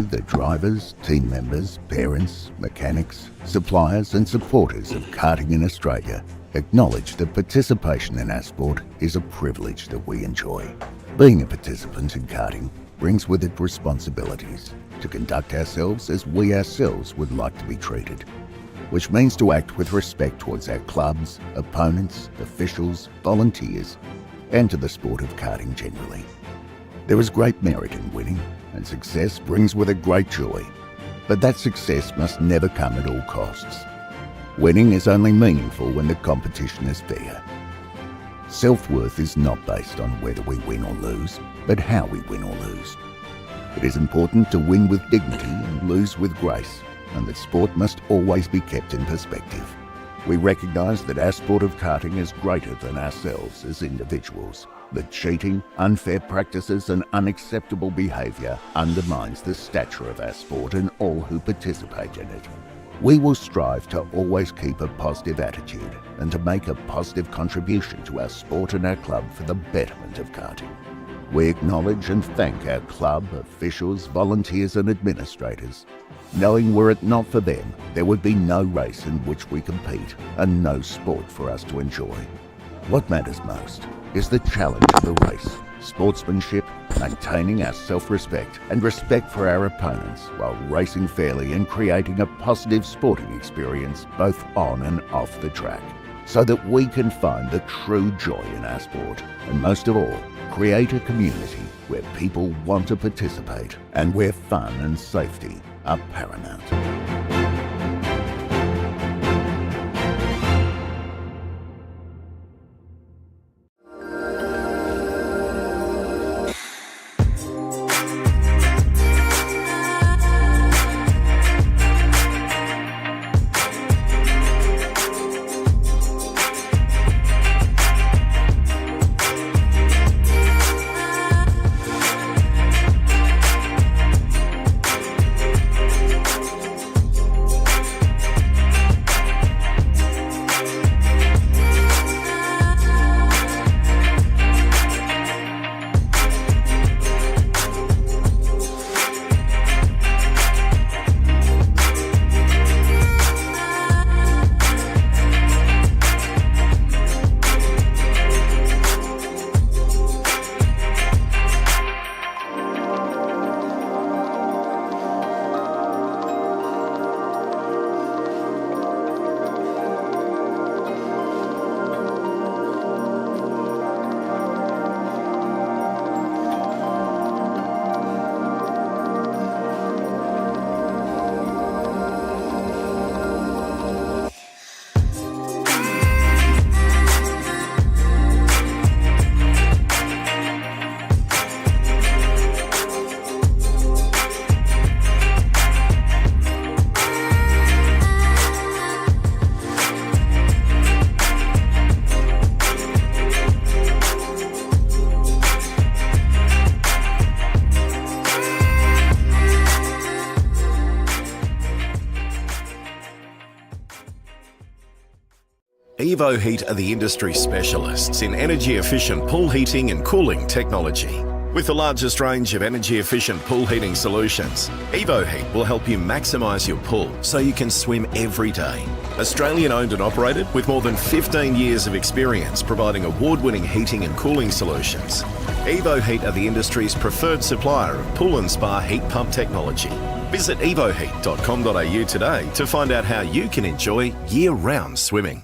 the drivers, team members, parents, mechanics, suppliers and supporters of karting in Australia acknowledge that participation in our sport is a privilege that we enjoy. Being a participant in karting brings with it responsibilities to conduct ourselves as we ourselves would like to be treated, which means to act with respect towards our clubs, opponents, officials, volunteers, and to the sport of karting generally. There is great merit in winning, and success brings with it great joy, but that success must never come at all costs. Winning is only meaningful when the competition is fair. Self-worth is not based on whether we win or lose, but how we win or lose. It is important to win with dignity and lose with grace, and that sport must always be kept in perspective. We recognise that our sport of karting is greater than ourselves as individuals, that cheating, unfair practices and unacceptable behaviour undermines the stature of our sport and all who participate in it. We will strive to always keep a positive attitude and to make a positive contribution to our sport and our club for the betterment of karting. We acknowledge and thank our club, officials, volunteers and administrators, knowing were it not for them, there would be no race in which we compete and no sport for us to enjoy. What matters most is the challenge of the race, sportsmanship, maintaining our self-respect and respect for our opponents while racing fairly and creating a positive sporting experience both on and off the track, so that we can find the true joy in our sport and most of all, create a community where people want to participate and where fun and safety are paramount. Evo Heat are the industry specialists in energy-efficient pool heating and cooling technology. With the largest range of energy-efficient pool heating solutions, Evo Heat will help you maximise your pool so you can swim every day. Australian owned and operated with more than 15 years of experience providing award-winning heating and cooling solutions. Evo Heat are the industry's preferred supplier of pool and spa heat pump technology. Visit evoheat.com.au today to find out how you can enjoy year-round swimming.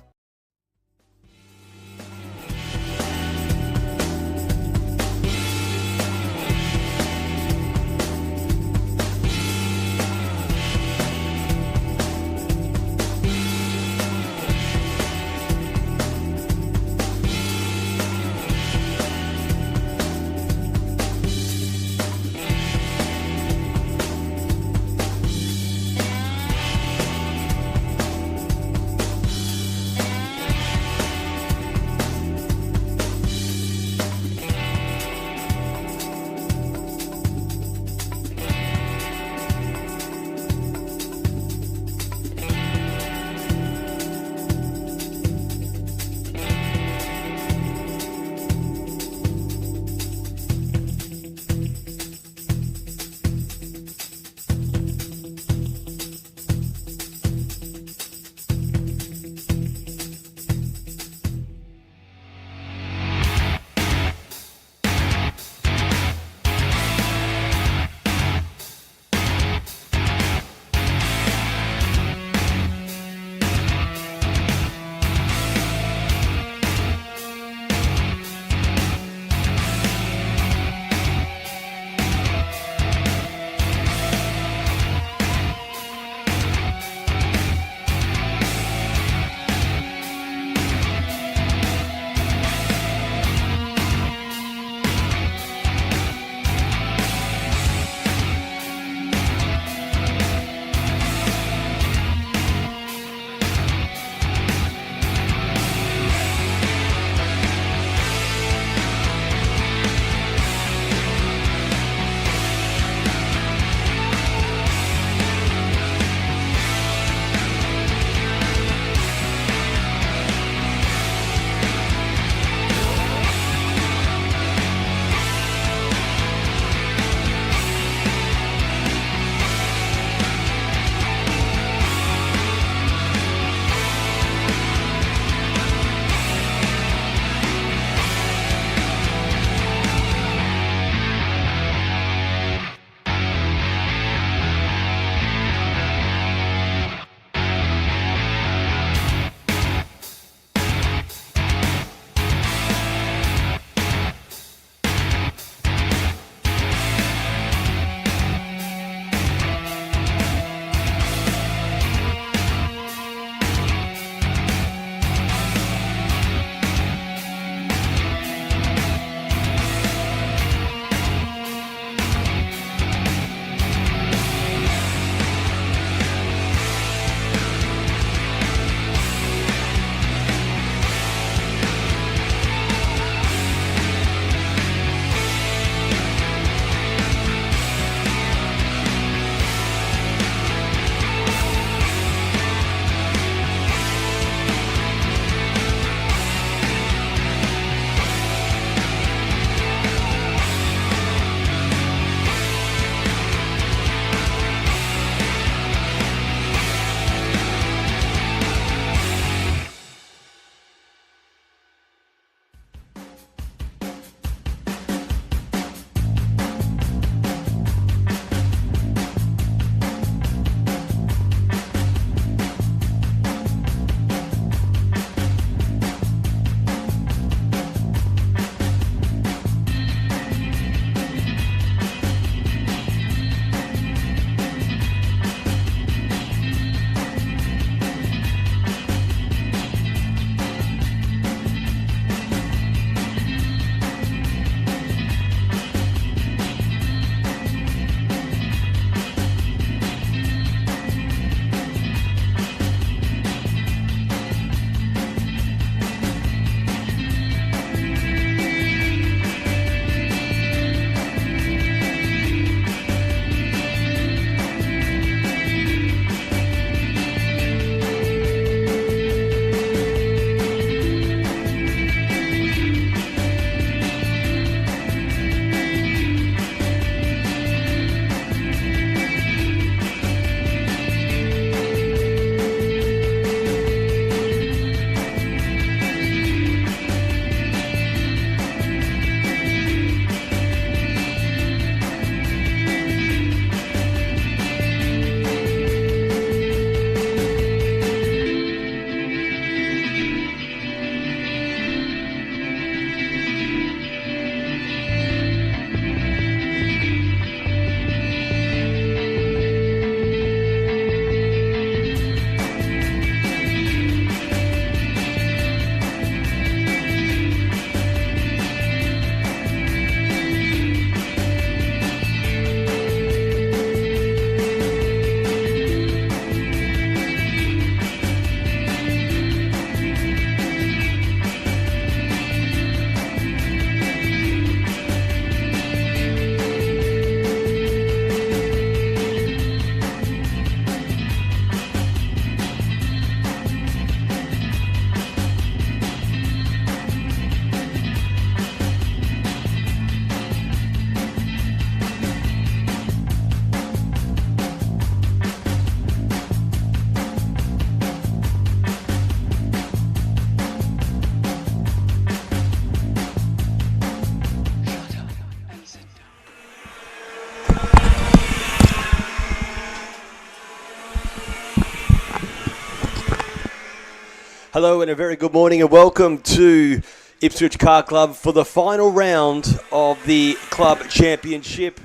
Hello and a very good morning and welcome to Ipswich Car Club for the final round of the club championship.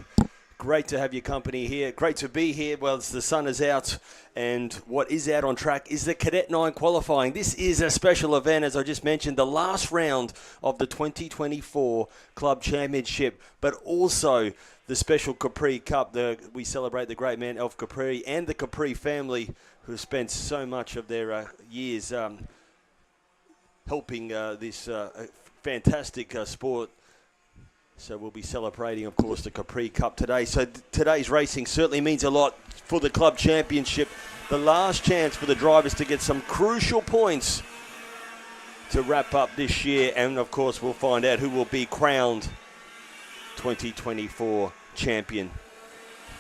Great to have your company here. Great to be here. Well, the sun is out, and what is out on track is the Cadet 9 qualifying. This is a special event, as I just mentioned, the last round of the 2024 club championship, but also the special Capri Cup. We celebrate the great man, Elf Capri, and the Capri family, who have spent so much of their years helping this fantastic sport. So we'll be celebrating, of course, the Capri Cup today. So today's racing certainly means a lot for the club championship. The last chance for the drivers to get some crucial points to wrap up this year. And, of course, we'll find out who will be crowned 2024 champion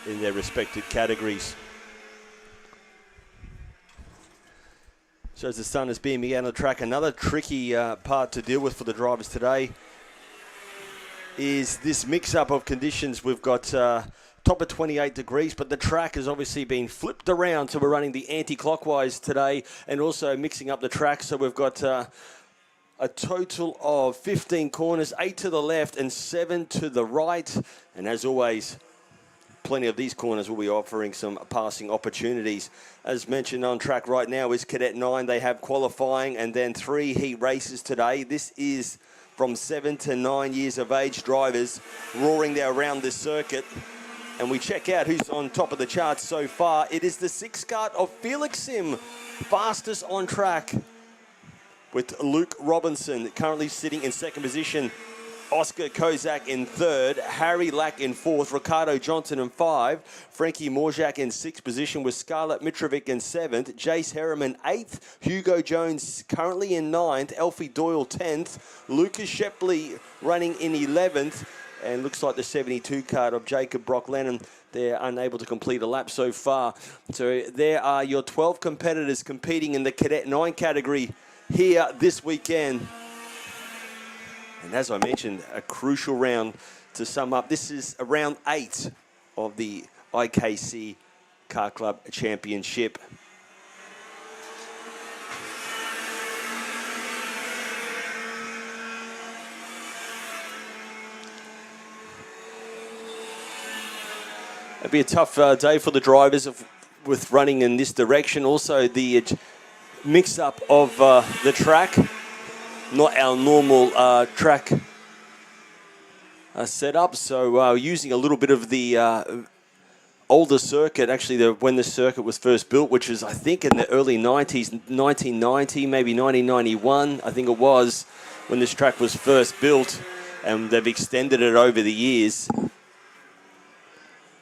in their respective categories. So as the sun is beaming out on the track, another tricky part to deal with for the drivers today is this mix-up of conditions. We've got top of 28 degrees, but the track has obviously been flipped around, so we're running the anti-clockwise today and also mixing up the track. So we've got a total of 15 corners, 8 to the left and 7 to the right. And as always, plenty of these corners will be offering some passing opportunities. As mentioned, on track right now is Cadet 9. They have qualifying and then 3 heat races today. This is from 7 to 9 years of age drivers roaring there around this circuit. And we check out who's on top of the charts so far. It is the 6 kart of Felix Sim, fastest on track, with Luke Robinson currently sitting in second position. Oscar Kozak in third, Harry Lack in fourth, Ricardo Johnson in 5, Frankie Morzak in sixth position with Scarlett Mitrovic in seventh, Jace Harriman 8th, Hugo Jones currently in 9th, Alfie Doyle 10th, Lucas Shepley running in 11th, and looks like the 72 card of Jacob Brock Lennon, they're unable to complete a lap so far. So there are your 12 competitors competing in the Cadet 9 category here this weekend. And as I mentioned, a crucial round to sum up. This is round 8 of the IKC Car Club Championship. It'll be a tough day for the drivers with running in this direction. Also, the mix-up of the track. Not our normal track setup, so using a little bit of the older circuit, actually when the circuit was first built, which was I think in the early 90s, 1990, maybe 1991, I think it was, when this track was first built, and they've extended it over the years.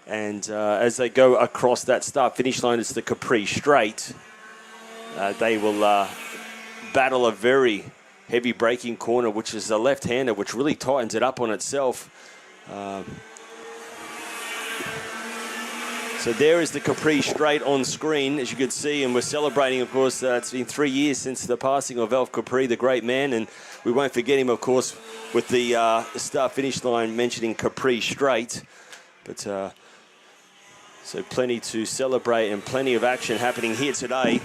And as they go across that start-finish line, it's the Capri Straight. They will battle a very heavy braking corner, which is a left-hander, which really tightens it up on itself. So there is the Capri Straight on screen, as you can see, and we're celebrating, of course, it's been 3 years since the passing of Elf Capri, the great man, and we won't forget him, of course, with the start-finish line mentioning Capri Straight. But so plenty to celebrate and plenty of action happening here today.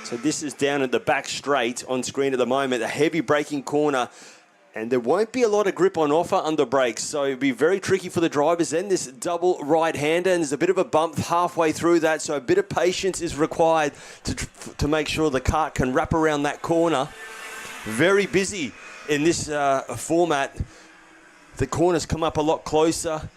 So this is down at the back straight on screen at the moment, a heavy braking corner, and there won't be a lot of grip on offer under brakes, so it'll be very tricky for the drivers. Then this double right-hander, and there's a bit of a bump halfway through that, so a bit of patience is required to make sure the kart can wrap around that corner. Very busy in this format. The corners come up a lot closer,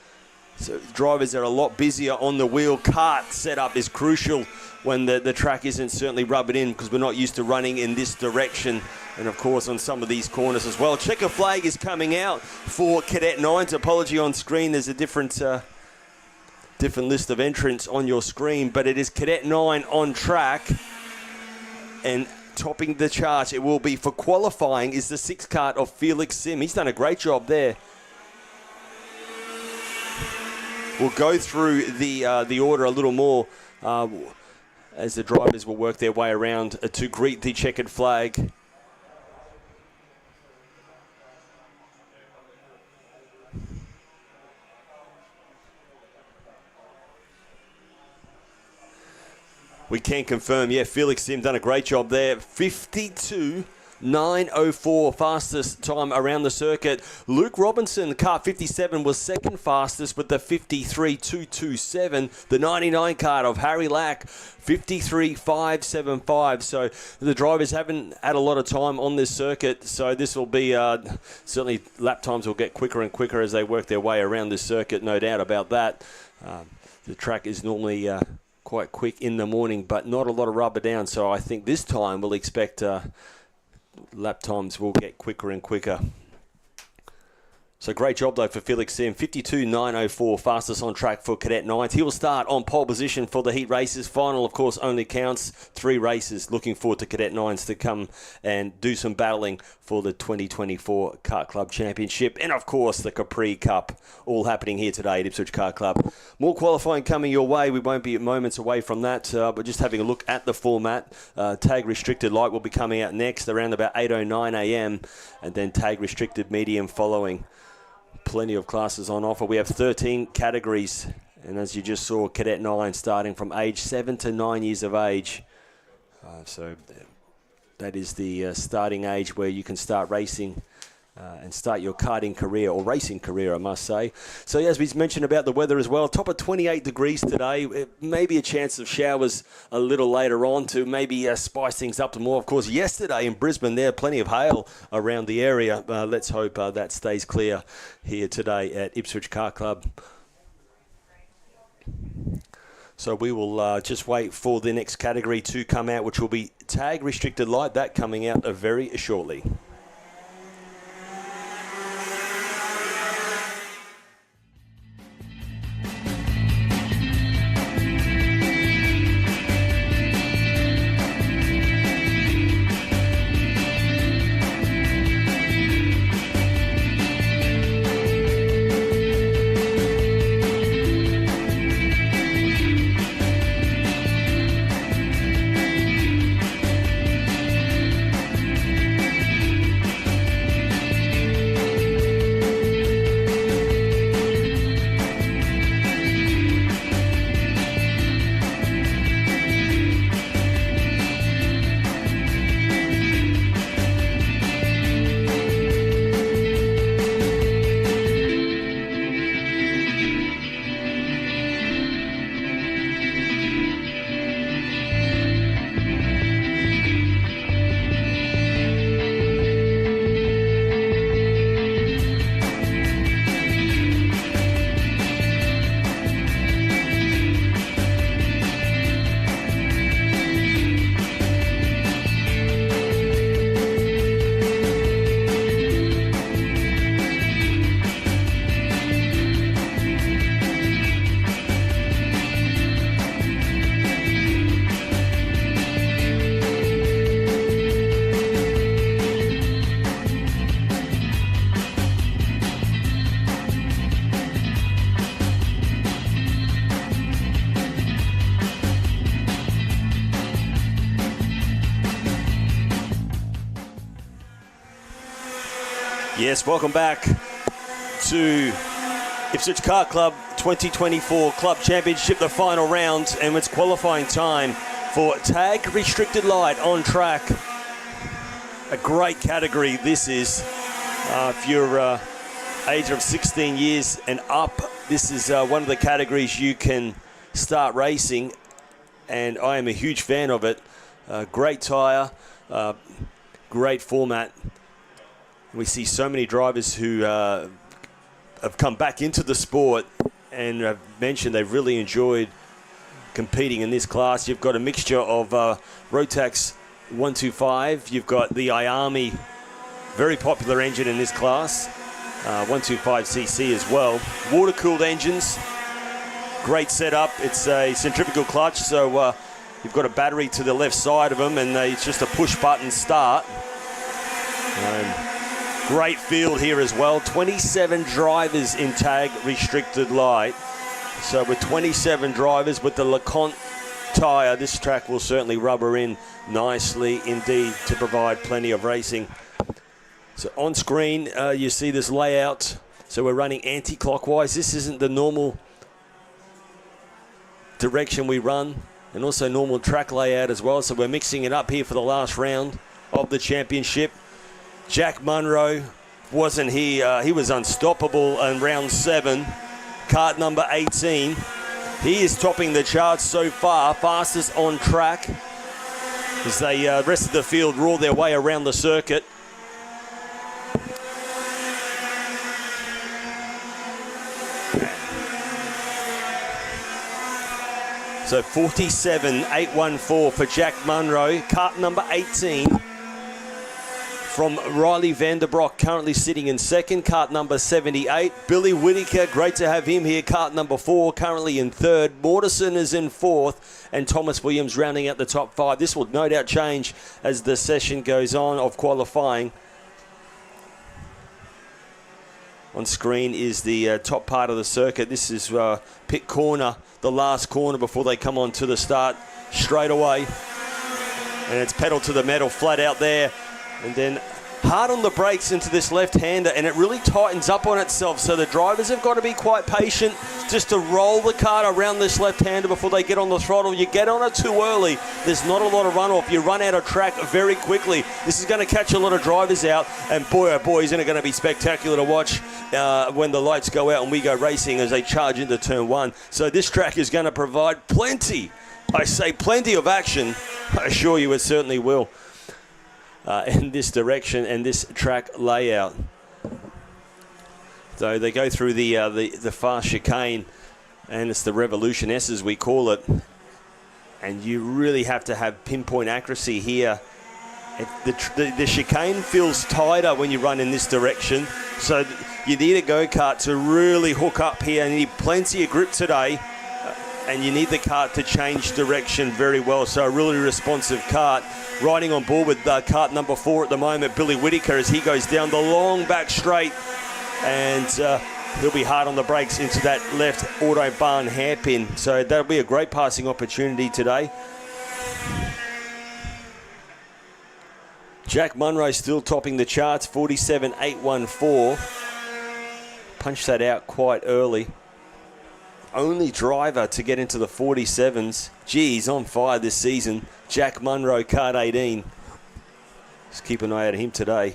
so drivers are a lot busier on the wheel. Kart setup is crucial when the track isn't certainly rubbing in, because we're not used to running in this direction, and of course on some of these corners as well. Checker flag is coming out for Cadet 9's. Apology on screen, there's a different list of entrants on your screen, but it is Cadet 9 on track, and topping the charts, it will be for qualifying, is the 6 kart of Felix Sim. He's done a great job there. We'll go through the order a little more as the drivers will work their way around to greet the checkered flag. We can confirm, yeah, Felix Sim done a great job there. 52.904 fastest time around the circuit. Luke Robinson, Kart 57, was second fastest with the 53.227. The 99 Kart of Harry Lack, 53.575. So the drivers haven't had a lot of time on this circuit, so this will be certainly lap times will get quicker and quicker as they work their way around this circuit, no doubt about that. The track is normally quite quick in the morning, but not a lot of rubber down, so I think this time we'll expect lap times will get quicker and quicker. So great job though for Felix Sim. 52.904 fastest on track for Cadet 9s. He will start on pole position for the heat races. Final, of course, only counts 3 races. Looking forward to Cadet 9s to come and do some battling for the 2024 Kart Club Championship. And of course, the Capri Cup, all happening here today at Ipswich Kart Club. More qualifying coming your way. We won't be moments away from that, but just having a look at the format. Tag restricted light will be coming out next around about 8:09 a.m. and then tag restricted medium following. Plenty of classes on offer. We have 13 categories, and as you just saw, Cadet 9 starting from age 7 to 9 years of age. So that is the starting age where you can start racing and start your karting career, or racing career, I must say. So as we mentioned about the weather as well, top of 28 degrees today. Maybe a chance of showers a little later on to maybe spice things up more. Of course, yesterday in Brisbane, there plenty of hail around the area. Let's hope that stays clear here today at Ipswich Kart Club. So we will just wait for the next category to come out, which will be tag restricted light. That coming out very shortly. Yes, welcome back to Ipswich Kart Club 2024 Club Championship, the final round, and it's qualifying time for tag restricted light on track. A great category this is. If you're age of 16 years and up, this is one of the categories you can start racing, and I am a huge fan of it. Great tyre, great format. We see so many drivers who have come back into the sport and have mentioned they've really enjoyed competing in this class. You've got a mixture of Rotax 125. You've got the IAMI, very popular engine in this class, 125cc as well. Water-cooled engines, great setup. It's a centrifugal clutch, so you've got a battery to the left side of them, and it's just a push-button start. Great field here as well. 27 drivers in tag restricted light. So with 27 drivers with the LeConte tyre, this track will certainly rubber in nicely indeed to provide plenty of racing. So on screen, you see this layout. So we're running anti-clockwise. This isn't the normal direction we run. and also normal track layout as well. So we're mixing it up here for the last round of the championship. Jack Munro wasn't here. He was unstoppable in round 7. Kart number 18. He is topping the charts so far, fastest on track, as they rest of the field roar their way around the circuit. So 47.814 for Jack Munro. Kart number 18 from Riley Vanderbroek, currently sitting in second. Kart number 78. Billy Whittaker, great to have him here. Kart number 4, currently in third. Mortensen is in fourth. And Thomas Williams rounding out the top 5. This will no doubt change as the session goes on of qualifying. On screen is the top part of the circuit. This is pit corner, the last corner before they come on to the start straight away. And it's pedal to the metal, flat out there. And then hard on the brakes into this left-hander, and it really tightens up on itself. So the drivers have got to be quite patient just to roll the kart around this left-hander before they get on the throttle. You get on it too early, there's not a lot of runoff. You run out of track very quickly. This is going to catch a lot of drivers out, and boy, oh boy, isn't it going to be spectacular to watch when the lights go out and we go racing as they charge into turn 1. So this track is going to provide plenty, I say plenty of action. I assure you it certainly will. In this direction and this track layout. So they go through the fast chicane, and it's the Revolution S as we call it. And you really have to have pinpoint accuracy here. The chicane feels tighter when you run in this direction. So you need a go-kart to really hook up here. You need plenty of grip today. And you need the kart to change direction very well. So a really responsive kart. Riding on board with kart number 4 at the moment, Billy Whittaker, as he goes down the long back straight. And he'll be hard on the brakes into that left Autobahn hairpin. So that'll be a great passing opportunity today. Jack Munro still topping the charts, 47.814. Punched that out quite early. Only driver to get into the 47s. Gee, he's on fire this season. Jack Munro, Kart 18. Just keep an eye out on him today.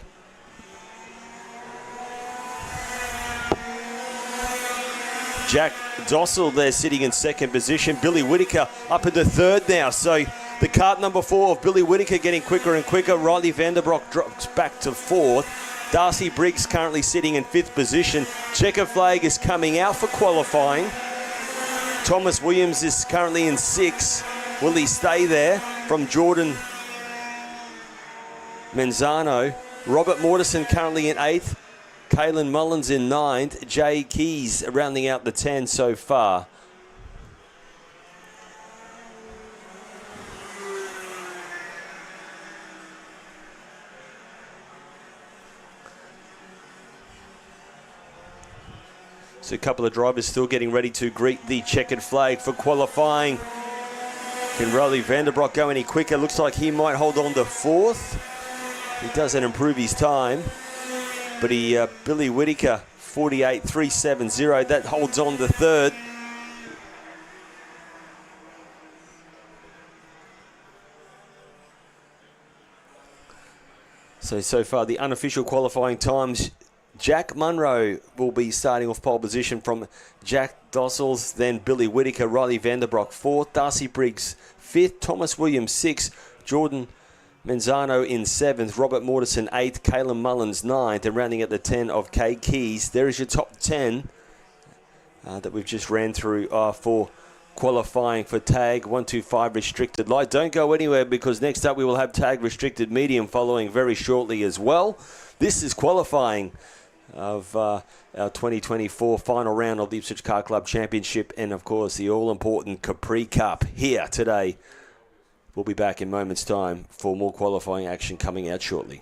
Jack Dossel there sitting in second position. Billy Whittaker up into third now. So the kart number 4 of Billy Whittaker getting quicker and quicker. Riley Vanderbroek drops back to fourth. Darcy Briggs currently sitting in 5th position. Checker flag is coming out for qualifying. Thomas Williams is currently in 6th. Will he stay there? From Jordan Menzano. Robert Mortensen currently in 8th. Kalen Mullins in 9th. Jay Keys rounding out the 10 so far. So a couple of drivers still getting ready to greet the checkered flag for qualifying. Can Riley Vanderbroek go any quicker? Looks like he might hold on to 4th. He doesn't improve his time. But Billy Whittaker, 48.370. That holds on to 3rd. So far the unofficial qualifying times. Jack Munro will be starting off pole position from Jack Dossels, then Billy Whittaker, Riley Vanderbroek 4th, Darcy Briggs 5th, Thomas Williams 6th, Jordan Menzano in 7th, Robert Mortensen 8th, Kalen Mullins 9th, and rounding at the 10 of Kay Keys. There is your top 10 that we've just ran through for qualifying for tag 125 restricted light. Don't go anywhere, because next up we will have tag restricted medium following very shortly as well. This is qualifying of our 2024 final round of the Ipswich Car Club Championship, and of course the all-important Capri Cup here today. We'll be back in moments time for more qualifying action coming out shortly.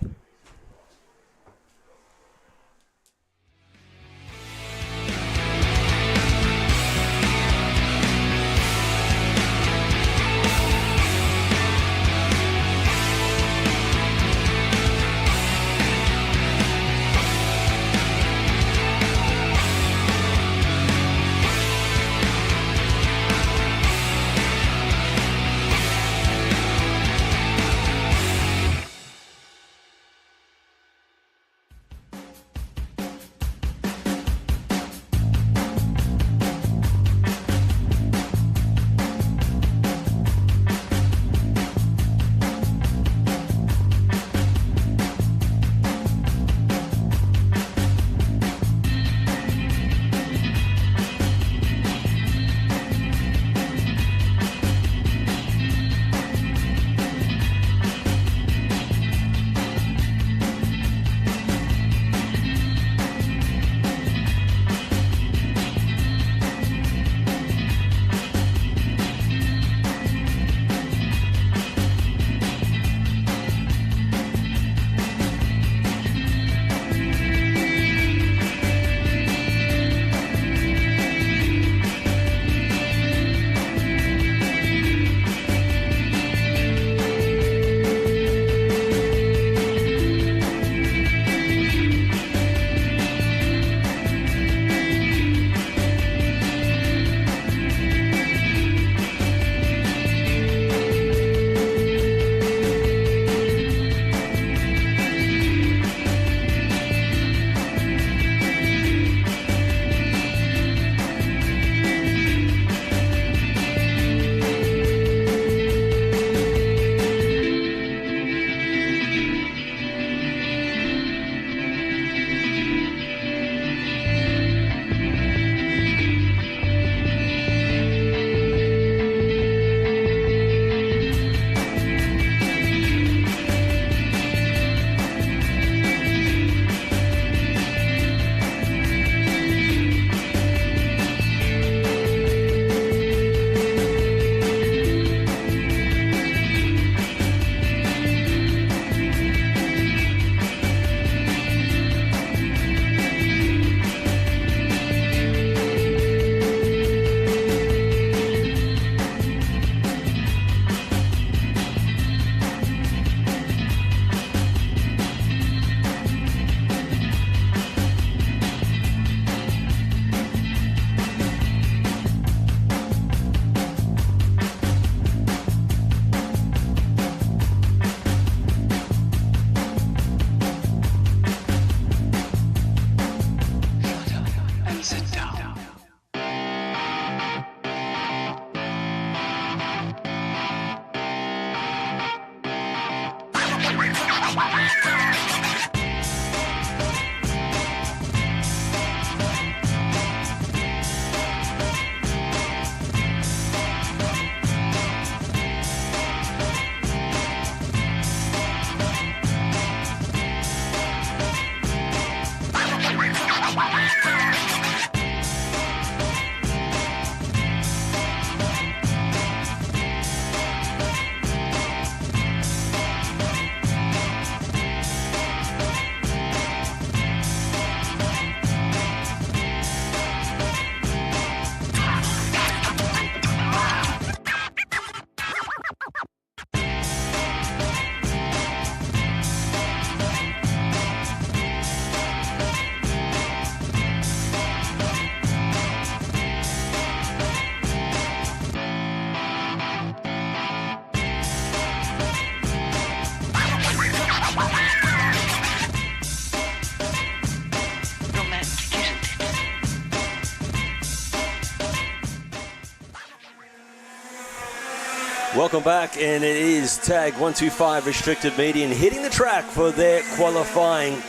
Welcome back, and it is tag 125 restricted median hitting the track for their qualifying.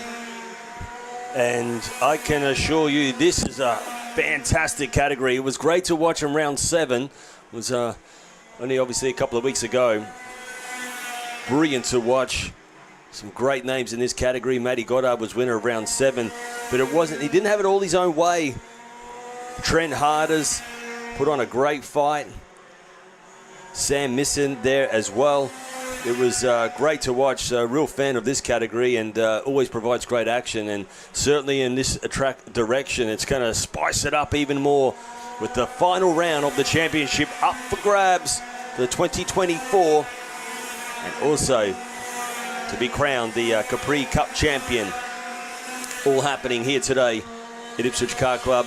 And I can assure you this is a fantastic category. It was great to watch in round 7. It was only obviously a couple of weeks ago. Brilliant to watch. Some great names in this category. Matty Goddard was winner of round 7, but he didn't have it all his own way. Trent Harders put on a great fight. Sam Misson there as well. It was great to watch. So a real fan of this category, and always provides great action. And certainly in this track direction, it's going to spice it up even more with the final round of the championship up for grabs for the 2024. And also to be crowned the Capri Cup champion. All happening here today at Ipswich Kart Club.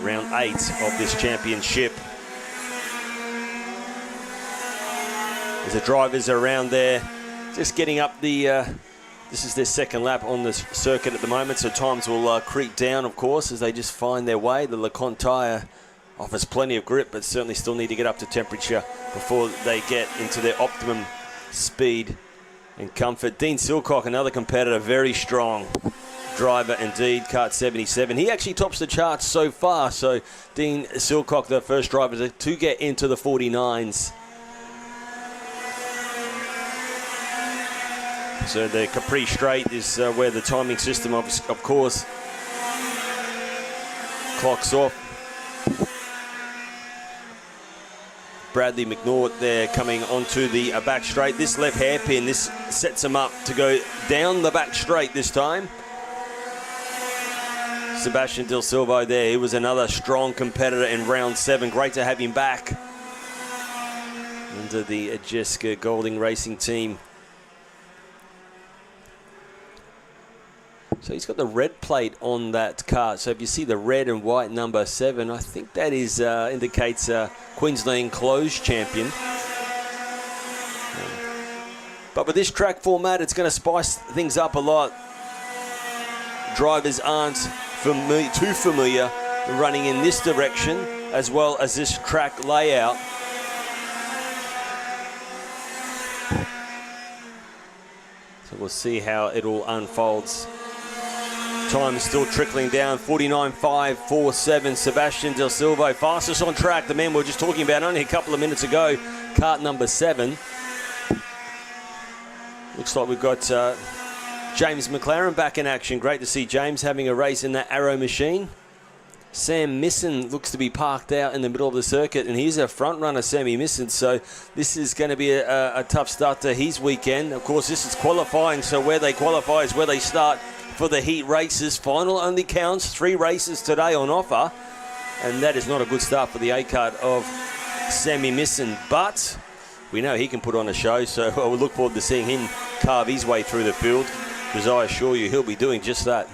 Round 8 of this championship. As the drivers are around there, just getting up the, this is their second lap on the circuit at the moment, so times will creep down, of course, as they just find their way. The LeConte tyre offers plenty of grip, but certainly still need to get up to temperature before they get into their optimum speed and comfort. Dean Silcock, another competitor, very strong driver indeed, Kart 77. He actually tops the charts so far, so Dean Silcock, the first driver to get into the 49s. So the Capri Straight is where the timing system, of course, clocks off. Bradley McNaught there coming onto the back straight. This left hairpin, this sets him up to go down the back straight this time. Sebastian Del Silvo there, he was another strong competitor in round 7. Great to have him back under the Jessica Golding Racing team. So he's got the red plate on that car. So if you see the red and white number 7, I think that is indicates Queensland Closed champion. But with this track format, it's going to spice things up a lot. Drivers aren't too familiar running in this direction, as well as this track layout. So we'll see how it all unfolds. Time is still trickling down, 49.547. Sebastian Del Silvo, fastest on track. The man we were just talking about only a couple of minutes ago, kart number 7. Looks like we've got James McLaren back in action. Great to see James having a race in that Arrow machine. Sam Misson looks to be parked out in the middle of the circuit, and he's a front runner, Sammy Misson. So this is going to be a tough start to his weekend. Of course, this is qualifying, so where they qualify is where they start for the heat races. Final only counts. 3 races today on offer, and that is not a good start for the A-Kart of Sammy Misson, but we know he can put on a show, so I will look forward to seeing him carve his way through the field, because I assure you he'll be doing just that.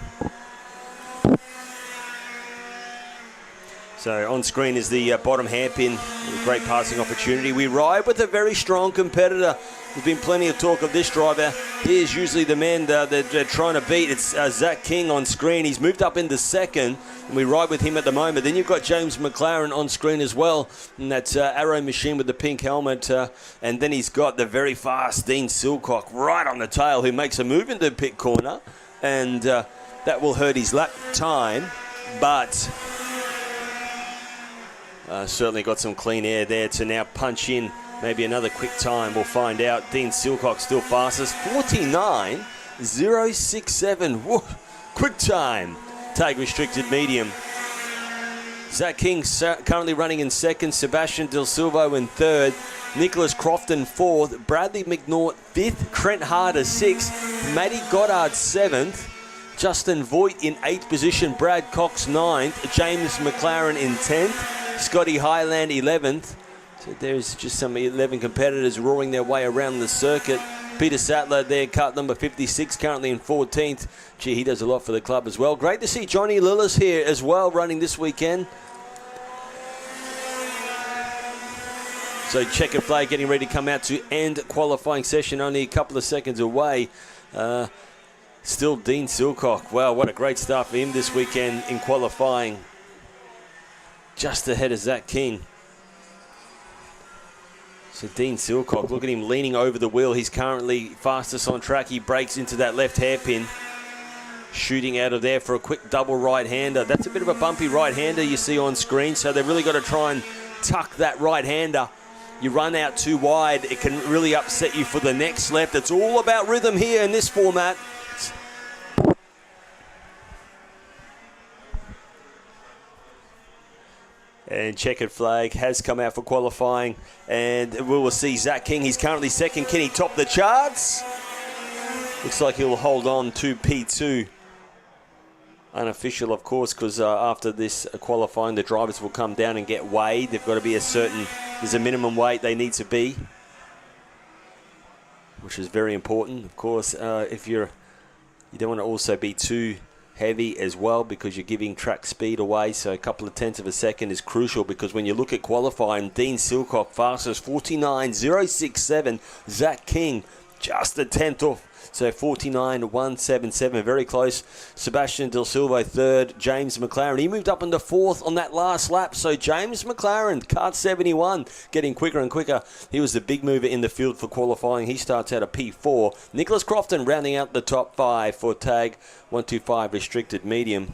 So on screen is the bottom hairpin, a great passing opportunity. We ride with a very strong competitor. There's been plenty of talk of this driver. He is usually the man that they're trying to beat. It's Zach King on screen. He's moved up into second, and we ride with him at the moment. Then you've got James McLaren on screen as well, and that's Arrow machine with the pink helmet. And then he's got the very fast Dean Silcock right on the tail, who makes a move into the pit corner, and that will hurt his lap time, but certainly got some clean air there to now punch in maybe another quick time. We'll find out. Dean Silcock still fastest, 49.067. Whoa, quick time. Tag restricted medium. Zach King currently running in second. Sebastian Del Silvo in third. Nicholas Crofton fourth. Bradley McNaught fifth. Trent Harder sixth. Matty Goddard seventh. Justin Voigt in 8th position. Brad Cox 9th. James McLaren in 10th. Scotty Highland 11th. So there's just some 11 competitors roaring their way around the circuit. Peter Sattler there, kart number 56, currently in 14th. Gee, he does a lot for the club as well. Great to see Johnny Lillis here as well, running this weekend. So checkered flag getting ready to come out to end qualifying session, only a couple of seconds away. Still Dean Silcock. Wow, what a great start for him this weekend in qualifying. Just ahead of Zach King. So Dean Silcock, look at him leaning over the wheel. He's currently fastest on track. He breaks into that left hairpin. Shooting out of there for a quick double right-hander. That's a bit of a bumpy right-hander you see on screen, so they've really got to try and tuck that right-hander. You run out too wide, it can really upset you for the next left. It's all about rhythm here in this format. And checkered flag has come out for qualifying, and we will see Zach King. He's currently second. Can he top the charts? Looks like he'll hold on to P2. Unofficial, of course, because after this qualifying, the drivers will come down and get weighed. They've got to be there's a minimum weight they need to be, which is very important. Of course, if you don't want to also be too heavy as well, because you're giving track speed away, so a couple of tenths of a second is crucial, because when you look at qualifying, Dean Silcock fastest 49.067, Zach King just a tenth off, so 49.177, very close. Sebastian Del Silvo third, James McLaren, he moved up into fourth on that last lap, so James McLaren, Kart 71, getting quicker and quicker. He was the big mover in the field for qualifying. He starts out a P4. Nicholas Crofton rounding out the top 5 for tag 125 restricted medium.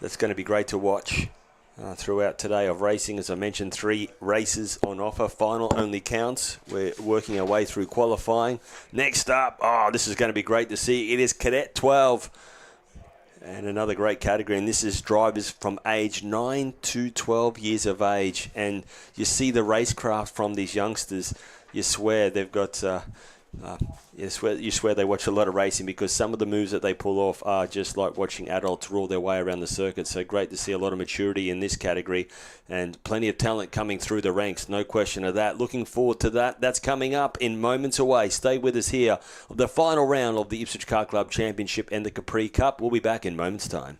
That's going to be great to watch throughout today of racing. As I mentioned, 3 races on offer. Final only counts. We're working our way through qualifying. Next up, this is going to be great to see. It is Cadet 12. And another great category, and this is drivers from age 9 to 12 years of age. And you see the racecraft from these youngsters. You swear they've got... you swear they watch a lot of racing, because some of the moves that they pull off are just like watching adults roll their way around the circuit. So great to see a lot of maturity in this category, and plenty of talent coming through the ranks, no question of that. Looking forward to that. That's coming up in moments away. Stay with us here. The final round of the Ipswich Car Club Championship and the Capri Cup. We'll be back in moments' time.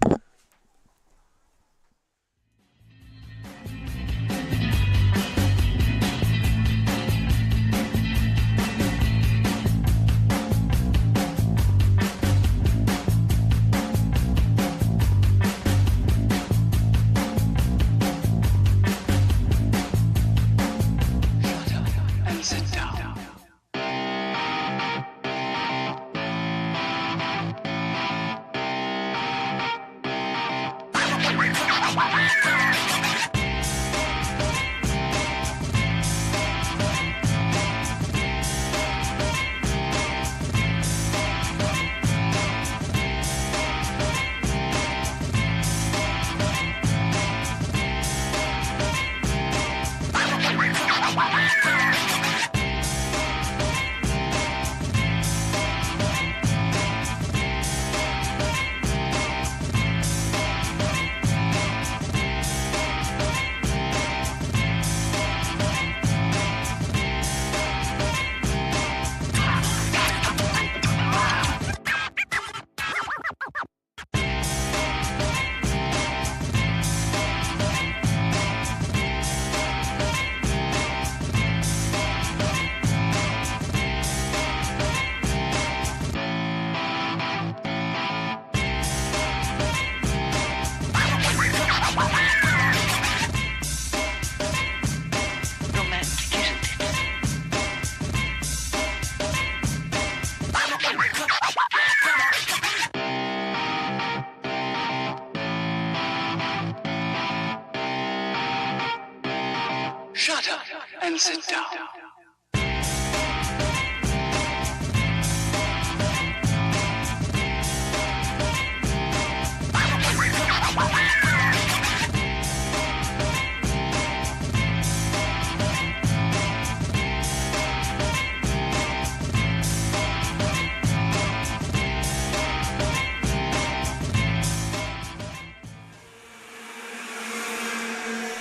Shut up and sit down.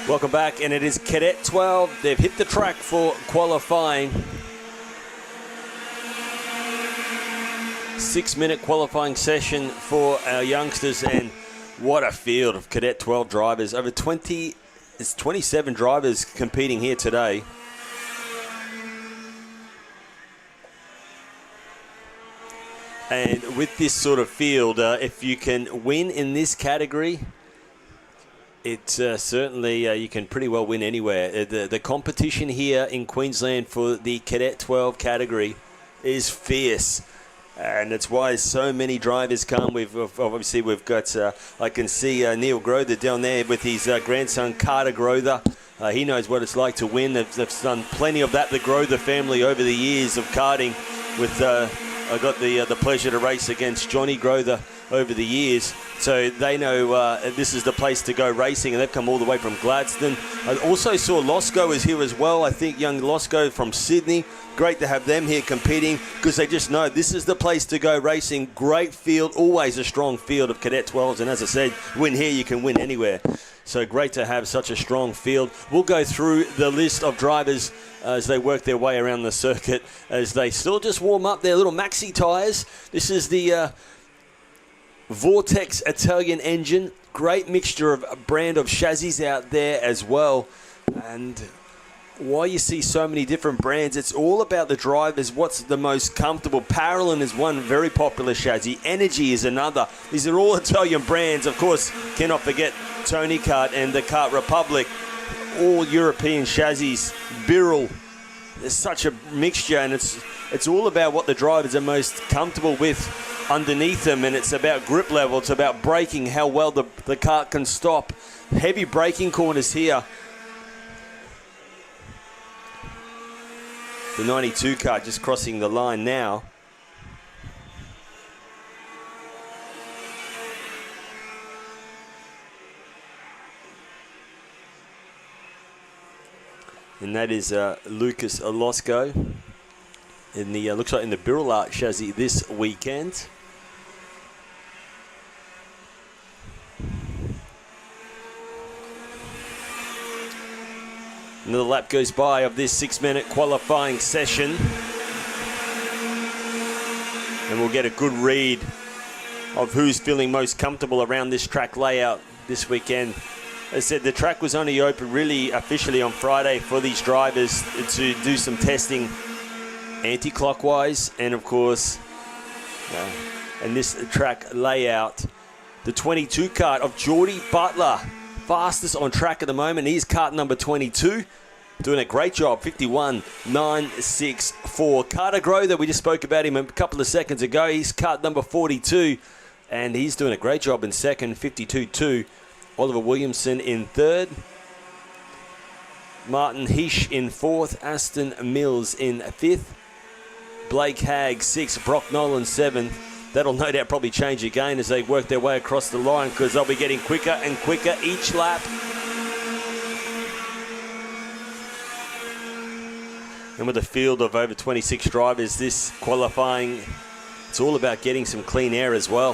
Welcome back, and it is Cadet 12. They've hit the track for qualifying. 6-minute qualifying session for our youngsters, and what a field of Cadet 12 drivers. Over 27 drivers competing here today. And with this sort of field, if you can win in this category, It's certainly, you can pretty well win anywhere. The competition here in Queensland for the Cadet 12 category is fierce. And it's why so many drivers come. We've got, I can see Neil Grother down there with his grandson, Carter Grother. He knows what it's like to win. They've done plenty of that, the Grother family, over the years of karting. I got the pleasure to race against Johnny Grother over the years. So they know this is the place to go racing, and they've come all the way from Gladstone. I also saw Losco is here as well. I think young Losco from Sydney. Great to have them here competing because they just know this is the place to go racing. Great field, always a strong field of Cadet 12s. And as I said, win here, you can win anywhere. So great to have such a strong field. We'll go through the list of drivers as they work their way around the circuit, as they still just warm up their little maxi tyres. This is the Vortex Italian engine. Great mixture of brand of chassis out there as well. And why you see so many different brands, it's all about the drivers, what's the most comfortable. Parolin is one very popular chassis. Energy is another. These are all Italian brands. Of course, cannot forget Tony Kart and the Kart Republic. All European chassis. Birrell. There's such a mixture, and it's all about what the drivers are most comfortable with underneath them, and it's about grip level. It's about braking, how well the kart can stop. Heavy braking corners here. The 92 kart just crossing the line now. And that is Lucas Losco in the looks like in the Birrell Art chassis this weekend. Another lap goes by of this 6-minute qualifying session. And we'll get a good read of who's feeling most comfortable around this track layout this weekend. As I said, the track was only open really officially on Friday for these drivers to do some testing anti-clockwise. And of course, and this track layout, the 22 kart of Geordie Butler, fastest on track at the moment. He's kart number 22, doing a great job, 51.964. Carter Grother, we just spoke about him a couple of seconds ago. He's kart number 42, and he's doing a great job in second, 52.2. Oliver Williamson in third. Martin Hish in fourth. Aston Mills in fifth. Blake Hagg sixth. Brock Nolan seventh. That'll no doubt probably change again as they work their way across the line, because they'll be getting quicker and quicker each lap. And with a field of over 26 drivers, this qualifying, it's all about getting some clean air as well.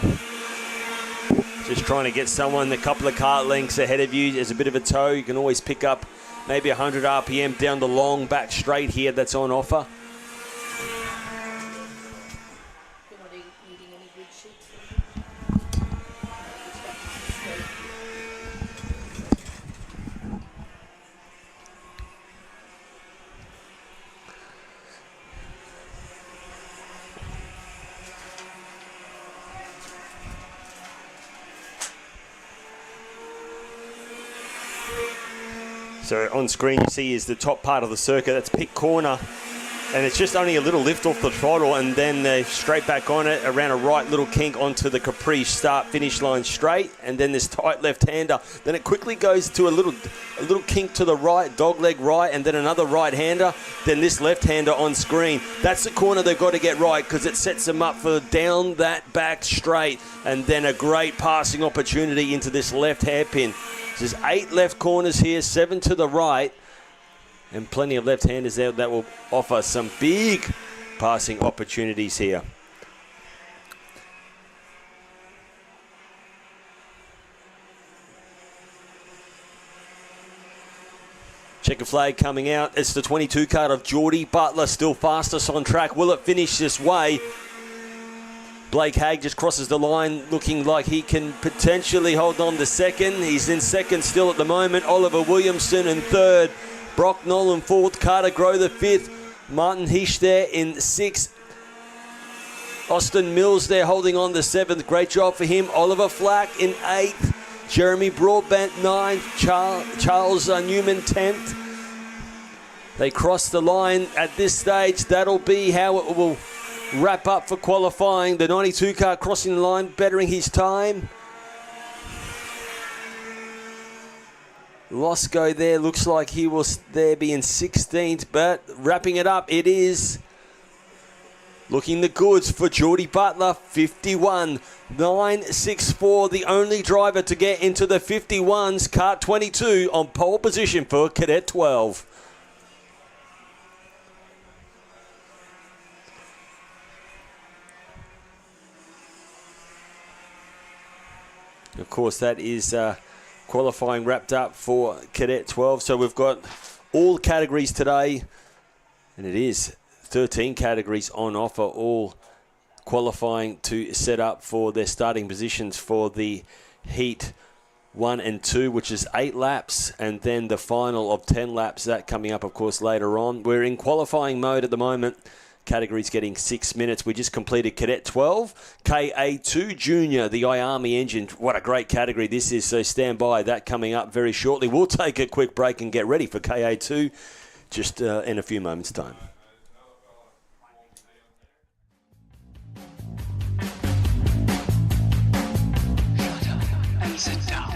Just trying to get someone a couple of kart lengths ahead of you. There's a bit of a tow. You can always pick up maybe 100 RPM down the long back straight here that's on offer. So on screen you see is the top part of the circuit. That's pit corner, and it's just only a little lift off the throttle, and then they're straight back on it around a right little kink onto the Capri start finish line straight, and then this tight left-hander. Then it quickly goes to a little kink to the right, dogleg right, and then another right-hander, then this left-hander on screen. That's the corner they've got to get right, because it sets them up for down that back straight, and then a great passing opportunity into this left hairpin. There's 8 left corners here, 7 to the right, and plenty of left-handers there that will offer some big passing opportunities here. Checker flag coming out. It's the 22 kart of Geordie Butler, still fastest on track. Will it finish this way? Blake Hagg just crosses the line, looking like he can potentially hold on to second. He's in second still at the moment. Oliver Williamson in third. Brock Nolan fourth. Carter Grother fifth. Martin Hish there in sixth. Austin Mills there holding on to seventh. Great job for him. Oliver Flack in eighth. Jeremy Broadbent 9th, Charles Newman 10th. They cross the line at this stage. That'll be how it will wrap up for qualifying. The 92 car crossing the line, bettering his time. Losco there looks like he will there be in 16th, but wrapping it up, it is looking the goods for Geordie Butler, 51.964, the only driver to get into the 51s, Kart 22 on pole position for Cadet 12. Of course, that is qualifying wrapped up for Cadet 12. So we've got all categories today, and it is 13 categories on offer, all qualifying to set up for their starting positions for the Heat 1 and 2, which is 8 laps, and then the final of 10 laps, that coming up, of course, later on. We're in qualifying mode at the moment. Categories getting 6 minutes. We just completed Cadet 12. KA2 Junior, the iArmy engine. What a great category this is, so stand by. That coming up very shortly. We'll take a quick break and get ready for KA2 just in a few moments' time. Shut up and sit down.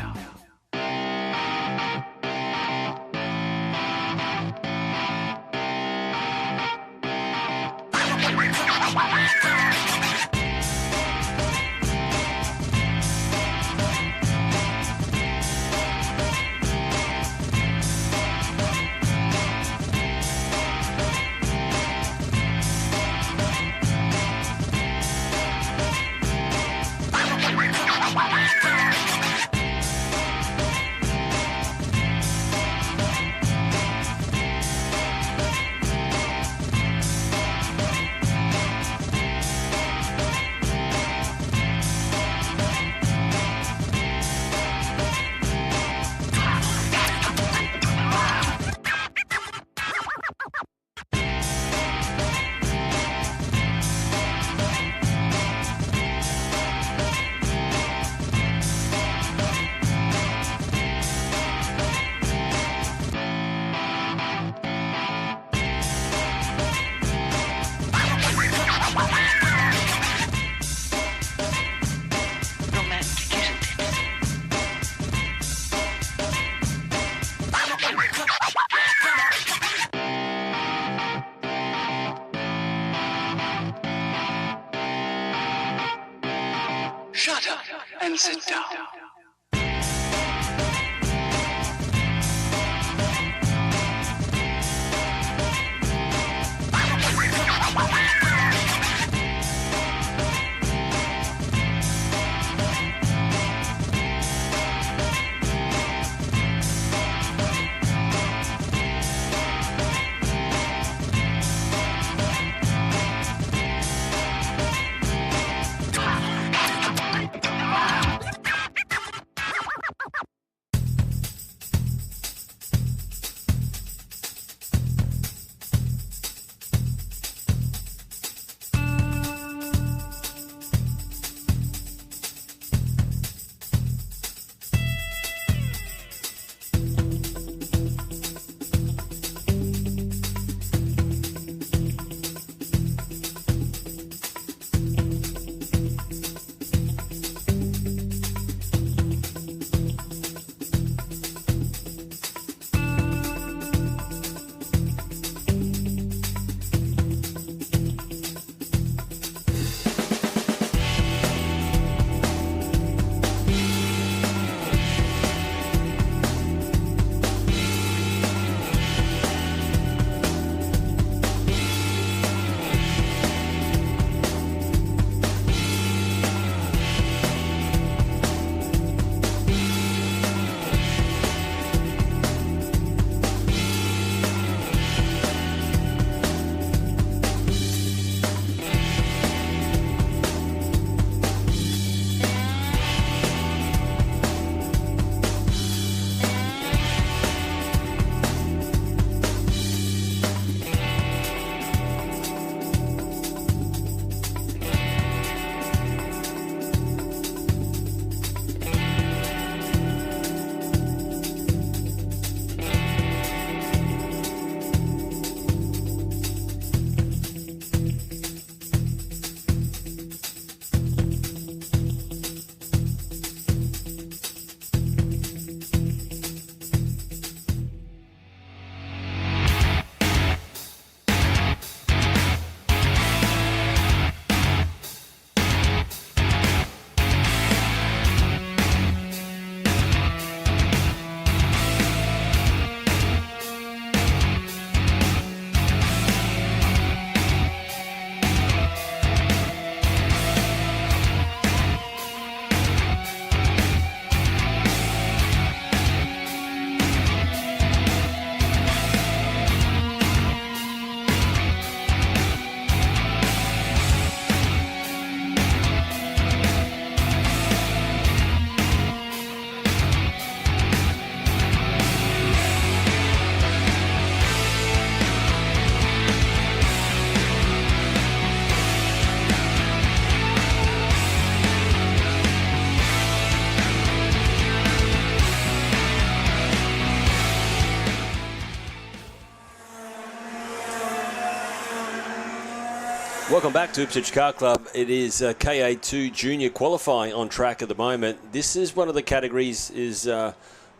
Welcome back to Ipswich Car Club. It is KA2 Junior qualifying on track at the moment. This is one of the categories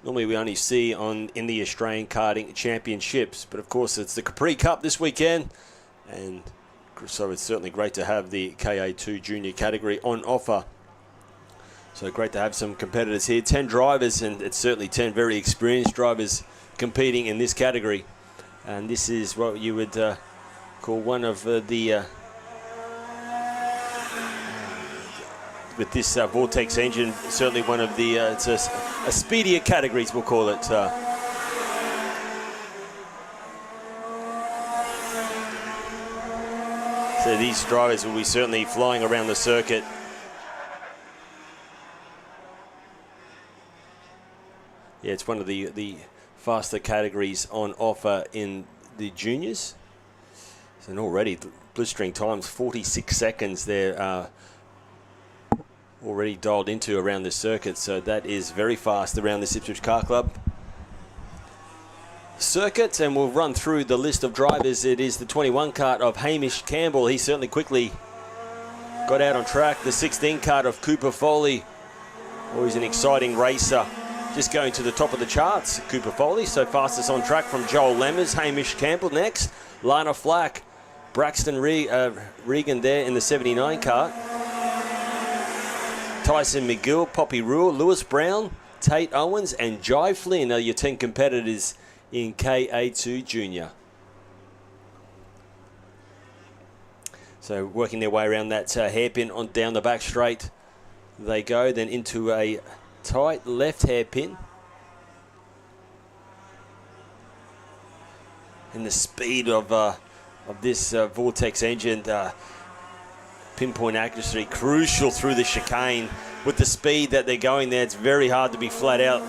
normally we only see in the Australian Karting Championships, but of course it's the Capri Cup this weekend, and so it's certainly great to have the KA2 Junior category on offer. So great to have some competitors here. 10 drivers, and it's certainly 10 very experienced drivers competing in this category. And this is what you would call one of with this Vortex engine, certainly one of the it's a speedier categories, we'll call it. So these drivers will be certainly flying around the circuit. Yeah, it's one of the faster categories on offer in the juniors. So, and already blistering times, 46 seconds there. Already dialed into around the circuit, so that is very fast around the Ipswich Car Club circuit. And we'll run through the list of drivers. It is the 21 kart of Hamish Campbell. He certainly quickly got out on track. The 16 kart of Cooper Foley, always an exciting racer, just going to the top of the charts. Cooper Foley, so fastest on track from Joel Lemmers. Hamish Campbell next. Lana Flack, Braxton Regan there in the 79 kart. Tyson McGill, Poppy Rule, Lewis Brown, Tate Owens, and Jai Flynn are your 10 competitors in KA2 Junior. So working their way around that hairpin on down the back straight they go, then into a tight left hairpin. And the speed of this Vortex engine, pinpoint accuracy crucial through the chicane. With the speed that they're going there, it's very hard to be flat out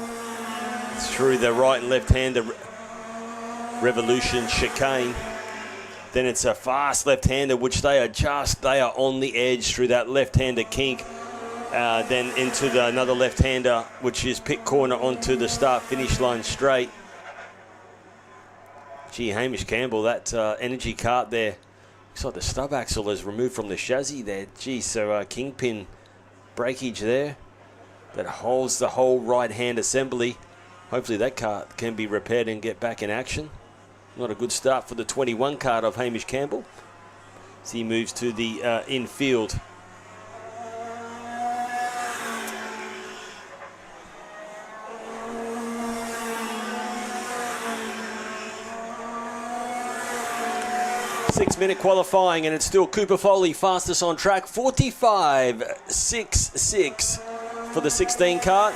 through the right and left hander revolution chicane. Then it's a fast left-hander, which they are on the edge through that left-hander kink. Then into another left-hander, which is pit corner onto the start-finish line straight. Gee, Hamish Campbell, that energy kart there. Looks like the stub axle is removed from the chassis there. Gee, so kingpin breakage there that holds the whole right-hand assembly. Hopefully that kart can be repaired and get back in action. Not a good start for the 21 kart of Hamish Campbell as he moves to the infield. Six-minute qualifying, and it's still Cooper Foley fastest on track, 45.66 for the 16 kart.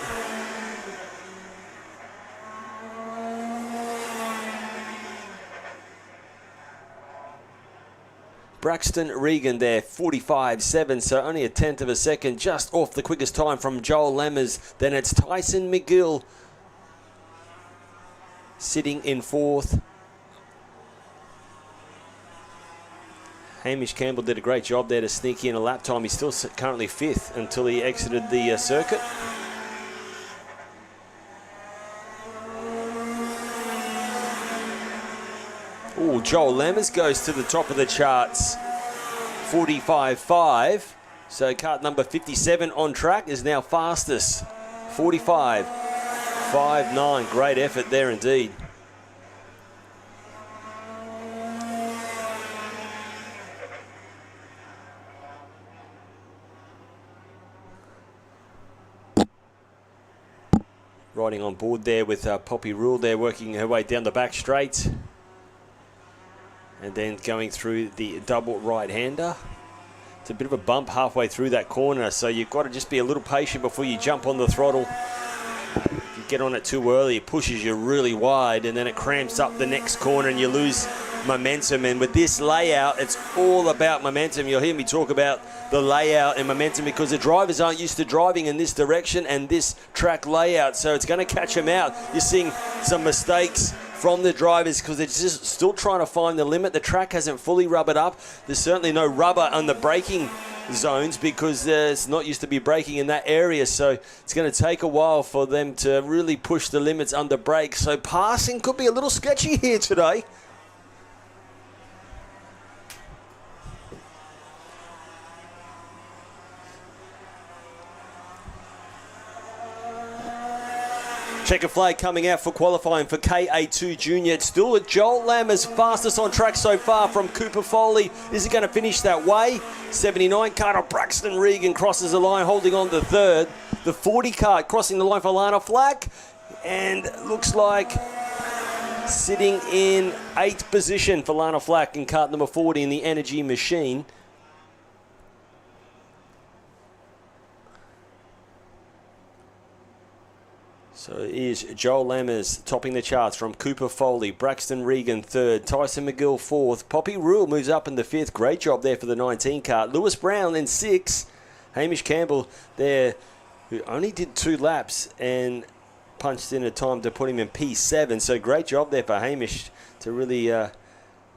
Braxton Regan there, 45.7, so only a tenth of a second, just off the quickest time from Joel Lammers. Then it's Tyson McGill sitting in fourth. Hamish Campbell did a great job there to sneak in a lap time. He's still currently fifth until he exited the circuit. Oh, Joel Lammers goes to the top of the charts, 45.5. So kart number 57 on track is now fastest, 45.59. Great effort there indeed. Riding on board there with Poppy Rule there, working her way down the back straight. And then going through the double right-hander. It's a bit of a bump halfway through that corner, so you've got to just be a little patient before you jump on the throttle. If you get on it too early, it pushes you really wide, and then it cramps up the next corner and you lose momentum. And with this layout, it's all about momentum. You'll hear me talk about the layout and momentum because the drivers aren't used to driving in this direction and this track layout, so it's going to catch them out. You're seeing some mistakes from the drivers because they're just still trying to find the limit. The track hasn't fully rubbered up. There's certainly no rubber on the braking zones because it's not used to be braking in that area, so it's going to take a while for them to really push the limits under brakes. So passing could be a little sketchy here today. Checker flag coming out for qualifying for KA2 Junior. It's still Joel Lammer's fastest on track so far from Cooper Foley. Is he going to finish that way? 79 kart of Braxton Regan crosses the line, holding on to third. The 40 kart crossing the line for Lana Flack. And looks like sitting in 8th position for Lana Flack in kart number 40 in the Energy Machine. So it is Joel Lammers topping the charts from Cooper Foley, Braxton Regan 3rd, Tyson McGill 4th, Poppy Rule moves up in the 5th. Great job there for the 19 kart. Lewis Brown in 6th. Hamish Campbell there, who only did 2 laps and punched in a time to put him in P7. So great job there for Hamish to really...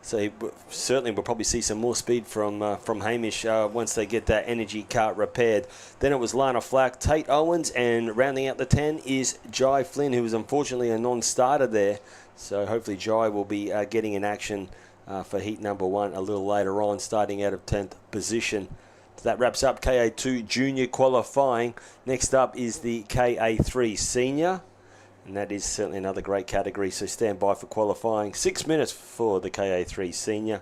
So certainly we'll probably see some more speed from Hamish once they get that energy kart repaired. Then it was Lana Flack, Tate Owens, and rounding out the 10 is Jai Flynn, who was unfortunately a non-starter there. So hopefully Jai will be getting in action for heat number 1 a little later on, starting out of 10th position. So that wraps up KA2 Junior qualifying. Next up is the KA3 Senior. And that is certainly another great category, so stand by for qualifying. 6 minutes for the KA3 Senior.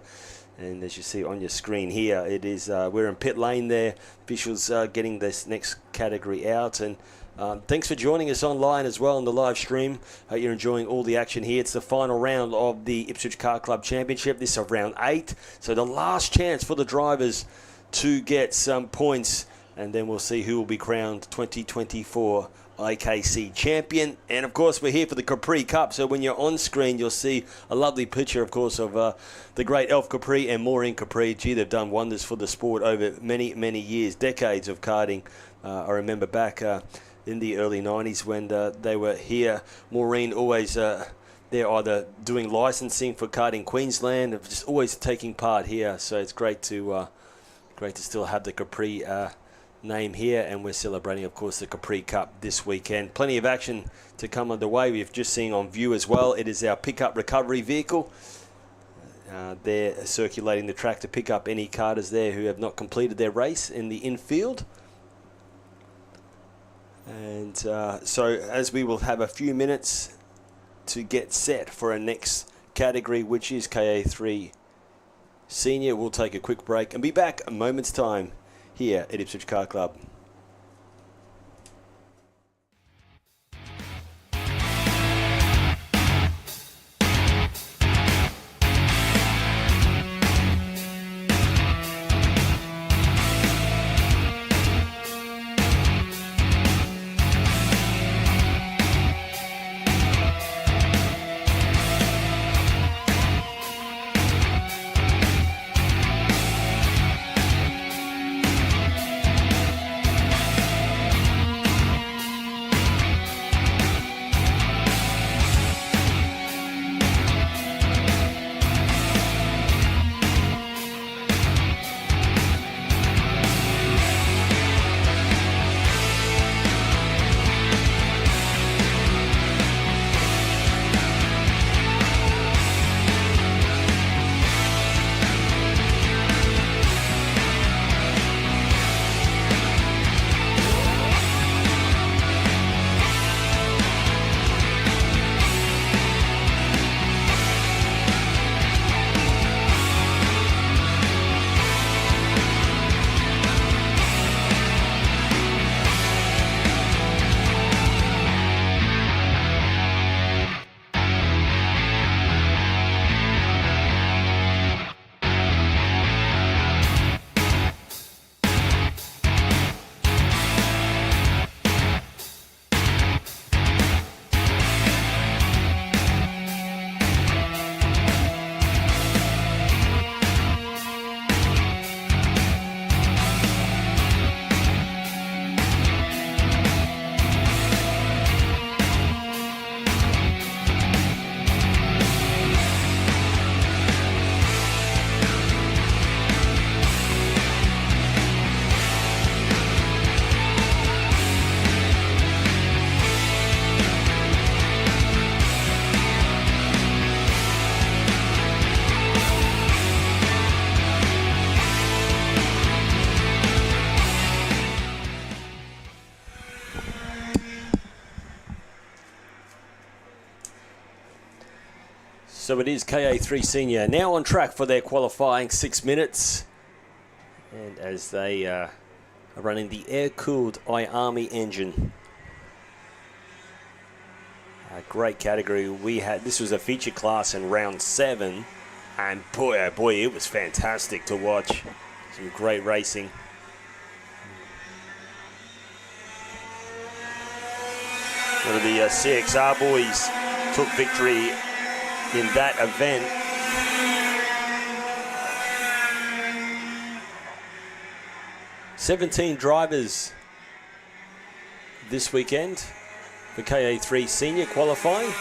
And as you see on your screen here, it is we're in pit lane there. Officials getting this next category out. And thanks for joining us online as well on the live stream. Hope you're enjoying all the action here. It's the final round of the Ipswich Kart Club Championship. This is round 8. So the last chance for the drivers to get some points. And then we'll see who will be crowned 2024 IKC champion. And of course we're here for the Capri Cup, so when you're on screen you'll see a lovely picture of course of the great Elf Capri and Mareen Capri. Gee, they've done wonders for the sport over many years, decades of karting. I remember back in the early 90s when they were here. Mareen always they're either doing licensing for karting Queensland or just always taking part here, so it's great to still have the Capri name here, and we're celebrating of course the Capri Cup this weekend. Plenty of action to come underway. We've just seen on view as well, it is our pickup recovery vehicle. They're circulating the track to pick up any karters there who have not completed their race in the infield. And so as we will have a few minutes to get set for our next category, which is KA3 Senior, we'll take a quick break and be back a moment's time here at Ipswich Kart Club. So it is KA3 Senior now on track for their qualifying 6 minutes. And as they are running the air-cooled iArmy engine. A great category. This was a feature class in round 7. And boy, oh boy, it was fantastic to watch. Some great racing. One of the CXR boys took victory in that event. "17 drivers this weekend for KA3 Senior qualifying.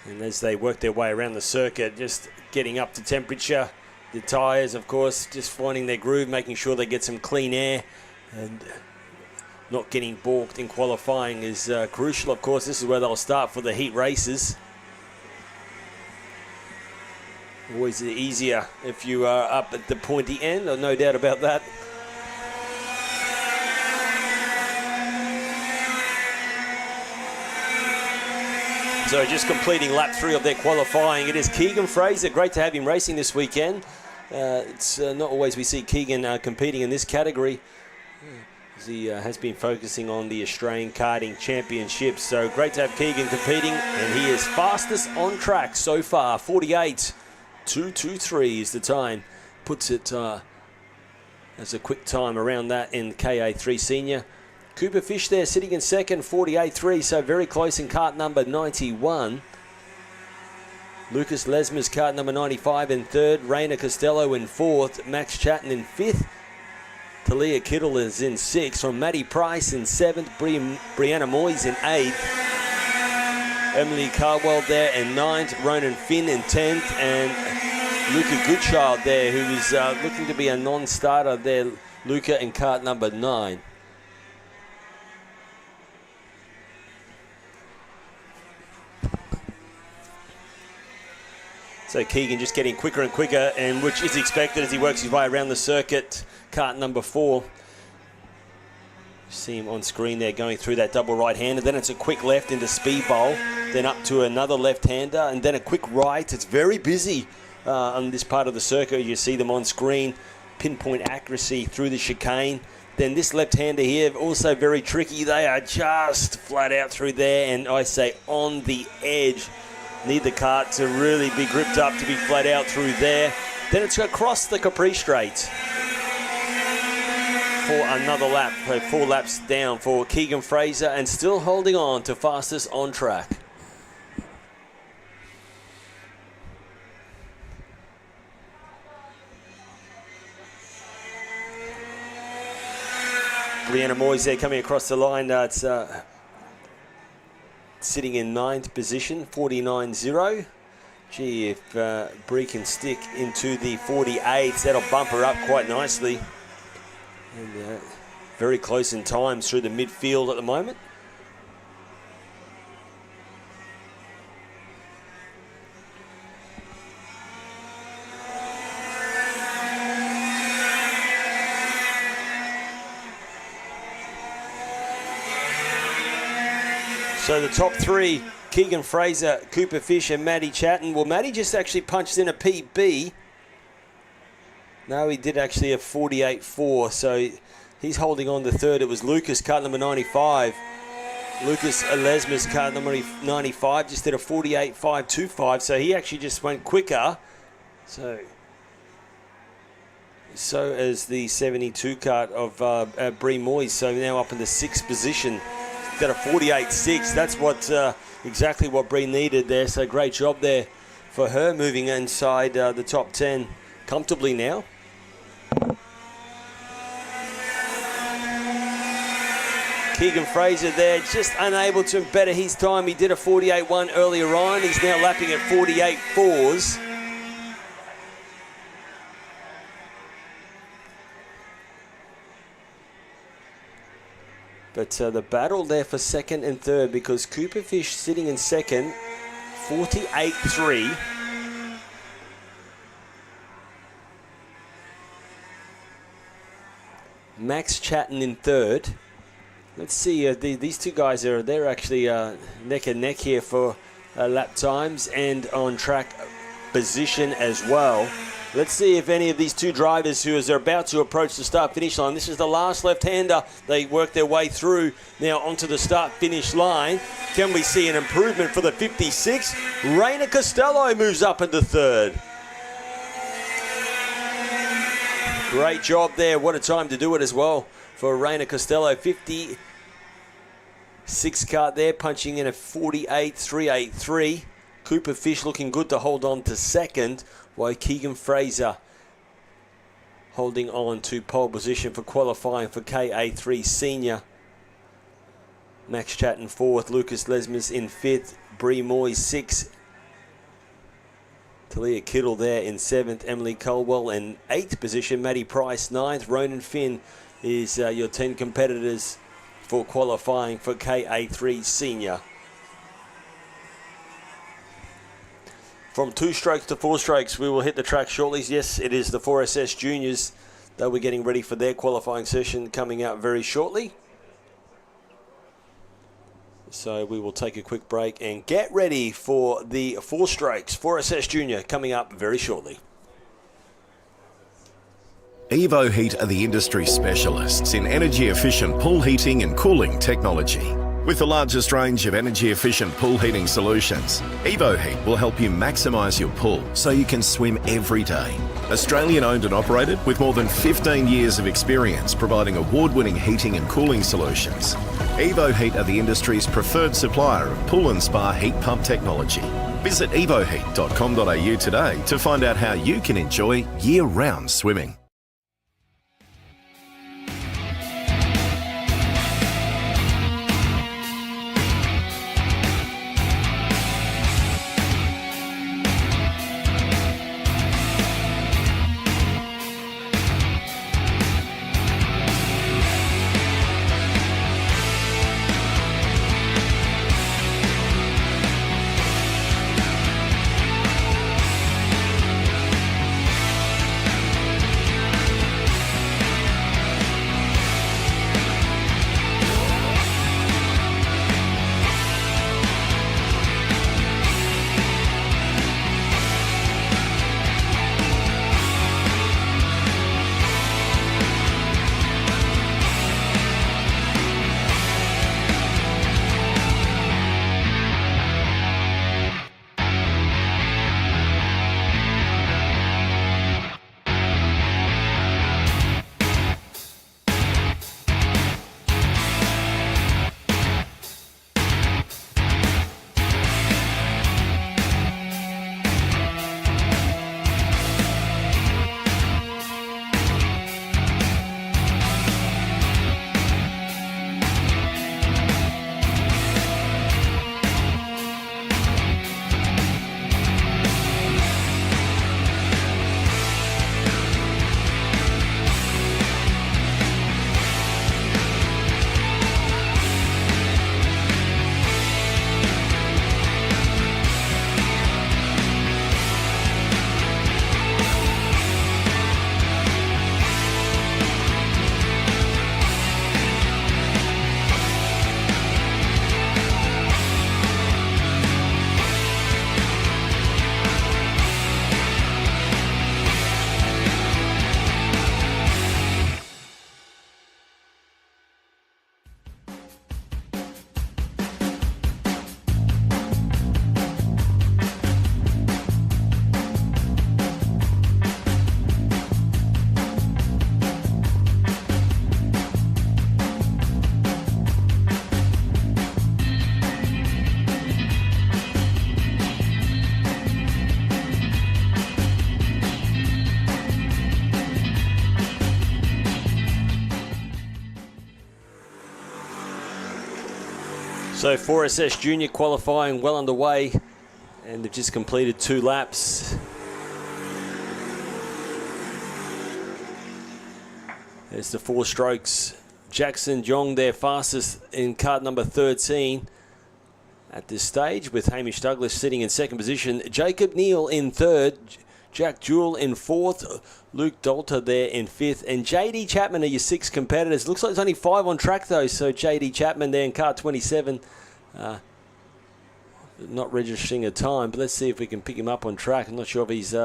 And as they work their way around the circuit, just getting up to temperature. The tyres, of course, just finding their groove, making sure they get some clean air, and not getting balked in qualifying is crucial. Of course, this is where they'll start for the heat races. Always easier if you are up at the pointy end, no doubt about that. So just completing lap 3 of their qualifying, it is Keegan Fraser. Great to have him racing this weekend. It's not always we see Keegan competing in this category. He has been focusing on the Australian Karting Championships. So great to have Keegan competing, and he is fastest on track so far. 48.223 is the time. Puts it as a quick time around that in KA3 Senior. Cooper Fish there sitting in second, 48.3, so very close in kart number 91. Lucas Lesmer's kart number 95 in third, Rainer Costello in fourth, Max Chatton in fifth, Talia Kittle is in sixth, from Matty Price in seventh, Brianna Moyes in eighth, Emily Carwell there in ninth, Ronan Finn in 10th, and Luca Goodchild there, who is looking to be a non-starter there, Luca in kart number 9. So Keegan just getting quicker and quicker, and which is expected as he works his way around the circuit. Kart number 4. You see him on screen there going through that double right-hander. Then it's a quick left into speed bowl. Then up to another left-hander, and then a quick right. It's very busy on this part of the circuit. You see them on screen. Pinpoint accuracy through the chicane. Then this left-hander here, also very tricky. They are just flat out through there, and I say on the edge. Need the kart to really be gripped up to be flat out through there. Then it's across the Capri Straight for another lap. 4 laps down for Keegan Fraser, and still holding on to fastest on track. Brianna Moyes there coming across the line. It's sitting in 9th position, 49.0. Gee, if Bree can stick into the 48s, that'll bump her up quite nicely. And very close in times through the midfield at the moment. So the top 3, Keegan Fraser, Cooper Fish and Matty Chatton. Well, Matty just actually punched in a PB. No, he did actually a 48.4, so he's holding on to third. It was Lucas, kart number 95. Lucas Lesmer's kart number 95 just did a 48.525, so he actually just went quicker. So as the 72 kart of Bree Moyes, so now up in the 6th position. Got a 48.6. That's what exactly what Bree needed there. So great job there for her, moving inside the top 10 comfortably now. Keegan Fraser there, just unable to better his time. He did a 48.1 earlier on. He's now lapping at 48.4s. But the battle there for second and third, because Cooper Fish sitting in second, 48.3. Max Chatton in third. Let's see, these two guys they're actually neck and neck here for lap times and on track position as well. Let's see if any of these two drivers who are about to approach the start-finish line. This is the last left-hander. They work their way through now onto the start-finish line. Can we see an improvement for the 56? Rainer Costello moves up into third. Great job there. What a time to do it as well for Rainer Costello. 56 kart there, punching in a 48.383. Cooper Fish looking good to hold on to second, while Keegan Fraser holding on to pole position for qualifying for KA3 Senior. Max Chatton fourth, Lucas Lesmes in fifth, Bree Moy sixth, Talia Kittle there in seventh, Emily Colwell in eighth position, Maddie Price ninth, Ronan Finn is your 10 competitors for qualifying for KA3 Senior. From 2 strokes to 4 strokes, we will hit the track shortly. Yes, it is the 4SS Juniors. They'll be getting ready for their qualifying session coming out very shortly. So we will take a quick break and get ready for the 4 strokes 4SS Junior coming up very shortly. Evo Heat are the industry specialists in energy-efficient pool heating and cooling technology. With the largest range of energy-efficient pool heating solutions, Evo Heat will help you maximise your pool so you can swim every day. Australian owned and operated with more than 15 years of experience providing award-winning heating and cooling solutions. Evo Heat are the industry's preferred supplier of pool and spa heat pump technology. Visit evoheat.com.au today to find out how you can enjoy year-round swimming. So 4SS Junior qualifying well underway, and they've just completed 2 laps. There's the 4 strokes. Jackson Jong there fastest in kart number 13 at this stage, with Hamish Douglas sitting in second position. Jacob Neal in third. Jack Jewell in 4th. Luke Dalter there in 5th. And JD Chapman are your 6 competitors. Looks like there's only 5 on track, though. So JD Chapman there in car 27. Not registering a time, but let's see if we can pick him up on track. I'm not sure if his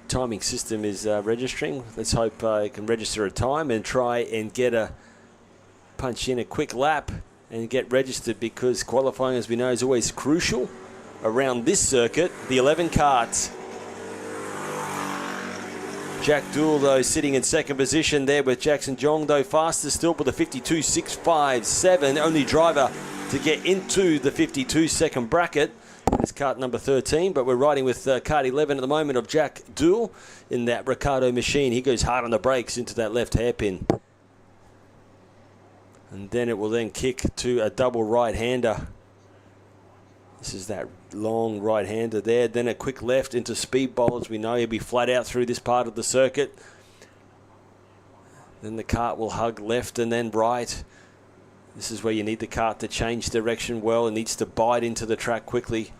timing system is registering. Let's hope he can register a time and try and punch in a quick lap and get registered, because qualifying, as we know, is always crucial around this circuit. The 11 karts. Jack Jewell, though, sitting in 2nd position there with Jackson Jong, though, faster still with a 52.657. Only driver to get into the 52-second bracket. It's kart number 13, but we're riding with kart 11 at the moment of Jack Jewell in that Ricardo machine. He goes hard on the brakes into that left hairpin. And then it will then kick to a double right-hander. This is that long right-hander there. Then a quick left into speedball. As we know, he'll be flat out through this part of the circuit. Then the kart will hug left and then right. This is where you need the kart to change direction well. It needs to bite into the track quickly.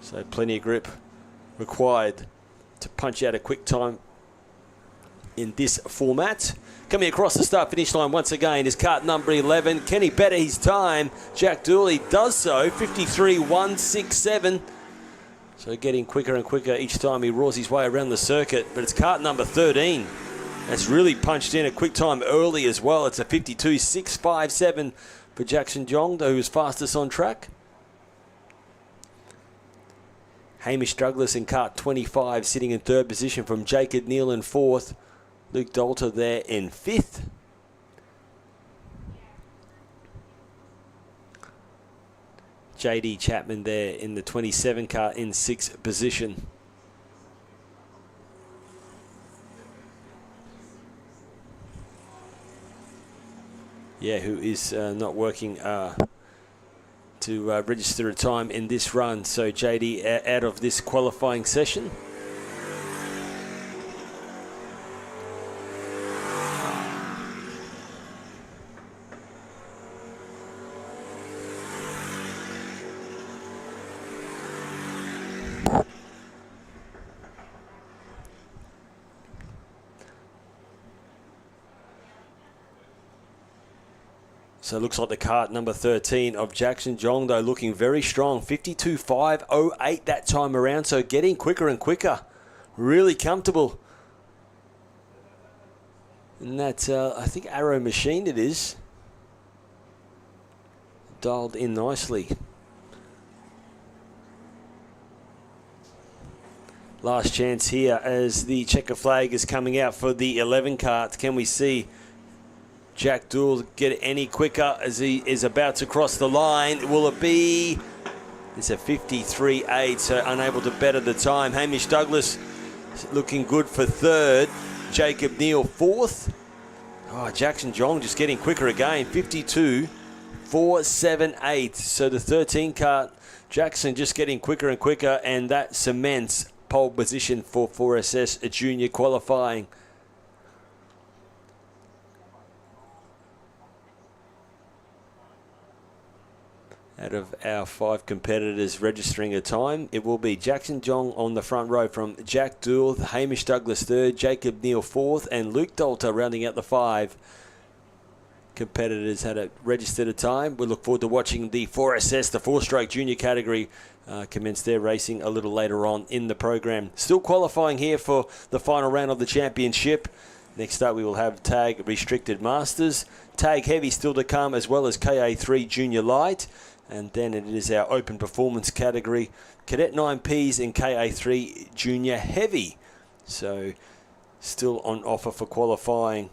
So plenty of grip required to punch out a quick time in this format. Coming across the start-finish line once again is kart number 11. Can he better his time? Jack Jewell, he does so. 53.167. So getting quicker and quicker each time he roars his way around the circuit. But it's kart number 13. That's really punched in a quick time early as well. It's a 52.657 for Jackson Jong, who was fastest on track. Hamish Douglas in kart 25, sitting in 3rd position from Jacob Neal in 4th. Luke Dalter there in 5th. JD Chapman there in the 27 car in 6th position. Yeah, who is not working to register a time in this run. So JD out of this qualifying session. So it looks like the kart number 13 of Jackson Jong, though, looking very strong. 52.508 that time around, so getting quicker and quicker. Really comfortable. And that, I think, Arrow machine it is. Dialed in nicely. Last chance here as the checker flag is coming out for the 11 kart. Can we see Jack Jewell get any quicker as he is about to cross the line? Will it be? It's a 53.8, so unable to better the time. Hamish Douglas looking good for 3rd. Jacob Neal 4th. Oh, Jackson Jong just getting quicker again. 52.478. So the 13 kart, Jackson just getting quicker and quicker, and that cements pole position for 4SS Junior qualifying. Out of our 5 competitors registering a time, it will be Jackson Jong on the front row from Jack Jewell, Hamish Douglas 3rd, Jacob Neal 4th, and Luke Dalter rounding out the 5 competitors had registered a time. We look forward to watching the 4SS, the 4-stroke junior category, commence their racing a little later on in the program. Still qualifying here for the final round of the championship. Next up, we will have Tag Restricted Masters, Tag Heavy still to come, as well as KA3 Junior Light. And then it is our open performance category, Cadet 9Ps and KA3 Junior Heavy. So still on offer for qualifying.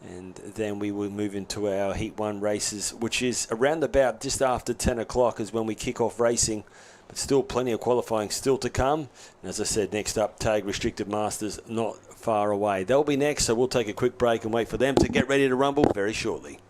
And then we will move into our Heat 1 races, which is around about just after 10 o'clock is when we kick off racing. But still plenty of qualifying still to come. And as I said, next up, Tag Restricted Masters not far away. They'll be next, so we'll take a quick break and wait for them to get ready to rumble very shortly.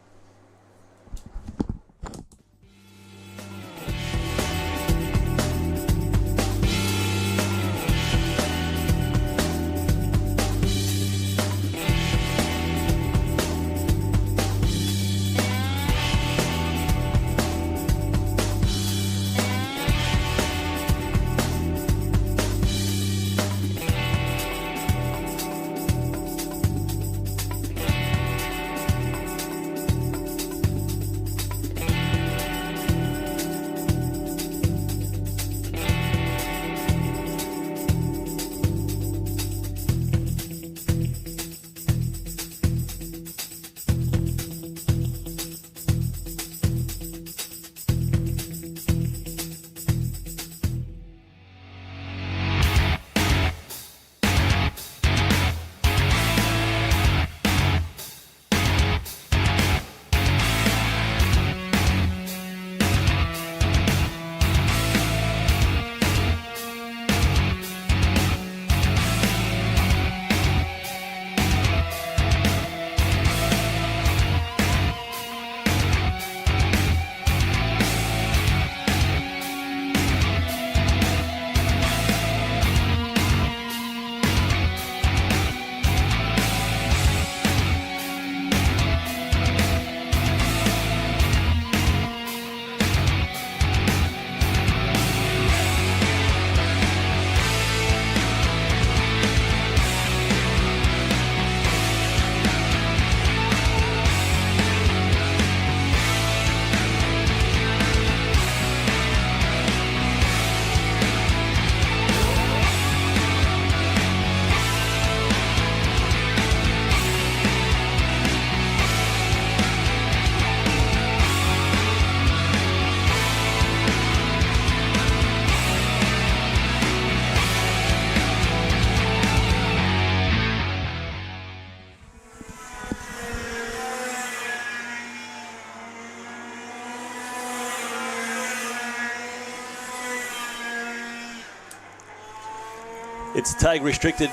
It's Tag Restricted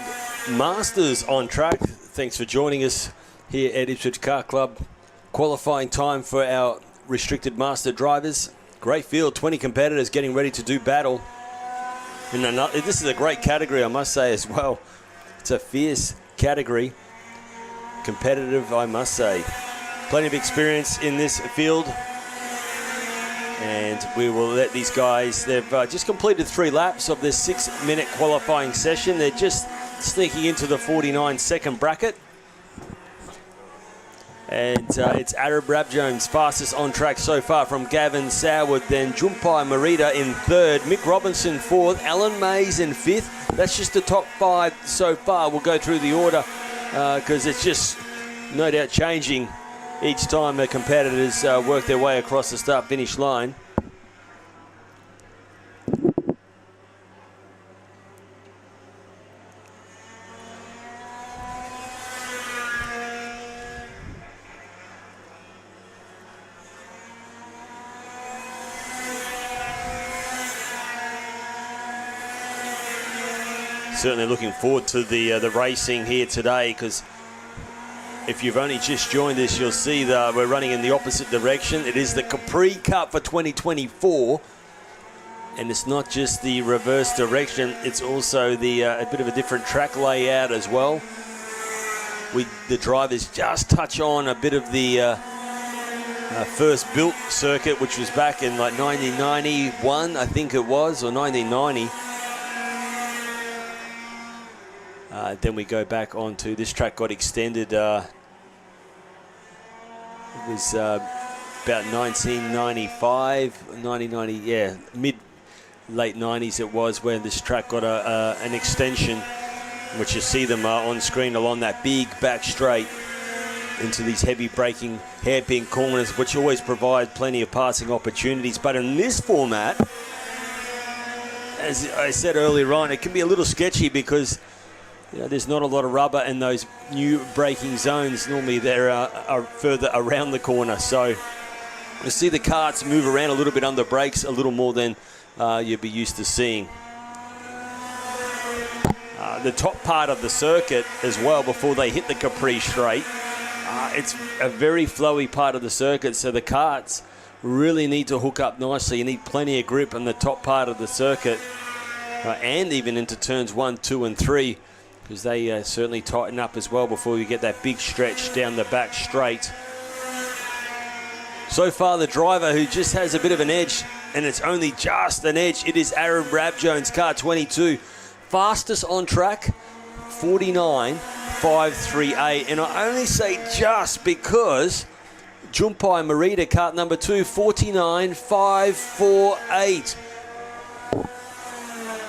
Masters on track. Thanks for joining us here at Ipswich Kart Club. Qualifying time for our Restricted Master drivers. Great field, 20 competitors getting ready to do battle. And this is a great category, I must say, as well. It's a fierce category. Competitive, I must say. Plenty of experience in this field. And we will let these guys, they've just completed 3 laps of this 6-minute qualifying session. They're just sneaking into the 49-second bracket. And it's Arab Rab Jones, fastest on track so far from Gavin Sourwood, then Jumpai Marita in 3rd, Mick Robinson 4th, Alan Mays in 5th. That's just the top 5 so far. We'll go through the order because it's just no doubt changing each time the competitors work their way across the start-finish line. Certainly looking forward to the racing here today, because if you've only just joined us, you'll see that we're running in the opposite direction. It is the Capri Cup for 2024, and it's not just the reverse direction, it's also the a bit of a different track layout as well. The drivers just touch on a bit of the first built circuit, which was back in like 1991, I think it was, or 1990. Then we go back onto this track, got extended. It was about 1995, 1990, yeah, late 90s it was when this track got an extension, which you see them on screen along that big back straight into these heavy braking hairpin corners, which always provide plenty of passing opportunities. But in this format, as I said earlier on, it can be a little sketchy because there's not a lot of rubber in those new braking zones. Normally they're are further around the corner. So you see the karts move around a little bit under brakes, a little more than you'd be used to seeing. The top part of the circuit as well, before they hit the Capri straight, it's a very flowy part of the circuit, so the karts really need to hook up nicely. You need plenty of grip on the top part of the circuit, and even into turns 1, 2 and 3, because they certainly tighten up as well before you get that big stretch down the back straight. So far, the driver who just has a bit of an edge, and it's only just an edge, it is Arab Rab Jones, car 22. Fastest on track, 49.538. And I only say just because Jumpai Marita, cart number 2, 49.548.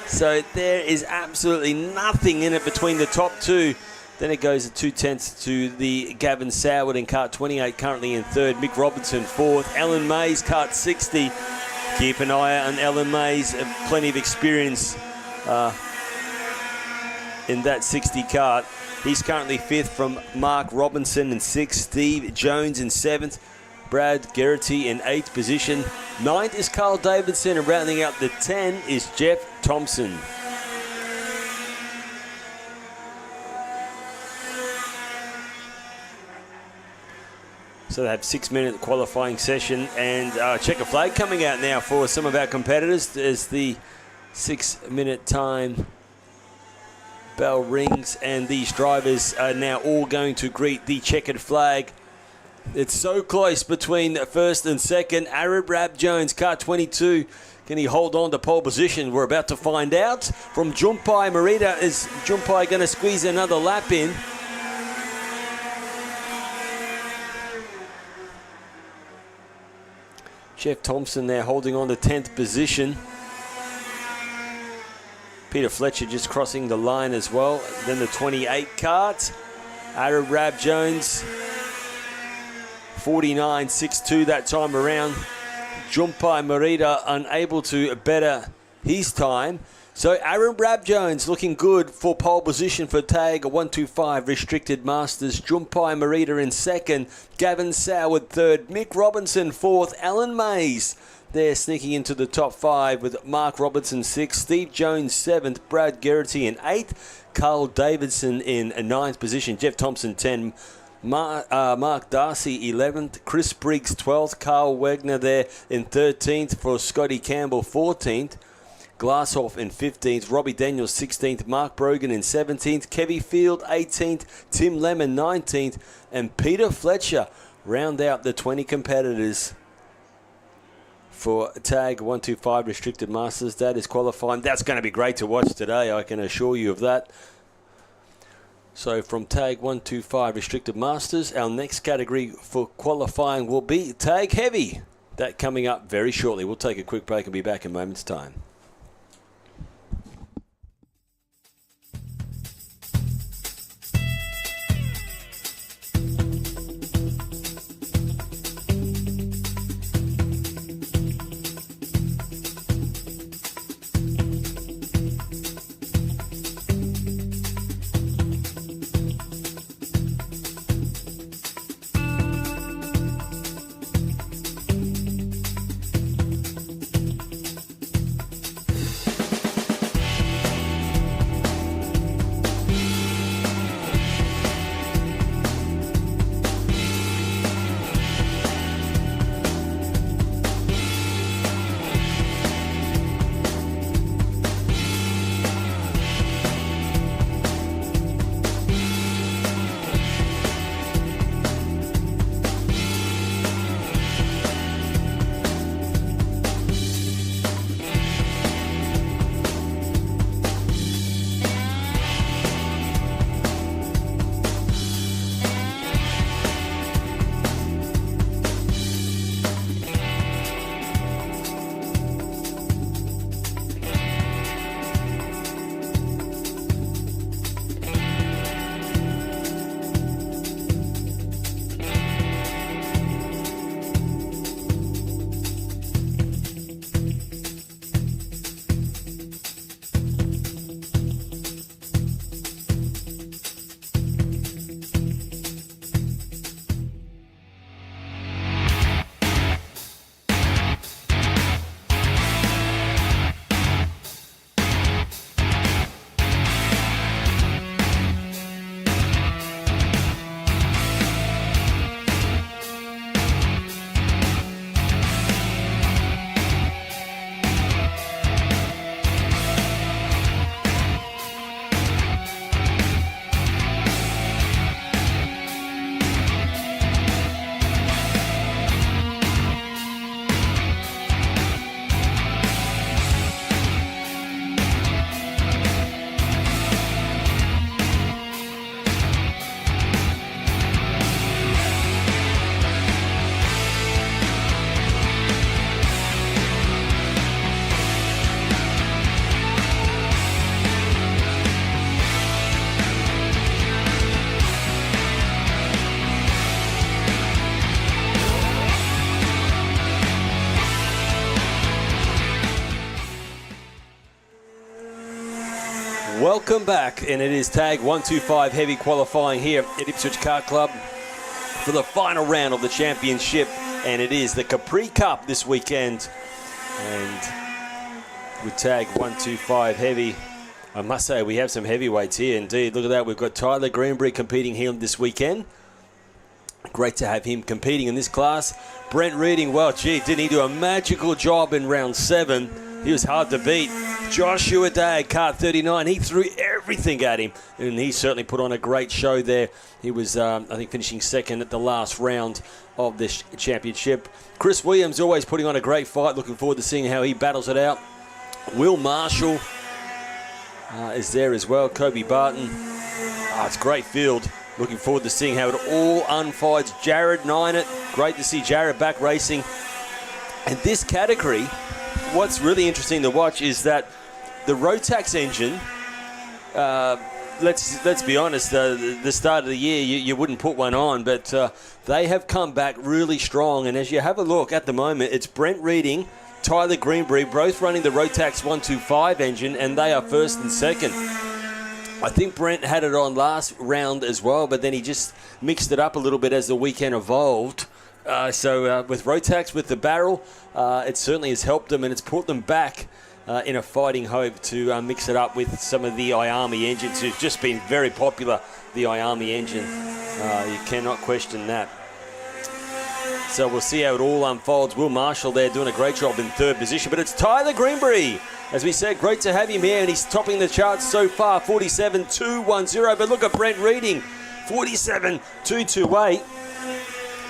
So there is absolutely nothing in it between the top two. Then it goes at 2/10 to the Gavin Sourwood in cart 28, currently in 3rd. Mick Robinson 4th. Alan Mays, cart 60. Keep an eye on Alan Mays. Plenty of experience in that 60 cart. He's currently 5th from Mark Robinson in 6th. Steve Jones in 7th. Brad Geraghty in 8th position. 9th is Carl Davidson, and rounding out the 10 is Jeff Thompson. So they have 6-minute qualifying session, and checker flag coming out now for some of our competitors as the 6-minute time bell rings, and these drivers are now all going to greet the checkered flag. It's so close between first and second. Arab Rab Jones, car 22. Can he hold on to pole position? We're about to find out. From Jumpai Marita, is Jumpai going to squeeze another lap in? Jeff Thompson there holding on to 10th position. Peter Fletcher just crossing the line as well. Then the 28 cart. Arab Rab Jones, 49.62 that time around. Jumpai Marita unable to better his time. So Arab Rab Jones looking good for pole position for tag 125 Restricted Masters. Jumpai Marita in 2nd. Gavin Sourwood 3rd. Mick Robinson 4th. Alan Mays They're sneaking into the top 5 with Mark Robertson 6th, Steve Jones 7th, Brad Geraghty in 8th, Carl Davidson in 9th position, Jeff Thompson 10th, Mark Darcy 11th, Chris Briggs 12th, Carl Wegner there in 13th for Scotty Campbell 14th, Glasshoff in 15th, Robbie Daniels 16th, Mark Brogan in 17th, Kevy Field 18th, Tim Lemon 19th, and Peter Fletcher round out the 20 competitors for Tag 125 Restricted Masters. That is qualifying. That's going to be great to watch today, I can assure you of that. So from Tag 125 Restricted Masters, our next category for qualifying will be Tag Heavy. That coming up very shortly. We'll take a quick break and be back in a moment's time. Welcome back, and it is Tag 125 Heavy qualifying here at Ipswich Kart Club for the final round of the championship, and it is the Capri Cup this weekend. And with Tag 125 Heavy, I must say we have some heavyweights here indeed. Look at that, we've got Tyler Greenbury competing here this weekend. Great to have him competing in this class. Brent Reading, well, gee, didn't he do a magical job in round 7? He was hard to beat. Joshua Day, Kart 39, he threw everything at him, and he certainly put on a great show there. He was, I think, finishing second at the last round of this championship. Chris Williams always putting on a great fight. Looking forward to seeing how he battles it out. Will Marshall is there as well. Kobe Barton. It's a great field. Looking forward to seeing how it all unfolds. Jared Nynett. Great to see Jared back racing. And this category, what's really interesting to watch is that the Rotax engine, let's be honest, the start of the year you wouldn't put one on, but they have come back really strong. And as you have a look at the moment, it's Brent Reading, Tyler Greenbury, both running the Rotax 125 engine, and they are first and second. I think Brent had it on last round as well, but then he just mixed it up a little bit as the weekend evolved. So with Rotax, with the barrel, it certainly has helped them, and it's brought them back in a fighting hope to mix it up with some of the iArmy engines, who've just been very popular, the iArmy engine. You cannot question that. So we'll see how it all unfolds. Will Marshall there doing a great job in third position, but it's Tyler Greenbury. As we said, great to have him here, and he's topping the charts so far, 47.210. But look at Brent Reading, 47.228.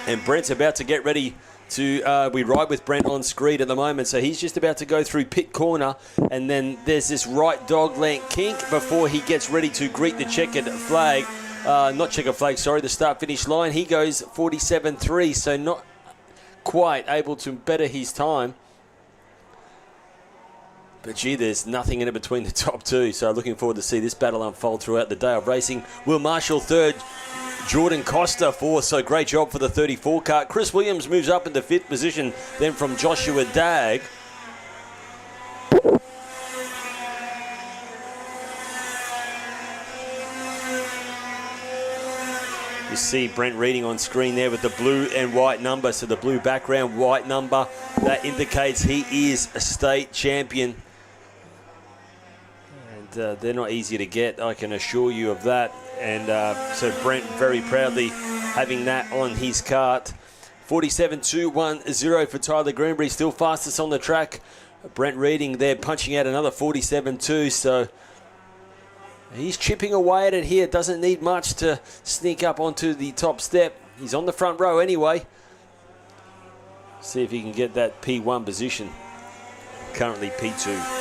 And Brent's about to get ready to, we ride with Brent on screen at the moment, so he's just about to go through pit corner, and then there's this right dogleg kink before he gets ready to greet the checkered flag. Not checkered flag, sorry, the start-finish line. He goes 47.3, so not quite able to better his time. But gee, there's nothing in it between the top two, so looking forward to see this battle unfold throughout the day of racing. Will Marshall third, Jordan Costa fourth, so great job for the 34 kart. Chris Williams moves up into fifth position, then from Joshua Dagg. You see Brent Reading on screen there with the blue and white number. So the blue background, white number, that indicates he is a state champion. And they're not easy to get, I can assure you of that. And so Brent very proudly having that on his kart. 47.210 for Tyler Greenbury, still fastest on the track. Brent Reading there punching out another 47.2, so he's chipping away at it here. Doesn't need much to sneak up onto the top step. He's on the front row anyway. See if he can get that P1 position. Currently P2.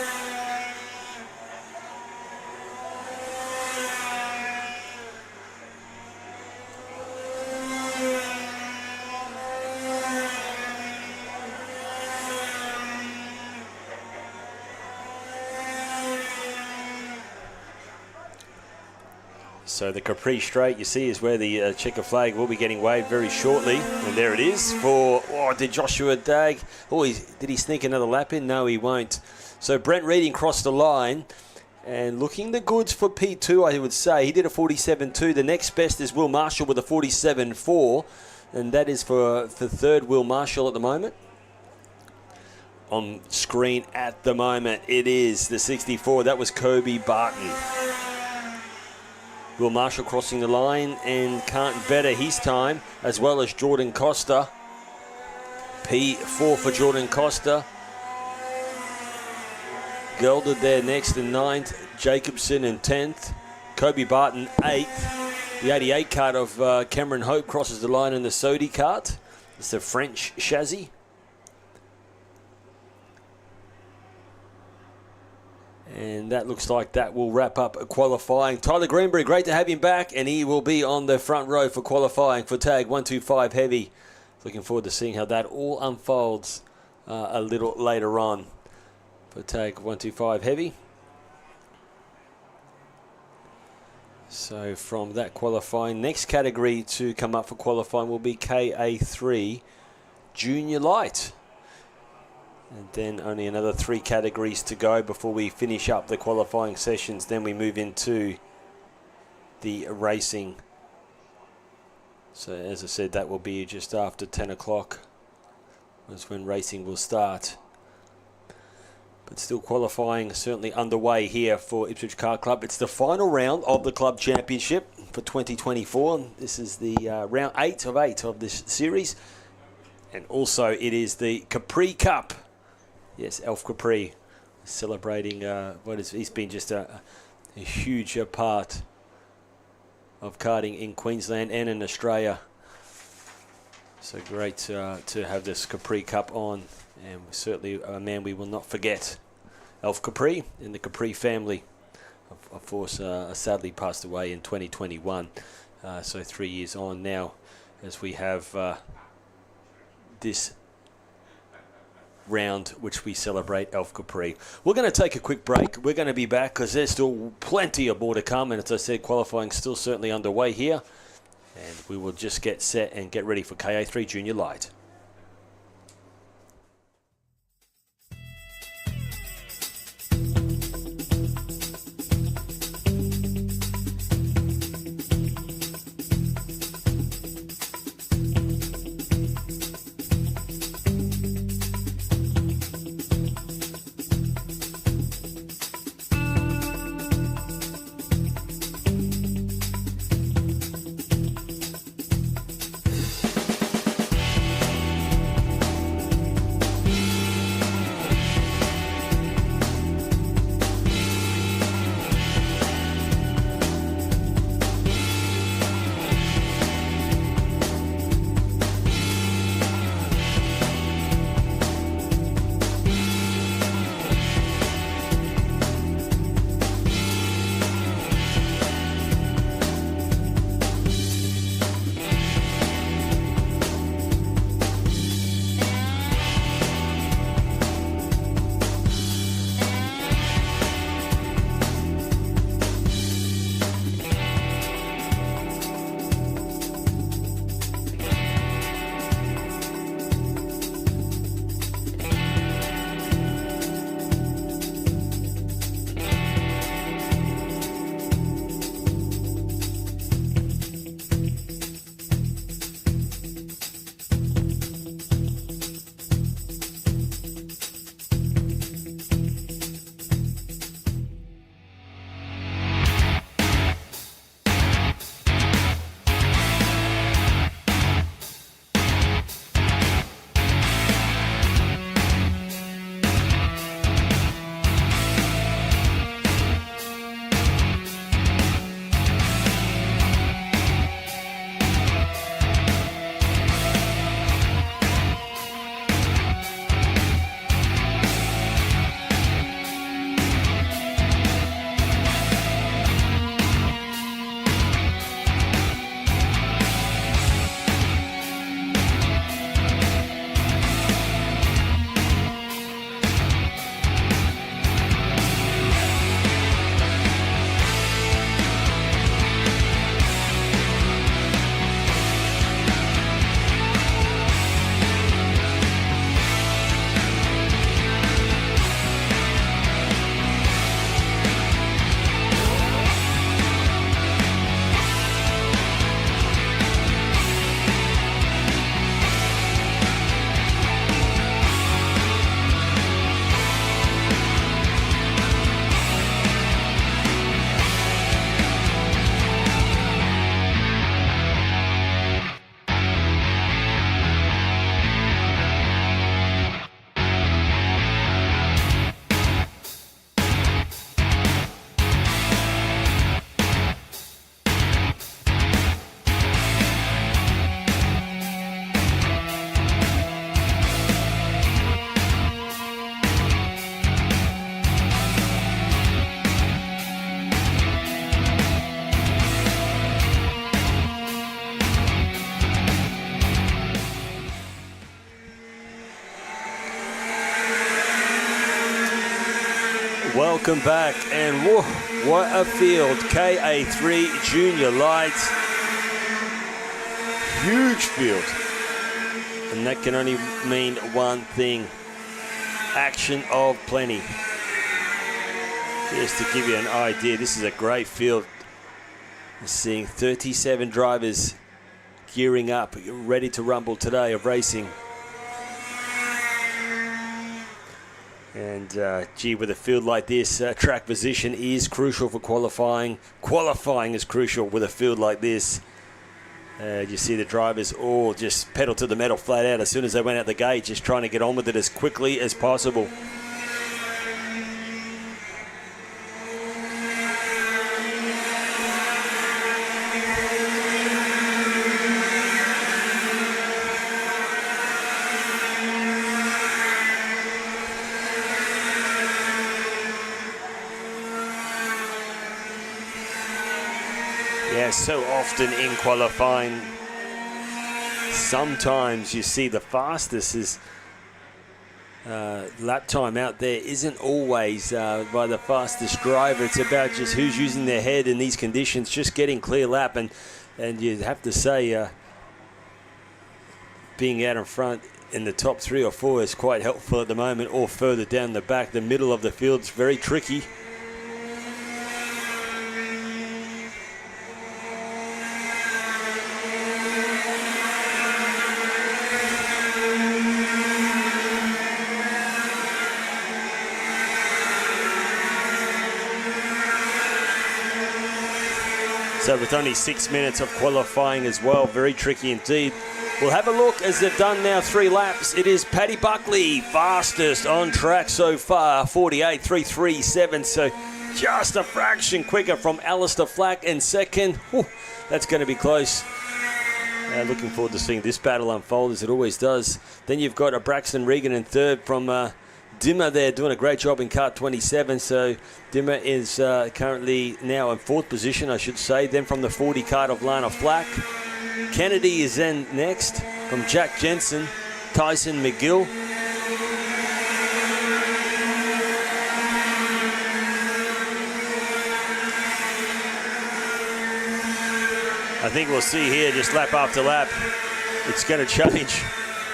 So the Capri straight, you see, is where the checker flag will be getting waved very shortly. And there it is for, did Joshua Dagg, did he sneak another lap in? No, he won't. So Brent Reading crossed the line and looking the goods for P2, I would say. He did a 47.2. The next best is Will Marshall with a 47.4. And that is for third Will Marshall at the moment. On screen at the moment, it is the 64. That was Kobe Barton. Will Marshall crossing the line and can't better his time, as well as Jordan Costa. P4 for Jordan Costa. Gelder there next in 9th. Jacobson in 10th. Kobe Barton 8th. The 88 kart of Cameron Hope crosses the line in the Sodi kart. It's the French chassis. And that looks like that will wrap up qualifying. Tyler Greenbury, great to have him back, and he will be on the front row for qualifying for tag 125 heavy. Looking forward to seeing how that all unfolds a little later on for tag 125 heavy. So from that qualifying, next category to come up for qualifying will be KA3 Junior Light. And then only another 3 categories to go before we finish up the qualifying sessions. Then we move into the racing. So as I said, that will be just after 10 o'clock. That's when racing will start. But still qualifying certainly underway here for Ipswich Kart Club. It's the final round of the club championship for 2024. This is the round 8 of 8 of this series. And also it is the Capri Cup. Yes, Elf Capri celebrating he's been just a huge part of karting in Queensland and in Australia. So great to have this Capri Cup on, and certainly a man we will not forget. Elf Capri and the Capri family, of course, sadly passed away in 2021. So 3 years on now as we have this round which we celebrate Elf Capri. We're going to take a quick break. We're going to be back because there's still plenty of more to come, and as I said, qualifying still certainly underway here, and we will just get set and get ready for KA3 Junior Light. Welcome back, and whoa, what a field. KA3 Junior Light. Huge field. And that can only mean one thing. Action of plenty. Just to give you an idea, this is a great field. Seeing 37 drivers gearing up, ready to rumble today of racing. And gee, with a field like this, track position is crucial for qualifying. Qualifying is crucial with a field like this. You see the drivers all just pedal to the metal flat out as soon as they went out the gate, just trying to get on with it as quickly as possible. So often in qualifying, sometimes you see the fastest is lap time out there isn't always by the fastest driver. It's about just who's using their head in these conditions, just getting clear lap, and you have to say being out in front in the top 3 or 4 is quite helpful at the moment, or further down the back. The middle of the field's very tricky. So with only 6 minutes of qualifying as well, very tricky indeed. We'll have a look as they've done now 3 laps. It is Paddy Buckley, fastest on track so far, 48.337. So just a fraction quicker from Alistair Flack in second. Whew, that's going to be close. Looking forward to seeing this battle unfold as it always does. Then you've got a Braxton Regan in third from Dimmer there, doing a great job in kart 27. So Dimmer is currently now in 4th position, I should say. Then from the 40 kart of Lana Flack. Kennedy is then next from Jack Jensen, Tyson McGill. I think we'll see here just lap after lap. It's going to change.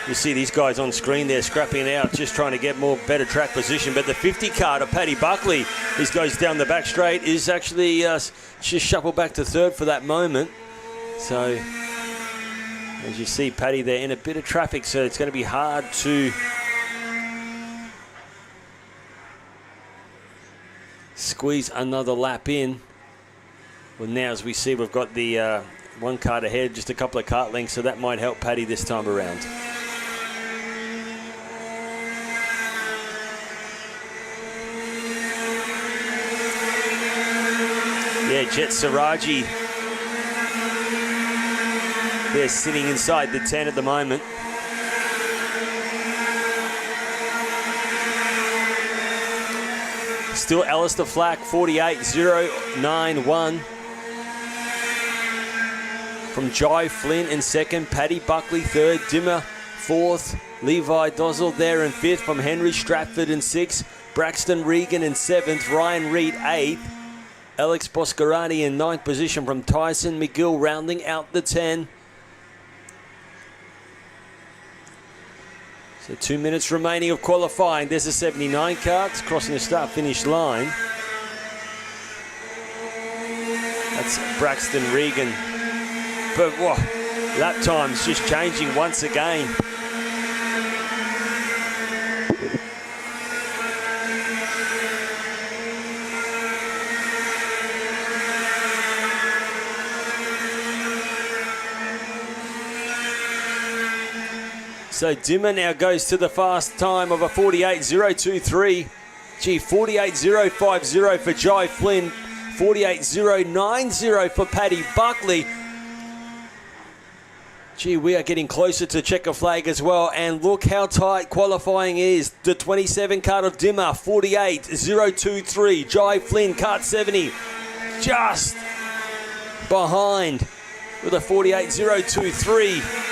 You see these guys on screen there scrapping it out, just trying to get better track position. But the 50 kart of Paddy Buckley, he goes down the back straight, is actually just shuffled back to 3rd for that moment. So as you see, Paddy there in a bit of traffic, so it's going to be hard to squeeze another lap in. Well, now as we see, we've got the 1 kart ahead, just a couple of kart lengths, so that might help Paddy this time around. Yeah, Jet Siraji. They're sitting inside the 10 at the moment. Still Alistair Flack, 48.091. From Jai Flynn in second, Paddy Buckley third, Dimmer 4th, Levi Dozzle there in 5th from Henry Stratford in 6th, Braxton Regan in 7th, Ryan Reed 8th, Alex Boscarani in 9th position from Tyson McGill rounding out the 10. So 2 minutes remaining of qualifying. There's a 79 karts crossing the start-finish line. That's Braxton Regan. But whoa, lap time's just changing once again. So Dimmer now goes to the fast time of a 48.023. Gee, 48.050 for Jai Flynn. 48.090 for Paddy Buckley. Gee, we are getting closer to checker flag as well. And look how tight qualifying is. The 27 kart of Dimmer, 48.023. Jai Flynn, kart 70, just behind with a 48.023.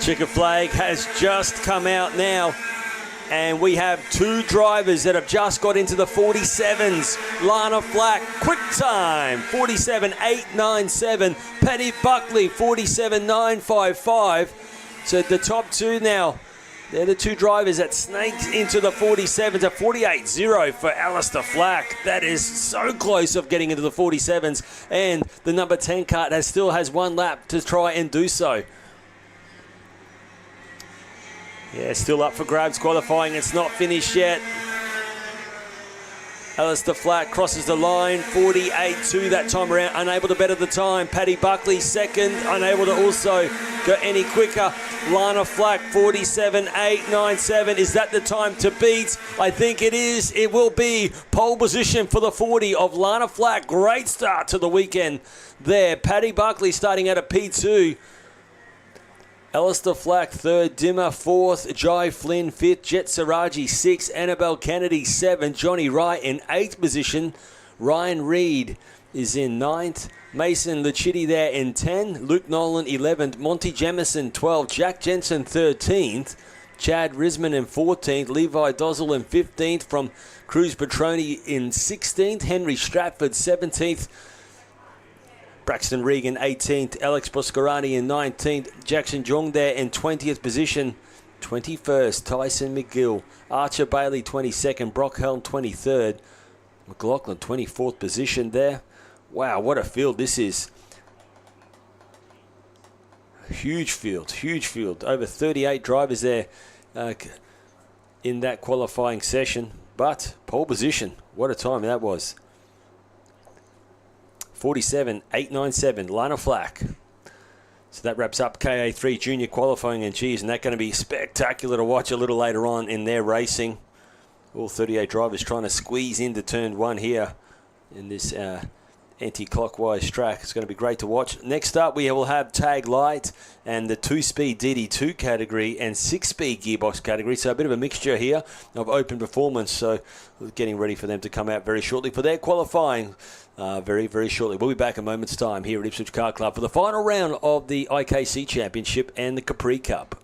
Checker flag has just come out now. And we have two drivers that have just got into the 47s. Lana Flack, quick time, 47.897. Paddy Buckley, 47.955. So the top two now, they're the two drivers that snaked into the 47s at 48.0 for Alistair Flack. That is so close of getting into the 47s. And the number 10 kart still has one lap to try and do so. Yeah, still up for grabs qualifying. It's not finished yet. Alistair Flack crosses the line, 48.2 that time around, unable to better the time. Paddy Buckley second, unable to also go any quicker. Lana Flack, 47.897. Is that the time to beat? I think it is. It will be pole position for the 40 of Lana Flack. Great start to the weekend there. Paddy Buckley starting out at P2. Alistair Flack, third. Dimmer, fourth. Jai Flynn, fifth. Jet Saraji, sixth. Annabelle Kennedy, seventh. Johnny Wright in eighth position. Ryan Reed is in ninth. Mason Lucitti there in 10. Luke Nolan, 11th. Monty Jemison, 12th. Jack Jensen, 13th. Chad Risman in 14th. Levi Dozzle in 15th. From Cruz Petroni in 16th. Henry Stratford, 17th. Braxton Regan, 18th. Alex Boscarani in 19th. Jackson Jong there in 20th position. 21st, Tyson McGill. Archer Bailey, 22nd. Brock Helm, 23rd. McLaughlin, 24th position there. Wow, what a field this is. Huge field, huge field. Over 38 drivers there in that qualifying session. But pole position, what a time that was. 47.897, Lana Flack. So that wraps up KA3 Junior qualifying, and geez, and that's going to be spectacular to watch a little later on in their racing. All 38 drivers trying to squeeze into turn one here in this anti-clockwise track. It's going to be great to watch. Next up, we will have Tag Light and the 2-speed DD2 category and 6-speed gearbox category. So a bit of a mixture here of open performance. So we're getting ready for them to come out very shortly for their qualifying. Very, very shortly. We'll be back a moment's time here at Ipswich Car Club for the final round of the IKC Championship and the Capri Cup.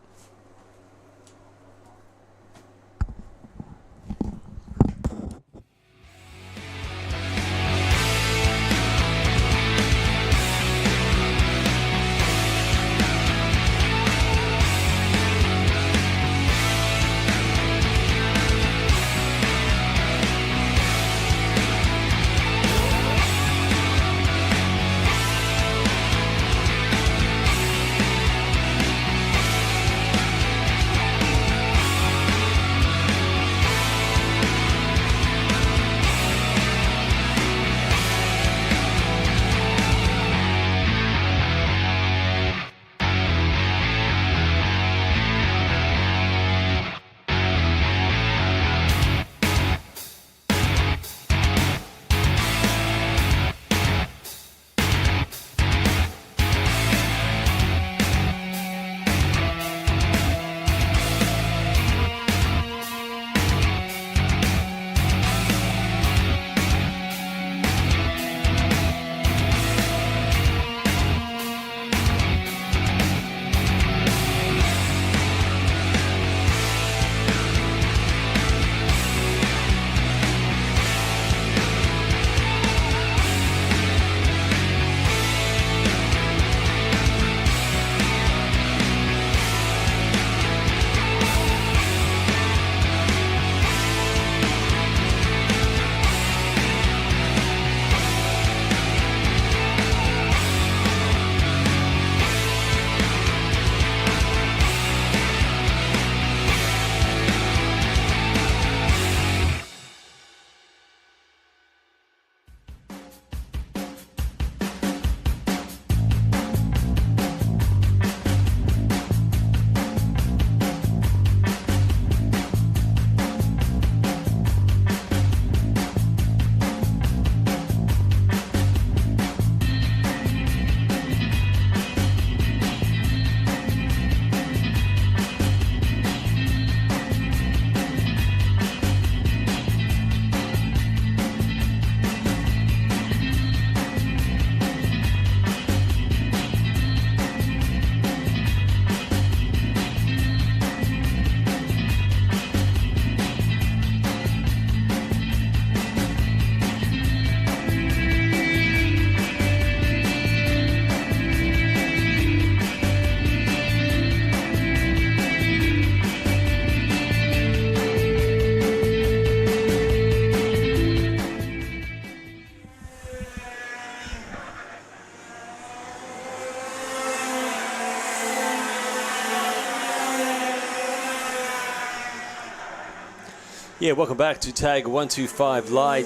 Yeah, welcome back to Tag 125 Light.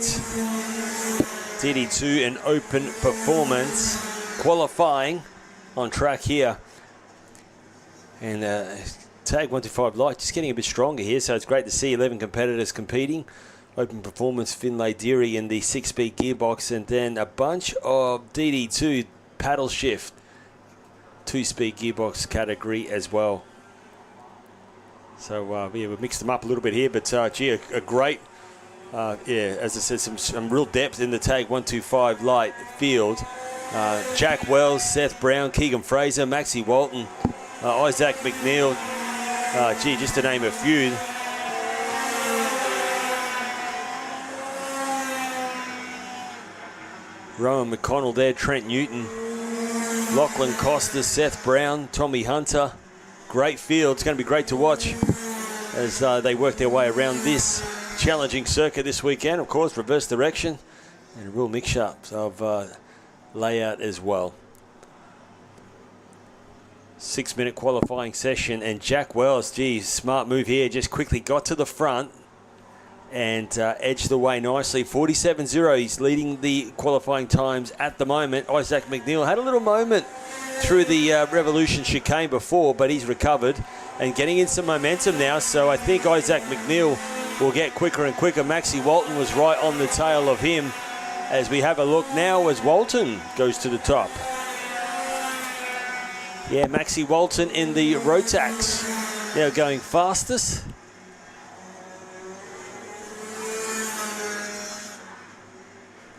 DD2 an open performance. Qualifying on track here. And Tag 125 Light just getting a bit stronger here, so it's great to see 11 competitors competing. Open performance, Finlay Deary in the 6-speed gearbox, and then a bunch of DD2 paddle shift 2-speed gearbox category as well. So yeah, we've mixed them up a little bit here, but gee, a great, yeah, as I said, some real depth in the Tag 125 Light field. Jack Wells, Seth Brown, Keegan Fraser, Maxie Walton, Isaac McNeil, gee, just to name a few. Rowan McConnell there, Trent Newton, Lachlan Costa, Seth Brown, Tommy Hunter. Great field. It's going to be great to watch as they work their way around this challenging circuit this weekend. Of course, reverse direction and a real mix-up of layout as well. 6-minute qualifying session, and Jack Wells, geez, smart move here, just quickly got to the front and edged the way nicely. 47.0, he's leading the qualifying times at the moment. Isaac McNeil had a little moment through the Revolution chicane before, but he's recovered and getting in some momentum now, so I think Isaac McNeil will get quicker and quicker. Maxie Walton was right on the tail of him as we have a look now as Walton goes to the top. Yeah, Maxie Walton in the Rotax now going fastest.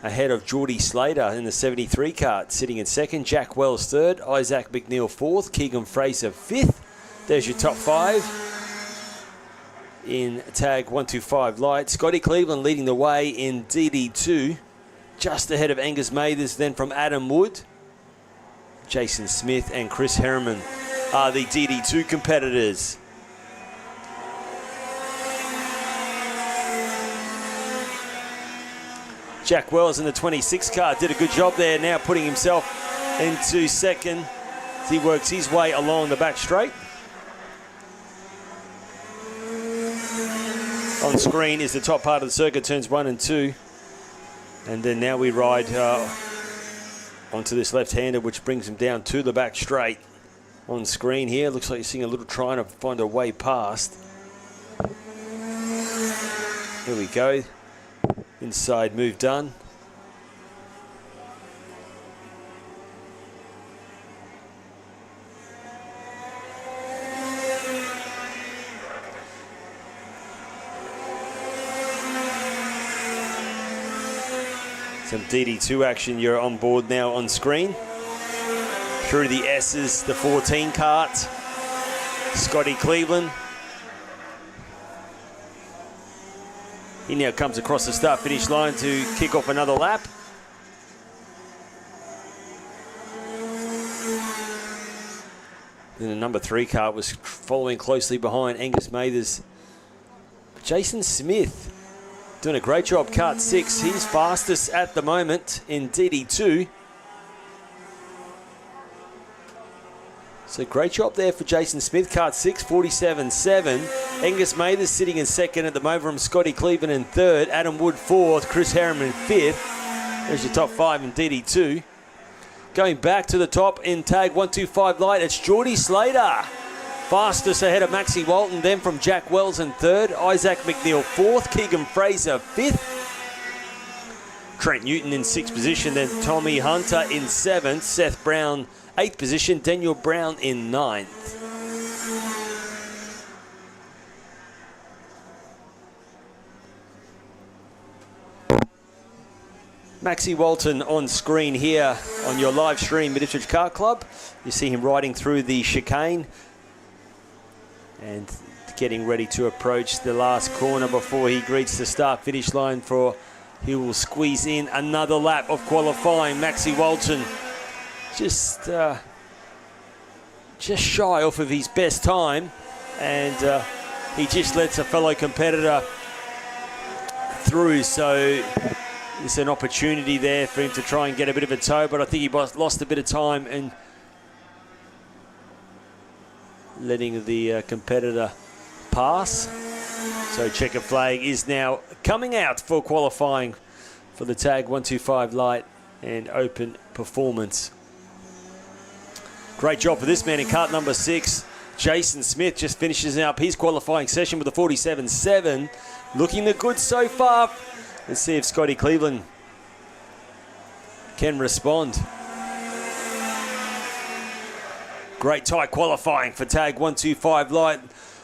Ahead of Geordie Slater in the 73 kart, sitting in second. Jack Wells third, Isaac McNeil fourth, Keegan Fraser fifth. There's your top five in Tag 125 Light. Scotty Cleveland leading the way in DD2, just ahead of Angus Mathers. Then from Adam Wood, Jason Smith and Chris Herriman are the DD2 competitors. Jack Wells in the 26 car did a good job there, now putting himself into second as he works his way along the back straight. On screen is the top part of the circuit, turns 1 and 2. And then now we ride onto this left-hander, which brings him down to the back straight. On screen here, looks like you're seeing a little trying to find a way past. Here we go. Inside move done. Some DD2 action, you're on board now on screen. Through the S's, the 14 kart. Scotty Cleveland. He now comes across the start-finish line to kick off another lap. Then the number 3 car was following closely behind Angus Mathers. Jason Smith doing a great job, kart 6. He's fastest at the moment in DD2. So great job there for Jason Smith, kart 6, 47.7. Angus Mathers sitting in second at the moment from Scotty Cleveland in third. Adam Wood fourth, Chris Herriman fifth. There's your top 5 in DD2. Going back to the top in Tag 125 Light, it's Geordie Slater. Fastest ahead of Maxie Walton, then from Jack Wells in third. Isaac McNeil fourth, Keegan Fraser fifth. Trent Newton in 6th position, then Tommy Hunter in 7th. Seth Brown 8th position, Daniel Brown in 9th. Maxie Walton on screen here on your live stream at Ipswich Kart Club. You see him riding through the chicane and getting ready to approach the last corner before he greets the start-finish line for he will squeeze in another lap of qualifying. Maxie Walton just shy off of his best time, and he just lets a fellow competitor through, so it's an opportunity there for him to try and get a bit of a tow, but I think he lost a bit of time and letting the competitor pass. So checker flag is now coming out for qualifying for the tag 125 light and open performance. Great job for this man in cart number 6. Jason Smith just finishes up his qualifying session with a 47.7. Looking the good so far. Let's see if Scotty Cleveland can respond. Great tight qualifying for tag 125 light.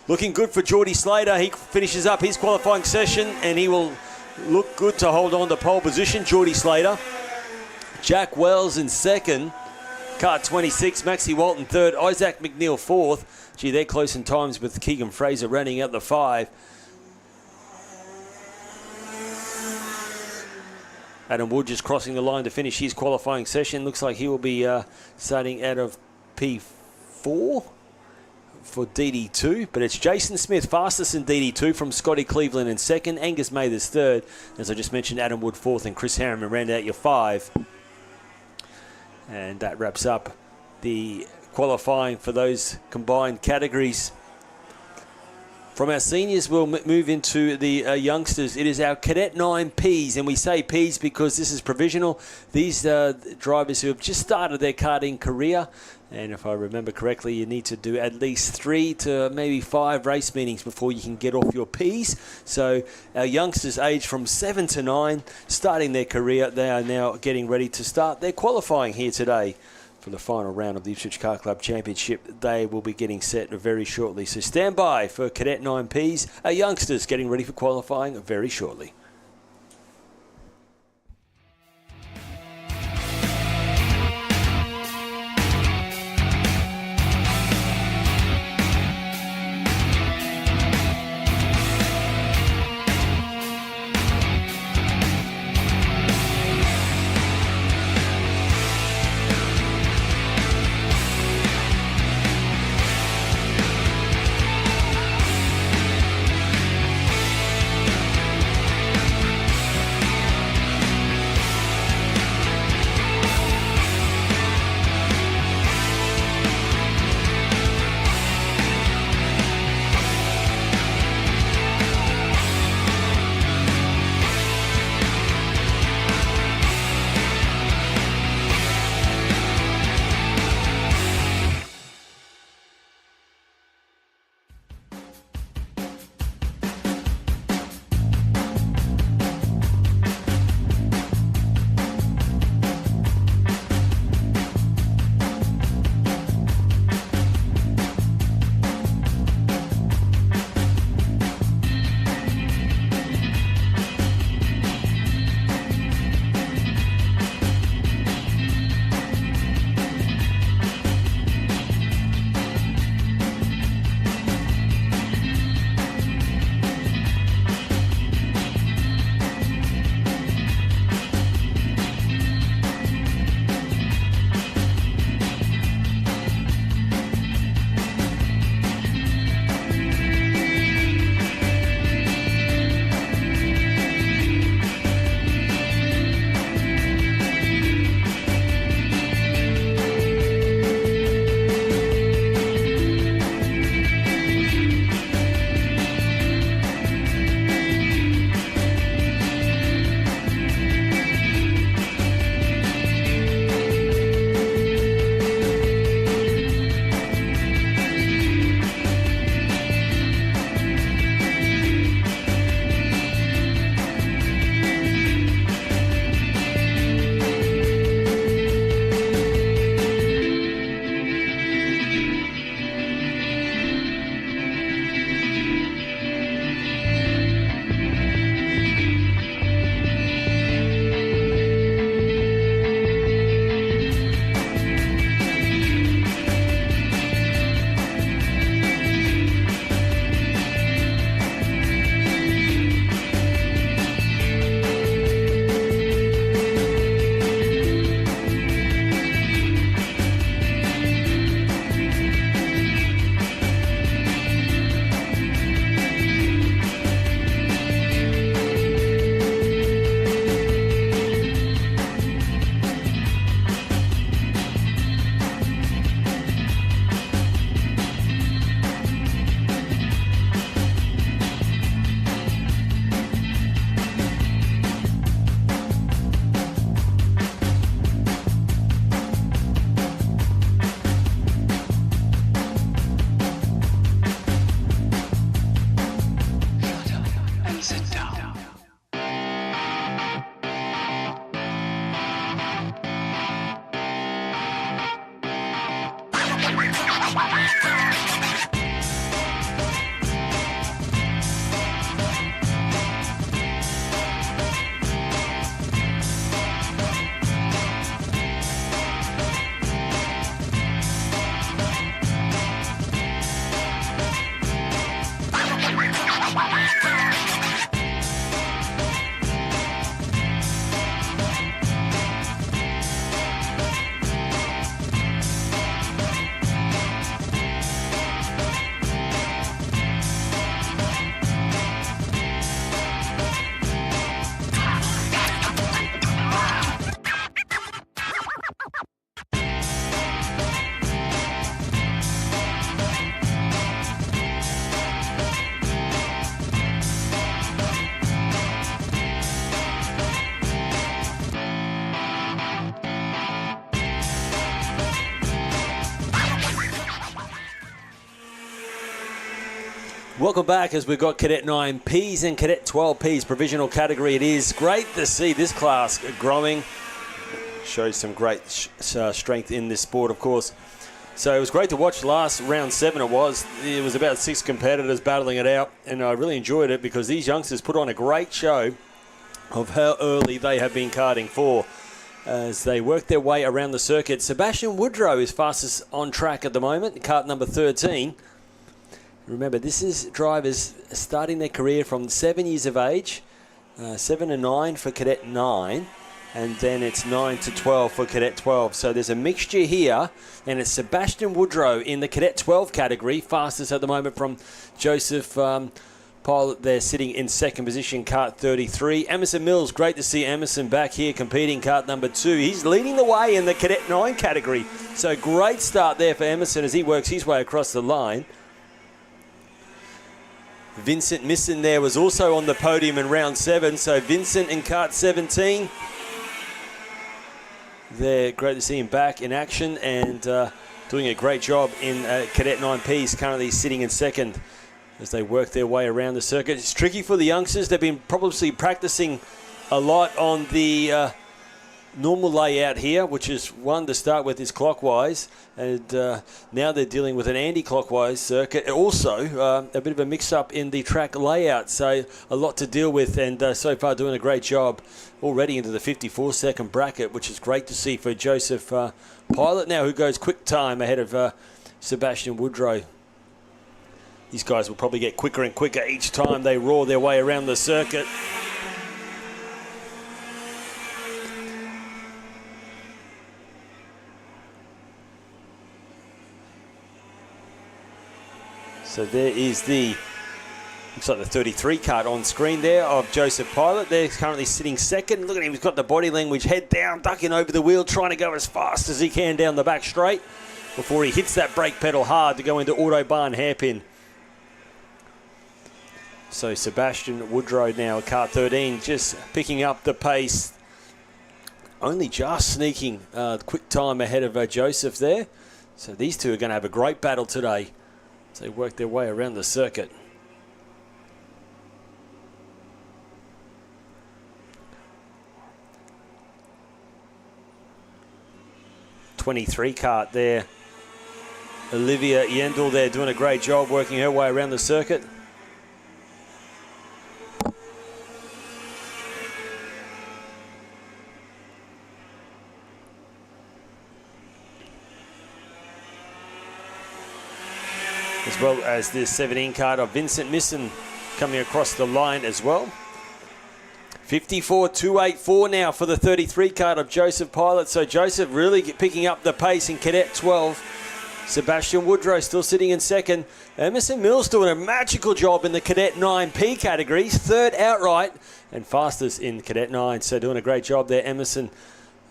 Looking good for Geordie Slater. He finishes up his qualifying session and he will look good to hold on to pole position. Geordie Slater. Jack Wells in second. Kart 26, Maxie Walton third, Isaac McNeil fourth. Gee, they're close in times with Keegan Fraser running out the 5. Adam Wood just crossing the line to finish his qualifying session. Looks like he will be starting out of P4 for DD2. But it's Jason Smith, fastest in DD2 from Scotty Cleveland in second. Angus Mathers third. As I just mentioned, Adam Wood fourth and Chris Harriman round out your 5. And that wraps up the qualifying for those combined categories. From our seniors, we'll move into the youngsters. It is our Cadet 9Ps, and we say Ps because this is provisional. These are drivers who have just started their karting career. And if I remember correctly, you need to do at least 3 to maybe 5 race meetings before you can get off your Ps. So our youngsters aged from 7 to 9, starting their career. They are now getting ready to start their qualifying here today for the final round of the Ipswich Car Club Championship. They will be getting set very shortly. So stand by for Cadet 9Ps. Our youngsters getting ready for qualifying very shortly. Welcome back as we've got Cadet 9Ps and Cadet 12Ps, provisional category. It is great to see this class growing. Shows some great strength in this sport, of course. So it was great to watch last round 7 it was. It was about 6 competitors battling it out, and I really enjoyed it because these youngsters put on a great show of how early they have been karting for as they work their way around the circuit. Sebastian Woodrow is fastest on track at the moment, kart number 13. Remember, this is drivers starting their career from 7 years of age, 7 and 9 for Cadet 9, and then it's 9 to 12 for Cadet 12. So there's a mixture here, and it's Sebastian Woodrow in the Cadet 12 category, fastest at the moment from Joseph Pilot there, sitting in second position, kart 33. Emerson Mills, great to see Emerson back here competing, kart number 2. He's leading the way in the Cadet 9 category. So great start there for Emerson as he works his way across the line. Vincent Misson there was also on the podium in round 7. So Vincent in kart 17. They're great to see him back in action and doing a great job in Cadet 9Ps, currently sitting in second as they work their way around the circuit. It's tricky for the youngsters. They've been probably practicing a lot on the normal layout here, which is one to start with is clockwise, and now they're dealing with an anti-clockwise circuit. Also, a bit of a mix-up in the track layout, so a lot to deal with, and so far doing a great job already into the 54-second bracket, which is great to see for Joseph Pilot now, who goes quick time ahead of Sebastian Woodrow. These guys will probably get quicker and quicker each time they roar their way around the circuit. So there is the, looks like the 33 kart on screen there of Joseph Pilot. They're currently sitting second. Look at him, he's got the body language, head down, ducking over the wheel, trying to go as fast as he can down the back straight before he hits that brake pedal hard to go into Autobahn hairpin. So Sebastian Woodrow now, kart 13, just picking up the pace. Only just sneaking quick time ahead of Joseph there. So these two are going to have a great battle today. They work their way around the circuit. '23 kart there. Olivia Yendel there doing a great job working her way around the circuit. As well as the 17 kart of Vincent Misson coming across the line as well. 54.284 now for the 33 kart of Joseph Pilot. So Joseph really picking up the pace in Cadet 12. Sebastian Woodrow still sitting in second. Emerson Mills doing a magical job in the Cadet 9P categories. Third outright and fastest in Cadet 9. So doing a great job there, Emerson.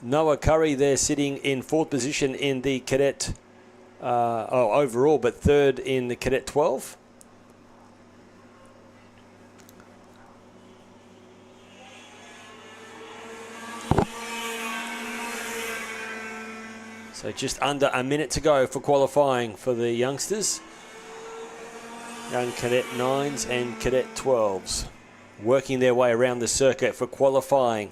Noah Curry there sitting in fourth position in the Cadet overall, but third in the Cadet 12. So just under a minute to go for qualifying for the youngsters. Young Cadet 9s and Cadet 12s working their way around the circuit for qualifying.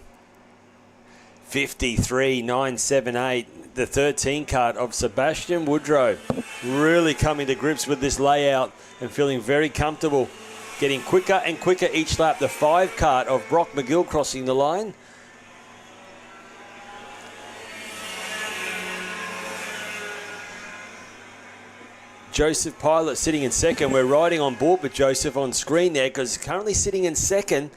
53.978. The 13 kart of Sebastian Woodrow, really coming to grips with this layout and feeling very comfortable, getting quicker and quicker each lap. The 5 kart of Brock McGill crossing the line. Joseph Pilot sitting in second. We're riding on board with Joseph on screen there because he's currently sitting in second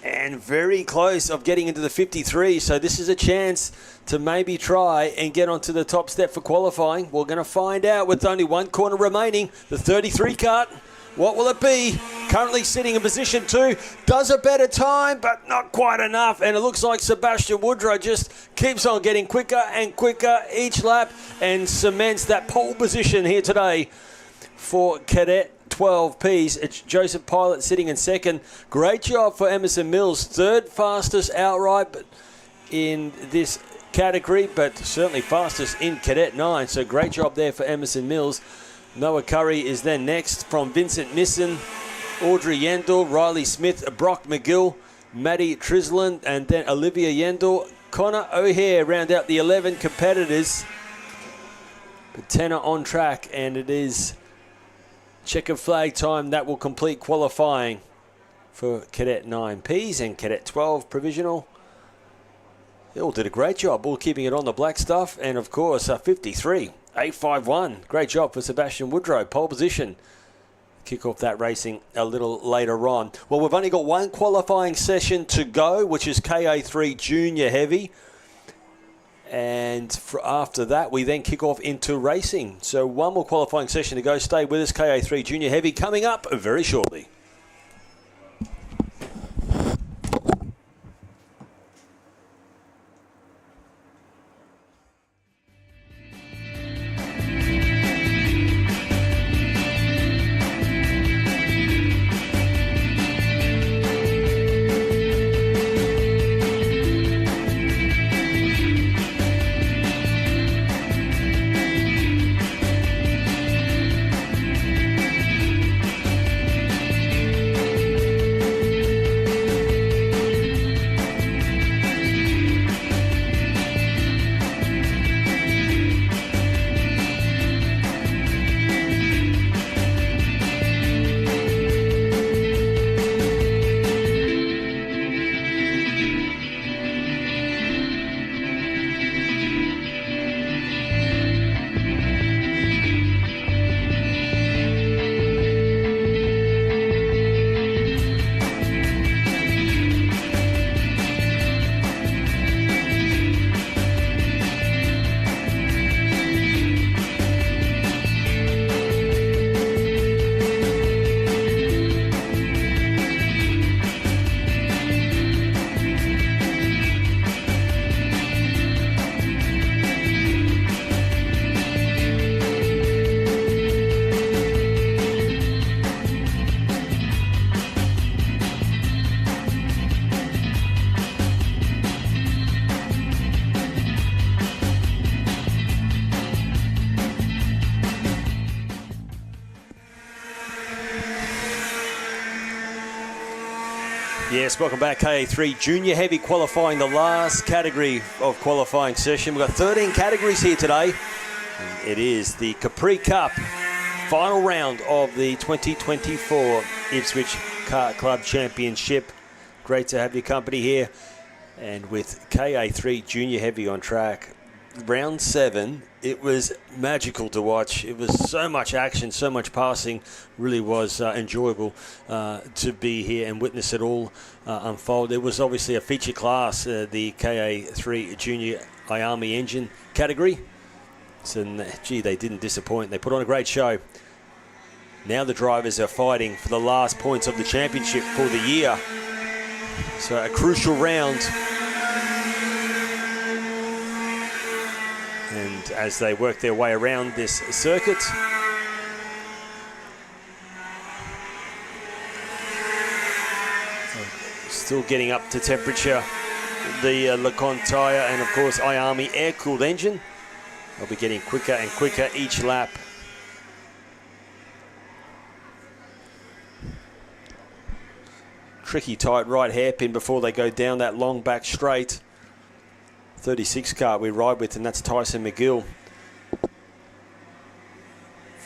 and very close of getting into the 53. So this is a chance to maybe try and get onto the top step for qualifying. We're going to find out with only one corner remaining. The 33 kart, what will it be? Currently sitting in position 2. Does a better time, but not quite enough. And it looks like Sebastian Woodrow just keeps on getting quicker and quicker each lap and cements that pole position here today for Cadet 12Ps. It's Joseph Pilot sitting in second. Great job for Emerson Mills. Third fastest outright but in this category, but certainly fastest in Cadet 9. So great job there for Emerson Mills. Noah Curry is then next from Vincent Nissen, Audrey Yendall, Riley Smith, Brock McGill, Maddie Trisland, and then Olivia Yendall. Connor O'Hare round out the 11 competitors. Patena on track, and it is checkered flag time that will complete qualifying for Cadet 9Ps and Cadet 12 Provisional. They all did a great job, all keeping it on the black stuff, and of course 53.851. Great job for Sebastian Woodrow, pole position. Kick off that racing a little later on. Well, we've only got one qualifying session to go, which is KA3 Junior Heavy. And after that, we then kick off into racing. So one more qualifying session to go. Stay with us. KA3 Junior Heavy coming up very shortly. Yes, welcome back. KA3 Junior Heavy qualifying, the last category of qualifying session. We've got 13 categories here today. And it is the Capri Cup, final round of the 2024 Ipswich Kart Club Championship. Great to have your company here. And with KA3 Junior Heavy on track, round 7, it was magical to watch. It was so much action, so much passing. Really was enjoyable to be here and witness it all unfold. It was obviously a feature class, the KA3 Junior IAMI engine category. So, gee, they didn't disappoint. They put on a great show. Now the drivers are fighting for the last points of the championship for the year. So a crucial round. And as they work their way around this circuit, still getting up to temperature, the Lacon tyre and of course IAMI air-cooled engine. They'll be getting quicker and quicker each lap. Tricky tight right hairpin before they go down that long back straight. 36 car we ride with, and that's Tyson McGill.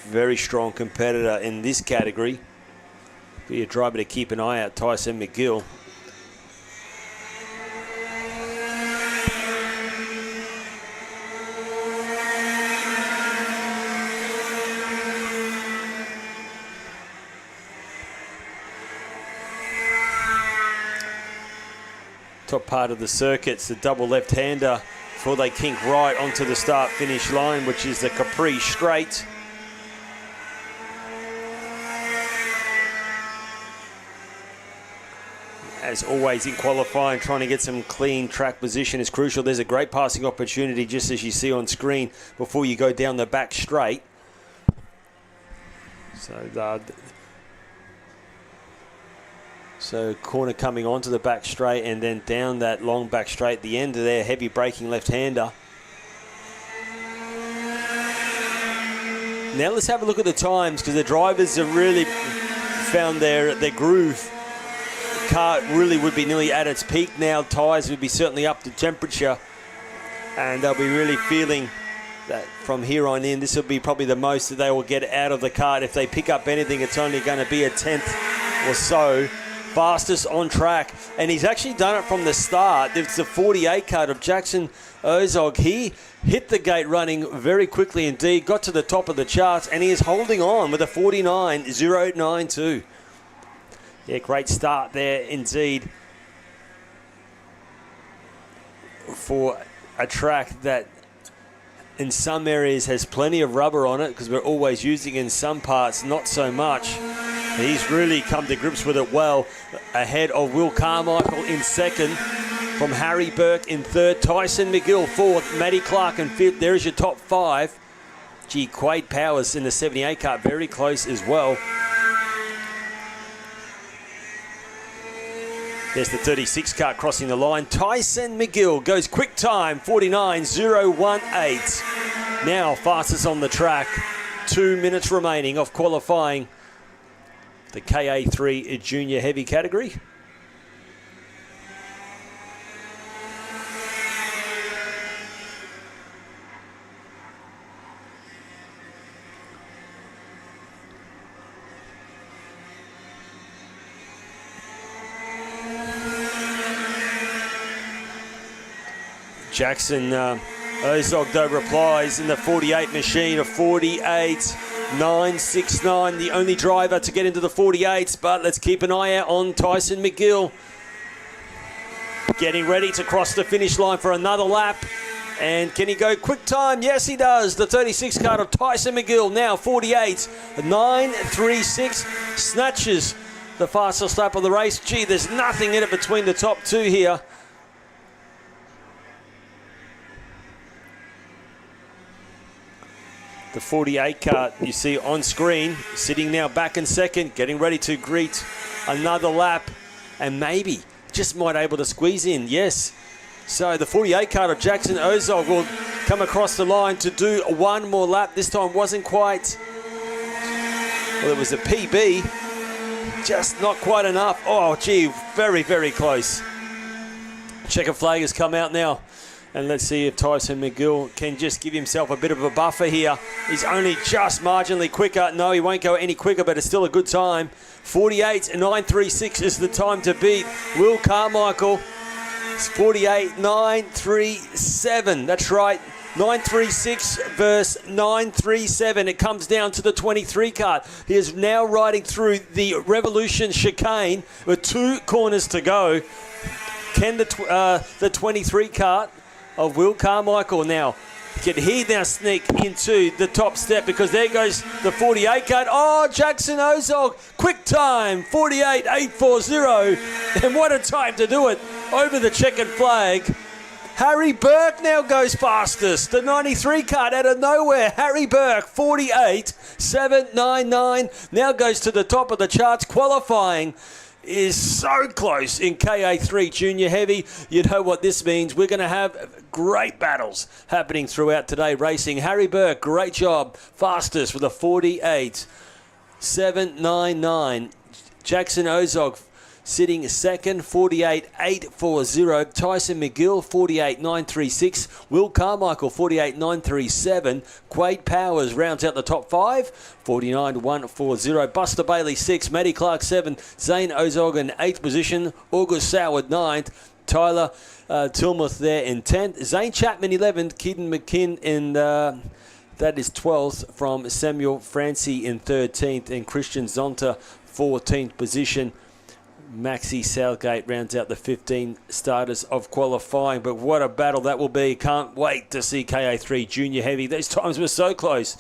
Very strong competitor in this category. Be a driver to keep an eye out, Tyson McGill. Top part of the circuit's the double left-hander before they kink right onto the start-finish line, which is the Capri straight. As always in qualifying, trying to get some clean track position is crucial. There's a great passing opportunity, just as you see on screen, before you go down the back straight. So corner coming onto the back straight and then down that long back straight. The end of their heavy braking left-hander. Now let's have a look at the times, because the drivers have really found their groove. Kart really would be nearly at its peak now. Tyres would be certainly up to temperature, and they'll be really feeling that from here on in, this will be probably the most that they will get out of the kart. If they pick up anything, it's only going to be a tenth or so. Fastest on track, and he's actually done it from the start. It's the 48 kart of Jackson Ozog. He hit the gate running very quickly indeed, got to the top of the charts, and he is holding on with a 49.092. Yeah, great start there indeed for a track that in some areas has plenty of rubber on it, because we're always using in some parts not so much. He's really come to grips with it well, ahead of Will Carmichael in second, from Harry Burke in third, Tyson McGill fourth, Matty Clark in fifth. There's your top five. Gee, Quade Powers in the 78 kart, very close as well. There's the 36 kart crossing the line. Tyson McGill goes quick time, 49.018. Now fastest on the track. 2 minutes remaining of qualifying the KA3 Junior Heavy category. Jackson Ozog though replies in the 48 machine of 48.969, the only driver to get into the 48s, but let's keep an eye out on Tyson McGill. Getting ready to cross the finish line for another lap. And can he go quick time? Yes, he does. The 36 kart of Tyson McGill now 48.936, snatches the fastest lap of the race. Gee, there's nothing in it between the top two here. The 48 kart you see on screen, sitting now back in second, getting ready to greet another lap, and maybe just might able to squeeze in. Yes. So the 48 kart of Jackson Ozog will come across the line to do one more lap. This time wasn't quite, well, it was a PB, just not quite enough. Oh, gee, very, very close. Checker flag has come out now. And let's see if Tyson McGill can just give himself a bit of a buffer here. He's only just marginally quicker. No, he won't go any quicker, but it's still a good time. 48.936 is the time to beat Will Carmichael. It's 48.937. That's right. 936 versus 937. It comes down to the 23 kart. He is now riding through the Revolution chicane with 2 corners to go. Can the 23 kart of Will Carmichael now can he now sneak into the top step, because there goes the 48 kart. Oh, Jackson Ozog, quick time, 48.840. And what a time to do it over the checkered flag. Harry Burke now goes fastest. The 93 kart out of nowhere. Harry Burke, 48.799. Now goes to the top of the charts. Qualifying is so close in KA3 Junior Heavy. You know what this means. We're going to have great battles happening throughout today racing. Harry Burke, great job. Fastest with a 48.799. Jackson Ozog sitting second, 48.840. Tyson McGill, 48.936. Will Carmichael, 48.937. Quade Powers rounds out the top 5, 49.140. Buster Bailey, 6. Matty Clark, 7. Zane Ozog in 8th position. August Soward, 9th. Tyler Tilmuth there in 10th. Zane Chapman, 11th. Keaton McKinn in that is 12th, from Samuel Francie in 13th. And Christian Zonta, 14th position. Maxi Southgate rounds out the 15 starters of qualifying. But what a battle that will be. Can't wait to see KA3 Junior Heavy. Those times were so close.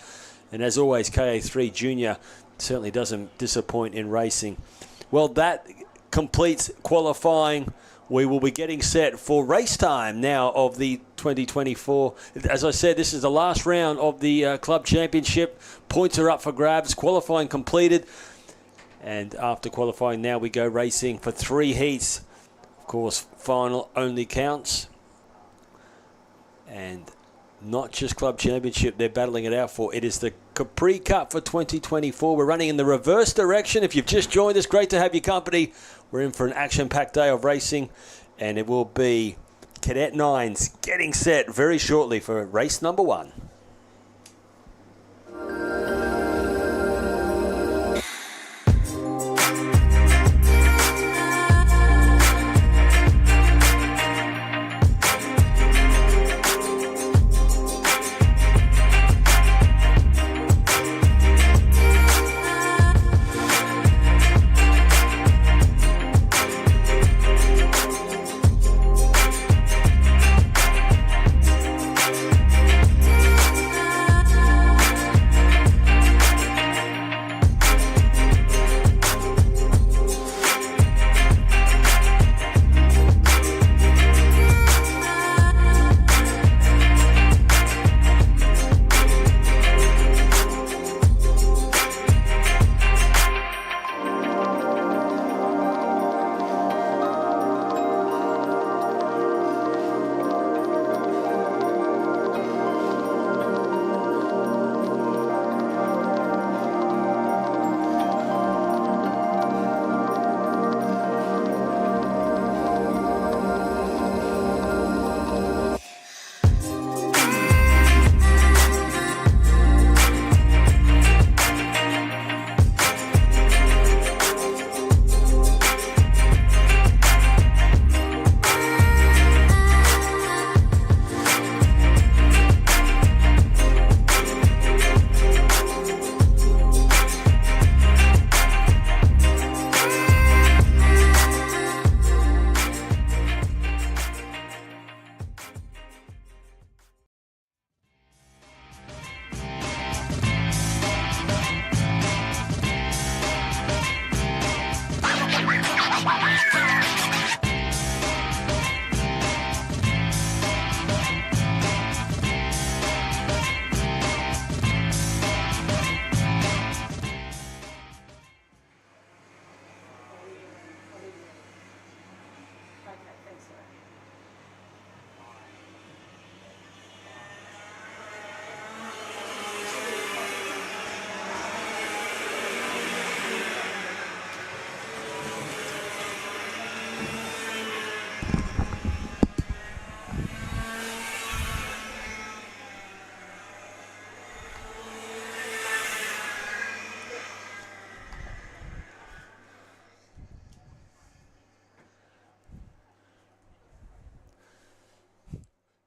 And as always, KA3 Junior certainly doesn't disappoint in racing. Well, that completes qualifying. We will be getting set for race time now of the 2024. As I said, this is the last round of the Club Championship. Points are up for grabs. Qualifying completed. And after qualifying, now we go racing for 3 heats. Of course, final only counts. And not just Club Championship they're battling it out for. It is the Capri Cup for 2024. We're running in the reverse direction. If you've just joined us, great to have your company. We're in for an action-packed day of racing, and it will be Cadet 9s getting set very shortly for race number 1.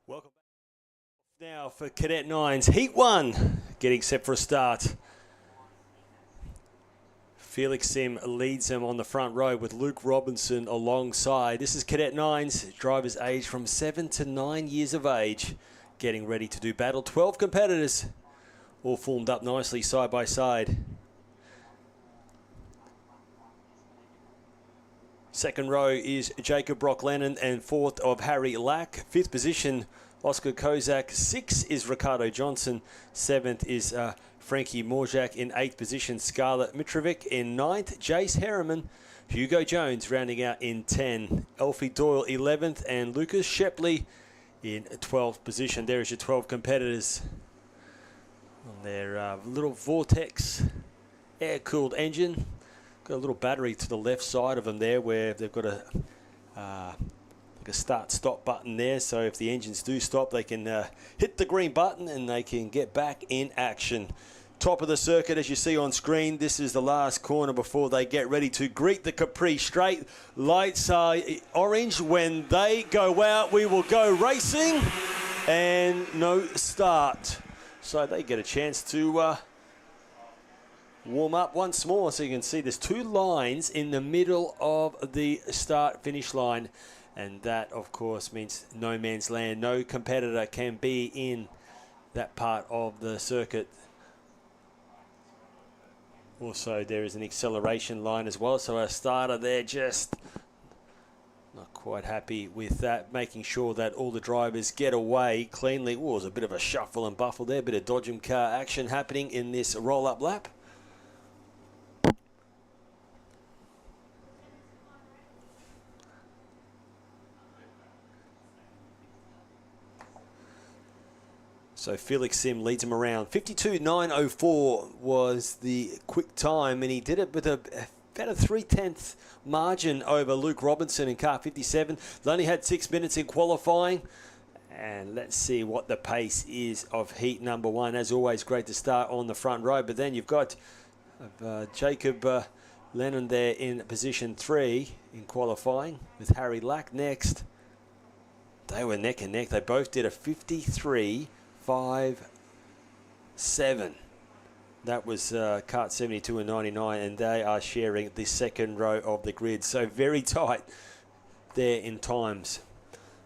Welcome back now for Cadet 9s. Heat 1 getting set for a start. Felix Sim leads them on the front row with Luke Robinson alongside. This is Cadet 9s, drivers aged from 7 to 9 years of age, getting ready to do battle. 12 competitors, all formed up nicely side by side. Second row is Jacob Brock-Lennon and fourth of Harry Lack. Fifth position, Oscar Kozak. Sixth is Ricardo Johnson. Seventh is Frankie Morzak. In eighth position, Scarlett Mitrovic. In ninth, Jace Harriman. Hugo Jones rounding out in 10. Elfie Doyle 11th and Lucas Shepley in 12th position. There is your 12 competitors on their little Vortex air-cooled engine. Got a little battery to the left side of them there where they've got a like a start-stop button there. So if the engines do stop, they can hit the green button and they can get back in action. Top of the circuit, as you see on screen, this is the last corner before they get ready to greet the Capri straight. Lights are orange. When they go out, we will go racing and no start. So they get a chance to warm up once more. So you can see there's two lines in the middle of the start-finish line. And that, of course, means no man's land. No competitor can be in that part of the circuit. Also, there is an acceleration line as well. So our starter there just not quite happy with that, making sure that all the drivers get away cleanly. Oh, there's a bit of a shuffle and buffle there, a bit of dodgem car action happening in this roll-up lap. So Felix Sim leads him around. 52.904 was the quick time, and he did it with about a 3/10 margin over Luke Robinson in car 57. They only had 6 minutes in qualifying. And let's see what the pace is of heat number 1. As always, great to start on the front row. But then you've got Jacob Lennon there in position 3 in qualifying with Harry Lack next. They were neck and neck. They both did a 53.57. That was Kart 72 and 99, and they are sharing the second row of the grid. So very tight there in times.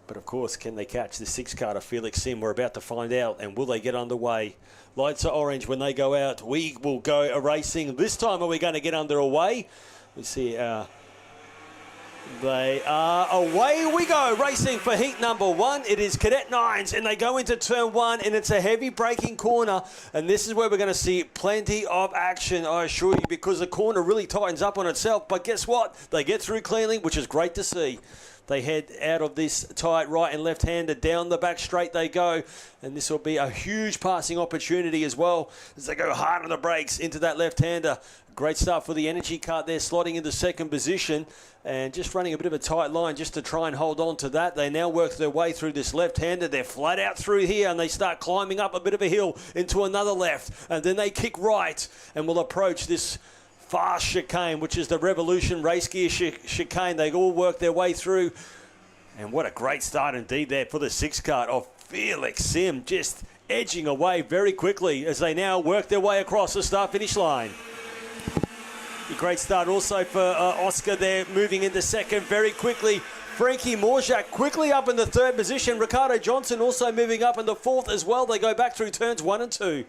But of course, can they catch the 6 car of Felix Sim? We're about to find out. And will they get underway? Lights are orange when they go out. We will go a-racing. This time, are we going to get underway? We see they are away we go. Racing for heat number 1. It is Cadet 9s, and they go into turn 1, and it's a heavy braking corner. And this is where we're going to see plenty of action, I assure you, because the corner really tightens up on itself. But guess what? They get through cleanly, which is great to see. They head out of this tight right and left-hander. Down the back straight they go. And this will be a huge passing opportunity as well as they go hard on the brakes into that left-hander. Great start for the Energy Kart there, slotting into second position and just running a bit of a tight line just to try and hold on to that. They now work their way through this left-hander. They're flat out through here and they start climbing up a bit of a hill into another left. And then they kick right and will approach this fast chicane, which is the Revolution race gear chicane. They all work their way through. And what a great start indeed there for the 6 car of Felix Sim, just edging away very quickly as they now work their way across the start-finish line. A great start also for Oscar there, moving into second very quickly. Frankie Morzak quickly up in the 3rd position. Ricardo Johnson also moving up in the 4th as well. They go back through turns 1 and 2.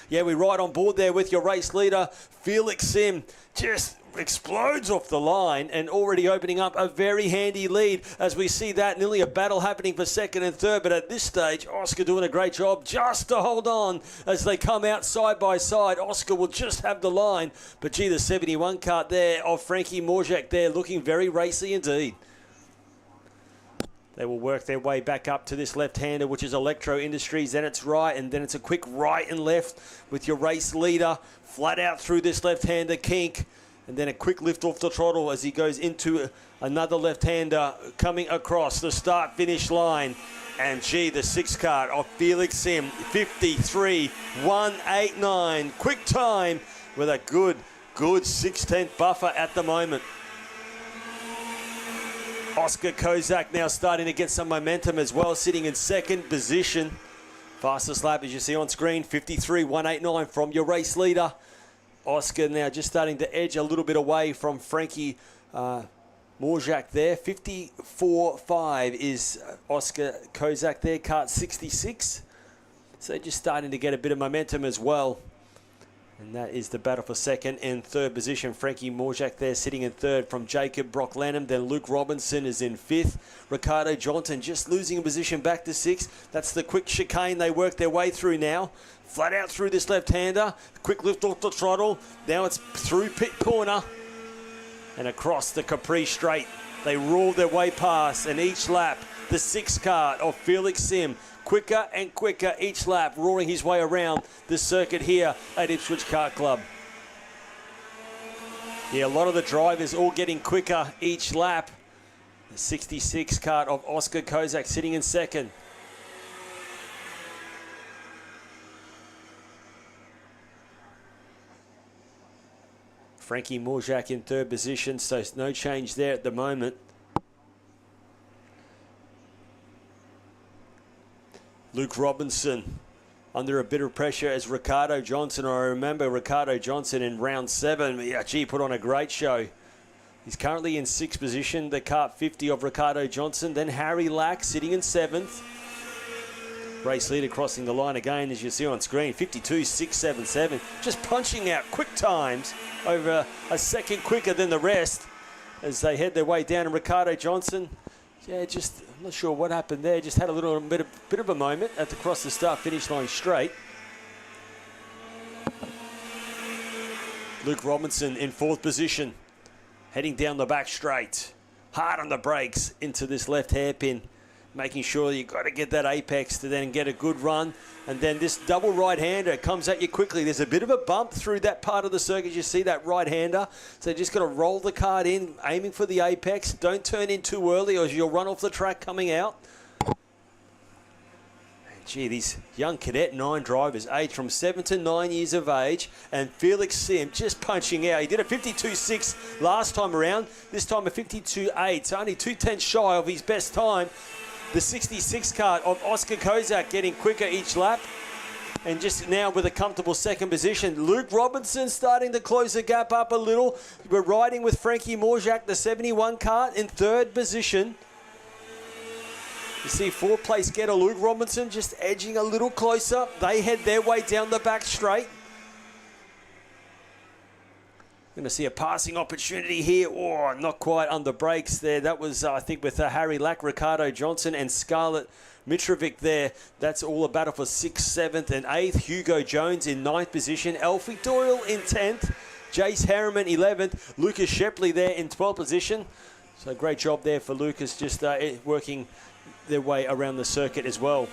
Yeah, we're right on board there with your race leader. Felix Sim just explodes off the line and already opening up a very handy lead as we see that nearly a battle happening for 2nd and 3rd. But at this stage, Oscar doing a great job just to hold on as they come out side by side. Oscar will just have the line. But gee, the 71 kart there of Frankie Morzak there looking very racy indeed. They will work their way back up to this left-hander, which is Electro Industries. Then it's right, and then it's a quick right and left with your race leader. Flat out through this left-hander, Kink. And then a quick lift off the throttle as he goes into another left-hander coming across the start-finish line. And gee, the 6 car of Felix Sim, 53.189. Quick time with a good 6/10 buffer at the moment. Oscar Kozak now starting to get some momentum as well, sitting in 2nd position. Fastest lap, as you see on screen, 53.189 from your race leader. Oscar now just starting to edge a little bit away from Frankie Morzak there. 54.5 is Oscar Kozak there, kart 66. So just starting to get a bit of momentum as well. And that is the battle for 2nd and 3rd position. Frankie Morzak there sitting in 3rd from Jacob Brock Lanham. Then Luke Robinson is in 5th. Ricardo Johnson just losing a position back to 6th. That's the quick chicane they work their way through now. Flat out through this left-hander. Quick lift off the throttle. Now it's through pit corner and across the Capri straight. They roll their way past, and each lap, the 6 car of Felix Sim quicker and quicker each lap, roaring his way around this circuit here at Ipswich Kart Club. Yeah, a lot of the drivers all getting quicker each lap. The 66 kart of Oscar Kozak sitting in 2nd. Frankie Morzak in 3rd position, so no change there at the moment. Luke Robinson under a bit of pressure as Ricardo Johnson. I remember Ricardo Johnson in round 7. Yeah, gee, put on a great show. He's currently in 6th position, the kart 50 of Ricardo Johnson. Then Harry Lack sitting in 7th. Race leader crossing the line again, as you see on screen, 52.677. Just punching out quick times over a second quicker than the rest as they head their way down. And Ricardo Johnson, yeah, just I'm not sure what happened there. Just had a little bit of a moment at the cross the start-finish line straight. Luke Robinson in 4th position, heading down the back straight. Hard on the brakes into this left hairpin. making sure you've got to get that apex to then get a good run. And then this double right-hander comes at you quickly. There's a bit of a bump through that part of the circuit. You see that right-hander. So you just got to roll the kart in, aiming for the apex. Don't turn in too early or you'll run off the track coming out. Gee, these young Cadet 9 drivers, aged from 7 to 9 years of age, and Felix Sim just punching out. He did a 52.6 last time around, this time a 52.8, so only 2/10 shy of his best time. The 66 kart of Oscar Kozak getting quicker each lap, and just now with a comfortable second position. Luke Robinson starting to close the gap up a little. We're riding with Frankie Morjak, the 71 kart, in third position. You see fourth place getter Luke Robinson just edging a little closer. They head their way down the back straight. Going to see a passing opportunity here. Oh, not quite on the brakes there. That was, I think, with Harry Lack, Ricardo Johnson and Scarlett Mitrovic there. That's all a battle for 6th, 7th and 8th. Hugo Jones in 9th position. Alfie Doyle in 10th. Jace Harriman 11th. Lucas Shepley there in 12th position. So great job there for Lucas, just working their way around the circuit as well.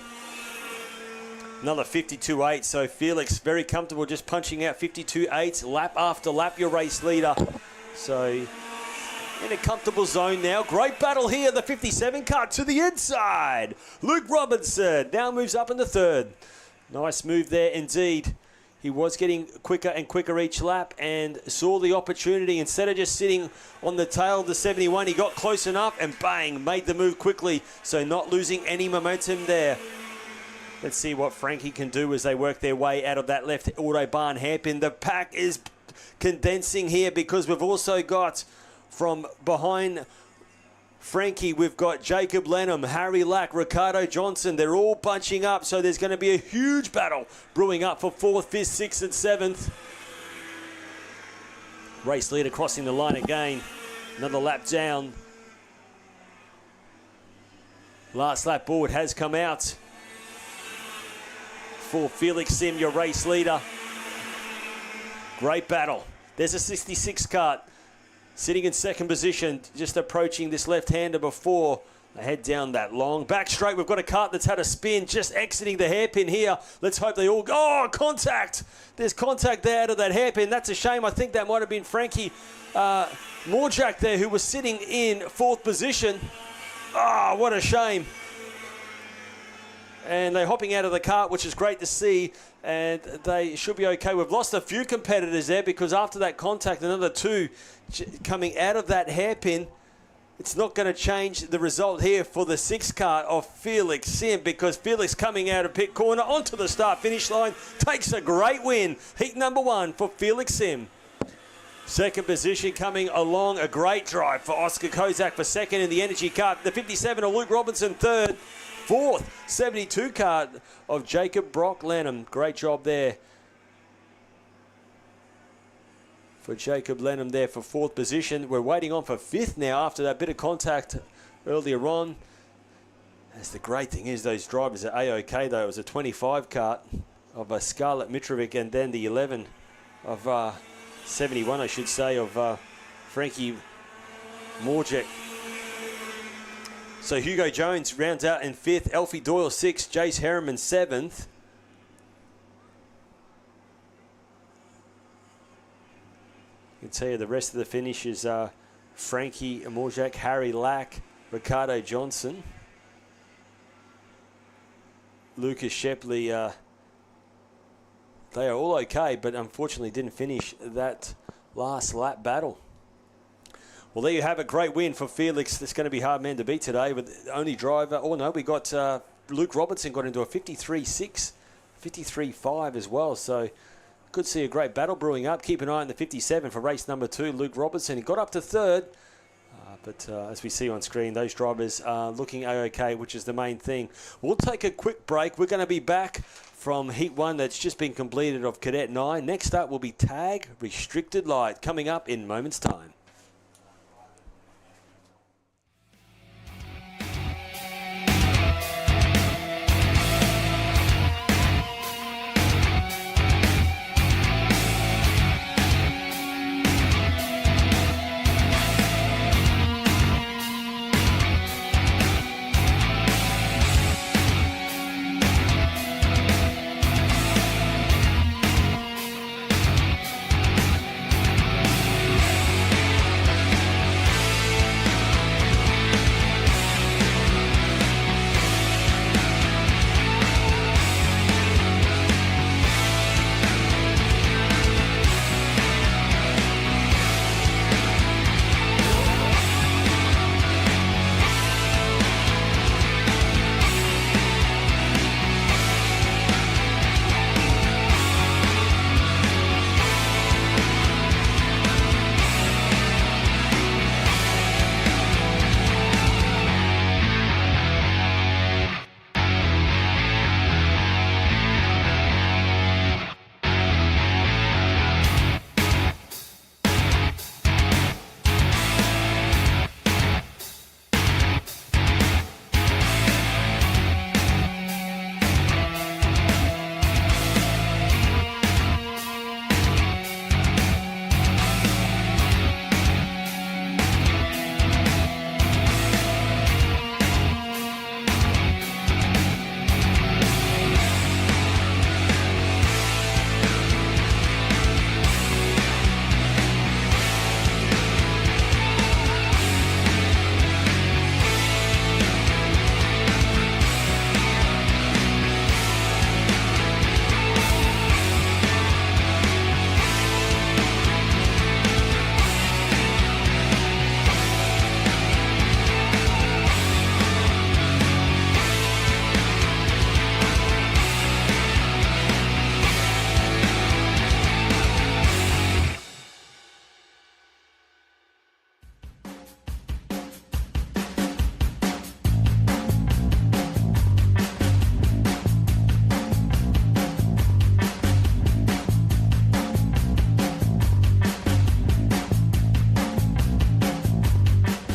Another 52.8, so Felix very comfortable just punching out 52.8 lap after lap, your race leader. So in a comfortable zone now. Great battle here, the 57 kart to the inside. Luke Robinson now moves up in the third. Nice move there indeed. He was getting quicker and quicker each lap and saw the opportunity. Instead of just sitting on the tail of the 71, he got close enough and bang, made the move quickly. So not losing any momentum there. Let's see what Frankie can do as they work their way out of that left Autobahn hairpin. The pack is condensing here because we've also got from behind Frankie, we've got Jacob Lenham, Harry Lack, Ricardo Johnson. They're all bunching up, so there's going to be a huge battle brewing up for 4th, 5th, 6th and 7th. Race leader crossing the line again. Another lap down. Last lap board has come out for Felix Sim, your race leader. Great battle. There's a 66 kart. Sitting in second position, just approaching this left-hander before they head down that long back straight. We've got a kart that's had a spin, just exiting the hairpin here. Let's hope they all go. Oh, contact! There's contact there out of that hairpin. That's a shame. I think that might have been Frankie Morjak there, who was sitting in 4th position. Oh, what a shame. And they're hopping out of the kart, which is great to see. And they should be okay. We've lost a few competitors there because after that contact, another 2 coming out of that hairpin. It's not going to change the result here for the 6th kart of Felix Sim, because Felix coming out of pit corner onto the start-finish line takes a great win. Heat number 1 for Felix Sim. Second position coming along, a great drive for Oscar Kozak for second in the energy kart. The 57 of Luke Robinson third. 4th, 72 kart of Jacob Brock Lenham. Great job there for Jacob Lenham there for 4th position. We're waiting on for 5th now after that bit of contact earlier on. As the great thing is, those drivers are A-OK though. It was a 25 kart of Scarlett Mitrovic and then the 11 of 71, I should say, of Frankie Morjak. So Hugo Jones rounds out in 5th, Alfie Doyle 6th, Jace Harriman 7th. You can tell you the rest of the finishes are Frankie Morjak, Harry Lack, Ricardo Johnson, Lucas Shepley. They are all okay, but unfortunately didn't finish that last lap battle. Well, there you have a great win for Felix. It's going to be hard man to beat today with the only driver. Oh, no, we got Luke Robinson got into a 53.6, 53.5 as well. So could see a great battle brewing up. Keep an eye on the 57 for race number 2. Luke Robinson, he got up to 3rd. But as we see on screen, those drivers are looking okay, which is the main thing. We'll take a quick break. We're going to be back from Heat 1 that's just been completed of Cadet 9. Next up will be Tag Restricted Light, coming up in moments' time.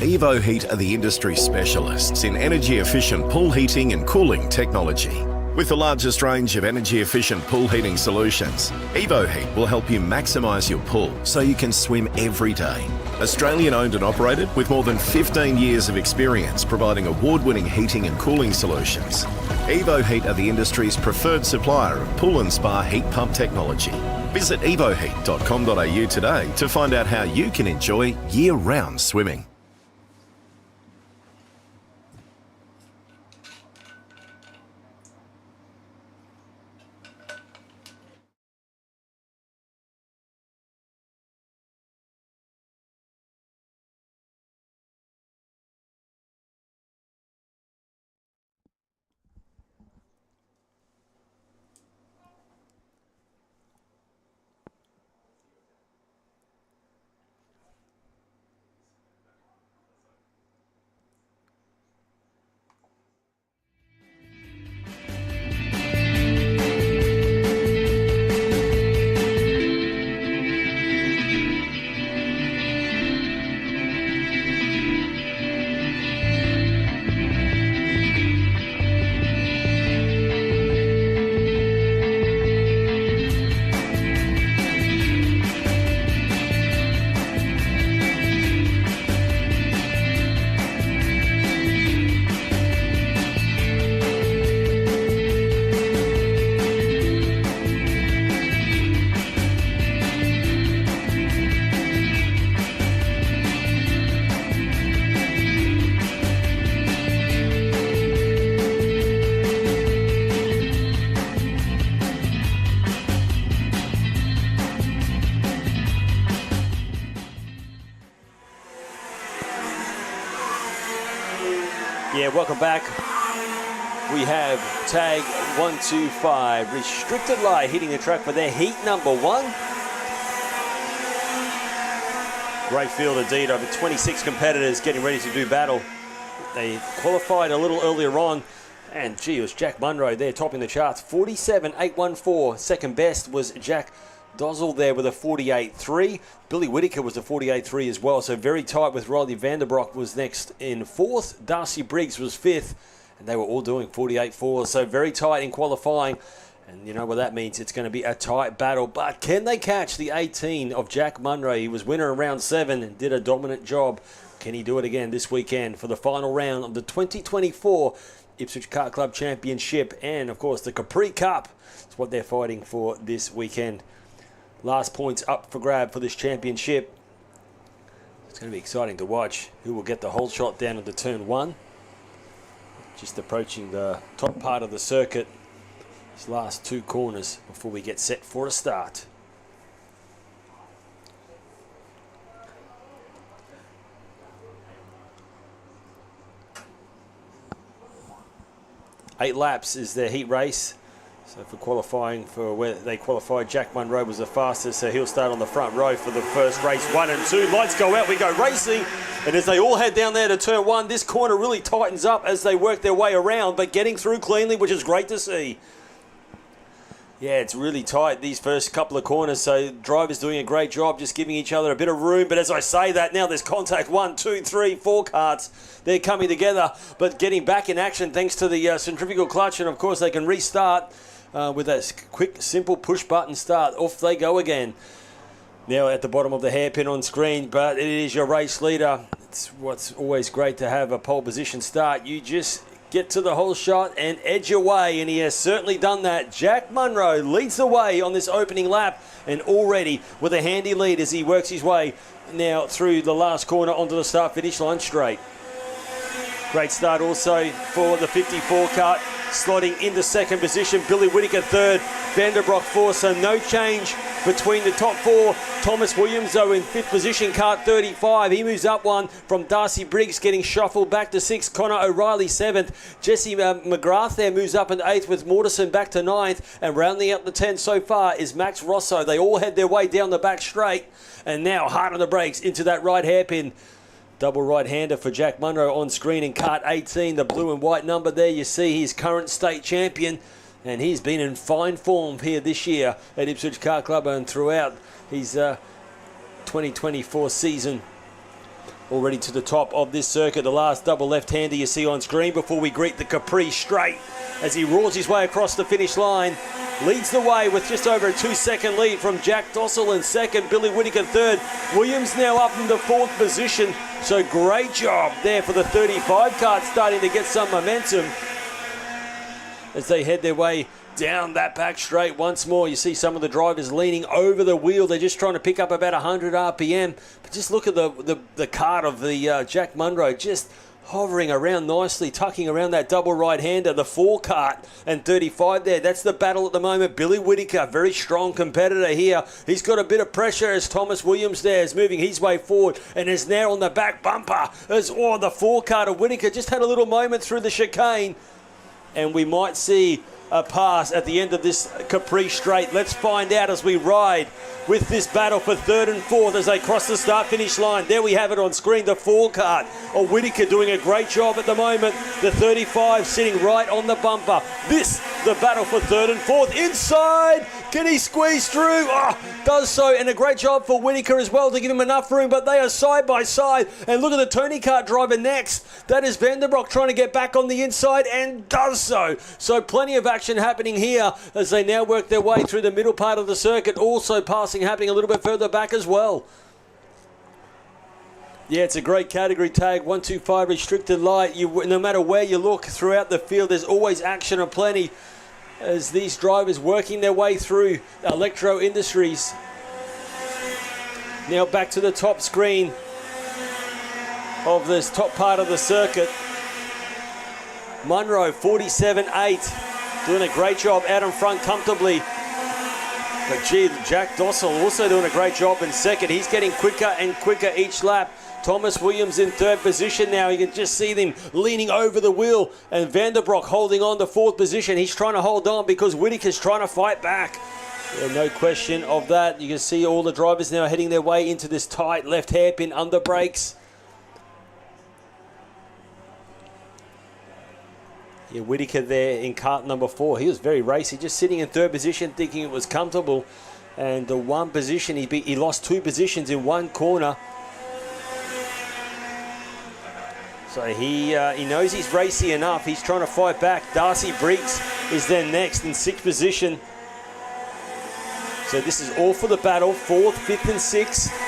Evo Heat are the industry specialists in energy-efficient pool heating and cooling technology. With the largest range of energy-efficient pool heating solutions, Evo Heat will help you maximise your pool so you can swim every day. Australian owned and operated with more than 15 years of experience providing award-winning heating and cooling solutions. Evo Heat are the industry's preferred supplier of pool and spa heat pump technology. Visit evoheat.com.au today to find out how you can enjoy year-round swimming. Yeah, welcome back. We have tag 125, Restricted Light, hitting the track for their heat number 1. Great field indeed, over 26 competitors getting ready to do battle. They qualified a little earlier on, and gee, it was Jack Munro there topping the charts, 47.814. Second best was Jack Dozzle there with a 48.3. Billy Whittaker was a 48.3 as well, so very tight with Riley Vanderbroek was next in 4th. Darcy Briggs was 5th, and they were all doing 48.4, so very tight in qualifying. And you know what that means, it's going to be a tight battle. But can they catch the 18 of Jack Munro? He was winner in round 7 and did a dominant job. Can he do it again this weekend for the final round of the 2024 Ipswich Kart Club Championship and, of course, the Capri Cup? It's what they're fighting for this weekend. Last points up for grab for this championship. It's going to be exciting to watch who will get the whole shot down into turn 1. Just approaching the top part of the circuit. These last 2 corners before we get set for a start. Eight laps is their heat race. So for qualifying, for where they qualified, Jack Munro was the fastest, so he'll start on the front row for the first race 1 and 2. Lights go out, we go racing. And as they all head down there to turn 1, this corner really tightens up as they work their way around, but getting through cleanly, which is great to see. Yeah, it's really tight, these first couple of corners, so drivers doing a great job just giving each other a bit of room. But as I say that, now there's contact. 1, 2, 3, 4 karts. They're coming together, but getting back in action thanks to the centrifugal clutch, and of course they can restart with that quick, simple push-button start. Off they go again. Now at the bottom of the hairpin on screen, but it is your race leader. It's what's always great to have a pole position start. You just get to the whole shot and edge your way, and he has certainly done that. Jack Munro leads the way on this opening lap, and already with a handy lead as he works his way now through the last corner onto the start-finish line straight. Great start also for the 54 kart, slotting into second position. Billy Whittaker 3rd, Vanderbroek 4th, so no change between the top 4. Thomas Williams, though, in 5th position, kart 35. He moves up 1 from Darcy Briggs, getting shuffled back to 6th. Connor O'Reilly 7th. Jesse McGrath there moves up into 8th with Mortensen back to 9th. And rounding out the 10 so far is Max Rosso. They all head their way down the back straight. And now hard on the brakes into that right hairpin. Double right-hander for Jack Munro on screen in kart 18, the blue and white number there. You see he's current state champion, and he's been in fine form here this year at Ipswich Kart Club and throughout his 2024 season. Already to the top of this circuit, the last double left-hander you see on screen before we greet the Capri straight as he roars his way across the finish line. Leads the way with just over a 2-second lead from Jack Dossel in second, Billy Whittaker third. Williams now up in the fourth position. So great job there for the 35 kart, starting to get some momentum as they head their way down that back straight once more. You see some of the drivers leaning over the wheel. They're just trying to pick up about 100 RPM. But just look at the cart of the Jack Munro, just hovering around nicely, tucking around that double right-hander, the 4 kart and 35 there. That's the battle at the moment. Billy Whittaker, very strong competitor here. He's got a bit of pressure as Thomas Williams there is moving his way forward and is now on the back bumper as the 4 kart of Whittaker just had a little moment through the chicane. And we might see a pass at the end of this Capri straight. Let's find out as we ride with this battle for third and fourth as they cross the start-finish line. There we have it on screen, the 4 kart of Whittaker doing a great job at the moment. The 35 sitting right on the bumper. This, the battle for third and fourth. Inside, can he squeeze through? Does so, and a great job for Whittaker as well to give him enough room, but they are side by side. And look at the Tony Kart driver next. That is Vanderbroek trying to get back on the inside and does so. So plenty of action happening here as they now work their way through the middle part of the circuit. Also passing happening a little bit further back as well. Yeah, it's a great category tag, 125 restricted light. No matter where you look throughout the field, there's always action aplenty as these drivers working their way through Electro Industries. Now back to the top screen of this top part of the circuit. Munro, 47.8, doing a great job out in front comfortably. But gee, Jack Dossel also doing a great job in second. He's getting quicker and quicker each lap. Thomas Williams in third position now. You can just see them leaning over the wheel. And Vanderbroek holding on to fourth position. He's trying to hold on because Whittaker's trying to fight back. Yeah, no question of that. You can see all the drivers now heading their way into this tight left hairpin under brakes. Yeah, Whittaker there in kart number 4. He was very racy, just sitting in third position thinking it was comfortable. And the one position, he lost 2 positions in one corner. So he knows he's racy enough. He's trying to fight back. Darcy Briggs is then next in 6th position. So this is all for the battle, 4th, 5th and 6th.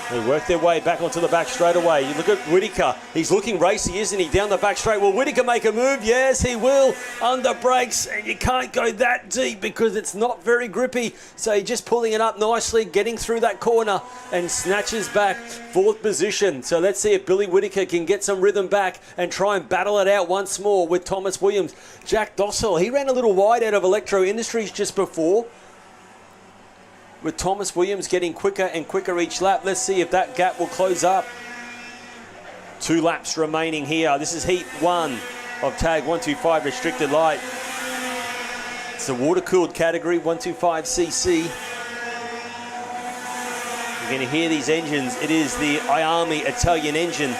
They work their way back onto the back straight away. You look at Whittaker. He's looking racy, isn't he? Down the back straight. Will Whittaker make a move? Yes, he will. Under brakes. And you can't go that deep because it's not very grippy. So he's just pulling it up nicely, getting through that corner and snatches back 4th position. So let's see if Billy Whittaker can get some rhythm back and try and battle it out once more with Thomas Williams. Jack Dossel, he ran a little wide out of Electro Industries just before, with Thomas Williams getting quicker and quicker each lap. Let's see if that gap will close up. 2 laps remaining here. This is heat 1 of tag 125 restricted light. It's the water-cooled category, 125cc. You're going to hear these engines. It is the Iami Italian engine.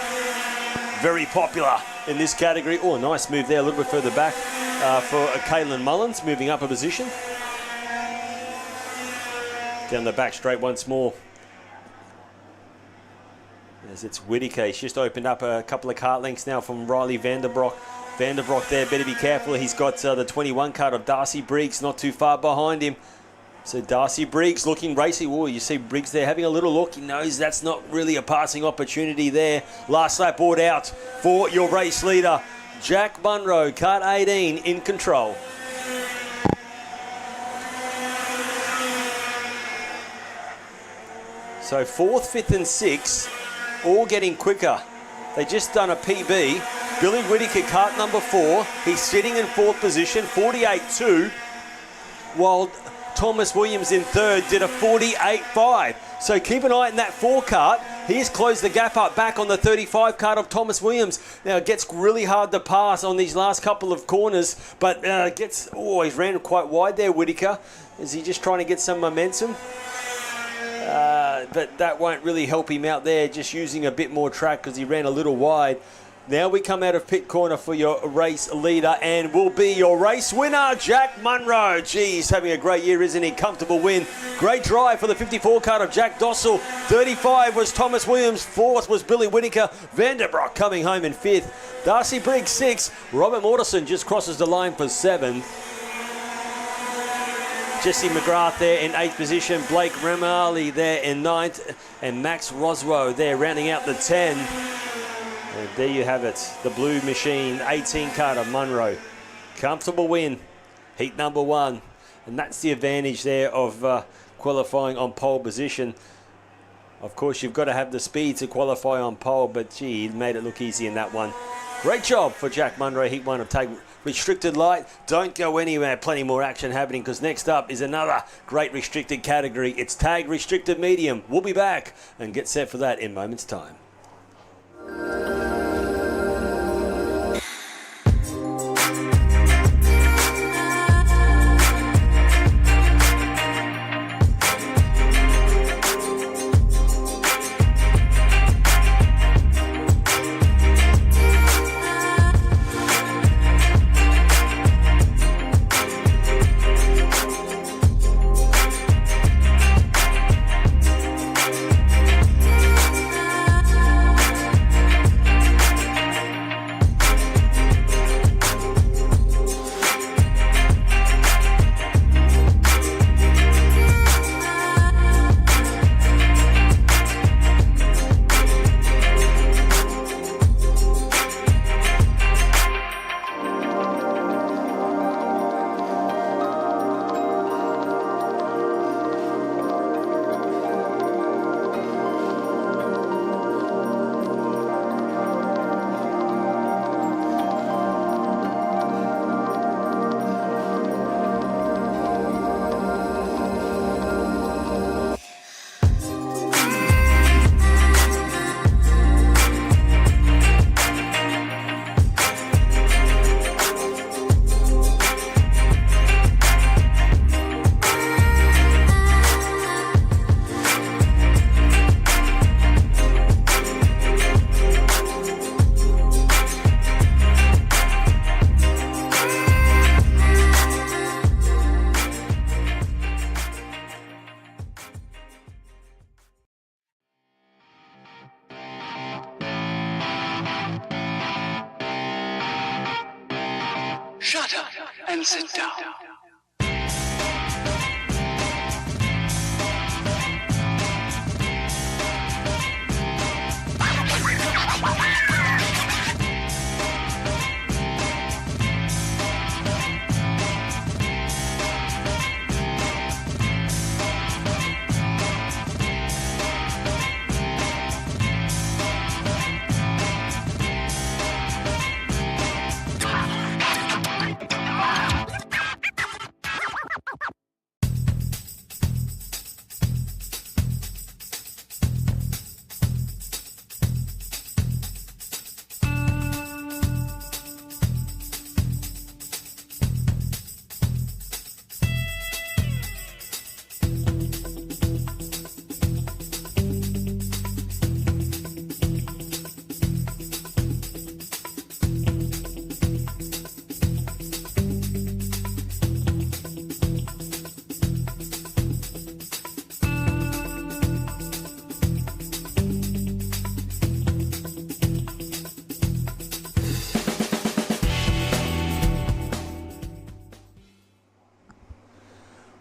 Very popular in this category. Oh, nice move there, a little bit further back for Caelan Mullins, moving up a position. Down the back straight once more. As it's Whittaker. He's just opened up a couple of kart lengths now from Riley Vanderbroek. Vanderbroek there, better be careful. He's got the 21 kart of Darcy Briggs not too far behind him. So Darcy Briggs looking racy. Oh, you see Briggs there having a little look. He knows that's not really a passing opportunity there. Last lap board out for your race leader, Jack Munro, kart 18 in control. So 4th, 5th and 6th, all getting quicker. They just done a PB. Billy Whittaker, kart number 4. He's sitting in 4th position, 48.2, while Thomas Williams in 3rd did a 48.5. So keep an eye on that 4 kart. He has closed the gap up back on the 35 kart of Thomas Williams. Now it gets really hard to pass on these last couple of corners, but he's ran quite wide there, Whittaker. Is he just trying to get some momentum? But that won't really help him out there, just using a bit more track because he ran a little wide. Now we come out of pit corner for your race leader and will be your race winner, Jack Munro. Gee, he's having a great year, isn't he? Comfortable win. Great drive for the 54 card of Jack Dossel. 35 was Thomas Williams. 4th was Billy Whittaker. Vanderbroek coming home in 5th. Darcy Briggs 6th. Robert Mortensen just crosses the line for 7th. Jesse McGrath there in 8th position. Blake Remali there in 9th. And Max Rosrow there rounding out the 10. And there you have it, the Blue Machine 18 card of Munro. Comfortable win, heat number 1. And that's the advantage there of qualifying on pole position. Of course, you've got to have the speed to qualify on pole, but gee, he made it look easy in that one. Great job for Jack Munro, heat 1 of Tag Restricted Light. Don't go anywhere, plenty more action happening, because next up is another great restricted category. It's Tag Restricted Medium. We'll be back and get set for that in moments' time. Shut up and sit down.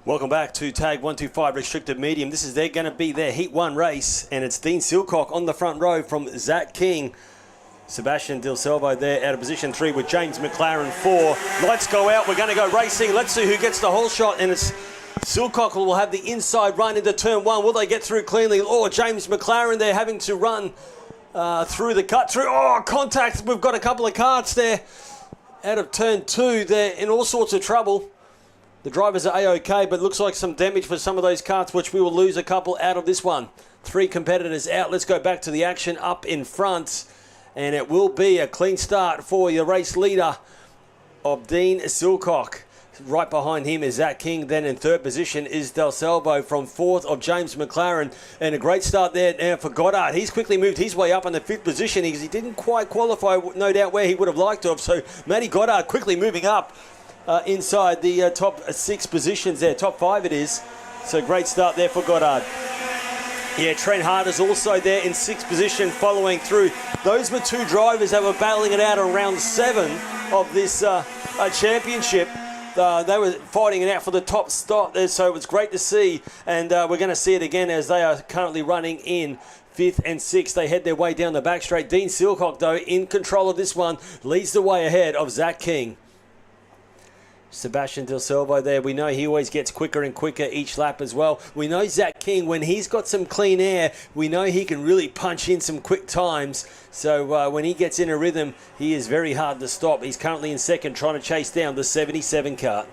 Welcome back to Tag 125 Restricted Medium. This is going to be their Heat 1 race, and it's Dean Silcock on the front row from Zach King. Sebastian Del Salvo there out of position 3 with James McLaren 4. Lights go out. We're going to go racing. Let's see who gets the whole shot, and it's Silcock will have the inside run into turn 1. Will they get through cleanly? Oh, James McLaren there having to run through the cut through. Oh, contact. We've got a couple of karts there out of turn 2. They're in all sorts of trouble. The drivers are A-OK, but looks like some damage for some of those karts, which we will lose a couple out of this one. 3 competitors out. Let's go back to the action up in front. And it will be a clean start for your race leader of Dean Silcock. Right behind him is Zach King. Then in third position is Del Salvo from fourth of James McLaren. And a great start there now for Goddard. He's quickly moved his way up in the fifth position because he didn't quite qualify, no doubt, where he would have liked to have. So Matty Goddard quickly moving up inside the top 6 positions there. Top 5 it is. So great start there for Goddard. Yeah, Trent Hart is also there in 6th position following through. Those were 2 drivers that were battling it out on round 7 of this championship. They were fighting it out for the top spot there, so it was great to see. And we're going to see it again as they are currently running in 5th and 6th. They head their way down the back straight. Dean Silcock, though, in control of this one, leads the way ahead of Zach King. Sebastian Del Salvo there, we know he always gets quicker and quicker each lap as well. We know Zach King, when he's got some clean air, we know he can really punch in some quick times. So when he gets in a rhythm, he is very hard to stop. He's currently in 2nd, trying to chase down the 77 Kart.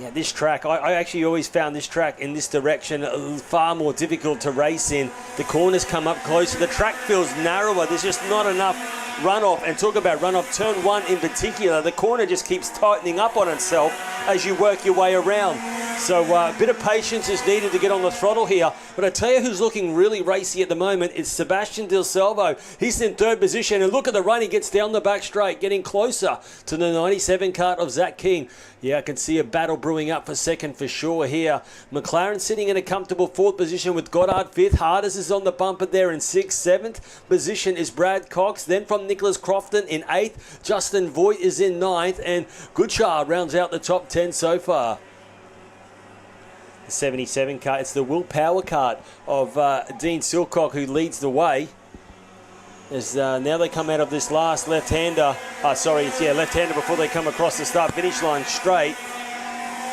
Yeah, this track, I actually always found this track in this direction far more difficult to race in. The corners come up closer. The track feels narrower. There's just not enough runoff. And talk about runoff, turn 1 in particular, the corner just keeps tightening up on itself as you work your way around. So a bit of patience is needed to get on the throttle here. But I tell you who's looking really racy at the moment, it's Sebastian Del Salvo. He's in 3rd position, and look at the run. He gets down the back straight, getting closer to the 97 Kart of Zach King. Yeah, I can see a battle brewing up for 2nd for sure here. McLaren sitting in a comfortable 4th position with Goddard 5th. Harders is on the bumper there in 6th. 7th position is Brad Cox. Then from Nicholas Crofton in 8th. Justin Voigt is in 9th. And Goodchild rounds out the top 10 so far. The 77 Kart, it's the Will Power Kart of Dean Silcock who leads the way. As now they come out of this last left-hander. Left-hander before they come across the start-finish line straight.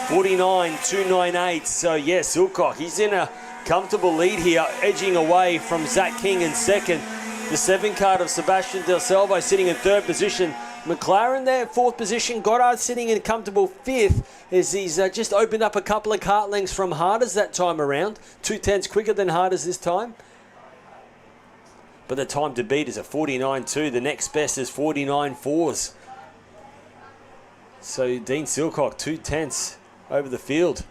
49.298. So, yeah, Silcock, he's in a comfortable lead here, edging away from Zach King in 2nd. The 7 Kart of Sebastian Del Salvo sitting in 3rd position. McLaren there, 4th position. Goddard sitting in comfortable 5th as he's just opened up a couple of kart lengths from Harders that time around. 2/10 quicker than Harders this time. But the time to beat is a 49.2. The next best is 49.4s. So Dean Silcock, 2/10 over the field.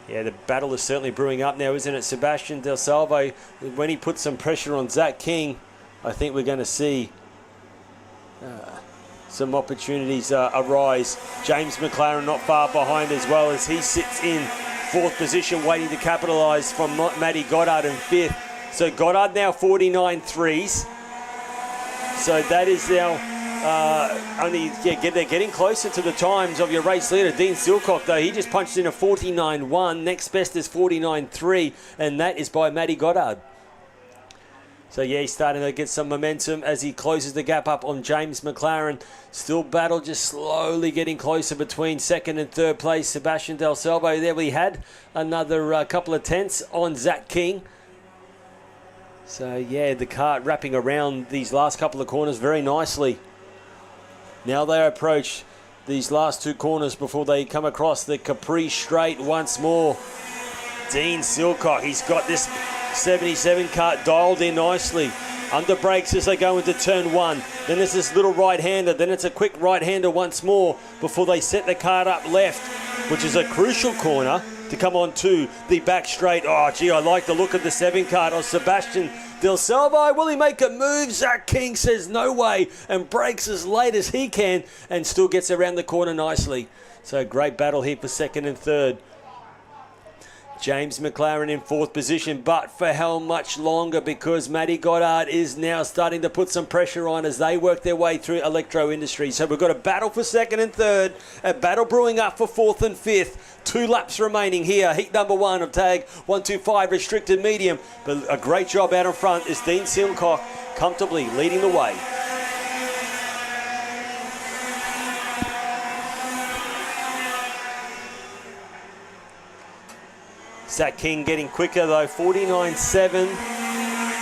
Yeah, the battle is certainly brewing up now, isn't it? Sebastian Del Salvo, when he puts some pressure on Zach King, I think we're going to see some opportunities arise. James McLaren not far behind as well, as he sits in 4th position waiting to capitalise from Matty Goddard in 5th. So Goddard now 49.3s. So that is now they're getting closer to the times of your race leader. Dean Silcock, though, he just punched in a 49.1. Next best is 49.3, and that is by Matty Goddard. So, yeah, he's starting to get some momentum as he closes the gap up on James McLaren. Still battle just slowly getting closer between 2nd and 3rd place. Sebastian Del Salvo there. We had another couple of tenths on Zach King. So, yeah, the kart wrapping around these last couple of corners very nicely. Now they approach these last 2 corners before they come across the Capri straight once more. Dean Silcock, he's got this 77 kart dialed in nicely. Under brakes as they go into turn 1. Then there's this little right-hander. Then it's a quick right-hander once more before they set the kart up left, which is a crucial corner to come on to the back straight. Oh, gee, I like the look of the 7 kart of Sebastian Del Salvo. Will he make a move? Zach King says no way and brakes as late as he can and still gets around the corner nicely. So great battle here for 2nd and 3rd. James McLaren in 4th position, but for how much longer, because Matty Goddard is now starting to put some pressure on as they work their way through Electro Industries. So we've got a battle for 2nd and 3rd, a battle brewing up for 4th and 5th. 2 laps remaining here. Heat number 1 of tag 125 restricted medium. But a great job out in front is Dean Silcock comfortably leading the way. Zach King getting quicker though, 49.7.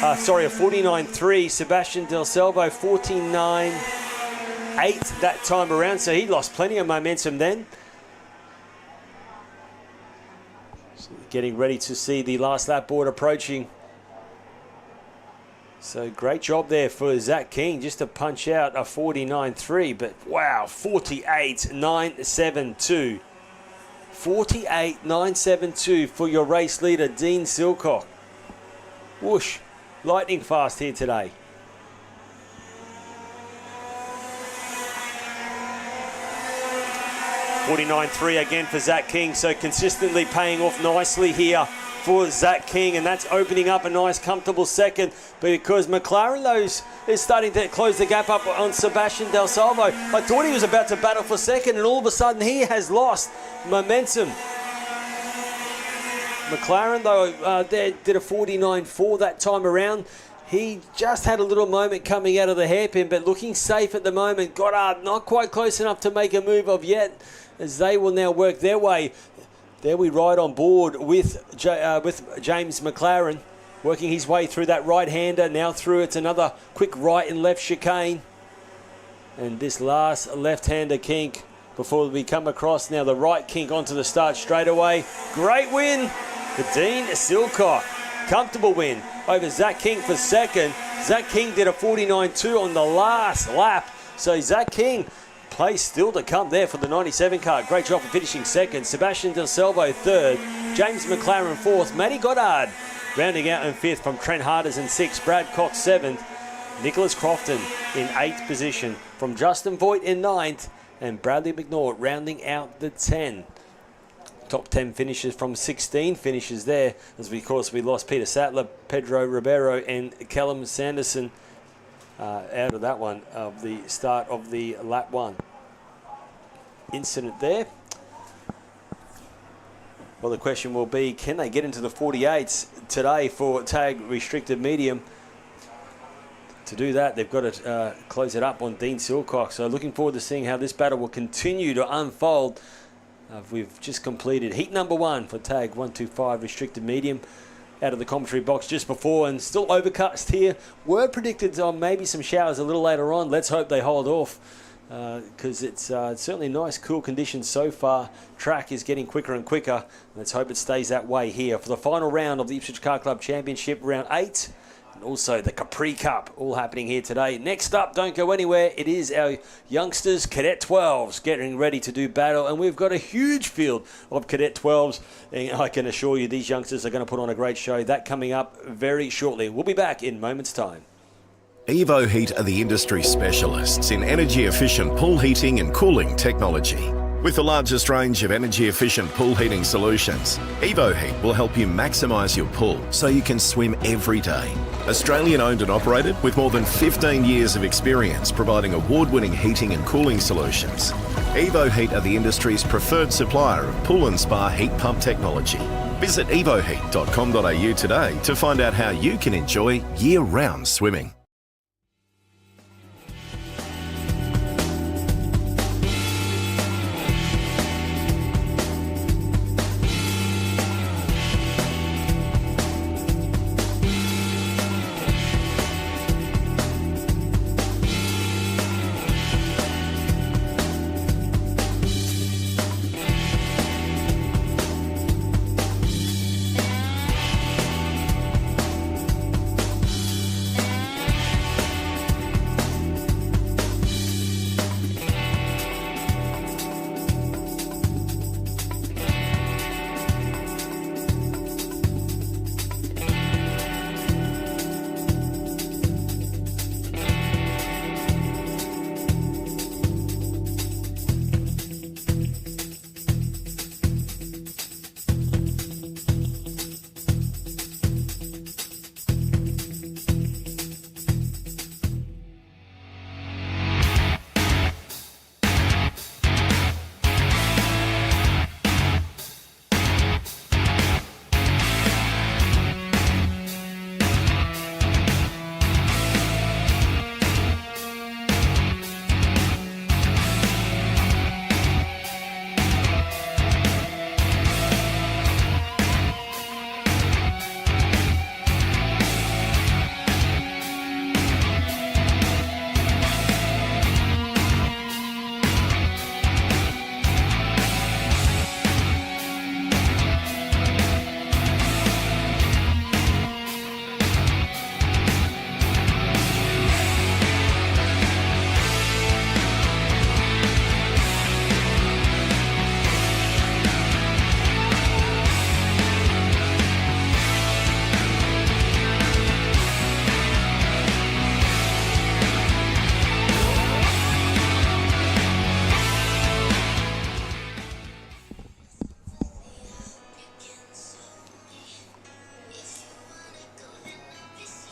A 49.3. Sebastian Del Salvo 49.8 that time around, so he lost plenty of momentum then. So getting ready to see the last lap board approaching. So great job there for Zach King just to punch out a 49.3, but wow, 48.972. 48.972 for your race leader, Dean Silcock. Whoosh, lightning fast here today. $49.3 again for Zach King, so consistently paying off nicely here for Zach King, and that's opening up a nice comfortable second. But because McLaren though is starting to close the gap up on Sebastian Del Salvo, I thought he was about to battle for second, and all of a sudden he has lost momentum. McLaren though did a 49.4 that time around. He just had a little moment coming out of the hairpin, but looking safe at the moment. Goddard not quite close enough to make a move of yet, as they will now work their way. There we ride on board with James McLaren, working his way through that right-hander. Now through it's another quick right and left chicane. And this last left-hander kink before we come across now the right kink onto the start straightaway. Great win for Dean Silcock. Comfortable win over Zach King for second. Zach King did a 49.2 on the last lap. So Zach King, place still to come there for the 97 car. Great job for finishing second. Sebastian Del Salvo third. James McLaren fourth. Matty Goddard rounding out in fifth from Trent Harders in sixth. Brad Cox seventh. Nicholas Crofton in eighth position from Justin Voigt in ninth. And Bradley McNaught rounding out the 10. Top 10 finishes from 16 finishes there, as we, of course, we lost Peter Sattler, Pedro Ribeiro, and Callum Sanderson out of that one, of the start of the lap one incident there. Well, the question will be, can they get into the 48s today for tag restricted medium? To do that, they've got to close it up on Dean Silcock. So looking forward to seeing how this battle will continue to unfold. We've just completed heat number one for tag 125 restricted medium out of the commentary box just before, and still overcast here. Were predicted on maybe some showers a little later on. Let's hope they hold off, because it's certainly nice cool conditions so far. Track is getting quicker and quicker. Let's hope it stays that way here for the final round of the Ipswich Car Club Championship Round 8. And also the Capri Cup, all happening here today. Next up, don't go anywhere, it is our youngsters, Cadet 12s, getting ready to do battle. And we've got a huge field of Cadet 12s. And I can assure you these youngsters are going to put on a great show. That coming up very shortly. We'll be back in moments' time. Evo Heat are the industry specialists in energy-efficient pool heating and cooling technology. With the largest range of energy-efficient pool heating solutions, Evo Heat will help you maximise your pool so you can swim every day. Australian owned and operated with more than 15 years of experience providing award-winning heating and cooling solutions. Evo Heat are the industry's preferred supplier of pool and spa heat pump technology. Visit evoheat.com.au today to find out how you can enjoy year-round swimming.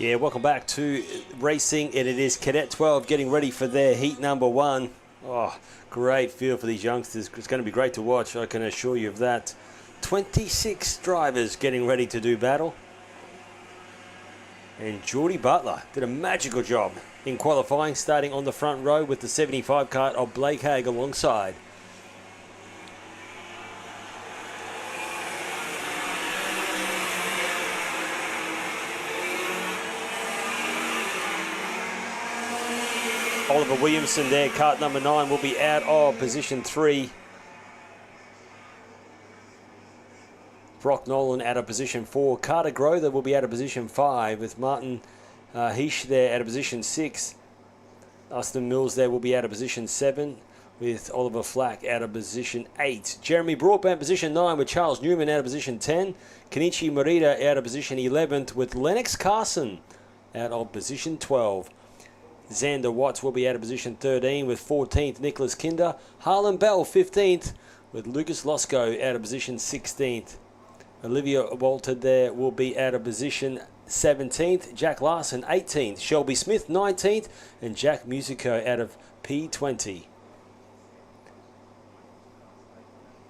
Yeah, welcome back to racing, and it is Cadet 12 getting ready for their heat number 1. Oh, great feel for these youngsters. It's going to be great to watch, I can assure you of that. 26 drivers getting ready to do battle. And Geordie Butler did a magical job in qualifying, starting on the front row with the 75 kart of Blake Haig alongside. Oliver Williamson there, kart number 9, will be out of position 3. Brock Nolan out of position 4. Carter Grother will be out of position 5, with Martin Heish there out of position 6. Austin Mills there will be out of position 7, with Oliver Flack out of position 8. Jeremy Broadbent position 9, with Charles Newman out of position 10. Kenichi Morita out of position 11th, with Lennox Carson out of position 12. Xander Watts will be out of position 13, with 14th Nicholas Kinder. Harlan Bell 15th, with Lucas Losco out of position 16th. Olivia Walter there will be out of position 17th. Jack Larson 18th. Shelby Smith 19th. And Jack Musico out of P20.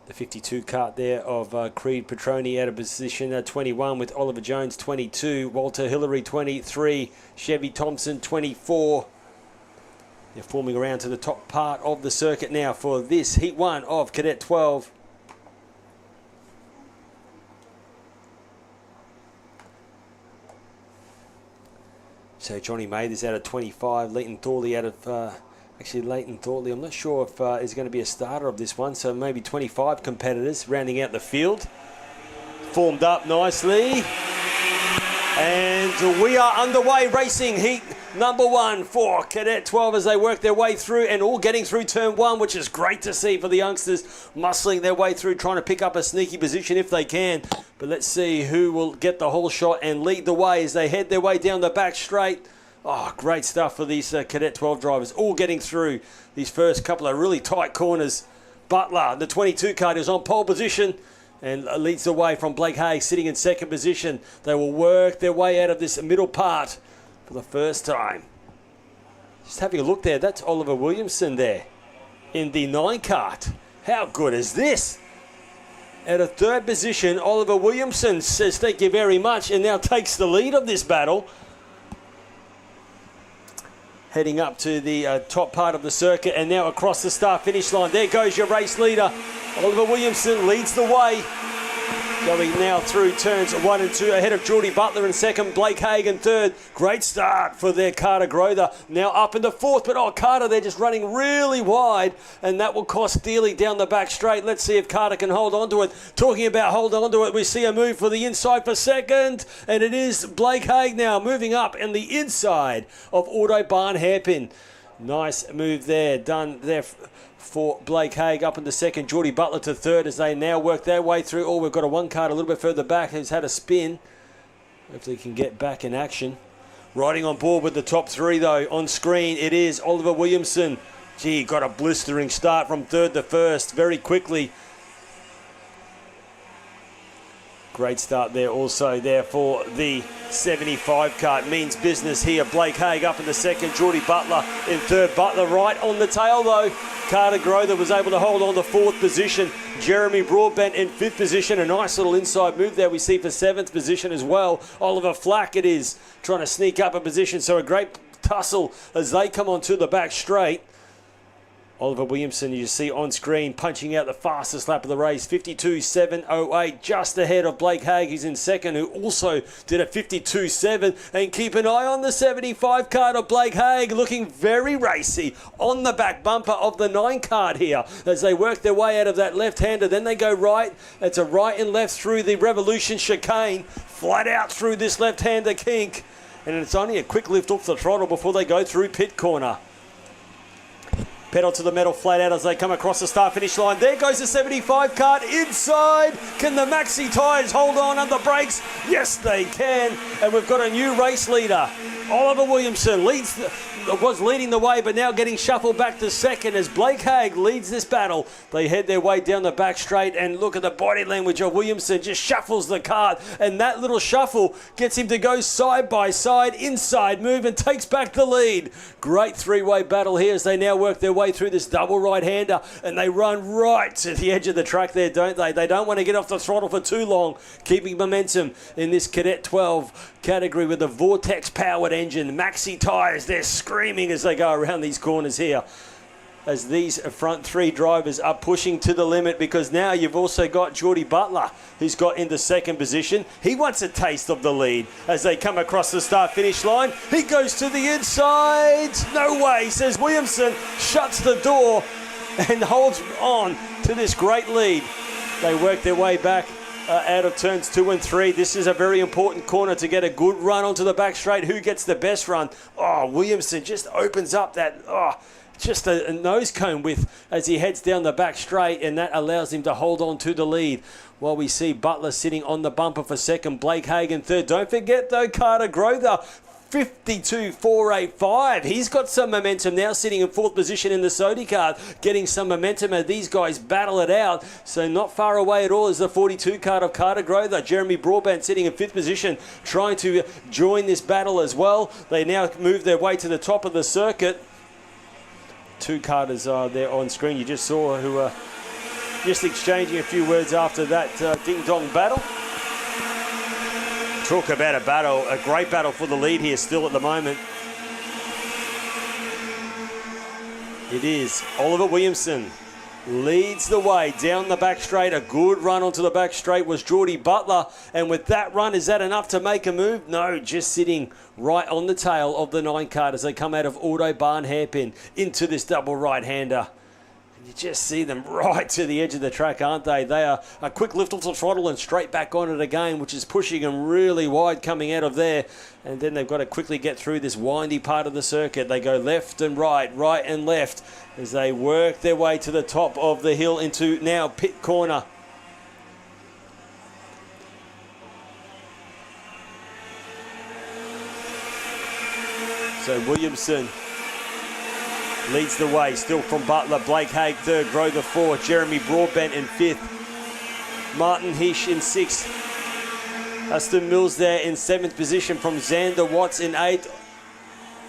The 52 kart there of Creed Petroni out of position 21, with Oliver Jones 22, Walter Hillary 23, Chevy Thompson 24. They're forming around to the top part of the circuit now for this Heat 1 of Cadet 12. So Johnny Mathers out of 25, Leighton Thorley out of... Actually, Leighton Thorley, I'm not sure if is going to be a starter of this one, so maybe 25 competitors rounding out the field. Formed up nicely. And we are underway racing heat number 1 for Cadet 12 as they work their way through, and all getting through turn 1, which is great to see for the youngsters, muscling their way through, trying to pick up a sneaky position if they can. But let's see who will get the whole shot and lead the way as they head their way down the back straight. Oh, great stuff for these Cadet 12 drivers, all getting through these first couple of really tight corners. Butler, the 22 kart, is on pole position and leads the way from Blake Hay, sitting in second position. They will work their way out of this middle part for the first time. Just having a look there, that's Oliver Williamson there in the 9 kart. How good is this? At a third position, Oliver Williamson says thank you very much and now takes the lead of this battle. Heading up to the top part of the circuit and now across the start-finish line. There goes your race leader. Oliver Williamson leads the way. Going now through turns 1 and 2 ahead of Geordie Butler in second, Blake Haig in third. Great start for their Carter Grother. Now up into fourth, but Carter, they're just running really wide and that will cost dearly down the back straight. Let's see if Carter can hold on to it. Talking about hold on to it, we see a move for the inside for second, and it is Blake Haig now moving up in the inside of Autobahn Hairpin. Nice move there, done there for Blake Haig up in the second. Geordie Butler to third as they now work their way through. Oh, we've got a 1 kart a little bit further back who's had a spin. Hopefully he can get back in action. Riding on board with the top 3 though. On screen it is Oliver Williamson. Gee, got a blistering start from third to first very quickly. Great start there also there for the 75 kart. Means business here. Blake Haig up in the second. Geordie Butler in third. Butler right on the tail though. Carter Grother was able to hold on to 4th position. Jeremy Broadbent in 5th position. A nice little inside move there we see for 7th position as well. Oliver Flack it is trying to sneak up a position. So a great tussle as they come onto the back straight. Oliver Williamson, you see on screen, punching out the fastest lap of the race, 52.708, just ahead of Blake Haig, who's in second, who also did a 52.7. And keep an eye on the 75 kart of Blake Haig, looking very racy on the back bumper of the 9 kart here as they work their way out of that left-hander. Then they go right. It's a right and left through the Revolution chicane, flat out through this left-hander kink. And it's only a quick lift off the throttle before they go through pit corner. Pedal to the metal flat out as they come across the start-finish line. There goes the 75 kart inside. Can the maxi tyres hold on under brakes? Yes, they can. And we've got a new race leader Oliver Williamson was leading the way, but now getting shuffled back to second as Blake Haig leads this battle. They head their way down the back straight, and look at the body language of Williamson. Just shuffles the kart, and that little shuffle gets him to go side by side, inside move, and takes back the lead. Great three-way battle here as they now work their way through this double right-hander, and they run right to the edge of the track there, don't they? They don't want to get off the throttle for too long, keeping momentum in this Cadet 12 category with the Vortex-powered engine. Maxi tyres, they're screaming as they go around these corners here, as these front three drivers are pushing to the limit, because now you've also got Geordie Butler, who's got into second position. He wants a taste of the lead as they come across the start-finish line. He goes to the inside. No way, says Williamson, shuts the door and holds on to this great lead. They work their way back out of turns 2 and 3. This is a very important corner to get a good run onto the back straight. Who gets the best run? Oh, Williamson just opens up that, just a nose cone width as he heads down the back straight, and that allows him to hold on to the lead. While we see Butler sitting on the bumper for second, Blake Hagen third. Don't forget though, Carter Grother, 52.485. He's got some momentum now, sitting in fourth position in the Sodi card, getting some momentum as these guys battle it out. So not far away at all is the 42 card of Carter Grother. Jeremy Broadbent sitting in fifth position, trying to join this battle as well. They now move their way to the top of the circuit. Two karters are there on screen. You just saw who are just exchanging a few words after that ding-dong battle. Talk about a battle, a great battle for the lead here still at the moment. It is Oliver Williamson leads the way down the back straight. A good run onto the back straight was Geordie Butler, and with that run, is that enough to make a move? No, just sitting right on the tail of the 9 card as they come out of Autobahn hairpin into this double right-hander. You just see them right to the edge of the track, aren't they? They are a quick lift off the throttle and straight back on it again, which is pushing them really wide coming out of there. And then they've got to quickly get through this windy part of the circuit. They go left and right and left as they work their way to the top of the hill into now pit corner. So Williamson leads the way, still from Butler. Blake Haig third, Grother fourth, Jeremy Broadbent in fifth, Martin Hish in sixth, Aston Mills there in seventh position from Xander Watts in eighth,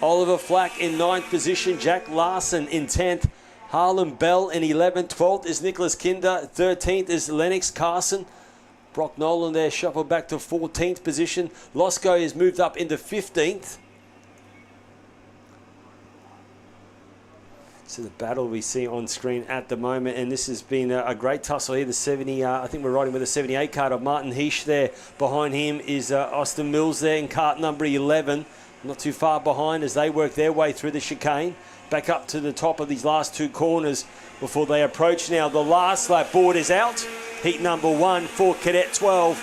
Oliver Flack in ninth position, Jack Larson in 10th, Harlan Bell in 11th, 12th is Nicholas Kinder, 13th is Lennox Carson, Brock Nolan there shuffled back to 14th position, Losco is moved up into 15th. So the battle we see on screen at the moment, and this has been a great tussle here. The 70, I think we're riding with a 78 card of Martin Hish there. Behind him is Austin Mills there in cart number 11. Not too far behind as they work their way through the chicane. Back up to the top of these last two corners before they approach now. The last lap board is out. Heat number 1 for Cadet 12.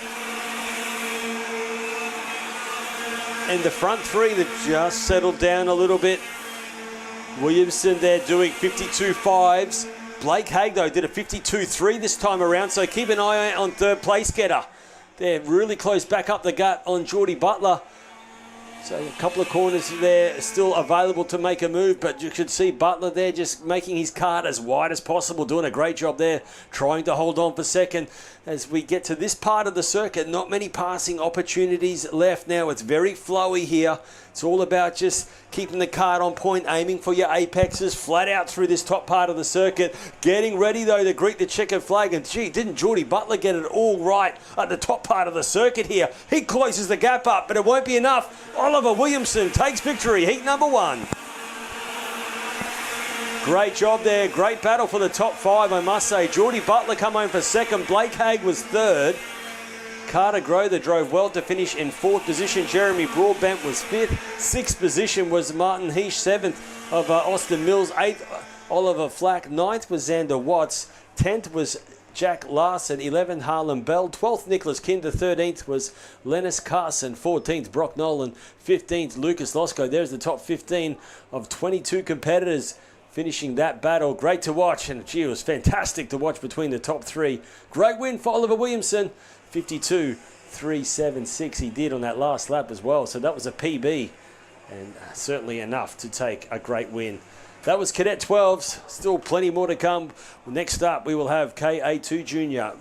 And the front three that just settled down a little bit. Williamson there doing 52.5s. Blake Haig, though, did a 52.3 this time around, so keep an eye on third place getter. They're really close back up the gut on Geordie Butler. So a couple of corners there still available to make a move, but you could see Butler there just making his cart as wide as possible, doing a great job there, trying to hold on for second. As we get to this part of the circuit, not many passing opportunities left now. It's very flowy here. It's all about just keeping the cart on point, aiming for your apexes, flat out through this top part of the circuit. Getting ready, though, to greet the checkered flag. And, gee, didn't Geordie Butler get it all right at the top part of the circuit here? He closes the gap up, but it won't be enough. Oliver Williamson takes victory, heat number 1. Great job there. Great battle for the top 5, I must say. Geordie Butler come home for second. Blake Haig was third. Carter Grother drove well to finish in 4th position. Jeremy Broadbent was 5th. 6th position was Martin Hish. 7th of Austin Mills. 8th, Oliver Flack. 9th was Xander Watts. 10th was Jack Larson. 11th, Harlan Bell. 12th, Nicholas Kinder. 13th was Lennox Carson. 14th, Brock Nolan. 15th, Lucas Losco. There's the top 15 of 22 competitors finishing that battle. Great to watch, and gee, it was fantastic to watch between the top 3. Great win for Oliver Williamson. 52.376 he did on that last lap as well, so that was a PB and certainly enough to take a great win. That was Cadet 12s. Still plenty more to come. Next up, we will have KA2 Junior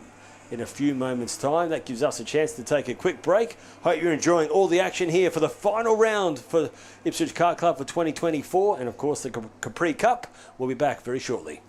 in a few moments' time. That gives us a chance to take a quick break. Hope you're enjoying all the action here for the final round for Ipswich Kart Club for 2024, and of course the Capri Cup. We'll be back very shortly.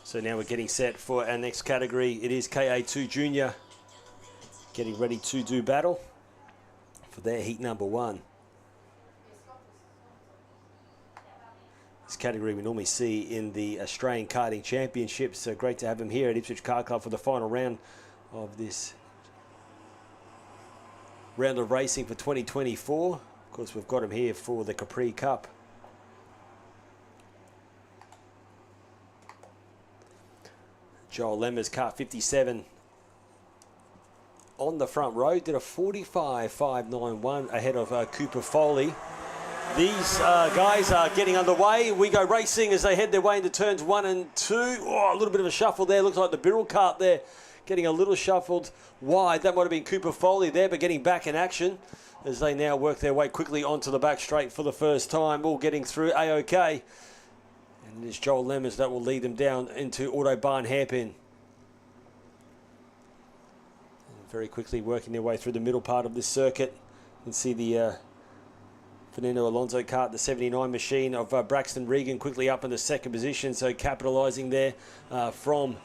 So now we're getting set for our next category. It is KA2 Junior getting ready to do battle for their heat number 1. This category we normally see in the Australian Karting Championships. So great to have him here at Ipswich Kart Club for the final round of this round of racing for 2024. Of course, we've got him here for the Capri Cup. Joel Lemmers, car 57, on the front row, did a 45.591 ahead of Cooper Foley. These guys are getting underway. We go racing as they head their way into turns 1 and 2. Oh, a little bit of a shuffle there. Looks like the Birrell cart there getting a little shuffled wide. That might have been Cooper Foley there, but getting back in action as they now work their way quickly onto the back straight for the first time. All getting through A-OK. And it's Joel Lemmers that will lead them down into Autobahn hairpin. And very quickly working their way through the middle part of this circuit. You can see the Fernando Alonso kart, the 79 machine of Braxton Regan, quickly up in the second position. So capitalising there from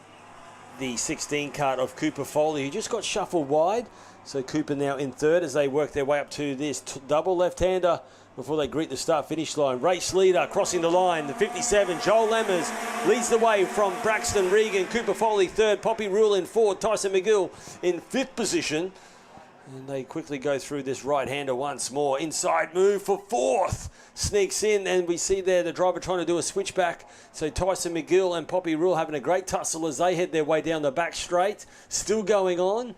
the 16 kart of Cooper Foley, who just got shuffled wide. So Cooper now in third as they work their way up to this double left-hander before they greet the start-finish line. Race leader crossing the line, the 57, Joel Lemmers leads the way from Braxton Regan. Cooper Foley third, Poppy Rule in fourth, Tyson McGill in fifth position. And they quickly go through this right-hander once more. Inside move for fourth. Sneaks in, and we see there the driver trying to do a switchback. So Tyson McGill and Poppy Rule having a great tussle as they head their way down the back straight. Still going on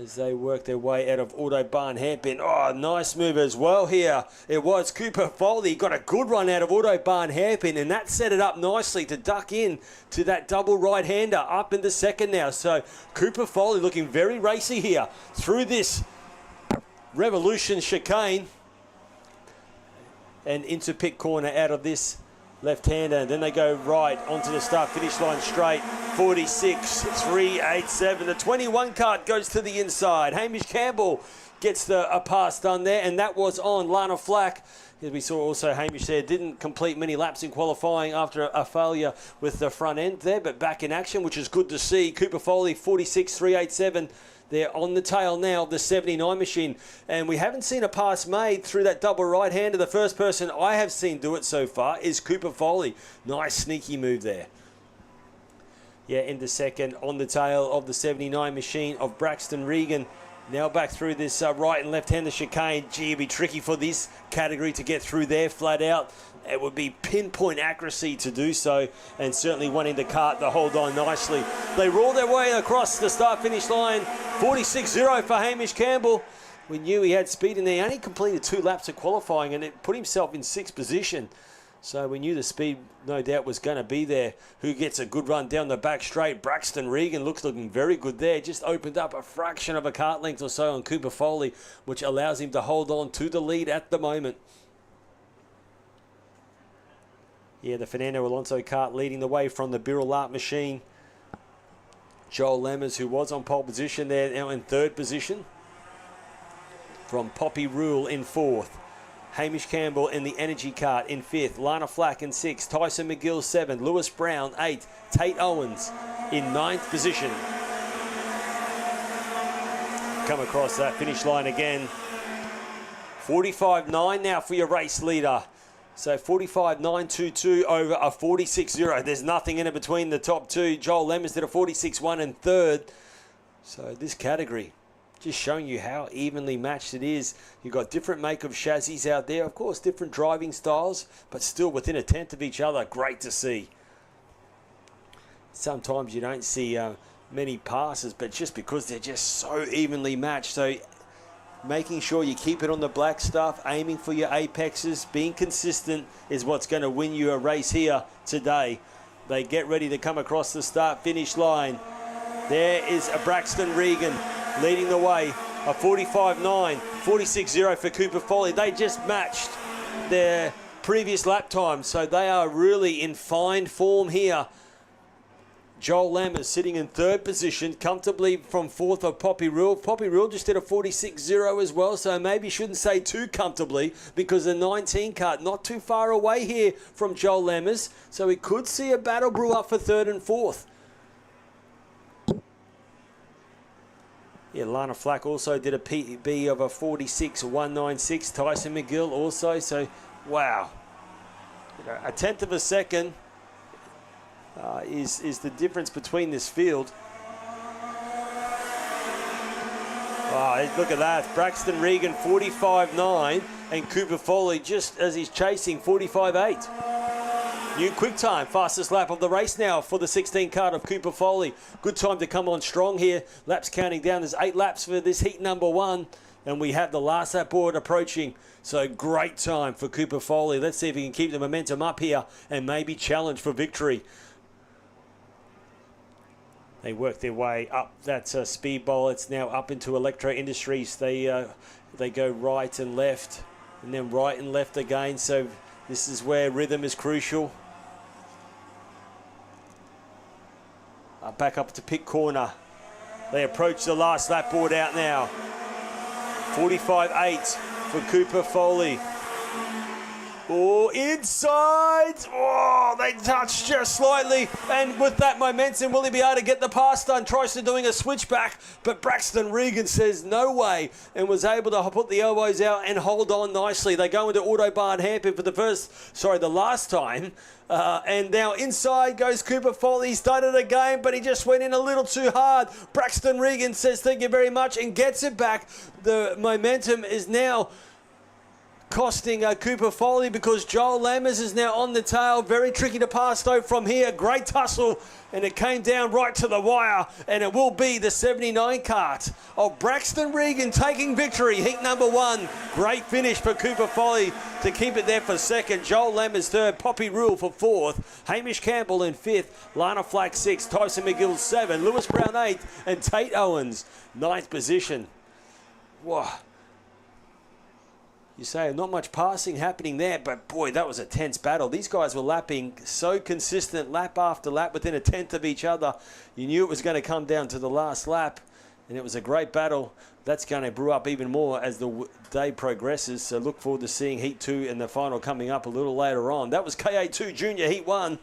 as they work their way out of Autobahn hairpin. Oh, nice move as well here. It was Cooper Foley. Got a good run out of Autobahn hairpin, and that set it up nicely to duck in to that double right-hander up into second now. So Cooper Foley looking very racy here through this Revolution chicane and into pit corner out of this left-hander, and then they go right onto the start-finish line straight. 46.387. The 21 kart goes to the inside. Hamish Campbell gets a pass done there, and that was on Lana Flack. As we saw also, Hamish there didn't complete many laps in qualifying after a failure with the front end there, but back in action, which is good to see. Cooper Foley, 46.387. They're on the tail now of the 79 machine, and we haven't seen a pass made through that double right-hander. The first person I have seen do it so far is Cooper Foley. Nice sneaky move there. Yeah, into second on the tail of the 79 machine of Braxton Regan. Now back through this right and left-hander chicane. Gee, it'd be tricky for this category to get through there flat out. It would be pinpoint accuracy to do so, and certainly wanting the kart to hold on nicely. They roll their way across the start-finish line. 46.0 for Hamish Campbell. We knew he had speed in there. He only completed 2 laps of qualifying, and it put himself in 6th position. So we knew the speed, no doubt, was going to be there. Who gets a good run down the back straight? Braxton Regan looking very good there. Just opened up a fraction of a kart length or so on Cooper Foley, which allows him to hold on to the lead at the moment. Yeah, the Fernando Alonso kart leading the way from the Birrell Lart machine. Joel Lemmers, who was on pole position there, now in 3rd position. From Poppy Rule in 4th. Hamish Campbell in the Energy kart in 5th. Lana Flack in 6th. Tyson McGill 7th. Lewis Brown 8th. Tate Owens in 9th position. Come across that finish line again. 45.9 now for your race leader. So 45.922 over a 46.0. There's nothing in it between the top two. Joel Lemmers did a 46.1 in 3rd. So this category, just showing you how evenly matched it is. You've got different make of chassis out there. Of course, different driving styles, but still within a tenth of each other. Great to see. Sometimes you don't see many passes, but just because they're just so evenly matched. So making sure you keep it on the black stuff, aiming for your apexes, being consistent is what's going to win you a race here today. They get ready to come across the start-finish line. There is a Braxton Regan leading the way, a 45.9, 46.0 for Cooper Foley. They just matched their previous lap time, so they are really in fine form here. Joel Lemmers sitting in 3rd position, comfortably from 4th of Poppy Rule. Poppy Rule just did a 46.0 as well, so maybe shouldn't say too comfortably because the 19 kart not too far away here from Joel Lemmers, so we could see a battle brew up for 3rd and 4th. Yeah, Lana Flack also did a PB of a 46.196. Tyson McGill also, so wow. A tenth of a second is the difference between this field. Oh, look at that. Braxton Regan 45.9 and Cooper Foley just as he's chasing 45.8. New quick time, fastest lap of the race now for the 16 kart of Cooper Foley. Good time to come on strong here. Laps counting down. There's 8 laps for this heat number 1. And we have the last lap board approaching. So great time for Cooper Foley. Let's see if he can keep the momentum up here and maybe challenge for victory. They work their way up that speed bowl. It's now up into Electro Industries. They go right and left and then right and left again. So this is where rhythm is crucial. Back up to pit corner. They approach the last lap board out now. 45.8 for Cooper Foley. Oh, inside. Oh, they touched just slightly. And with that momentum, will he be able to get the pass done? Tries to doing a switchback, but Braxton Regan says no way and was able to put the elbows out and hold on nicely. They go into autobarred hairpin for the last time. And now inside goes Cooper Foley. He started again, but he just went in a little too hard. Braxton Regan says thank you very much and gets it back. The momentum is now costing Cooper Foley because Joel Lammers is now on the tail. Very tricky to pass though from here. Great tussle, and it came down right to the wire, and it will be the 79 kart of Braxton Regan taking victory. Heat number 1. Great finish for Cooper Foley to keep it there for second. Joel Lammers third. Poppy Rule for fourth. Hamish Campbell in fifth. Lana Flack sixth. Tyson McGill 7. Lewis Brown 8th. And Tate Owens 9th position. Whoa. You say not much passing happening there, but boy, that was a tense battle. These guys were lapping so consistent, lap after lap, within a tenth of each other. You knew it was going to come down to the last lap, and it was a great battle. That's going to brew up even more as the day progresses, so look forward to seeing Heat 2 and the final coming up a little later on. That was KA2 Junior Heat 1.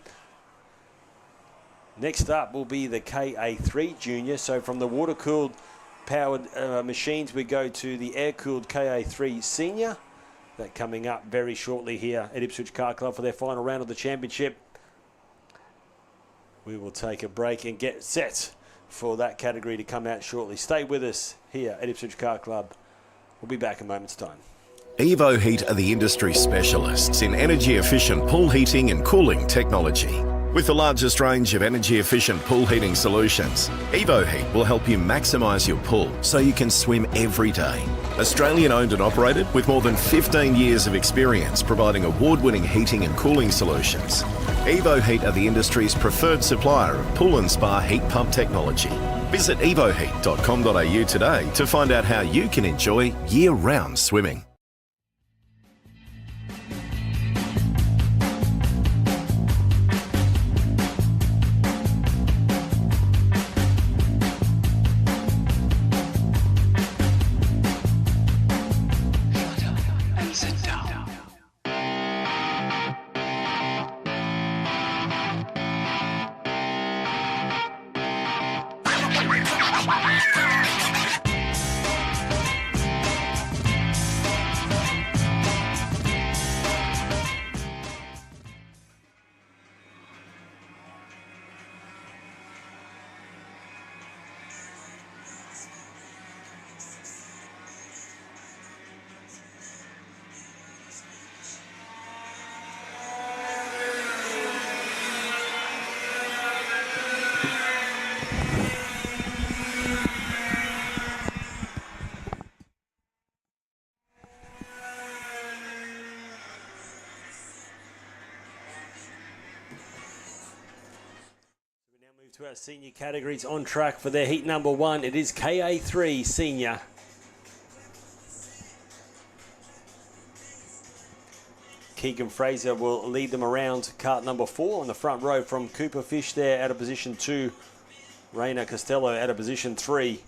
Next up will be the KA3 Junior, so from the water-cooled powered machines, we go to the air-cooled KA3 Senior. That coming up very shortly here at Ipswich Kart Club for their final round of the championship. We will take a break and get set for that category to come out shortly. Stay with us here at Ipswich Kart Club. We'll be back in a moment's time. Evo Heat are the industry specialists in energy-efficient pool heating and cooling technology. With the largest range of energy-efficient pool heating solutions, Evo Heat will help you maximise your pool so you can swim every day. Australian owned and operated with more than 15 years of experience providing award-winning heating and cooling solutions. Evo Heat are the industry's preferred supplier of pool and spa heat pump technology. Visit evoheat.com.au today to find out how you can enjoy year-round swimming. To our senior categories on track for their heat number 1. It is KA3 Senior. Keegan Fraser will lead them around kart number 4 on the front row from Cooper Fish there out of position 2. Raina Costello out of position 3.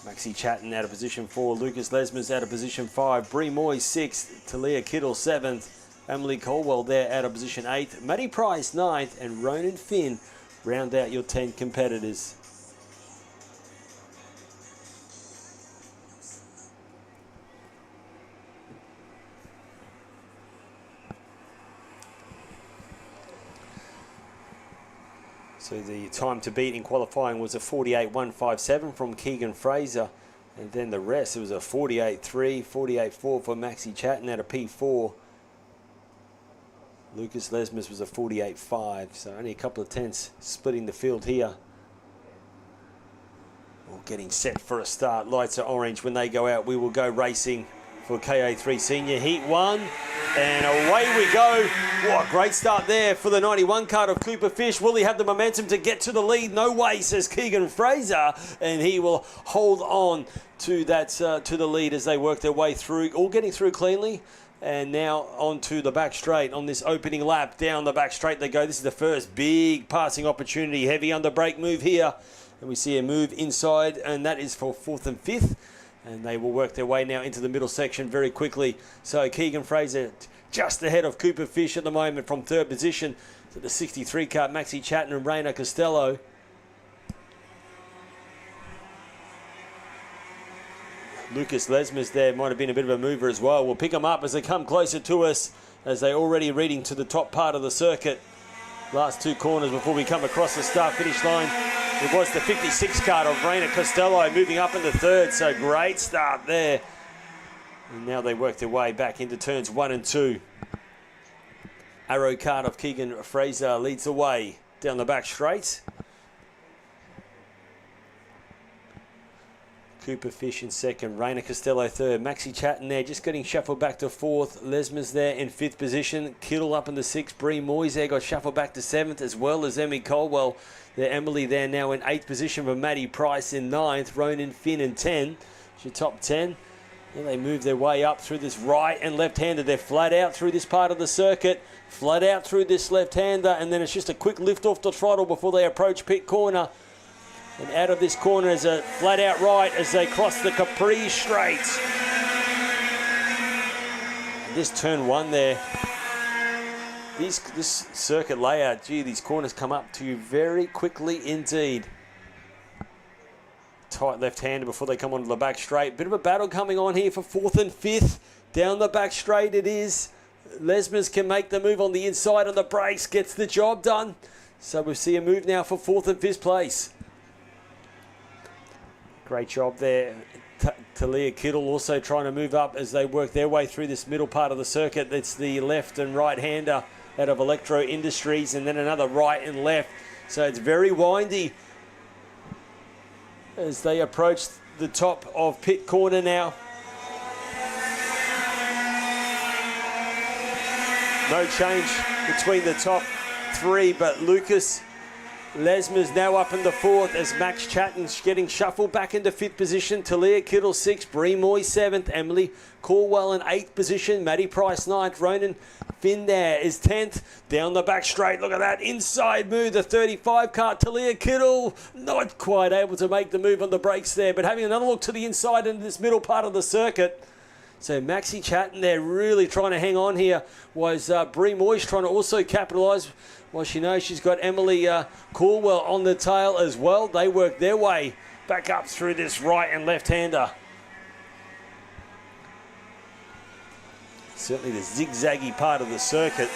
Maxie Chatton out of position 4. Lucas Lesmers out of position 5. Bree Moy 6th. Talia Kittle 7th. Emily Colwell there out of position 8th. Maddie Price 9th. And Ronan Finn round out your 10 competitors. So the time to beat in qualifying was a 48.157 from Keegan Fraser. And then the rest, it was a 48.3, 48.4 for Maxie Chatton out of P4. Lucas Lesmers was a 48.5, so only a couple of tenths splitting the field here. All getting set for a start. Lights are orange. When they go out, we will go racing for KA3 Senior Heat 1. And away we go. What a great start there for the 91 kart of Cooper Fish. Will he have the momentum to get to the lead? No way, says Keegan Fraser. And he will hold on to that to the lead as they work their way through, all getting through cleanly. And now onto the back straight on this opening lap. Down the back straight they go. This is the first big passing opportunity. Heavy under brake move here. And we see a move inside, and that is for 4th and 5th. And they will work their way now into the middle section very quickly. So Keegan Fraser just ahead of Cooper Fish at the moment from third position to the 63 kart, Maxi Chatton and Raina Costello. Lucas Lesmer's there, might have been a bit of a mover as well. We'll pick them up as they come closer to us, as they're already reading to the top part of the circuit. Last two corners before we come across the start-finish line. It was the 56 kart of Raina Costello moving up into third, so great start there. And now they work their way back into turns 1 and 2. Arrow kart of Keegan Fraser leads the way down the back straight. Cooper Fish in second, Raina Costello third, Maxi Chatton there just getting shuffled back to fourth, Lesmer's there in fifth position, Kittle up in the sixth, Bree Moyes there got shuffled back to seventh, as well as Emmy Colwell there, Emily there now in eighth position for Maddie Price in ninth, Ronan Finn in 10, it's your top 10. Then they move their way up through this right and left-hander. They're flat out through this part of the circuit, flat out through this left-hander, and then it's just a quick lift off the throttle before they approach pit corner. And out of this corner is a flat out right as they cross the Capri straight. And this turn one there, this circuit layout, gee, these corners come up to you very quickly indeed. Tight left-hander before they come onto the back straight. Bit of a battle coming on here for fourth and fifth. Down the back straight it is. Lesmers can make the move on the inside on the brakes, gets the job done. So we'll see a move now for fourth and fifth place. Great job there. Talia Kittle also trying to move up as they work their way through this middle part of the circuit. It's the left and right hander out of Electro Industries, and then another right and left. So it's very windy as they approach the top of pit corner now. No change between the top three, but Lucas Lesmer's now up in the fourth as Max Chatton's getting shuffled back into fifth position. Talia Kittle sixth, Bree Moy seventh, Emily Corwell in eighth position, Maddie Price ninth, Ronan Finn there is 10th. Down the back straight, look at that inside move, the 35 kart, Talia Kittle not quite able to make the move on the brakes there, but having another look to the inside into this middle part of the circuit. So Maxi Chatton there really trying to hang on here, was Bree Moyes trying to also capitalise. Well, she knows she's got Emily Corwell on the tail as well. They work their way back up through this right and left-hander. Certainly the zigzaggy part of the circuit.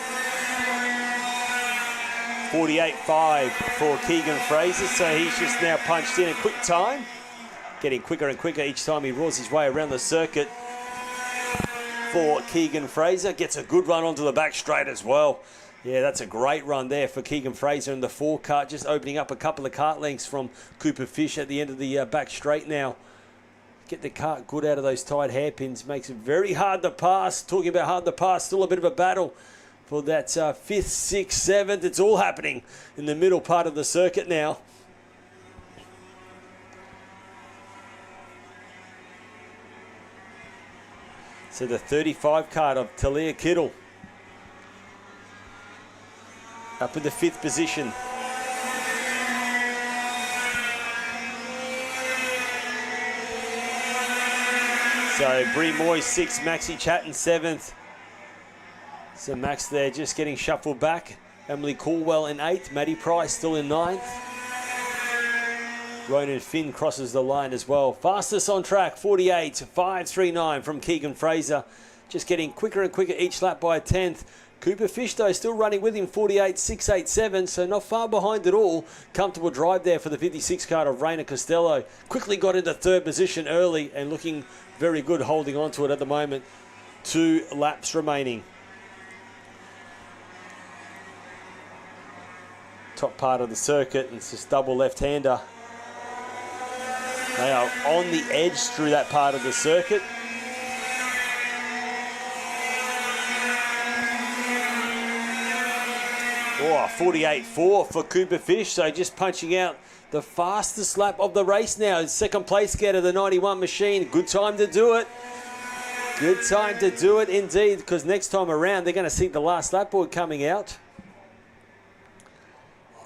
48.5 for Keegan Fraser, so he's just now punched in a quick time. Getting quicker and quicker each time he roars his way around the circuit. For Keegan Fraser, gets a good run onto the back straight as well. Yeah, that's a great run there for Keegan Fraser in the 4 kart, just opening up a couple of kart lengths from Cooper Fish at the end of the back straight now. Get the kart good out of those tight hairpins, makes it very hard to pass. Talking about hard to pass, still a bit of a battle for that 5th, 6th, 7th. It's all happening in the middle part of the circuit now. So the 35 kart of Talia Kittle up in the 5th position. So Bree Moy 6th, Maxi Chatton 7th. So Max there just getting shuffled back. Emily Corwell in 8th, Maddie Price still in 9th. Ronan Finn crosses the line as well. Fastest on track, 48.539 from Keegan Fraser. Just getting quicker and quicker each lap by a 10th. Cooper Fish, though, still running with him, 48.687, so not far behind at all. Comfortable drive there for the 56 kart of Raina Costello. Quickly got into 3rd position early and looking very good holding on to it at the moment. 2 laps remaining. Top part of the circuit, and it's this double left-hander. They are on the edge through that part of the circuit. Oh, 48.4 for Cooper Fish, so just punching out the fastest lap of the race now. 2nd place getter, the 91 machine. Good time to do it. Good time to do it indeed, because next time around they're going to see the last lap board coming out.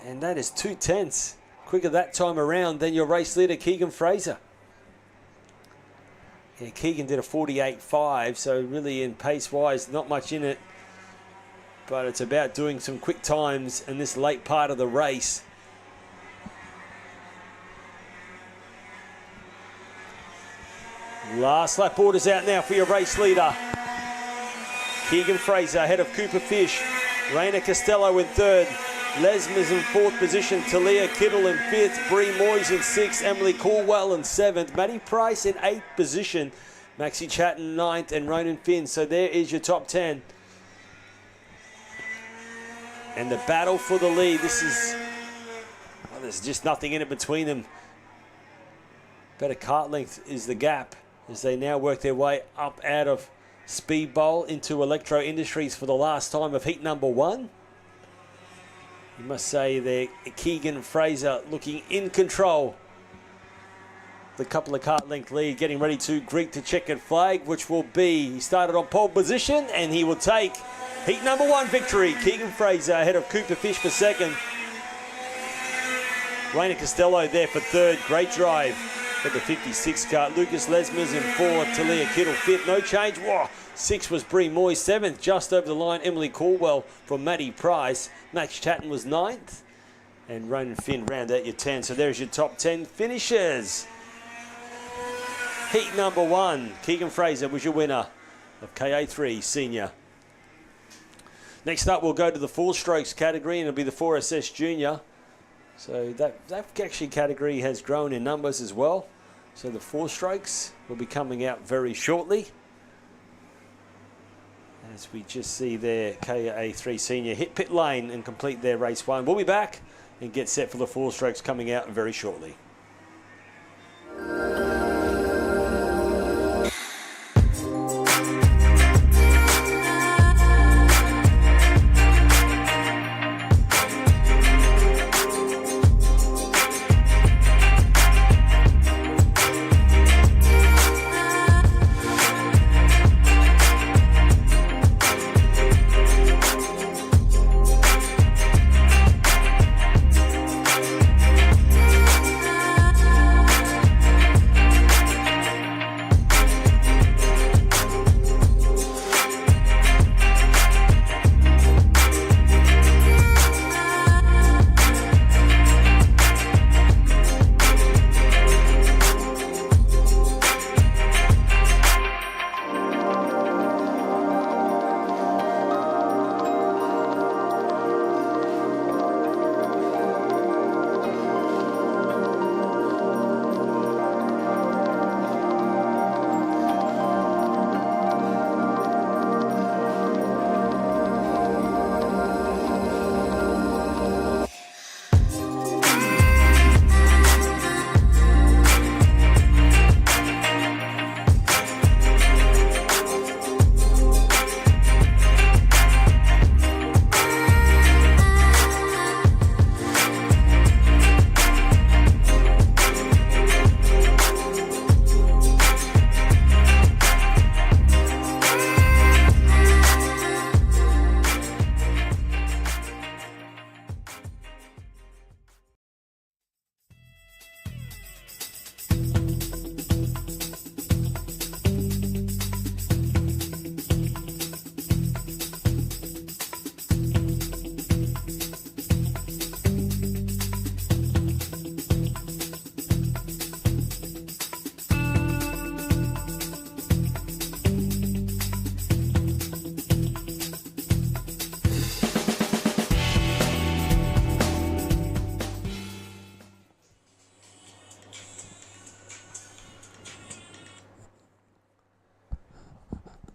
And that is 2/10 quicker that time around than your race leader, Keegan Fraser. Yeah, Keegan did a 48.5, so really in pace-wise, not much in it. But it's about doing some quick times in this late part of the race. Last lap orders out now for your race leader. Keegan Fraser ahead of Cooper Fish. Raina Costello in third. Lesmes in fourth position. Talia Kittle in fifth. Bree Moyes in sixth. Emily Caldwell in seventh. Maddie Price in eighth position. Maxie Chatton ninth and Ronan Finn. So there is your top 10. And the battle for the lead. This is, well, there's just nothing in it between them. Better kart length is the gap as they now work their way up out of Speed Bowl into Electro Industries for the last time of heat number 1. You must say there, Keegan Fraser looking in control. The couple of kart length lead, getting ready to greet the checkered flag, which will be, he started on pole position and he will take heat number 1 victory. Keegan Fraser ahead of Cooper Fish for second. Raina Costello there for third. Great drive for the 56 kart. Lucas Lesmes in fourth. Talia Kittle fifth. No change. Whoa. Sixth was Bree Moyes. Seventh, just over the line, Emily Caldwell from Maddie Price. Max Chatton was ninth. And Ronan Finn round out your 10. So there's your top 10 finishers. Heat number 1. Keegan Fraser was your winner of KA3 Senior. Next up, we'll go to the 4 strokes category, and it'll be the 4SS Junior. So that actually category has grown in numbers as well. So the 4 strokes will be coming out very shortly. As we just see there, KA3 Senior hit pit lane and complete their race 1. We'll be back and get set for the 4 strokes coming out very shortly.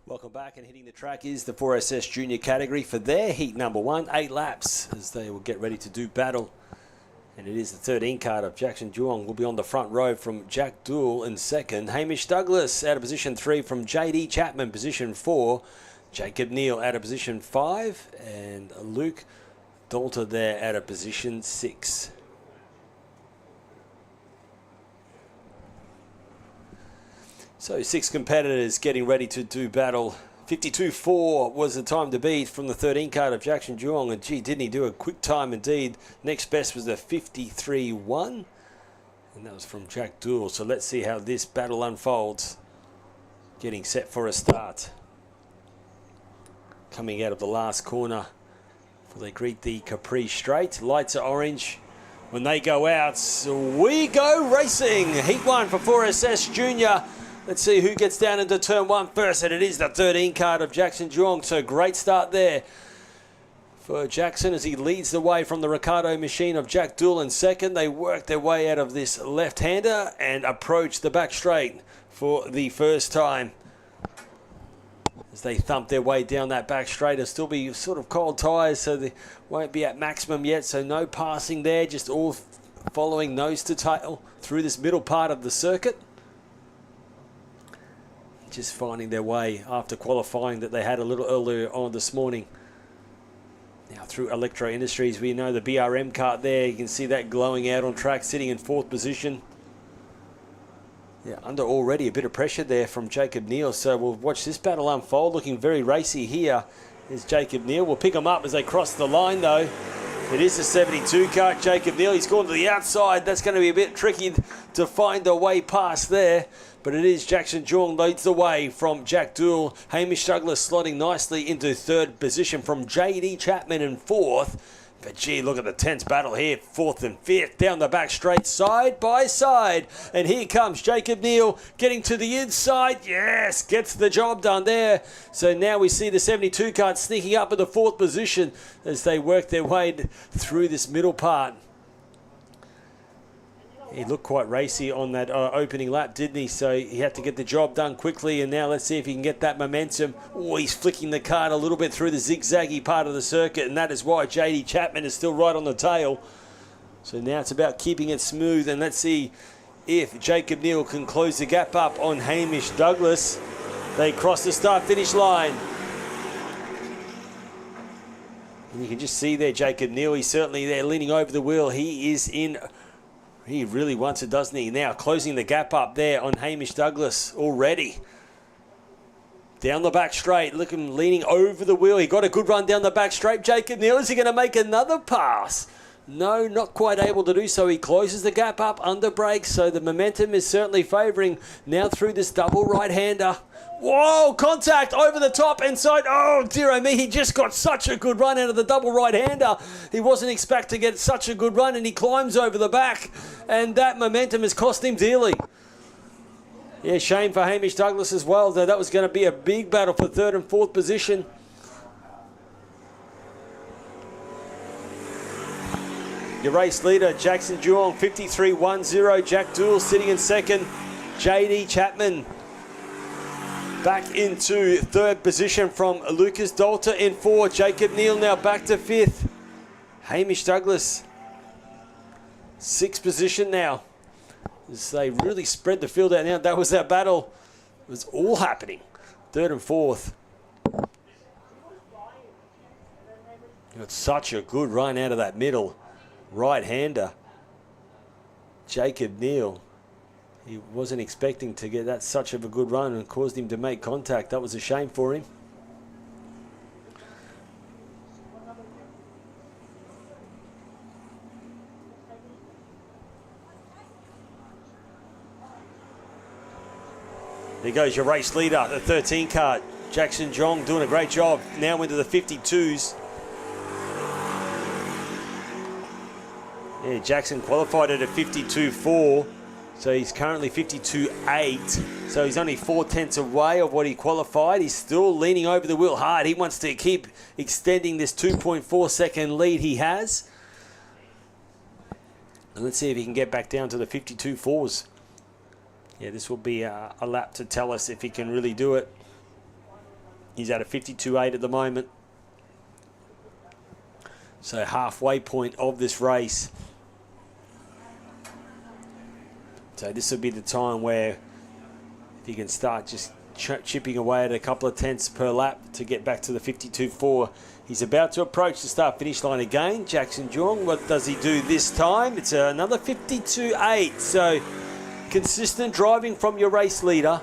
Welcome back, and hitting the track is the 4SS Junior category for their heat number 1, 8 laps as they will get ready to do battle. And it is the 13 card of Jackson Juong will be on the front row from Jack Dool in second. Hamish Douglas out of position 3 from JD Chapman, position 4. Jacob Neal out of position 5, and Luke Dalter there out of position 6. So 6 competitors getting ready to do battle. 52.4 was the time to beat from the 13 card of Jackson Juong, and gee, didn't he do a quick time indeed. Next best was the 53.1, and that was from Jack Dool. So let's see how this battle unfolds. getting set for a start. Coming out of the last corner before they greet the Capri straight. Lights are orange. When they go out, we go racing. Heat 1 for 4SS Junior. Let's see who gets down into turn 1 first, and it is the 13 card of Jackson Juong. So great start there for Jackson as he leads the way from the Ricardo machine of Jack Dool in second. They work their way out of this left-hander and approach the back straight for the first time. As they thump their way down that back straight, it'll still be sort of cold tyres, so they won't be at maximum yet, so no passing there, just all following nose to tail through this middle part of the circuit. Just finding their way after qualifying that they had a little earlier on this morning. Now through Electro Industries, we know the BRM kart there, you can see that glowing out on track, sitting in 4th position. Yeah, under already a bit of pressure there from Jacob Neal, so we'll watch this battle unfold. Looking very racy here is Jacob Neal. We'll pick him up as they cross the line though. It is the 72 kart, Jacob Neal. He's gone to the outside. That's going to be a bit tricky to find a way past there. But it is Jackson Juong leads the way from Jack Dool. Hamish Douglas slotting nicely into 3rd position from JD Chapman in 4th. But gee, look at the tense battle here. 4th and 5th down the back straight, side by side. And here comes Jacob Neal getting to the inside. Yes, gets the job done there. So now we see the 72 kart sneaking up in the 4th position as they work their way through this middle part. He looked quite racy on that opening lap, didn't he? So he had to get the job done quickly. And now let's see if he can get that momentum. Oh, he's flicking the kart a little bit through the zigzaggy part of the circuit. And that is why JD Chapman is still right on the tail. So now it's about keeping it smooth. And let's see if Jacob Neal can close the gap up on Hamish Douglas. They cross the start-finish line. And you can just see there Jacob Neal. He's certainly there leaning over the wheel. He is in... He really wants it, doesn't he? Now closing the gap up there on Hamish Douglas already. Down the back straight, look at him leaning over the wheel. He got a good run down the back straight. Jacob Neal, is he going to make another pass? No, not quite able to do so. He closes the gap up under brakes, so the momentum is certainly favouring now through this double right-hander. Whoa, contact over the top inside. Oh, dear oh me, he just got such a good run out of the double right-hander. He wasn't expecting to get such a good run, and he climbs over the back, and that momentum has cost him dearly. Yeah, shame for Hamish Douglas as well, though that was going to be a big battle for 3rd and 4th position. Your race leader, Jackson Juong, 53.10. Jack Dool sitting in 2nd. JD Chapman back into 3rd position from Lucas Dalter in 4th. Jacob Neal now back to 5th. Hamish Douglas, 6th position now. As they really spread the field out now. That was that battle. It was all happening. 3rd and 4th. Got such a good run out of that middle right-hander. Jacob Neal. He wasn't expecting to get that such of a good run and caused him to make contact. That was a shame for him. There goes your race leader, the 13 kart. Jackson Juong doing a great job. Now into the 52s. Yeah, Jackson qualified at a 52.4. So he's currently 52.8. So he's only 4/10 away of what he qualified. He's still leaning over the wheel hard. He wants to keep extending this 2.4 second lead he has. And let's see if he can get back down to the 52.4s. Yeah, this will be a lap to tell us if he can really do it. He's at a 52.8 at the moment. So halfway point of this race. So this will be the time where if he can start just chipping away at a couple of tenths per lap to get back to the 52.4. He's about to approach the start-finish line again. Jackson Juong, what does he do this time? It's another 52.8. So consistent driving from your race leader.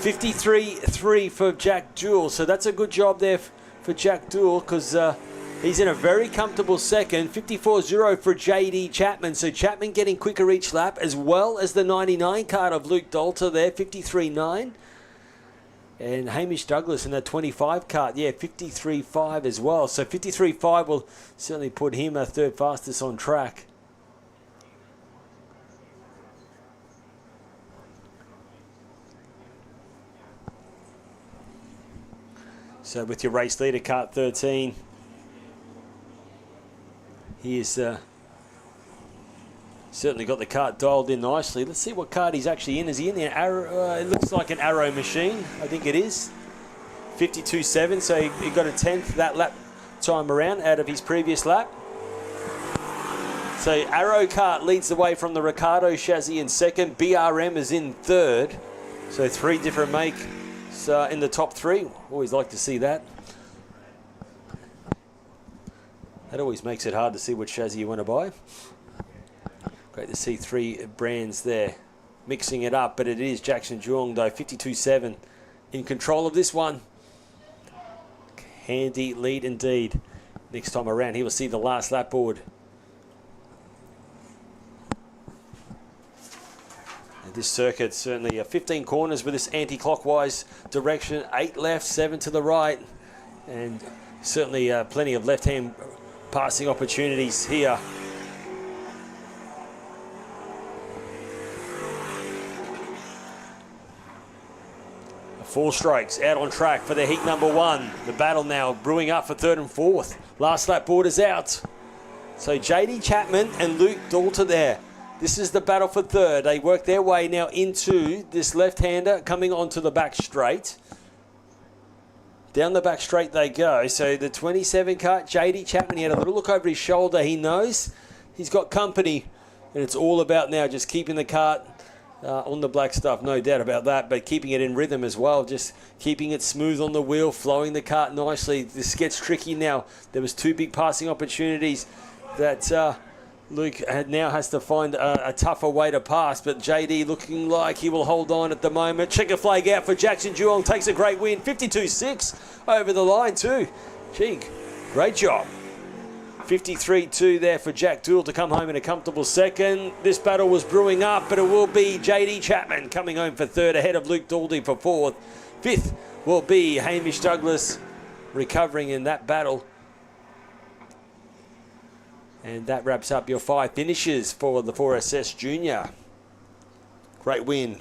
53.3 for Jack Dool. So that's a good job there for Jack Dool because He's in a very comfortable second, 54.0 for JD Chapman. So Chapman getting quicker each lap, as well as the 99 card of Luke Dalter there, 53.9. And Hamish Douglas in that 25 cart, 53.5 as well. So 53.5 will certainly put him a third fastest on track. So with your race leader, Kart 13, he is certainly got the cart dialed in nicely. Let's see what cart he's actually in. Is he in the Arrow? It looks like an Arrow machine. I think it is. 52.7, so he got a 10th that lap time around out of his previous lap. So Arrow cart leads the way from the Ricardo chassis in second. BRM is in third. So 3 different makes in the top 3. Always like to see that. That always makes it hard to see which chassis you want to buy. Great to see 3 brands there mixing it up, but it is Jackson Juong though, 52.7 in control of this one. Handy lead indeed. Next time around he will see the last lap board. And this circuit certainly 15 corners with this anti-clockwise direction, 8 left, 7 to the right, and certainly plenty of left-hand passing opportunities here. 4 strokes out on track for the heat number 1. The battle now brewing up for 3rd and 4th. Last lap board is out. So JD Chapman and Luke Dalter there. This is the battle for 3rd. They work their way now into this left-hander coming onto the back straight. Down the back straight they go. So the 27 cart, JD Chapman, he had a little look over his shoulder. He knows he's got company. And it's all about now just keeping the cart on the black stuff, no doubt about that, but keeping it in rhythm as well, just keeping it smooth on the wheel, flowing the cart nicely. This gets tricky now. There was 2 big passing opportunities that Luke now has to find a tougher way to pass, but JD looking like he will hold on at the moment. Checker flag out for Jackson Juong, takes a great win, 52.6 over the line too. Gee, great job. 53.2 there for Jack Dool to come home in a comfortable second. This battle was brewing up, but it will be JD Chapman coming home for 3rd ahead of Luke Daldy for 4th. 5th will be Hamish Douglas recovering in that battle. And that wraps up your 5 finishes for the 4SS Junior. Great win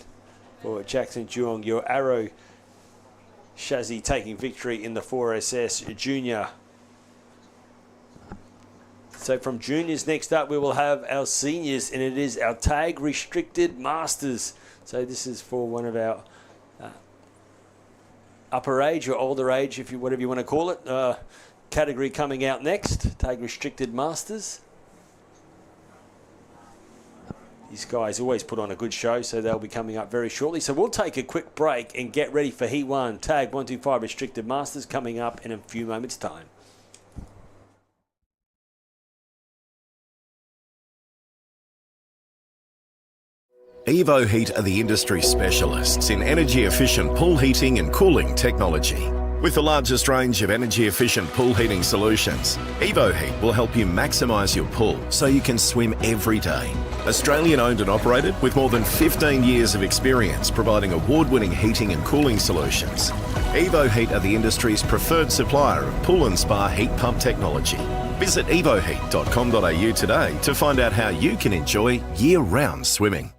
for Jackson Juong, your Arrow chassis taking victory in the 4SS Junior. So from juniors next up, we will have our seniors, and it is our tag restricted masters. So this is for one of our upper age or older age, if you whatever you want to call it, category coming out next. Tag restricted masters. These guys always put on a good show, so they'll be coming up very shortly. So we'll take a quick break and get ready for Heat 1. Tag 125 restricted masters coming up in a few moments' time. Evo Heat are the industry specialists in energy-efficient pool heating and cooling technology. With the largest range of energy-efficient pool heating solutions, Evo Heat will help you maximise your pool so you can swim every day. Australian owned and operated with more than 15 years of experience providing award-winning heating and cooling solutions. Evo Heat are the industry's preferred supplier of pool and spa heat pump technology. Visit evoheat.com.au today to find out how you can enjoy year-round swimming.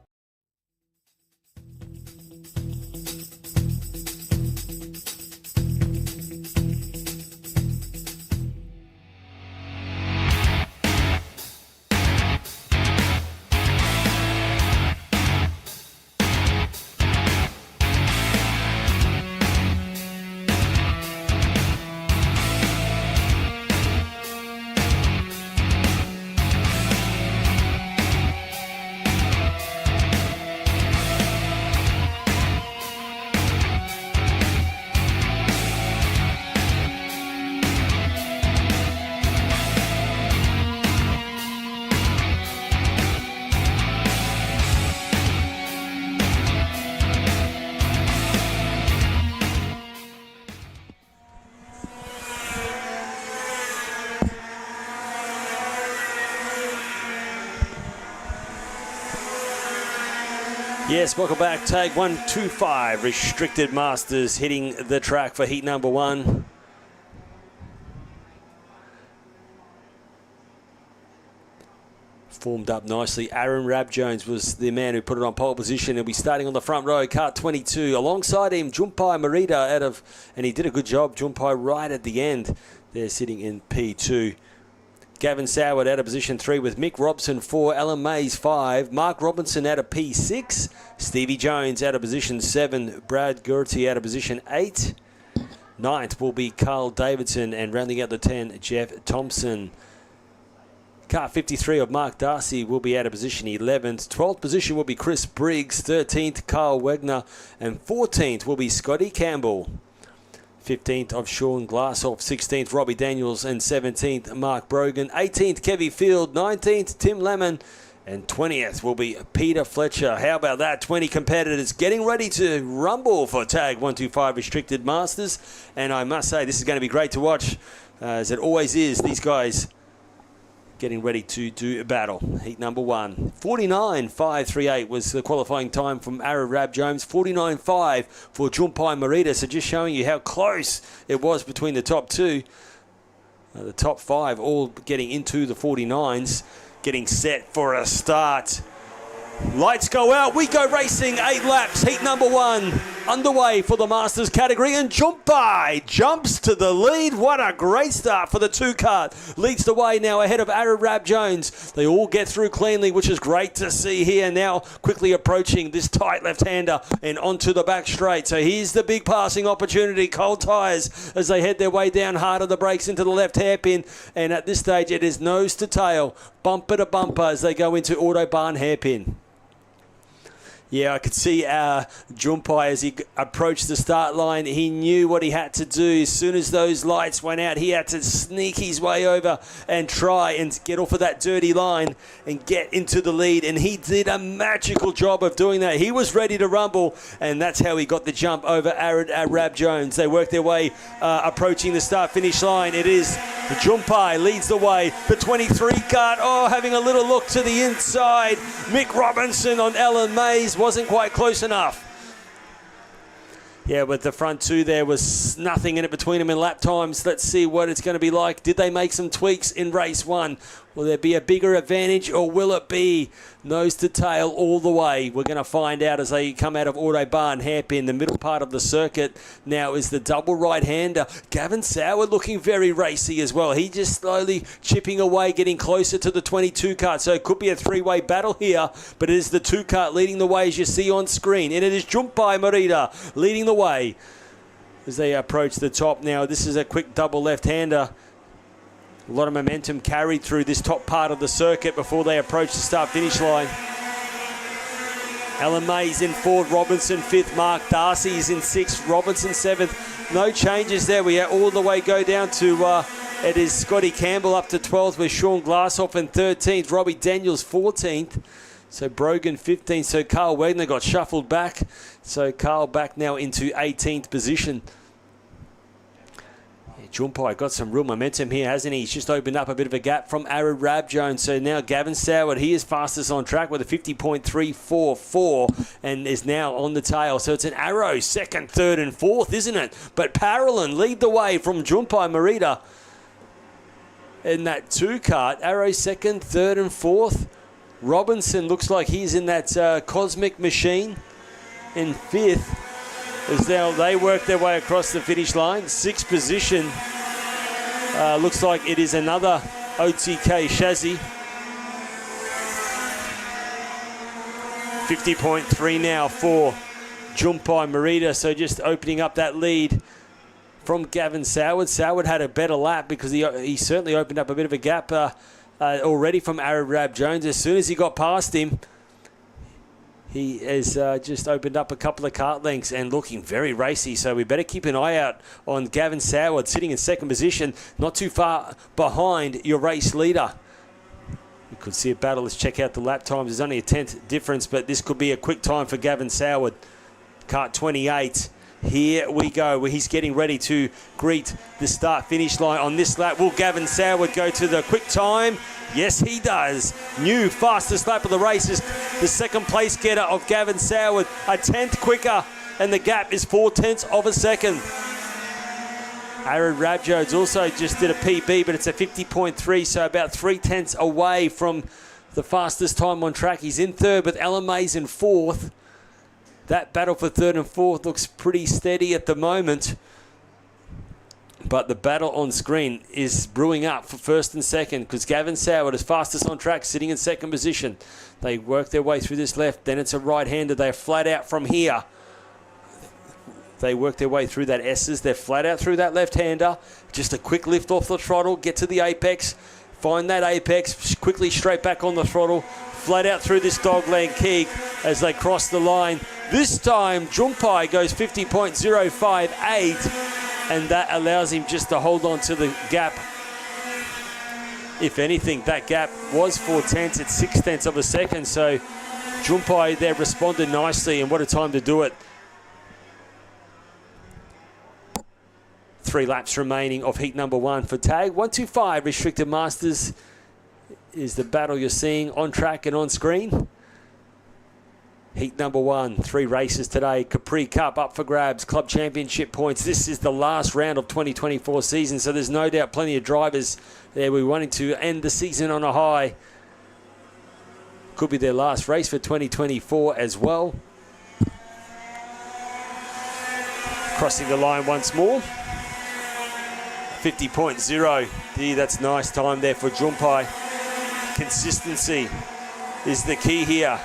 Yes, welcome back. Tag 125, Restricted Masters hitting the track for heat number 1. Formed up nicely. Aaron Rab-Jones was the man who put it on pole position. He'll be starting on the front row, kart 22. Alongside him, Junpai Morita and he did a good job, Junpai right at the end. They're sitting in P2. Gavin Soward out of position 3 with Mick Robson 4, Alan Mays 5, Mark Robinson out of P6, Stevie Jones out of position 7, Brad Gertie out of position 8. 9th will be Carl Davidson, and rounding out the 10, Jeff Thompson. Car 53 of Mark Darcy will be out of position 11th. 12th position will be Chris Briggs, 13th Carl Wegner, and 14th will be Scotty Campbell. 15th of Sean Glassoff, 16th Robbie Daniels, and 17th Mark Brogan, 18th Kevy Field, 19th Tim Lemon, and 20th will be Peter Fletcher. How about that? 20 competitors getting ready to rumble for Tag 125 Restricted Masters, and I must say this is going to be great to watch, as it always is. These guys getting ready to do a battle. Heat number 1. 49.538 was the qualifying time from Aaron Rab-Jones. 49.5 for Junpai Morita. So just showing you how close it was between the top 2. The top 5 all getting into the 49s. Getting set for a start. Lights go out, we go racing, 8 laps, heat number 1 underway for the Masters category, and Junpai jumps to the lead. What a great start for the 2 kart. Leads the way now ahead of Aaron Rab-Jones. They all get through cleanly, which is great to see here. Now quickly approaching this tight left-hander and onto the back straight. So here's the big passing opportunity. Cold tyres as they head their way down hard of the brakes into the left hairpin, and at this stage it is nose to tail, bumper to bumper as they go into Autobahn hairpin. Yeah, I could see Junpai as he approached the start line. He knew what he had to do. As soon as those lights went out, he had to sneak his way over and try and get off of that dirty line and get into the lead. And he did a magical job of doing that. He was ready to rumble, and that's how he got the jump over Aaron Rab-Jones. They worked their way approaching the start-finish line. It is Junpai leads the way. The 23 kart, having a little look to the inside. Mick Robinson on Alan Mays wasn't quite close enough. Yeah, but the front 2 there was nothing in it between them in lap times. Let's see what it's going to be like. Did they make some tweaks in race 1? Will there be a bigger advantage, or will it be nose to tail all the way? We're going to find out as they come out of Autobahn hairpin. The middle part of the circuit now is the double right-hander. Gavin Soward looking very racy as well. He just slowly chipping away, getting closer to the 22 kart. So it could be a 3-way battle here, but it is the 2 kart leading the way as you see on screen. And it is Junpai Morita leading the way as they approach the top now. This is a quick double left-hander. A lot of momentum carried through this top part of the circuit before they approach the start-finish line. Alan Mays in 4th, Robinson 5th, Mark Darcy is in 6th, Robinson 7th. No changes there. We all the way go down to, it is Scotty Campbell up to 12th with Sean Glassoff in 13th, Robbie Daniels 14th. So Brogan 15th, so Carl Wegner got shuffled back. So Carl back now into 18th position. Junpai got some real momentum here, hasn't he? He's just opened up a bit of a gap from Aaron Rab-Jones. So now Gavin Soward, he is fastest on track with a 50.344 and is now on the tail. So it's an arrow, 2nd, 3rd and 4th, isn't it? But Parolin lead the way from Junpai Morita in that 2 kart. Arrow 2nd, 3rd and 4th. Robinson looks like he's in that cosmic machine in 5th. As now they work their way across the finish line. 6th position. Looks like it is another OTK chassis. 50.3 now for Junpai Morita. So just opening up that lead from Gavin Soward. Soward had a better lap because he certainly opened up a bit of a gap already from Aaron Rab-Jones. As soon as he got past him, he has just opened up a couple of kart lengths and looking very racy. So we better keep an eye out on Gavin Soward sitting in 2nd position, not too far behind your race leader. We could see a battle. Let's check out the lap times. There's only a 10th difference, but this could be a quick time for Gavin Soward. Kart 28. Here we go, where he's getting ready to greet the start-finish line on this lap. Will Gavin Soward go to the quick time? Yes, he does. New fastest lap of the race is the second place getter of Gavin Soward, a tenth quicker, and the gap is 0.4 of a second. Aaron Rabjodes also just did a PB, but it's a 50.3, so about 0.3 away from the fastest time on track. He's in third with Alan Mays in fourth. That battle for third and fourth looks pretty steady at the moment. But the battle on screen is brewing up for first and second because Gavin Soward is fastest on track, sitting in second position. They work their way through this left. Then it's a right-hander. They're flat out from here. They work their way through that S's. They're flat out through that left-hander. Just a quick lift off the throttle. Get to the apex. Find that apex. Quickly straight back on the throttle. Flat out through this dogleg keeg as they cross the line. This time, Jumpai goes 50.058. And that allows him just to hold on to the gap. If anything, that gap was 0.4. It's 0.6 of a second. So Jumpai there responded nicely, and what a time to do it. 3 laps remaining of heat number 1 for tag. 125 Restricted Masters is the battle you're seeing on track and on screen. Heat number 1, 3 races today. Capri Cup up for grabs, Club Championship points. This is the last round of 2024 season, so there's no doubt plenty of drivers there we wanting to end the season on a high. Could be their last race for 2024 as well. Crossing the line once more. 50.0. Gee, that's nice time there for Jumpai. Consistency is the key here.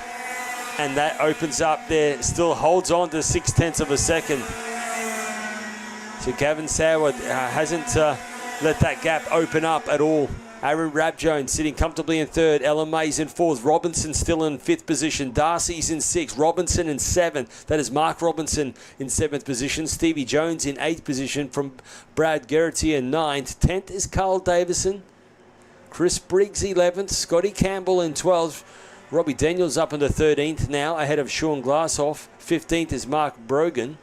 And that opens up there, still holds on to 0.6 of a second. So Gavin Soward hasn't let that gap open up at all. Aaron Rabjones sitting comfortably in third. Ellen Mays in fourth. Robinson still in fifth position. Darcy's in sixth. Robinson in seventh. That is Mark Robinson in seventh position. Stevie Jones in eighth position from Brad Geraghty in ninth. 10th is Carl Davison. Chris Briggs 11th. Scotty Campbell in 12th. Robbie Daniels up into 13th now, ahead of Sean Glassoff. 15th is Mark Brogan.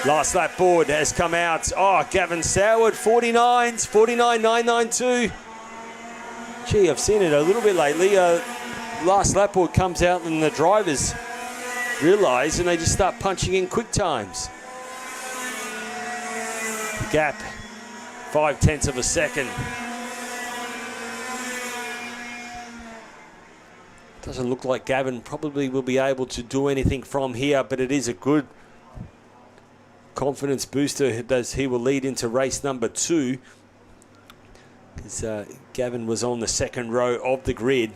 Last lap board has come out. Oh, Gavin Soward, 49s, 49.992. Gee, I've seen it a little bit lately. Last lap board comes out and the drivers realise and they just start punching in quick times. The gap. 0.5 of a second. Doesn't look like Gavin probably will be able to do anything from here, but it is a good confidence booster as he will lead into race number 2. Because Gavin was on the second row of the grid.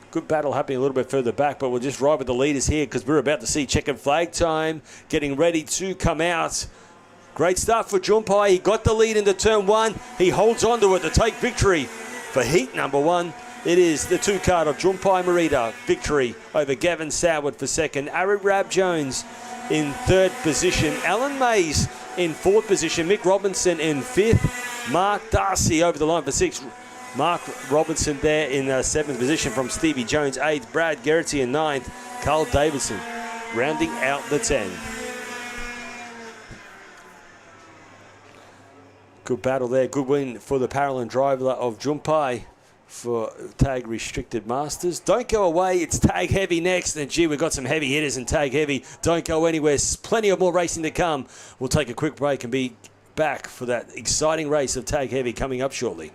Good battle happening a little bit further back, but we'll just ride with the leaders here because we're about to see checkered flag time getting ready to come out. Great start for Jumpai. He got the lead into turn 1. He holds on to it to take victory for heat number 1. It is the 2 card of Jumpai Morita. Victory over Gavin Soward for second. Aaron Rabjones in third position. Alan Mays in fourth position. Mick Robinson in fifth. Mark Darcy over the line for sixth. Mark Robinson there in seventh position from Stevie Jones. Eighth. Brad Geraghty in ninth. Carl Davison rounding out the 10. Good battle there. Good win for the Paralympic driver of Jumpai for Tag Restricted Masters. Don't go away. It's Tag Heavy next. And gee, we've got some heavy hitters in Tag Heavy. Don't go anywhere. Plenty of more racing to come. We'll take a quick break and be back for that exciting race of Tag Heavy coming up shortly.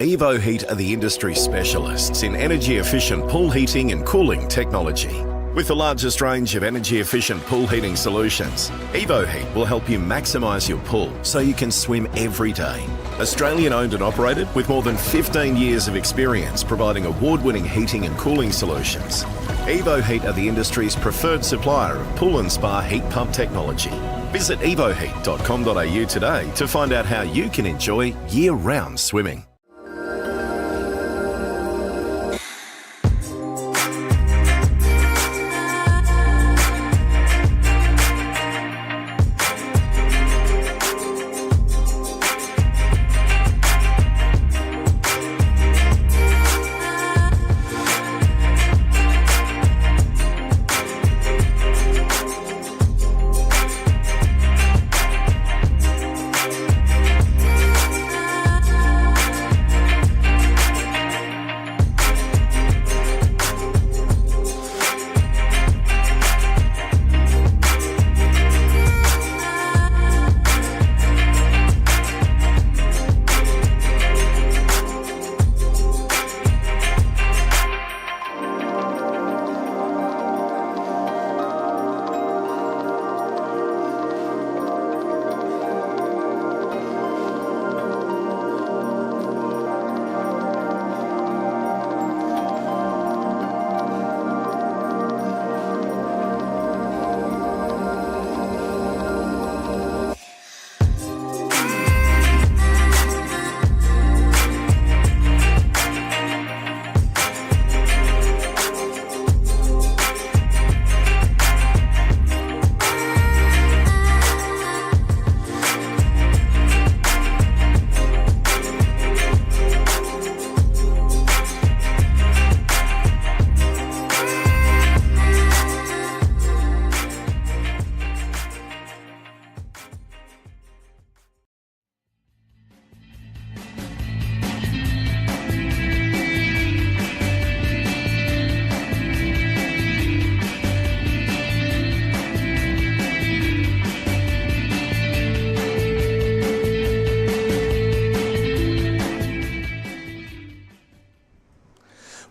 Evo Heat are the industry specialists in energy-efficient pool heating and cooling technology. With the largest range of energy-efficient pool heating solutions, Evo Heat will help you maximise your pool so you can swim every day. Australian owned and operated with more than 15 years of experience providing award-winning heating and cooling solutions. Evo Heat are the industry's preferred supplier of pool and spa heat pump technology. Visit evoheat.com.au today to find out how you can enjoy year-round swimming.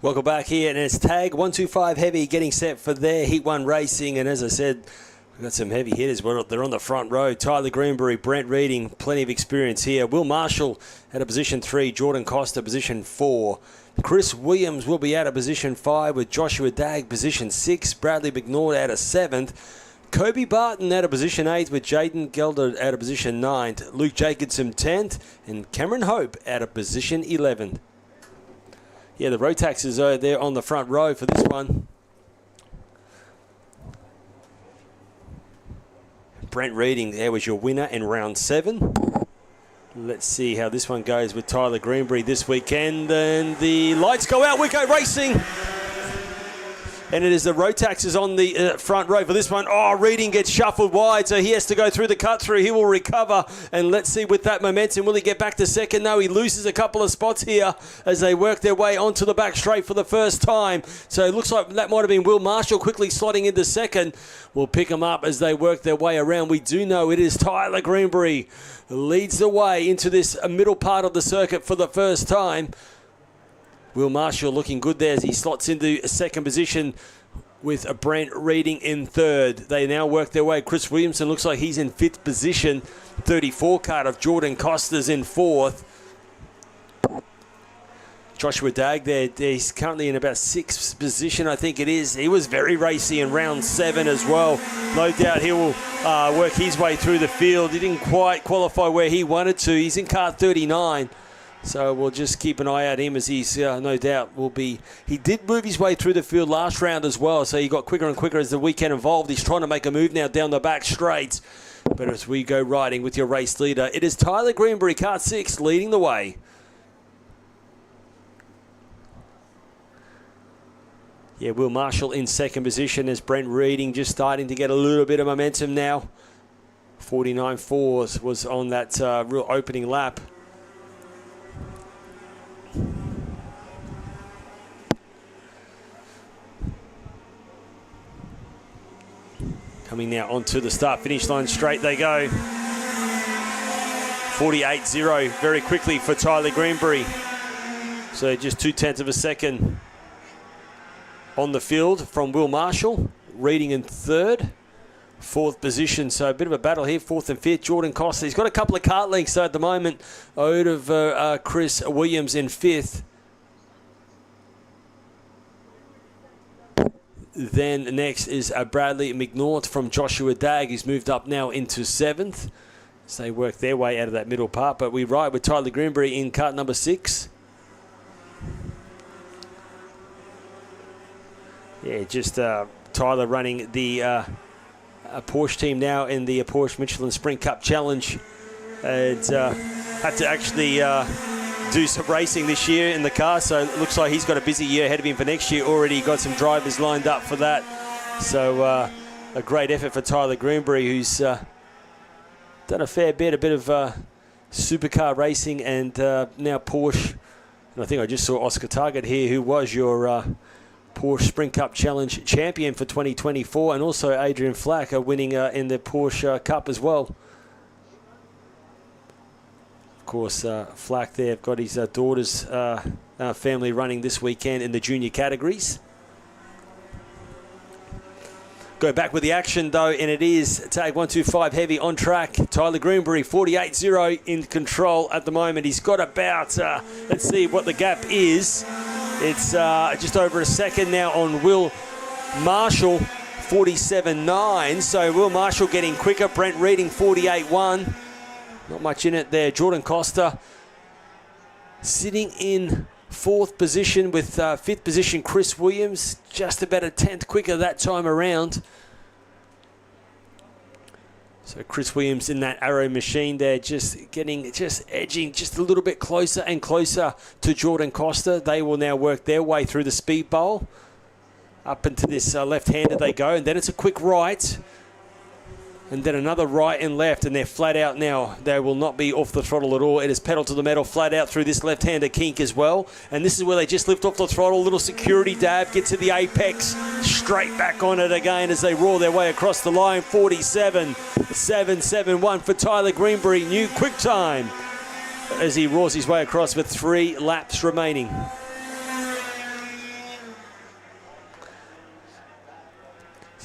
Welcome back here, and it's tag 125 heavy getting set for their Heat 1 racing. And as I said, we've got some heavy hitters. They're on the front row. Tyler Greenberry, Brent Reading, plenty of experience here. Will Marshall at a position 3, Jordan Costa position 4. Chris Williams will be out of position 5 with Joshua Dagg position 6. Bradley McNaught out of 7th. Kobe Barton out of position 8 with Jaden Gelder out of position 9th. Luke Jacobson 10th. And Cameron Hope out of position 11th. Yeah, the Rotaxes are there on the front row for this one. Brent Reading, there was your winner in round 7. Let's see how this one goes with Tyler Greenberry this weekend. And the lights go out, we go racing. And it is the Rotaxes on the front row for this one. Oh, Reading gets shuffled wide, so he has to go through the cut through. He will recover. And let's see with that momentum, will he get back to second? No, he loses a couple of spots here as they work their way onto the back straight for the first time. So it looks like that might have been Will Marshall quickly slotting into second. We'll pick them up as they work their way around. We do know it is Tyler Greenberry leads the way into this middle part of the circuit for the first time. Will Marshall looking good there as he slots into second position with a Brent Reading in third. They now work their way. Chris Williamson looks like he's in 5th position. 34 card of Jordan Costa's in 4th. Joshua Dagg there, he's currently in about 6th position, I think it is. He was very racy in round 7 as well. No doubt he will work his way through the field. He didn't quite qualify where he wanted to. He's in kart 39. So we'll just keep an eye out him as he's no doubt will be. He did move his way through the field last round as well, so he got quicker and quicker as the weekend evolved. He's trying to make a move now down the back straight. But as we go riding with your race leader, it is Tyler Greenberry, kart 6, leading the way. Yeah, Will Marshall in second position as Brent Reading just starting to get a little bit of momentum now. 49.4 was on that real opening lap. Coming now onto the start-finish line, straight they go. 48.0 very quickly for Tyler Greenberry. So just 0.2 of a second on the field from Will Marshall. Reading in third. 4th position, so a bit of a battle here. 4th and 5th, Jordan Costa. He's got a couple of kart lengths at the moment out of Chris Williams in 5th. Then next is Bradley McNaught from Joshua Dagg. He's moved up now into 7th. So they work their way out of that middle part. But we ride with Tyler Greenberry in kart number 6. Yeah, just Tyler running the Porsche team now in the Porsche Michelin Sprint Cup Challenge. And had to actually do some racing this year in the car, so it looks like he's got a busy year ahead of him for next year. Already got some drivers lined up for that. So a great effort for Tyler Greenberry, who's done a fair bit, a bit of supercar racing and now Porsche. And I think I just saw Oscar Target here, who was your Porsche Sprint Cup Challenge champion for 2024, and also Adrian Flack winning in the Porsche Cup as well. Of course, Flack there got his daughter's family running this weekend in the junior categories. Go back with the action though, and it is tag 125 heavy on track. Tyler Greenberry 48.0 in control at the moment. He's got about, let's see what the gap is. It's just over a second now on Will Marshall, 47.9. So Will Marshall getting quicker. Brent Reading 48.1. Not much in it there. Jordan Costa sitting in 4th position with 5th position Chris Williams, just about a 10th quicker that time around. So Chris Williams in that arrow machine there, just edging just a little bit closer and closer to Jordan Costa. They will now work their way through the speed bowl. Up into this left-hander they go, and then it's a quick right. And then another right and left, and they're flat out now. They will not be off the throttle at all. It is pedal to the metal, flat out through this left-hander kink as well. And this is where they just lift off the throttle, little security dab, get to the apex, straight back on it again as they roar their way across the line. 47.771 for Tyler Greenberry, new quick time as he roars his way across with 3 laps remaining.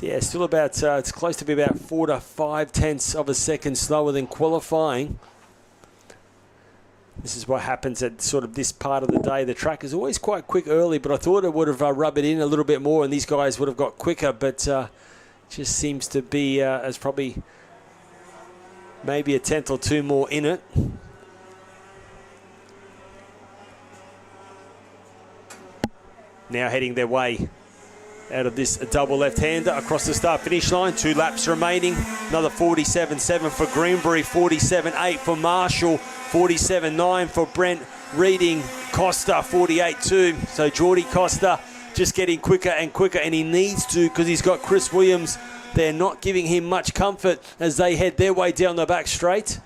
Yeah, still about, it's close to be about 4 to 5 tenths of a second slower than qualifying. This is what happens at sort of this part of the day. The track is always quite quick early, but I thought it would have rubbed it in a little bit more and these guys would have got quicker, but just seems to be as probably maybe a tenth or two more in it. Now heading their way out of this double left-hander across the start-finish line. 2 laps remaining. Another 47.7 for Greenbury, 47.8 for Marshall, 47.9 for Brent Reading, Costa 48.2. So Geordie Costa just getting quicker and quicker, and he needs to because he's got Chris Williams. They're not giving him much comfort as they head their way down the back straight.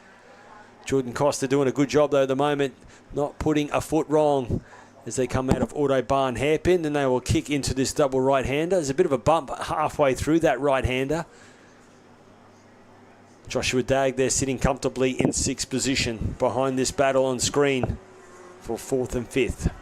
Jordan Costa doing a good job though at the moment, not putting a foot wrong as they come out of Autobahn hairpin, and they will kick into this double right-hander. There's a bit of a bump halfway through that right-hander. Joshua Dagg there sitting comfortably in 6th position behind this battle on screen for 4th and 5th.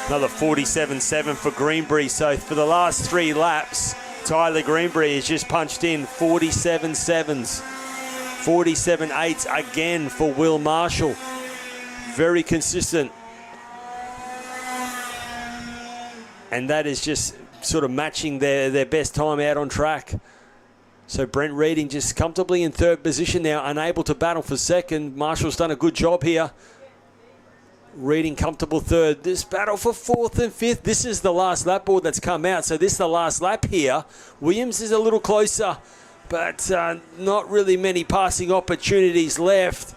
Another 47.7 for Greenbury. So for the last 3 laps, Tyler Greenbury has just punched in 47.7s. 47.8s again for Will Marshall. Very consistent. And that is just sort of matching their best time out on track. So Brent Reading just comfortably in 3rd position now, unable to battle for 2nd. Marshall's done a good job here. Reading comfortable 3rd. This battle for 4th and 5th. This is the last lap board that's come out. So this is the last lap here. Williams is a little closer, but not really many passing opportunities left.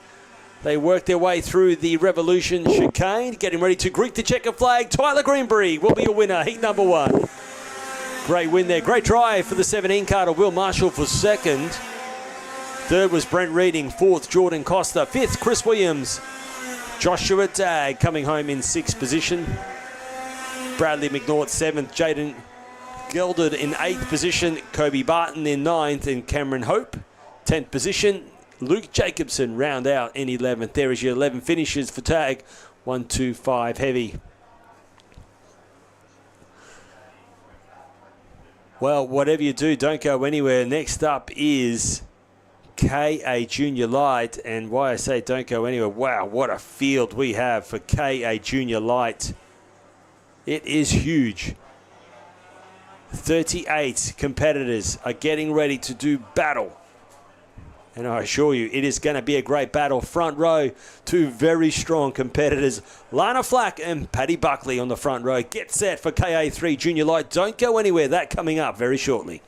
They work their way through the Revolution chicane, getting ready to greet the checker flag. Tyler Greenbury will be a winner, heat number 1. Great win there. Great drive for the 17 car to Will Marshall for 2nd. 3rd was Brent Reading. 4th, Jordan Costa. 5th, Chris Williams. Joshua Dagg coming home in 6th position. Bradley McNaught 7th. Jaden Gelderd in 8th position. Kobe Barton in 9th. And Cameron Hope 10th position. Luke Jacobson round out in 11th. There is your 11 finishes for Tag. 1, 2, 5 heavy. Well, whatever you do, don't go anywhere. Next up is KA Junior Light, and why I say don't go anywhere, wow, what a field we have for KA Junior Light. It is huge. 38 competitors are getting ready to do battle, and I assure you it is going to be a great battle. Front row, 2 very strong competitors, Lana Flack and Paddy Buckley on the front row. Get set for KA3 Junior Light. Don't go anywhere, that coming up very shortly.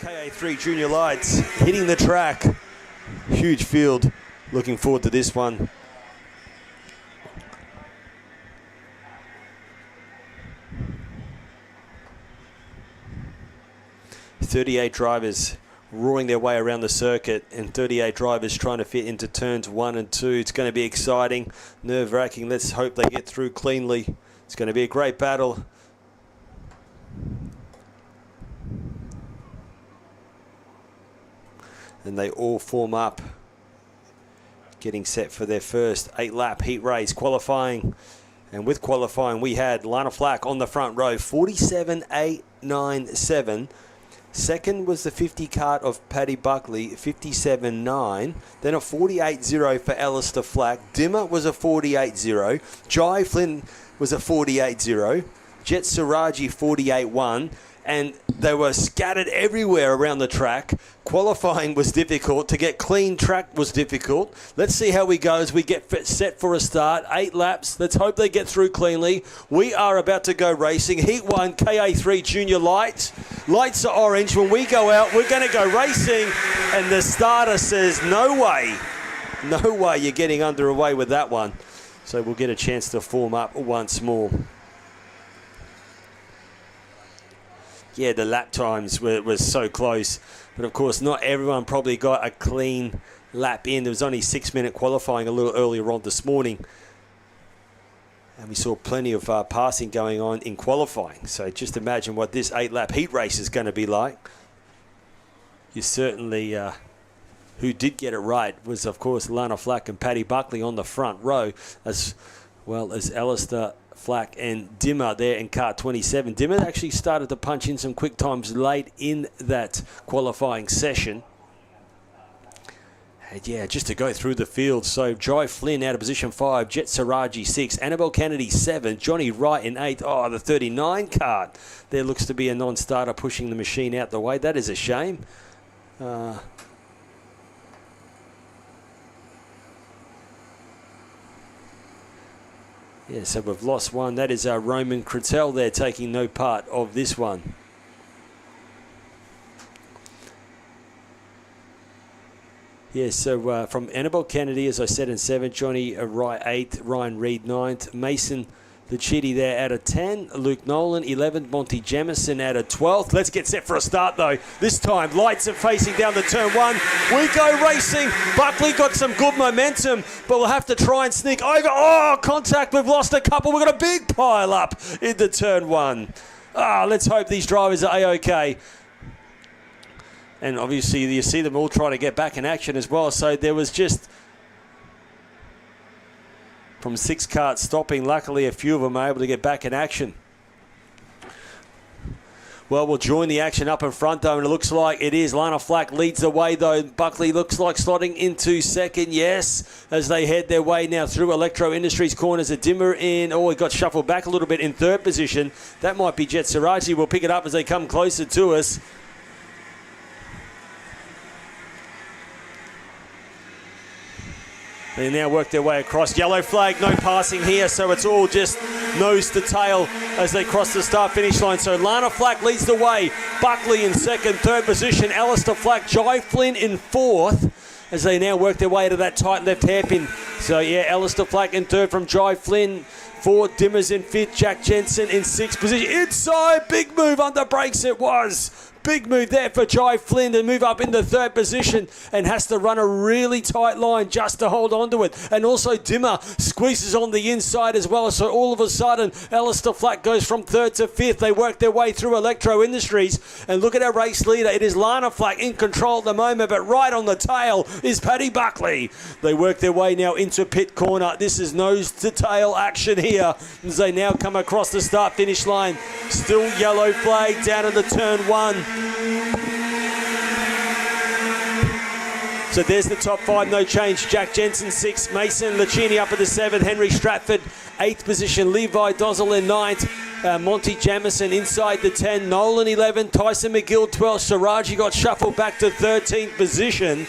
KA3 Junior Lights hitting the track. Huge field Looking forward to this one. .38 drivers roaring their way around the circuit, and 38 drivers trying to fit into turns 1 and 2. It's going to be exciting, nerve-wracking. Let's hope they get through cleanly. It's going to be a great battle. And they all form up, getting set for their first 8-lap heat race, qualifying. And with qualifying, we had Lana Flack on the front row, 47.897. Second was the 50 Kart of Paddy Buckley, 57.9. Then a 48.0 for Alistair Flack. Dimmer was a 48.0. Jai Flynn was a 48.0. Jet Siraji 48.1. And they were scattered everywhere around the track. Qualifying was difficult. To get clean track was difficult. Let's see how we go as we get set for a start. 8 laps. Let's hope they get through cleanly. We are about to go racing. Heat 1, KA3 Junior Light. Lights are orange. When we go out, we're going to go racing. And the starter says, no way. No way you're getting underway with that one. So we'll get a chance to form up once more. Yeah, the lap times were so close. But, of course, not everyone probably got a clean lap in. There was only 6-minute qualifying a little earlier on this morning. And we saw plenty of passing going on in qualifying. So just imagine what this 8-lap heat race is going to be like. You certainly, who did get it right was, of course, Lana Flack and Paddy Buckley on the front row, as well as Alistair Flack and Dimmer there in Kart 27. Dimmer actually started to punch in some quick times late in that qualifying session. And yeah, just to go through the field. So Jai Flynn out of position 5, Jet Siraji 6, Annabelle Kennedy 7, Johnny Wright in 8. Oh, the 39 Kart. There looks to be a non-starter pushing the machine out the way. That is a shame. Yeah, so we've lost one. That is Roman Crittel there taking no part of this one. Yeah, so from Annabelle Kennedy, as I said, in 7, Johnny Wright 8, Ryan Reed 9th, Mason the Chitty there out of 10, Luke Nolan 11th, Monty Jamison out of 12th. Let's get set for a start though. This time, lights are facing down the turn 1. We go racing. Buckley got some good momentum, but we'll have to try and sneak over. Oh, contact. We've lost a couple. We've got a big pile up into turn 1. Let's hope these drivers are A-OK. And obviously, you see them all trying to get back in action as well. So there was just from 6 karts stopping. Luckily, a few of them are able to get back in action. Well, we'll join the action up in front, though, and it looks like it is. Lana Flack leads the way, though. Buckley looks like slotting into second, yes, as they head their way now through Electro Industries corners. A Dimmer in, he got shuffled back a little bit in 3rd position. That might be Jet Siraji. We'll pick it up as they come closer to us. They now work their way across. Yellow flag, no passing here, so it's all just nose to tail as they cross the start-finish line. So Lana Flack leads the way. Buckley in 2nd, 3rd position. Alistair Flack, Jai Flynn in 4th as they now work their way to that tight left hairpin. So, yeah, Alistair Flack in 3rd from Jai Flynn. 4, Dimmers in 5th, Jack Jensen in 6th position. Inside, big move under brakes it was. Big move there for Jai Flynn to move up into 3rd position and has to run a really tight line just to hold on to it. And also Dimmer squeezes on the inside as well. So all of a sudden, Alistair Flack goes from 3rd to 5th. They work their way through Electro Industries. And look at our race leader. It is Lana Flack in control at the moment, but right on the tail is Paddy Buckley. They work their way now into pit corner. This is nose to tail action here as they now come across the start-finish line. Still yellow flag down in the turn 1. So there's the top 5, no change. Jack Jensen 6, Mason Lacini up at the 7, Henry Stratford 8th position, Levi Dozel in 9th, Monty Jamison inside the 10, Nolan 11, Tyson McGill 12, Siraji got shuffled back to 13th position.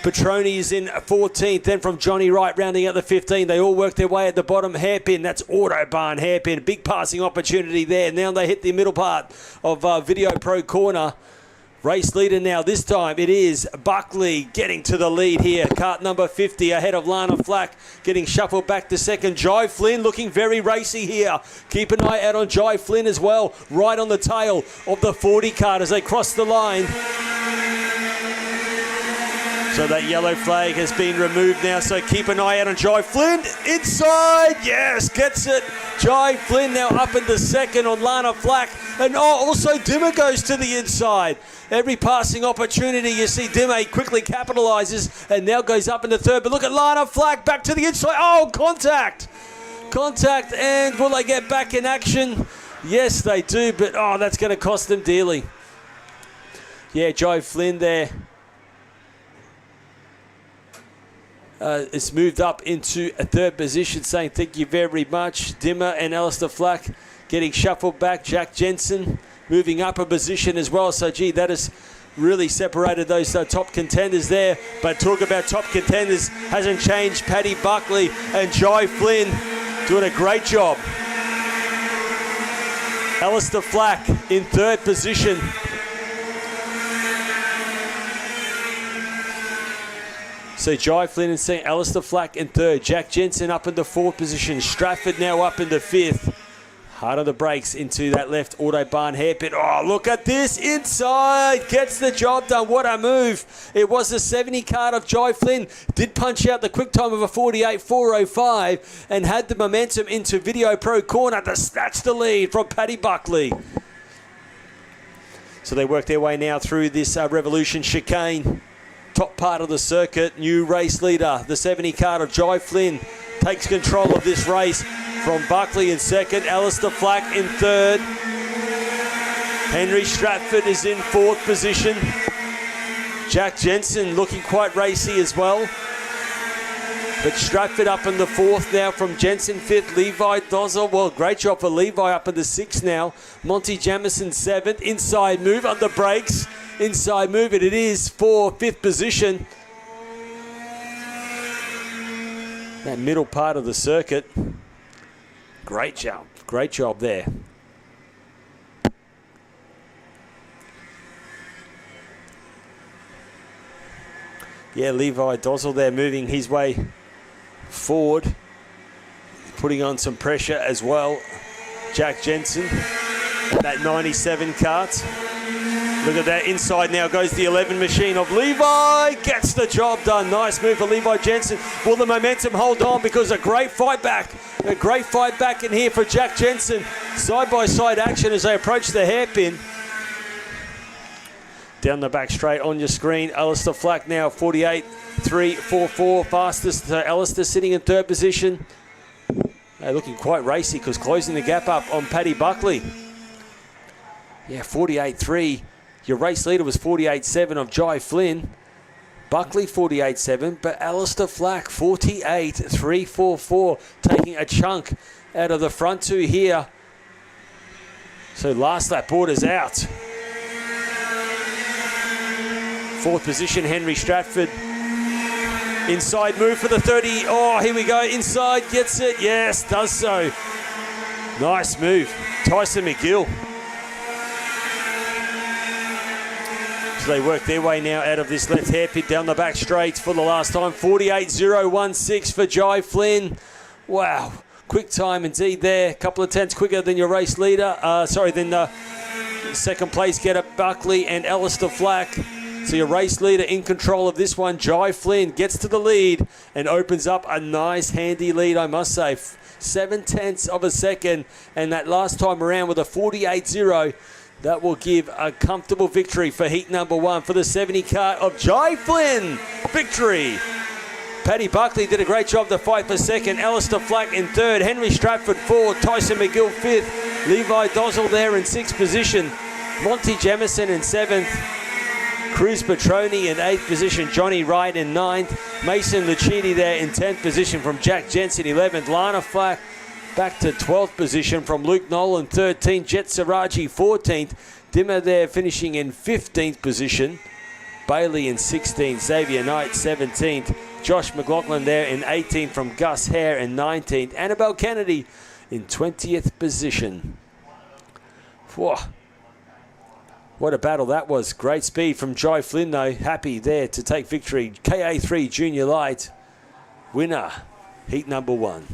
Petroni is in 14th. Then from Johnny Wright rounding out the 15. They all work their way at the bottom. Hairpin, that's Autobahn Hairpin. Big passing opportunity there. Now they hit the middle part of Video Pro Corner. Race leader now, this time it is Buckley getting to the lead here. Kart number 50 ahead of Lana Flack, getting shuffled back to second. Jai Flynn looking very racy here. Keep an eye out on Jai Flynn as well, right on the tail of the 40 kart as they cross the line. So that yellow flag has been removed now, so keep an eye out on Jai Flynn. Inside, yes, gets it. Jai Flynn now up into second on Lana Flack. And also Dimmer goes to the inside. Every passing opportunity you see Dimmer quickly capitalises and now goes up into third. But look at Lana Flack back to the inside. Oh, contact. Contact, and will they get back in action? Yes, they do, but that's going to cost them dearly. Yeah, Jai Flynn there. It's moved up into a third position, saying thank you very much. Dimmer and Alistair Flack getting shuffled back. Jack Jensen moving up a position as well. So, gee, that has really separated those top contenders there. But talk about top contenders, hasn't changed. Paddy Buckley and Jai Flynn doing a great job. Alistair Flack in third position. So Jai Flynn and St. Alistair Flack in third. Jack Jensen up in the fourth position. Stratford now up in the fifth. Hard on the brakes into that left Autobahn hairpin. Oh, look at this. Inside. Gets the job done. What a move. It was the 70 card of Jai Flynn. Did punch out the quick time of a 48.405 and had the momentum into Video Pro corner to snatch the lead from Paddy Buckley. So they work their way now through this Revolution chicane. Top part of the circuit, new race leader, the 70 card of Jai Flynn, takes control of this race from Buckley in second, Alistair Flack in third. Henry Stratford is in fourth position. Jack Jensen looking quite racy as well. But Stratford up in the fourth now from Jensen fifth. Levi Dozzle, well, great job for Levi up in the sixth now. Monty Jamison seventh. Inside move under brakes. Inside move, and it is for fifth position. That middle part of the circuit. Great job there. Yeah, Levi Dozzle there moving his way forward, putting on some pressure as well. Jack Jensen, that 97 kart. Look at that, inside now goes the 11 machine of Levi, gets the job done. Nice move for Levi Jensen. Will the momentum hold on, because a great fight back in here for Jack Jensen. Side-by-side action as they approach the hairpin. Down the back straight on your screen, Alistair Flack now 48.344, fastest. Alistair sitting in third position. They're looking quite racy because closing the gap up on Paddy Buckley. Yeah, 48.3. Your race leader was 48.7 of Jai Flynn. Buckley 48.7, but Alistair Flack 48.344, taking a chunk out of the front two here. So last lap orders out. Fourth position, Henry Stratford. Inside move for the 30. Oh, here we go. Inside, gets it. Yes, does so. Nice move. Tyson McGill. So they work their way now out of this left hairpin down the back straight for the last time. 48.016 for Jai Flynn. Wow. Quick time indeed there. A couple of tenths quicker than your race leader. Than the second place getter Buckley and Alistair Flack. So your race leader in control of this one. Jai Flynn gets to the lead and opens up a nice handy lead, I must say. 7/10 of a second. And that last time around with a 48.0. That will give a comfortable victory for heat number one for the 70 kart of Jai Flynn. Victory. Paddy Buckley did a great job to fight for second. Alistair Flack in third. Henry Stratford fourth. Tyson McGill fifth. Levi Dozzle there in sixth position. Monty Jamison in seventh. Cruz Petroni in eighth position. Johnny Wright in ninth. Mason Lucchini there in 10th position from Jack Jensen 11th. Lana Flack back to 12th position from Luke Nolan 13th. Jet Saraji 14th. Dimmer there finishing in 15th position. Bailey in 16th. Xavier Knight 17th. Josh McLaughlin there in 18th from Gus Hare in 19th. Annabelle Kennedy in 20th position. Whoa. What a battle that was. Great speed from Jai Flynn, though. Happy there to take victory. KA3 Junior Light, winner, heat number 1.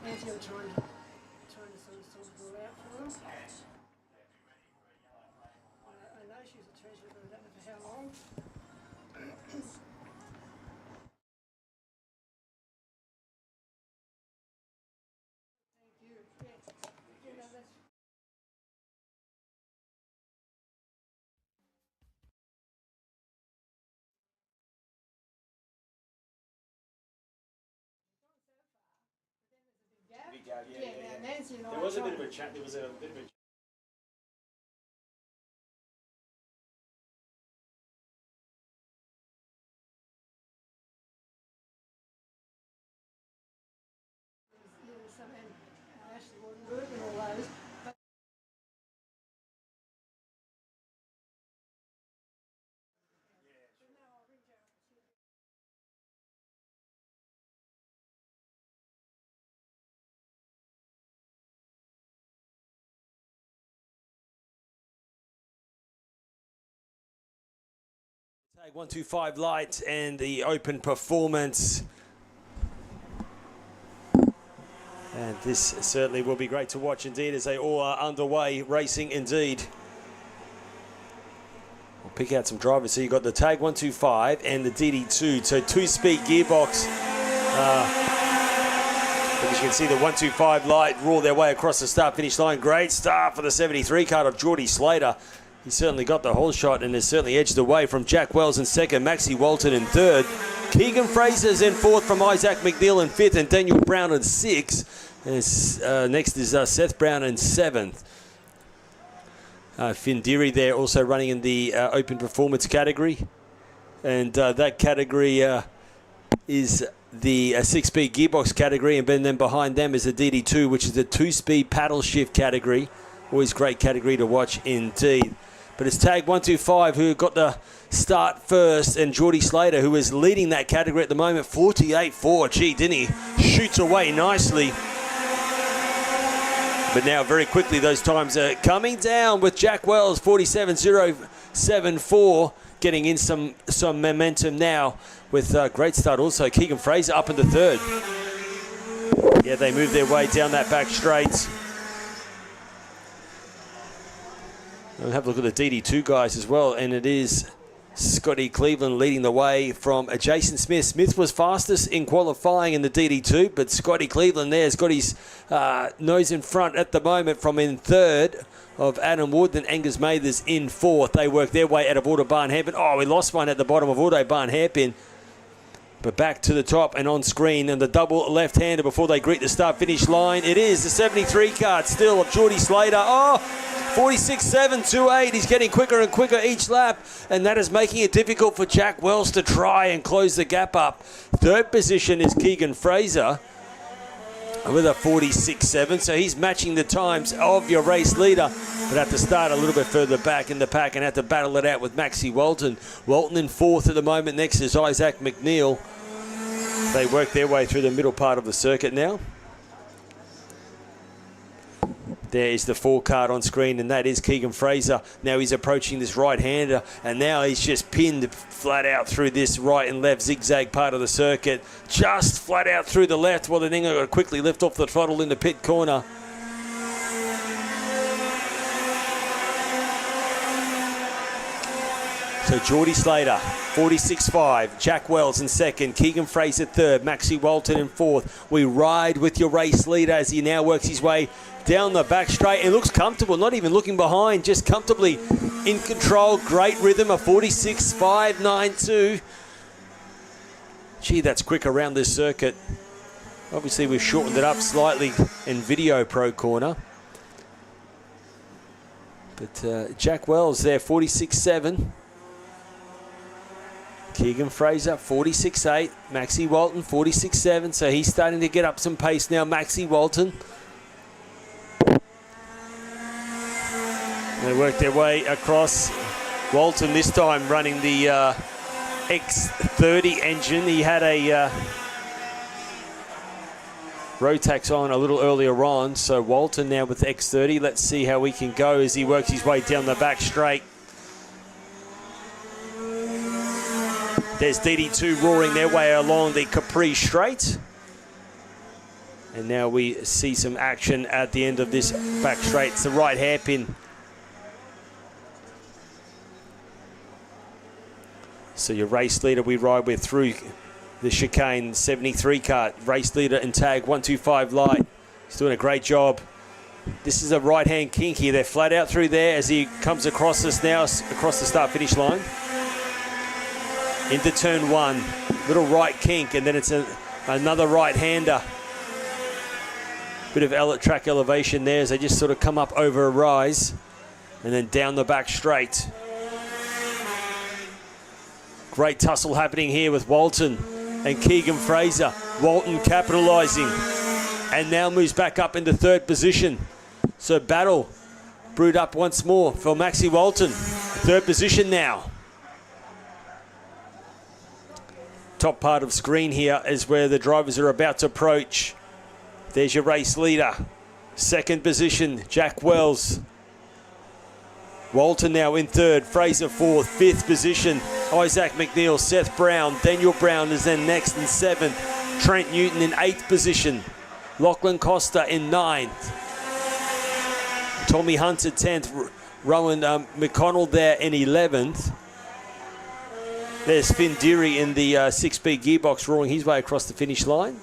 Nancy, I'm trying to sort it all out for them. I know she's a treasure, but I don't know for how long. Thank you. Yeah. You know, that's... Yeah, Nancy and I. There was a bit of a chat. There was a bit of a. I actually wasn't good in all those. But Tag 125 light and the open performance. And this certainly will be great to watch indeed as they all are underway racing indeed. We'll pick out some drivers. So you've got the Tag 125 and the DD2. So 2-speed gearbox. As you can see, the 125 light roar their way across the start-finish line. Great start for the 73 card of Geordie Slater. He certainly got the whole shot and has certainly edged away from Jack Wells in second, Maxie Walton in third. Keegan Fraser's in fourth from Isaac McNeil in fifth and Daniel Brown in sixth. And next is Seth Brown in seventh. Finn Deary there also running in the open performance category. And that category is the 6-speed gearbox category. And then behind them is the DD2, which is the 2-speed paddle shift category. Always great category to watch indeed. But it's Tag 125 who got the start first, and Geordie Slater, who is leading that category at the moment, 48.4. Gee, didn't he? Shoots away nicely. But now very quickly those times are coming down with Jack Wells, 47.074, getting in some momentum now with a great start also. Keegan Fraser up into third. Yeah, they move their way down that back straight. We'll have a look at the DD2 guys as well, and it is Scotty Cleveland leading the way from Jason Smith. Smith was fastest in qualifying in the DD2, but Scotty Cleveland there has got his nose in front at the moment from in third of Adam Wood, and Angus Mathers in fourth. They work their way out of Autobahn Hairpin. Oh, we lost one at the bottom of Autobahn Hairpin. But back to the top and on screen, and the double left-hander before they greet the start-finish line. It is the 73 card still of Geordie Slater. Oh, 46.728. He's getting quicker and quicker each lap, and that is making it difficult for Jack Wells to try and close the gap up. Third position is Keegan Fraser with a 46.7, so he's matching the times of your race leader, but have to start a little bit further back in the pack and have to battle it out with Maxie Walton. Walton in fourth at the moment. Next is Isaac McNeil. They work their way through the middle part of the circuit now. There is the 4 card on screen, and that is Keegan Fraser. Now he's approaching this right-hander, and now he's just pinned flat out through this right and left zigzag part of the circuit. Just flat out through the left. Well, then they've got to quickly lift off the throttle in the pit corner. So Geordie Slater, 46.5. Jack Wells in second. Keegan Fraser third. Maxie Walton in fourth. We ride with your race leader as he now works his way down the back straight and looks comfortable, not even looking behind, just comfortably in control. Great rhythm, a 46.592. Gee, that's quick around this circuit. Obviously, we've shortened it up slightly in Video Pro Corner. But Jack Wells there, 46.7. Keegan Fraser, 46.8. Maxie Walton, 46.7. So he's starting to get up some pace now, Maxie Walton. They work their way across. Walton this time running the X30 engine. He had a Rotax on a little earlier on. So Walton now with X30. Let's see how he can go as he works his way down the back straight. There's DD2 roaring their way along the Capri straight. And now we see some action at the end of this back straight. It's the right hairpin. So your race leader we ride with through the chicane, 73 kart. Race leader and tag 125 Light. He's doing a great job. This is a right-hand kink here. They're flat out through there as he comes across us now, across the start-finish line. Into turn one. Little right kink, and then it's another right-hander. Bit of track elevation there as they just sort of come up over a rise and then down the back straight. Great tussle happening here with Walton and Keegan Fraser. Walton capitalising and now moves back up into third position. So battle brewed up once more for Maxi Walton. Third position now. Top part of screen here is where the drivers are about to approach. There's your race leader. Second position, Jack Wells. Walton now in third, Fraser fourth, fifth position, Isaac McNeil, Seth Brown, Daniel Brown is then next in seventh, Trent Newton in eighth position, Lachlan Costa in ninth, Tommy Hunter 10th, Rowan McConnell there in 11th. There's Finn Deary in the 6-speed gearbox roaring his way across the finish line.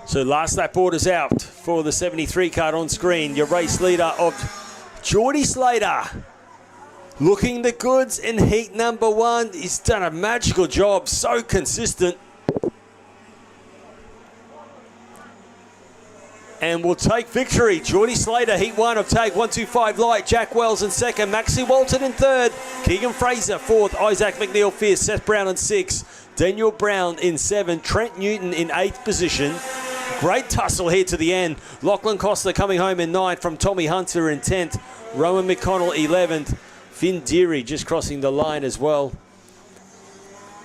So last lap orders out for the 73 kart on screen. Your race leader of Geordie Slater. Looking the goods in heat number one. He's done a magical job, so consistent. And will take victory. Geordie Slater, heat one of tag 125 Light. Jack Wells in second. Maxi Walton in third. Keegan Fraser fourth. Isaac McNeil fifth. Seth Brown in sixth. Daniel Brown in seventh. Trent Newton in eighth position. Great tussle here to the end. Lachlan Costa coming home in ninth from Tommy Hunter in 10th. Rowan McConnell 11th. Finn Deary just crossing the line as well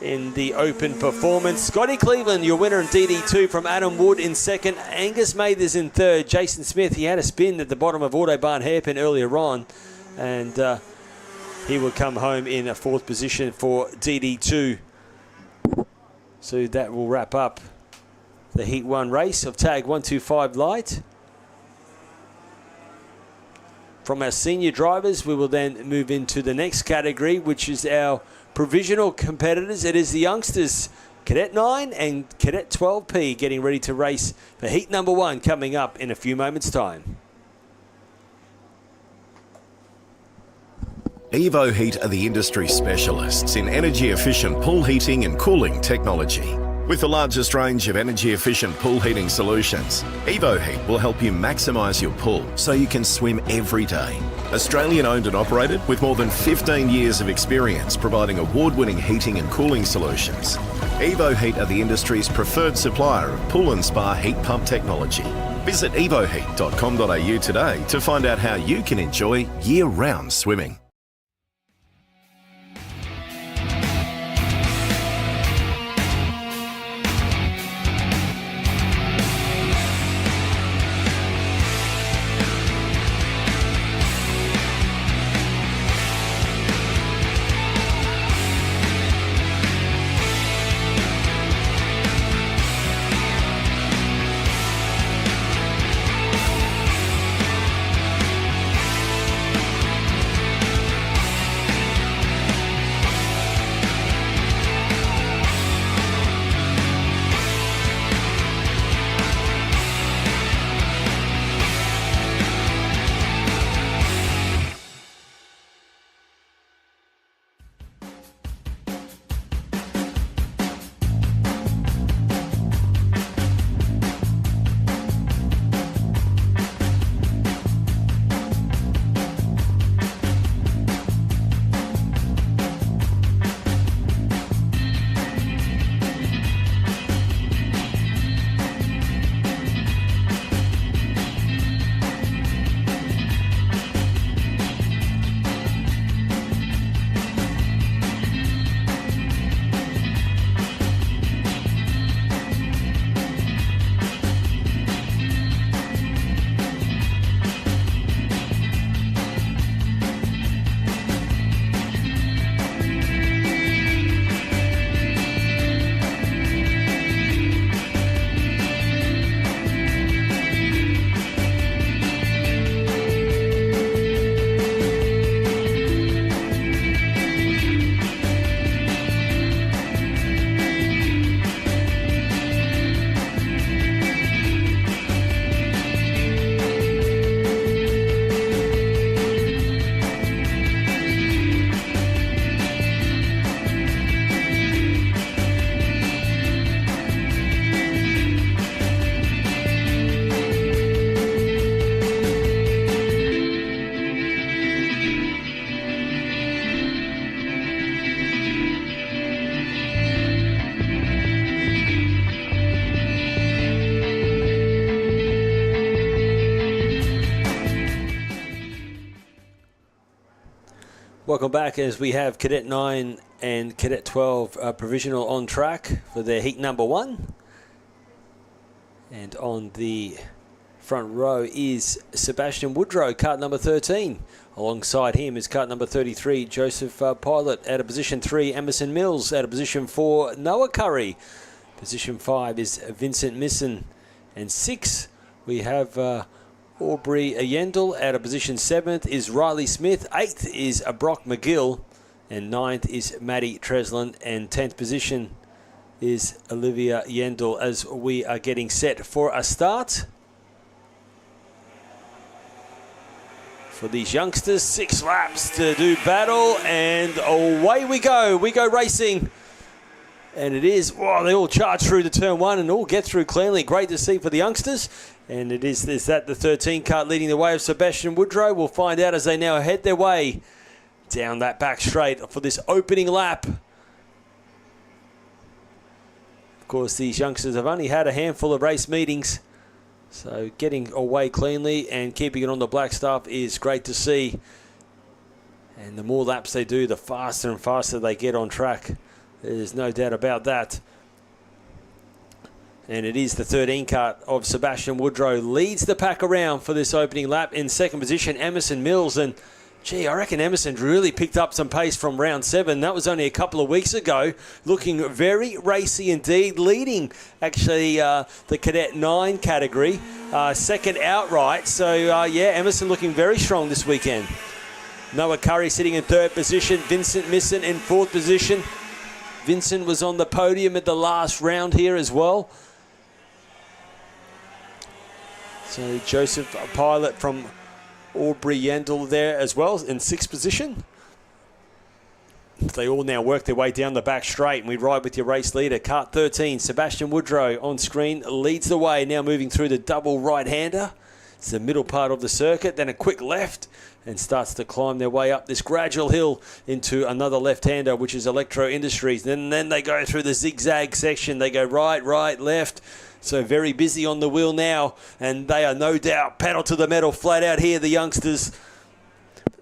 in the open performance. Scotty Cleveland, your winner in DD2 from Adam Wood in second. Angus Mathers in third. Jason Smith, he had a spin at the bottom of Autobahn Hairpin earlier on. And he will come home in a fourth position for DD2. So that will wrap up the Heat 1 race of tag 125 Light. From our senior drivers, we will then move into the next category, which is our provisional competitors. It is the youngsters, Cadet 9 and Cadet 12P, getting ready to race for Heat number 1 coming up in a few moments' time. Evo Heat are the industry specialists in energy-efficient pool heating and cooling technology. With the largest range of energy-efficient pool heating solutions, Evo Heat will help you maximise your pool so you can swim every day. Australian owned and operated with more than 15 years of experience providing award-winning heating and cooling solutions. Evo Heat are the industry's preferred supplier of pool and spa heat pump technology. Visit evoheat.com.au today to find out how you can enjoy year-round swimming. Welcome back as we have Cadet 9 and Cadet 12 provisional on track for their heat number 1. And on the front row is Sebastian Woodrow, cart number 13. Alongside him is cart number 33, Joseph Pilot. Out of position 3, Emerson Mills. Out of position 4, Noah Curry. Position 5 is Vincent Misson. And 6, we have Aubrey Yendel. Out of position 7th is Riley Smith. 8th is Brock McGill. And 9th is Maddie Treslin. And 10th position is Olivia Yendel as we are getting set for a start. For these youngsters, 6 laps to do battle, and away we go. We go racing. And it is, wow, they all charge through to turn 1 and all get through cleanly. Great to see for the youngsters. And is that the 13 cart leading the way of Sebastian Woodrow? We'll find out as they now head their way down that back straight for this opening lap. Of course, these youngsters have only had a handful of race meetings. So getting away cleanly and keeping it on the black stuff is great to see. And the more laps they do, the faster and faster they get on track. There's no doubt about that. And it is the 13 cart of Sebastian Woodrow leads the pack around for this opening lap. In second position, Emerson Mills. And gee, I reckon Emerson really picked up some pace from round 7. That was only a couple of weeks ago. Looking very racy indeed, leading actually the Cadet 9 category, second outright. So yeah, Emerson looking very strong this weekend. Noah Curry sitting in 3rd position. Vincent Misson in 4th position. Vincent was on the podium at the last round here as well. So Joseph Pilot from Aubrey Yendel there as well in 6th position. They all now work their way down the back straight, and we ride with your race leader. Cart 13, Sebastian Woodrow on screen, leads the way, now moving through the double right-hander. It's the middle part of the circuit, then a quick left, and starts to climb their way up this gradual hill into another left-hander, which is Electro Industries. And then they go through the zigzag section. They go right, right, left. So very busy on the wheel now, and they are no doubt pedal to the metal flat out here, the youngsters.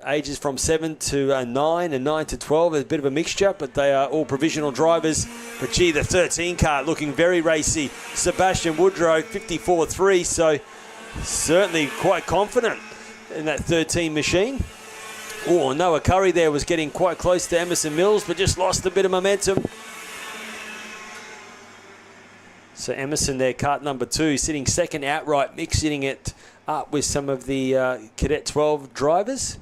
Ages from 7 to 9 and 9 to 12, a bit of a mixture, but they are all provisional drivers. But gee, the 13 cart looking very racy. Sebastian Woodrow, 54.3, so certainly quite confident in that 13 machine. Oh, Noah Curry there was getting quite close to Emerson Mills, but just lost a bit of momentum. So Emerson there, cart number 2, sitting second outright, mixing it up with some of the Cadet 12 drivers.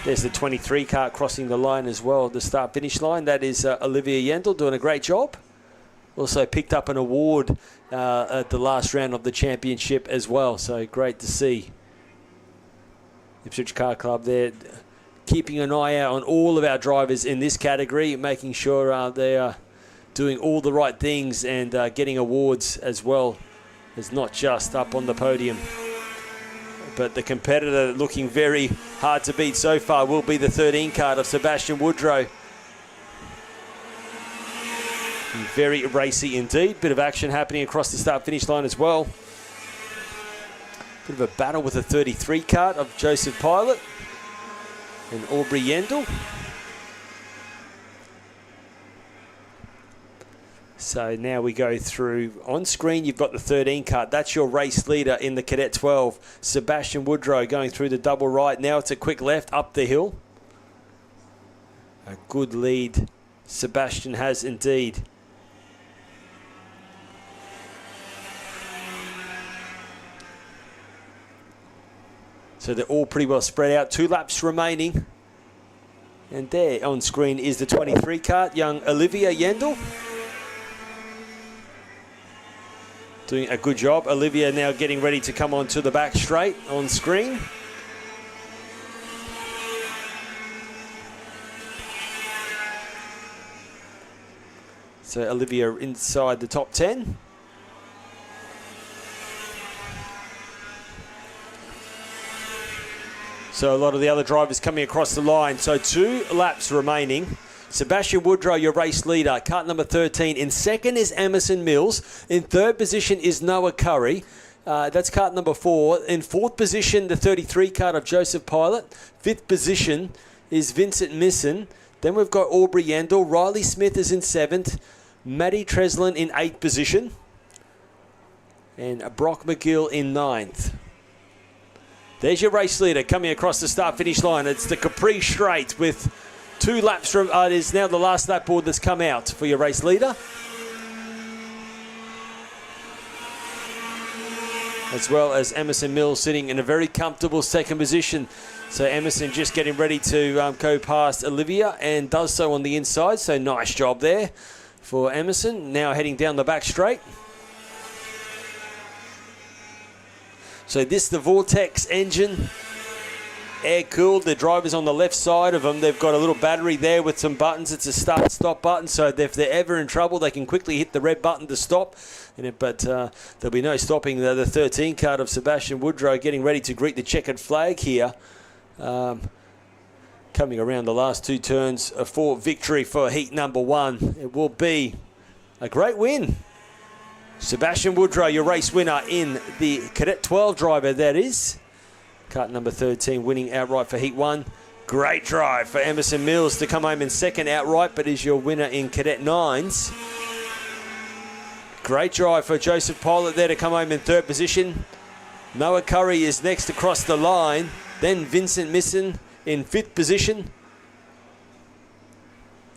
There's the 23 cart crossing the line as well, the start-finish line. That is Olivia Yendel doing a great job. Also picked up an award at the last round of the championship as well, so great to see. Ipswich Car Club there, keeping an eye out on all of our drivers in this category, making sure they are doing all the right things and getting awards as well as not just up on the podium. But the competitor looking very hard to beat so far will be the 13 cart of Sebastian Woodrow. Very racy indeed. Bit of action happening across the start-finish line as well. Bit of a battle with the 33 cart of Joseph Pilot and Aubrey Yendel. So now we go through. On screen, you've got the 13 cart. That's your race leader in the Cadet 12. Sebastian Woodrow going through the double right. Now it's a quick left up the hill. A good lead Sebastian has indeed. So they're all pretty well spread out. 2 laps remaining. And there on screen is the 23 cart, young Olivia Yendel. Doing a good job. Olivia now getting ready to come onto the back straight on screen. So Olivia inside the top 10. So a lot of the other drivers coming across the line. So 2 laps remaining. Sebastian Woodrow, your race leader, cart number 13. In second is Emerson Mills. In third position is Noah Curry. That's kart number 4. In 4th position, the 33 kart of Joseph Pilot. 5th position is Vincent Misson. Then we've got Aubrey Yandel. Riley Smith is in 7th. Maddie Treslin in 8th position. And Brock McGill in 9th. There's your race leader coming across the start-finish line. It's the Capri Straight with 2 laps from... it is now the last lap board that's come out for your race leader. As well as Emerson Mills sitting in a very comfortable 2nd position. So Emerson just getting ready to go past Olivia and does so on the inside. So nice job there for Emerson. Now heading down the back straight. So this the Vortex engine, air-cooled. The driver's on the left side of them. They've got a little battery there with some buttons. It's a start-stop button, so if they're ever in trouble, they can quickly hit the red button to stop. But there'll be no stopping the 13 kart of Sebastian Woodrow getting ready to greet the checkered flag here. Coming around the last 2 turns for victory for heat number 1. It will be a great win. Sebastian Woodrow, your race winner in the Cadet 12 driver, that is. Kart number 13 winning outright for heat 1. Great drive for Emerson Mills to come home in 2nd outright, but is your winner in Cadet 9s. Great drive for Joseph Pilot there to come home in 3rd position. Noah Curry is next across the line. Then Vincent Misson in 5th position.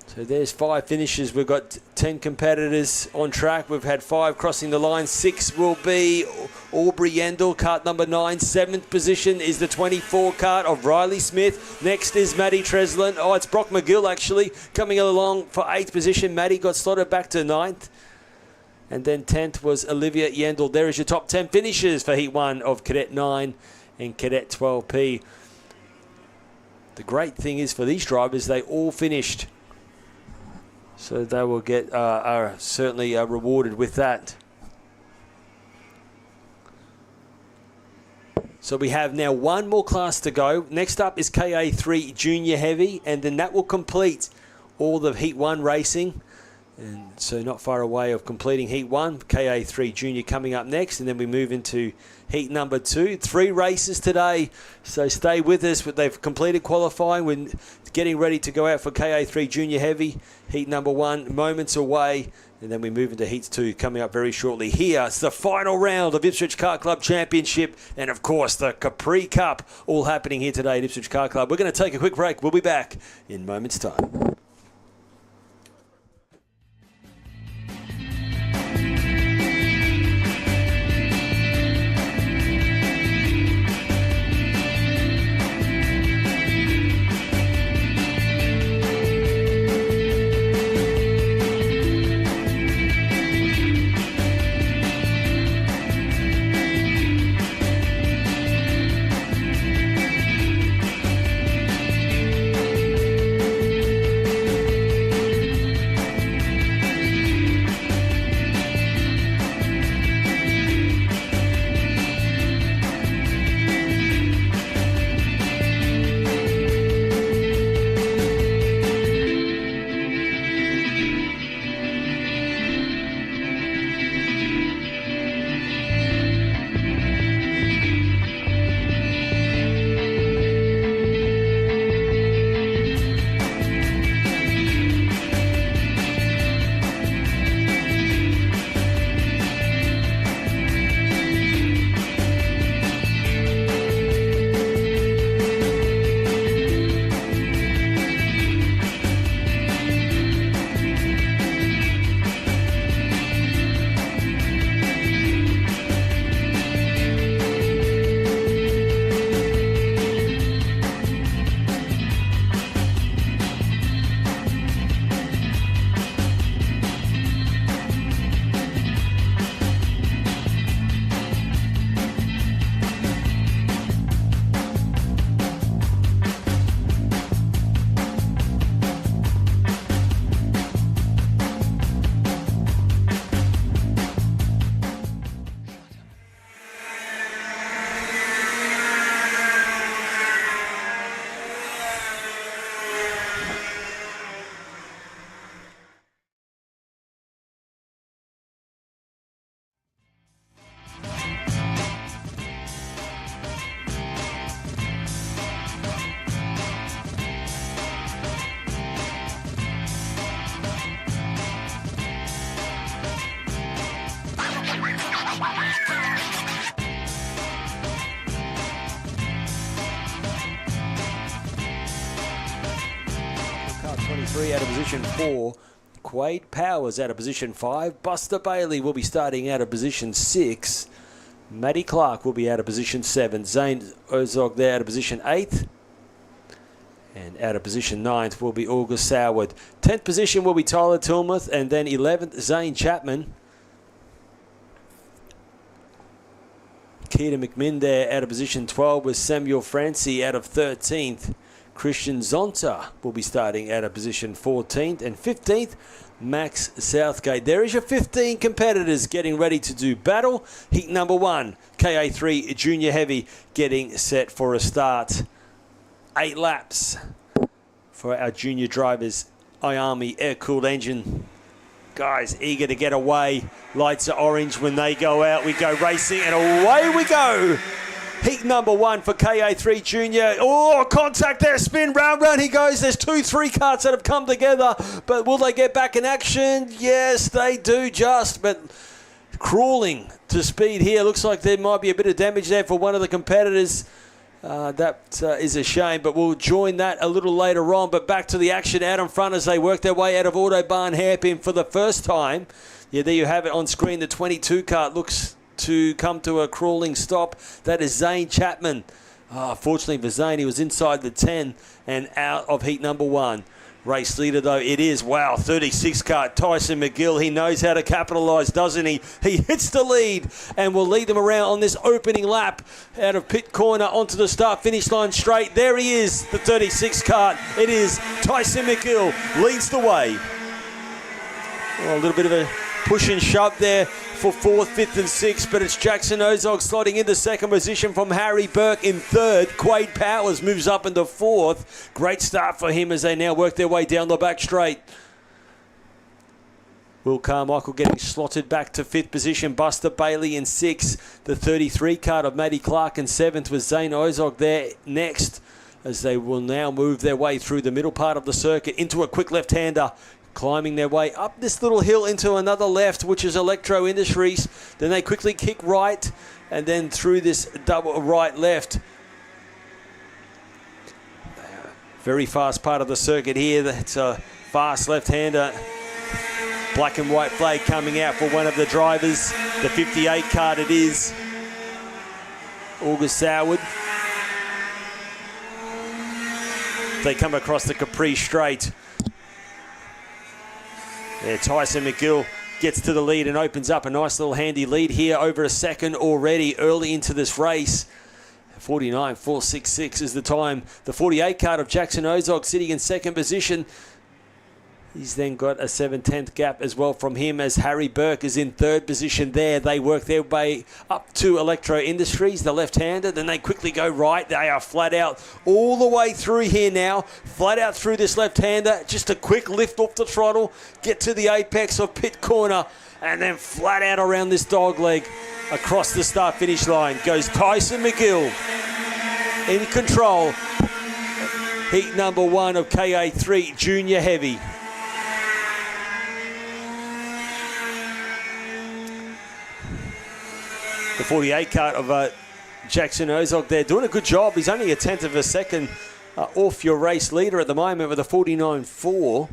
So there's 5 finishes. We've got 10 competitors on track. We've had 5 crossing the line. 6 will be Aubrey Yandel, kart number 9. 7th position is the 24 kart of Riley Smith. Next is Maddie Treslin. Oh, it's Brock McGill actually coming along for 8th position. Maddie got slotted back to 9th. And then 10th was Olivia Yandel. There is your top 10 finishes for heat 1 of Cadet 9 and Cadet 12P. The great thing is for these drivers, they all finished. So they will get are certainly rewarded with that. So we have now 1 more class to go. Next up is KA3 Junior Heavy, and then that will complete all the Heat 1 racing. And so not far away of completing Heat 1. KA3 Junior coming up next, and then we move into Heat number 2. 3 races today, so stay with us. They've completed qualifying. We're getting ready to go out for KA3 Junior Heavy. Heat number 1 moments away, and then we move into Heats 2 coming up very shortly. Here, it's the final round of Ipswich Kart Club Championship, and of course the Capri Cup, all happening here today at Ipswich Kart Club. We're going to take a quick break. We'll be back in moments' time. 23 out of position 4. Quade Powers out of position 5. Buster Bailey will be starting out of position 6. Matty Clark will be out of position 7. Zane Ozog there out of position 8. And out of position 9th will be August Soward. 10th position will be Tyler Tilmuth. And then 11th, Zane Chapman. Keita McMinn there out of position 12 with Samuel Francie out of 13th. Christian Zonta will be starting out of position 14th. And 15th, Max Southgate. There is your 15 competitors getting ready to do battle. Heat number 1, KA3 Junior Heavy getting set for a start. 8 laps for our junior drivers. Iami air-cooled engine. Guys eager to get away. Lights are orange when they go out. We go racing and away we go. Heat number 1 for KA3 Junior. Oh, contact there, spin, round he goes. There's 2-3 karts that have come together, but will they get back in action? Yes, they do just, but crawling to speed here. Looks like there might be a bit of damage there for one of the competitors. That is a shame, but we'll join that a little later on. But back to the action out in front as they work their way out of Autobahn hairpin for the first time. Yeah, there you have it on screen. The 22 kart looks to come to a crawling stop. That is Zane Chapman. Fortunately for Zane, he was inside the 10 and out of heat number 1. Race leader, though, it is, wow, 36 kart, Tyson McGill. He knows how to capitalise, doesn't he? He hits the lead and will lead them around on this opening lap out of pit corner onto the start-finish line straight. There he is, the 36 kart. It is Tyson McGill leads the way. Oh, a little bit of a push and shove there for 4th, 5th and 6th, but it's Jackson Ozog slotting into 2nd position from Harry Burke in 3rd. Quade Powers moves up into 4th. Great start for him as they now work their way down the back straight. Will Carmichael getting slotted back to 5th position. Buster Bailey in 6th. The 33 kart of Matty Clark in 7th with Zane Ozog there next as they will now move their way through the middle part of the circuit into a quick left-hander. Climbing their way up this little hill into another left, which is Electro Industries. Then they quickly kick right and then through this double right-left. Very fast part of the circuit here. That's a fast left-hander. Black and white flag coming out for one of the drivers. The 58 kart it is. August Soward. They come across the Capri straight. Yeah, Tyson McGill gets to the lead and opens up a nice little handy lead here over a second already early into this race. 49.466 is the time. The 48 kart of Jackson Ozog sitting in 2nd position. He's then got a 7/10 gap as well from him as Harry Burke is in 3rd position there. They work their way up to Electro Industries, the left-hander. Then they quickly go right. They are flat out all the way through here now. Flat out through this left-hander. Just a quick lift off the throttle. Get to the apex of pit corner. And then flat out around this dog leg across the start-finish line goes Tyson McGill in control. Heat number 1 of KA3 Junior Heavy. The 48 kart of Jackson Ozog there doing a good job. He's only a 1/10 of a second off your race leader at the moment with a 49.4.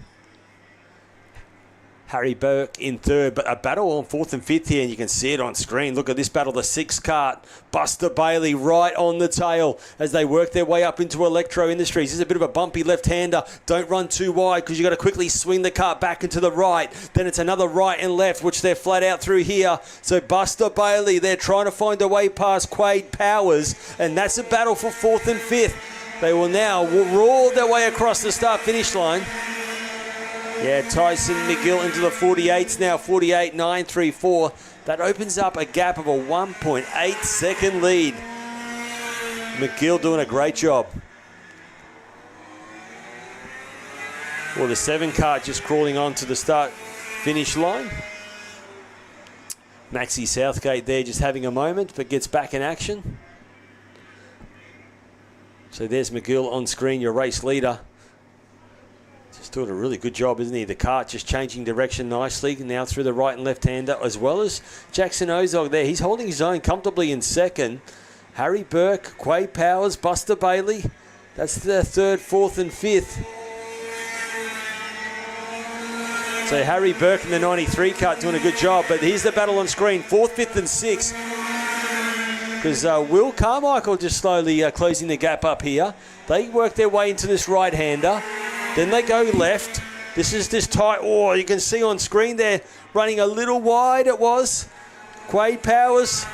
Harry Burke in 3rd, but a battle on 4th and 5th here, and you can see it on screen. Look at this battle, the 6 kart. Buster Bailey right on the tail as they work their way up into Electro Industries. This is a bit of a bumpy left-hander. Don't run too wide because you've got to quickly swing the kart back into the right. Then it's another right and left, which they're flat out through here. So Buster Bailey, they're trying to find a way past Quade Powers, and that's a battle for 4th and 5th. They will now roar their way across the start-finish line. Yeah, Tyson McGill into the 48s now, 48.934. That opens up a gap of a 1.8 second lead. McGill doing a great job. Well, the 7 kart just crawling on to the start-finish line. Maxie Southgate there just having a moment, but gets back in action. So there's McGill on screen, your race leader. Just doing a really good job, isn't he? The kart just changing direction nicely now through the right and left-hander, as well as Jackson Ozog there. He's holding his own comfortably in 2nd. Harry Burke, Quade Powers, Buster Bailey. That's the 3rd, 4th and 5th. So Harry Burke in the 93 kart doing a good job, but here's the battle on screen, 4th, 5th and 6th. Because Will Carmichael just slowly closing the gap up here. They work their way into this right-hander. Then they go left. This is this tight. Oh, you can see on screen there, running a little wide it was. Quade Powers.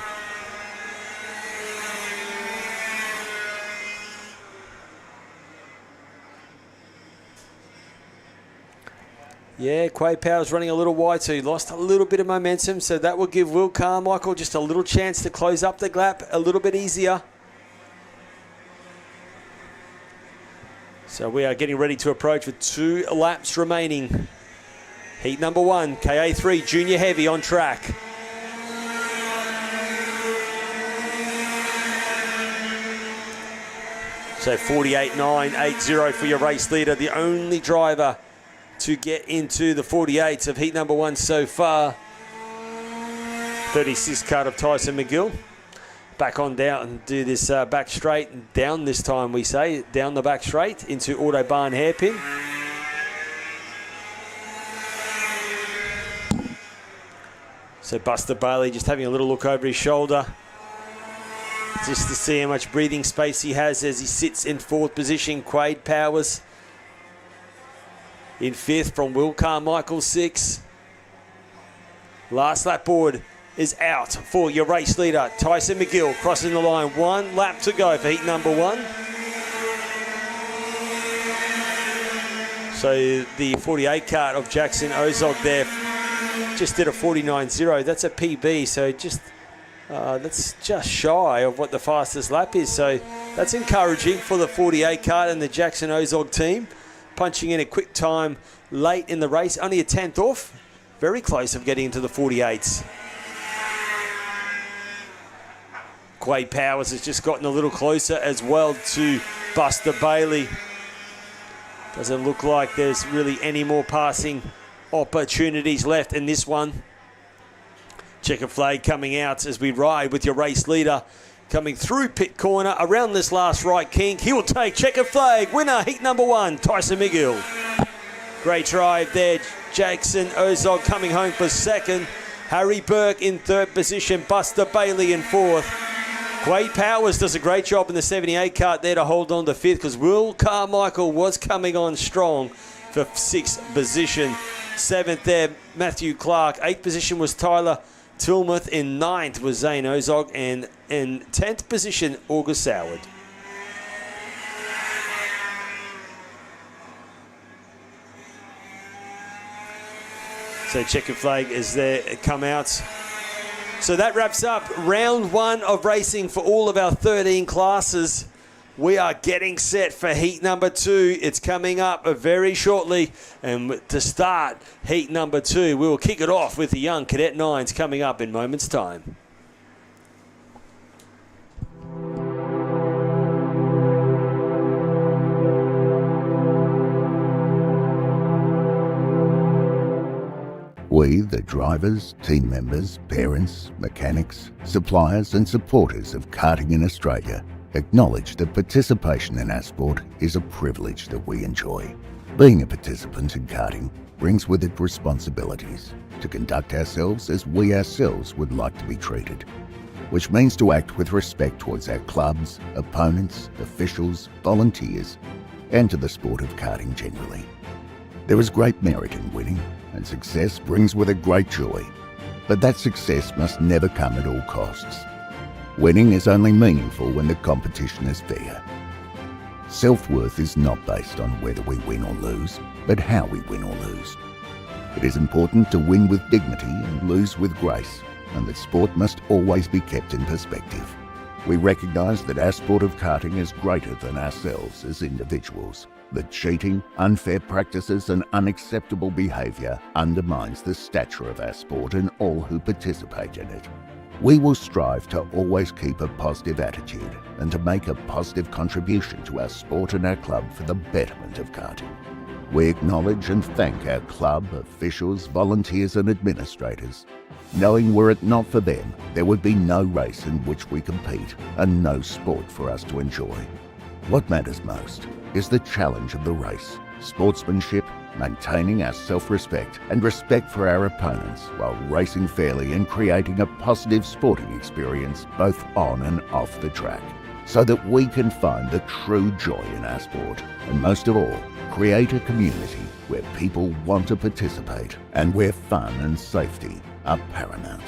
Yeah, Quade Powers running a little wide, so he lost a little bit of momentum. So that will give Will Carmichael just a little chance to close up the gap a little bit easier. So we are getting ready to approach with 2 laps remaining. Heat number 1, KA3 Junior Heavy on track. So 48.980 for your race leader, the only driver to get into the 48s of heat number 1 so far. 36 kart of Tyson McGill. Back on down and do this back straight. Down this time we say. Down the back straight into Autobahn hairpin. So Buster Bailey just having a little look over his shoulder. Just to see how much breathing space he has as he sits in 4th position. Quade Powers in 5th from Will Carmichael, 6th. Last lap board is out for your race leader, Tyson McGill, crossing the line. 1 lap to go for heat number 1. So the 48 kart of Jackson Ozog there just did a 49.0. That's a PB, so just that's just shy of what the fastest lap is. So that's encouraging for the 48 kart and the Jackson Ozog team. Punching in a quick time late in the race, only a 10th off. Very close of getting into the 48s. Quade Powers has just gotten a little closer as well to Buster Bailey. Doesn't look like there's really any more passing opportunities left in this one. Checker flag coming out as we ride with your race leader. Coming through pit corner, around this last right kink. He will take checker flag. Winner, heat number 1, Tyson McGill. Great drive there. Jackson Ozog coming home for 2nd. Harry Burke in 3rd position. Buster Bailey in 4th. Quade Powers does a great job in the 78 kart there to hold on to 5th because Will Carmichael was coming on strong for 6th position. 7th there, Matthew Clark. 8th position was Tyler Tilmuth. In 9th was Zane Ozog, and in 10th position, August Howard. So checkered flag is there, come out. So that wraps up round 1 of racing for all of our 13 classes. We are getting set for heat number 2. It's coming up very shortly. And to start heat number 2, we will kick it off with the young Cadet 9s coming up in moments' time. We, the drivers, team members, parents, mechanics, suppliers and supporters of karting in Australia, acknowledge that participation in our sport is a privilege that we enjoy. Being a participant in karting brings with it responsibilities to conduct ourselves as we ourselves would like to be treated, which means to act with respect towards our clubs, opponents, officials, volunteers, and to the sport of karting generally. There is great merit in winning, and success brings with it great joy, but that success must never come at all costs. Winning is only meaningful when the competition is fair. Self-worth is not based on whether we win or lose, but how we win or lose. It is important to win with dignity and lose with grace, and that sport must always be kept in perspective. We recognise that our sport of karting is greater than ourselves as individuals, that cheating, unfair practices and unacceptable behaviour undermines the stature of our sport and all who participate in it. We will strive to always keep a positive attitude and to make a positive contribution to our sport and our club for the betterment of karting. We acknowledge and thank our club, officials, volunteers and administrators, knowing were it not for them, there would be no race in which we compete and no sport for us to enjoy. What matters most is the challenge of the race, sportsmanship, maintaining our self-respect and respect for our opponents while racing fairly and creating a positive sporting experience both on and off the track, so that we can find the true joy in our sport, and most of all, create a community where people want to participate and where fun and safety are paramount.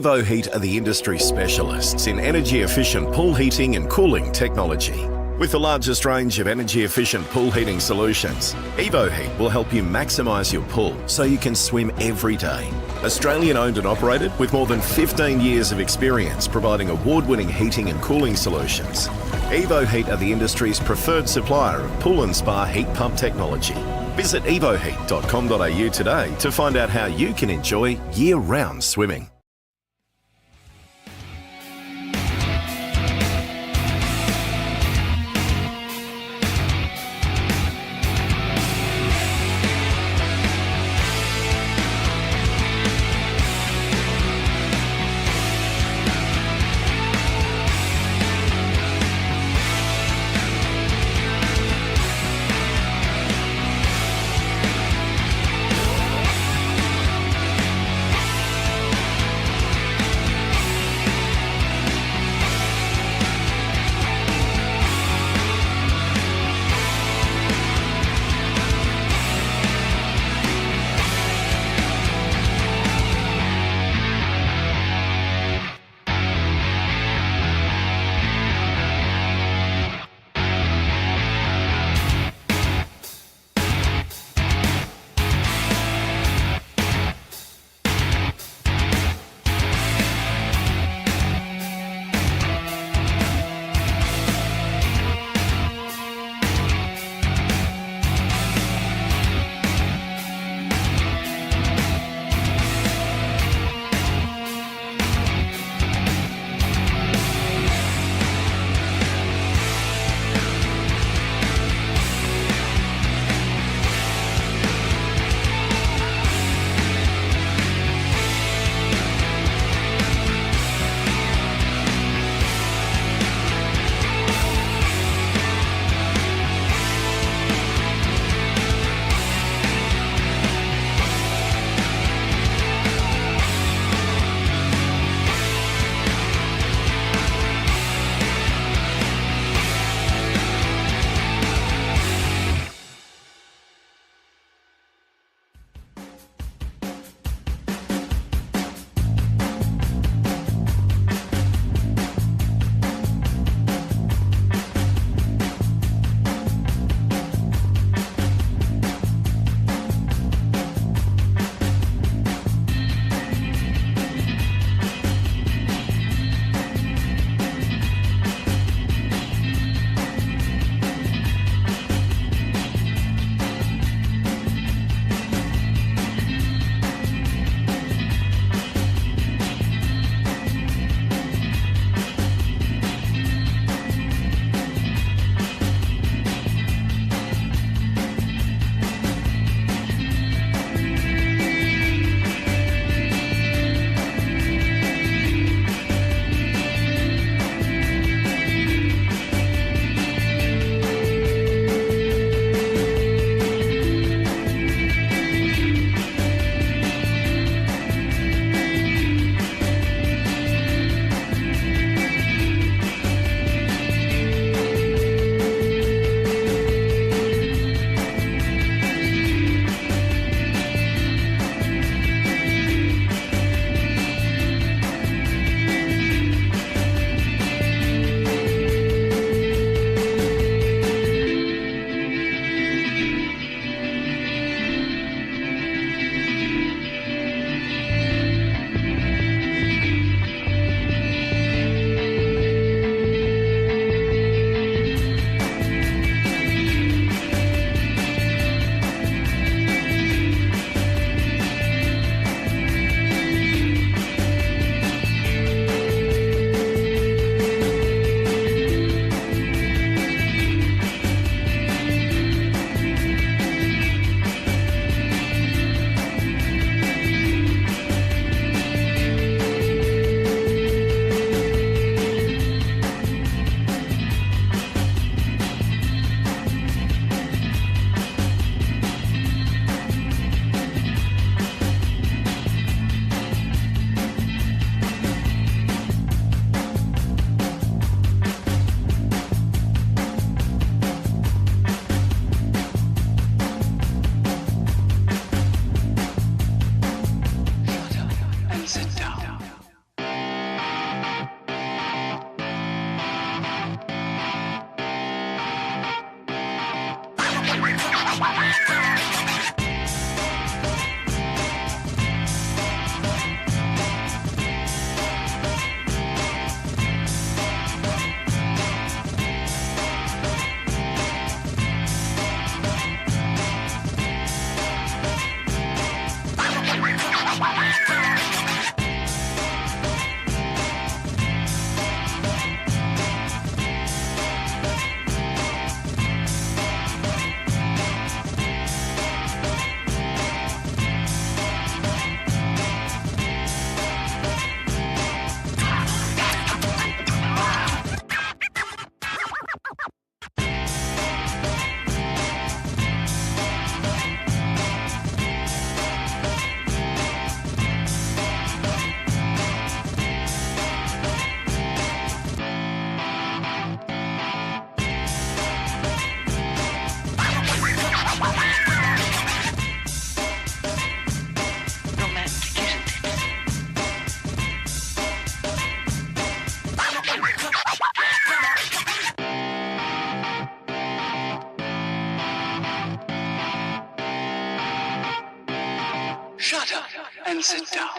Evo Heat are the industry specialists in energy-efficient pool heating and cooling technology. With the largest range of energy-efficient pool heating solutions, Evo Heat will help you maximise your pool so you can swim every day. Australian owned and operated with more than 15 years of experience providing award-winning heating and cooling solutions. Evo Heat are the industry's preferred supplier of pool and spa heat pump technology. Visit evoheat.com.au today to find out how you can enjoy year-round swimming. and sit down.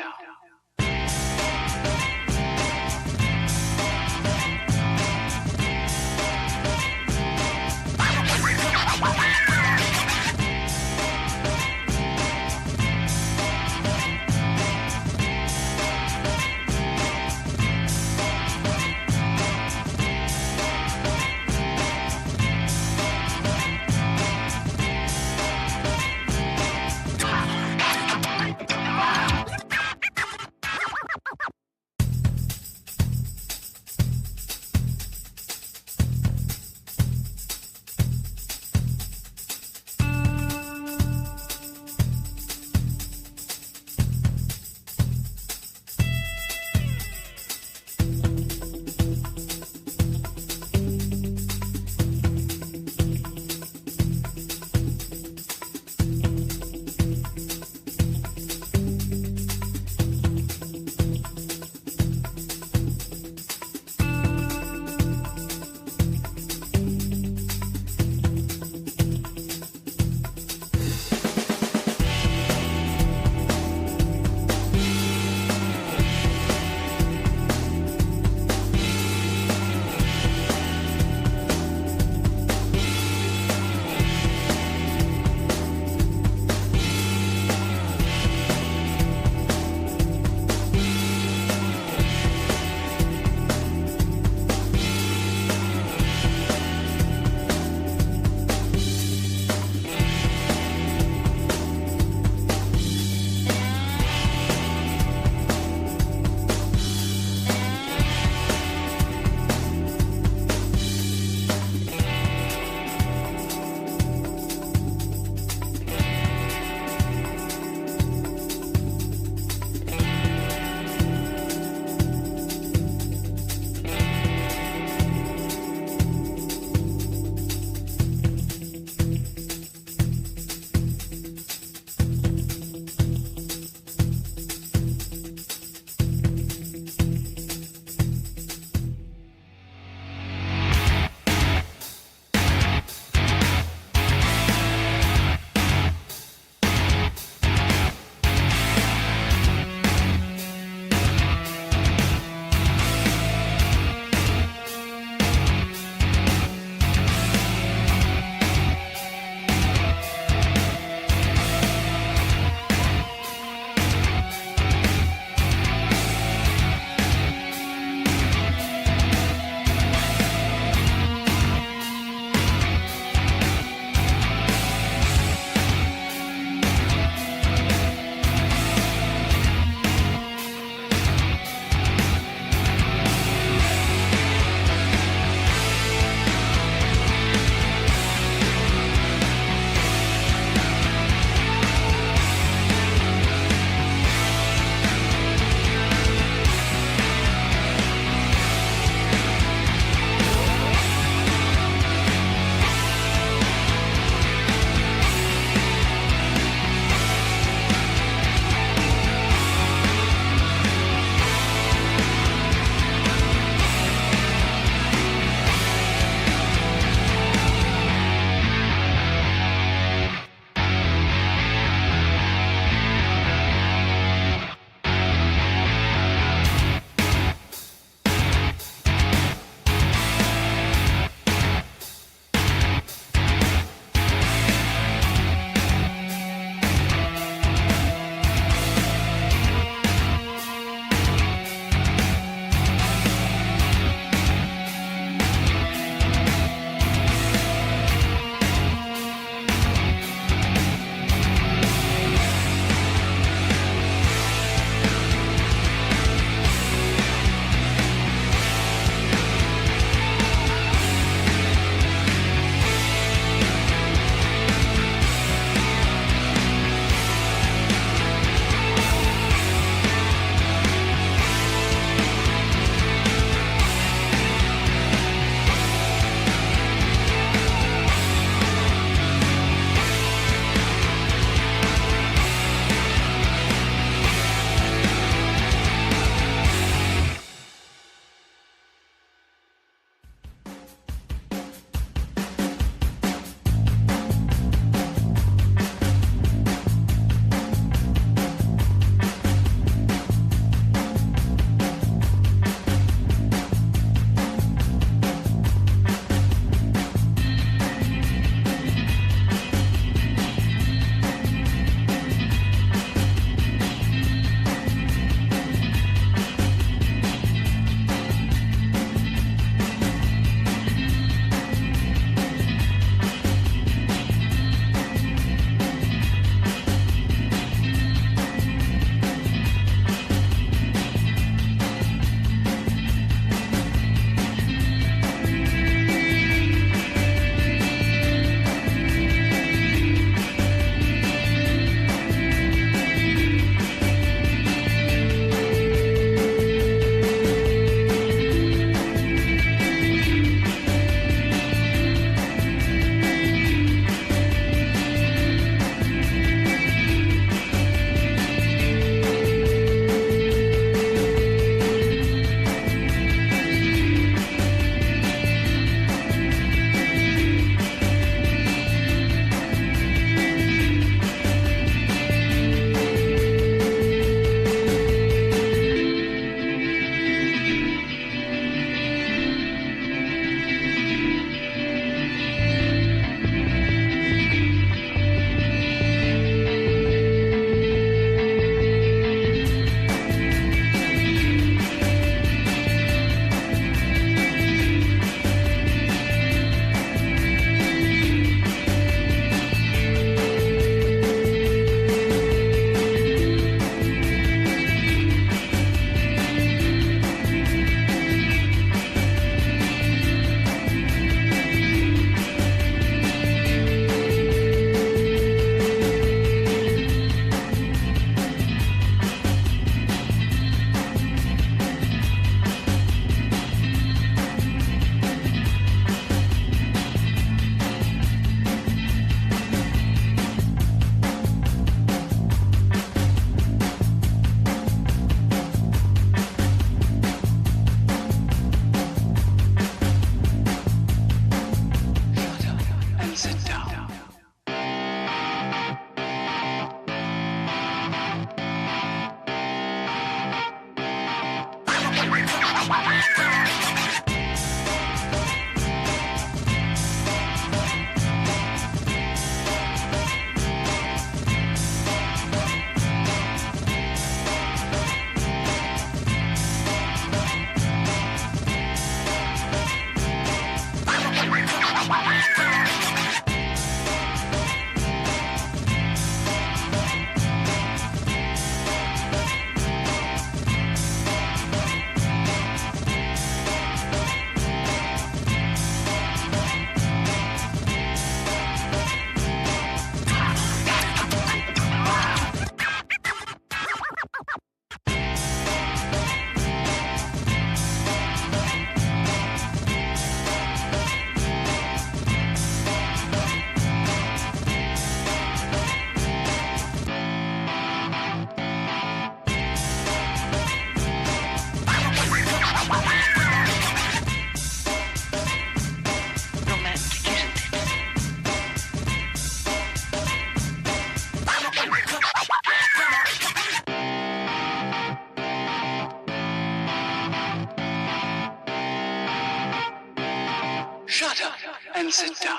Shut up and sit down.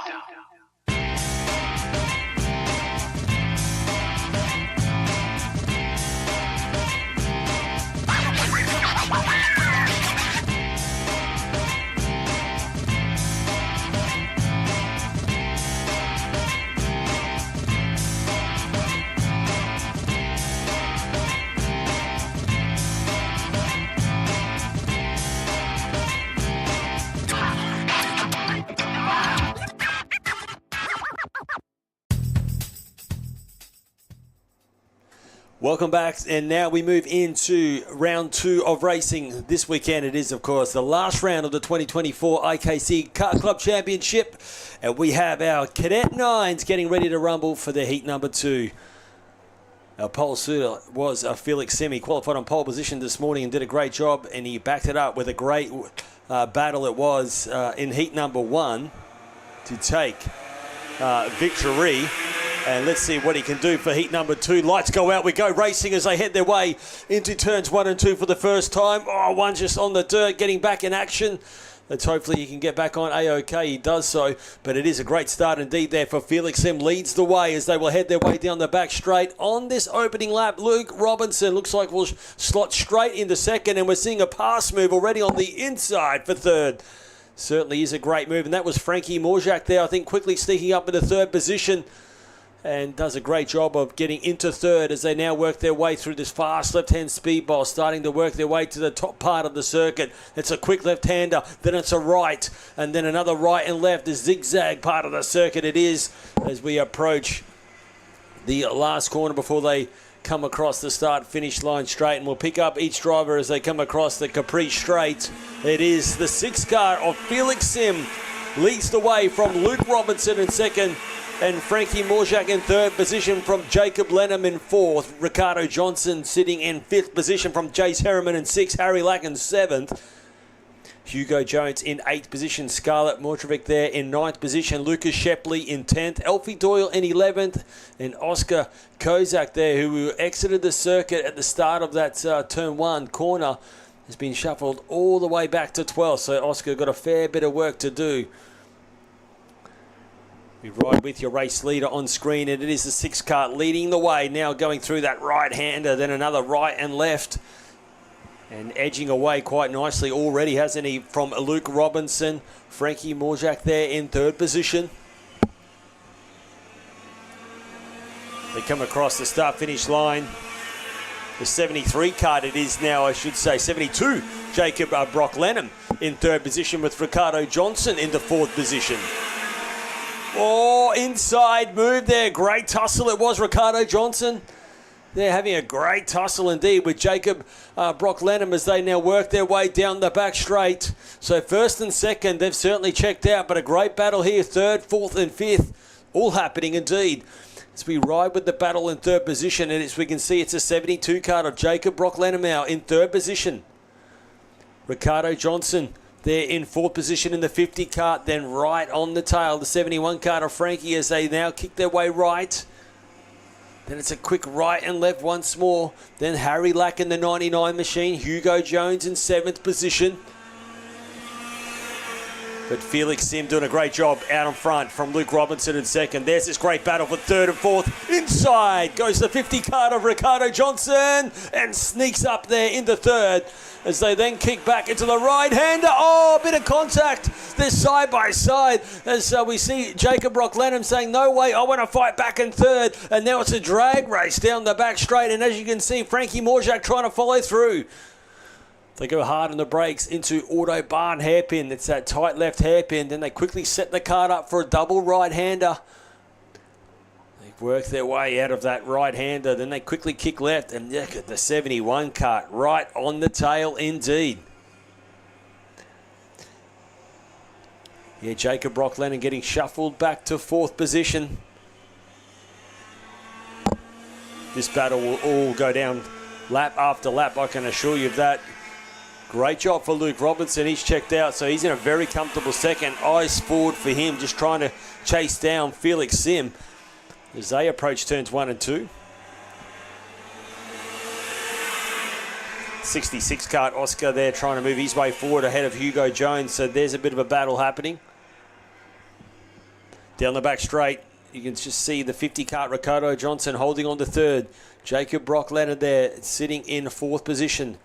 Welcome back, and now we move into round 2 of racing. This weekend it is, of course, the last round of the 2024 IKC Kart Club Championship, and we have our Cadet 9s getting ready to rumble for their heat number 2. Our pole suitor was Felix Sim. He qualified on pole position this morning and did a great job, and he backed it up with a great battle it was in heat number 1 to take victory. And let's see what he can do for heat number 2. Lights go out. We go racing as they head their way into turns 1 and 2 for the first time. Oh, one just on the dirt, getting back in action. Let's hopefully he can get back on A-OK. He does so, but it is a great start indeed there for Felix Sim. Leads the way as they will head their way down the back straight. On this opening lap, Luke Robinson looks like will slot straight into second, and we're seeing a pass move already on the inside for third. Certainly is a great move, and that was Frankie Morjak there, I think, quickly sneaking up into third position. And does a great job of getting into third as they now work their way through this fast left-hand speedball, starting to work their way to the top part of the circuit. It's a quick left-hander, then it's a right, and then another right and left, the zigzag part of the circuit it is as we approach the last corner before they come across the start-finish line straight. And we'll pick up each driver as they come across the Capri straight. It is the 6th car of Felix Sim leads the way from Luke Robinson in second, and Frankie Morjak in third position from Jacob Lenham in fourth. Ricardo Johnson sitting in fifth position from Jace Harriman in sixth. Harry Lack in seventh. Hugo Jones in 8th position. Scarlett Mortrovic there in 9th position. Lucas Shepley in 10th. Elfie Doyle in 11th. And Oscar Kozak there, who exited the circuit at the start of that turn 1 corner, has been shuffled all the way back to 12th. So Oscar got a fair bit of work to do. We ride with your race leader on screen, and it is the 6th car leading the way. Now going through that right-hander, then another right and left. And edging away quite nicely already, hasn't he, from Luke Robinson. Frankie Morjak there in third position. They come across the start-finish line. The 73 card it is now, I should say, 72. Jacob Brock Lenham in third position with Ricardo Johnson in the fourth position. Oh, inside move there. Great tussle it was, Ricardo Johnson. They're having a great tussle indeed with Jacob Brock Lenham as they now work their way down the back straight. So first and second, they've certainly checked out, but a great battle here. Third, fourth and fifth, all happening indeed. As we ride with the battle in third position, and as we can see, it's a 72 card of Jacob Brock Lenham now in third position. Ricardo Johnson there in fourth position in the 50 cart, then right on the tail, the 71 cart of Frankie as they now kick their way right. Then it's a quick right and left once more. Then Harry Lack in the 99 machine, Hugo Jones in 7th position. But Felix Sim doing a great job out in front from Luke Robinson in second. There's this great battle for third and fourth. Inside goes the 50 card of Ricardo Johnson and sneaks up there into third as they then kick back into the right-hander. Oh, a bit of contact. They're side by side as we see Jacob Brock Lenham saying, no way, I want to fight back in third. And now it's a drag race down the back straight. And as you can see, Frankie Morjak trying to follow through. They go hard on the brakes into Autobahn hairpin. It's that tight left hairpin. Then they quickly set the card up for a double right-hander. They work their way out of that right-hander. Then they quickly kick left. And look at the 71 cart right on the tail indeed. Yeah, Jacob Brock Lenham getting shuffled back to fourth position. This battle will all go down lap after lap, I can assure you of that. Great job for Luke Robinson. He's checked out, so he's in a very comfortable second. Eyes forward for him, just trying to chase down Felix Sim as they approach turns 1 and 2. 66 cart Oscar there trying to move his way forward ahead of Hugo Jones, so there's a bit of a battle happening. Down the back straight, you can just see the 50 kart Ricardo Johnson holding on to third. Jacob Brock Leonard there sitting in fourth position.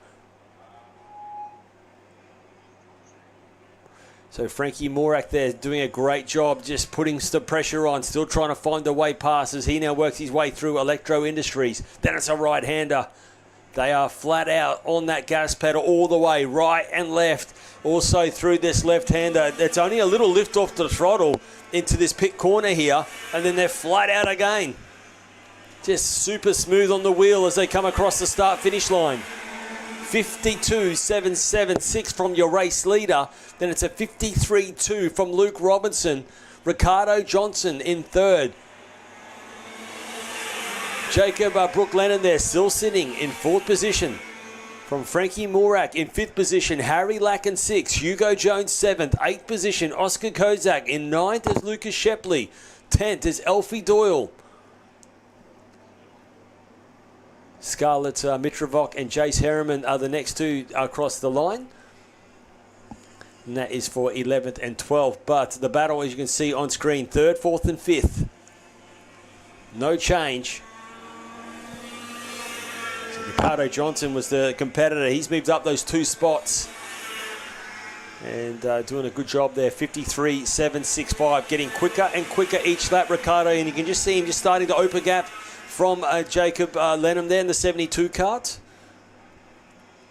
So Frankie Morak there doing a great job, just putting some pressure on, still trying to find the way past as he now works his way through Electro Industries. Then it's a right-hander. They are flat out on that gas pedal all the way, right and left. Also through this left-hander. It's only a little lift off the throttle into this pit corner here, and then they're flat out again. Just super smooth on the wheel as they come across the start-finish line. 52.776 from your race leader. Then it's a 53.2 from Luke Robinson. Ricardo Johnson in third. Jacob Brook Lennon there still sitting in fourth position. From Frankie Morak in fifth position. Harry Lack in sixth. Hugo Jones seventh. Eighth position. Oscar Kozak. In ninth is Lucas Shepley. 10th is Elfie Doyle. Scarlett Mitrovok and Jace Harriman are the next two across the line. And that is for 11th and 12th. But the battle, as you can see on screen, 3rd, 4th and 5th. No change. So Ricardo Johnson was the competitor. He's moved up those 2 spots. And doing a good job there. 53.765. Getting quicker and quicker each lap, Ricardo. And you can just see him just starting to open gap from Jacob Lenham there in the 72 kart.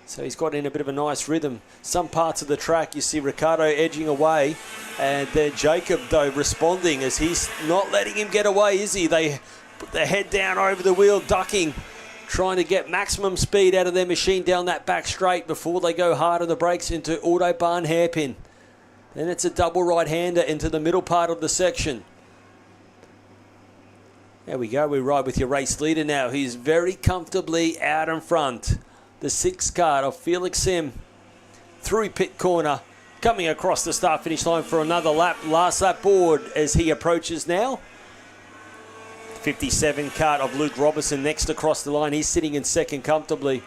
So he's got in a bit of a nice rhythm. Some parts of the track you see Ricardo edging away, and then Jacob though responding as he's not letting him get away, is he? They put their head down over the wheel, ducking, trying to get maximum speed out of their machine down that back straight before they go hard on the brakes into Autobahn hairpin. Then it's a double right-hander into the middle part of the section. There we go, we ride with your race leader now. He's very comfortably out in front. The 6th kart of Felix Sim through pit corner, coming across the start-finish line for another lap. Last lap board as he approaches now. 57 kart of Luke Robertson next across the line. He's sitting in second comfortably.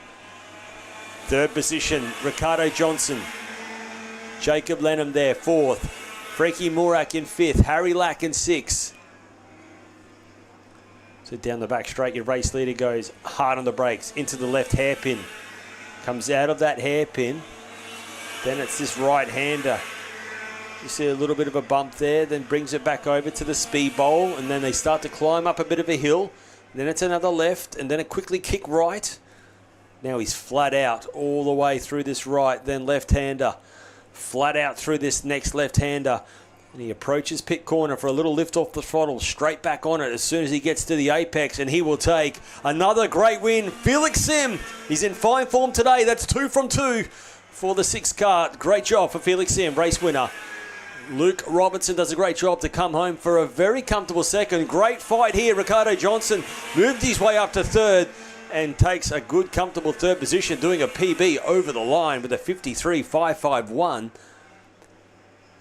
3rd position, Ricardo Johnson. Jacob Lenham there, 4th. Frankie Morak in 5th. Harry Lack in 6th. So down the back straight, your race leader goes hard on the brakes into the left hairpin. Comes out of that hairpin. Then it's this right-hander. You see a little bit of a bump there, then brings it back over to the speed bowl, and then they start to climb up a bit of a hill. Then it's another left, and then a quickly kick right. Now he's flat out all the way through this right, then left-hander. Flat out through this next left-hander. And he approaches pit corner for a little lift off the throttle, straight back on it as soon as he gets to the apex, and he will take another great win. Felix Sim, he's in fine form today. That's 2 from 2 for the 6th kart. Great job for Felix Sim, race winner. Luke Robertson does a great job to come home for a very comfortable second. Great fight here. Ricardo Johnson moved his way up to 3rd and takes a good, comfortable 3rd position, doing a PB over the line with a 53.551.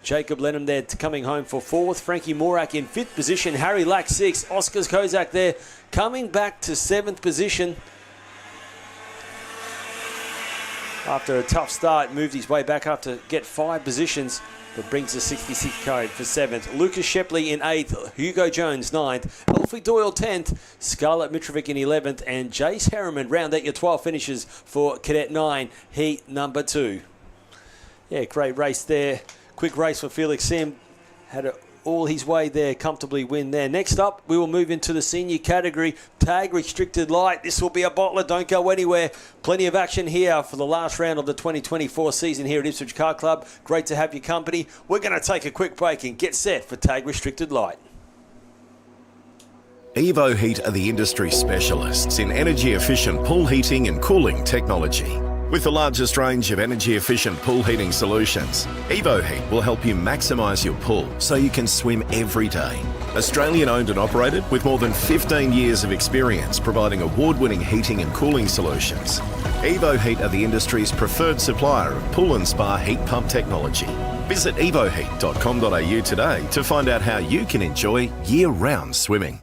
Jacob Lenham there coming home for 4th. Frankie Morak in 5th position. Harry Lack 6th. Oscar Kozak there coming back to 7th position. After a tough start, moved his way back up to get 5 positions, but brings the 66 code for 7th. Lucas Shepley in 8th. Hugo Jones 9th. Elfie Doyle 10th. Scarlett Mitrovic in 11th. And Jace Harriman round out your 12 finishes for Cadet 9, heat number 2. Yeah, great race there. Quick race for Felix Sim. Had all his way there, comfortably win there. Next up, we will move into the senior category, tag restricted light. This will be a bottler, don't go anywhere. Plenty of action here for the last round of the 2024 season here at Ipswich Car Club. Great to have your company. We're going to take a quick break and get set for tag restricted light. Evo Heat are the industry specialists in energy-efficient pool heating and cooling technology. With the largest range of energy-efficient pool heating solutions, Evo Heat will help you maximise your pool so you can swim every day. Australian owned and operated with more than 15 years of experience providing award-winning heating and cooling solutions. Evo Heat are the industry's preferred supplier of pool and spa heat pump technology. Visit evoheat.com.au today to find out how you can enjoy year-round swimming.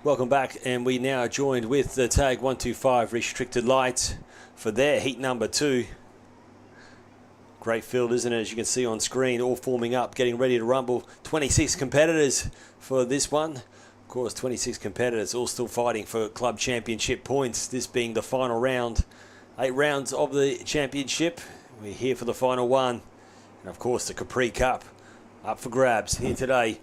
Welcome back, and we now are joined with the Tag 125 Restricted Light for their heat number 2. Great field, isn't it? As you can see on screen, all forming up, getting ready to rumble. 26 competitors for this one. Of course, 26 competitors all still fighting for club championship points, this being the final round. 8 rounds of the championship. We're here for the final one. And of course, the Capri Cup up for grabs here today.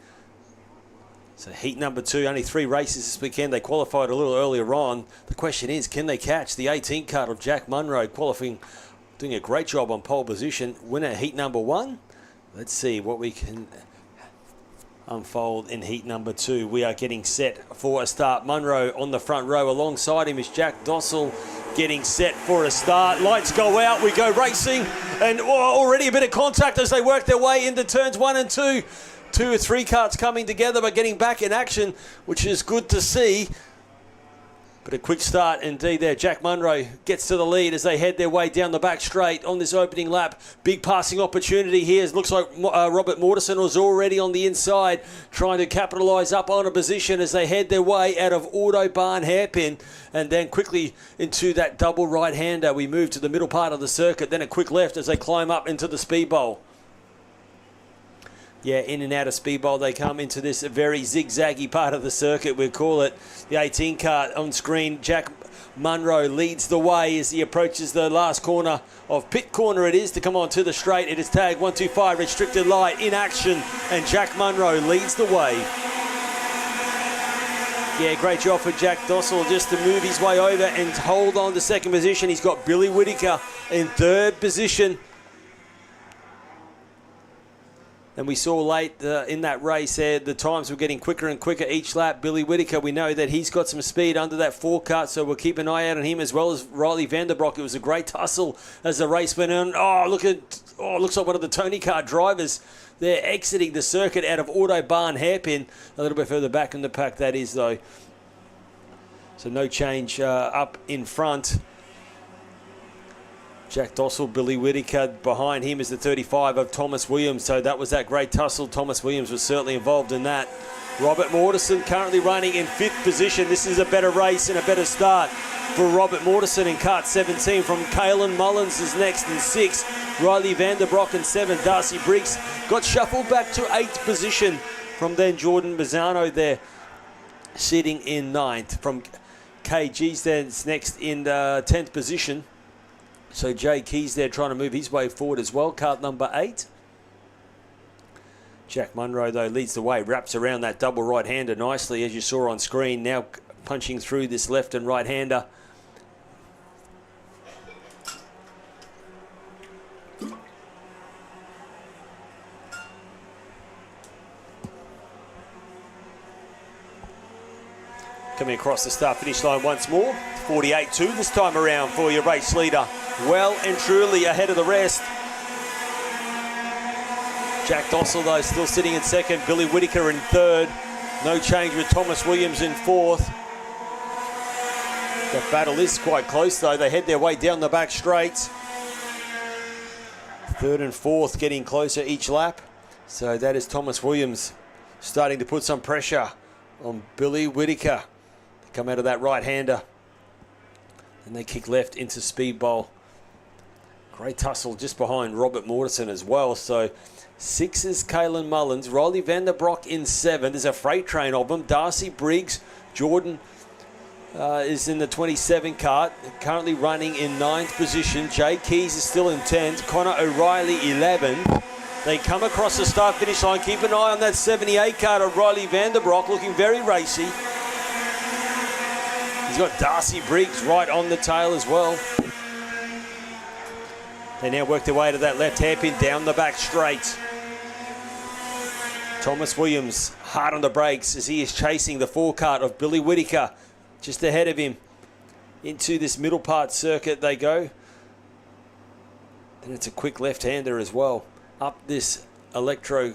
So heat number 2, only 3 races this weekend. They qualified a little earlier on. The question is, can they catch the 18 cart of Jack Munro, qualifying, doing a great job on pole position, winner heat number 1? Let's see what we can unfold in heat number 2. We are getting set for a start. Munro on the front row. Alongside him is Jack Dossel, getting set for a start. Lights go out, we go racing, and already a bit of contact as they work their way into turns 1 and 2. 2 or 3 carts coming together but getting back in action, which is good to see. But a quick start indeed there. Jack Munro gets to the lead as they head their way down the back straight on this opening lap. Big passing opportunity here. It looks like Robert Mortensen was already on the inside trying to capitalise up on a position as they head their way out of Autobahn hairpin and then quickly into that double right-hander. We move to the middle part of the circuit, then a quick left as they climb up into the speed bowl. Yeah, in and out of speed bowl they come into this very zigzaggy part of the circuit, we call it. The 18 cart on screen. Jack Munro leads the way as he approaches the last corner of pit corner. It is to come on to the straight. It is Tag 125 Restricted Light in action, and Jack Munro leads the way. Yeah, great job for Jack Dossel just to move his way over and hold on to second position. He's got Billy Whittaker in third position. And we saw late in that race there, the times were getting quicker and quicker each lap. Billy Whittaker, we know that he's got some speed under that 4 cart, so we'll keep an eye out on him, as well as Riley Vanderbroek. It was a great tussle as the race went on. Looks like one of the Tony Kart drivers. They're exiting the circuit out of Autobahn hairpin. A little bit further back in the pack, that is, though. So no change up in front. Jack Dossel, Billy Whittaker. Behind him is the 35 of Thomas Williams. So that was that great tussle. Thomas Williams was certainly involved in that. Robert Mortensen currently running in 5th position. This is a better race and a better start for Robert Mortensen in kart 17. From Kalen Mullins is next in 6th. Riley Vanderbroek in 7th. Darcy Briggs got shuffled back to 8th position. From then Jordan Mazzano there sitting in 9th. From KG's then next in 10th position. So Jay Keys there trying to move his way forward as well. Kart number 8. Jack Munro, though, leads the way. Wraps around that double right-hander nicely, as you saw on screen. Now punching through this left and right-hander. Coming across the start-finish line once more. 48-2 this time around for your race leader. Well and truly ahead of the rest. Jack Dossel, though, still sitting in 2nd. Billy Whittaker in 3rd. No change with Thomas Williams in 4th. The battle is quite close, though. They head their way down the back straight. 3rd and 4th getting closer each lap. So that is Thomas Williams starting to put some pressure on Billy Whittaker. They come out of that right-hander. And they kick left into speed bowl. Great tussle just behind Robert Mortensen as well. So 6 is Kalen Mullins. Riley Vanderbroek in 7. There's a freight train of them. Darcy Briggs. Jordan is in the 27 cart. Currently running in 9th position. Jay Keys is still in 10th. Connor O'Reilly 11. They come across the start-finish line. Keep an eye on that 78 cart of Riley Vanderbroek, looking very racy. He's got Darcy Briggs right on the tail as well. They now work their way to that left hairpin down the back straight. Thomas Williams hard on the brakes as he is chasing the 4 cart of Billy Whittaker just ahead of him. Into this middle part circuit they go. And it's a quick left-hander as well. Up this electro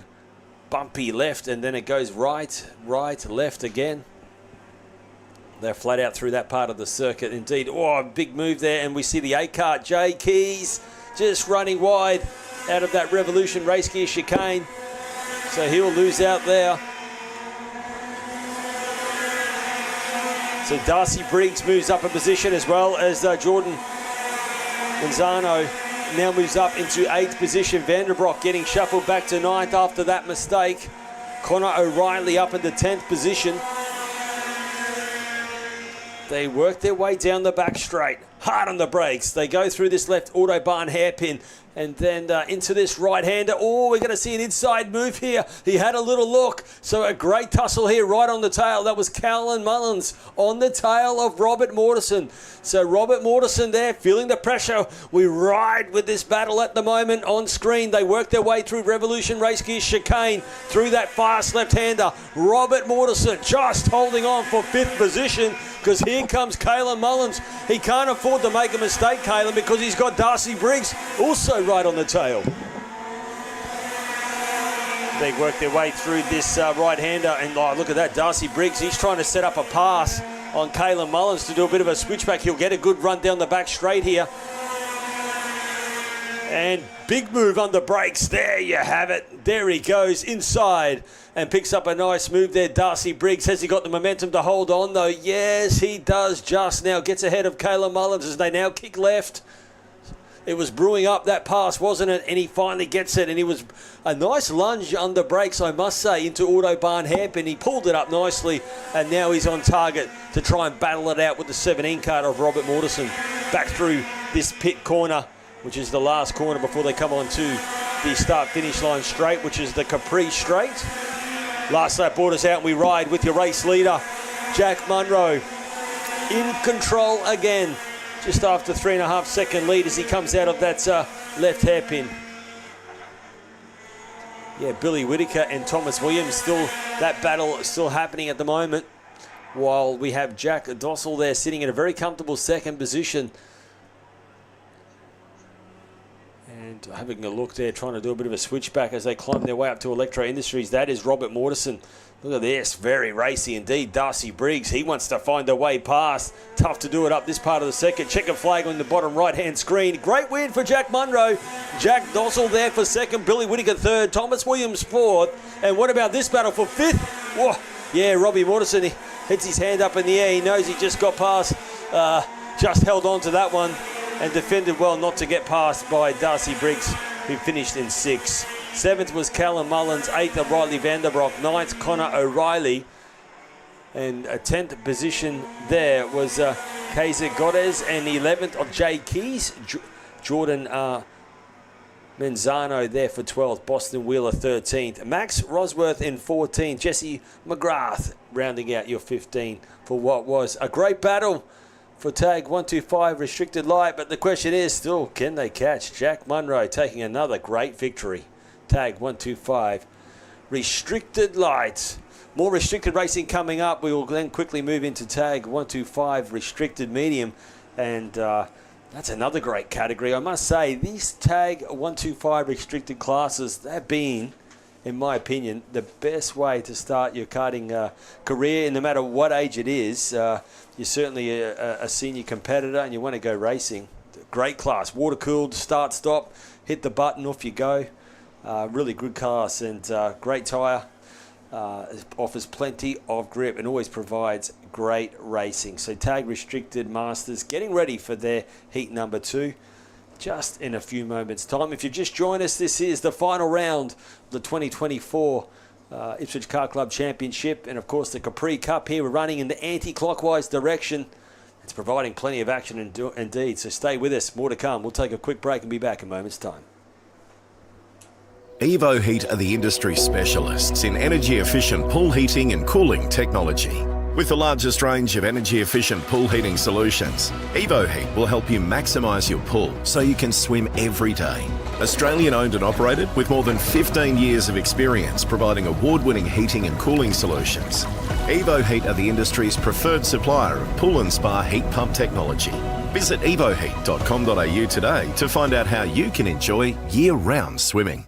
bumpy left, and then it goes right, left again. They're flat out through that part of the circuit indeed. Oh, big move there, and we see the 8 cart, Jay Keys, just running wide out of that Revolution race gear chicane. So he'll lose out there. So Darcy Briggs moves up a position, as well as Jordan Manzano now moves up into 8th position. Vanderbroek getting shuffled back to 9th after that mistake. Connor O'Reilly up in the 10th position. They work their way down the back straight, hard on the brakes. They go through this left Autobahn hairpin and then into this right-hander. Oh, we're going to see an inside move here. He had a little look. So a great tussle here right on the tail. That was Callan Mullins on the tail of Robert Mortensen. So Robert Mortensen there feeling the pressure. We ride with this battle at the moment on screen. They work their way through Revolution Race Gear chicane through that fast left-hander. Robert Mortensen just holding on for 5th position, because here comes Callan Mullins. He can't afford to make a mistake, Callan, because he's got Darcy Briggs also right on the tail. They work their way through this right-hander, and look at that, Darcy Briggs. He's trying to set up a pass on Callan Mullins to do a bit of a switchback. He'll get a good run down the back straight here. And big move on the brakes. There you have it. There he goes inside and picks up a nice move there. Darcy Briggs, has he got the momentum to hold on though? Yes, he does just now. Gets ahead of Callan Mullins as they now kick left. It was brewing up, that pass, wasn't it? And he finally gets it, and he was a nice lunge on the brakes, I must say, into Autobahn hairpin. He pulled it up nicely, and now he's on target to try and battle it out with the 17 card of Robert Mortensen. Back through this pit corner, which is the last corner before they come on to the start-finish line straight, which is the Capri straight. Last lap borders out, and we ride with your race leader, Jack Munro, in control again. Just after 3.5 second lead as he comes out of that left hairpin. Yeah, Billy Whittaker and Thomas Williams, still that battle still happening at the moment, while we have Jack Dossel there sitting in a very comfortable 2nd position. And having a look there, trying to do a bit of a switchback as they climb their way up to Electro Industries. That is Robert Mortensen. Look at this, very racy indeed. Darcy Briggs, he wants to find a way past. Tough to do it up this part of the second. Checkered flag on the bottom right-hand screen. Great win for Jack Munro. Jack Dossel there for 2nd. Billy Whittaker 3rd. Thomas Williams 4th. And what about this battle for 5th? Whoa. Yeah, Robbie Mortensen, he hits his hand up in the air. He knows he just got past. Just held on to that one and defended well not to get past by Darcy Briggs, who finished in 6th. 7th was Callan Mullins, 8th of Riley Vanderbroek, 9th Connor O'Reilly, and a 10th position there was Kaiser Godez, and 11th of Jay Keys, Jordan Manzano there for 12th, Boston Wheeler 13th, Max Rosworth in 14th, Jesse McGrath rounding out your 15 for what was a great battle for tag 125 restricted light, but the question is still, can they catch? Jack Munro taking another great victory. Tag 125 restricted light. More restricted racing coming up. We will then quickly move into tag 125 restricted medium, and that's another great category. I must say, these tag 125 restricted classes, they've been, in my opinion, the best way to start your karting career, and no matter what age it is. You're certainly a senior competitor and you want to go racing. Great class, water cooled, start stop, hit the button, off you go. Really good class, and great tyre, offers plenty of grip and always provides great racing. So tag restricted masters getting ready for their heat number 2 just in a few moments time. If you've just joined us, this is the final round of the 2024 Ipswich Car Club Championship, and of course the Capri Cup here. We're running in the anti-clockwise direction. It's providing plenty of action indeed, so stay with us. More to come. We'll take a quick break and be back in a moment's time. Evo Heat are the industry specialists in energy-efficient pool heating and cooling technology. With the largest range of energy-efficient pool heating solutions, Evo Heat will help you maximise your pool so you can swim every day. Australian owned and operated with more than 15 years of experience providing award-winning heating and cooling solutions. Evo Heat are the industry's preferred supplier of pool and spa heat pump technology. Visit evoheat.com.au today to find out how you can enjoy year-round swimming.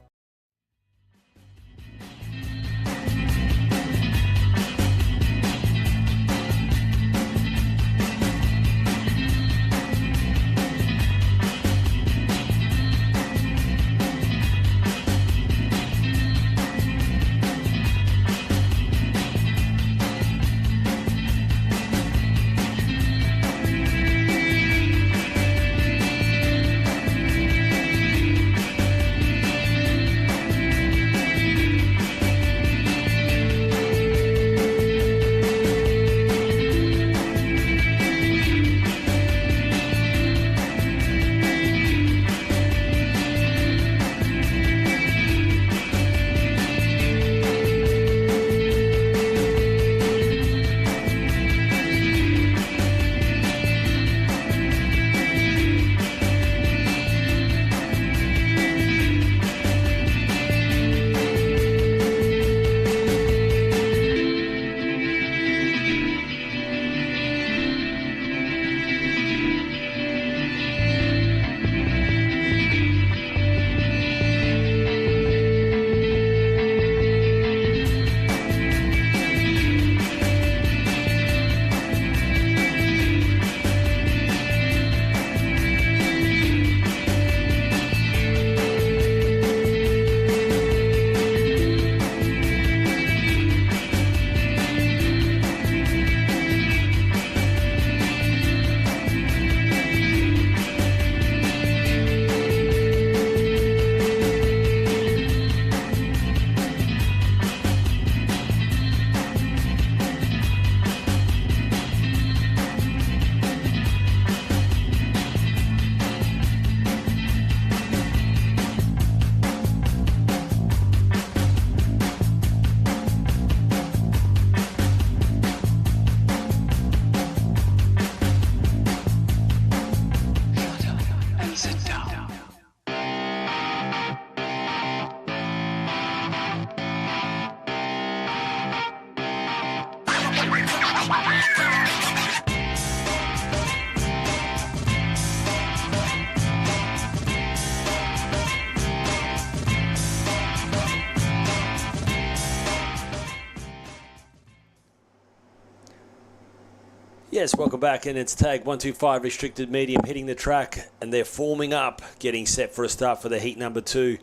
Yes, welcome back, and it's tag 125 restricted medium hitting the track, and they're forming up, getting set for a start for the heat number 2.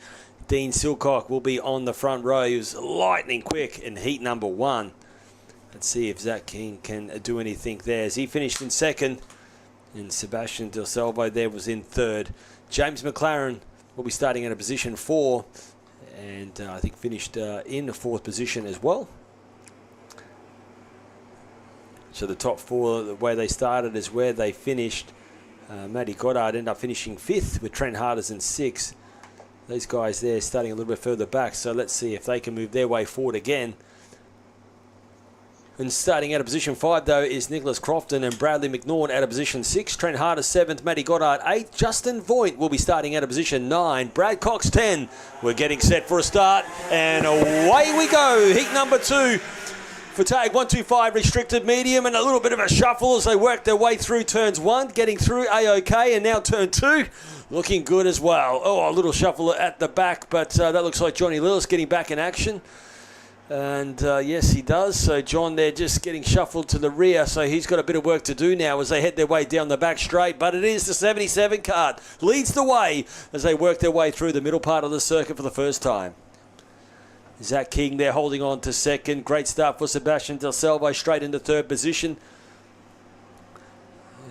Dean Silcock will be on the front row. He was lightning quick in heat number 1. Let's see if Zach King can do anything there, as he finished in second, and Sebastian Del Salvo there was in third. James McLaren will be starting at a position 4, and I think finished in the 4th position as well. So the top 4, the way they started is where they finished. Matty Goddard ended up finishing 5th with Trent Harders in 6th. Those guys there starting a little bit further back. So let's see if they can move their way forward again. And starting out of position 5, though, is Nicholas Crofton and Bradley McNaught out of position 6. Trent Harders 7th, Matty Goddard 8th. Justin Voigt will be starting out of position 9. Brad Cox 10. We're getting set for a start. And away we go. Heat number 2. For tag 125 restricted medium, and a little bit of a shuffle as they work their way through turns 1, getting through A-OK, and now turn 2 looking good as well. Oh, a little shuffle at the back, but that looks like Johnny Lillis getting back in action. And yes, he does. So John there just getting shuffled to the rear, so he's got a bit of work to do now as they head their way down the back straight. But it is the 77 Kart leads the way as they work their way through the middle part of the circuit for the first time. Zach King there holding on to second. Great start for Sebastian Del Salvo, straight into 3rd position.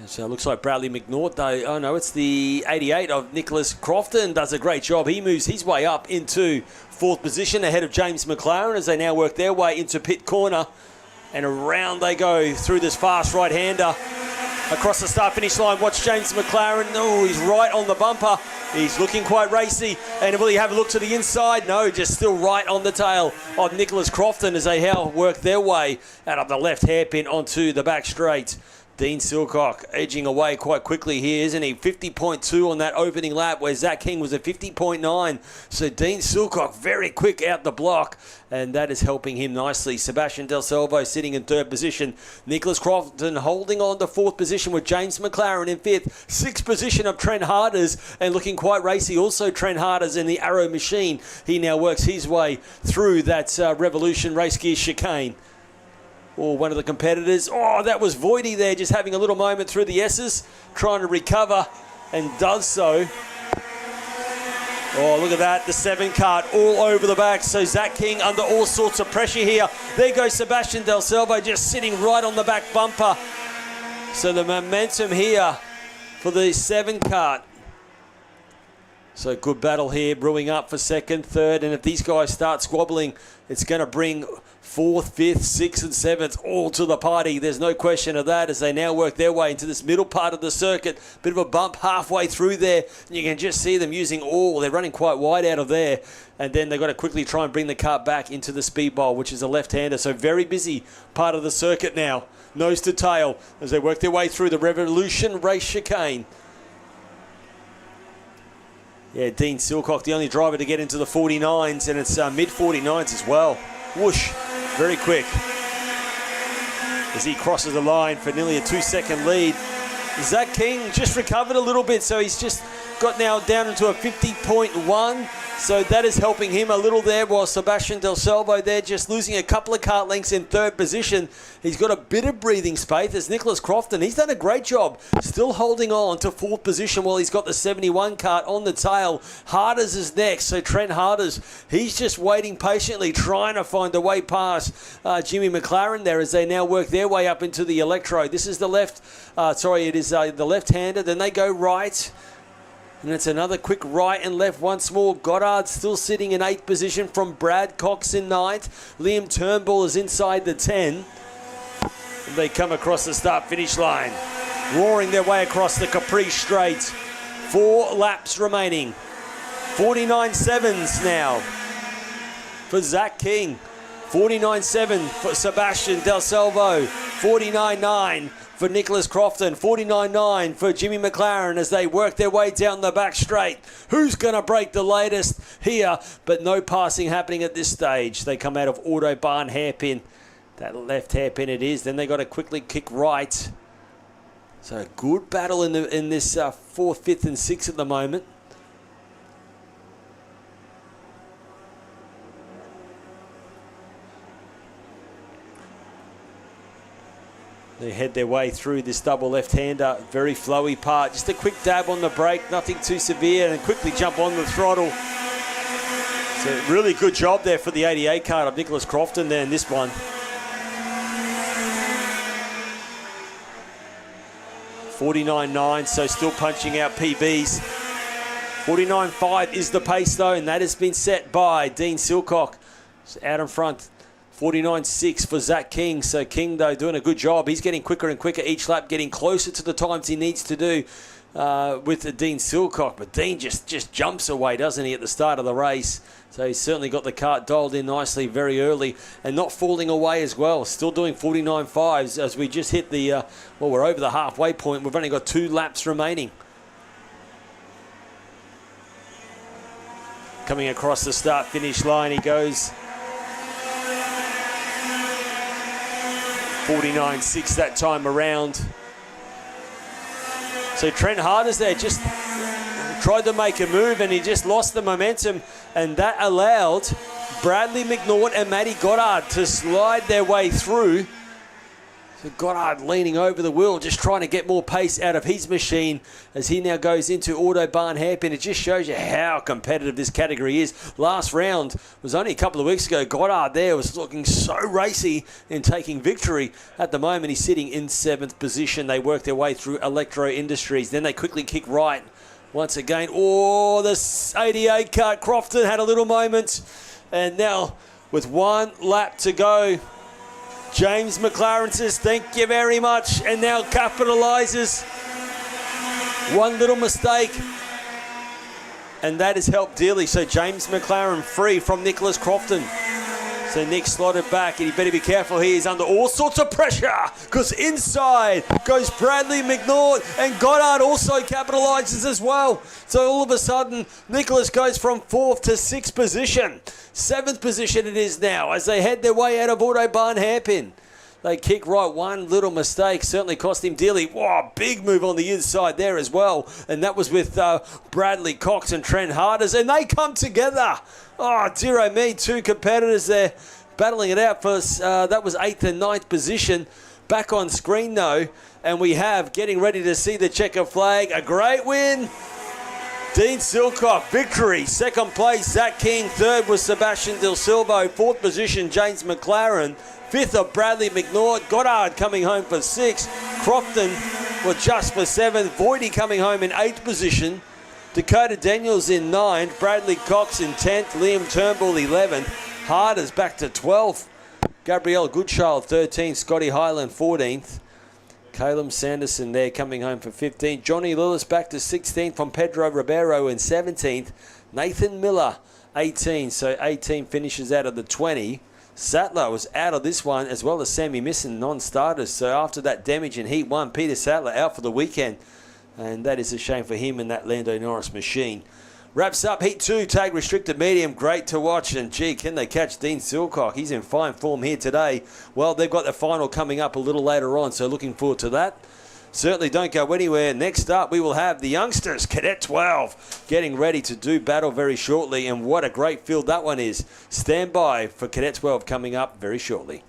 So it looks like Bradley McNaught, though. Oh no, it's the 88 of Nicholas Crofton. Does a great job. He moves his way up into 4th position ahead of James McLaren as they now work their way into pit corner. And around they go through this fast right-hander. Across the start-finish line, watch James McLaren. Oh, he's right on the bumper. He's looking quite racy. And will he have a look to the inside? No, just still right on the tail of Nicholas Crofton as they work their way out of the left hairpin onto the back straight. Dean Silcock edging away quite quickly here, isn't he? 50.2 on that opening lap, where Zach King was at 50.9. So Dean Silcock very quick out the block, and that is helping him nicely. Sebastian Del Salvo sitting in 3rd position. Nicholas Crofton holding on to 4th position with James McLaren in 5th. 6th position of Trent Harders, and looking quite racy. Also Trent Harders in the Arrow machine. He now works his way through that Revolution race gear chicane. Or one of the competitors. Oh, that was Voidy there, just having a little moment through the S's, trying to recover, and does so. Oh, look at that, the 7 Kart all over the back. So Zach King under all sorts of pressure here. There goes Sebastian Del Salvo, just sitting right on the back bumper. So the momentum here for the 7 Kart. So good battle here, brewing up for 2nd, 3rd, and if these guys start squabbling, it's going to bring 4th, 5th, 6th and 7th all to the party. There's no question of that as they now work their way into this middle part of the circuit. Bit of a bump halfway through there. You can just see them using all. They're running quite wide out of there. And then they've got to quickly try and bring the kart back into the speed bowl, which is a left-hander. So very busy part of the circuit now. Nose to tail as they work their way through the Revolution race chicane. Yeah, Dean Silcock, the only driver to get into the 49s, and it's mid-49s as well. Whoosh, very quick. As he crosses the line for nearly a 2-second lead. Zach King just recovered a little bit, so he's just got now down into a 50.1. So that is helping him a little there, while Sebastian Del Salvo there just losing a couple of kart lengths in 3rd position. He's got a bit of breathing space. There's Nicholas Crofton. He's done a great job still holding on to 4th position while he's got the 71 kart on the tail. Harders is next. So Trent Harders, he's just waiting patiently, trying to find a way past Jimmy McLaren there as they now work their way up into the electro. This is the left, it is the left-hander. Then they go right. And it's another quick right and left once more. Goddard still sitting in 8th position from Brad Cox in 9th. Liam Turnbull is inside the 10. And they come across the start-finish line, roaring their way across the Capri straight. 4 laps remaining. 49.7s now for Zach King. 49.7 for Sebastian Del Salvo. 49.9 for Nicholas Crofton, 49.9 for Jimmy McLaren as they work their way down the back straight. Who's going to break the latest here? But no passing happening at this stage. They come out of Autobahn hairpin. That left hairpin it is. Then they got to quickly kick right. So a good battle in this 4th, 5th and 6th at the moment. They head their way through this double left-hander, very flowy part. Just a quick dab on the brake, nothing too severe, and quickly jump on the throttle. So really good job there for the 88 card of Nicholas Crofton there in this one. 49.9, so still punching out PBs. 49.5 is the pace though, and that has been set by Dean Silcock. So out in front, 49.6 for Zach King. So King though doing a good job. He's getting quicker and quicker each lap, getting closer to the times he needs to do with Dean Silcock. But Dean just jumps away, doesn't he, at the start of the race? So he's certainly got the kart dialed in nicely very early and not falling away as well. Still doing 49.5s as we just hit the, well, we're over the halfway point. We've only got 2 laps remaining. Coming across the start-finish line, he goes 49.6 that time around. So Trent Harders there just tried to make a move and he just lost the momentum, and that allowed Bradley McNaught and Matty Goddard to slide their way through. So Goddard leaning over the wheel, just trying to get more pace out of his machine as he now goes into Autobahn hairpin. It just shows you how competitive this category is. Last round was only a couple of weeks ago. Goddard there was looking so racy in taking victory. At the moment, he's sitting in 7th position. They work their way through Electro Industries. Then they quickly kick right. Once again, oh, the 88 kart. Crofton had a little moment. And now, with 1 lap to go, James McLaren says, thank you very much, and now capitalises. One little mistake, and that has helped dearly. So James McLaren free from Nicholas Crofton. So Nick slotted back, and he better be careful. He is under all sorts of pressure, because inside goes Bradley McNaught, and Goddard also capitalises as well. So all of a sudden, Nicholas goes from 4th to 6th position. 7th position it is now as they head their way out of Autobahn hairpin. They kick right. One little mistake certainly cost him dearly. Wow, big move on the inside there as well. And that was with Bradley Cox and Trent Harders. And they come together. Oh, dear oh me, 2 competitors there battling it out for that was 8th and 9th position. Back on screen though. And we have getting ready to see the checker flag. A great win. Dean Silcock, victory. 2nd place, Zach King. 3rd was Sebastian Del Silvo. 4th position, James McLaren. 5th of Bradley McNaught. Goddard coming home for 6th. Crofton was just for 7th. Voidy coming home in 8th position. Dakota Daniels in 9th. Bradley Cox in 10th. Liam Turnbull 11th. Harders back to 12th. Gabrielle Goodchild 13th. Scotty Highland 14th. Caleb Sanderson there coming home for 15th. Johnny Lillis back to 16th from Pedro Ribeiro in 17th. Nathan Miller 18th. So 18 finishes out of the 20. Sattler was out of this one, as well as Sammy Misson, non-starters. So after that damage in Heat 1, Peter Sattler out for the weekend. And that is a shame for him and that Lando Norris machine. Wraps up Heat 2, tag restricted medium. Great to watch. And gee, can they catch Dean Silcock? He's in fine form here today. Well, they've got the final coming up a little later on, so looking forward to that. Certainly don't go anywhere. Next up, we will have the youngsters, Cadet 12, getting ready to do battle very shortly. And what a great field that one is. Stand by for Cadet 12 coming up very shortly.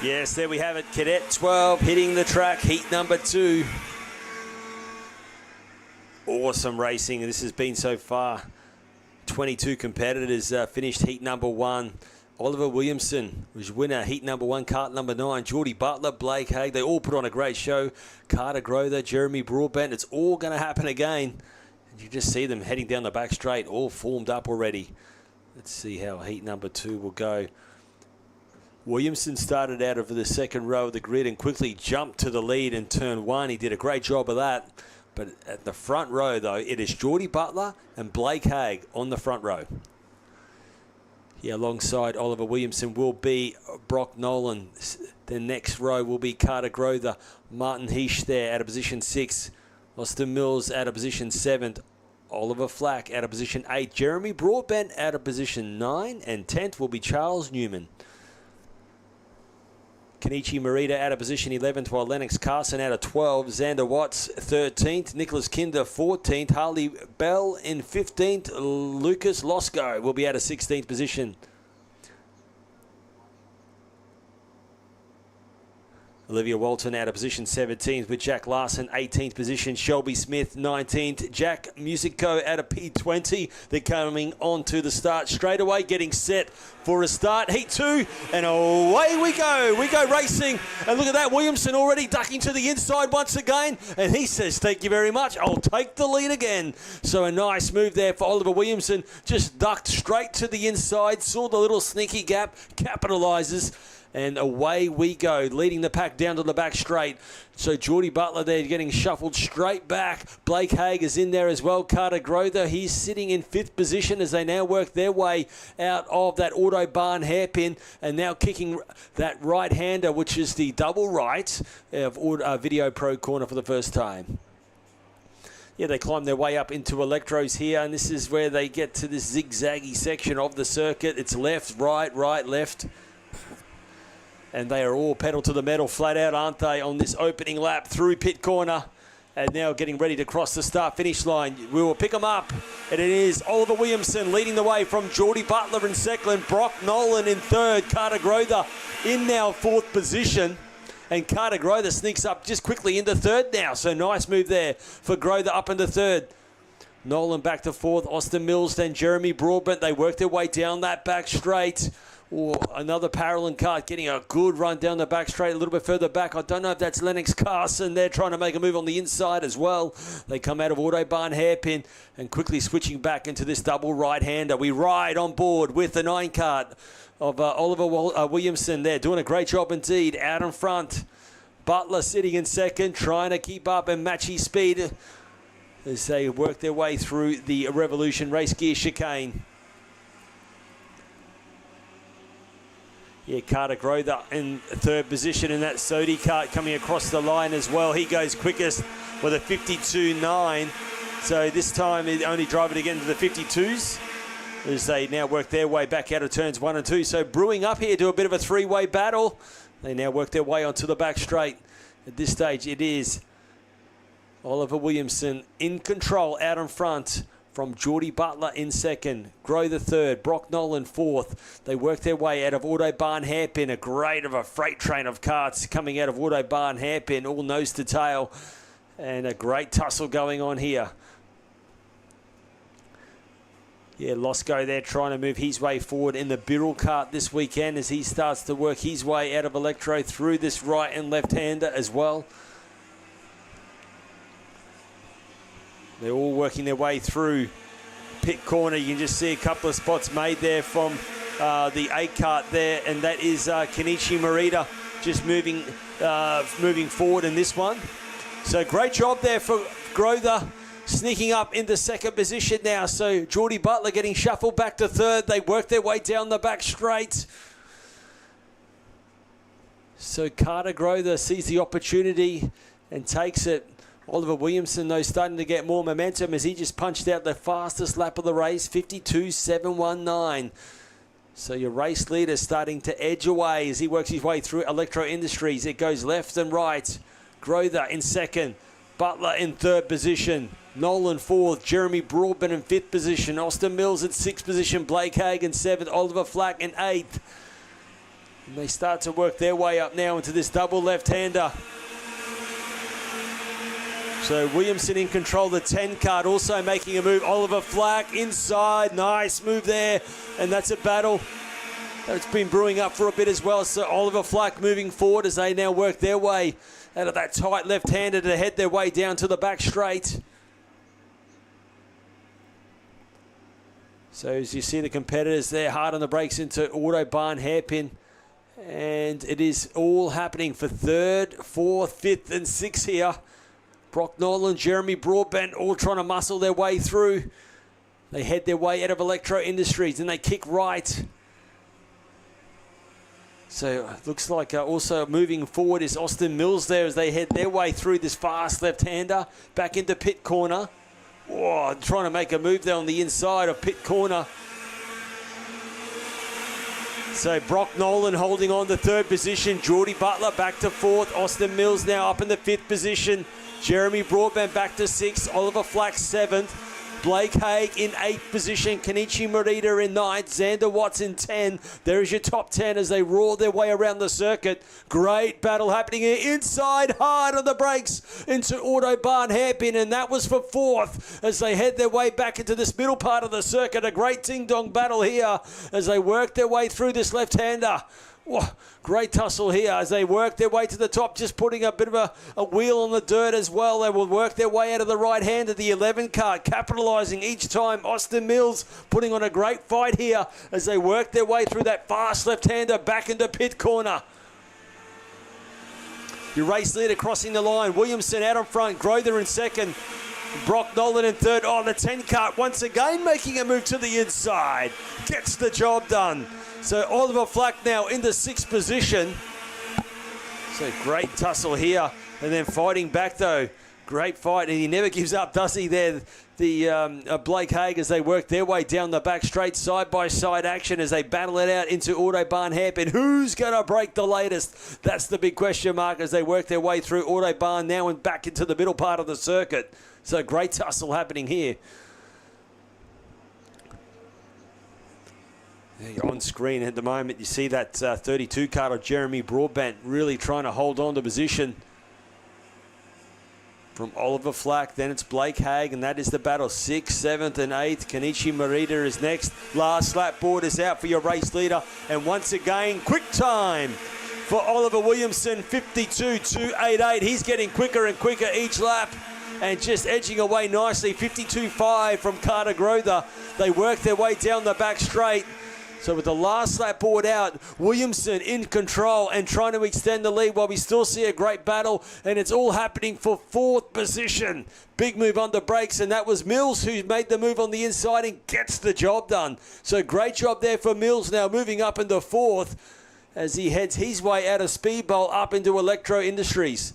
Yes, there we have it. Cadet 12 hitting the track, heat number 2. Awesome racing. This has been so far. 22 competitors finished heat number 1. Oliver Williamson was winner, heat number 1, kart number 9. Geordie Butler, Blake Haig, they all put on a great show. Carter Grother, Jeremy Broadbent, it's all going to happen again. And you just see them heading down the back straight, all formed up already. Let's see how heat number 2 will go. Williamson started out of the second row of the grid and quickly jumped to the lead in turn 1. He did a great job of that. But at the front row, though, it is Geordie Butler and Blake Haig on the front row. Yeah, alongside Oliver Williamson will be Brock Nolan. The next row will be Carter Grother, Martin Heesh there out of position 6. Austin Mills out of position 7th. Oliver Flack out of position 8. Jeremy Broadbent out of position 9. And 10th will be Charles Newman. Kenichi Morita out of position 11th, while Lennox Carson out of 12. Xander Watts 13th. Nicholas Kinder 14th. Harley Bell in 15th. Lucas Losco will be out of 16th position. Olivia Walton out of position 17th with Jack Larson 18th position. Shelby Smith 19th. Jack Musico out of P20. They're coming on to the start straight away, getting set for a start. Heat 2, and away we go. We go racing, and look at that. Williamson already ducking to the inside once again, and he says, thank you very much. I'll take the lead again. So a nice move there for Oliver Williamson. Just ducked straight to the inside, saw the little sneaky gap, capitalises. And away we go, leading the pack down to the back straight. So Geordie Butler there getting shuffled straight back. Blake Haig is in there as well. Carter Grother, he's sitting in 5th position as they now work their way out of that Autobahn hairpin. And now kicking that right-hander, which is the double right of Video Pro Corner for the first time. Yeah, they climb their way up into electros here, and this is where they get to this zigzaggy section of the circuit. It's left, right, right, left. And they are all pedal to the metal flat out, aren't they, on this opening lap through pit corner. And now getting ready to cross the start-finish line. We will pick them up. And it is Oliver Williamson leading the way from Geordie Butler in second. Brock Nolan in 3rd. Carter Grother in now 4th position. And Carter Grother sneaks up just quickly into 3rd now. So nice move there for Grother up into 3rd. Nolan back to 4th. Austin Mills, then Jeremy Broadbent. They work their way down that back straight. Or another Paralyn Kart getting a good run down the back straight a little bit further back. I don't know if that's Lennox Carson. They're trying to make a move on the inside as well. They come out of Autobahn hairpin and quickly switching back into this double right-hander. We ride on board with the 9 kart of Oliver Williamson there. Doing a great job indeed out in front. Butler sitting in second, trying to keep up and match his speed as they work their way through the Revolution race gear chicane. Yeah, Carter Grother in 3rd position in that Sodi kart coming across the line as well. He goes quickest with a 52.9. So this time he only drive it again to the 52s as they now work their way back out of turns 1 and 2. So brewing up here to a bit of a 3-way battle. They now work their way onto the back straight. At this stage it is Oliver Williamson in control out in front. From Geordie Butler in second, Grother 3rd, Brock Nolan 4th. They work their way out of Autobahn hairpin. A great of a freight train of karts coming out of Autobahn hairpin, all nose to tail. And a great tussle going on here. Yeah, Losco there trying to move his way forward in the Birrell kart this weekend as he starts to work his way out of Electro through this right and left-hander as well. They're all working their way through pit corner. You can just see a couple of spots made there from the 8 kart there, and that is Kenichi Morita just moving forward in this one. So great job there for Grother, sneaking up into 2nd position now. So Geordie Butler getting shuffled back to 3rd. They work their way down the back straight. So Carter Grother sees the opportunity and takes it. Oliver Williamson, though, starting to get more momentum as he just punched out the fastest lap of the race, 52.719. So your race leader starting to edge away as he works his way through Electro Industries. It goes left and right. Grother in second. Butler in 3rd position. Nolan 4th. Jeremy Broadbent in 5th position. Austin Mills in 6th position. Blake Haig in 7th. Oliver Flack in 8th. And they start to work their way up now into this double left-hander. So Williamson in control, the 10 card, also making a move. Oliver Flack inside, nice move there. And that's a battle that's been brewing up for a bit as well. So Oliver Flack moving forward as they now work their way out of that tight left-hander to head their way down to the back straight. So as you see the competitors there hard on the brakes into Autobahn, hairpin. And it is all happening for 3rd, 4th, 5th and 6th here. Brock Nolan, Jeremy Broadbent all trying to muscle their way through. They head their way out of Electro Industries and they kick right. So it looks like also moving forward is Austin Mills there as they head their way through this fast left-hander. Back into pit corner. Oh, trying to make a move there on the inside of pit corner. So Brock Nolan holding on to 3rd position. Geordie Butler back to 4th. Austin Mills now up in the 5th position. Jeremy Broadbent back to 6th. Oliver Flack 7th. Blake Haig in 8th position. Kenichi Morita in 9th. Xander Watts in 10. There's your top 10 as they roar their way around the circuit. Great battle happening here. Inside hard on the brakes into Autobahn hairpin. And that was for 4th as they head their way back into this middle part of the circuit. A great ding-dong battle here as they work their way through this left-hander. Whoa, great tussle here as they work their way to the top, just putting a bit of a wheel on the dirt as well. They will work their way out of the right hand of the 11 car, capitalising each time. Austin Mills putting on a great fight here as they work their way through that fast left-hander back into pit corner. Your race leader crossing the line. Williamson out in front, Grother in 2nd. Brock Nolan in 3rd. Oh, the 10 cart once again making a move to the inside. Gets the job done. So Oliver Flack now in the 6th position. So great tussle here. And then fighting back though. Great fight. And he never gives up, does he there? The Blake Haig as they work their way down the back straight, side-by-side action as they battle it out into Autobahn hairpin. Who's going to break the latest? That's the big question mark as they work their way through Autobahn now and back into the middle part of the circuit. So great tussle happening here. You're on screen at the moment. You see that 32 card of Jeremy Broadbent really trying to hold on to position from Oliver Flack. Then it's Blake Haig, and that is the battle. 6th, 7th, and 8th. Kenichi Morita is next. Last lap board is out for your race leader. And once again, quick time for Oliver Williamson, 52.288. He's getting quicker and quicker each lap. And just edging away nicely, 52.5 from Carter Grother. They work their way down the back straight. So with the last lap board out, Williamson in control and trying to extend the lead while we still see a great battle. And it's all happening for 4th position. Big move on the brakes, and that was Mills who made the move on the inside and gets the job done. So great job there for Mills now moving up into 4th as he heads his way out of Speedbowl up into Electro Industries.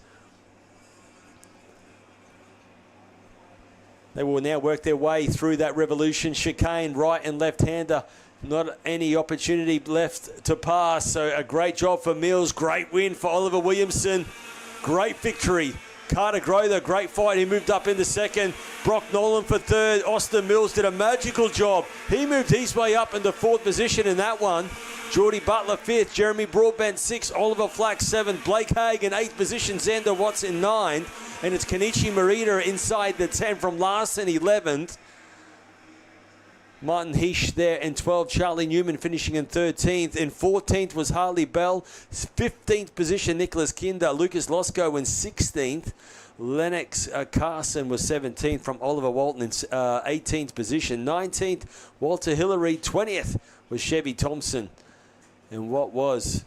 They will now work their way through that Revolution chicane, right and left-hander. Not any opportunity left to pass. So a great job for Mills. Great win for Oliver Williamson. Great victory. Carter Grother, great fight. He moved up into 2nd. Brock Nolan for 3rd. Austin Mills did a magical job. He moved his way up into 4th position in that one. Geordie Butler 5th. Jeremy Broadbent 6th. Oliver Flack 7th. Blake Haig in 8th position. Xander Watts in 9th. And it's Kenichi Morita inside the 10 from last and 11th. Martin Heesh there in 12th. Charlie Newman finishing in 13th. In 14th was Harley Bell. 15th position, Nicholas Kinder. Lucas Losco in 16th. Lennox Carson was 17th from Oliver Walton in 18th position. 19th, Walter Hillary. 20th was Chevy Thompson. And what was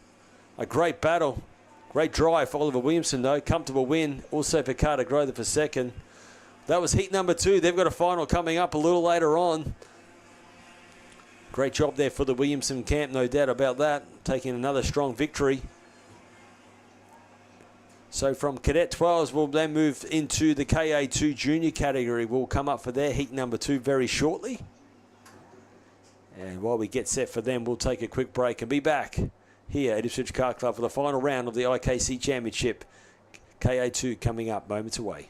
a great battle. Great drive for Oliver Williamson, though. Comfortable win. Also for Carter Grother for 2nd. That was heat number 2. They've got a final coming up a little later on. Great job there for the Williamson camp, no doubt about that. Taking another strong victory. So from Cadet 12s, we'll then move into the KA2 Junior category. We'll come up for their heat number 2 very shortly. And while we get set for them, we'll take a quick break and be back here at Ipswich Kart Club for the final round of the IKC Championship. KA2 coming up moments away.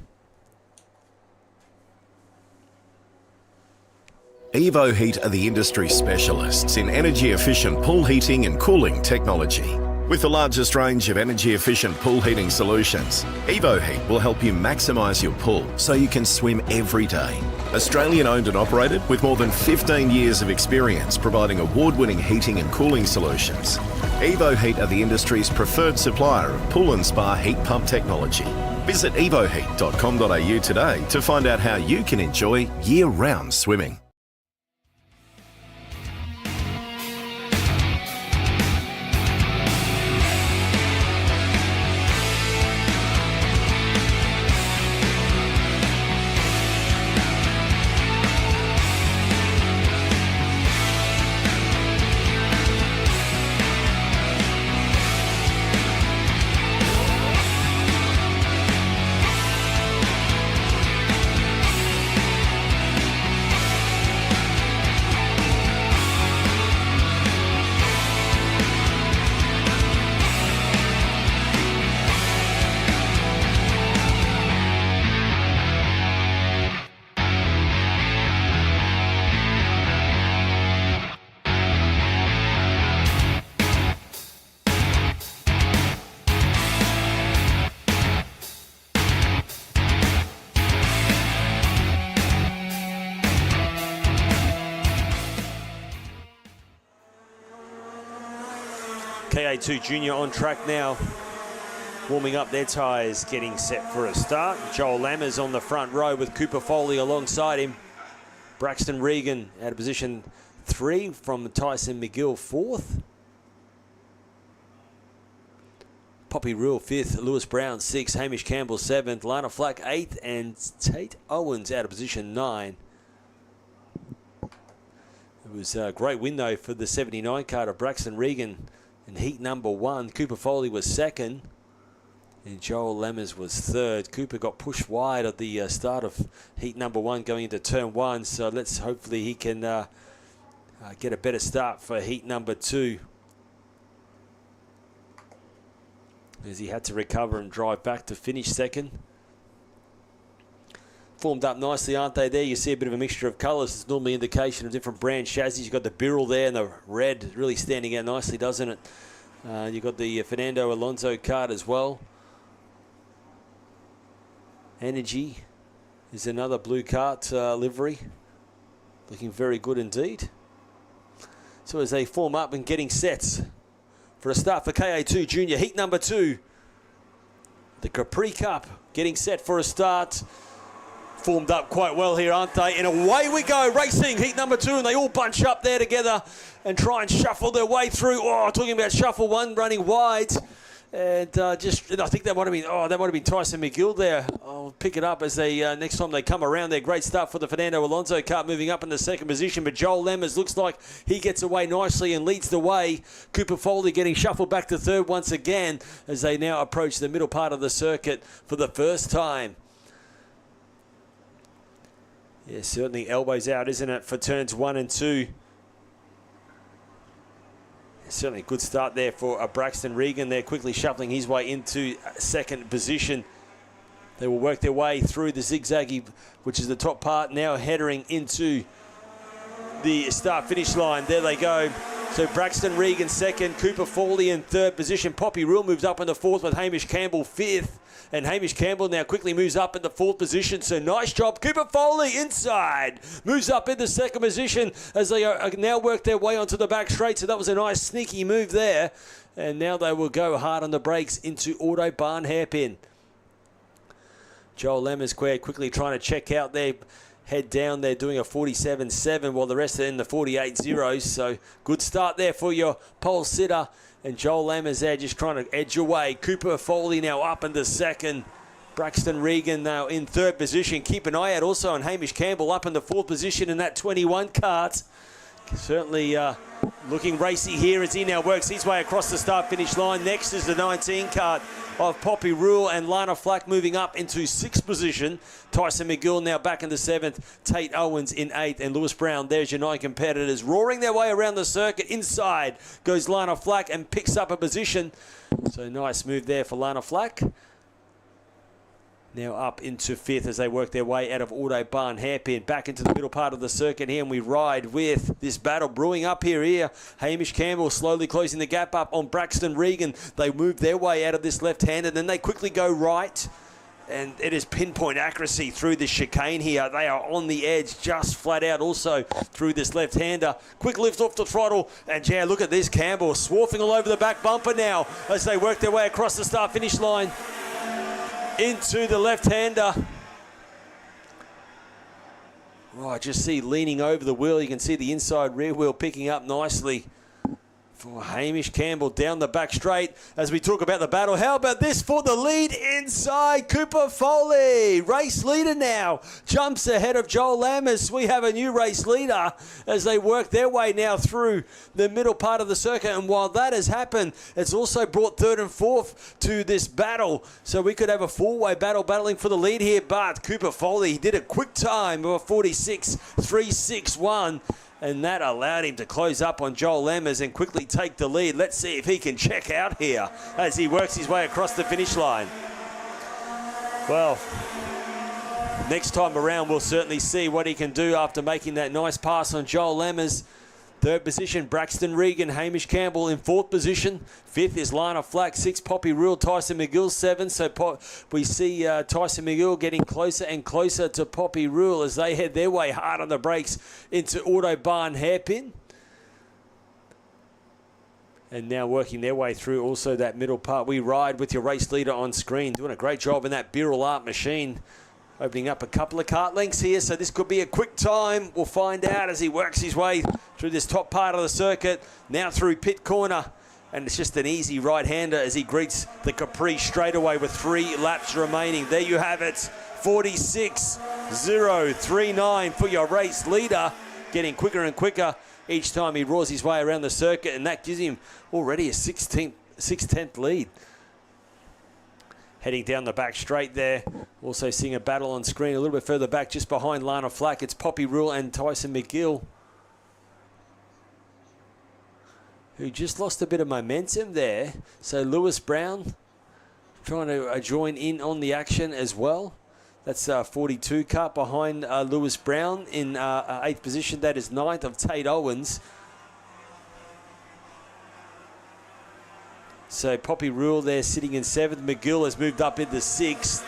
Evo Heat are the industry specialists in energy-efficient pool heating and cooling technology. With the largest range of energy-efficient pool heating solutions, Evo Heat will help you maximise your pool so you can swim every day. Australian owned and operated with more than 15 years of experience providing award-winning heating and cooling solutions. Evo Heat are the industry's preferred supplier of pool and spa heat pump technology. Visit evoheat.com.au today to find out how you can enjoy year-round swimming. KA2 Junior on track now, warming up their tyres, getting set for a start. Joel Lammers on the front row with Cooper Foley alongside him. Braxton Regan out of position 3 from Tyson McGill 4th. Poppy Rule 5th, Lewis Brown 6th, Hamish Campbell 7th, Lana Flack 8th, and Tate Owens out of position 9. It was a great win though for the 79 card of Braxton Regan. In heat number 1, Cooper Foley was 2nd, and Joel Lammers was 3rd. Cooper got pushed wide at the start of heat number 1 going into turn 1, so let's hopefully he can get a better start for heat number 2, as he had to recover and drive back to finish 2nd. Formed up nicely, aren't they there? You see a bit of a mixture of colours. It's normally an indication of different brand chassis. You've got the Birrell there and the red really standing out nicely, doesn't it? You've got the Fernando Alonso card as well. Energy is another blue kart livery. Looking very good indeed. So as they form up and getting sets for a start for KA2 Junior, heat number 2. The Capri Cup getting set for a start. Formed up quite well here, aren't they? And away we go, racing heat number 2, and they all bunch up there together and try and shuffle their way through. Oh, talking about shuffle 1 running wide, and I think that might have been Tyson McGill there. I'll pick it up as they next time they come around. Their great start for the Fernando Alonso kart, moving up in the 2nd position, but Joel Lammers looks like he gets away nicely and leads the way. Cooper Foley getting shuffled back to 3rd once again as they now approach the middle part of the circuit for the first time. Yeah, certainly elbows out, isn't it, for turns 1 and 2. Certainly a good start there for Braxton Regan. They're quickly shuffling his way into 2nd position. They will work their way through the zigzaggy, which is the top part, now heading into the start-finish line. There they go. So Braxton Regan 2nd, Cooper Foley in 3rd position. Poppy Rule moves up in the 4th with Hamish Campbell 5th. And Hamish Campbell now quickly moves up in the 4th position. So nice job. Cooper Foley inside. Moves up in the 2nd position as they now work their way onto the back straight. So that was a nice sneaky move there. And now they will go hard on the brakes into Autobahn hairpin. Joel Lammers quickly trying to check out their head down. They're doing a 47.7 while the rest are in the 48.0s. So good start there for your pole sitter. And Joel Lammers there just trying to edge away. Cooper Foley now up into 2nd. Braxton Regan now in 3rd position. Keep an eye out also on Hamish Campbell up in the 4th position in that 21 kart. Certainly looking racy here as he now works his way across the start-finish line. Next is the 19 kart of Poppy Rule and Lana Flack moving up into 6th position. Tyson McGill now back in the 7th. Tate Owens in 8th. And Lewis Brown, there's your 9 competitors roaring their way around the circuit. Inside goes Lana Flack and picks up a position. So nice move there for Lana Flack. Now up into fifth as they work their way out of Autobahn. Hairpin back into the middle part of the circuit here, and we ride with this battle brewing up here. Hamish Campbell slowly closing the gap up on Braxton Regan. They move their way out of this left-handed, then they quickly go right. And it is pinpoint accuracy through this chicane here. They are on the edge, just flat out also through this left-hander. Quick lift off the throttle. And yeah, look at this. Campbell swarfing all over the back bumper now as they work their way across the start-finish line into the left-hander. Oh, I just see leaning over the wheel. You can see the inside rear wheel picking up nicely for Hamish Campbell down the back straight as we talk about the battle. How about this for the lead inside? Cooper Foley, race leader now, jumps ahead of Joel Lammers. We have a new race leader as they work their way now through the middle part of the circuit. And while that has happened, it's also brought third and fourth to this battle. So we could have a four-way battle battling for the lead here. But Cooper Foley did a quick time of a 46.361. And that allowed him to close up on Joel Lammers and quickly take the lead. Let's see if he can check out here as he works his way across the finish line. Well, next time around, we'll certainly see what he can do after making that nice pass on Joel Lammers. Third position, Braxton Regan. Hamish Campbell in fourth position. Fifth is Lana Flack. Sixth, Poppy Rule. Tyson McGill, seventh. So we see Tyson McGill getting closer and closer to Poppy Rule as they head their way hard on the brakes into Autobahn Hairpin. And now working their way through also that middle part. We ride with your race leader on screen. Doing a great job in that Birrell Art machine. Opening up a couple of kart lengths here, so this could be a quick time. We'll find out as he works his way through this top part of the circuit. Now through pit corner, and it's just an easy right-hander as he greets the Capri straightaway with 3 laps remaining. There you have it, 46.039 for your race leader. Getting quicker and quicker each time he roars his way around the circuit, and that gives him already a 6/10th lead. Heading down the back straight there. Also seeing a battle on screen a little bit further back, just behind Lana Flack. It's Poppy Rule and Tyson McGill, who just lost a bit of momentum there. So Lewis Brown trying to join in on the action as well. That's 42 Kart behind Lewis Brown in 8th position. That is 9th of Tate Owens. So Poppy Rule there sitting in 7th. McGill has moved up into 6th.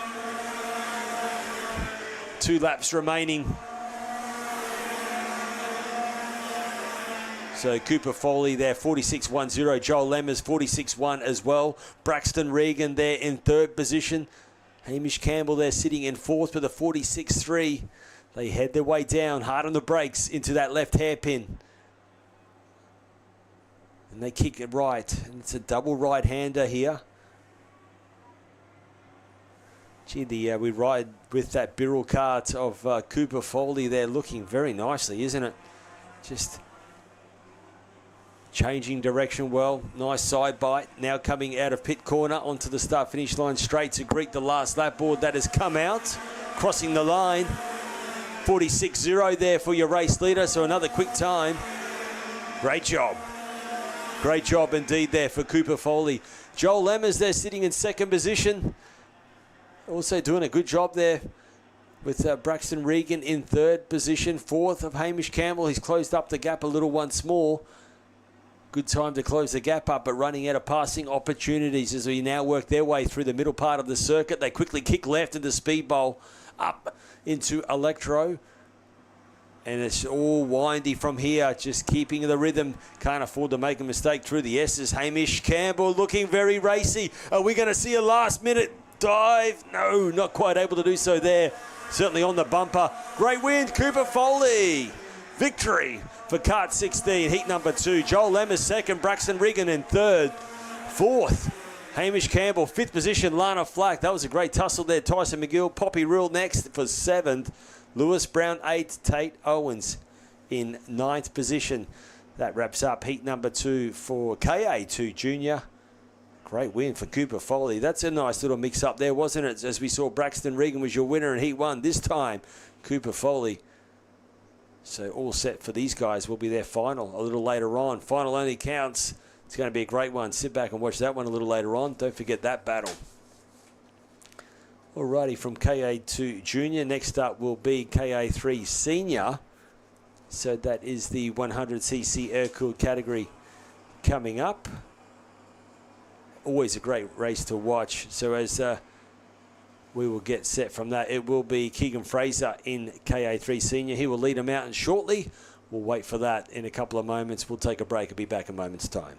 2 laps remaining. So Cooper Foley there, 46.10. Joel Lammers, 46.1 as well. Braxton Regan there in 3rd position. Hamish Campbell there sitting in 4th with a 46.3. They head their way down, hard on the brakes into that left hairpin. And they kick it right. And it's a double right-hander here. Gee, we ride with that Birrell kart of Cooper Foley there, looking very nicely, isn't it? Just changing direction well. Nice side bite. Now coming out of pit corner onto the start-finish line straight to greet the last lap board that has come out. Crossing the line. 46.0 there for your race leader. So another quick time. Great job. Great job indeed there for Cooper Foley. Joel Lammers there sitting in 2nd position. Also doing a good job there with Braxton Regan in 3rd position. 4th of Hamish Campbell. He's closed up the gap a little once more. Good time to close the gap up, but running out of passing opportunities as we now work their way through the middle part of the circuit. They quickly kick left into speed bowl up into Electro. And it's all windy from here, just keeping the rhythm. Can't afford to make a mistake through the S's. Hamish Campbell looking very racy. Are we going to see a last-minute dive? No, not quite able to do so there. Certainly on the bumper. Great win, Cooper Foley. Victory for Kart 16, heat number 2. Joel Lammers 2nd, Braxton Regan in 3rd. 4th, Hamish Campbell. 5th position, Lana Flack. That was a great tussle there. Tyson McGill. Poppy Rule next for 7th. Lewis Brown 8th, Tate Owens in 9th position. That wraps up heat number 2 for KA2 Junior. Great win for Cooper Foley. That's a nice little mix-up there, wasn't it? As we saw, Braxton Regan was your winner in heat 1. This time, Cooper Foley. So all set for these guys. Will be their final a little later on. Final only counts. It's going to be a great one. Sit back and watch that one a little later on. Don't forget that battle. Alrighty, from KA2 Junior, next up will be KA3 Senior. So that is the 100cc air-cooled category coming up. Always a great race to watch. So as we will get set from that, it will be Keegan Fraser in KA3 Senior. He will lead them out, and shortly we'll wait for that in a couple of moments. We'll take a break and be back in a moment's time.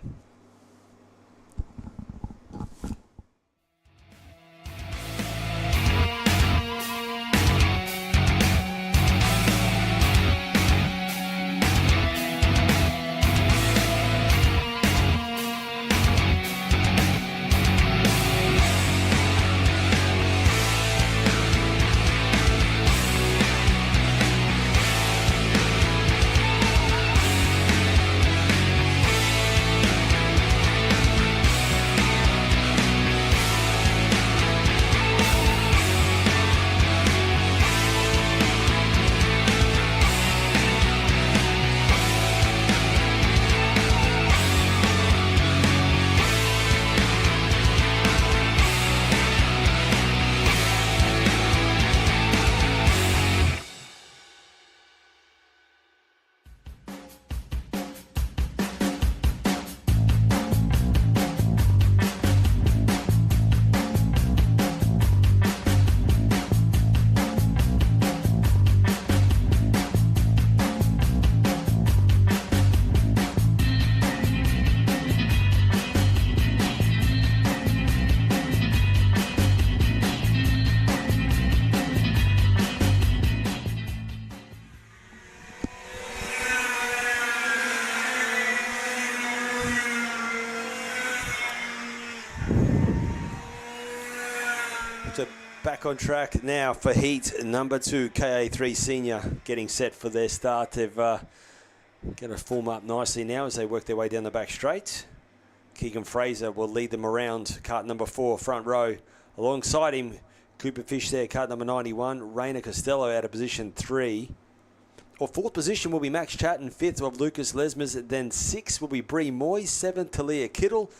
Back on track now for heat number 2, KA3 Senior getting set for their start. They've going to form up nicely now as they work their way down the back straight. Keegan Fraser will lead them around kart number 4, front row. Alongside him, Cooper Fish there, kart number 91. Rainer Costello out of position 3. Or 4th position will be Max Chatton, 5th of Lucas Lesmes. Then 6th will be Bree Moyes, 7th Talia Kittle.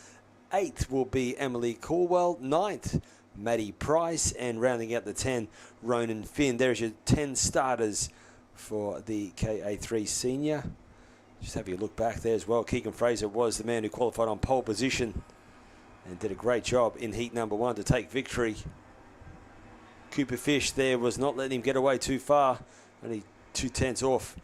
8th will be Emily Corwell. 9th, Maddie Price, and rounding out the 10, Ronan Finn. There's your 10 starters for the KA3 Senior. Just have you look back there as well. Keegan Fraser was the man who qualified on pole position and did a great job in heat number 1 to take victory. Cooper Fish there was not letting him get away too far. Only 2/10 off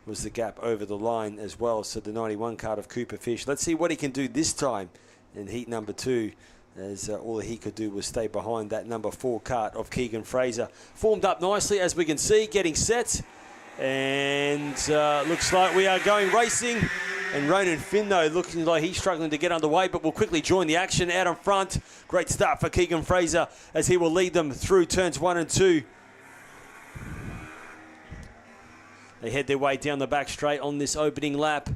was the gap over the line as well. So the 91 card of Cooper Fish. Let's see what he can do this time in heat number 2. As all he could do was stay behind that number 4 kart of Keegan Fraser. Formed up nicely, as we can see, getting set. And looks like we are going racing. And Ronan Finn, though, looking like he's struggling to get underway, but will quickly join the action out in front. Great start for Keegan Fraser as he will lead them through turns 1 and 2. They head their way down the back straight on this opening lap.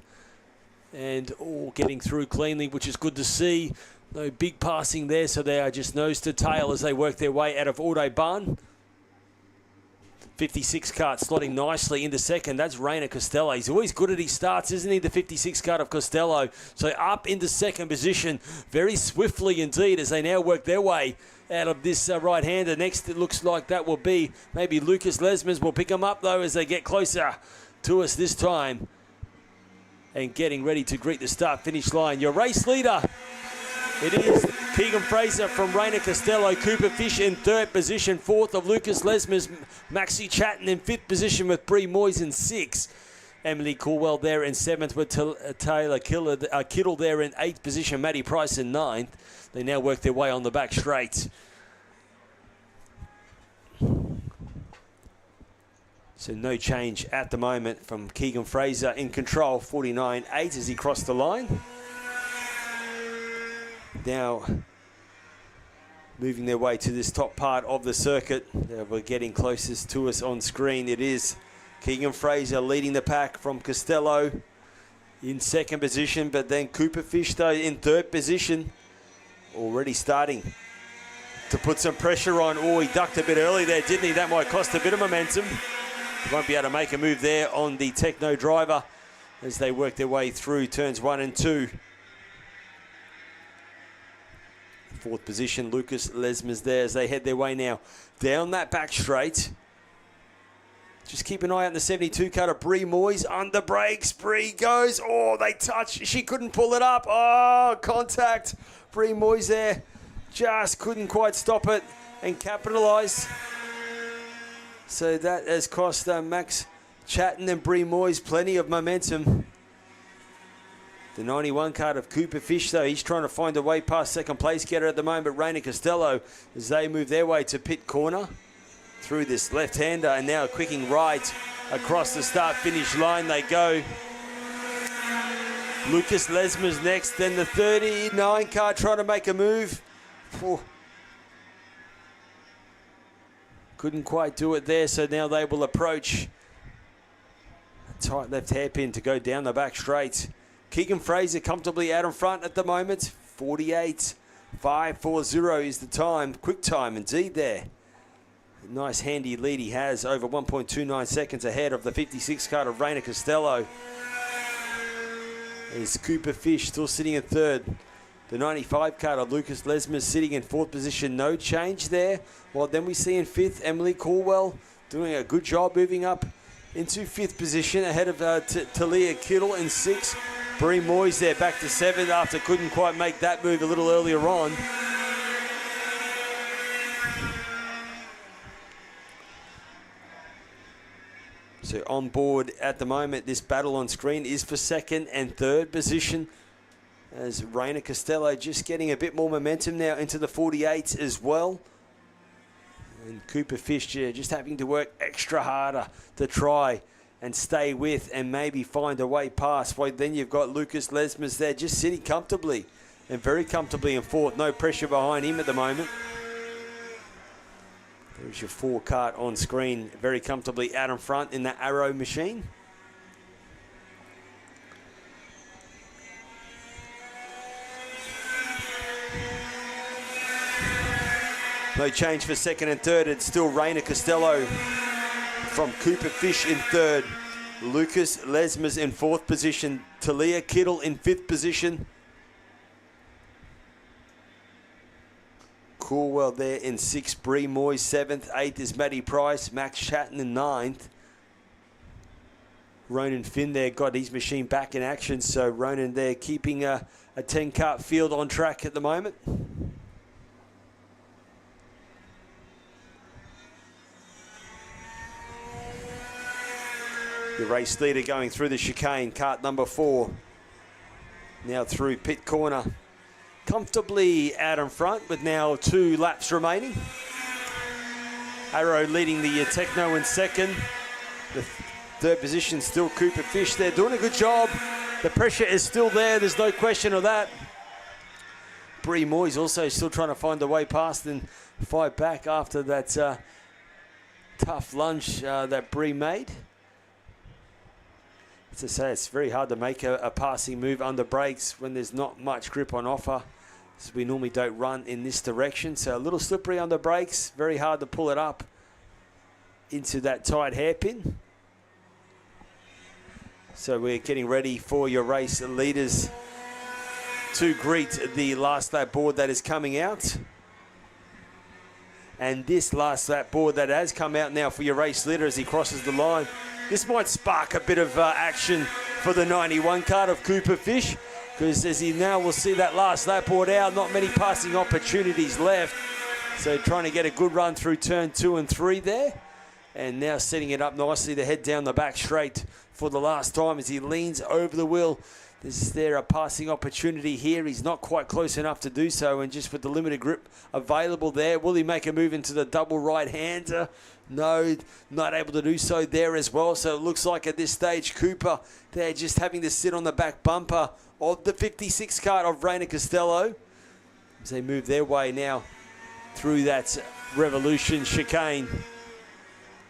And all getting through cleanly, which is good to see. No big passing there, so they are just nose to tail as they work their way out of Autobahn. 56 kart slotting nicely into second. That's Rainer Costello. He's always good at his starts, isn't he? The 56 kart of Costello. So up into second position very swiftly indeed as they now work their way out of this right-hander. Next, it looks like that will be maybe Lucas Lesmes. Will pick them up, though, as they get closer to us this time. And getting ready to greet the start-finish line. Your race leader, it is Keegan Fraser from Rainer Costello. Cooper Fish in 3rd position. 4th of Lucas Lesmes. Maxie Chatton in 5th position with Bree Moyes in 6th. Emily Corwell there in 7th with Taylor Kittle there in 8th position. Maddie Price in 9th. They now work their way on the back straight. So no change at the moment from Keegan Fraser in control. 49.8 as he crossed the line. Now moving their way to this top part of the circuit. We're getting closest to us on screen. It is Keegan Fraser leading the pack from Costello in 2nd position, but then Cooper Fish though in 3rd position. Already starting to put some pressure on. Oh, he ducked a bit early there, didn't he? That might cost a bit of momentum. He won't be able to make a move there on the Techno driver as they work their way through turns 1 and 2. 4th position. Lucas Lesmer's there as they head their way now down that back straight. Just keep an eye out in the 72 car of Bree Moyes. Under brakes, Bree goes. Oh, they touch. She couldn't pull it up. Oh, contact. Bree Moyes there. Just couldn't quite stop it and capitalise. So that has cost Max Chatton and Bree Moyes plenty of momentum. The 91 card of Cooper Fish, though, he's trying to find a way past second place getter at the moment, Raina Costello, as they move their way to pit corner through this left-hander, and now quicking right across the start-finish line they go. Lucas Lesmer's next, then the 39 car trying to make a move. Oh. Couldn't quite do it there, so now they will approach. A tight left hairpin to go down the back straight. Keegan Fraser comfortably out in front at the moment. 48.540 is the time. Quick time indeed there. Nice handy lead he has, over 1.29 seconds ahead of the 56 card of Raina Costello. Is Cooper Fish still sitting in 3rd. The 95 card of Lucas Lesmer sitting in 4th position. No change there. Well, then we see in 5th, Emily Caldwell doing a good job moving up into 5th position ahead of Talia Kittle in 6th. Bree Moyes there back to 7th after couldn't quite make that move a little earlier on. So on board at the moment, this battle on screen is for 2nd and 3rd position, as Raina Costello just getting a bit more momentum now into the 48s as well. And Cooper Fish just having to work extra harder to try and stay with and maybe find a way past. Well, then you've got Lucas Lesmer's there just sitting comfortably and very comfortably in 4th. No pressure behind him at the moment. There's your 4 kart on screen, very comfortably out in front in the Arrow machine. No change for 2nd and 3rd. It's still Raina Costello from Cooper Fish in 3rd. Lucas Lesmer's in 4th position. Talia Kittle in 5th position. Coolwell there in 6th. Bree Moyes 7th. 8th is Maddie Price. Max Chatton in 9th. Ronan Finn there got his machine back in action. So Ronan there keeping a 10 kart field on track at the moment. The race leader going through the chicane, kart number 4. Now through pit corner. Comfortably out in front with now 2 laps remaining. Arrow leading the Techno in 2nd. The 3rd position still Cooper Fish. They're doing a good job. The pressure is still there. There's no question of that. Bree Moyes also still trying to find a way past and fight back after that tough lunge that Bree made. As I say, it's very hard to make a passing move under brakes when there's not much grip on offer, as we normally don't run in this direction. So a little slippery under brakes, very hard to pull it up into that tight hairpin. So we're getting ready for your race leaders to greet the last lap board that is coming out. And this last lap board that has come out now for your race leader as he crosses the line. This might spark a bit of action for the 91 card of Cooper Fish, because as he now will see that last lap board out, not many passing opportunities left. So trying to get a good run through turn 2 and 3 there. And now setting it up nicely to head down the back straight for the last time as he leans over the wheel. Is there a passing opportunity here? He's not quite close enough to do so, and just with the limited grip available there, will he make a move into the double right-hander? No, not able to do so there as well. So it looks like at this stage, Cooper, they're just having to sit on the back bumper of the 56 kart of Raina Costello as they move their way now through that Revolution chicane.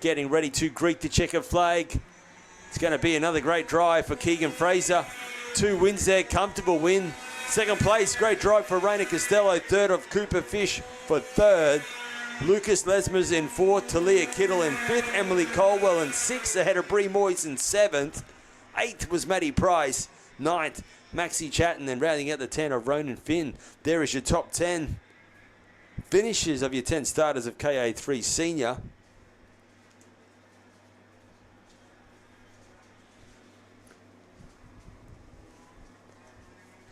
Getting ready to greet the checkered flag. It's going to be another great drive for Keegan Fraser. 2 wins there, comfortable win. 2nd place, great drive for Raina Costello. 3rd of Cooper Fish for 3rd. Lucas Lesmer's in 4th, Talia Kittle in 5th, Emily Colwell in 6th, ahead of Bree Moyes in 7th. 8th was Maddie Price. 9th, Maxie Chatton, and rounding out the 10 of Ronan Finn. There is your top 10 finishes of your 10 starters of KA3 Senior.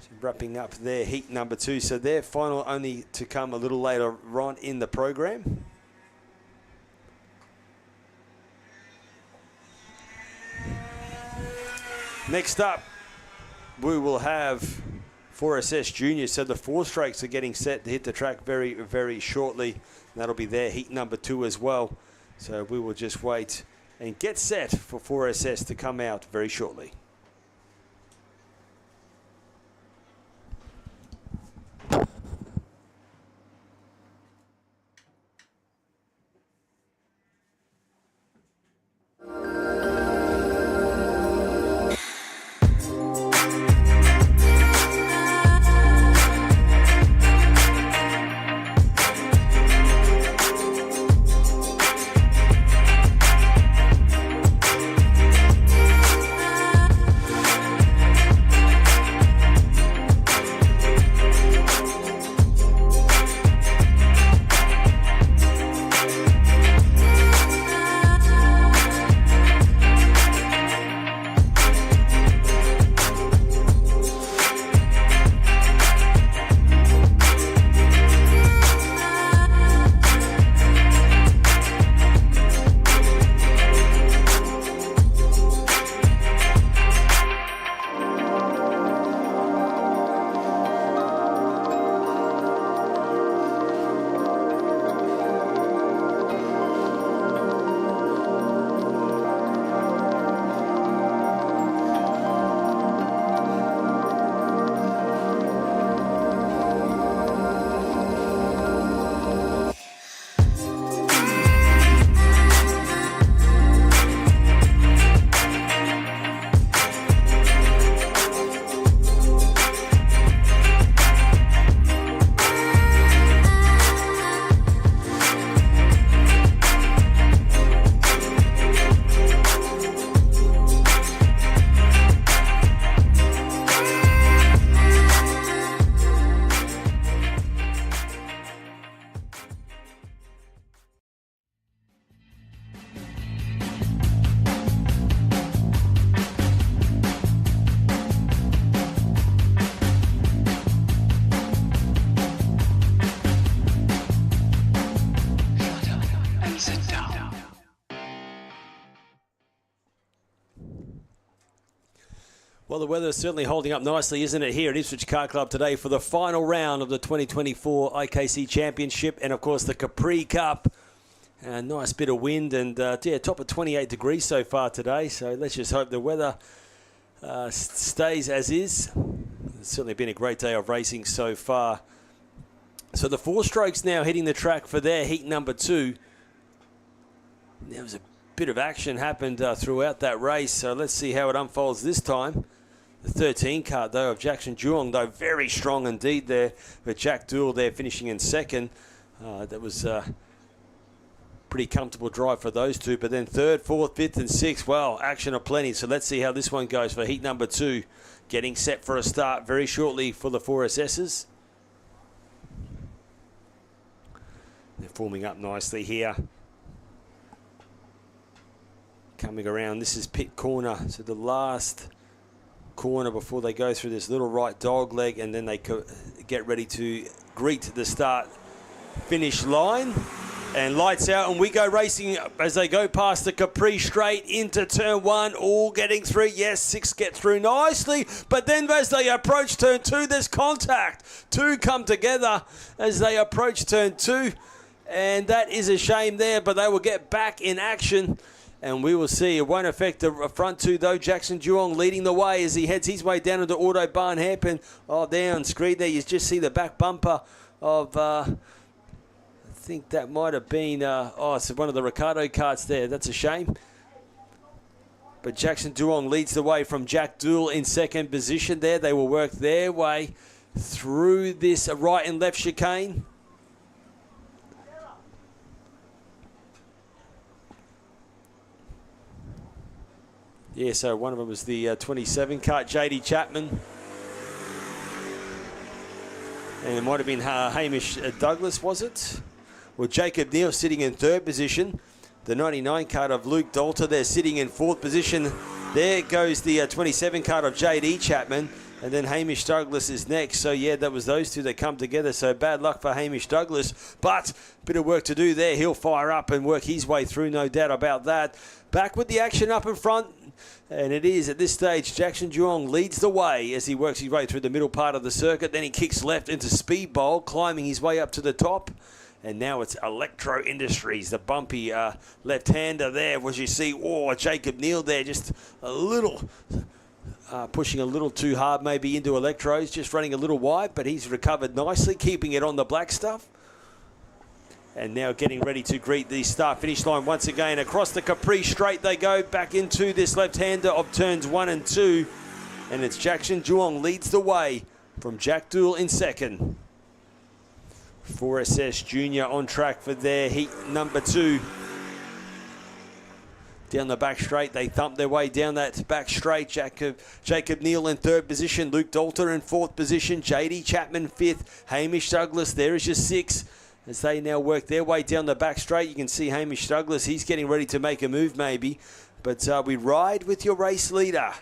So wrapping up their heat number 2. So their final only to come a little later on in the program. Next up, we will have 4SS Junior. So the 4 strokes are getting set to hit the track very, very shortly. That'll be their heat number 2 as well. So we will just wait and get set for 4SS to come out very shortly. Well, the weather is certainly holding up nicely, isn't it, here at Ipswich Kart Club today for the final round of the 2024 IKC Championship and, of course, the Capri Cup. A nice bit of wind and, yeah, top of 28 degrees so far today. So let's just hope the weather stays as is. It's certainly been a great day of racing so far. So the 4 strokes now hitting the track for their heat number 2. There was a bit of action happened throughout that race, so let's see how it unfolds this time. The 13 kart, though, of Jackson Duong, though, very strong indeed there. But Jack Dool there finishing in second. That was a pretty comfortable drive for those two. But then 3rd, 4th, 5th and 6th, well, action aplenty. So let's see how this one goes for heat number 2. Getting set for a start very shortly for the 4SSs. They're forming up nicely here. Coming around, this is pit corner, so the last corner before they go through this little right dog leg, and then they get ready to greet the start finish line. And lights out, and we go racing as they go past the Capri straight into turn 1, all getting through. Yes, 6 get through nicely, but then as they approach turn 2, there's contact. 2 come together as they approach turn 2, and that is a shame there, but they will get back in action. And we will see. It won't affect the front 2, though. Jackson Duong leading the way as he heads his way down into Autobahn hairpin. Oh, there on screen there, you just see the back bumper of, I think that might have been, it's one of the Ricardo karts there. That's a shame. But Jackson Duong leads the way from Jack Dool in second position there. They will work their way through this right and left chicane. Yeah, so one of them was the 27 kart, JD Chapman. And it might have been Hamish Douglas, was it? Well, Jacob Neal sitting in third position. The 99 card of Luke Dalter, they're sitting in fourth position. There goes the 27 card of J.D. Chapman. And then Hamish Douglas is next. So, yeah, that was those two that come together. So, bad luck for Hamish Douglas. But a bit of work to do there. He'll fire up and work his way through, no doubt about that. Back with the action up in front. And it is, at this stage, Jackson Juong leads the way as he works his way through the middle part of the circuit. Then he kicks left into Speed Bowl, climbing his way up to the top. And now it's Electro Industries, the bumpy left-hander there. As you see, Jacob Neal there, just a little, pushing a little too hard maybe into Electros, just running a little wide, but he's recovered nicely, keeping it on the black stuff. And now getting ready to greet the start-finish line once again. Across the Capri straight they go, back into this left-hander of turns 1 and 2. And it's Jackson Juong leads the way from Jack Dool in second. 4SS Junior on track for their heat number 2. Down the back straight, they thump their way down that back straight. Jacob Neal in third position, Luke Dalter in fourth position, J.D. Chapman fifth, Hamish Douglas, there is your 6. As they now work their way down the back straight, you can see Hamish Douglas, he's getting ready to make a move maybe. But we ride with your race leader.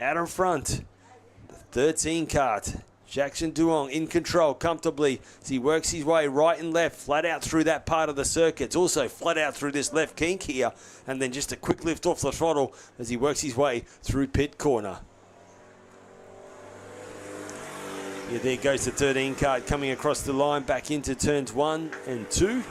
Out in front, the 13 cart. Jackson Duong in control comfortably as he works his way right and left, flat out through that part of the circuit. It's also flat out through this left kink here, and then just a quick lift off the throttle as he works his way through pit corner. Yeah, there goes the 13 cart coming across the line back into turns 1 and 2.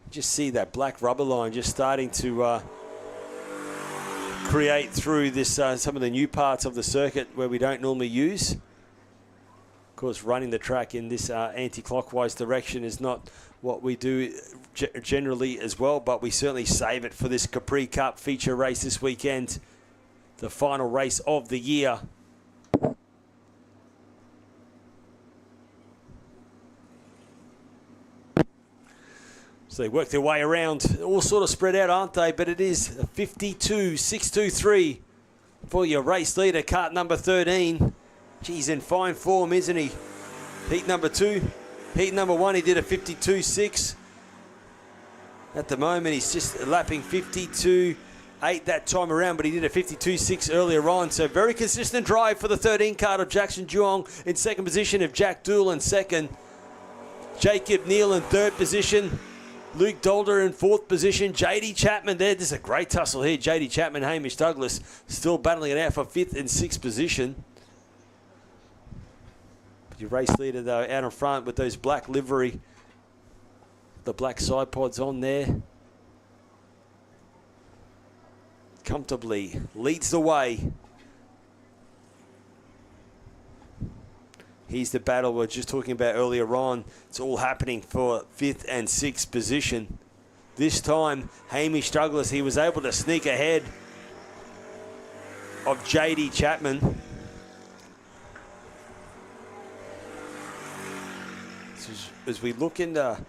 Just see that black rubber line just starting to create through this some of the new parts of the circuit where we don't normally use. Of course, running the track in this anti-clockwise direction is not what we do generally as well, but we certainly save it for this Capri Cup feature race this weekend, the final race of the year. So they work their way around, all sort of spread out, aren't they? But it is 52.623 for your race leader, cart number 13. Geez, in fine form, isn't he? Heat number 2. Heat number 1, he did a 52.6. At the moment, he's just lapping 52.8 that time around, but he did a 52.6 earlier on. So very consistent drive for the 13 cart of Jackson Juong in second position, of Jack Dool in second. Jacob Neal in third position. Luke Dalter in fourth position. J.D. Chapman there. This is a great tussle here. J.D. Chapman, Hamish Douglas still battling it out for fifth and sixth position. But your race leader, though, out in front with those black livery, the black side pods on there. Comfortably leads the way. Here's the battle we were just talking about earlier on. It's all happening for fifth and sixth position. This time, Hamish Douglas, he was able to sneak ahead of J.D. Chapman. As we look into,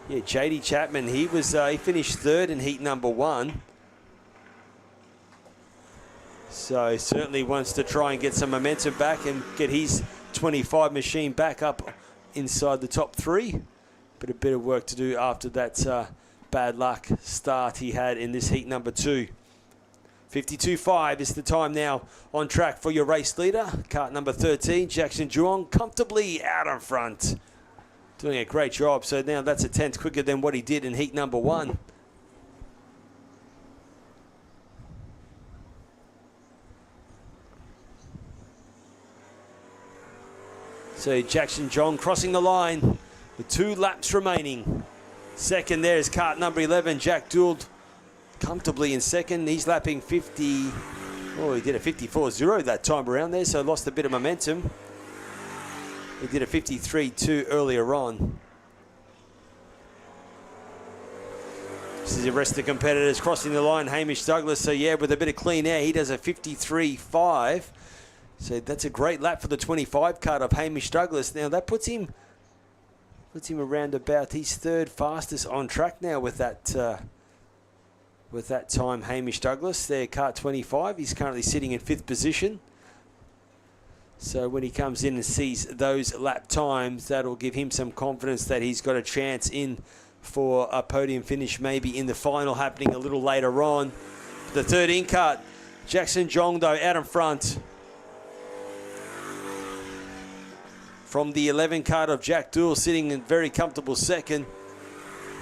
J.D. Chapman, he finished third in heat number 1. So certainly wants to try and get some momentum back and get his 25 machine back up inside the top 3. But a bit of work to do after that bad luck start he had in this heat number 2. 52.5 is the time now on track for your race leader. Cart number 13, Jackson Juong, comfortably out in front. Doing a great job. So now that's a tenth quicker than what he did in heat number 1. So Jackson Juong crossing the line with 2 laps remaining. Second there is cart number 11, Jack Dool, comfortably in second. He's lapping 50. Oh, he did a 54.0 that time around there, so lost a bit of momentum. He did a 53.2 earlier on. This is the rest of the competitors crossing the line. Hamish Douglas, so yeah, with a bit of clean air, he does a 53.5. So that's a great lap for the 25 cart of Hamish Douglas. Now that puts him around about, he's third fastest on track now with that with that time. Hamish Douglas, their kart 25. He's currently sitting in 5th position. So when he comes in and sees those lap times, that'll give him some confidence that he's got a chance in for a podium finish, maybe in the final happening a little later on. The 13 kart, Jackson Jong, though, out in front. From the 11 kart of Jack Dool, sitting in very comfortable second.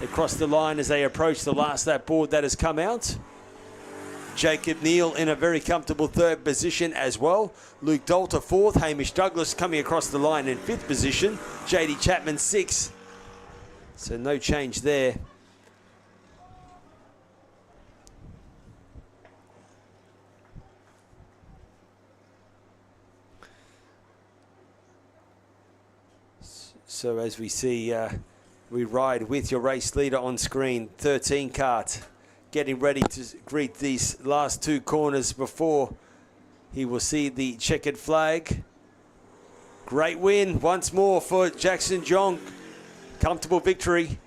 They cross the line as they approach the last lap board that has come out. Jacob Neal in a very comfortable 3rd position as well. Luke Dalter 4th. Hamish Douglas coming across the line in 5th position. JD Chapman 6th. So no change there. So as we see, we ride with your race leader on screen, 13 kart, getting ready to greet these last 2 corners before he will see the checkered flag. Great win once more for Jackson Jong. Comfortable victory.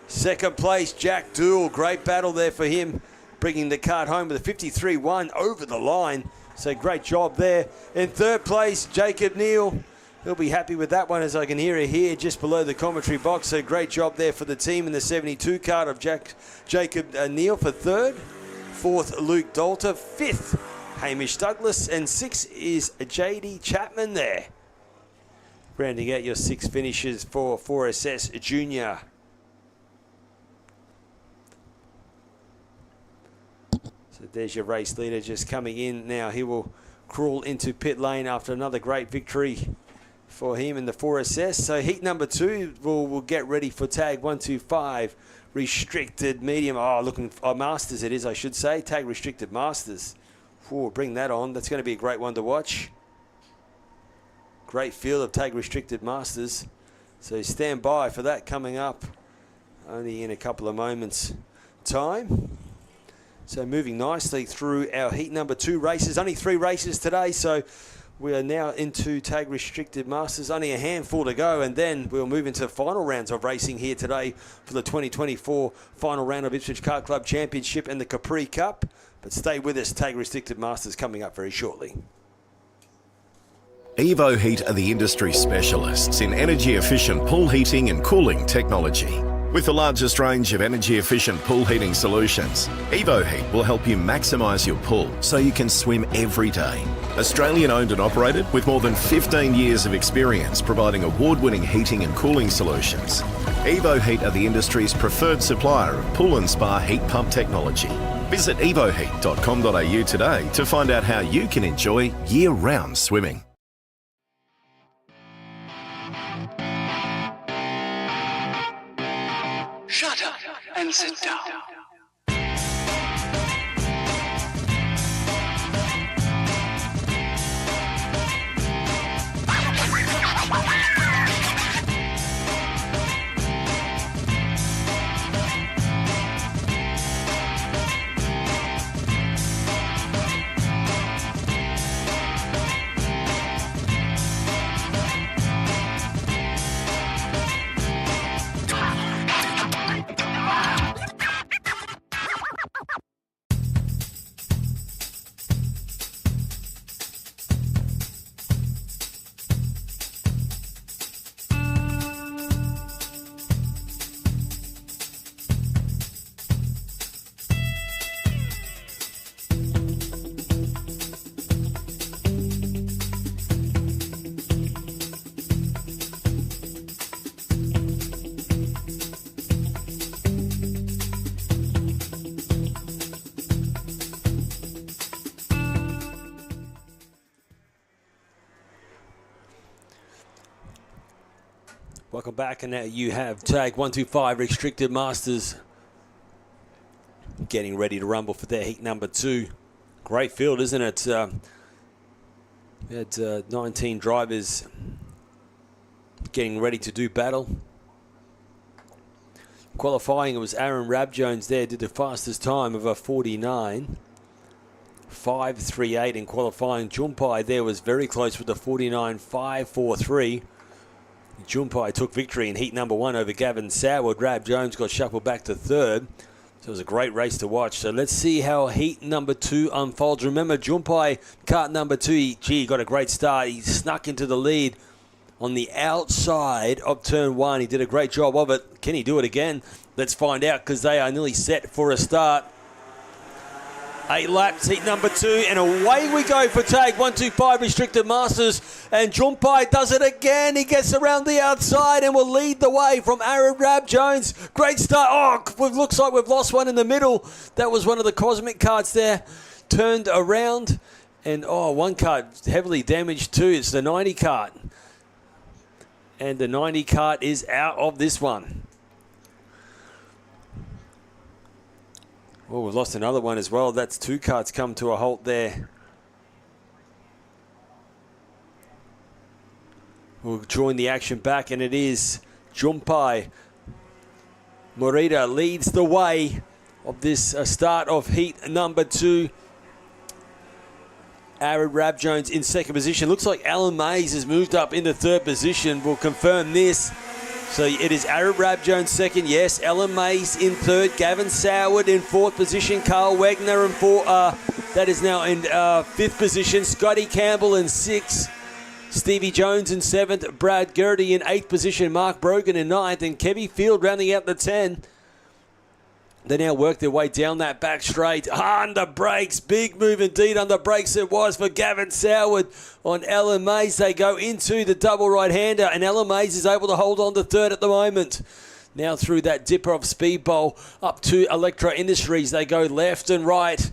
2nd place, Jack Dool. Great battle there for him, bringing the kart home with a 53-1 over the line. So great job there. In 3rd place, Jacob Neal. He'll be happy with that one, as I can hear it here just below the commentary box. So great job there for the team in the 72 kart of Jacob Neal for 3rd. 4th, Luke Dalter. 5th, Hamish Douglas. And 6th is JD Chapman there. Rounding out your 6 finishes for 4SS Junior. So there's your race leader just coming in now. He will crawl into pit lane after another great victory for him in the 4SS. So heat number 2 will get ready for tag 125 restricted medium. Masters it is, I should say. Tag restricted Masters. Bring that on. That's going to be a great one to watch. Great field of tag restricted Masters. So stand by for that coming up only in a couple of moments time. So moving nicely through our heat number 2 races. Only 3 races today, so we are now into tag restricted Masters. Only a handful to go, and then we'll move into final rounds of racing here today for the 2024 final round of Ipswich Kart Club Championship and the Capri Cup. But stay with us, tag restricted Masters coming up very shortly. Evo Heat are the industry specialists in energy-efficient pool heating and cooling technology. With the largest range of energy-efficient pool heating solutions, Evo Heat will help you maximise your pool so you can swim every day. Australian owned and operated with more than 15 years of experience providing award-winning heating and cooling solutions. Evo Heat are the industry's preferred supplier of pool and spa heat pump technology. Visit evoheat.com.au today to find out how you can enjoy year-round swimming. Shut up and sit down. Welcome back, and now you have tag 125 restricted Masters getting ready to rumble for their heat number 2. Great field, isn't it? We had 19 drivers getting ready to do battle. Qualifying, it was Aaron Rabjones there, did the fastest time of a 49.538 in qualifying. Jumpai there was very close with the 49.543. Jumpai took victory in heat number 1 over Gavin Soward. Rab Jones got shuffled back to 3rd. So it was a great race to watch. So let's see how heat number 2 unfolds. Remember, Jumpai, kart number 2, he got a great start. He snuck into the lead on the outside of turn 1. He did a great job of it. Can he do it again? Let's find out, because they are nearly set for a start. 8 laps, heat number 2, and away we go for tag 125 Restricted Masters. And Jumpai does it again. He gets around the outside and will lead the way from Arab Rab Jones. Great start. Oh, it looks like we've lost one in the middle. That was one of the Cosmic carts there. Turned around, and one cart heavily damaged too. It's the 90 cart. And the 90 cart is out of this one. Well, we've lost another one as well. That's 2 carts come to a halt there. We'll join the action back, and it is Jumpai. Morita leads the way of this start of heat number 2. Arab Rab Jones in second position. Looks like Alan Mays has moved up into third position. We'll confirm this. So it is Arab Rab Jones second, yes. Alan Mays in third. Gavin Soward in fourth position. Carl Wagner in that is now in fifth position. Scotty Campbell in sixth. Stevie Jones in seventh. Brad Gertie in eighth position. Mark Brogan in ninth. And Kevy Field rounding out the 10. They now work their way down that back straight. Under brakes. Big move indeed. Under brakes it was for Gavin Soward on Alan Mays. They go into the double right-hander, and Alan Mays is able to hold on to third at the moment. Now through that dipper of Speed Bowl up to Electra Industries. They go left and right.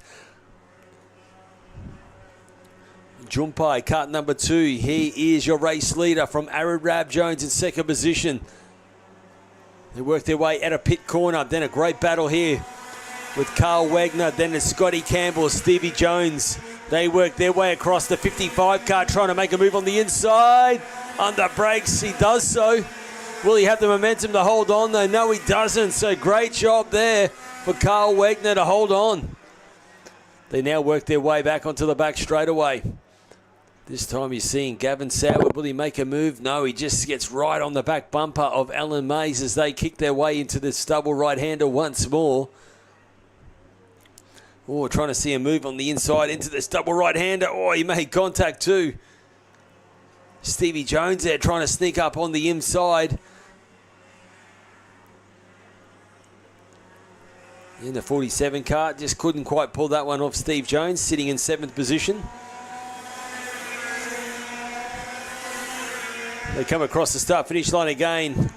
Jumpai, kart number 2. He is your race leader from Arab Rab Jones in second position. They work their way at a pit corner. Then a great battle here with Carl Wagner. Then it's Scotty Campbell, Stevie Jones. They work their way across the 55 car, trying to make a move on the inside. Under brakes, he does so. Will he have the momentum to hold on, though? No, he doesn't. So great job there for Carl Wagner to hold on. They now work their way back onto the back straightaway. This time you're seeing Gavin Soward. Will he make a move? No, he just gets right on the back bumper of Alan Mays as they kick their way into this double right-hander once more. Oh, trying to see a move on the inside into this double right-hander. Oh, he made contact too. Stevie Jones there trying to sneak up on the inside. In the 47 car, just couldn't quite pull that one off. Steve Jones sitting in 7th position. They come across the start-finish line again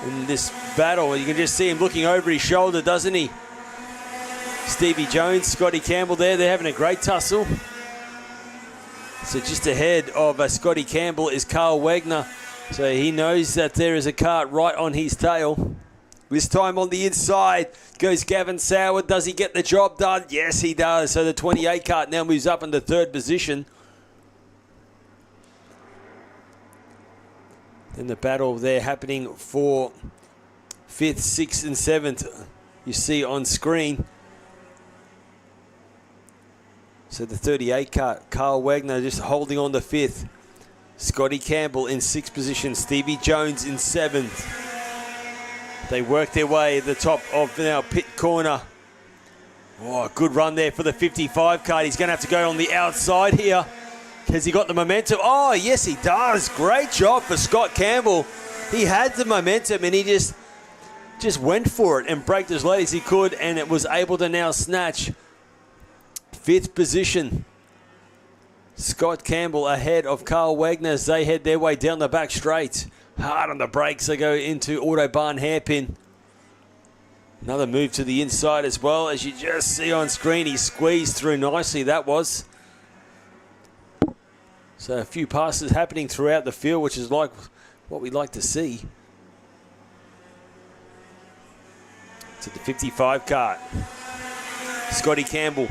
in this battle. You can just see him looking over his shoulder, doesn't he? Stevie Jones, Scotty Campbell there. They're having a great tussle. So just ahead of Scotty Campbell is Carl Wagner. So he knows that there is a cart right on his tail. This time on the inside goes Gavin Soward. Does he get the job done? Yes, he does. So the 28 cart now moves up into third position. Then the battle there happening for 5th, 6th and 7th. You see on screen. So the 38 cart, Carl Wagner just holding on to 5th. Scotty Campbell in 6th position. Stevie Jones in 7th. They work their way at the top of now pit corner. Oh, good run there for the 55 cart. He's going to have to go on the outside here. Has he got the momentum? Oh, yes, he does. Great job for Scott Campbell. He had the momentum and he just went for it and braked as late as he could, and it was able to now snatch 5th position. Scott Campbell ahead of Carl Wagner as they head their way down the back straight. Hard on the brakes. They go into Autobahn hairpin. Another move to the inside as well. As you just see on screen, he squeezed through nicely. That was. So a few passes happening throughout the field, which is like what we'd like to see. To the 55 cart. Scotty Campbell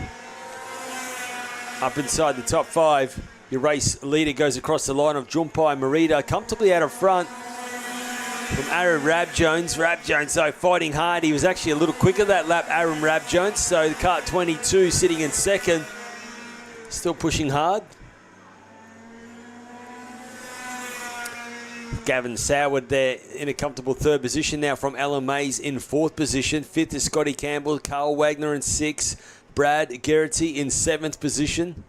up inside the top 5. Your race leader goes across the line of Jumpai Morita, comfortably out of front from Aaron Rab Jones. Rab Jones, though, fighting hard. He was actually a little quicker that lap, Aaron Rab Jones. So the kart 22 sitting in 2nd. Still pushing hard. Gavin Soward there in a comfortable third position now from Alan Mays in fourth position. Fifth is Scotty Campbell, Carl Wagner in sixth, Brad Garrity in seventh position.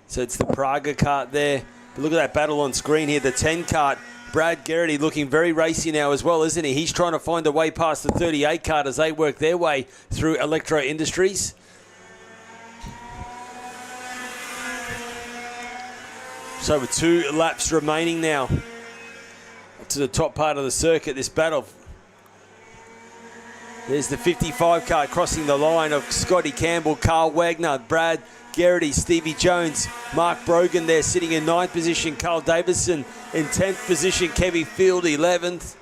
So it's the Praga kart there. But look at that battle on screen here, the 10 kart. Brad Garrity looking very racy now as well, isn't he? He's trying to find a way past the 38 kart as they work their way through Electro Industries. So with 2 laps remaining now to the top part of the circuit, this battle. There's the 55 kart crossing the line of Scotty Campbell, Carl Wagner, Brad Garrity, Stevie Jones, Mark Brogan there sitting in 9th position, Carl Davison in 10th position, Kevin Field 11th,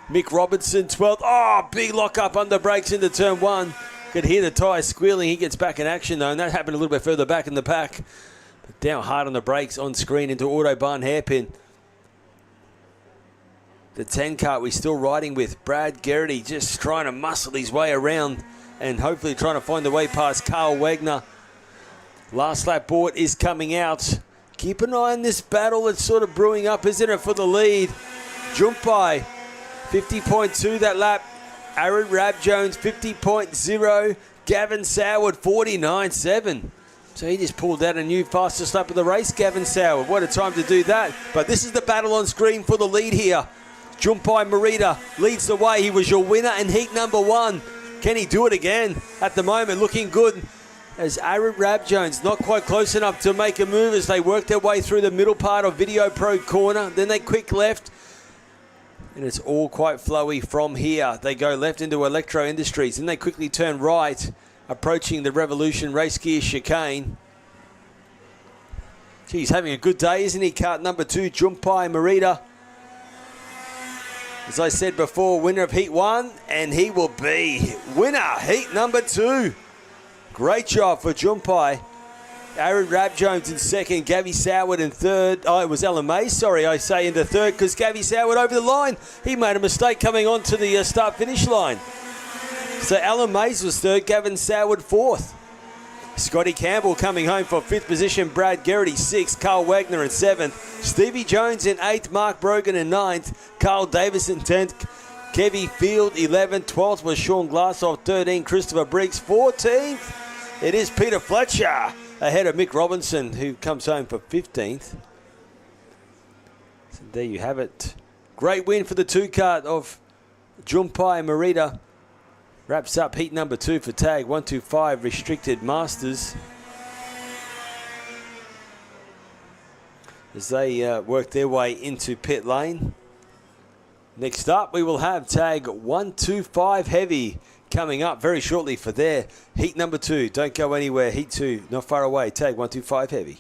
Mick Robertson 12th. Oh, big lock up under brakes into turn 1. Could hear the tyres squealing. He gets back in action though, and that happened a little bit further back in the pack. But down hard on the brakes on screen into Autobahn hairpin. The 10 kart we're still riding with. Brad Garrity just trying to muscle his way around and hopefully trying to find the way past Carl Wagner. Last lap board is coming out. Keep an eye on this battle that's sort of brewing up, isn't it, for the lead. Jumpai, 50.2 that lap. Aaron Rabjones, 50.0. Gavin Soward, 49.7. So he just pulled out a new fastest lap of the race, Gavin Soward. What a time to do that. But this is the battle on screen for the lead here. Jumpai Marita leads the way. He was your winner in heat number 1. Can he do it again? At the moment, looking good. As Aaron Rabjones not quite close enough to make a move as they work their way through the middle part of Video Pro corner. Then they quick left. And it's all quite flowy from here. They go left into Electro Industries. Then they quickly turn right, approaching the Revolution Race Gear chicane. Geez, having a good day, isn't he? Kart number 2, Jumpai Marita. As I said before, winner of heat 1, and he will be winner heat number 2. Great job for Jumpai. Aaron Rabjones in second, Gavin Soward in third. Oh, it was Alan Mays, sorry, I say into third, because Gavin Soward over the line. He made a mistake coming onto the start-finish line. So Alan Mays was third, Gavin Soward fourth. Scotty Campbell coming home for fifth position, Brad Garrity sixth, Carl Wagner in seventh, Stevie Jones in eighth, Mark Brogan in ninth, Carl Davis in 10th, Kevy Field 11th, 12th was Sean Glassoff, 13th, Christopher Briggs, 14th. It is Peter Fletcher ahead of Mick Robinson, who comes home for 15th. So there you have it. Great win for the 2 kart of Jumpai Marita. Wraps up heat number 2 for tag 125 Restricted Masters. As they work their way into pit lane. Next up, we will have tag 125 Heavy coming up very shortly for their heat number 2. Don't go anywhere. Heat 2, not far away. Tag 125 Heavy.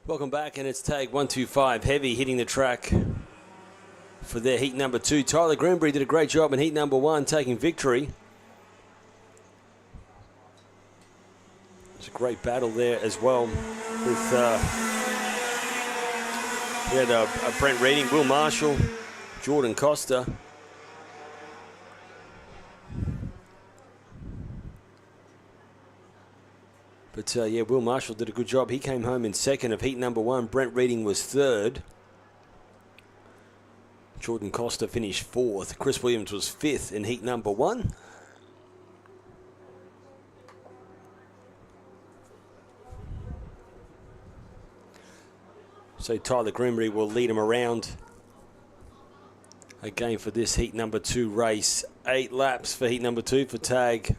Welcome back, and it's tag 125 heavy hitting the track for their heat number 2. Tyler Greenbury did a great job in heat number 1, taking victory. It's a great battle there as well. With we had a Brent Reading, Will Marshall, Jordan Costa. But yeah, Will Marshall did a good job. He came home in second of heat number 1. Brent Reading was third. Jordan Costa finished fourth. Chris Williams was fifth in heat number 1. So Tyler Greenbury will lead him around again for this heat number 2 race. 8 laps for heat number 2 for tag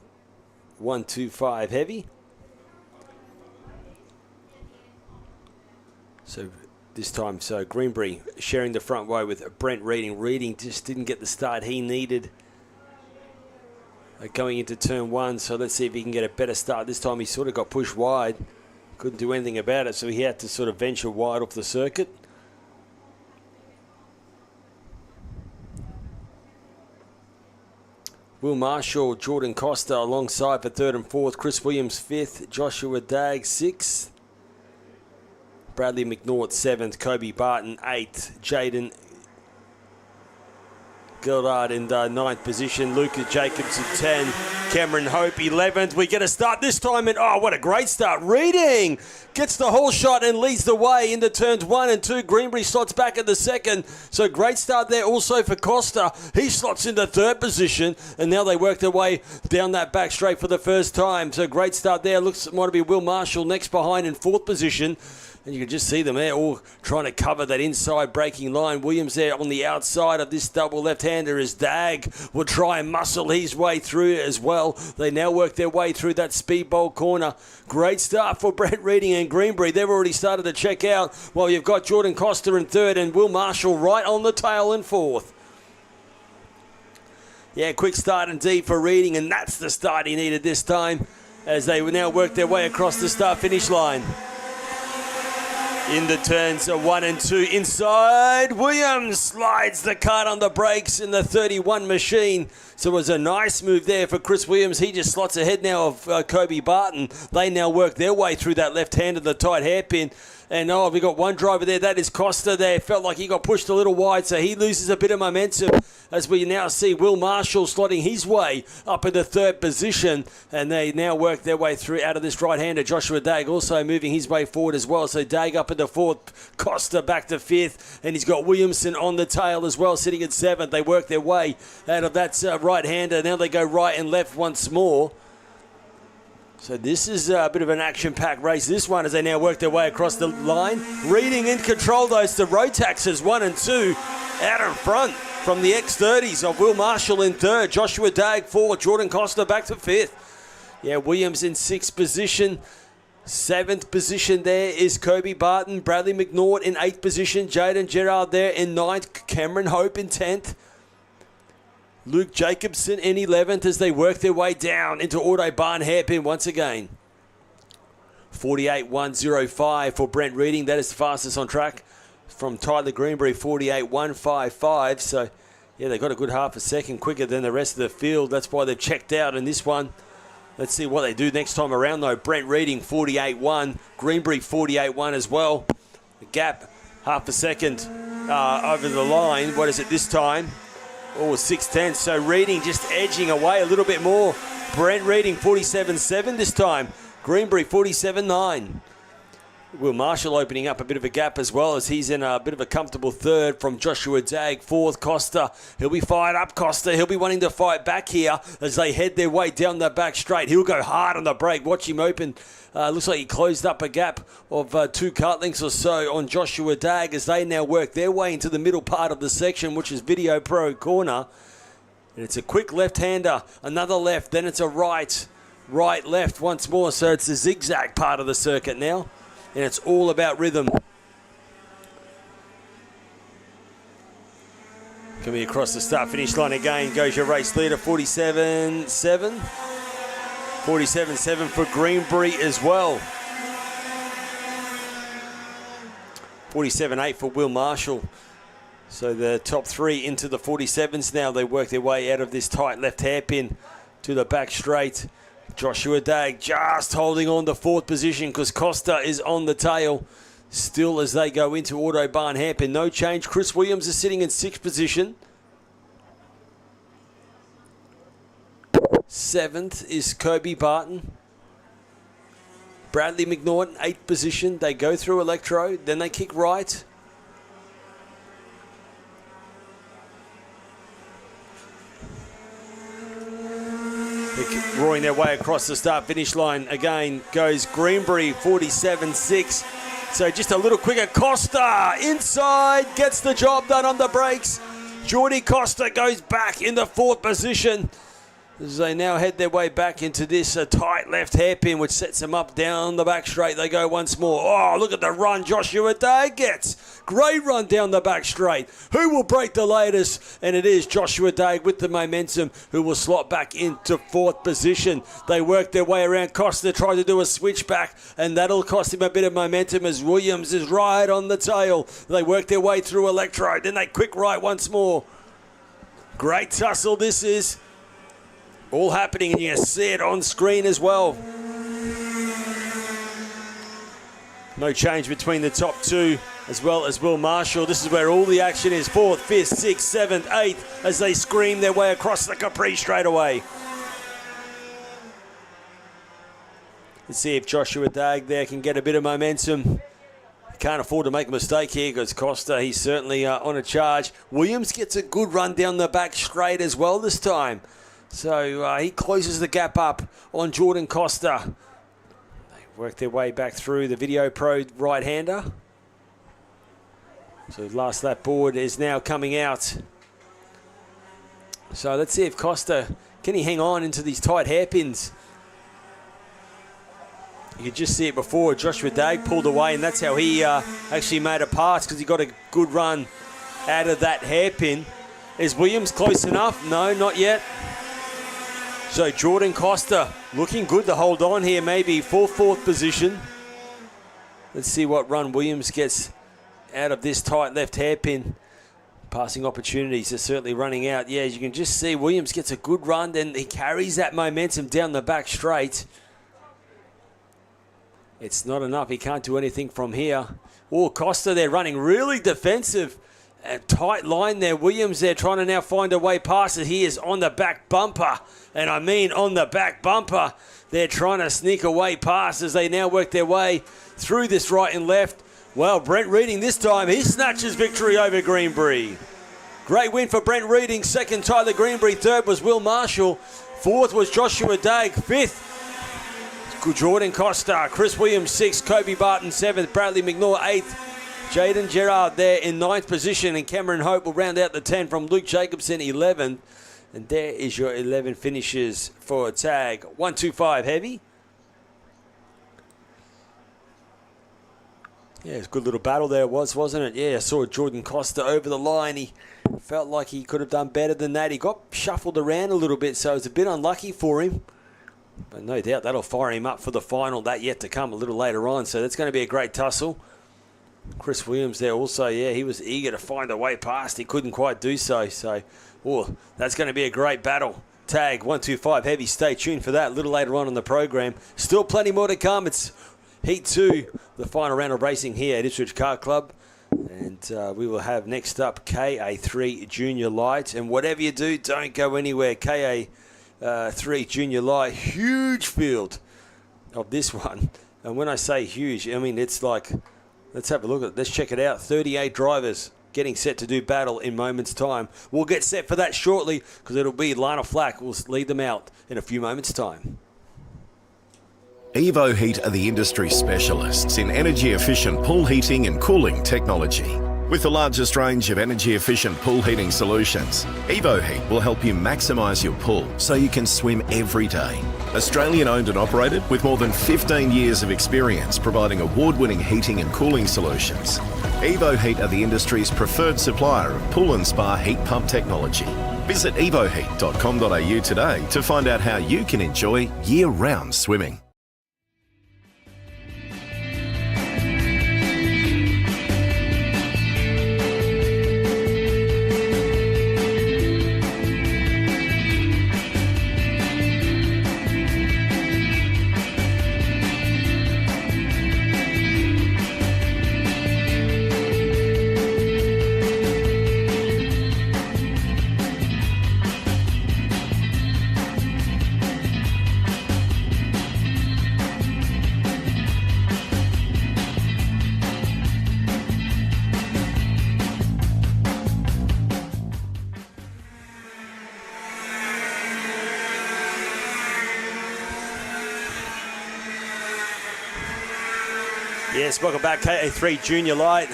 125 heavy. So this time, Greenbury sharing the front row with Brent Reading. Reading just didn't get the start he needed going into turn 1. So let's see if he can get a better start. This time he sort of got pushed wide. Couldn't do anything about it, so he had to sort of venture wide off the circuit. Will Marshall, Jordan Costa alongside for 3rd and 4th. Chris Williams 5th. Joshua Dagg 6th. Bradley McNaught 7th, Kobe Barton 8th, Jaden Gildard in the 9th position, Lucas Jacobs at 10, Cameron Hope 11th. We get a start this time, and oh, what a great start. Reading gets the whole shot and leads the way into turns 1 and 2. Greenbury slots back at the 2nd, so great start there also for Costa. He slots into 3rd position, and now they work their way down that back straight for the first time. So great start there. Looks it might be Will Marshall next behind in 4th position. And you can just see them there all trying to cover that inside braking line. Williams there on the outside of this double left-hander as Dagg will try and muscle his way through as well. They now work their way through that speedboat corner. Great start for Brent Reading and Greenbury. They've already started to check out while you've got Jordan Costa in 3rd and Will Marshall right on the tail in 4th. Yeah, quick start indeed for Reading, and that's the start he needed this time as they will now work their way across the start-finish line. In the turns 1 and 2 inside, Williams slides the cart on the brakes in the 31 machine. So it was a nice move there for Chris Williams. He just slots ahead now of Kobe Barton. They now work their way through that left hand of the tight hairpin. And oh, we got one driver there. That is Costa there. Felt like he got pushed a little wide, so he loses a bit of momentum as we now see Will Marshall slotting his way up into 3rd position. And they now work their way through out of this right-hander. Joshua Dagg also moving his way forward as well. So Dagg up into 4th, Costa back to 5th. And he's got Williamson on the tail as well, sitting at 7th. They work their way out of that right-hander. Now they go right and left once more. So this is a bit of an action-packed race, this one, as they now work their way across the line. Reading in control, though, to Rotaxes 1 and 2 out in front from the X30s of Will Marshall in 3rd, Joshua Dagg 4th, Jordan Costa back to 5th. Yeah, Williams in 6th position. 7th position there is Kobe Barton, Bradley McNaught in 8th position, Jaden Gerard there in 9th, Cameron Hope in 10th. Luke Jacobson in 11th as they work their way down into Autobahn hairpin once again. 48.105 for Brent Reading. That is the fastest on track from Tyler Greenbury, 48.155. So, yeah, they got a good half a second quicker than the rest of the field. That's why they've checked out in this one. Let's see what they do next time around, though. Brent Reading, 48.1. Greenbury, 48.1 as well. The gap, half a second over the line. What is it this time? Oh, 6:10. So Reading just edging away a little bit more. Brent Reading 47.7 this time. Greenbury 47.9. Will Marshall opening up a bit of a gap as well as he's in a bit of a comfortable 3rd from Joshua Dagg. 4th, Costa. He'll be fired up, Costa. He'll be wanting to fight back here as they head their way down the back straight. He'll go hard on the brake. Watch him open. Looks like he closed up a gap of 2 kart lengths or so on Joshua Dagg as they now work their way into the middle part of the section, which is Video Pro corner. And it's a quick left-hander, another left, then it's a right, left once more. So it's the zigzag part of the circuit now. And it's all about rhythm. Coming across the start-finish line again goes your race leader, 47.7. 47.7 for Greenbury as well. 47.8 for Will Marshall. So the top three into the 47s now. They work their way out of this tight left hairpin to the back straight. Joshua Dagg just holding on to fourth position because Costa is on the tail. Still as they go into Autobahn hairpin. No change. Chris Williams is sitting in sixth position. Seventh is Kobe Barton. Bradley McNaughton, eighth position. They go through Electro, then they kick right. They're roaring their way across the start-finish line. Again goes Greenbury, 47.6. So just a little quicker. Costa inside, gets the job done on the brakes. Jordy Costa goes back in the fourth position as they now head their way back into this tight left hairpin, which sets them up down the back straight. They go once more. Oh, look at the run Joshua Dagg gets. Great run down the back straight. Who will break the latest? And it is Joshua Dagg with the momentum who will slot back into fourth position. They work their way around. Costa tried to do a switchback, and that'll cost him a bit of momentum as Williams is right on the tail. They work their way through Electro. Then they quick right once more. Great tussle this is. All happening, and you see it on screen as well. No change between the top two as well as Will Marshall. This is where all the action is. Fourth, fifth, sixth, seventh, eighth as they scream their way across the Capri straightaway. Let's see if Joshua Dagg there can get a bit of momentum. Can't afford to make a mistake here because Costa, he's certainly on a charge. Williams gets a good run down the back straight as well this time. So he closes the gap up on Jordan Costa. They work their way back through the Video Pro right-hander. So last lap board is now coming out. So let's see if Costa, can he hang on into these tight hairpins? You could just see it before. Joshua Dagg pulled away, and that's how he actually made a pass because he got a good run out of that hairpin. Is Williams close enough? No, not yet. So Jordan Costa looking good to hold on here, maybe for fourth position. Let's see what run Williams gets out of this tight left hairpin. Passing opportunities are certainly running out. Yeah, as you can just see, Williams gets a good run, then he carries that momentum down the back straight. It's not enough. He can't do anything from here. Oh, Costa there running really defensive. A tight line there. Williams there trying to now find a way past it. He is on the back bumper. And I mean on the back bumper. They're trying to sneak away past as they now work their way through this right and left. Well, Brent Reading this time, he snatches victory over Greenbury. Great win for Brent Reading. Second, Tyler Greenbury. Third was Will Marshall. Fourth was Joshua Dagg. Fifth, Jordan Costa. Chris Williams, sixth. Kobe Barton, seventh. Bradley McNaughton, eighth. Jaden Gerard there in ninth position, and Cameron Hope will round out the 10 from Luke Jacobson, 11th. And there is your 11 finishes for tag 125 heavy. Yeah, it's a good little battle there wasn't it? Yeah, I saw Jordan Costa over the line. He felt like he could have done better than that. He got shuffled around a little bit, so it's a bit unlucky for him. But no doubt that'll fire him up for the final. That yet to come a little later on. So that's going to be a great tussle. Chris Williams there also, yeah, he was eager to find a way past. He couldn't quite do so. So, oh, that's going to be a great battle. Tag 125 heavy. Stay tuned for that a little later on the program. Still plenty more to come. It's Heat 2, the final round of racing here at Ipswich Kart Club. And we will have next up KA3 Junior Light. And whatever you do, don't go anywhere. KA3 Junior Light, huge field of this one. And when I say huge, I mean it's like... Let's have a look at it. Let's check it out. 38 drivers getting set to do battle in moments' time. We'll get set for that shortly because it'll be Lana Flack will lead them out in a few moments' time. Evo Heat are the industry specialists in energy-efficient pool heating and cooling technology. With the largest range of energy-efficient pool heating solutions, Evo Heat will help you maximise your pool so you can swim every day. Australian owned and operated with more than 15 years of experience providing award-winning heating and cooling solutions. Evo Heat are the industry's preferred supplier of pool and spa heat pump technology. Visit evoheat.com.au today to find out how you can enjoy year-round swimming. Yes, welcome back, KA3 Junior Light.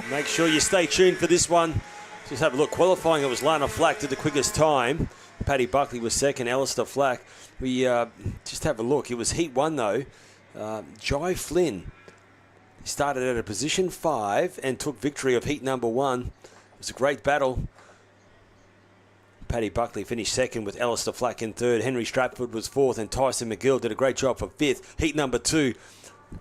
Make sure you stay tuned for this one. Just have a look. Qualifying, it was Lana Flack did the quickest time. Paddy Buckley was second, Alistair Flack. We just have a look. It was Heat 1 though. Jai Flynn started at a position 5 and took victory of Heat number 1. It was a great battle. Paddy Buckley finished second with Alistair Flack in third. Henry Stratford was fourth and Tyson McGill did a great job for fifth. Heat number 2,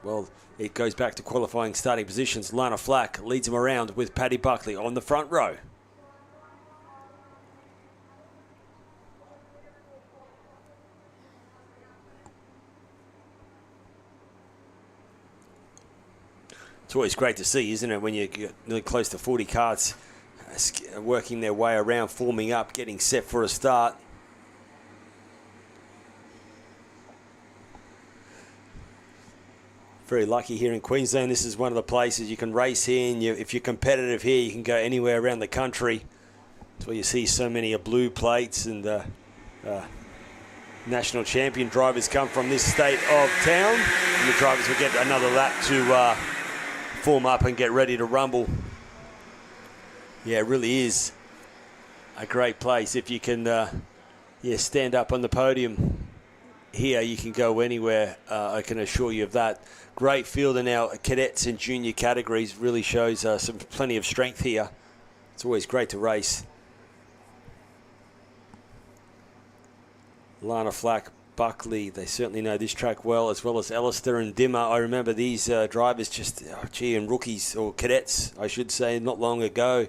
well, it goes back to qualifying starting positions. Lana Flack leads him around with Paddy Buckley on the front row. It's always great to see, isn't it, when you get really close to 40 karts working their way around, forming up, getting set for a start. Very lucky here in Queensland. This is one of the places you can race here, and if you're competitive here, you can go anywhere around the country. That's where you see so many blue plates and national champion drivers come from this state of town. And the drivers will get another lap to form up and get ready to rumble. Yeah, it really is a great place. If you can stand up on the podium here, you can go anywhere. I can assure you of that. Great field in our cadets and junior categories. Really shows plenty of strength here. It's always great to race. Lana Flack, Buckley, they certainly know this track well as Alistair and Dimmer. I remember these drivers just, and rookies, or cadets, I should say, not long ago.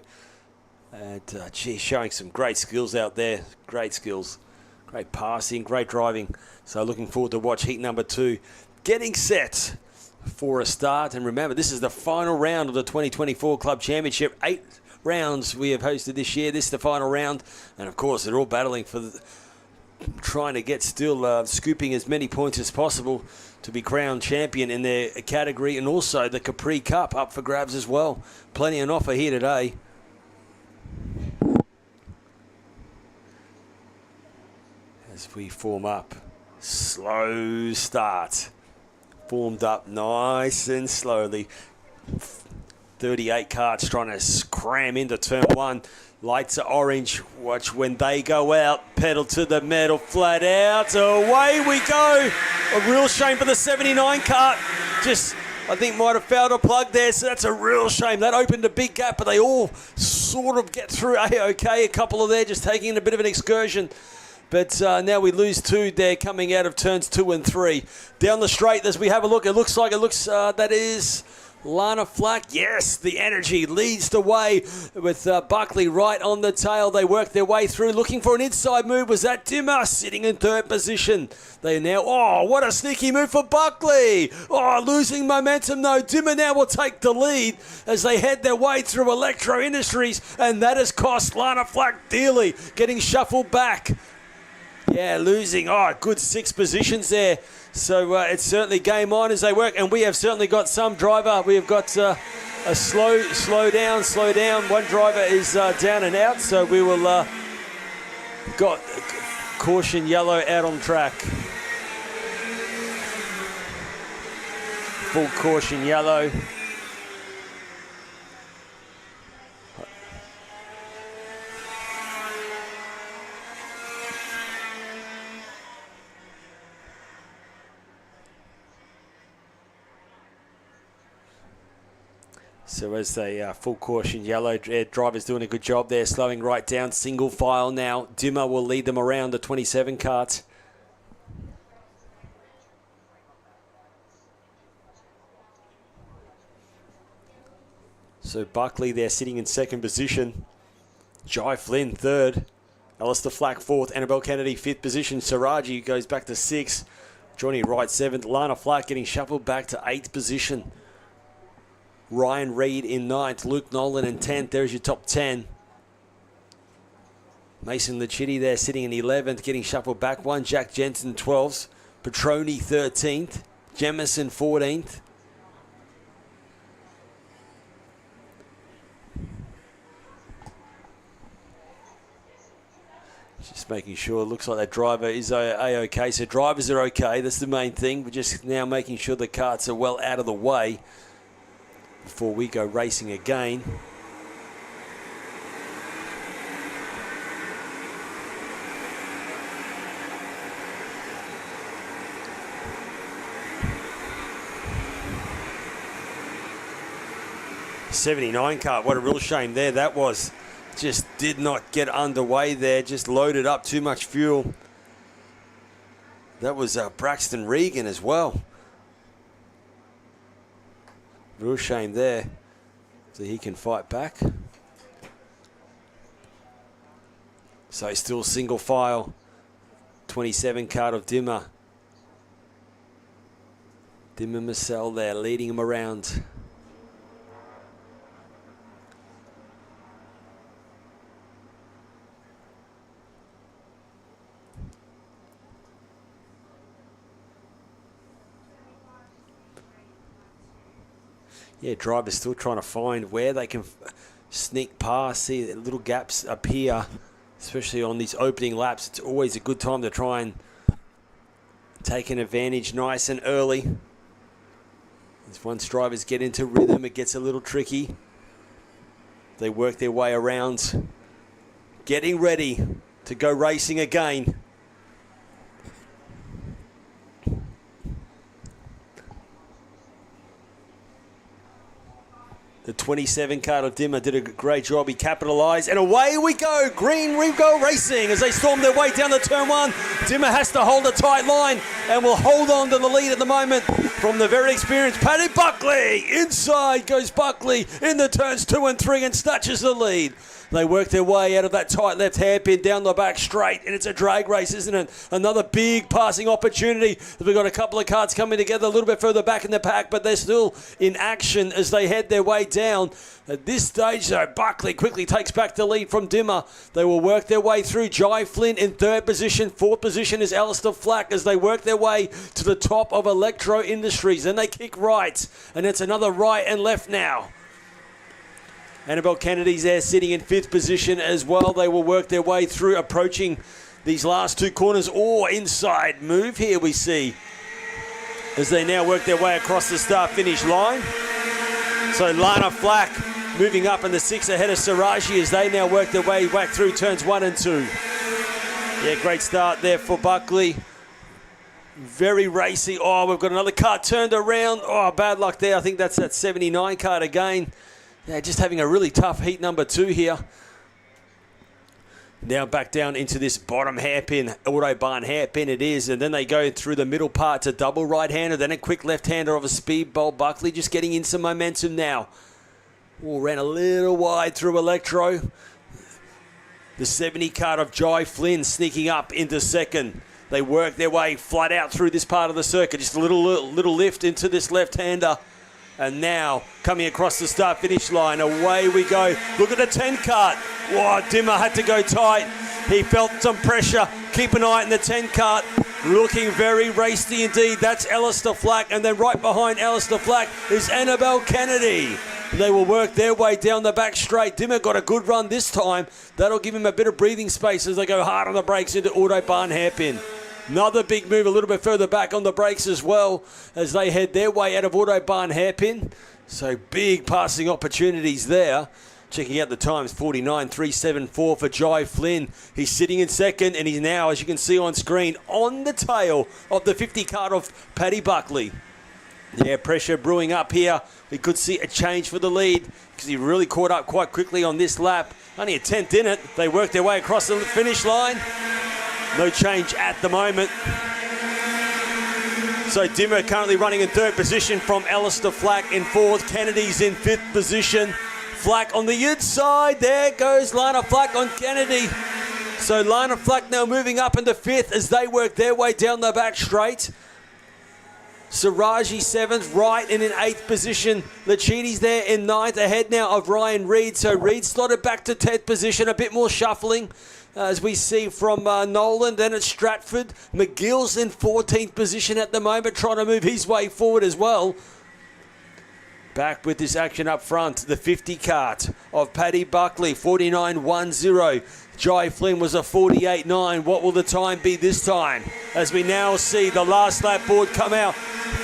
And, showing some great skills out there. Great skills. Great passing, great driving. So looking forward to watch heat number 2. Getting set for a start. And remember, this is the final round of the 2024 Club Championship. 8 rounds we have hosted this year. This is the final round. And, of course, they're all battling for trying to get still scooping as many points as possible to be crowned champion in their category, and also the Capri Cup up for grabs as well. Plenty on offer here today. As we form up, slow start, formed up nice and slowly. 38 karts trying to cram into turn 1. Lights are orange. Watch when they go out. Pedal to the metal, flat out. Away we go. A real shame for the 79 kart. Just, I think, might have fouled a plug there, so that's a real shame. That opened a big gap, but they all sort of get through A-OK. A couple of there just taking a bit of an excursion. But now we lose 2 there coming out of turns 2 and 3. Down the straight as we have a look, it looks that is Lana Flack. Yes, the energy leads the way with Buckley right on the tail. They work their way through, looking for an inside move. Was that Dimmer sitting in 3rd position? They now, what a sneaky move for Buckley. Losing momentum though. Dimmer now will take the lead as they head their way through Electro Industries, and that has cost Lana Flack dearly, getting shuffled back. Yeah, losing, good 6 positions there. So it's certainly game on as they work, and we have certainly got some driver. We have got a slow down. One driver is down and out, so we will got caution yellow out on track. Full caution yellow. So as they full caution yellow, driver's doing a good job there, slowing right down, single file now. Dimmer will lead them around the 27 karts. So Buckley there sitting in 2nd position. Jai Flynn 3rd. Alistair Flack 4th. Annabelle Kennedy 5th position. Saraji goes back to 6th. Johnny Wright 7th. Lana Flack getting shuffled back to 8th position. Ryan Reid in 9th, Luke Nolan in 10th. There's your top 10. Mason Lucitti there sitting in 11th, getting shuffled back 1. Jack Jensen 12th. Petroni 13th. Jemison 14th. Just Just making sure, it looks like that driver is A-OK. So drivers are okay, that's the main thing. We're just now making sure the karts are well out of the way before we go racing again. '79 kart, what a real shame there that was. Just did not get underway there, just loaded up too much fuel. That was Braxton Regan as well. Real shame there. So he can fight back. So still single file. 27 kart of Dimmer. Dimmer Marcel there leading him around. Yeah, drivers still trying to find where they can sneak past, see the little gaps appear, especially on these opening laps. It's always a good time to try and take an advantage nice and early. As once drivers get into rhythm, it gets a little tricky. They work their way around, getting ready to go racing again. The 27 kart of Dimmer did a great job. He capitalised, and away we go. Green, we go racing as they storm their way down the turn one. Dimmer has to hold a tight line and will hold on to the lead at the moment from the very experienced Paddy Buckley. Inside goes Buckley in the turns 2 and 3 and snatches the lead. They work their way out of that tight left hairpin down the back straight, and it's a drag race, isn't it? Another big passing opportunity. We've got a couple of karts coming together a little bit further back in the pack, but they're still in action as they head their way down. At this stage, though, Buckley quickly takes back the lead from Dimmer. They will work their way through. Jai Flynn in third position. Fourth position is Alistair Flack as they work their way to the top of Electro Industries. Then they kick right, and it's another right and left now. Annabelle Kennedy's there sitting in fifth position as well. They will work their way through, approaching these last two corners. Or inside move here we see as they now work their way across the start-finish line. So Lana Flack moving up in the 6 ahead of Saraji as they now work their way back through turns 1 and 2. Yeah, great start there for Buckley. Very racy. Oh, we've got another kart turned around. Oh, bad luck there. I think that's that 79 kart again. Yeah, just having a really tough heat number 2 here. Now back down into this bottom hairpin, Autobahn hairpin it is, and then they go through the middle part to double right-hander, then a quick left-hander of a speedball. Buckley just getting in some momentum now. Oh, ran a little wide through Electro. The 70 kart of Jai Flynn sneaking up into second. They work their way flat out through this part of the circuit, just a little lift into this left-hander. And now, coming across the start-finish line, away we go. Look at the 10 kart. Whoa, Dimmer had to go tight. He felt some pressure. Keep an eye on the 10 kart. Looking very racy indeed. That's Alistair Flack. And then right behind Alistair Flack is Annabelle Kennedy. They will work their way down the back straight. Dimmer got a good run this time. That'll give him a bit of breathing space as they go hard on the brakes into Autobahn hairpin. Another big move a little bit further back on the brakes as well as they head their way out of Autobahn hairpin. So big passing opportunities there. Checking out the times, 49.374 for Jai Flynn. He's sitting in second and he's now, as you can see on screen, on the tail of the 50 kart of Paddy Buckley. Yeah, pressure brewing up here. We could see a change for the lead because he really caught up quite quickly on this lap. Only a 10th in it. They work their way across the finish line. No change at the moment. So Dimmer currently running in third position from Alistair Flack in fourth. Kennedy's in fifth position. Flack on the inside. There goes Lana Flack on Kennedy. So Lana Flack now moving up into fifth as they work their way down the back straight. Saraji 7th, right and in 8th position. Lachini's there in 9th, ahead now of Ryan Reid. So Reid slotted back to 10th position, a bit more shuffling. As we see from Nolan, then it's Stratford. McGill's in 14th position at the moment, trying to move his way forward as well. Back with this action up front, the 50 cart of Paddy Buckley, 49.10. Jai Flynn was a 48.9. What will the time be this time? As we now see the last lap board come out.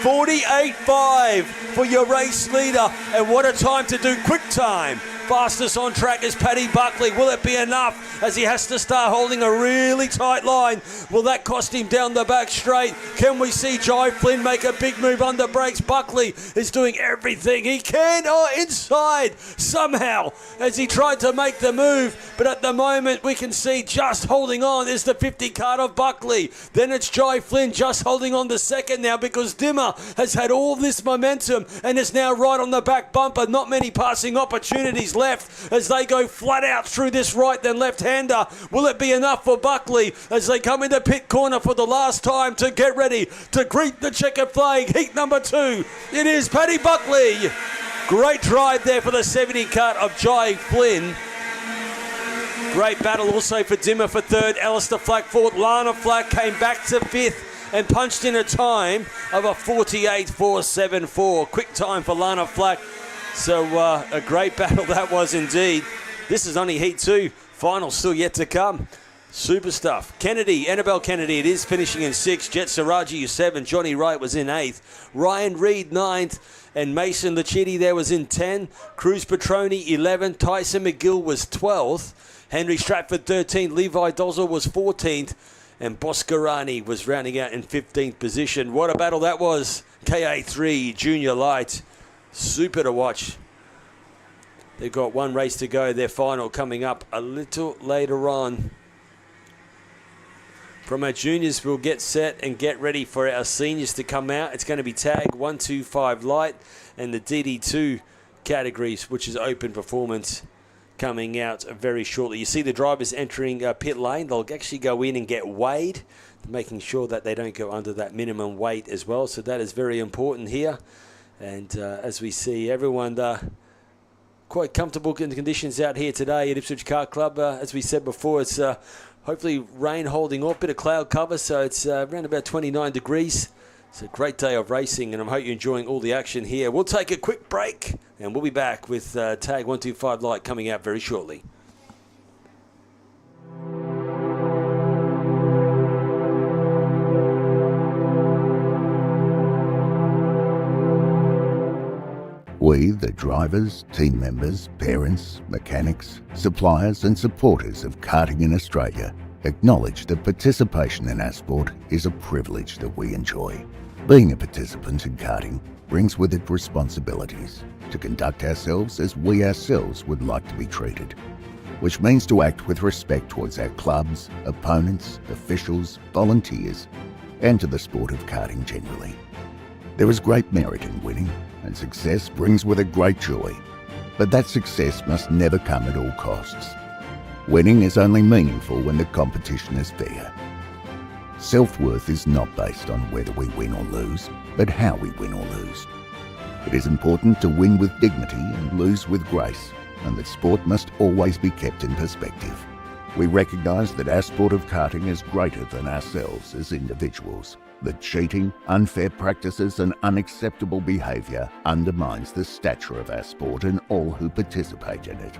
48.5 for your race leader. And what a time to do quick time. Fastest on track is Paddy Buckley. Will it be enough as he has to start holding a really tight line? Will that cost him down the back straight? Can we see Jai Flynn make a big move under brakes? Buckley is doing everything he can. Oh, inside somehow as he tried to make the move. But at the moment we can see just holding on is the 50 cart of Buckley. Then it's Jai Flynn just holding on the second now because Dimmer has had all this momentum and is now right on the back bumper. Not many passing opportunities left as they go flat out through this right then left-hander. Will it be enough for Buckley as they come into pit corner for the last time to get ready to greet the checkered flag? Heat number 2. It is Paddy Buckley. Great drive there for the 70 cart of Jai Flynn. Great battle also for Dimmer for third. Alistair Flack fourth. Lana Flack came back to fifth and punched in a time of a 48.474. Quick time for Lana Flack. So a great battle that was indeed. This is only Heat 2. Final still yet to come. Super stuff. Kennedy, Annabelle Kennedy, it is finishing in 6th. Jet Saraji 7th. Johnny Wright was in 8th. Ryan Reed 9th. And Mason Lachiti there was in 10. Cruz Petroni 11th. Tyson McGill was 12th. Henry Stratford 13th. Levi Dozzle was 14th. And Boscarani was rounding out in 15th position. What a battle that was. KA3 Junior Light. Super to watch. They've got one race to go. Their final coming up a little later on. From our juniors, we'll get set and get ready for our seniors to come out. It's going to be tag 125 light and the DD2 categories, which is open performance, coming out very shortly. You see the drivers entering pit lane. They'll actually go in and get weighed, making sure that they don't go under that minimum weight as well. So that is very important here. And as we see, everyone quite comfortable in the conditions out here today at Ipswich Kart Club. As we said before, it's hopefully rain holding off, bit of cloud cover, so it's around about 29 degrees. It's a great day of racing, and I hope you're enjoying all the action here. We'll take a quick break, and we'll be back with Tag 125 Light coming out very shortly. We, the drivers, team members, parents, mechanics, suppliers and supporters of karting in Australia, acknowledge that participation in our sport is a privilege that we enjoy. Being a participant in karting brings with it responsibilities to conduct ourselves as we ourselves would like to be treated, which means to act with respect towards our clubs, opponents, officials, volunteers, and to the sport of karting generally. There is great merit in winning, and success brings with it great joy, but that success must never come at all costs. Winning is only meaningful when the competition is fair. Self-worth is not based on whether we win or lose, but how we win or lose. It is important to win with dignity and lose with grace, and that sport must always be kept in perspective. We recognise that our sport of karting is greater than ourselves as individuals, that cheating, unfair practices and unacceptable behaviour undermines the stature of our sport and all who participate in it.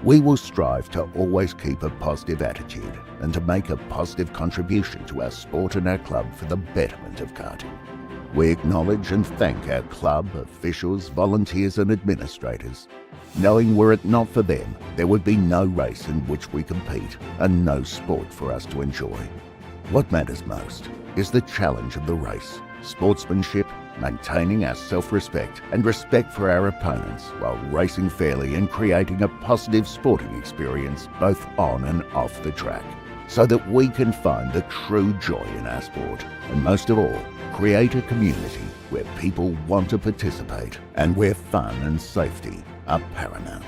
We will strive to always keep a positive attitude and to make a positive contribution to our sport and our club for the betterment of karting. We acknowledge and thank our club, officials, volunteers and administrators, knowing were it not for them, there would be no race in which we compete and no sport for us to enjoy. What matters most is the challenge of the race, sportsmanship, maintaining our self-respect and respect for our opponents while racing fairly and creating a positive sporting experience both on and off the track, so that we can find the true joy in our sport, and most of all, create a community where people want to participate and where fun and safety are paramount.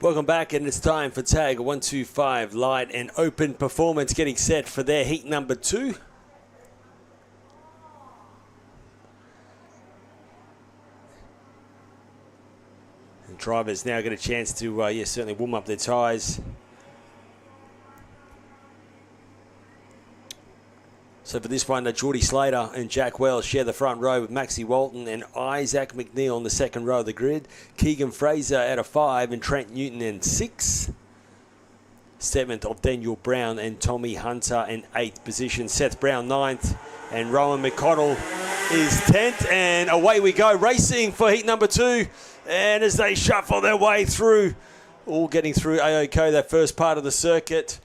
Welcome back, and it's time for tag 125 Light and Open Performance getting set for their heat number 2. And drivers now get a chance to, certainly warm up their tyres. So for this one, Geordie Slater and Jack Wells share the front row with Maxie Walton and Isaac McNeil on the second row of the grid. Keegan Fraser out of 5 and Trent Newton in 6. 7th of Daniel Brown and Tommy Hunter in 8th position. Seth Brown 9th and Rowan McConnell is 10th. And away we go, racing for heat number 2. And as they shuffle their way through, all getting through AOK, that first part of the circuit.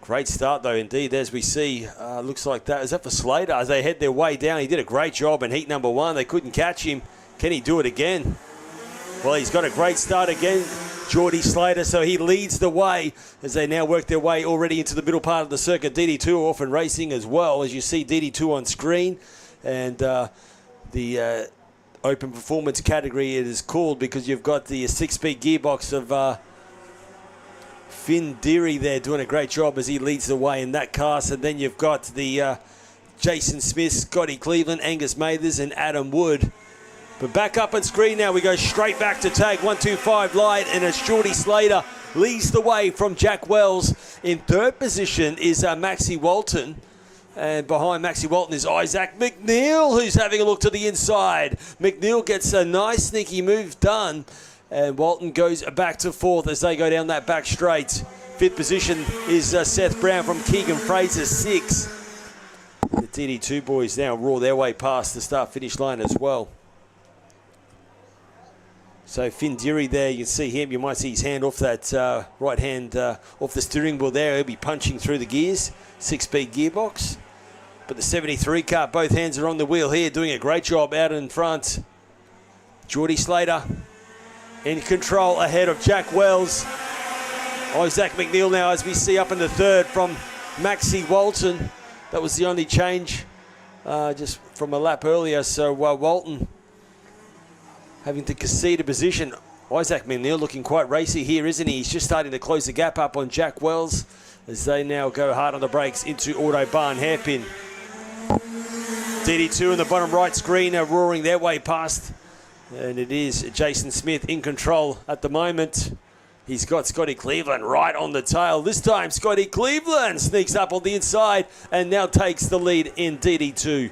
Great start, though, indeed, as we see. Looks like that. Is that for Slater? As they head their way down, he did a great job in heat number 1. They couldn't catch him. Can he do it again? Well, he's got a great start again, Geordie Slater, so he leads the way as they now work their way already into the middle part of the circuit. DD2 off and racing as well, as you see DD2 on screen. And the open performance category it is called because you've got the 6-speed gearbox of Finn Deary there doing a great job as he leads the way in that class. And then you've got the Jason Smith, Scotty Cleveland, Angus Mathers and Adam Wood. But back up on screen now, we go straight back to tag 125 Light, and it's Geordie Slater leads the way from Jack Wells. In 3rd position is Maxie Walton. And behind Maxie Walton is Isaac McNeil, who's having a look to the inside. McNeil gets a nice sneaky move done. And Walton goes back to 4th as they go down that back straight. 5th position is Seth Brown from Keegan Fraser, 6th. The DD2 boys now roar their way past the start-finish line as well. So Finn Deary there, you can see him. You might see his hand off that right hand off the steering wheel there. He'll be punching through the gears. 6-speed gearbox. But the 73 car, both hands are on the wheel here, doing a great job out in front. Geordie Slater in control ahead of Jack Wells. Isaac McNeil now, as we see, up in the 3rd from Maxie Walton. That was the only change just from a lap earlier. So Walton having to concede a position. Isaac McNeil looking quite racy here, isn't he? He's just starting to close the gap up on Jack Wells as they now go hard on the brakes into Autobahn hairpin. DD2 in the bottom right screen are roaring their way past. And it is Jason Smith in control at the moment. He's got Scotty Cleveland right on the tail. This time Scotty Cleveland sneaks up on the inside and now takes the lead in DD2.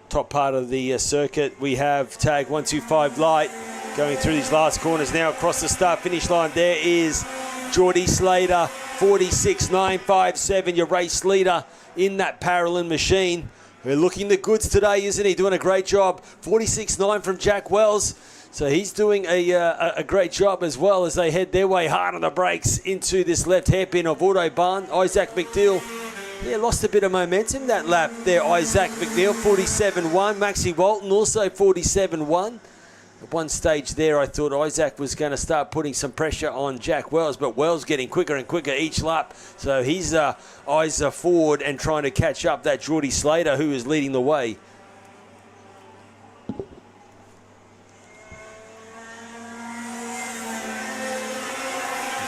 Top part of the circuit, we have tag 125 Light going through these last corners now across the start-finish line. There is Geordie Slater, 46.957, your race leader in that Paralyn machine. We're looking the goods today, isn't he? Doing a great job. 46.9 from Jack Wells. So he's doing a great job as well as they head their way hard on the brakes into this left hairpin of Autobahn. Isaac McNeil, lost a bit of momentum that lap there. Isaac McNeil, 47.1. Maxie Walton also 47.1. At one stage there, I thought Isaac was going to start putting some pressure on Jack Wells, but Wells getting quicker and quicker each lap. So his eyes are forward and trying to catch up that Geordie Slater, who is leading the way.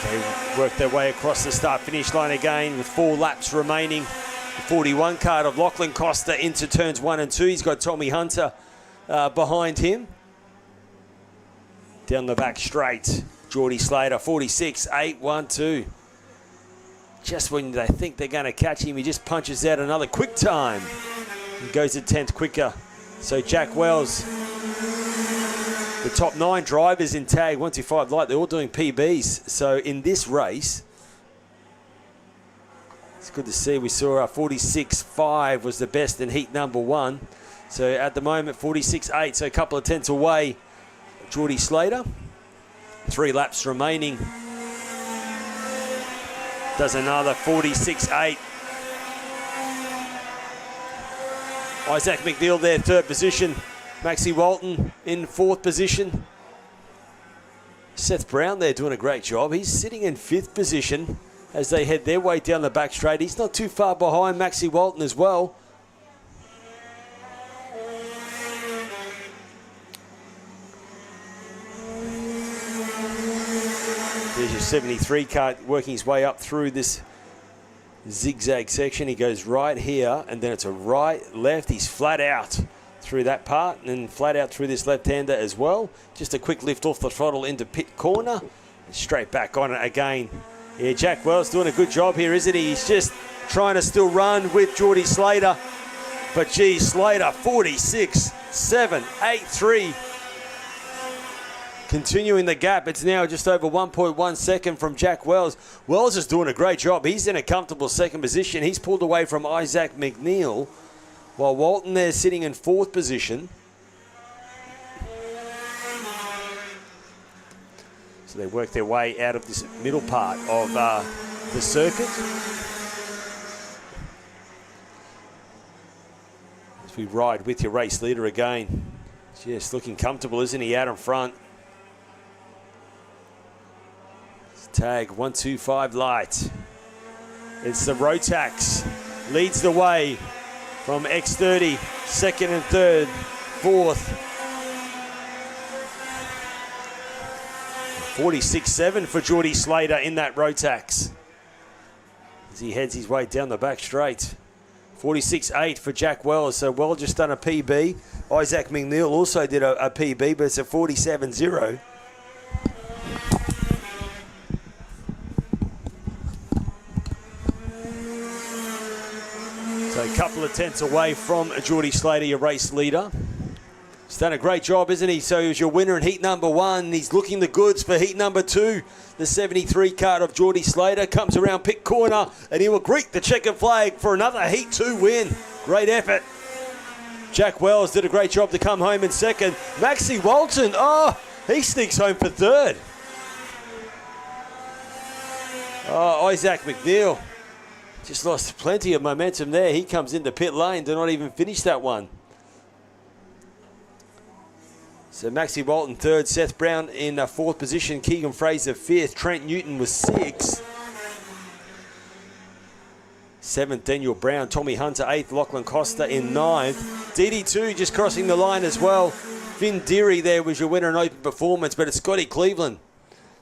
They work their way across the start-finish line again with 4 laps remaining. The 41 card of Lachlan Costa into turns 1 and 2. He's got Tommy Hunter behind him. Down the back straight, Geordie Slater, 46.812. Just when they think they're going to catch him, he just punches out another quick time. He goes a 10th quicker. So Jack Wells, the top 9 drivers in tag 125 Light, they're all doing PBs. So in this race, it's good to see. We saw 46.5 was the best in heat number 1. So at the moment, 46.8, so a couple of tenths away. Geordie Slater, 3 laps remaining. Does another 46.8. Isaac McNeil there, 3rd position. Maxie Walton in 4th position. Seth Brown there doing a great job. He's sitting in 5th position as they head their way down the back straight. He's not too far behind Maxie Walton as well. 73 kart, working his way up through this zigzag section. He goes right here, and then it's a right, left. He's flat out through that part, and then flat out through this left-hander as well. Just a quick lift off the throttle into pit corner, and straight back on it again. Yeah, Jack Wells doing a good job here, isn't he? He's just trying to still run with Geordie Slater. But gee, Slater, 46.783. Continuing the gap, it's now just over 1.1 second from Jack Wells. Wells is doing a great job. He's in a comfortable second position. He's pulled away from Isaac McNeil, while Walton there sitting in fourth position. So they work their way out of this middle part of the circuit. As we ride with your race leader again. Just looking comfortable, isn't he, out in front? Tag 125 light. It's the Rotax. Leads the way from X30, second and third, fourth. 46.7 for Geordie Slater in that Rotax, as he heads his way down the back straight. 46.8 for Jack Wells. So Wells just done a PB. Isaac McNeil also did a PB, but it's a 47.0. So a couple of tenths away from Geordie Slater, your race leader. He's done a great job, isn't he? So he's your winner in heat number 1. He's looking the goods for heat number 2. The 73 kart of Geordie Slater comes around pit corner, and he will greet the checkered flag for another heat 2 win. Great effort. Jack Wells did a great job to come home in second. Maxie Walton, he sneaks home for third. Isaac McNeil just lost plenty of momentum there. He comes into pit lane to not even finish that one. So Maxie Walton third, Seth Brown in fourth position, Keegan Fraser fifth, Trent Newton was sixth. Seventh, Daniel Brown, Tommy Hunter eighth, Lachlan Costa in ninth. DD2 just crossing the line as well. Finn Deary there was your winner in open performance, but it's Scotty Cleveland.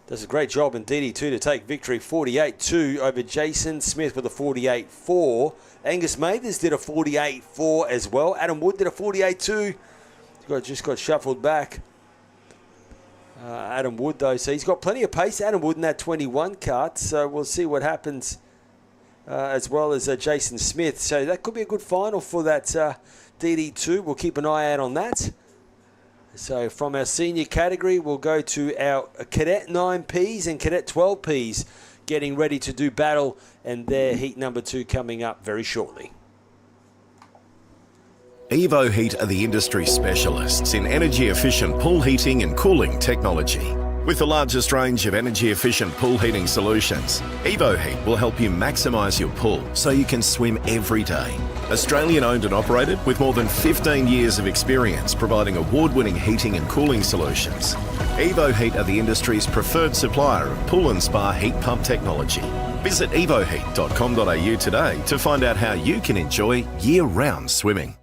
Does a great job in DD2 to take victory, 48.2 over Jason Smith with a 48.4. Angus Mathers did a 48.4 as well. Adam Wood did a 48.2. Just got shuffled back. Adam Wood, though, so he's got plenty of pace. Adam Wood in that 21 kart, so we'll see what happens as well as Jason Smith. So that could be a good final for that DD2. We'll keep an eye out on that. So from our senior category, we'll go to our Cadet 9Ps and Cadet 12Ps getting ready to do battle, and their heat number 2 coming up very shortly. Evo Heat are the industry specialists in energy-efficient pool heating and cooling technology. With the largest range of energy-efficient pool heating solutions, Evo Heat will help you maximise your pool so you can swim every day. Australian-owned and operated with more than 15 years of experience providing award-winning heating and cooling solutions. Evo Heat are the industry's preferred supplier of pool and spa heat pump technology. Visit evoheat.com.au today to find out how you can enjoy year-round swimming.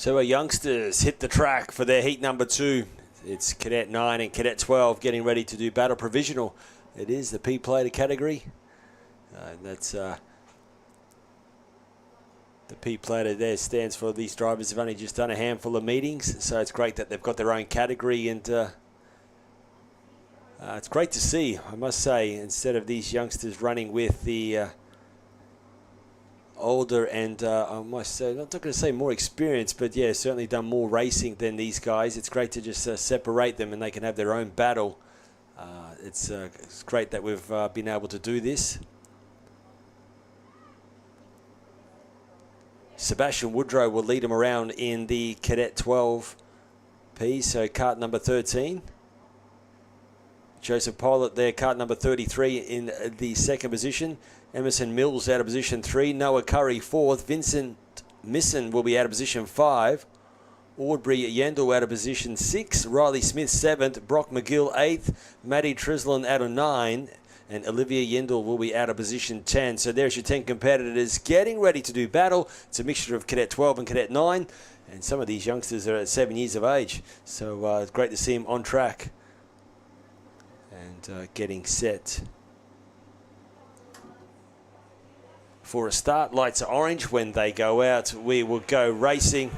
So our youngsters hit the track for their heat number 2. It's Cadet 9 and Cadet 12 getting ready to do battle provisional. It is the P-plater category. That's the P-plater there stands for these drivers have only just done a handful of meetings. So it's great that they've got their own category, and it's great to see, I must say, instead of these youngsters running with the older and I must say, I'm not going to say more experienced, but yeah, certainly done more racing than these guys. It's great to just separate them and they can have their own battle. It's great that we've been able to do this. Sebastian Woodrow will lead them around in the Cadet 12P, so kart number 13. Joseph Pilot there, kart number 33 in the second position. Emerson Mills out of position 3. Noah Curry 4th. Vincent Misson will be out of position 5. Audrey Yendall out of position 6. Riley Smith 7th. Brock McGill 8th. Maddie Trislin out of 9. And Olivia Yendall will be out of position 10. So there's your 10 competitors getting ready to do battle. It's a mixture of Cadet 12 and Cadet 9. And some of these youngsters are at 7 years of age. So it's great to see them on track and getting set for a start. Lights are orange. When they go out, we will go racing.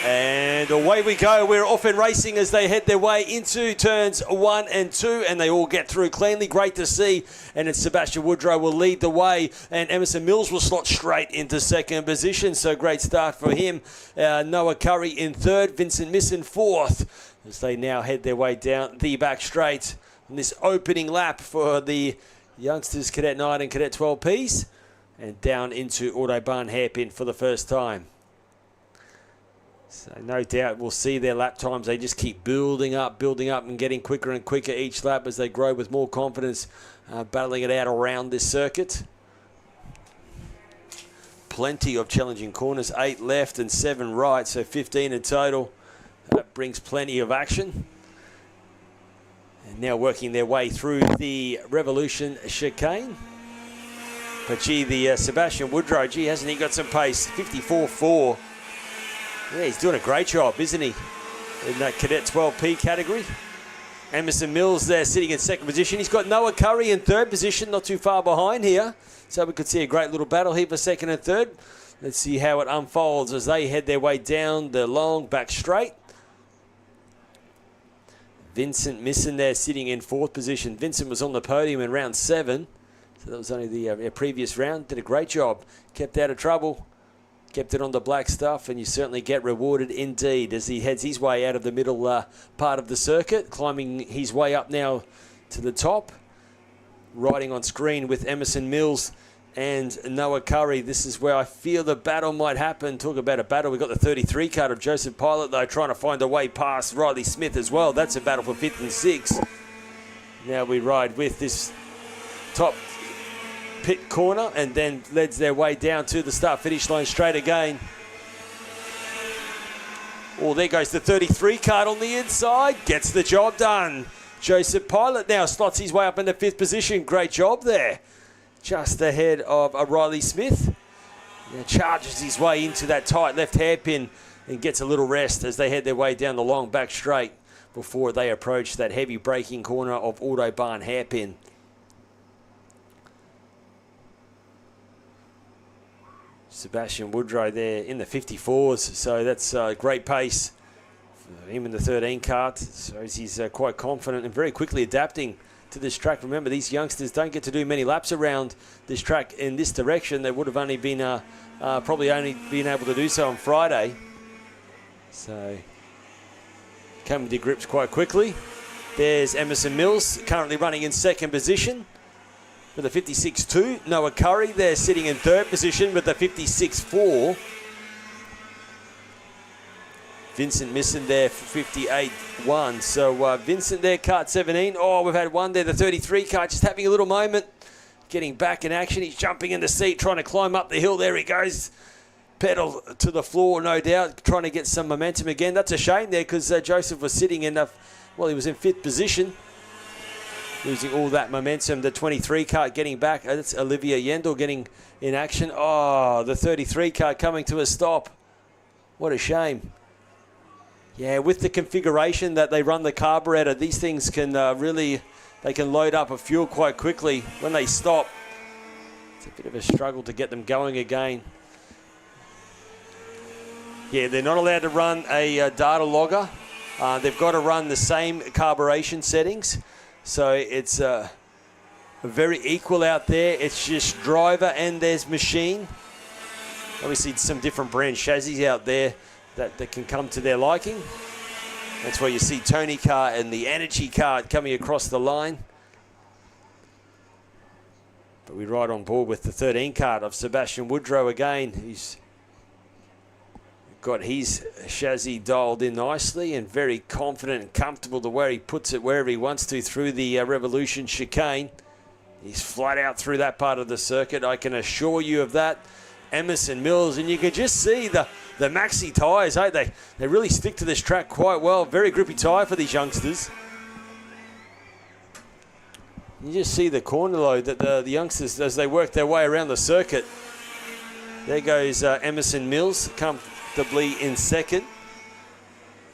And away we go. We're off and racing as they head their way into turns 1 and 2, and they all get through cleanly. Great to see. And it's Sebastian Woodrow will lead the way, and Emerson Mills will slot straight into second position. So great start for him. Noah Curry in 3rd, Vincent Misson 4th, as they now head their way down the back straight on this opening lap for the youngsters Cadet 9 and Cadet 12Ps, and down into Autobahn hairpin for the first time. So no doubt we'll see their lap times. They just keep building up and getting quicker and quicker each lap as they grow with more confidence, battling it out around this circuit. Plenty of challenging corners, 8 left and 7 right, so 15 in total. That brings plenty of action. And now working their way through the Revolution chicane. But gee, the Sebastian Woodrow, gee, hasn't he got some pace? 54.4. Yeah, he's doing a great job, isn't he, in that Cadet 12P category. Emerson Mills there sitting in second position. He's got Noah Curry in third position, not too far behind here. So we could see a great little battle here for second and third. Let's see how it unfolds as they head their way down the long back straight. Vincent Misson there sitting in fourth position. Vincent was on the podium in round 7. So that was only the previous round. Did a great job. Kept out of trouble. Kept it on the black stuff, and you certainly get rewarded indeed as he heads his way out of the middle part of the circuit, climbing his way up now to the top. Riding on screen with Emerson Mills and Noah Curry. This is where I feel the battle might happen. Talk about a battle. We've got the 33 card of Joseph Pilot, though, trying to find a way past Riley Smith as well. That's a battle for 5th and 6th. Now we ride with this top pit corner and then leads their way down to the start-finish line straight again. Oh, there goes the 33 card on the inside. Gets the job done. Joseph Pilot now slots his way up into 5th position. Great job there. Just ahead of Riley Smith. Now charges his way into that tight left hairpin and gets a little rest as they head their way down the long back straight before they approach that heavy braking corner of Autobahn hairpin. Sebastian Woodrow there in the 54s, so that's great pace for him in the 13 kart. So he's quite confident and very quickly adapting to this track. Remember, these youngsters don't get to do many laps around this track in this direction. They would have only been probably only been able to do so on Friday. So coming to grips quite quickly. There's Emerson Mills currently running in second position with a 56.2. Noah Curry there sitting in third position with a 56.4. Vincent Misson there for 58.1. So Vincent there, kart 17. Oh, we've had one there, the 33 kart, just having a little moment. Getting back in action. He's jumping in the seat, trying to climb up the hill. There he goes. Pedal to the floor, no doubt, trying to get some momentum again. That's a shame there because Joseph was sitting in, well, he was in 5th position. Losing all that momentum. The 23 kart getting back. That's Olivia Yendall getting in action. Oh, the 33 kart coming to a stop. What a shame. Yeah, with the configuration that they run the carburetor, these things can they can load up a fuel quite quickly. When they stop, it's a bit of a struggle to get them going again. Yeah, they're not allowed to run a data logger. They've got to run the same carburation settings. So it's very equal out there. It's just driver and there's machine. Obviously, some different brand chassis out there that can come to their liking. That's where you see Tony Kart and the Energy Kart coming across the line. But we ride on board with the 13 Kart of Sebastian Woodrow again. He's got his chassis dialed in nicely and very confident and comfortable to where he puts it wherever he wants to through the Revolution chicane. He's flat out through that part of the circuit, I can assure you of that. Emerson Mills, and you can just see the maxi tyres, hey? They really stick to this track quite well. Very grippy tyre for these youngsters. You just see the corner load that the youngsters, as they work their way around the circuit. There goes Emerson Mills, comfortably in second.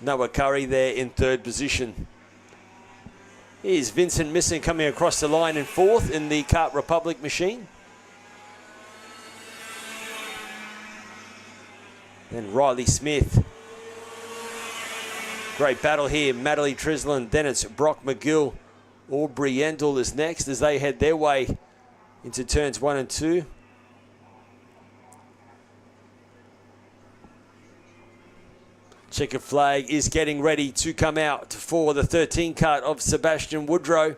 Noah Curry there in third position. Here's Vincent Misson coming across the line in fourth in the Kart Republic machine. Then Riley Smith. Great battle here. Madeline Trislin. Then it's Brock McGill. Aubrey Yendall is next as they head their way into turns 1 and 2. Checker flag is getting ready to come out for the 13 Kart of Sebastian Woodrow.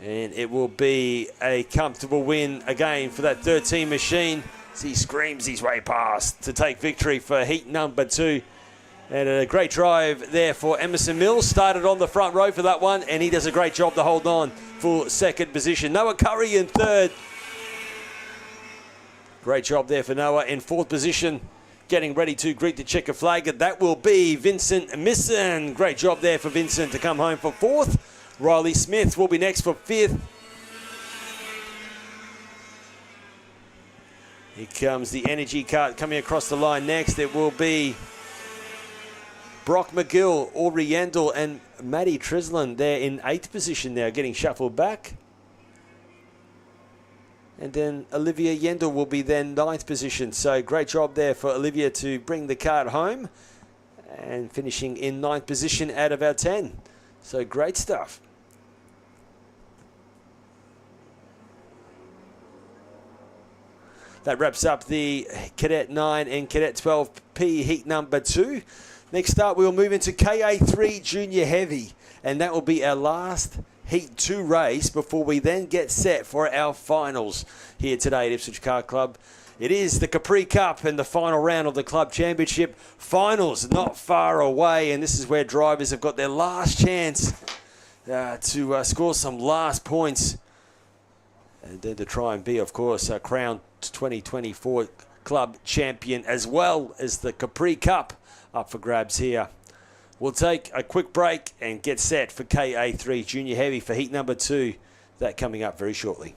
And it will be a comfortable win again for that 13 machine. As he screams his way past to take victory for heat number 2. And a great drive there for Emerson Mills. Started on the front row for that one, and he does a great job to hold on for second position. Noah Curry in third. Great job there for Noah in fourth position. Getting ready to greet the checker flag. That will be Vincent Misson. Great job there for Vincent to come home for fourth. Riley Smith will be next for fifth. Here comes the Energy Kart coming across the line next. It will be Brock McGill, Aubrey Yendall, and Maddie Trislin there in 8th position now, getting shuffled back. And then Olivia Yendall will be then 9th position. So great job there for Olivia to bring the kart home. And finishing in 9th position out of our 10. So great stuff. That wraps up the Cadet 9 and Cadet 12P heat number 2. Next up, we'll move into KA3 Junior Heavy. And that will be our last Heat 2 race before we then get set for our finals here today at Ipswich Kart Club. It is the Capri Cup and the final round of the Club Championship. Finals not far away, and this is where drivers have got their last chance to score some last points. And then to try and be, of course, crowned 2024 Club Champion, as well as the Capri Cup up for grabs here. We'll take a quick break and get set for KA3 Junior Heavy for heat number 2. That coming up very shortly.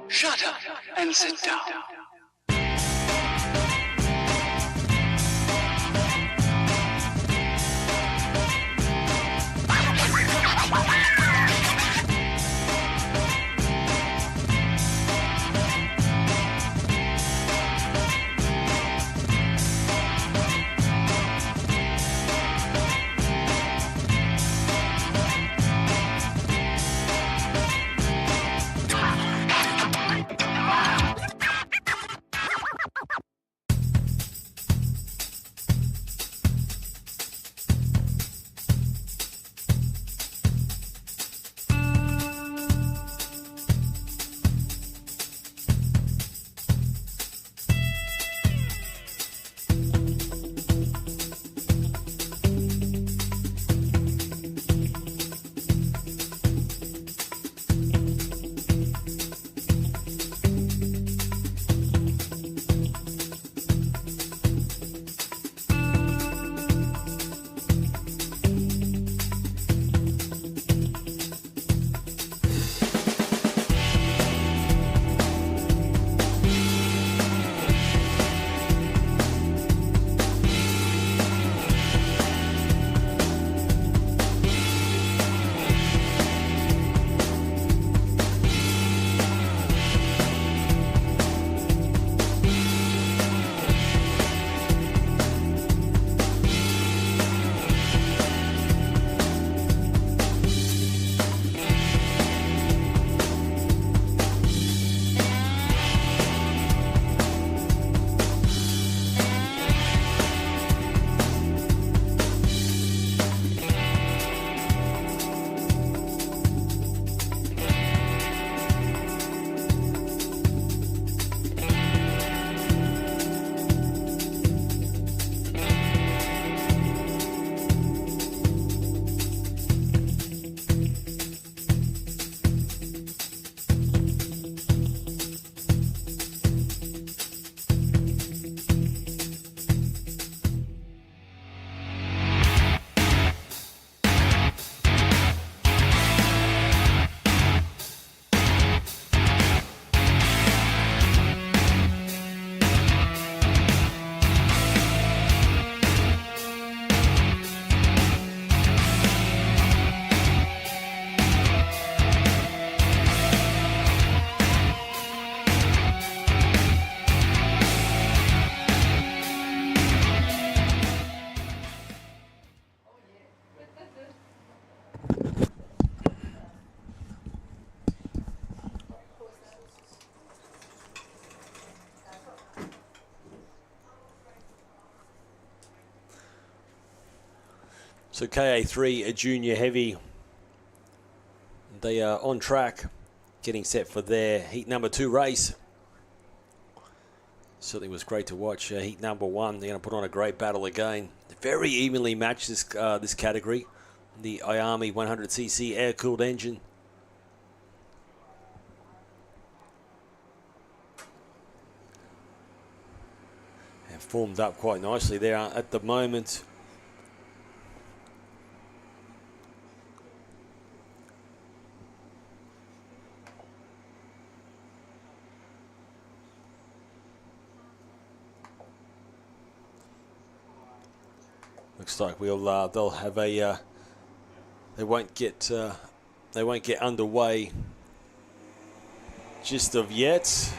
Shut up and sit down. So KA3 Junior Heavy, they are on track, getting set for their heat number 2 race. Certainly was great to watch. Heat number 1, they're going to put on a great battle again. Very evenly matched this category. The IAMI 100cc air-cooled engine. And formed up quite nicely there at the moment. Looks like they'll have a they won't get underway just of yet.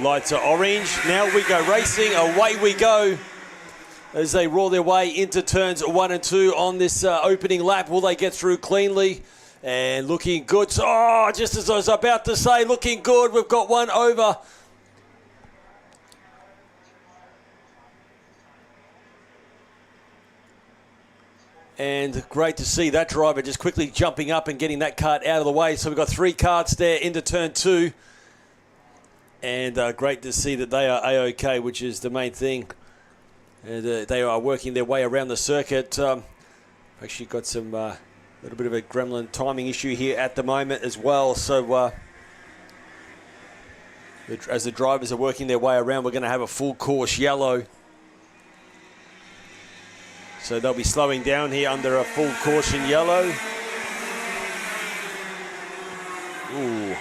Lights are orange. Now we go racing. Away we go as they roll their way into turns 1 and 2 on this opening lap. Will they get through cleanly? And looking good. Oh, just as I was about to say, looking good. We've got one over. And great to see that driver just quickly jumping up and getting that kart out of the way. So we've got 3 karts there into turn 2. And great to see that they are A-OK, which is the main thing. And they are working their way around the circuit. Actually got some little bit of a gremlin timing issue here at the moment as well. So as the drivers are working their way around, we're going to have a full course yellow. So they'll be slowing down here under a full caution yellow. Ooh.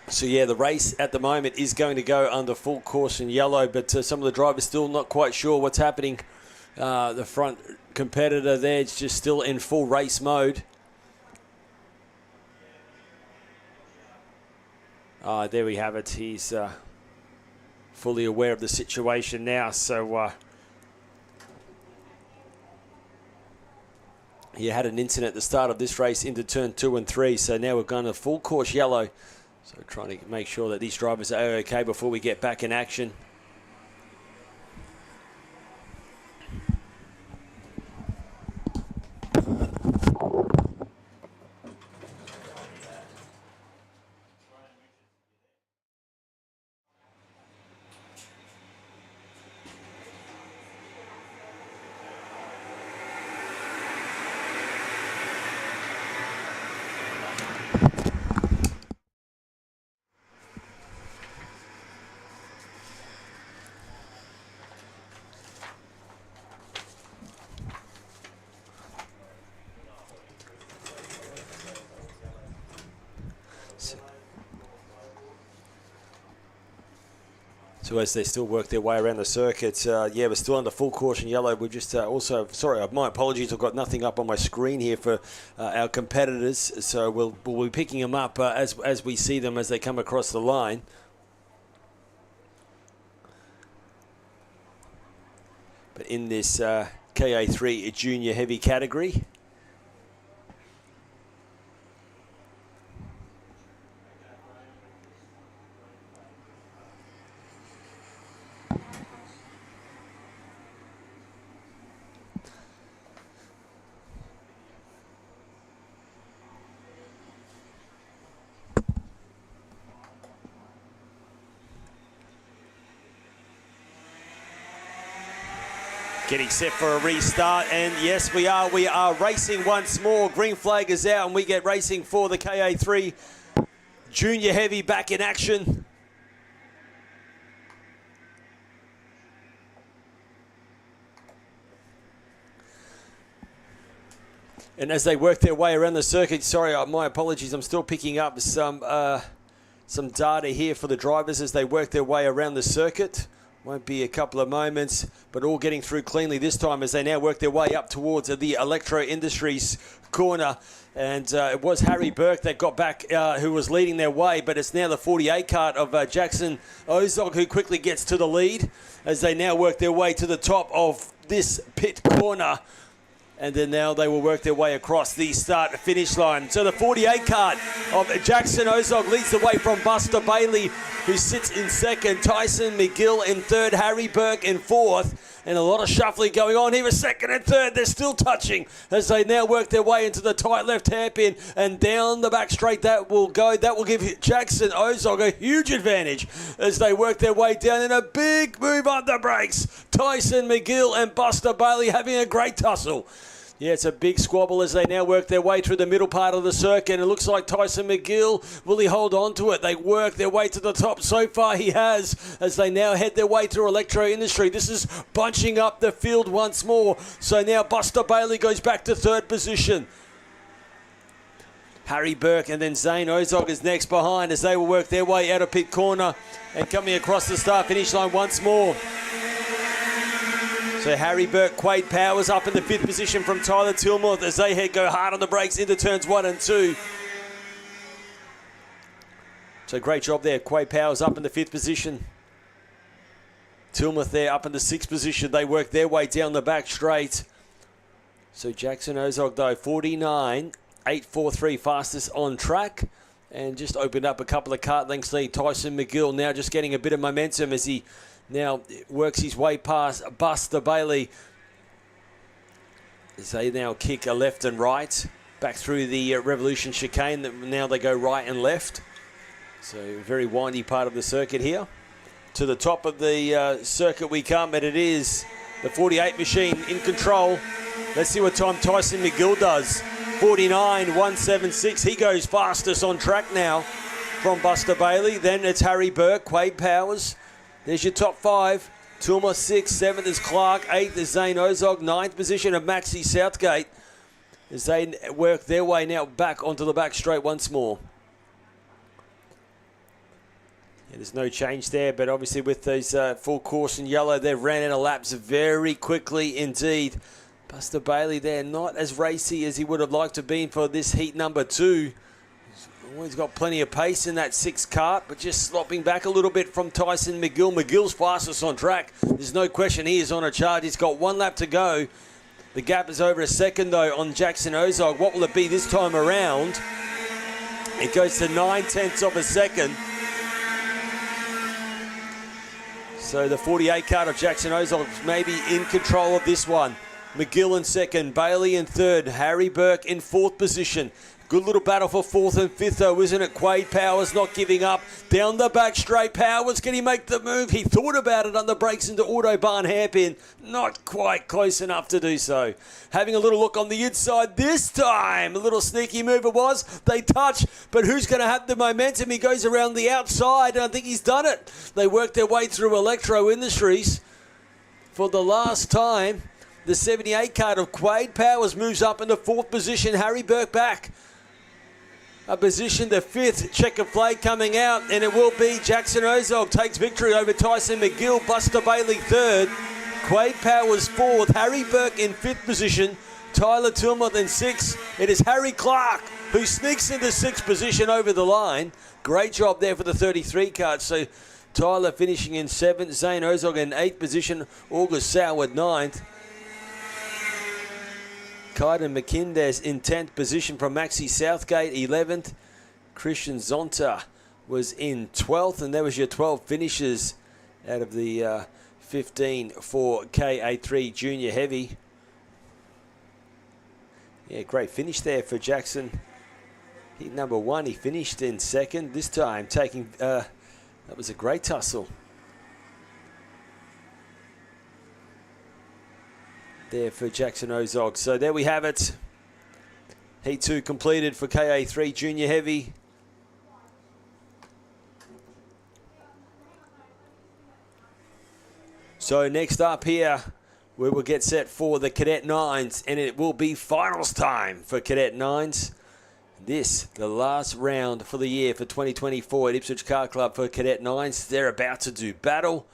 So yeah, the race at the moment is going to go under full caution yellow, but some of the drivers still not quite sure what's happening. The front competitor there is just still in full race mode. There we have it. He's fully aware of the situation now. So he had an incident at the start of this race into turn 2 and 3. So now we're going to full course yellow. So trying to make sure that these drivers are okay before we get back in action. So as they still work their way around the circuit, yeah, we're still under full caution yellow. We've just also, sorry, my apologies, I've got nothing up on my screen here for our competitors. So we'll be picking them up as we see them as they come across the line. But in this KA3 Junior Heavy category, getting set for a restart, and yes, we are racing once more. Green flag is out, and we get racing for the KA3 Junior Heavy back in action. And as they work their way around the circuit, sorry, my apologies, I'm still picking up some data here for the drivers as they work their way around the circuit. Won't be a couple of moments, but all getting through cleanly this time as they now work their way up towards the Electro Industries corner. And it was Harry Burke that got back, who was leading their way, but it's now the 48 kart of Jackson Ozog who quickly gets to the lead as they now work their way to the top of this pit corner. And then now they will work their way across the start-finish line. So the 48 kart of Jackson Ozog leads the way from Buster Bailey who sits in second. Tyson McGill in third. Harry Burke in fourth. And a lot of shuffling going on here. Second and third, they're still touching as they now work their way into the tight left hairpin and down the back straight. That will go. That will give Jackson Ozog a huge advantage as they work their way down in a big move on the brakes. Tyson McGill and Buster Bailey having a great tussle. Yeah, it's a big squabble as they now work their way through the middle part of the circuit. And it looks like Tyson McGill, will he hold on to it? They work their way to the top. So far he has, as they now head their way through Electro Industry. This is bunching up the field once more. So now Buster Bailey goes back to third position. Harry Burke and then Zane Ozog is next behind as they will work their way out of pit corner and coming across the start-finish line once more. So Harry Burke, Quade Powers up in the fifth position from Tyler Tilmuth as they go hard on the brakes into turns 1 and 2. So great job there. Quade Powers up in the fifth position. Tilmuth there up in the sixth position. They work their way down the back straight. So Jackson Ozog though, 49.843 fastest on track. And just opened up a couple of kart lengths lead. Tyson McGill now just getting a bit of momentum as he now works his way past Buster Bailey as they now kick a left and right back through the Revolution chicane. Now they go right and left. So very windy part of the circuit here. To the top of the circuit we come, and it is the 48 machine in control. Let's see what time Tyson McGill does. 49.176. He goes fastest on track now from Buster Bailey. Then it's Harry Burke, Quade Powers. There's your top five. Tilmuth 6th, 7th is Clark, 8th is Zane Ozog, 9th position of Maxie Southgate as they work their way now back onto the back straight once more. Yeah, there's no change there, but obviously with those full course in yellow, they've ran out of laps very quickly indeed. Buster Bailey there, not as racy as he would have liked to have been for this heat number 2. He's got plenty of pace in that 6th kart, but just slopping back a little bit from Tyson McGill. McGill's fastest on track. There's no question he is on a charge. He's got 1 lap to go. The gap is over a second, though, on Jackson Ozog. What will it be this time around? It goes to 9/10 of a second. So the 48 kart of Jackson Ozog maybe in control of this one. McGill in second, Bailey in third, Harry Burke in 4th position. Good little battle for 4th and 5th, though, isn't it? Quade Powers not giving up. Down the back straight. Powers, can he make the move? He thought about it on the brakes into Autobahn hairpin. Not quite close enough to do so. Having a little look on the inside this time. A little sneaky move it was. They touch, but who's going to have the momentum? He goes around the outside, and I think he's done it. They work their way through Electro Industries for the last time. The 78 kart of Quade Powers moves up into 4th position. Harry Burke back. A position, the 5th checker flag coming out, and it will be Jackson Ozog takes victory over Tyson McGill. Buster Bailey 3rd, Quade Powers 4th, Harry Burke in 5th position, Tyler Tilmuth in 6th. It is Harry Clark who sneaks into 6th position over the line. Great job there for the 33 kart. So Tyler finishing in 7th, Zane Ozog in 8th position, August Soward 9th. Kaiden McIndes in 10th position from Maxie Southgate, 11th. Christian Zonta was in 12th, and there was your 12 finishes out of the 15 for KA3 Junior Heavy. Yeah, great finish there for Jackson. Heat number 1, he finished in 2nd. This time taking, that was a great tussle there for Jackson Ozog. So there we have it. Heat 2 completed for KA3 Junior Heavy. So next up here, we will get set for the Cadet 9s, and it will be finals time for Cadet 9s. This, the last round for the year for 2024 at Ipswich Car Club for Cadet 9s. They're about to do battle.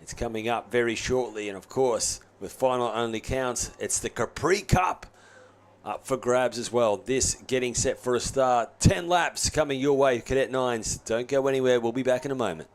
It's coming up very shortly, and of course, with final only counts, it's the Capri Cup up for grabs as well. This getting set for a start. 10 laps coming your way, Cadet 9s. Don't go anywhere. We'll be back in a moment.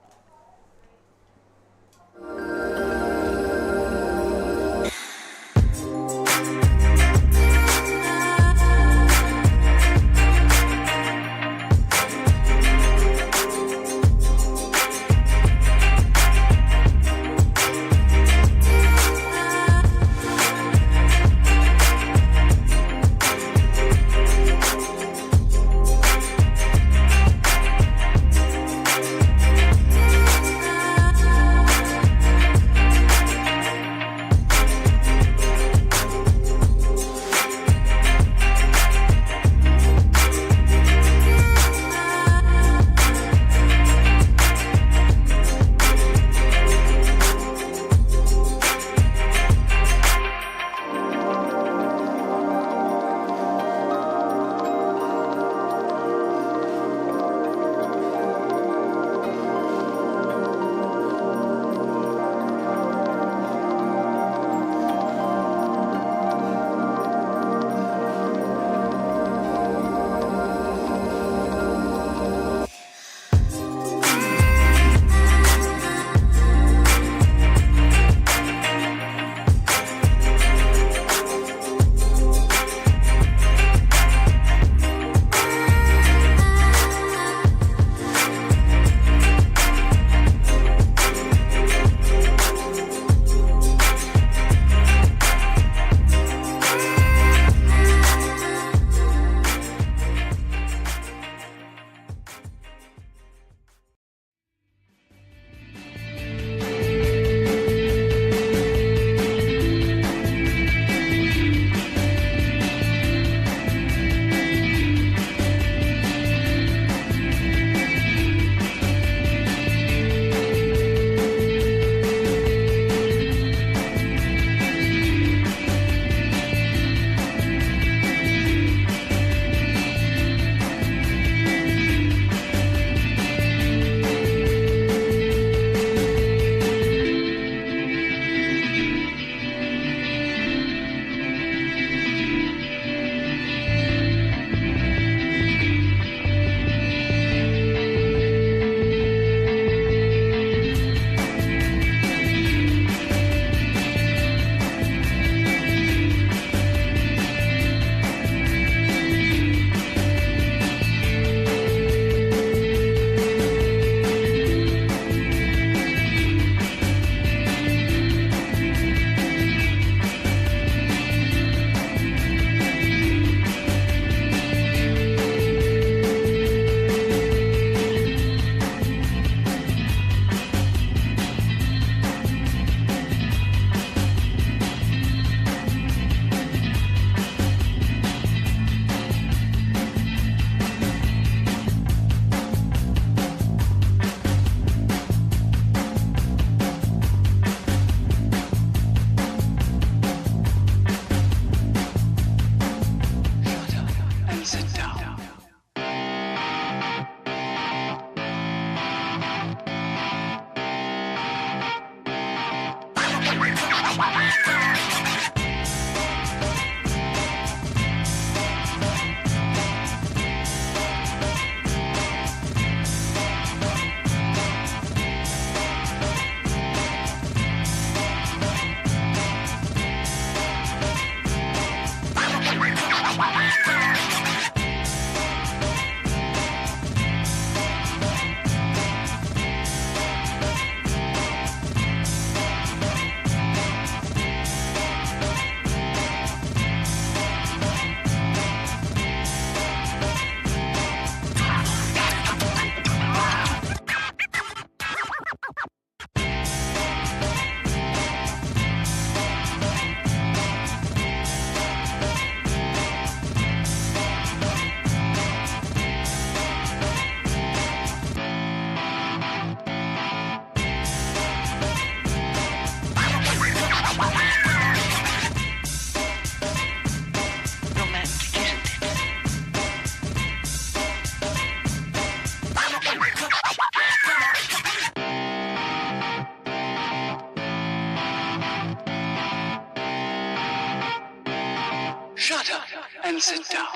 Shut up and sit down.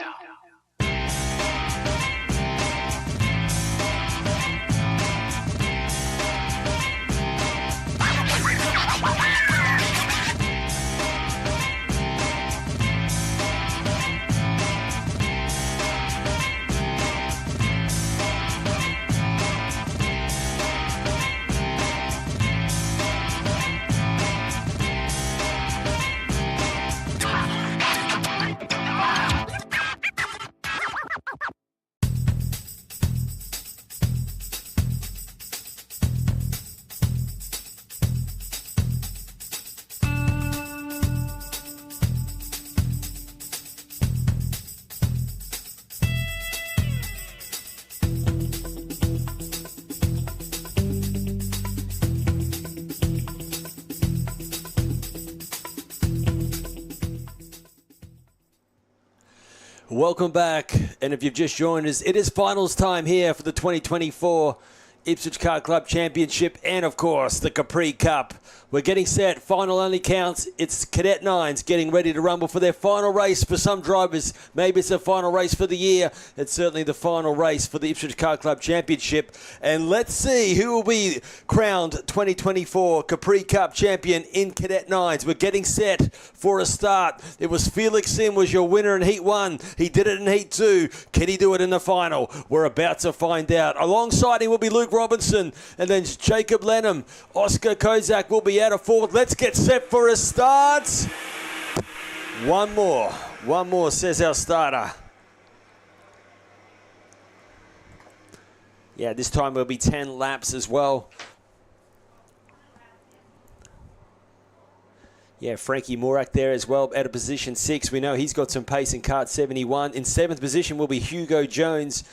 Welcome back, and if you've just joined us, it is finals time here for the 2024 Ipswich Kart Club Championship and, of course, the Capri Cup. We're getting set. Final only counts. It's Cadet 9s getting ready to rumble for their final race. For some drivers, maybe it's the final race for the year. It's certainly the final race for the Ipswich Kart Club Championship. And let's see who will be crowned 2024 Capri Cup champion in Cadet 9s. We're getting set for a start. It was Felix Sim was your winner in Heat 1. He did it in Heat 2. Can he do it in the final? We're about to find out. Alongside him will be Luke Robinson, and then Jacob Lenham. Oscar Kozak will be out of fourth. Let's get set for a start. One more, says our starter. Yeah, this time it'll be 10 laps as well. Yeah, Frankie Morak there as well, out of position 6. We know he's got some pace in kart 71. In 7th position will be Hugo Jones.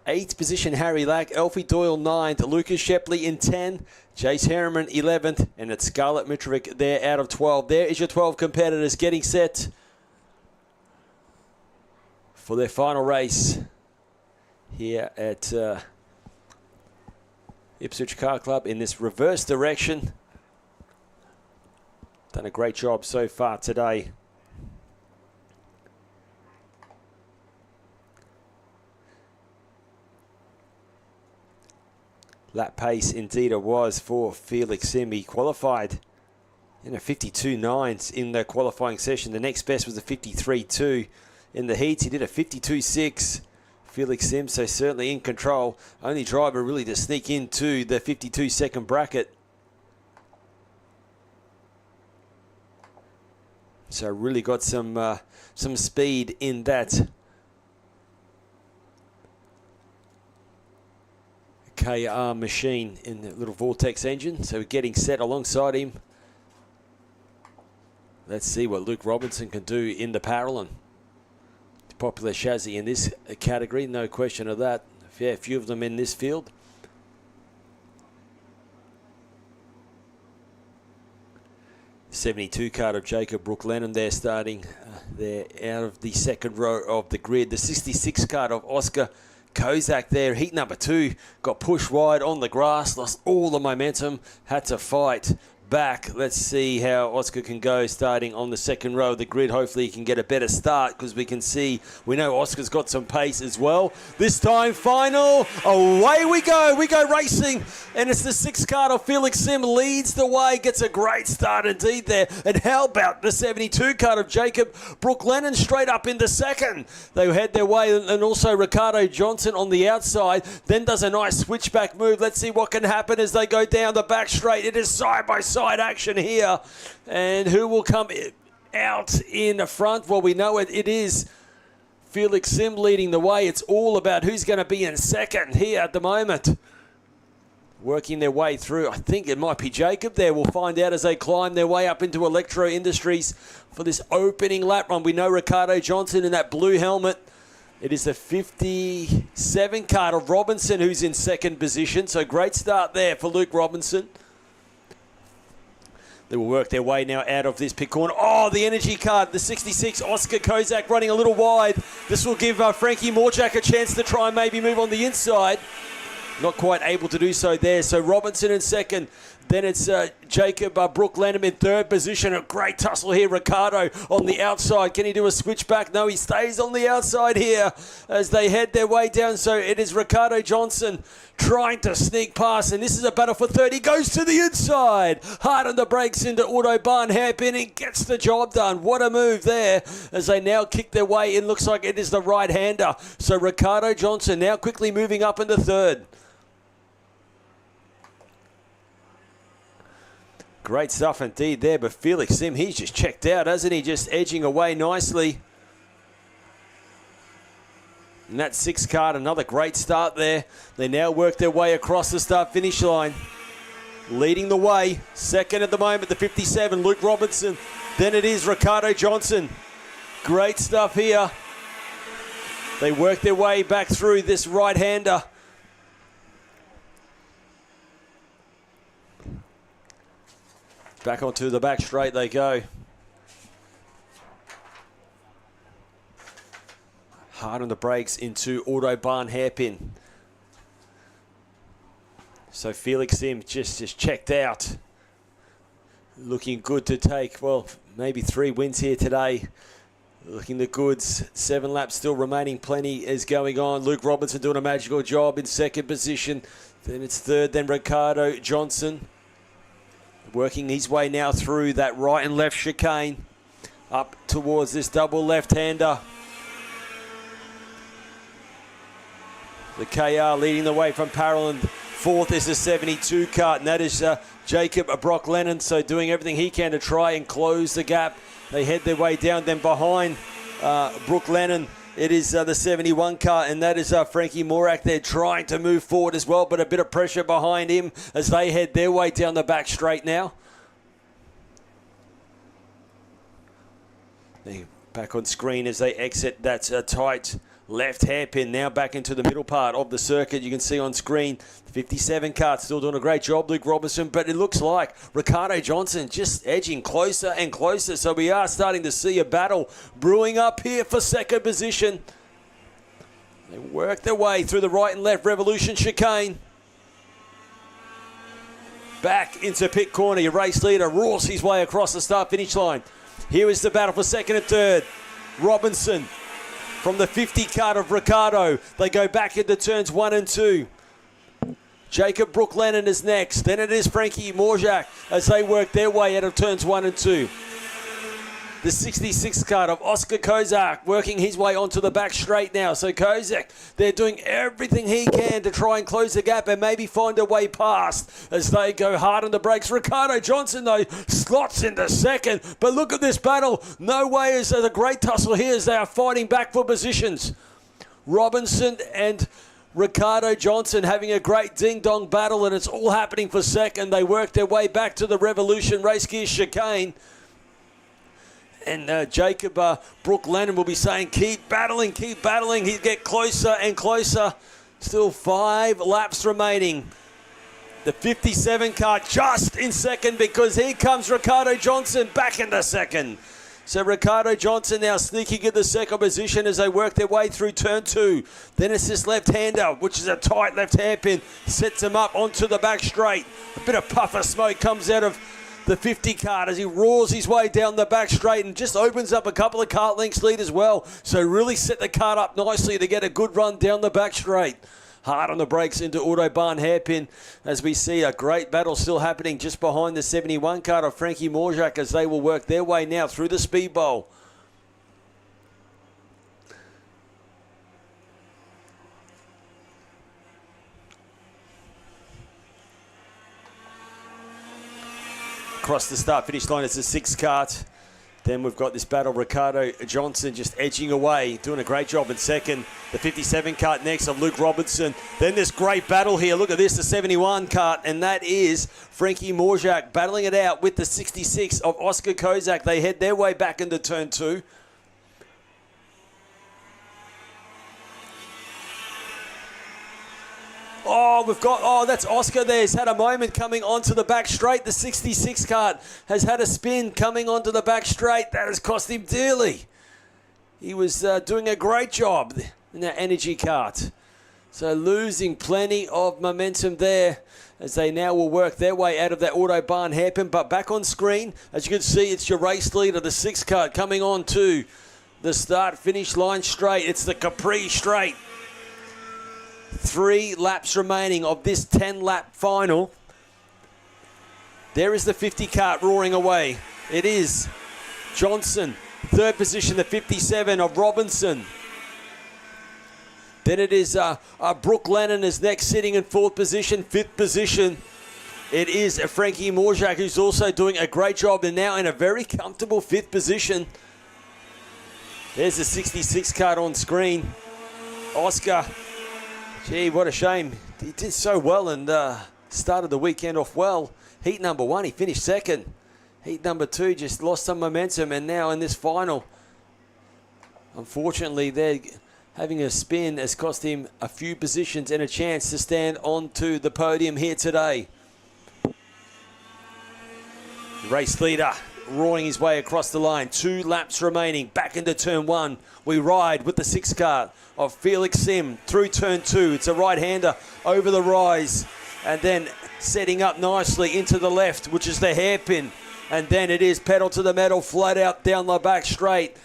8th position, Harry Lack. Elfie Doyle, 9th. Lucas Shepley in 10. Jace Harriman, 11th. And it's Scarlett Mitrovic there out of 12. There is your 12 competitors getting set for their final race here at Ipswich Kart Club in this reverse direction. Done a great job so far today. Lap pace indeed it was for Felix Sim. He qualified in a 52.9 in the qualifying session. The next best was a 53.2 in the heats. He did a 52.6. Felix Sim, so certainly in control. Only driver really to sneak into the 52-second bracket. So really got some speed in that KR machine in the little Vortex engine. So we're getting set alongside him. Let's see what Luke Robinson can do in the parallel. Popular chassis in this category, no question of that. Yeah, a few of them in this field. '72 card of Jacob Brook Lennon there starting there out of the second row of the grid. The 66 card of Oscar Kozak there, heat number 2, got pushed wide on the grass, lost all the momentum, had to fight back. Let's see how Oscar can go starting on the second row of the grid. Hopefully he can get a better start because we know Oscar's got some pace as well. This time final, away we go racing, and it's the 6 card of Felix Sim leads the way, gets a great start indeed there. And how about the 72 card of Jacob Brooke Lennon straight up in the second. They head their way, and also Ricardo Johnson on the outside, then does a nice switchback move. Let's see what can happen as they go down the back straight. It is side by side action here, and who will come out in the front? Well, we know it is Felix Sim leading the way. It's all about who's going to be in second here at the moment. Working their way through, I think it might be Jacob there. We'll find out as they climb their way up into Electro Industries for this opening lap run. We know Ricardo Johnson in that blue helmet. It is the 57 card of Robinson who's in second position, so great start there for Luke Robinson. They will work their way now out of this pit corner. Oh, the energy card, the 66, Oscar Kozak running a little wide. This will give Frankie Morjak a chance to try and maybe move on the inside. Not quite able to do so there. So Robinson in second. Then it's Jacob Brooke Lennon in third position. A great tussle here. Ricardo on the outside. Can he do a switchback? No, he stays on the outside here as they head their way down. So it is Ricardo Johnson trying to sneak past. And this is a battle for third. He goes to the inside. Hard on the brakes into Autobahn hairpin. He gets the job done. What a move there as they now kick their way in. Looks like it is the right-hander. So Ricardo Johnson now quickly moving up into third. Great stuff indeed there, but Felix Sim, he's just checked out, hasn't he? Just edging away nicely. And that 6 card, another great start there. They now work their way across the start-finish line. Leading the way, second at the moment, the 57, Luke Robinson. Then it is Ricardo Johnson. Great stuff here. They work their way back through this right-hander. Back onto the back straight they go. Hard on the brakes into Autobahn hairpin. So Felix Sim just checked out. Looking good to take, well, maybe 3 wins here today. Looking the goods. 7 laps still remaining. Plenty is going on. Luke Robinson doing a magical job in second position. Then it's third, then Ricardo Johnson. Working his way now through that right and left chicane. Up towards this double left-hander. The KR leading the way from Parolin. Fourth is the 72 cart, and that is Jacob Brock Lennon. So doing everything he can to try and close the gap. They head their way down. Then behind Brooke Lennon, it is the 71 car, and that is Frankie Morak. They're trying to move forward as well, but a bit of pressure behind him as they head their way down the back straight now. Back on screen as they exit that tight left hairpin. Now back into the middle part of the circuit. You can see on screen, 57 Kart still doing a great job, Luke Robinson, but it looks like Ricardo Johnson just edging closer and closer. So we are starting to see a battle brewing up here for second position. They work their way through the right and left revolution chicane. Back into pit corner. Your race leader roars his way across the start-finish line. Here is the battle for second and third. Robinson from the 50 cart of Ricardo. They go back into turns 1 and 2. Jacob Brooke Lennon is next. Then it is Frankie Morjak as they work their way out of turns 1 and 2. The 66 card of Oscar Kozak working his way onto the back straight now. So Kozak, they're doing everything he can to try and close the gap and maybe find a way past as they go hard on the brakes. Ricardo Johnson, though, slots into second. But look at this battle. No way is there a great tussle here as they are fighting back for positions. Robinson and Ricardo Johnson having a great ding-dong battle, and it's all happening for second. They work their way back to the Revolution race gear chicane. And Jacob Brooke Lennon will be saying, keep battling, keep battling. He'll get closer and closer. Still 5 laps remaining. The 57 car just in second because here comes Ricardo Johnson back into second. So Ricardo Johnson now sneaking in the second position as they work their way through turn 2. Then it's this left-hander, which is a tight left hairpin. Sets him up onto the back straight. A bit of puff of smoke comes out of the 50 kart as he roars his way down the back straight and just opens up a couple of kart lengths lead as well. So really set the kart up nicely to get a good run down the back straight. Hard on the brakes into Autobahn hairpin as we see a great battle still happening just behind the 71 kart of Frankie Morzak as they will work their way now through the speed bowl. Across the start-finish line, it's the 6 kart. Then we've got this battle, Ricardo Johnson just edging away, doing a great job in second. The 57 kart next of Luke Robinson. Then this great battle here. Look at this, the 71 kart, and that is Frankie Morzak battling it out with the 66 of Oscar Kozak. They head their way back into turn 2. That's Oscar there. He's had a moment coming onto the back straight. The 66 kart has had a spin coming onto the back straight. That has cost him dearly. He was doing a great job in that energy kart. So losing plenty of momentum there as they now will work their way out of that Autobahn hairpin. But back on screen, as you can see, it's your race leader, the 6 kart, coming on to the start-finish line straight. It's the Capri straight. 3 laps remaining of this 10-lap final. There is the 50 kart roaring away. It is Johnson, 3rd position, the 57 of Robinson. Then it is Brooke Lennon is next, sitting in 4th position. 5th position, it is Frankie Morzak, who's also doing a great job and now in a very comfortable 5th position. There's the 66 kart on screen. Oscar. Gee, what a shame. He did so well and started the weekend off well. Heat number 1, he finished 2nd. Heat number 2 just lost some momentum, and now in this final, unfortunately, they're having a spin has cost him a few positions and a chance to stand onto the podium here today. Race leader roaring his way across the line. 2 laps remaining. Back into turn 1. We ride with the 6 kart of Felix Sim through turn 2. It's a right-hander over the rise. And then setting up nicely into the left, which is the hairpin. And then it is pedal to the metal, flat out down the back straight.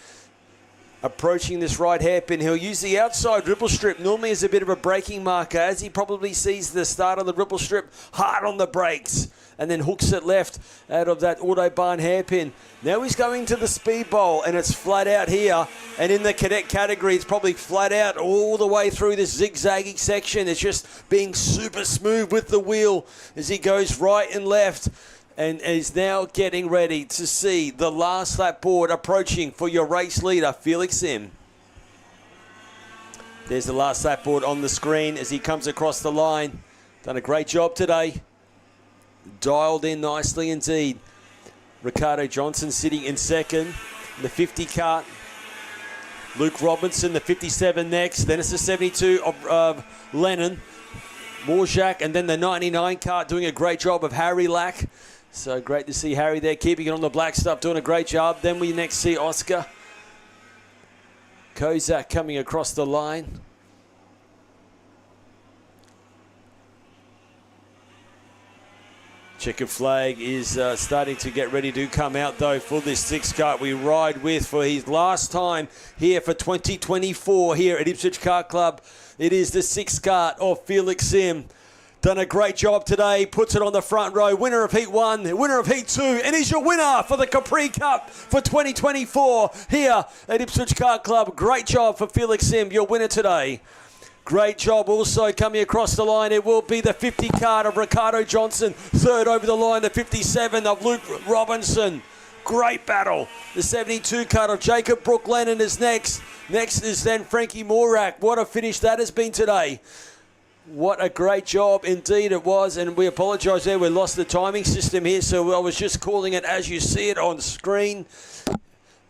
Approaching this right hairpin, he'll use the outside ripple strip normally as a bit of a braking marker, as he probably sees the start of the ripple strip, hard on the brakes, and then hooks it left out of that Autobahn hairpin. Now he's going to the speed bowl, and it's flat out here, and in the cadet category, it's probably flat out all the way through this zigzagging section. It's just being super smooth with the wheel as he goes right and left. And is now getting ready to see the last lap board approaching for your race leader, Felix Sim. There's the last lap board on the screen as he comes across the line. Done a great job today. Dialed in nicely indeed. Ricardo Johnson sitting in 2nd. The 50 kart. Luke Robinson, the 57 next. Then it's the 72 of Lennon. Morzak, and then the 99 kart doing a great job of Harry Lack. So great to see Harry there, keeping it on the black stuff, doing a great job. Then we next see Oscar Kozak coming across the line. Checkered flag is starting to get ready to come out, though, for this 6 kart we ride with for his last time here for 2024 here at Ipswich Kart Club. It is the 6 kart of Felix Sim. Done a great job today, puts it on the front row. Winner of Heat 1, winner of Heat 2, and he's your winner for the Capri Cup for 2024 here at Ipswich Kart Club. Great job for Felix Sim, your winner today. Great job also coming across the line. It will be the 50 kart of Ricardo Johnson. 3rd over the line, the 57 of Luke Robinson. Great battle. The 72 kart of Jacob Brooke Lennon is next. Next is then Frankie Morzak. What a finish that has been today. What a great job indeed it was, and we apologise there, we lost the timing system here, so I was just calling it as you see it on screen.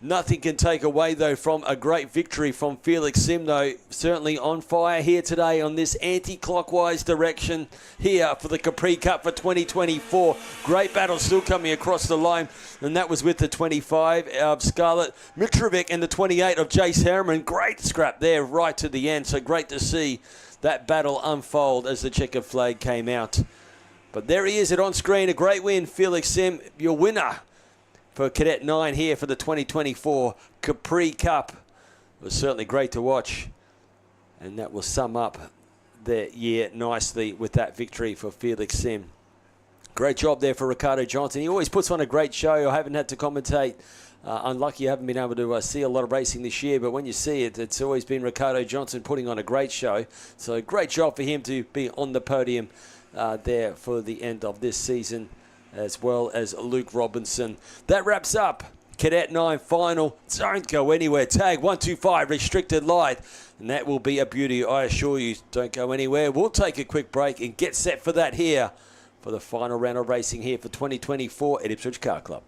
Nothing can take away, though, from a great victory from Felix Sim, though. Certainly on fire here today on this anti-clockwise direction here for the Capri Cup for 2024. Great battle still coming across the line, and that was with the 25 of Scarlett Mitrovic and the 28 of Jace Harriman. Great scrap there right to the end, so great to see that battle unfold as the checkered flag came out. But there he is it on screen. A great win, Felix Sim, your winner for Cadet 9 here for the 2024 Capri Cup. It was certainly great to watch. And that will sum up their year nicely with that victory for Felix Sim. Great job there for Ricardo Johnson. He always puts on a great show. I haven't had to commentate. Unlucky I haven't been able to see a lot of racing this year, but when you see it, it's always been Ricardo Johnson putting on a great show. So great job for him to be on the podium there for the end of this season, as well as Luke Robinson. That wraps up Cadet 9 final. Don't go anywhere. Tag 125 restricted light. And that will be a beauty, I assure you. Don't go anywhere. We'll take a quick break and get set for that here for the final round of racing here for 2024 at Ipswich Car Club.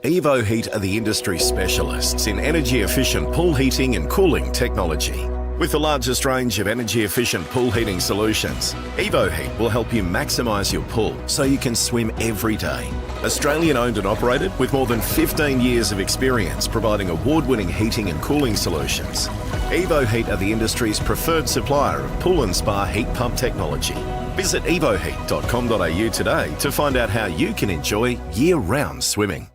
Evo Heat are the industry specialists in energy-efficient pool heating and cooling technology. With the largest range of energy-efficient pool heating solutions, Evo Heat will help you maximise your pool so you can swim every day. Australian owned and operated with more than 15 years of experience providing award-winning heating and cooling solutions. Evo Heat are the industry's preferred supplier of pool and spa heat pump technology. Visit evoheat.com.au today to find out how you can enjoy year-round swimming.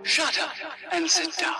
Shut up and sit down.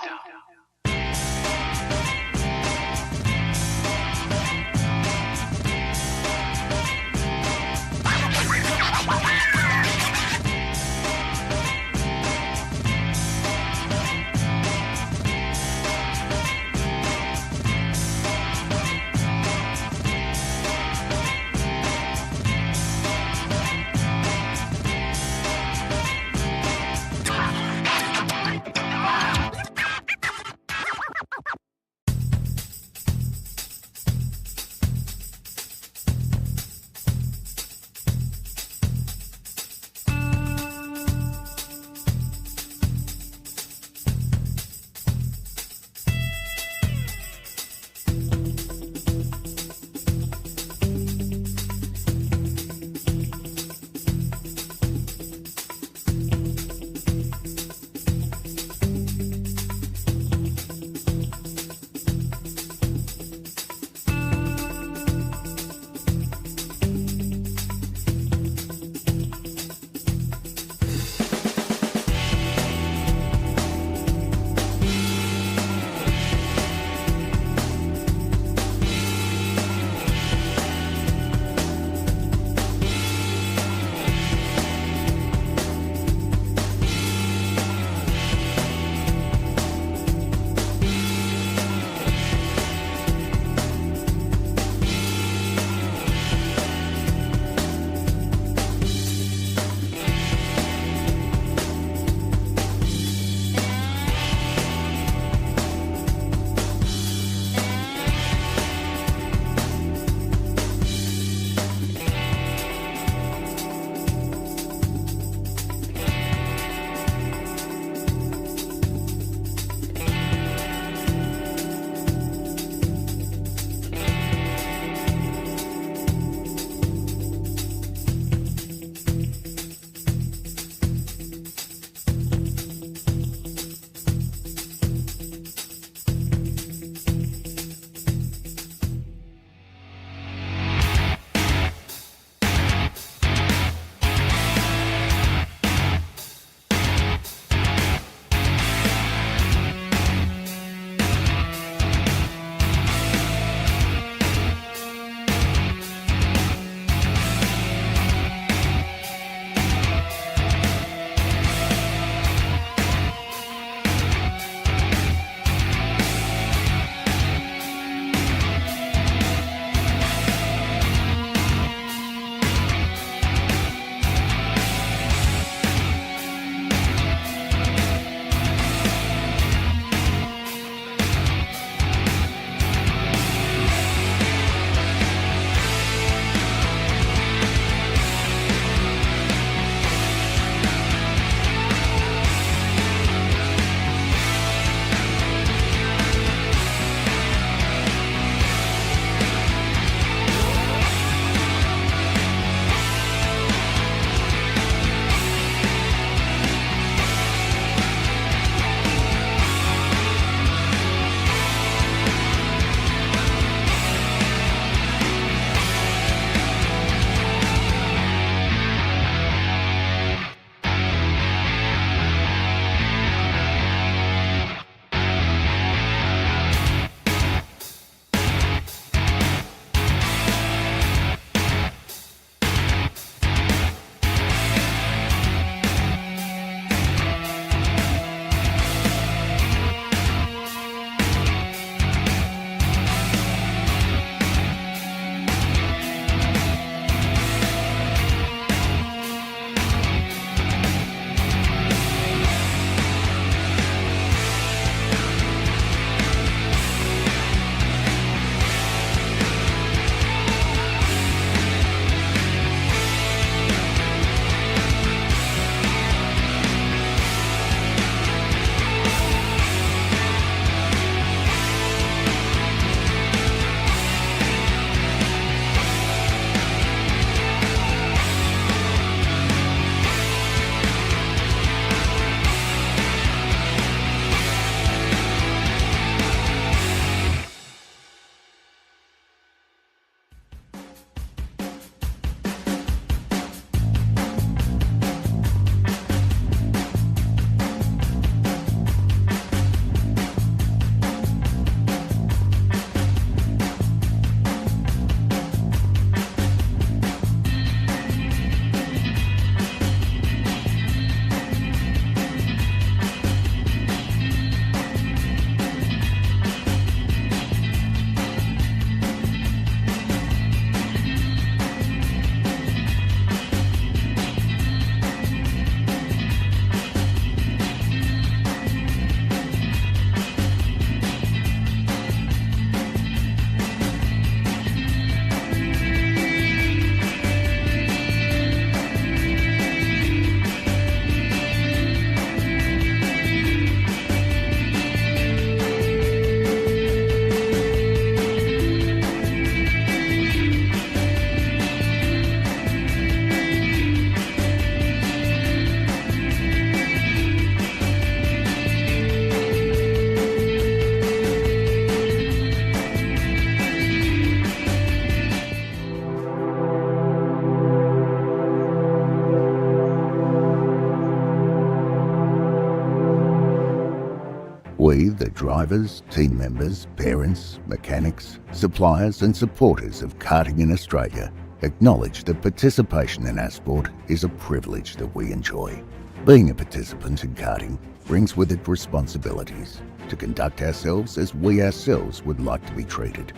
We, the drivers, team members, parents, mechanics, suppliers and supporters of karting in Australia, acknowledge that participation in our sport is a privilege that we enjoy. Being a participant in karting brings with it responsibilities to conduct ourselves as we ourselves would like to be treated,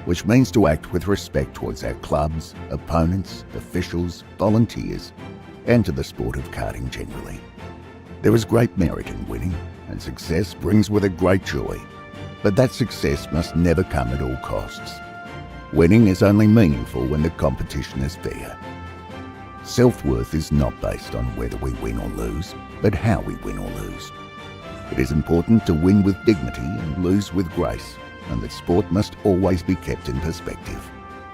which means to act with respect towards our clubs, opponents, officials, volunteers, and to the sport of karting generally. There is great merit in winning, and success brings with it great joy, but that success must never come at all costs. Winning is only meaningful when the competition is fair. Self-worth is not based on whether we win or lose, but how we win or lose. It is important to win with dignity and lose with grace, and that sport must always be kept in perspective.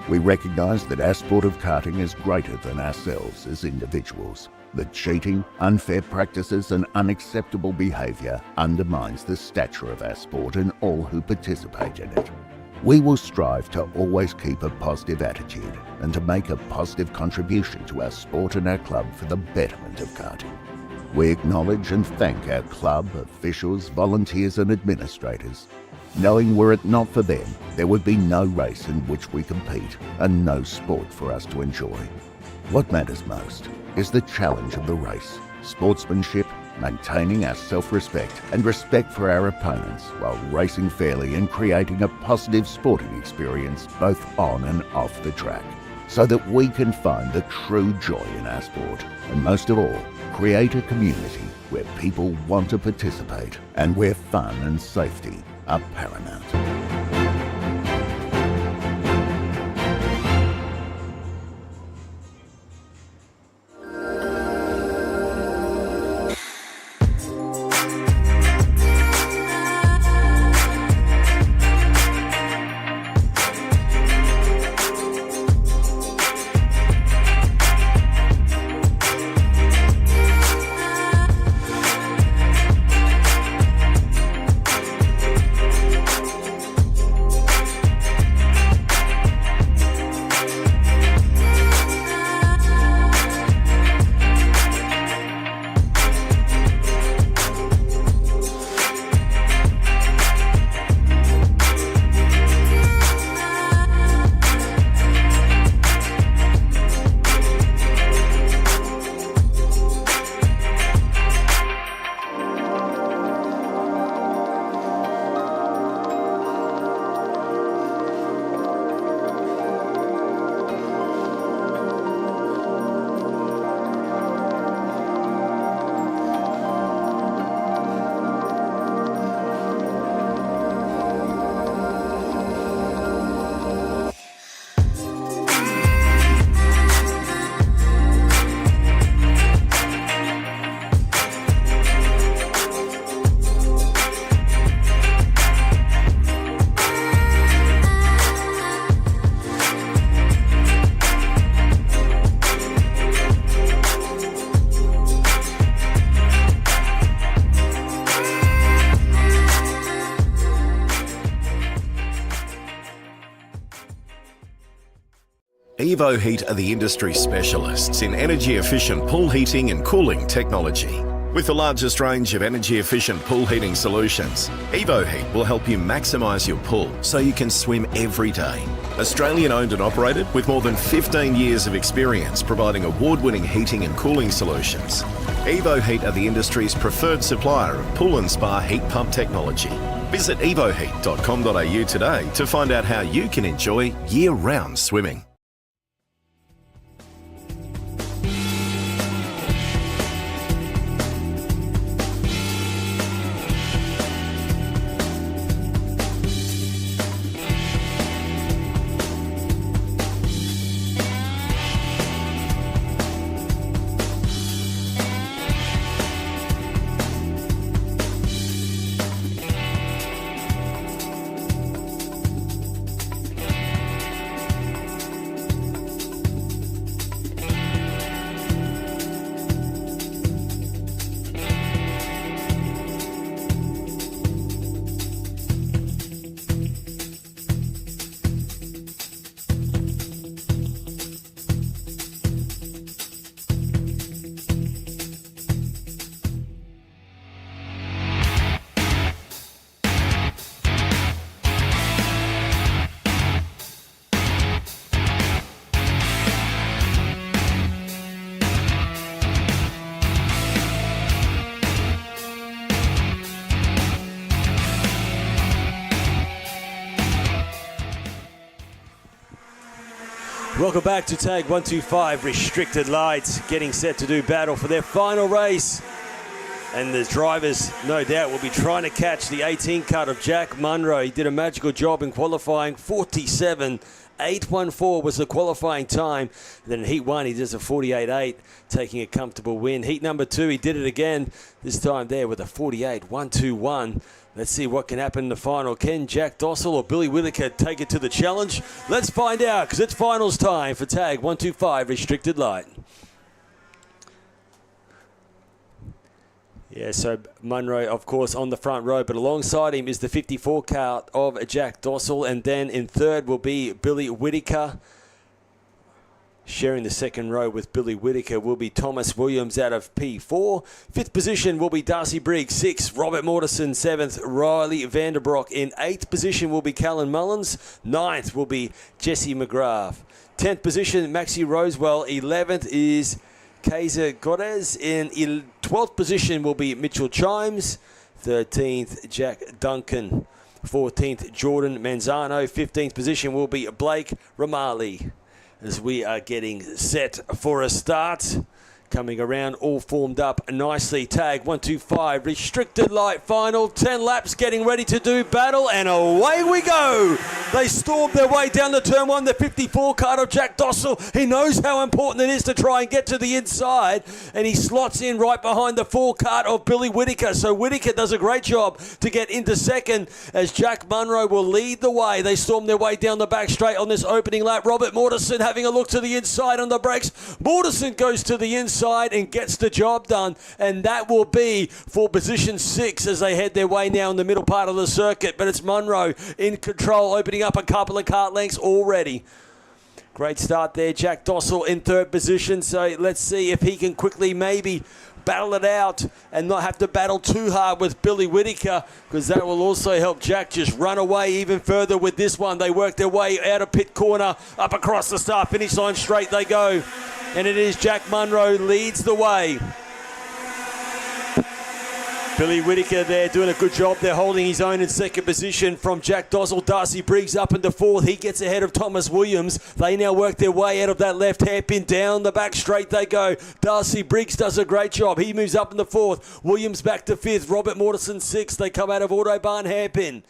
We recognise that our sport of karting is greater than ourselves as individuals, that cheating, unfair practices and unacceptable behaviour undermines the stature of our sport and all who participate in it. We will strive to always keep a positive attitude and to make a positive contribution to our sport and our club for the betterment of karting. We acknowledge and thank our club, officials, volunteers and administrators, knowing were it not for them, there would be no race in which we compete and no sport for us to enjoy. What matters most is the challenge of the race, sportsmanship, maintaining our self-respect and respect for our opponents while racing fairly and creating a positive sporting experience both on and off the track, so that we can find the true joy in our sport and most of all, create a community where people want to participate and where fun and safety are paramount. Evo Heat are the industry specialists in energy-efficient pool heating and cooling technology. With the largest range of energy-efficient pool heating solutions, Evo Heat will help you maximise your pool so you can swim every day. Australian owned and operated with more than 15 years of experience providing award-winning heating and cooling solutions. Evo Heat are the industry's preferred supplier of pool and spa heat pump technology. Visit evoheat.com.au today to find out how you can enjoy year-round swimming. Welcome back to Tag 125 Restricted Lights, getting set to do battle for their final race. And the drivers, no doubt, will be trying to catch the 18 cut of Jack Munro. He did a magical job in qualifying. 47.814 was the qualifying time. Then in Heat 1, he does a 48.8, taking a comfortable win. Heat number 2, he did it again, this time there with a 48.121. Let's see what can happen in the final. Can Jack Dossel or Billy Whittaker take it to the challenge? Let's find out, because it's finals time for Tag 125 Restricted Light. Yeah, so Munro, of course, on the front row, but alongside him is the 54 car of Jack Dossel, and then in third will be Billy Whittaker. Sharing the second row with Billy Whittaker will be Thomas Williams out of P4. Fifth position will be Darcy Briggs. Sixth, Robert Mortensen. Seventh, Riley Vanderbroek. In eighth position will be Callan Mullins. Ninth will be Jesse McGrath. 10th position, Maxie Rosewell. 11th is Kaiser Godez. In 12th position will be Mitchell Chimes. 13th, Jack Duncan. 14th, Jordan Manzano. 15th position will be Blake Ramali. As we are getting set for a start. Coming around, all formed up nicely. Tag 125, restricted light final. 10 laps getting ready to do battle, and away we go. They stormed their way down the turn one. The 54 card of Jack Dossel. He knows how important it is to try and get to the inside, and he slots in right behind the 4 card of Billy Whittaker. So Whittaker does a great job to get into second, as Jack Munro will lead the way. They storm their way down the back straight on this opening lap. Robert Mortensen having a look to the inside on the brakes. Mortensen goes to the inside and gets the job done, and that will be for position 6 as they head their way now in the middle part of the circuit. But it's Munro in control, opening up a couple of kart lengths already. Great start there. Jack Dossel in third position, so let's see if he can quickly maybe battle it out and not have to battle too hard with Billy Whittaker, because that will also help Jack just run away even further with this one. They work their way out of pit corner, up across the start finish line, straight they go. And it is Jack Munro leads the way. Billy Whittaker there doing a good job. They're holding his own in second position from Jack Dossel. Darcy Briggs up into fourth. He gets ahead of Thomas Williams. They now work their way out of that left hairpin. Down the back straight they go. Darcy Briggs does a great job. He moves up in the fourth. Williams back to fifth. Robert Mortensen sixth. They come out of Autobahn hairpin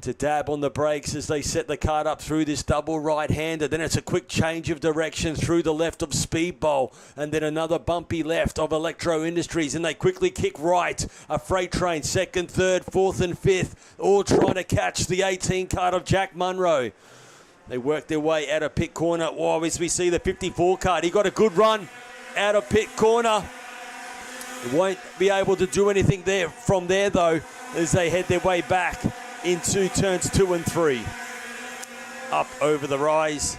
to dab on the brakes as they set the kart up through this double right-hander. Then it's a quick change of direction through the left of Speedbowl, and then another bumpy left of Electro Industries, and they quickly kick right. A freight train, second, third, fourth and fifth, all trying to catch the 18 kart of Jack Munro. They work their way out of pit corner. Whoa, as we see the 54 kart, he got a good run out of pit corner. Won't be able to do anything there from there though, as they head their way back into turns 2 and 3. Up over the rise.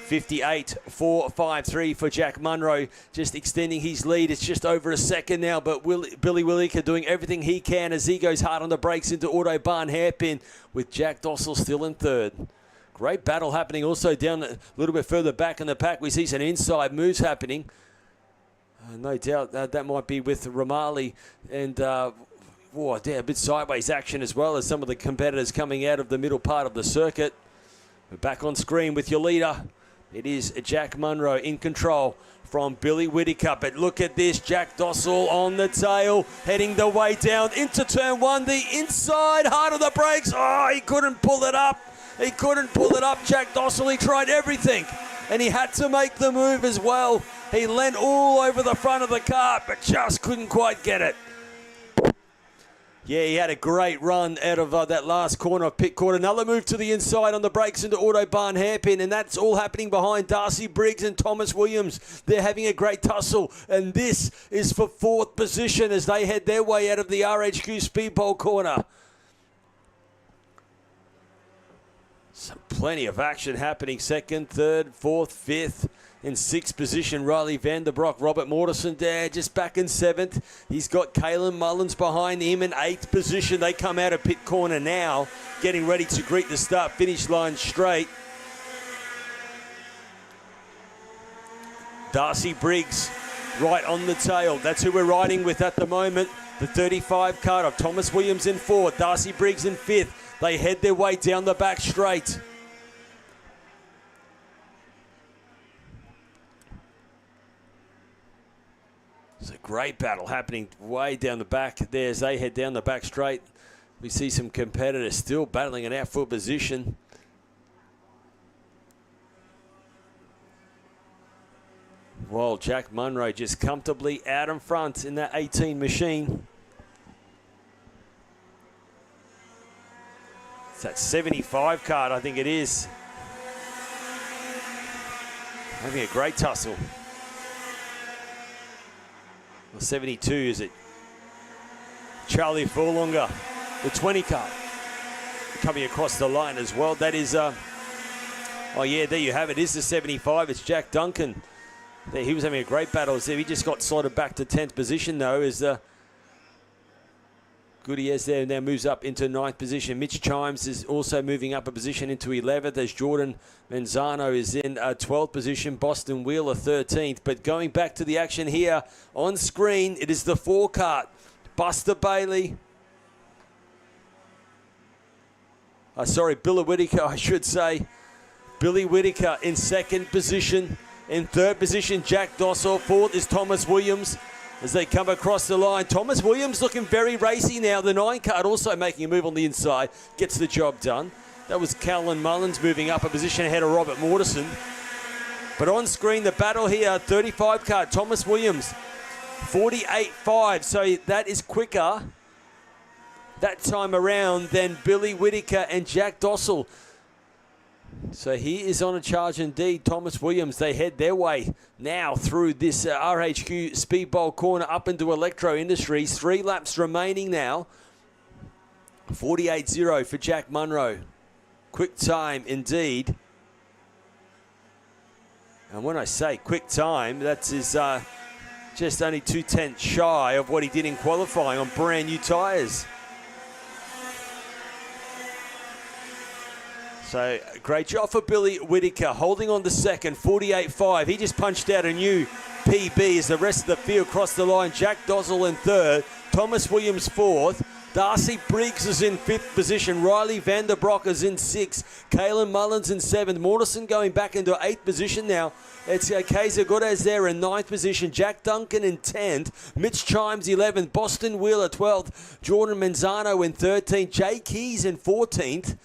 58.453 for Jack Munro, just extending his lead. It's just over a second now, but Billy Whittaker doing everything he can as he goes hard on the brakes into Autobahn hairpin, with Jack Dossel still in third. Great battle happening also down a little bit further back in the pack. We see some inside moves happening. No doubt that might be with Ramali and a bit sideways action as well as some of the competitors coming out of the middle part of the circuit. We're back on screen with your leader. It is Jack Munro in control from Billy Whittaker. But look at this, Jack Dossel on the tail, heading the way down into turn 1. The inside, hard of the brakes. Oh, he couldn't pull it up. He couldn't pull it up, Jack Dossel. He tried everything, and he had to make the move as well. He leant all over the front of the kart, but just couldn't quite get it. Yeah, he had a great run out of that last corner of pit court. Another move to the inside on the brakes into Autobahn hairpin, and that's all happening behind Darcy Briggs and Thomas Williams. They're having a great tussle, and this is for fourth position as they head their way out of the RHQ Speedbowl corner. Plenty of action happening. Second, third, fourth, fifth. In sixth position, Riley Vanderbroek. Robert Mortensen there, just back in seventh. He's got Callan Mullins behind him in eighth position. They come out of pit corner now, getting ready to greet the start-finish line straight. Darcy Briggs right on the tail. That's who we're riding with at the moment. The 35 card of Thomas Williams in fourth, Darcy Briggs in fifth. They head their way down the back straight. It's a great battle happening way down the back there as they head down the back straight. We see some competitors still battling an out-foot position. While Jack Munro just comfortably out in front in that 18 machine. It's that 75 card, I think it is. Having a great tussle. Well, 72, is it? Charlie Furlonger, the 20 card. Coming across the line as well. That is, oh yeah, there you have it. It is the 75. It's Jack Duncan. There, he was having a great battle. He just got slotted back to 10th position, though, as Gutierrez there now moves up into 9th position. Mitch Chimes is also moving up a position into 11th as Jordan Manzano is in 12th position. Boston Wheeler 13th. But going back to the action here on screen, it is the 4 kart. Buster Bailey. Billy Whittaker, I should say. Billy Whittaker in 2nd position. In 3rd position, Jack Dossel. 4th is Thomas Williams as they come across the line. Thomas Williams looking very racy now. The 9 card also making a move on the inside. Gets the job done. That was Callan Mullins moving up a position ahead of Robert Mortison. But on screen, the battle here, 35 card, Thomas Williams, 48.5. So that is quicker that time around than Billy Whittaker and Jack Dossel. So he is on a charge indeed. Thomas Williams, they head their way now through this RHQ Speedbowl corner up into Electro Industries. 3 laps remaining now. 48.0 for Jack Munro. Quick time indeed. And when I say quick time, that's his just only 2/10 shy of what he did in qualifying on brand new tyres. So, great job for Billy Whittaker, holding on to 2nd, 48.5. He just punched out a new PB as the rest of the field crossed the line. Jack Dossel in 3rd, Thomas Williams 4th. Darcy Briggs is in 5th position. Riley Vanderbroek is in 6th. Kalen Mullins in 7th. Morrison going back into 8th position now. It's Kaiser Gudez there in 9th position. Jack Duncan in 10th. Mitch Chimes 11th. Boston Wheeler 12th. Jordan Manzano in 13th. Jay Keys in 14th.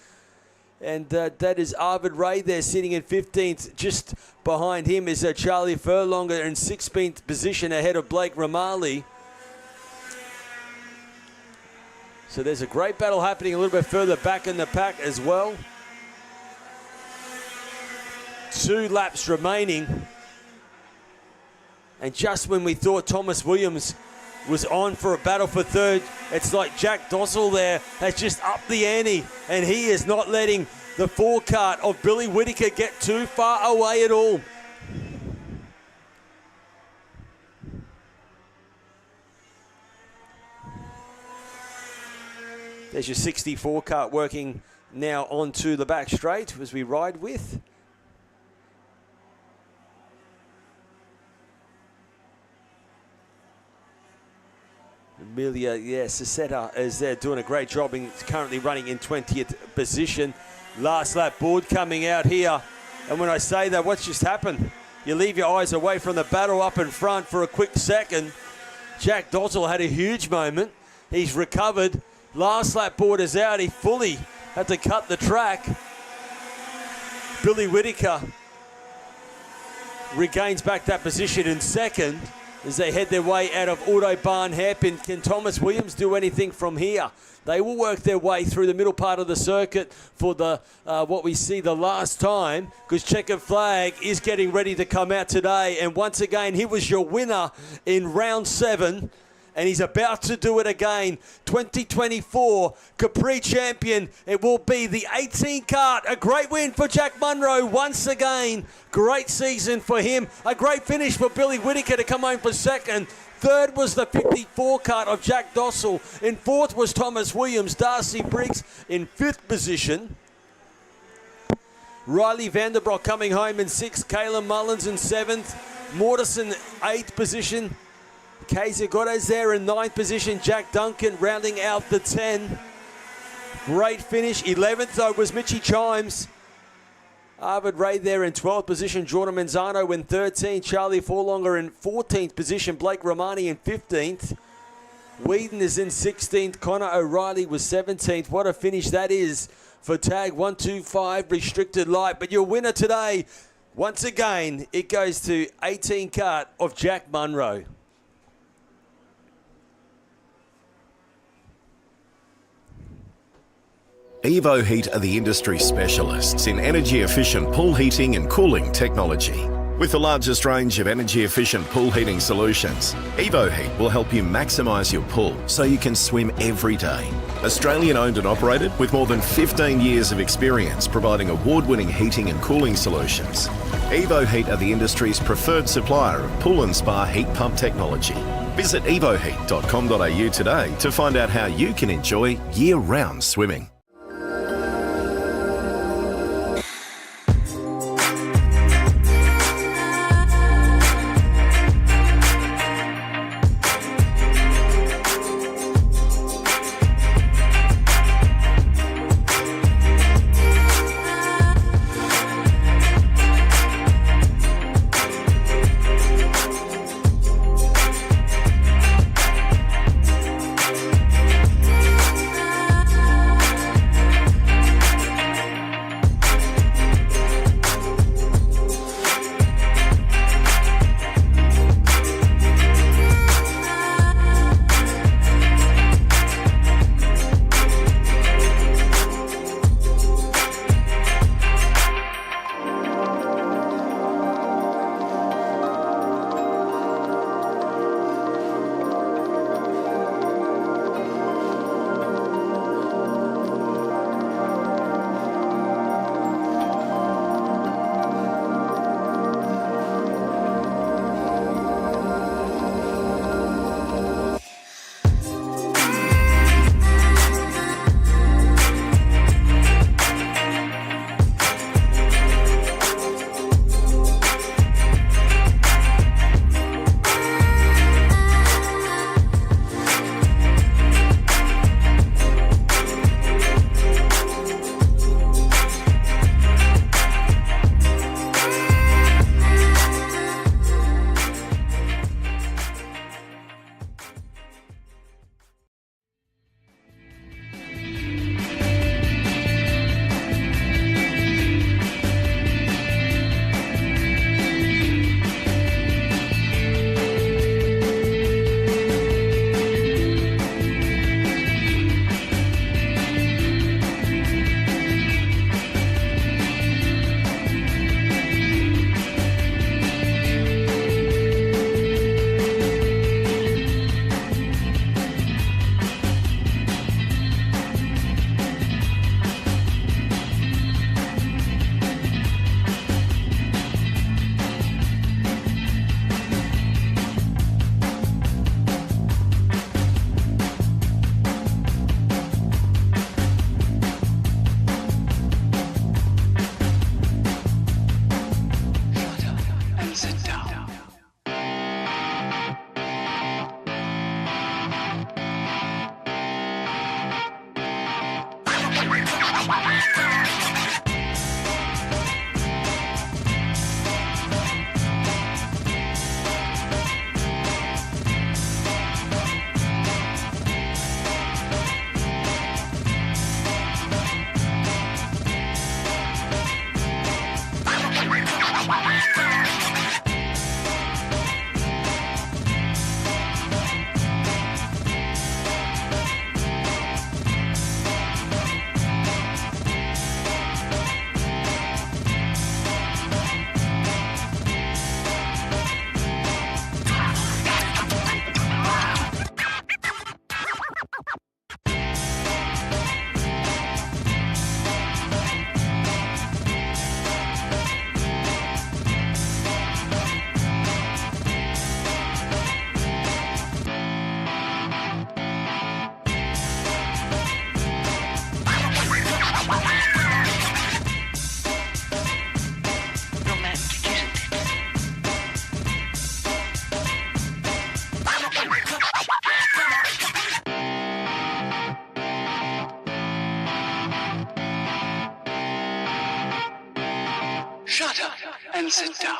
And that is Arvid Ray there sitting in 15th. Just behind him is Charlie Furlonger in 16th position ahead of Blake Ramali. So there's a great battle happening a little bit further back in the pack as well. 2 laps remaining. And just when we thought Thomas Williams was on for a battle for 3rd, it's like Jack Dossel there has just upped the ante, and he is not letting the 4 kart of Billy Whittaker get too far away at all. There's your 64 kart working now onto the back straight as we ride with. Amelia, Cesetta is there doing a great job and currently running in 20th position. Last lap board coming out here. And when I say that, what's just happened? You leave your eyes away from the battle up in front for a quick second. Jack Dossel had a huge moment. He's recovered. Last lap board is out. He fully had to cut the track. Billy Whittaker regains back that position in 2nd. As they head their way out of Autobahn Hairpin. Can Thomas Williams do anything from here? They will work their way through the middle part of the circuit for the what we see the last time, because Checkered Flag is getting ready to come out today. And once again, he was your winner in round 7. And he's about to do it again. 2024 Capri champion. It will be the 18 kart. A great win for Jack Munro once again. Great season for him. A great finish for Billy Whittaker to come home for 2nd. 3rd was the 54 kart of Jack Dossel. In 4th was Thomas Williams. Darcy Briggs in 5th position. Riley Vanderbroek coming home in 6th. Kayla Mullins in 7th. Mortison 8th position. Kaiser Gudez there in 9th position. Jack Duncan rounding out the 10. Great finish. 11th though was Mitchy Chimes. Arvid Ray there in 12th position. Jordan Manzano in 13th. Charlie Forlonger in 14th position. Blake Romani in 15th. Whedon is in 16th. Connor O'Reilly was 17th. What a finish that is for tag 125 restricted light. But your winner today, once again, it goes to 18 Kart of Jack Munro. Evo Heat are the industry specialists in energy-efficient pool heating and cooling technology. With the largest range of energy-efficient pool heating solutions, Evo Heat will help you maximise your pool so you can swim every day. Australian owned and operated with more than 15 years of experience providing award-winning heating and cooling solutions. Evo Heat are the industry's preferred supplier of pool and spa heat pump technology. Visit evoheat.com.au today to find out how you can enjoy year-round swimming. and sit down.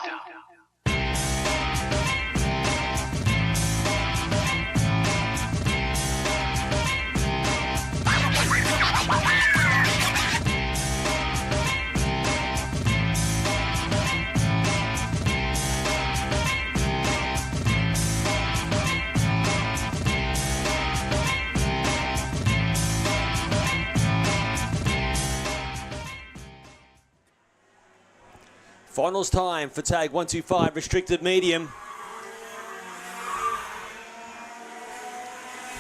Finals time for tag 125, restricted medium.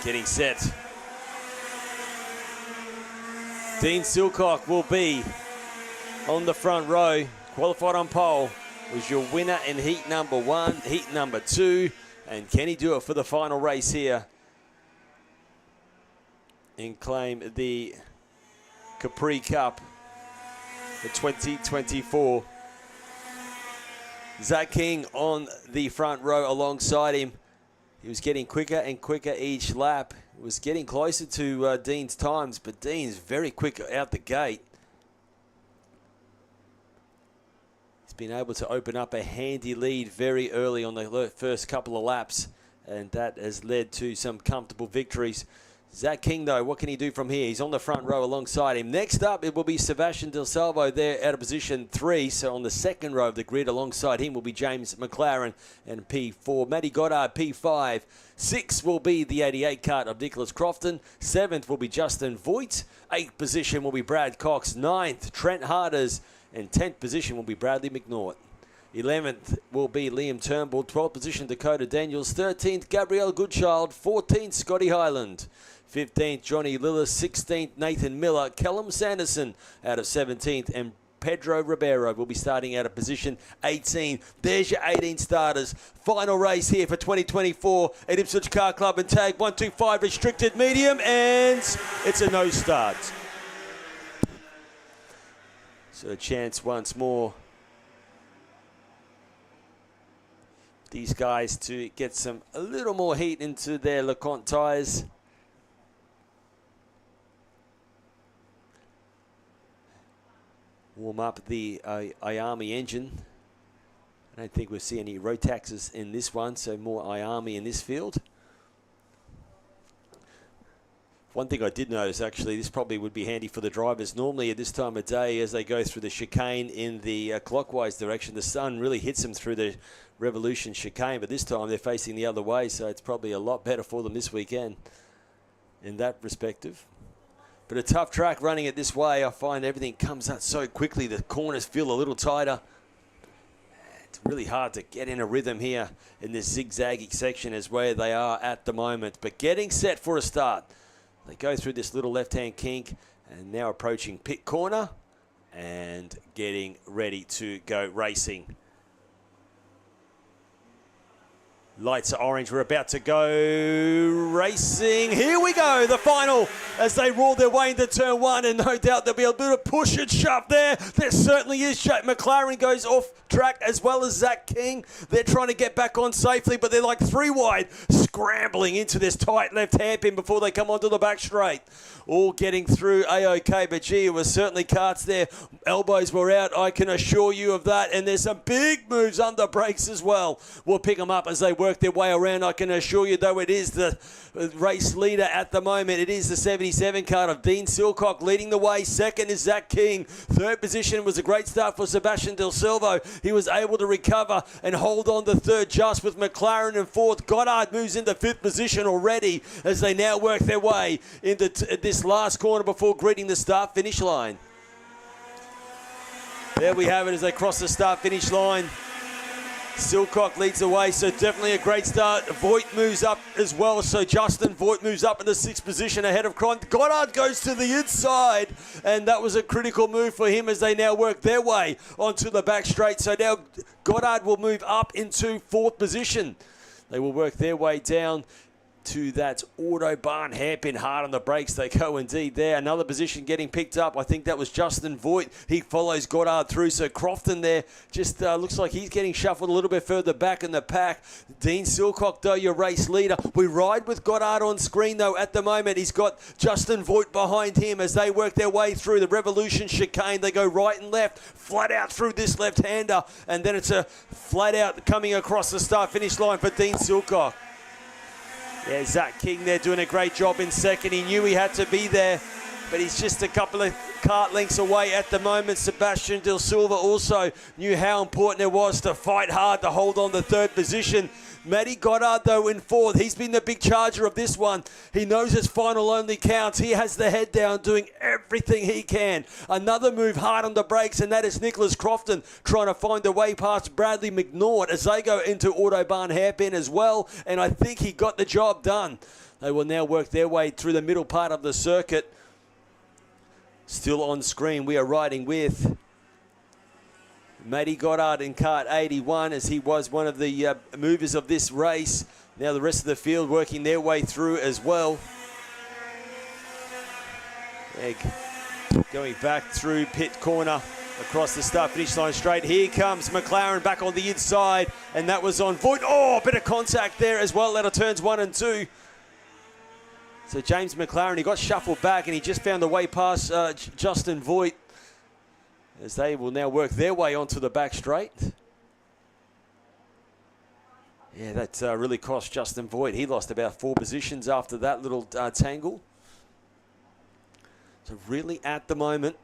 Getting set. Dean Silcock will be on the front row. Qualified on pole. Was your winner in heat number 1, heat number 2. And can he do it for the final race here? And claim the Capri Cup for 2024. Zach King on the front row alongside him. He was getting quicker and quicker each lap. He was getting closer to Dean's times, but Dean's very quick out the gate. He's been able to open up a handy lead very early on the first couple of laps, and that has led to some comfortable victories. Zach King, though, what can he do from here? He's on the front row alongside him. Next up, it will be Sebastian Del Salvo there out of position 3. So on the second row of the grid alongside him will be James McLaren and P4. Matty Goddard, P5. 6 will be the 88 kart of Nicholas Crofton. 7th will be Justin Voigt. 8th position will be Brad Cox. 9th, Trent Harders. And 10th position will be Bradley McNaught. 11th will be Liam Turnbull. 12th position, Dakota Daniels. 13th, Gabrielle Goodchild. 14th, Scotty Highland. 15th, Johnny Lillis. 16th, Nathan Miller. Callum Sanderson out of 17th. And Pedro Ribeiro will be starting out of position 18. There's your 18 starters. Final race here for 2024 at Ipswich Car Club and tag 125 restricted medium. And it's a no start. So a chance once more. These guys to get a little more heat into their LeConte tyres. Warm up the IAMI engine. I don't think we'll see any Rotaxes in this one, so more IAMI in this field. One thing I did notice, actually, this probably would be handy for the drivers. Normally at this time of day, as they go through the chicane in the clockwise direction, the sun really hits them through the Revolution chicane, but this time they're facing the other way, so it's probably a lot better for them this weekend in that perspective. But a tough track running it this way. I find everything comes out so quickly. The corners feel a little tighter. It's really hard to get in a rhythm here in this zigzaggy section as where they are at the moment. But getting set for a start. They go through this little left-hand kink and now approaching pit corner and getting ready to go racing. Lights are orange. We're about to go racing. Here we go, the final as they roll their way into turn 1, and no doubt there'll be a bit of push and shove there. There certainly is. Jake McLaren goes off track as well as Zach King. They're trying to get back on safely, but they're like 3 wide, scrambling into this tight left hairpin before they come onto the back straight. All getting through A-OK, but gee, it was certainly Karts there. Elbows were out, I can assure you of that, and there's some big moves under brakes as well. We'll pick them up as they work their way around. I can assure you, though, it is the race leader at the moment. It is the 77 kart of Dean Silcock leading the way. Second is Zach King. Third position was a great start for Sebastian Del Silvo. He was able to recover and hold on to third just with McLaren in fourth. Goddard moves into 5th position already as they now work their way into this last corner before greeting the start-finish line. There we have it as they cross the start-finish line. Silcock leads the way, so definitely a great start. Voigt moves up as well, so Justin Voigt moves up in the 6th position ahead of Cron. Goddard goes to the inside, and that was a critical move for him as they now work their way onto the back straight. So now Goddard will move up into 4th position. They will work their way down to that Autobahn hairpin. Hard on the brakes they go indeed there. Another position getting picked up. I think that was Justin Voigt. He follows Goddard through. So Crofton there just looks like he's getting shuffled a little bit further back in the pack. Dean Silcock, though, your race leader. We ride with Goddard on screen, though, at the moment. He's got Justin Voigt behind him as they work their way through the Revolution chicane. They go right and left, flat out through this left-hander. And then it's a flat out coming across the start-finish line for Dean Silcock. Yeah, Zach King there doing a great job in second. He knew he had to be there, but he's just a couple of kart lengths away at the moment. Sebastian Del Silva also knew how important it was to fight hard to hold on the third position. Matty Goddard, though, in fourth. He's been the big charger of this one. He knows his final only counts. He has the head down, doing everything he can. Another move hard on the brakes, and that is Nicholas Crofton trying to find a way past Bradley McNaught as they go into Autobahn hairpin as well, and I think he got the job done. They will now work their way through the middle part of the circuit. Still on screen, we are riding with Matty Goddard in kart 81 as he was one of the movers of this race. Now the rest of the field working their way through as well. Egg going back through pit corner across the start finish line straight. Here comes McLaren back on the inside, and that was on Voigt. Oh, a bit of contact there as well out of turns 1 and 2. So James McLaren, he got shuffled back and he just found the way past Justin Voigt, as they will now work their way onto the back straight. Yeah, that really cost Justin Voigt. He lost about 4 positions after that little tangle. So really at the moment,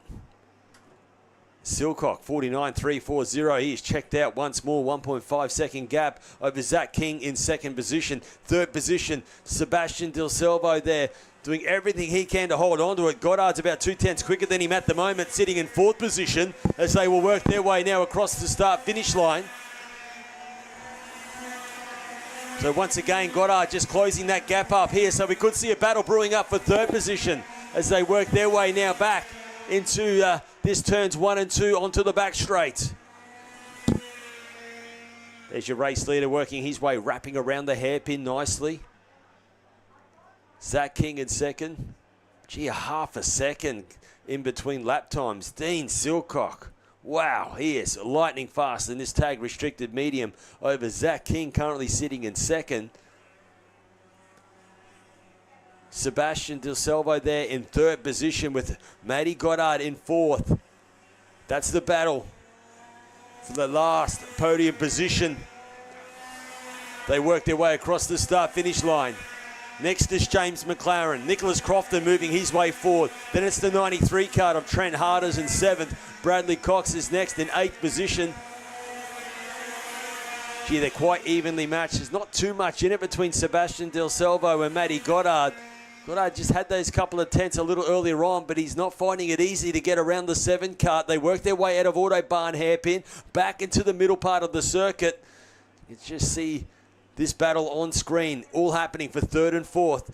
Silcock, 49.340. He is checked out once more, 1.5 second gap over Zach King in second position. Third position, Sebastian Del Silva there, doing everything he can to hold on to it. Goddard's about 2/10 quicker than him at the moment, sitting in fourth position as they will work their way now across the start-finish line. So once again, Goddard just closing that gap up here. So we could see a battle brewing up for third position as they work their way now back into this turns 1 and 2 onto the back straight. There's your race leader working his way, wrapping around the hairpin nicely. Zach King in second. Gee, a half a second in between lap times. Dean Silcock. Wow, he is lightning fast in this tag restricted medium over Zach King, currently sitting in second. Sebastian Del Silva there in third position with Matty Goddard in fourth. That's the battle for the last podium position. They work their way across the start-finish line. Next is James McLaren. Nicholas Crofton moving his way forward. Then it's the 93 card of Trent Harders in 7th. Bradley Cox is next in 8th position. Gee, they're quite evenly matched. There's not too much in it between Sebastian Del Silva and Matty Goddard. Goddard just had those couple of tenths a little earlier on, but he's not finding it easy to get around the 7 cart. They work their way out of Autobahn hairpin, back into the middle part of the circuit. You just see this battle on screen, all happening for third and fourth.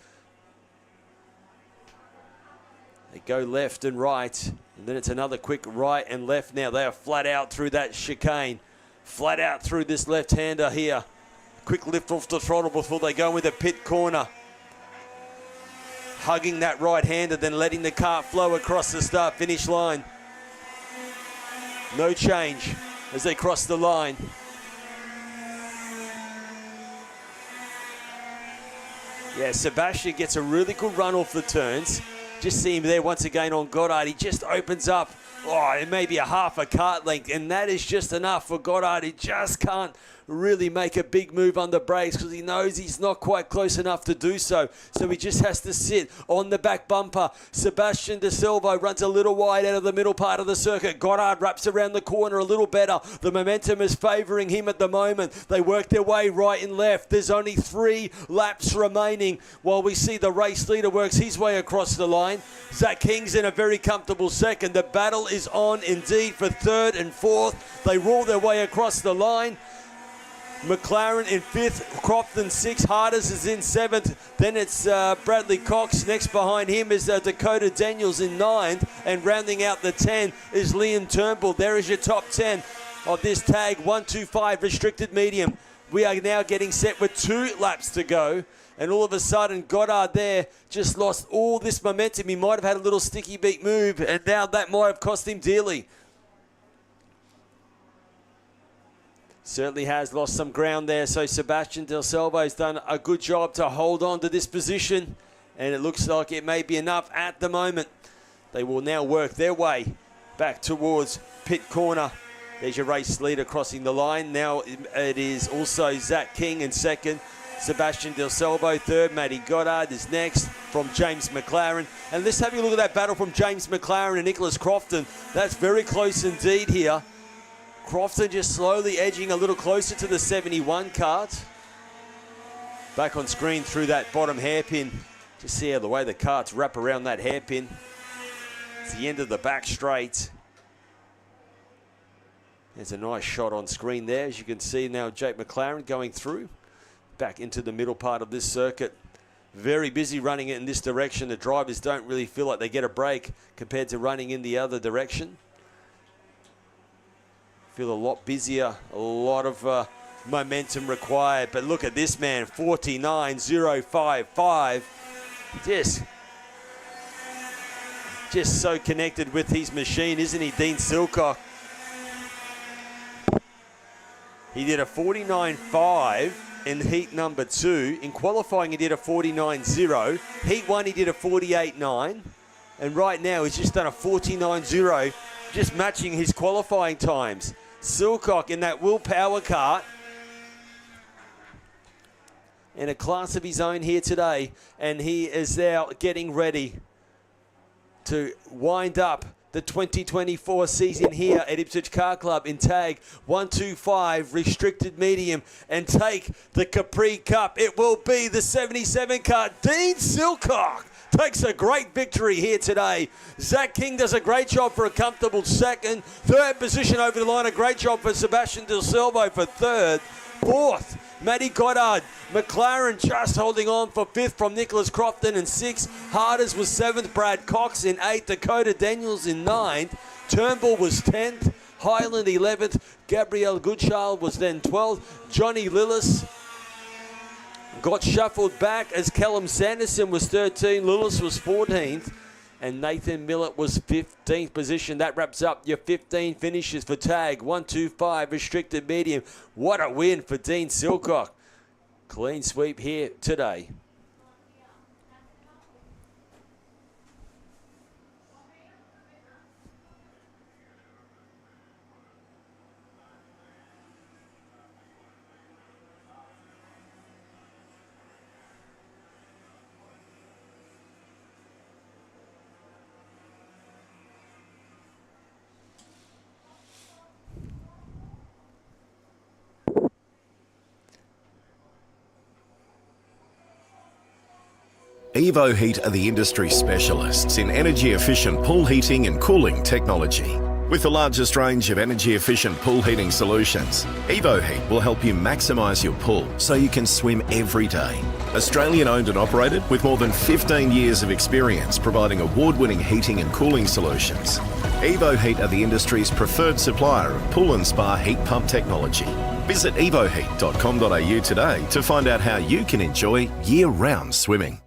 They go left and right, and then it's another quick right and left now. They are flat out through that chicane, flat out through this left-hander here. Quick lift off the throttle before they go with a pit corner. Hugging that right-hander, then letting the cart flow across the start-finish line. No change as they cross the line. Yeah, Sebastian gets a really good run off the turns. Just see him there once again on Goddard. He just opens up, it may be a half a cart length, and that is just enough for Goddard. He just can't really make a big move on the brakes because he knows he's not quite close enough to do so. So he just has to sit on the back bumper. Sebastian De Silva runs a little wide out of the middle part of the circuit. Goddard wraps around the corner a little better. The momentum is favouring him at the moment. They work their way right and left. There's only 3 laps remaining while we see the race leader works his way across the line. Zach King's in a very comfortable second. The battle is on indeed for third and fourth. They roll their way across the line. McLaren in 5th, Crofton 6th, Harders is in 7th. Then it's Bradley Cox. Next behind him is Dakota Daniels in 9th. And rounding out the 10 is Liam Turnbull. There is your top 10 of this tag 125 restricted medium. We are now getting set with 2 laps to go. And all of a sudden, Goddard there just lost all this momentum. He might have had a little sticky beat move, and now that might have cost him dearly. Certainly has lost some ground there, so Sebastian Del Selvo's done a good job to hold on to this position, and it looks like it may be enough at the moment. They will now work their way back towards pit corner. There's your race leader crossing the line. Now it is also Zach King in second, Sebastian Del Selvo third, Matty Goddard is next from James McLaren. And let's have a look at that battle from James McLaren and Nicholas Crofton. That's very close indeed here. Crofton just slowly edging a little closer to the 71 kart. Back on screen through that bottom hairpin. Just see how the way the karts wrap around that hairpin. It's the end of the back straight. There's a nice shot on screen there. As you can see now, Jake McLaren going through. Back into the middle part of this circuit. Very busy running it in this direction. The drivers don't really feel like they get a break compared to running in the other direction. Feel a lot busier, a lot of momentum required. But look at this man, 49.055. Just so connected with his machine, isn't he, Dean Silcock? He did a 49.5 in heat number 2. In qualifying, he did a 49.0. Heat 1, he did a 48.9. And right now, he's just done a 49.0, just matching his qualifying times. Silcock in that Will Power kart. In a class of his own here today. And he is now getting ready to wind up the 2024 season here at Ipswich Car Club in tag 125 restricted medium and take the Capri Cup. It will be the 77 car. Dean Silcock takes a great victory here today. Zach King does a great job for a comfortable second. Third position over the line, a great job for Sebastian Del Selvo for third. Fourth, Matty Goddard. McLaren just holding on for fifth from Nicholas Crofton in sixth. Harders was seventh. Brad Cox in eighth. Dakota Daniels in ninth. Turnbull was 10th. Highland 11th. Gabrielle Goodchild was then 12th. Johnny Lillis got shuffled back as Callum Sanderson was 13th. Lillis was 14th. And Nathan Millett was 15th position. That wraps up your 15 finishes for tag 125 restricted medium. What a win for Dean Silcock. Clean sweep here today. Evo Heat are the industry specialists in energy-efficient pool heating and cooling technology. With the largest range of energy-efficient pool heating solutions, Evo Heat will help you maximise your pool so you can swim every day. Australian-owned and operated with more than 15 years of experience providing award-winning heating and cooling solutions. Evo Heat are the industry's preferred supplier of pool and spa heat pump technology. Visit evoheat.com.au today to find out how you can enjoy year-round swimming.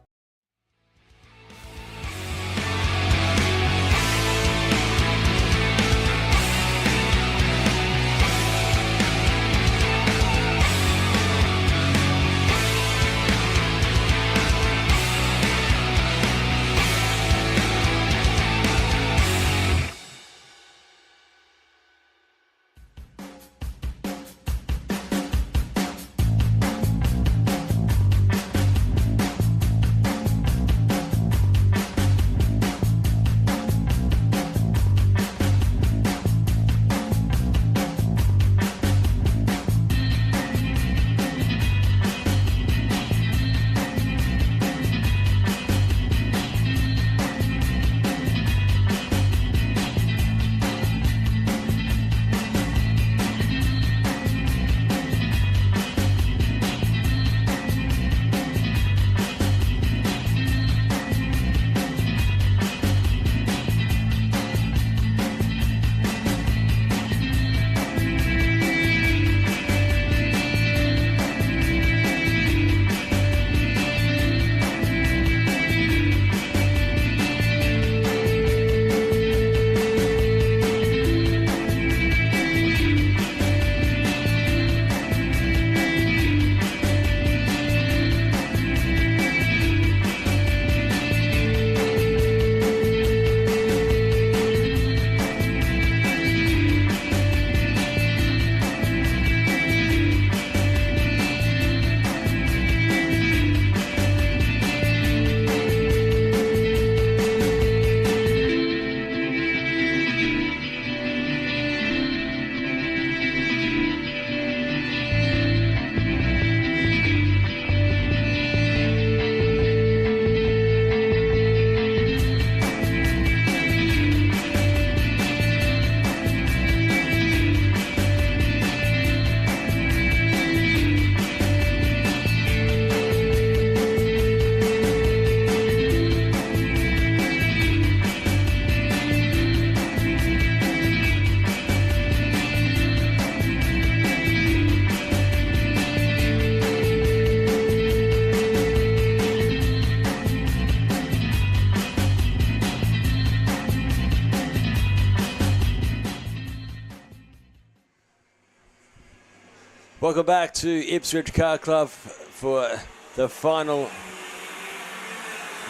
Welcome back to Ipswich Car Club for the final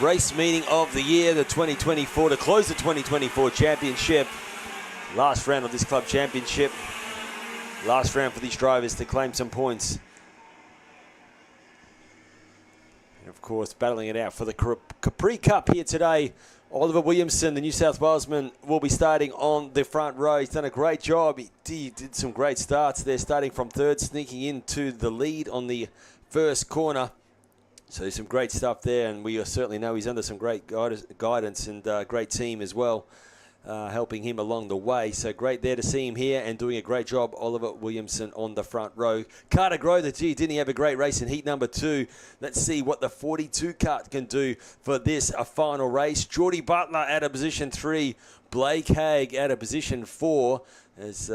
race meeting of the year, the 2024, to close the 2024 championship. Last round of this club championship. Last round for these drivers to claim some points. And of course, battling it out for the Capri Cup here today. Oliver Williamson, the New South Walesman, will be starting on the front row. He's done a great job. He did some great starts there, starting from third, sneaking into the lead on the first corner. So some great stuff there, and we certainly know he's under some great guidance and great team as well, helping him along the way. So great there to see him here and doing a great job, Oliver Williamson on the front row. Carter Grother, didn't he have a great race in heat number 2? Let's see what the 42 kart can do for this final race. Geordie Butler out of position 3. Blake Haig out of position 4 as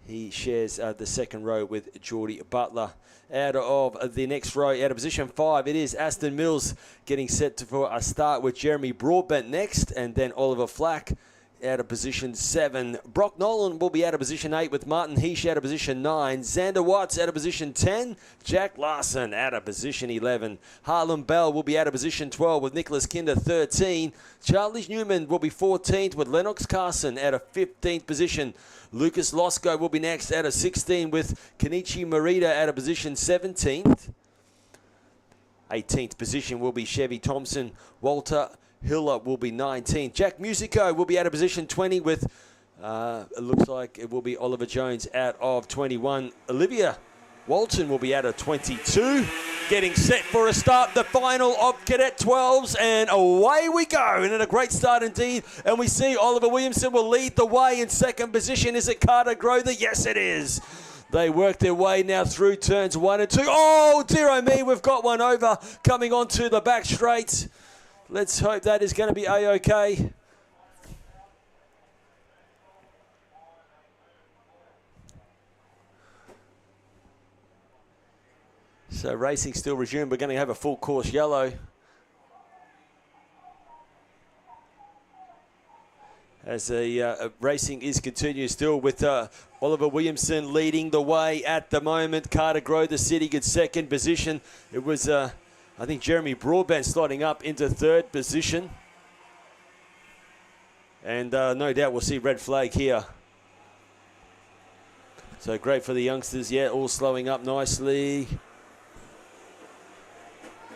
he shares the second row with Geordie Butler. Out of the next row, out of position 5, it is Aston Mills getting set for a start with Jeremy Broadbent next, and then Oliver Flack out of position 7. Brock Nolan will be out of position 8 with Martin Heesh out of position 9. Xander Watts out of position 10. Jack Larson out of position 11. Harlem Bell will be out of position 12 with Nicholas Kinder 13. Charlie Newman will be 14th with Lennox Carson out of 15th position. Lucas Losco will be next out of 16 with Kenichi Morita out of position 17th. 18th position will be Chevy Thompson. Walter Hiller will be 19th. Jack Musico will be out of position 20 with, it looks like it will be Oliver Jones out of 21. Olivia Walton will be out of 22. Getting set for a start, the final of Cadet 12s, and away we go. And a great start indeed. And we see Oliver Williamson will lead the way in second position. Is it Carter Grother? Yes, it is. They work their way now through turns 1 and 2. Oh, dear oh me, we've got one over coming onto the back straight. Let's hope that is going to be A-OK. So racing still resumed. We're going to have a full course yellow. As racing is continued still with Oliver Williamson leading the way at the moment. Carter Grother sitting in second position. It was, I think, Jeremy Broadbent sliding up into third position. And no doubt we'll see red flag here. So great for the youngsters. Yeah, all slowing up nicely.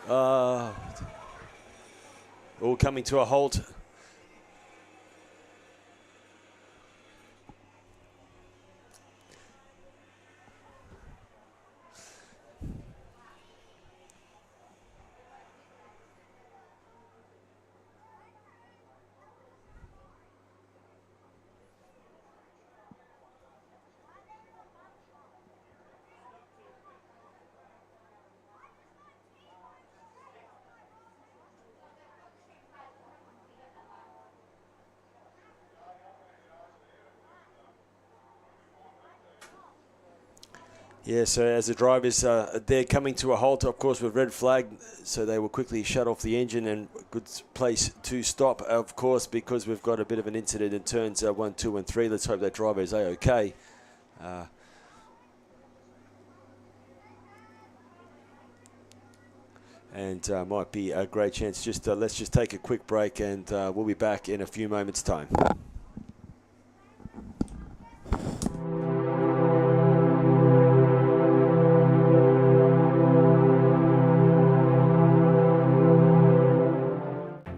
All coming to a halt. Yeah, so as the drivers, they're coming to a halt, of course, with red flag, so they will quickly shut off the engine, and good place to stop, of course, because we've got a bit of an incident in turns 1, 2, and 3. Let's hope that driver is A-OK. And might be a great chance. Just let's just take a quick break, and we'll be back in a few moments' time.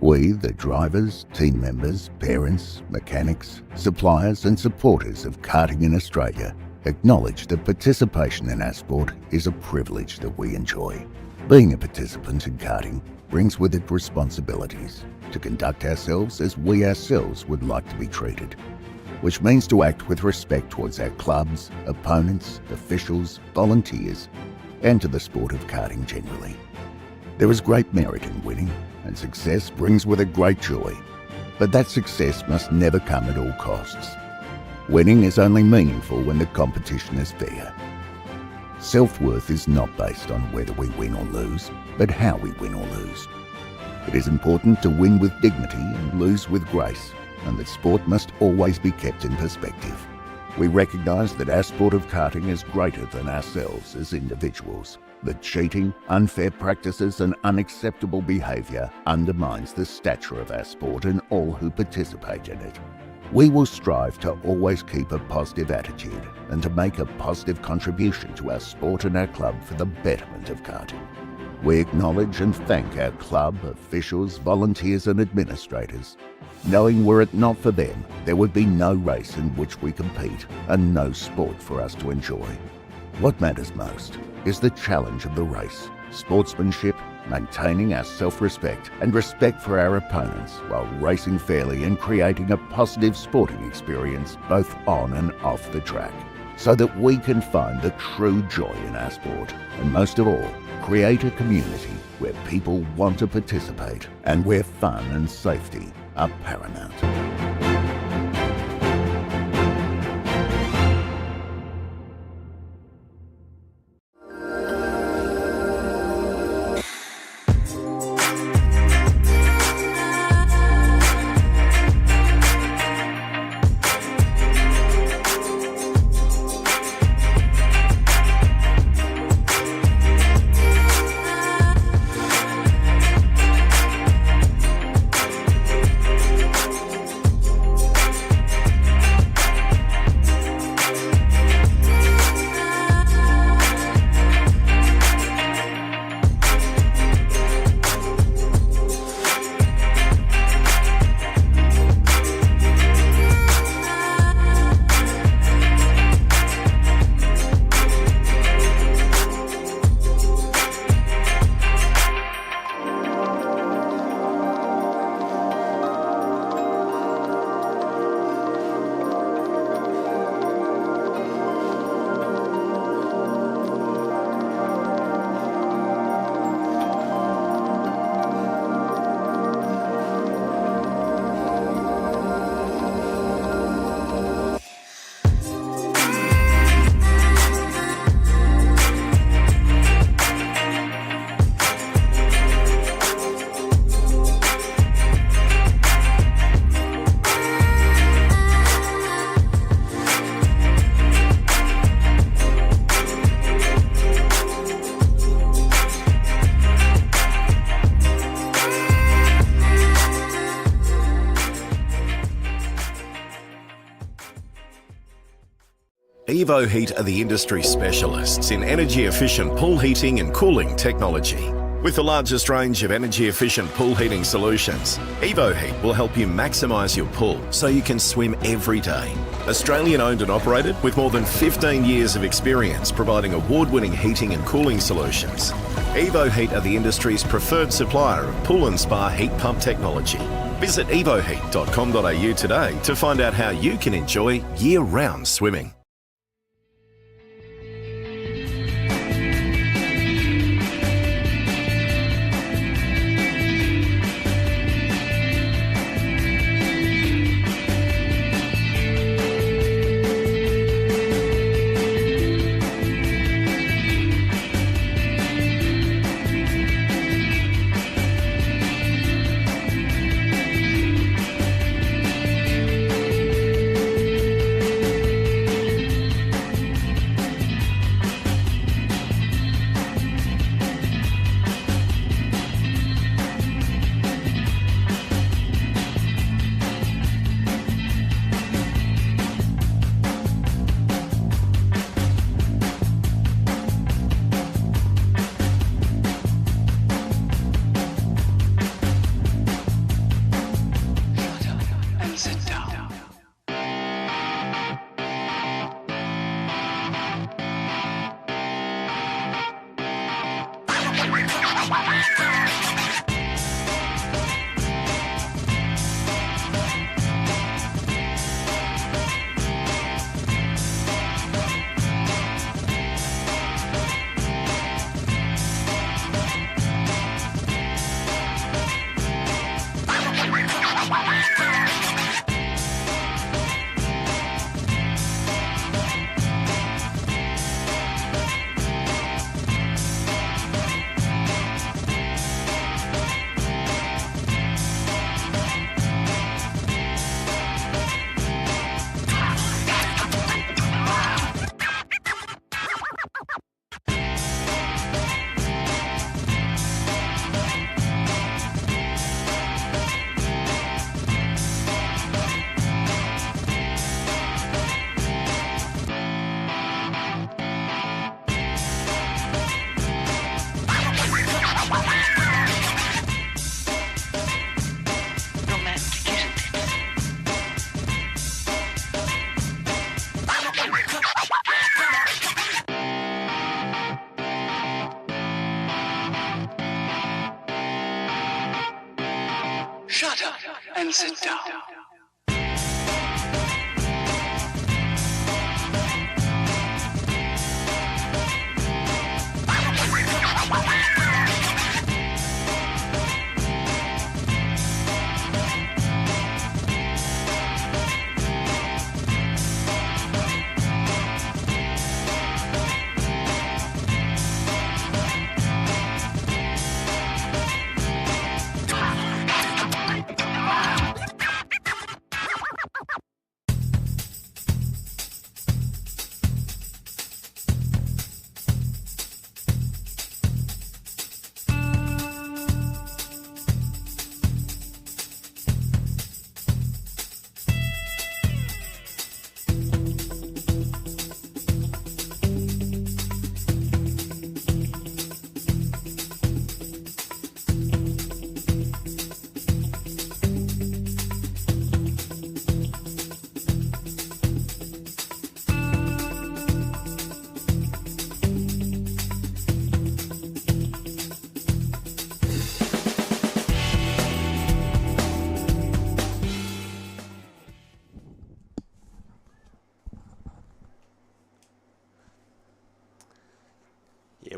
We, the drivers, team members, parents, mechanics, suppliers and supporters of karting in Australia, acknowledge that participation in our sport is a privilege that we enjoy. Being a participant in karting brings with it responsibilities to conduct ourselves as we ourselves would like to be treated, which means to act with respect towards our clubs, opponents, officials, volunteers, and to the sport of karting generally. There is great merit in winning, and success brings with it great joy, but that success must never come at all costs. Winning is only meaningful when the competition is fair. Self-worth is not based on whether we win or lose, but how we win or lose. It is important to win with dignity and lose with grace, and that sport must always be kept in perspective. We recognise that our sport of karting is greater than ourselves as individuals, that cheating, unfair practices and unacceptable behaviour undermines the stature of our sport and all who participate in it. We will strive to always keep a positive attitude and to make a positive contribution to our sport and our club for the betterment of karting. We acknowledge and thank our club, officials, volunteers and administrators, knowing were it not for them, there would be no race in which we compete and no sport for us to enjoy. What matters most is the challenge of the race, sportsmanship, maintaining our self-respect and respect for our opponents while racing fairly and creating a positive sporting experience both on and off the track, so that we can find the true joy in our sport and most of all, create a community where people want to participate and where fun and safety are paramount. Evo Heat are the industry specialists in energy-efficient pool heating and cooling technology. With the largest range of energy-efficient pool heating solutions, Evo Heat will help you maximise your pool so you can swim every day. Australian-owned and operated with more than 15 years of experience providing award-winning heating and cooling solutions. Evo Heat are the industry's preferred supplier of pool and spa heat pump technology. Visit evoheat.com.au today to find out how you can enjoy year-round swimming. Shut up and sit down.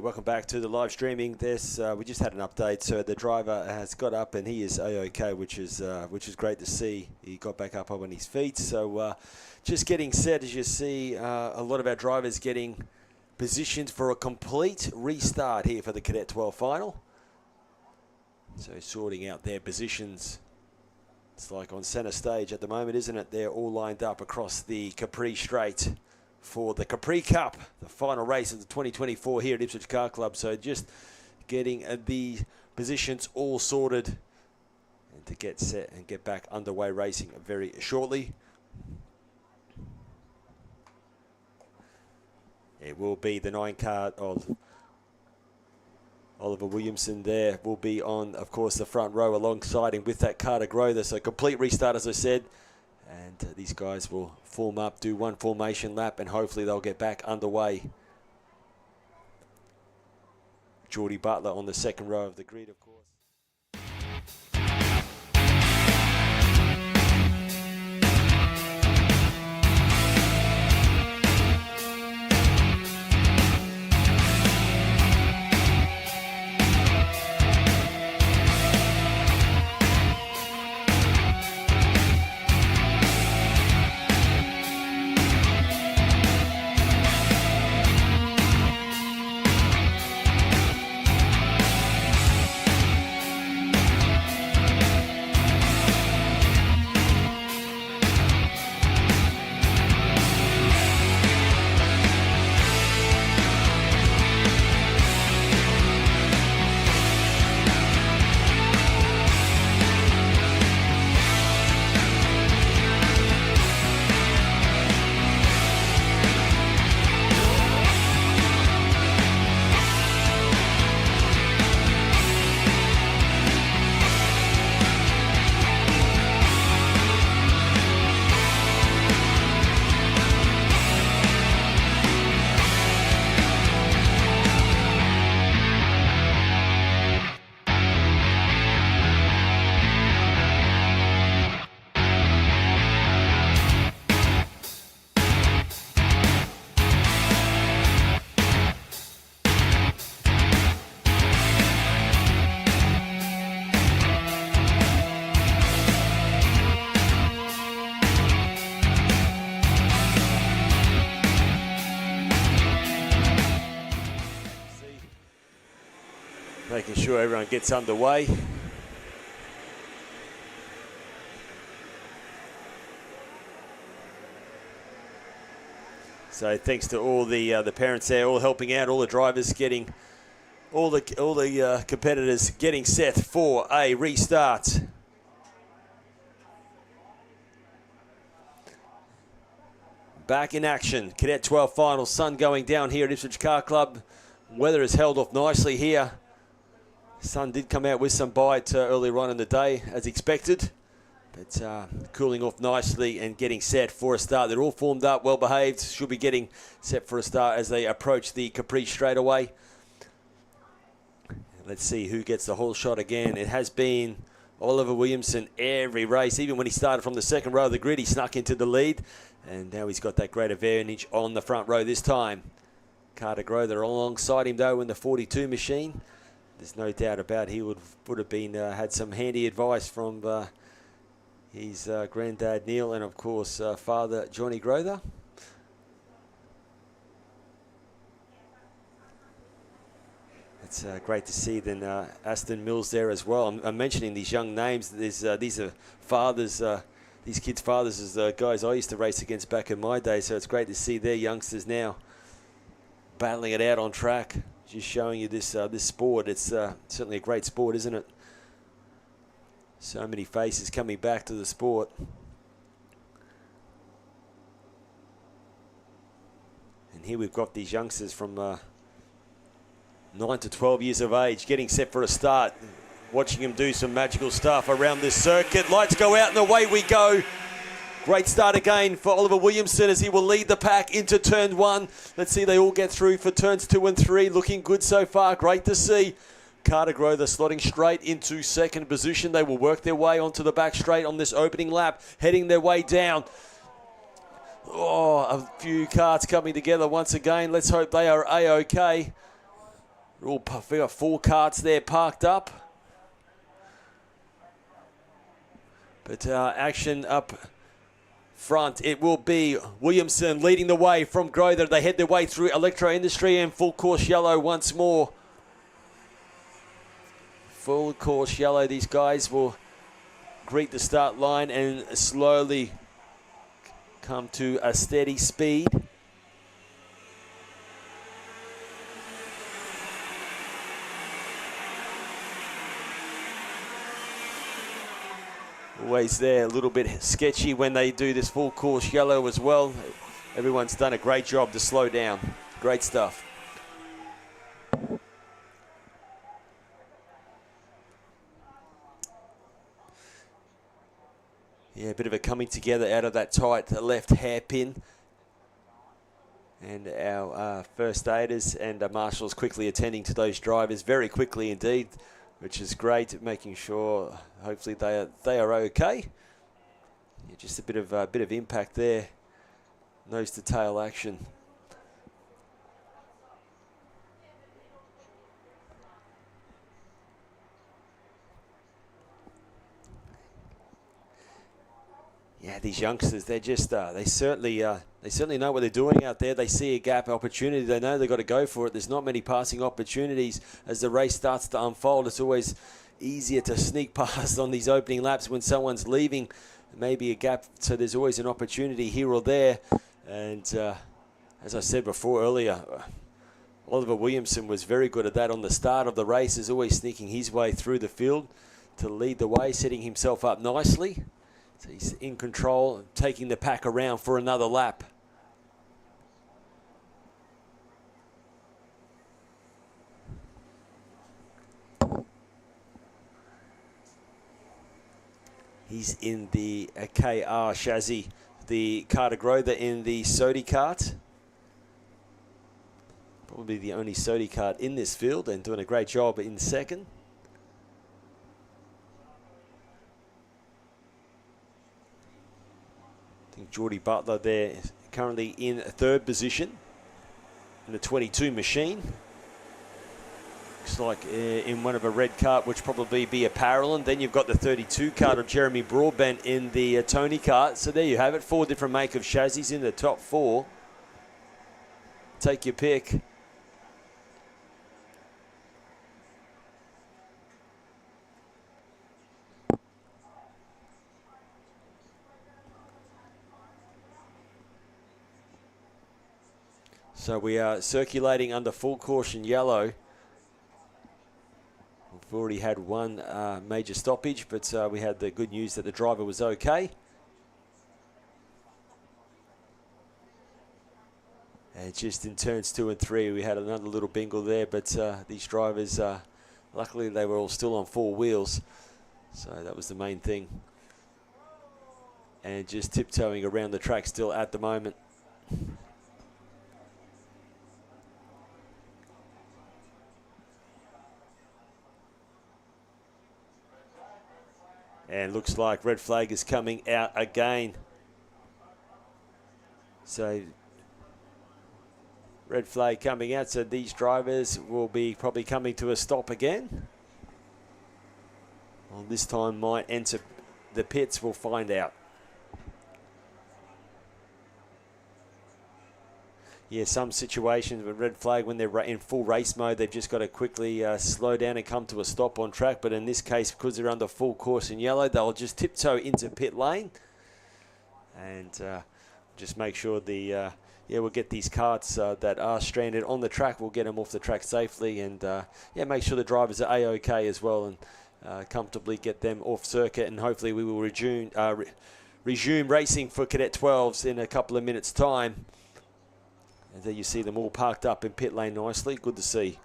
Welcome back to the live streaming. This we just had an update, so the driver has got up and he is okay, which is great to see. He got back up on his feet, so just getting set. As you see, a lot of our drivers getting positioned for a complete restart here for the Cadet 12 final. So sorting out their positions. It's like on centre stage at the moment, isn't it? They're all lined up across the Capri Straight for the Capri Cup, the final race of the 2024 here at Ipswich Car Club. So just getting the positions all sorted and to get set and get back underway racing very shortly. It will be the 9 car of Oliver Williamson there will be on, of course, the front row alongside him with that Carter Grother. So complete restart, as I said. And these guys will form up, do one formation lap, and hopefully they'll get back underway. Geordie Butler on the second row of the grid, of course. Making sure everyone gets underway. So thanks to all the parents there, all helping out, all the drivers getting, all the competitors getting set for a restart. Back in action, Cadet 12 final, sun going down here at Ipswich Car Club. Weather has held off nicely here. Sun did come out with some bite earlier on in the day, as expected. But cooling off nicely and getting set for a start. They're all formed up, well behaved. Should be getting set for a start as they approach the Capri straightaway. Let's see who gets the whole shot again. It has been Oliver Williamson, every race, even when he started from the second row of the grid, he snuck into the lead. And now he's got that great advantage on the front row this time. Carter Grother alongside him, though, in the 42 machine. There's no doubt about he would have been had some handy advice from his granddad Neil and, of course, father Johnny Grother. It's great to see then Aston Mills there as well. I'm mentioning these young names. These are fathers, these kids' fathers as the guys I used to race against back in my day. So it's great to see their youngsters now battling it out on track. Just showing you this this sport. It's certainly a great sport, isn't it? So many faces coming back to the sport. And here we've got these youngsters from 9 to 12 years of age getting set for a start. Watching him do some magical stuff around this circuit. Lights go out and away we go. Great start again for Oliver Williamson as he will lead the pack into turn 1. Let's see they all get through for turns 2 and 3. Looking good so far. Great to see. Carter Grother slotting straight into second position. They will work their way onto the back straight on this opening lap, heading their way down. Oh, a few karts coming together once again. Let's hope they are A-OK. We've got 4 karts there parked up. But action up front, it will be Williamson leading the way from Grother. They head their way through Electro Industry and full course yellow once more. Full course yellow, these guys will greet the start line and slowly come to a steady speed. Always there, a little bit sketchy when they do this full course yellow as well. Everyone's done a great job to slow down. Great stuff. Yeah, a bit of a coming together out of that tight left hairpin. And our first aiders and marshals quickly attending to those drivers very quickly indeed, which is great, making sure hopefully they are okay. Yeah, just a bit of impact there, nose to tail action. Yeah, these youngsters, they're just they certainly know what they're doing out there. They see a gap opportunity. They know they've got to go for it. There's not many passing opportunities as the race starts to unfold. It's always easier to sneak past on these opening laps when someone's leaving. Maybe a gap, so there's always an opportunity here or there. And as I said before earlier, Oliver Williamson was very good at that on the start of the race, is always sneaking his way through the field to lead the way, setting himself up nicely. So he's in control, taking the pack around for another lap. He's in the KR chassis, the Carter Grother in the Sodi kart. Probably the only Sodi kart in this field and doing a great job in second. I think Geordie Butler there is currently in third position in the 22 machine. Looks like in one of a red kart, which probably be a parallel. And then you've got the 32 kart of Jeremy Broadbent in the Tony kart. So there you have it, 4 different make of chassis in the top 4. Take your pick. So we are circulating under full caution yellow. We've already had one major stoppage, but we had the good news that the driver was okay. And just in turns 2 and 3, we had another little bingle there, but these drivers, luckily they were all still on 4 wheels. So that was the main thing. And just tiptoeing around the track still at the moment. And looks like red flag is coming out again. So red flag coming out, so these drivers will be probably coming to a stop again. Well, this time might enter the pits, we'll find out. Yeah, some situations with red flag, when they're in full race mode, they've just got to quickly slow down and come to a stop on track. But in this case, because they're under full caution yellow, they'll just tiptoe into pit lane. And just make sure we'll get these karts that are stranded on the track, we'll get them off the track safely. And make sure the drivers are A-OK as well, and comfortably get them off circuit. And hopefully we will resume racing for Cadet 12s in a couple of minutes' time. And there you see them all parked up in pit lane nicely. Good to see.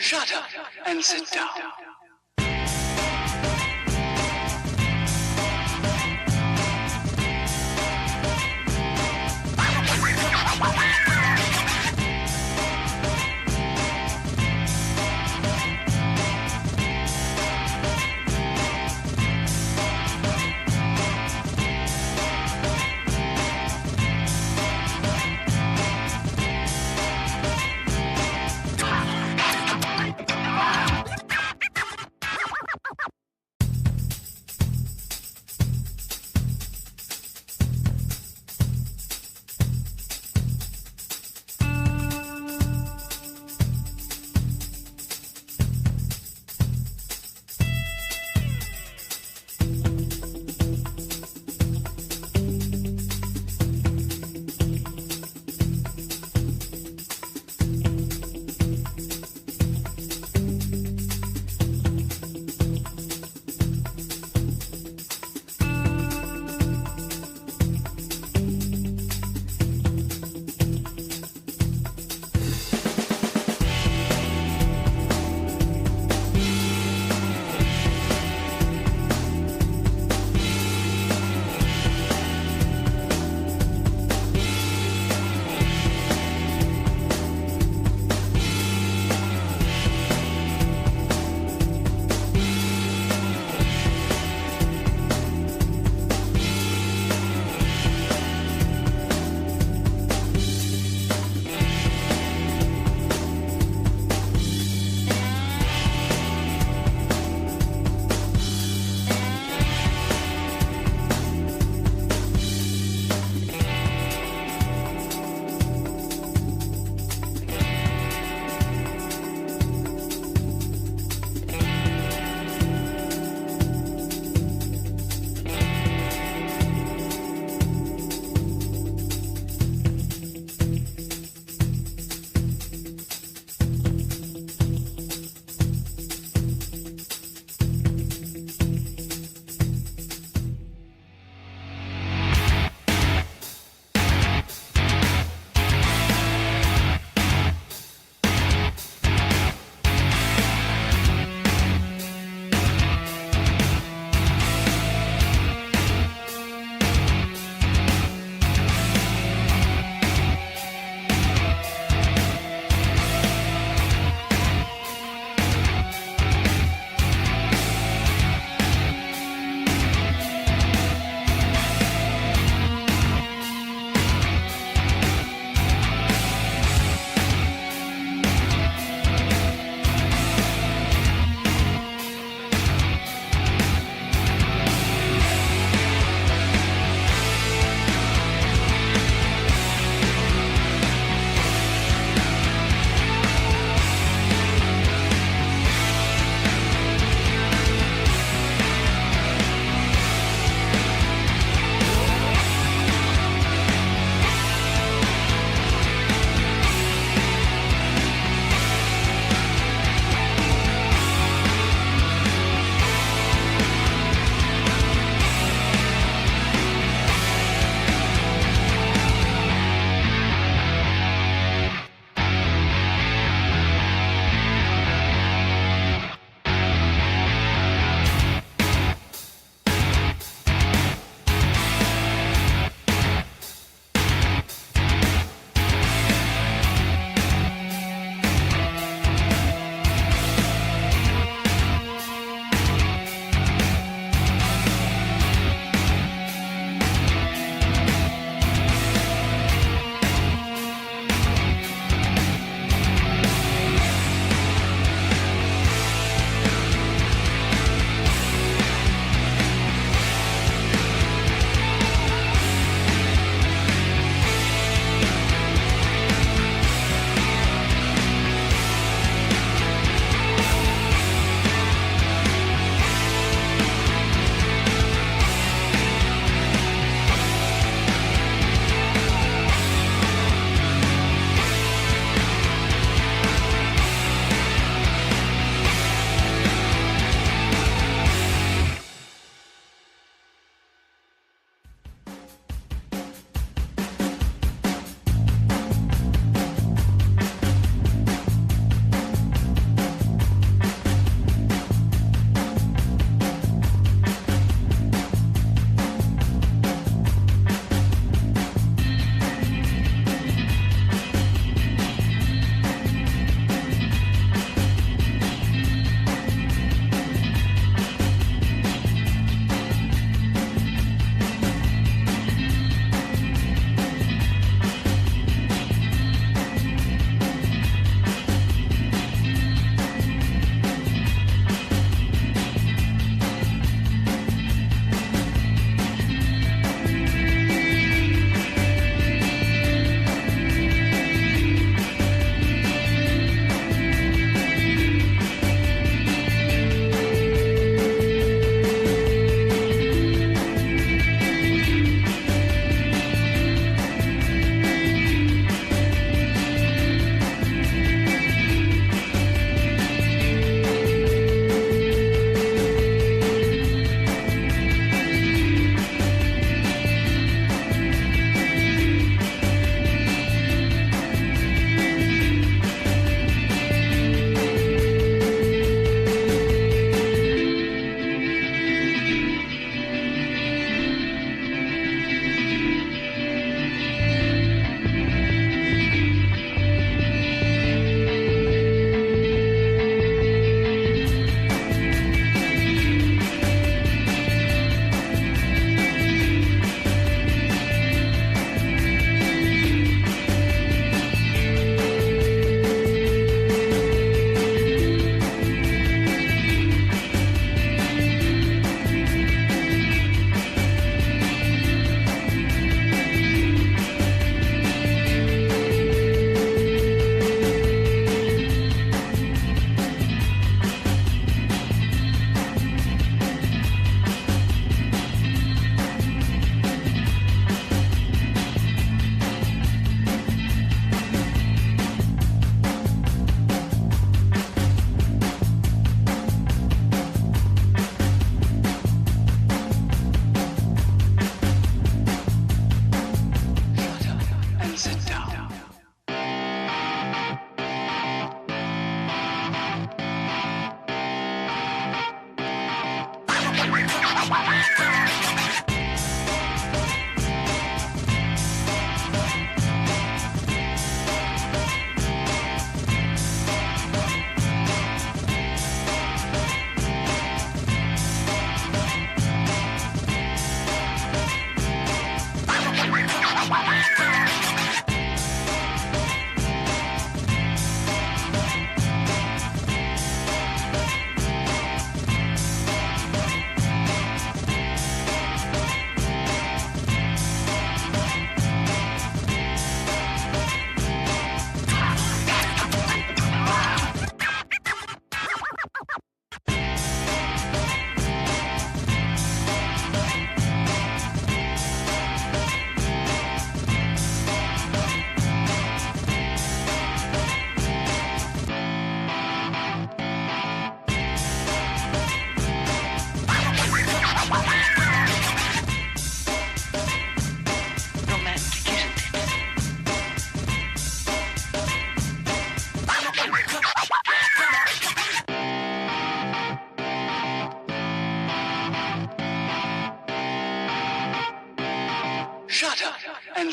Shut up and sit down.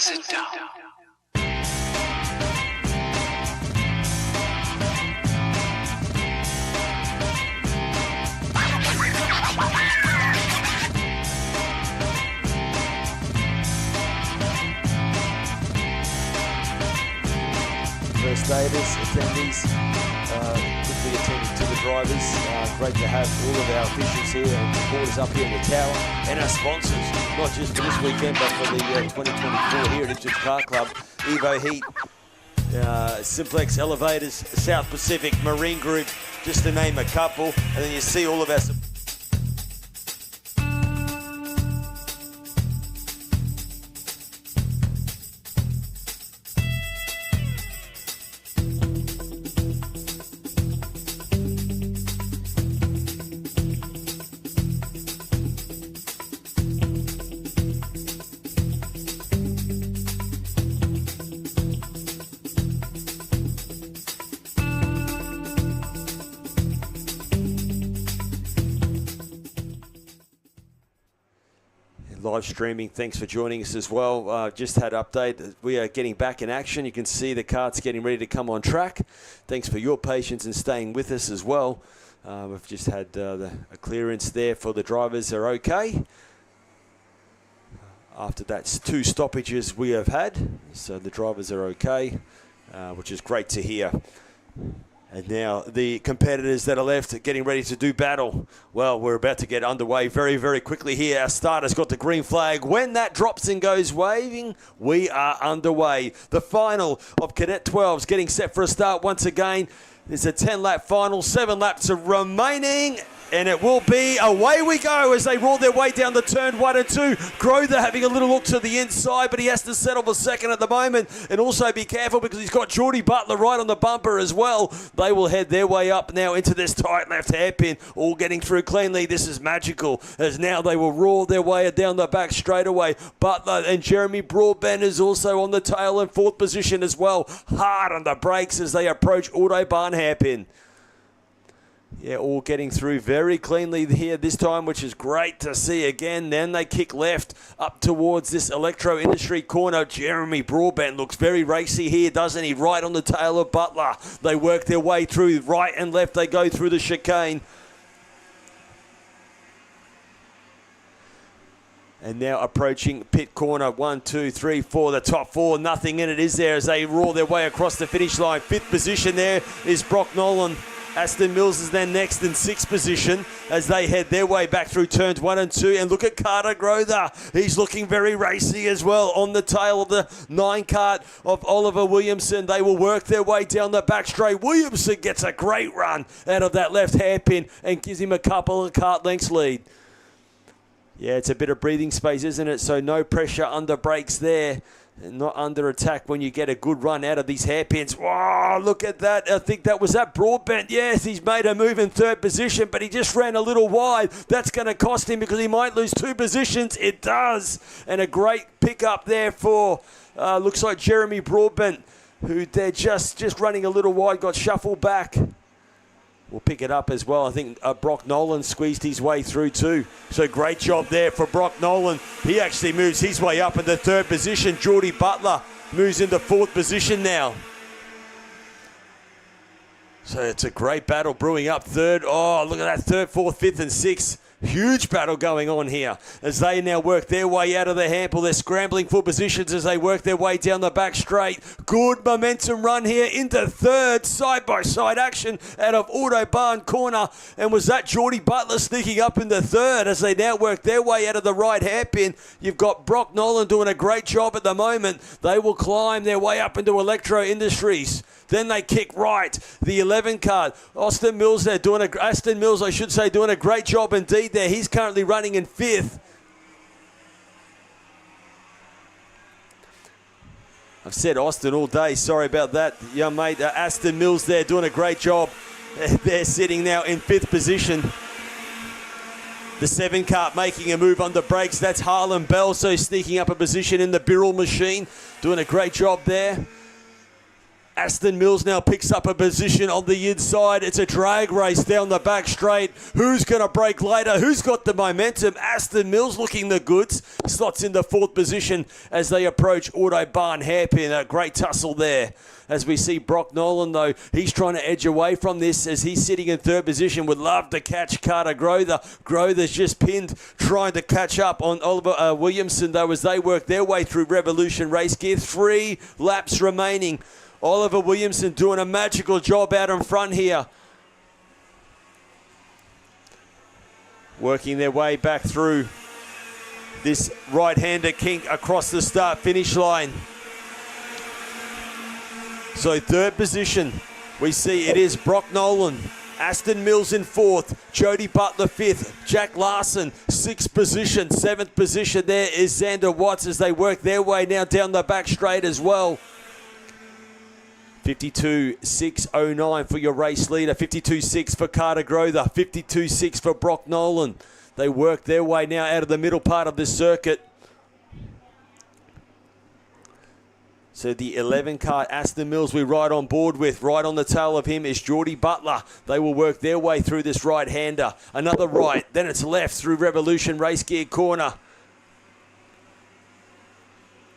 sit down. First aiders, attendees, quickly attending to the drivers. Great to have all of our officials here and supporters up here in the tower, and our sponsors, not just for this weekend, but for the 2024 here at Ipswich Kart Club, Evo Heat, Simplex Elevators, South Pacific, Marine Group, just to name a couple. And then you see all of our live streaming. Thanks for joining us as well. Just had an update. We are getting back in action. You can see the karts getting ready to come on track. Thanks for your patience and staying with us as well. We've just had a clearance there for the drivers are okay. After that 2 stoppages we have had. So the drivers are okay, which is great to hear. And now the competitors that are left getting ready to do battle. Well, we're about to get underway very, very quickly here. Our starter's got the green flag. When that drops and goes waving, we are underway. The final of Cadet 12s getting set for a start once again. It's a 10-lap final, 7 laps are remaining. And it will be away we go as they roll their way down the turn 1 and 2. Grother having a little look to the inside, but he has to settle for second at the moment. And also be careful because he's got Geordie Butler right on the bumper as well. They will head their way up now into this tight left hairpin, all getting through cleanly. This is magical as now they will roll their way down the back straightaway. Butler and Jeremy Broadbent is also on the tail in 4th position as well. Hard on the brakes as they approach Autobahn hairpin. Yeah, all getting through very cleanly here this time, which is great to see again. Then they kick left up towards this Electro Industry corner. Jeremy Broadbent looks very racy here, doesn't he? Right on the tail of Butler. They work their way through right and left. They go through the chicane. And now approaching pit corner 1, 2, 3, 4. The top 4, nothing in it is there as they roar their way across the finish line. 5th position there is Brock Nolan. Aston Mills is then next in 6th position as they head their way back through turns 1 and 2. And look at Carter Grother. He's looking very racy as well on the tail of the 9 kart of Oliver Williamson. They will work their way down the back straight. Williamson gets a great run out of that left hairpin and gives him a couple of kart lengths lead. Yeah, it's a bit of breathing space, isn't it? So no pressure under brakes there. Not under attack when you get a good run out of these hairpins. Wow, look at that. I think that was that Broadbent. Yes, he's made a move in 3rd position, but he just ran a little wide. That's going to cost him because he might lose 2 positions. It does. And a great pickup there for, looks like Jeremy Broadbent, who they're just running a little wide, got shuffled back. We'll pick it up as well. I think Brock Nolan squeezed his way through too. So great job there for Brock Nolan. He actually moves his way up into 3rd position. Geordie Butler moves into 4th position now. So it's a great battle brewing up 3rd. Oh, look at that 3rd, 4th, 5th and 6th. Huge battle going on here as they now work their way out of the hamper. They're scrambling for positions as they work their way down the back straight. Good momentum run here into 3rd. Side-by-side action out of Autobahn corner. And was that Geordie Butler sneaking up into 3rd as they now work their way out of the right hairpin. You've got Brock Nolan doing a great job at the moment. They will climb their way up into Electro Industries. Then they kick right. The 11 card. Aston Mills, doing a great job indeed there. He's currently running in 5th. I've said Austin all day. Sorry about that, young mate. Aston Mills there doing a great job. They're sitting now in 5th position. The 7 kart making a move under brakes. That's Harlan Bell, so sneaking up a position in the Birrell machine. Doing a great job there. Aston Mills now picks up a position on the inside. It's a drag race down the back straight. Who's going to break later? Who's got the momentum? Aston Mills looking the goods. Slots in the 4th position as they approach Autobahn Hairpin. A great tussle there. As we see Brock Nolan, though, he's trying to edge away from this as he's sitting in 3rd position. Would love to catch Carter Grother. Grother's just pinned, trying to catch up on Oliver Williamson, though, as they work their way through Revolution Race Gear. 3 laps remaining. Oliver Williamson doing a magical job out in front here. Working their way back through this right-hander kink across the start-finish line. So 3rd position, we see it is Brock Nolan. Aston Mills in 4th, Jody Butler 5th, Jack Larson 6th position, 7th position there is Xander Watts as they work their way now down the back straight as well. 52.609 for your race leader, 52.6 for Carter Grother, 52.6 for Brock Nolan. They work their way now out of the middle part of the circuit. So the 11 car Aston Mills we ride on board with. Right on the tail of him is Geordie Butler. They will work their way through this right-hander. Another right, then it's left through Revolution Race Gear corner.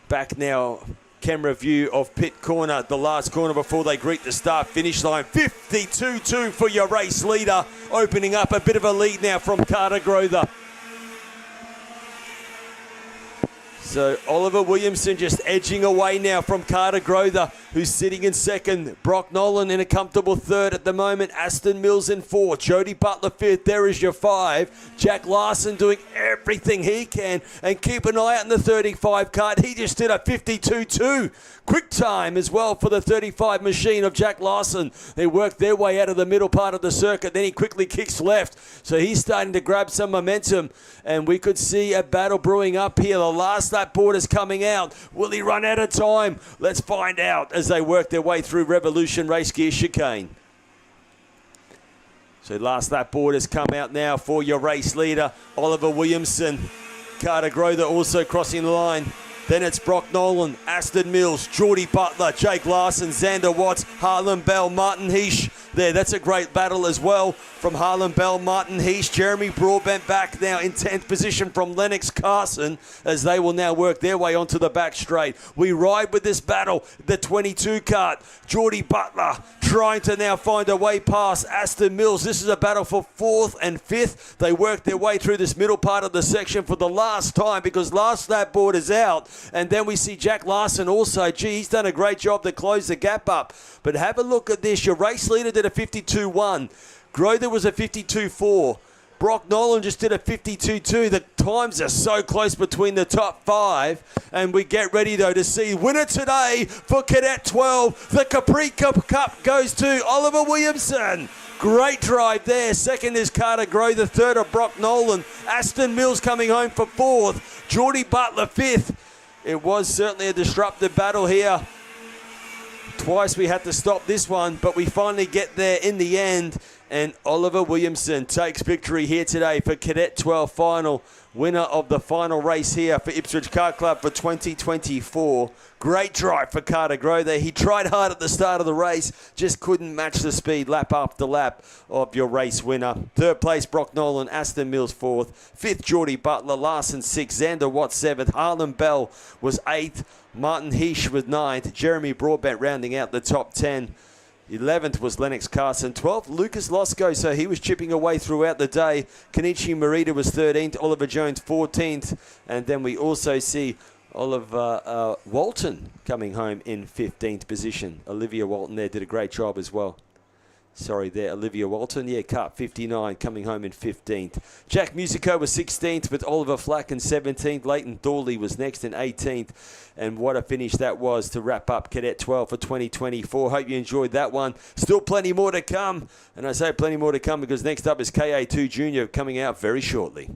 Back now, camera view of pit corner, the last corner before they greet the start-finish line. 52.2 for your race leader, opening up a bit of a lead now from Carter Grother. So Oliver Williamson just edging away now from Carter Grother, who's sitting in 2nd. Brock Nolan in a comfortable 3rd at the moment. Aston Mills in 4th. Jody Butler 5th. There is your 5. Jack Larson doing everything he can. And keep an eye out in the 35 kart. He just did a 52.2. Quick time as well for the 35 machine of Jack Larson. They work their way out of the middle part of the circuit. Then he quickly kicks left. So he's starting to grab some momentum. And we could see a battle brewing up here. The last lap board is coming out. Will he run out of time? Let's find out as they work their way through Revolution Race Gear chicane. So last lap board has come out now for your race leader, Oliver Williamson. Carter Grother also crossing the line. Then it's Brock Nolan, Aston Mills, Geordie Butler, Jake Larson, Xander Watts, Harlan Bell, Martin Heesh. There, that's a great battle as well from Harlan Bell, Martin Heesh. Jeremy Broadbent back now in 10th position from Lennox Carson as they will now work their way onto the back straight. We ride with this battle, the 22 kart. Geordie Butler trying to now find a way past Aston Mills. This is a battle for 4th and 5th. They work their way through this middle part of the section for the last time because last lap board is out. And then we see Jack Larson also. Gee, he's done a great job to close the gap up. But have a look at this. Your race leader did a 52.1. Grother was a 52.4. Brock Nolan just did a 52.2. The times are so close between the top 5. And we get ready, though, to see winner today for Cadet 12. The Capri Cup goes to Oliver Williamson. Great drive there. 2nd is Carter Grother. 3rd of Brock Nolan. Aston Mills coming home for 4th. Geordie Butler 5th. It was certainly a disruptive battle here. Twice we had to stop this one, but we finally get there in the end. And Oliver Williamson takes victory here today for Cadet 12 final. Winner of the final race here for Ipswich Kart Club for 2024. Great drive for Carter Grother. He tried hard at the start of the race, just couldn't match the speed lap after lap of your race winner. 3rd place, Brock Nolan, Aston Mills 4th. 5th, Geordie Butler, Larson 6th, Xander Watts 7th, Harlan Bell was 8th, Martin Heesh was 9th, Jeremy Broadbent rounding out the top 10. 11th was Lennox Carson. 12th, Lucas Losco, so he was chipping away throughout the day. Kenichi Morita was 13th, Oliver Jones 14th, and then we also see Oliver Walton coming home in 15th position. Olivia Walton there did a great job as well. Sorry there, Olivia Walton. Yeah, Kart 59 coming home in 15th. Jack Musico was 16th with Oliver Flack in 17th. Leighton Thorley was next in 18th. And what a finish that was to wrap up Cadet 12 for 2024. Hope you enjoyed that one. Still plenty more to come. And I say plenty more to come because next up is KA2 Junior coming out very shortly.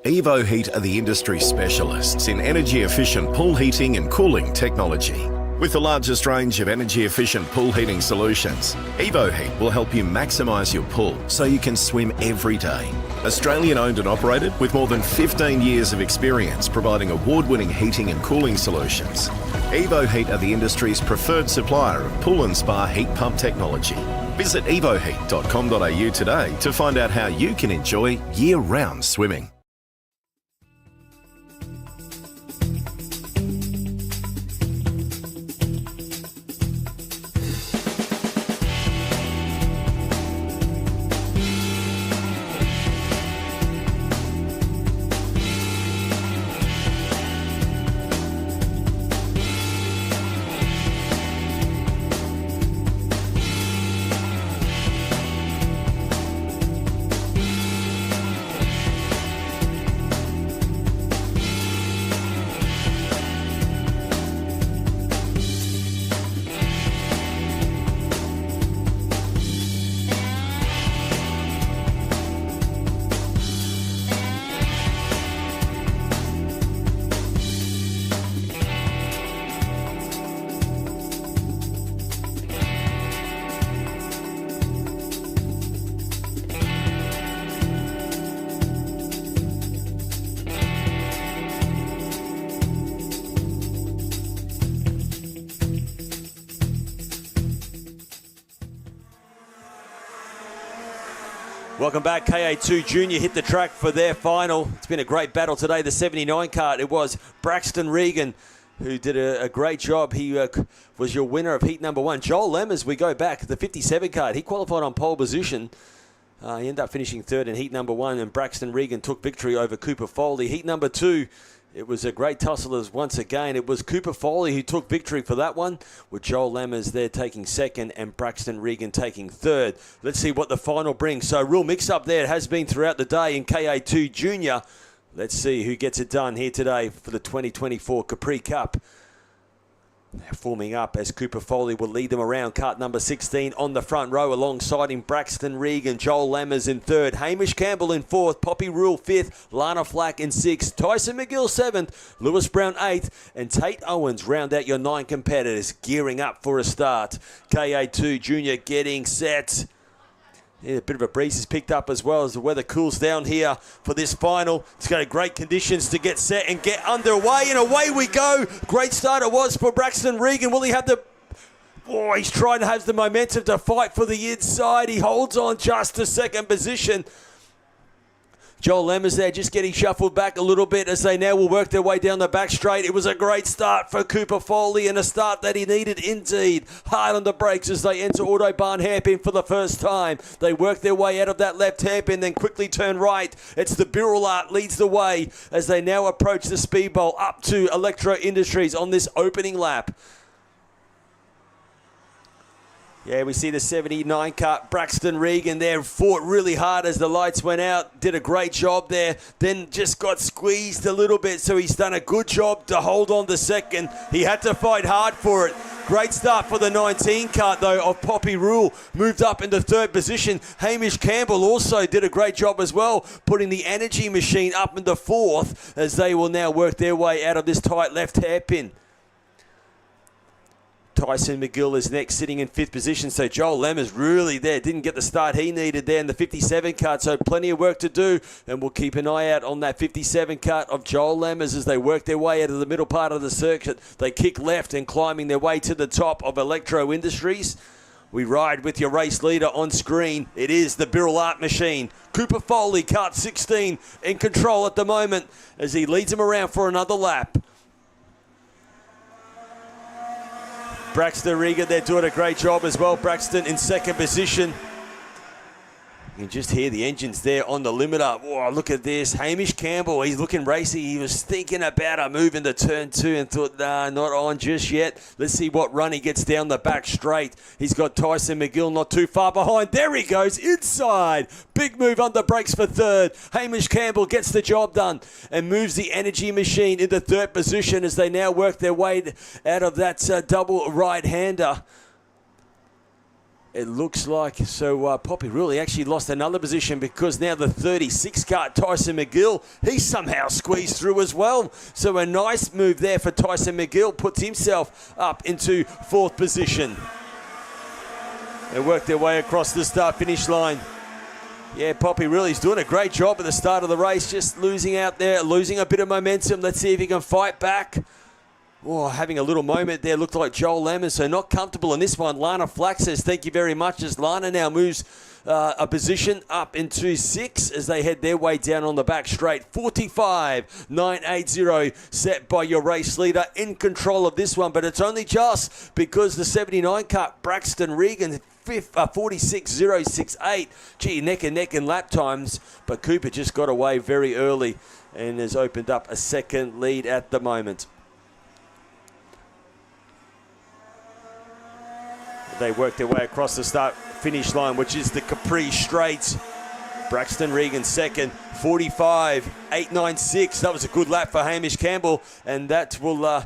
Evo Heat are the industry specialists in energy-efficient pool heating and cooling technology. With the largest range of energy-efficient pool heating solutions, Evo Heat will help you maximise your pool so you can swim every day. Australian-owned and operated with more than 15 years of experience providing award-winning heating and cooling solutions. Evo Heat are the industry's preferred supplier of pool and spa heat pump technology. Visit evoheat.com.au today to find out how you can enjoy year-round swimming. Welcome back. KA2 Junior hit the track for their final. It's been a great battle today. The 79 kart, it was Braxton Regan who did a great job. He was your winner of heat number 1. Joel Lemmers, we go back, the 57 kart, he qualified on pole position. He ended up finishing 3rd in heat number 1, and Braxton Regan took victory over Cooper Foley. Heat number 2, it was a great tussle as once again. It was Cooper Foley who took victory for that one, with Joel Lemmers there taking 2nd and Braxton Regan taking 3rd. Let's see what the final brings. So real mix-up there. It has been throughout the day in KA2 Junior. Let's see who gets it done here today for the 2024 Capri Cup. They're forming up as Cooper Foley will lead them around. Kart number 16 on the front row alongside him. Braxton Regan, Joel Lemmers in 3rd. Hamish Campbell in 4th. Poppy Rule 5th. Lana Flack in 6th. Tyson McGill 7th. Lewis Brown 8th. And Tate Owens round out your 9 competitors. Gearing up for a start. KA2 Junior getting set. Yeah, a bit of a breeze is picked up as well as the weather cools down here for this final. It's got great conditions to get set and get underway, and away we go. Great start it was for Braxton Regan. Will he have the... Oh, he's trying to have the momentum to fight for the inside. He holds on just to 2nd position. Joel Lemmers there just getting shuffled back a little bit as they now will work their way down the back straight. It was a great start for Cooper Foley and a start that he needed indeed. Hard on the brakes as they enter Autobahn hairpin for the first time. They work their way out of that left hairpin, then quickly turn right. It's the Birrell Art leads the way as they now approach the speed bowl up to Electro Industries on this opening lap. Yeah, we see the 79 kart. Braxton Regan there fought really hard as the lights went out. Did a great job there. Then just got squeezed a little bit, so he's done a good job to hold on to 2nd. He had to fight hard for it. Great start for the 19 kart, though, of Poppy Rule. Moved up into 3rd position. Hamish Campbell also did a great job as well, putting the energy machine up into 4th as they will now work their way out of this tight left hairpin. Tyson McGill is next, sitting in 5th position. So Joel Lemmers really there didn't get the start he needed there in the 57 kart. So plenty of work to do, and we'll keep an eye out on that 57 kart of Joel Lemmers as they work their way out of the middle part of the circuit. They kick left and climbing their way to the top of Electro Industries. We ride with your race leader on screen. It is the Birrell Art machine. Cooper Foley, kart 16, in control at the moment as he leads him around for another lap. Braxton Regan, they're doing a great job as well. Braxton in 2nd position. You can just hear the engines there on the limiter. Oh, look at this. Hamish Campbell, he's looking racy. He was thinking about a move into turn 2 and thought, nah, not on just yet. Let's see what run he gets down the back straight. He's got Tyson McGill not too far behind. There he goes, inside. Big move under brakes for 3rd. Hamish Campbell gets the job done and moves the energy machine into 3rd position as they now work their way out of that double right-hander. It looks like, so Poppy really actually lost another position because now the 36 kart Tyson McGill, he somehow squeezed through as well. So a nice move there for Tyson McGill, puts himself up into 4th position. They work their way across the start-finish line. Yeah, Poppy really is doing a great job at the start of the race, just losing out there, losing a bit of momentum. Let's see if he can fight back. having a little moment there. Looked like Joel Lemon, so not comfortable in this one. Lana Flack says thank you very much as Lana now moves a position up into 6 as they head their way down on the back straight. 45.980 set by your race leader, in control of this one, but it's only just because the 79 cut Braxton Regan 46.068. Gee, neck and neck in lap times, but Cooper just got away very early and has opened up a second lead at the moment. They work their way across the start-finish line, which is the Capri Straight. Braxton Regan second, 45.896. That was a good lap for Hamish Campbell, and that will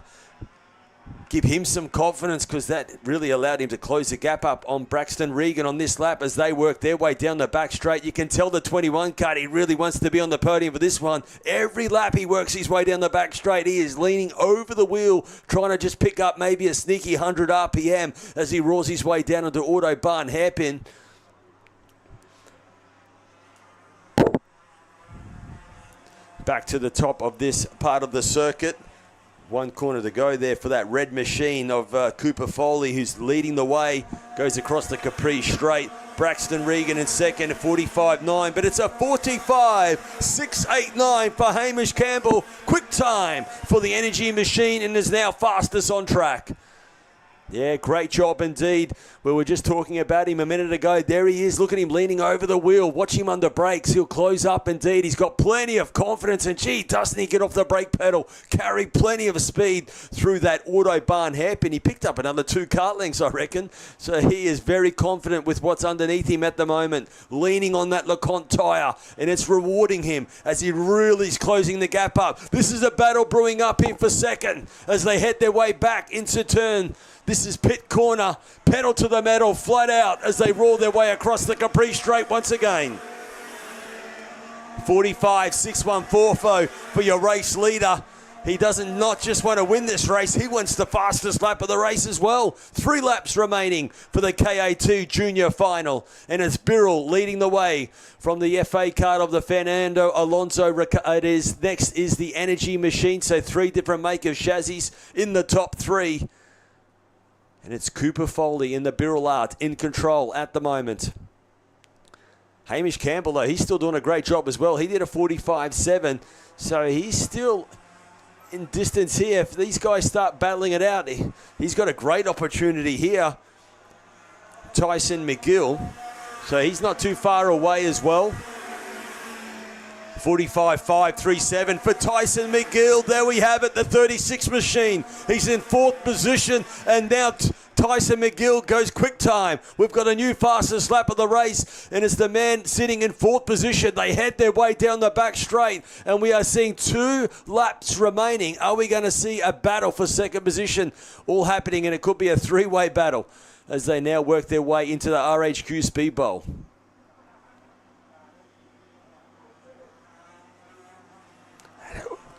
give him some confidence because that really allowed him to close the gap up on Braxton Regan on this lap as they work their way down the back straight. You can tell the 21 cut, he really wants to be on the podium for this one. Every lap he works his way down the back straight. He is leaning over the wheel, trying to just pick up maybe a sneaky 100 RPM as he roars his way down into Autobahn hairpin. Back to the top of this part of the circuit. One corner to go there for that red machine of Cooper Foley, who's leading the way. Goes across the Capri Straight. Braxton Regan in second at 45.9, but it's a 45.689 for Hamish Campbell. Quick time for the Energy Machine and is now fastest on track. Yeah, great job indeed. We were just talking about him a minute ago. There he is. Look at him leaning over the wheel. Watch him under brakes. He'll close up indeed. He's got plenty of confidence. And gee, doesn't he get off the brake pedal? Carry plenty of speed through that Autobahn hairpin. He picked up another 2 kart lengths, I reckon. So he is very confident with what's underneath him at the moment. Leaning on that LeConte tyre. And it's rewarding him as he really is closing the gap up. This is a battle brewing up here for second as they head their way back into turn. This is pit corner, pedal to the metal, flat out as they roll their way across the Capri Straight once again. 45.614 for your race leader. He doesn't not just want to win this race, he wants the fastest lap of the race as well. 3 laps remaining for the KA2 Junior final. And it's Birrell leading the way from the FA card of the Fernando Alonso. Next is the Energy Machine, so 3 different make of chassis in the top 3. And it's Cooper Foley in the Birrell Art in control at the moment. Hamish Campbell, though, he's still doing a great job as well. He did a 45.7, so he's still in distance here. If these guys start battling it out, he's got a great opportunity here. Tyson McGill, so he's not too far away as well. 45.537 for Tyson McGill. There we have it, the 36 machine. He's in 4th position, and now Tyson McGill goes quick time. We've got a new fastest lap of the race, and it's the man sitting in 4th position. They head their way down the back straight, and we are seeing 2 laps remaining. Are we going to see a battle for second position all happening? And it could be a 3-way battle as they now work their way into the RHQ Speed Bowl.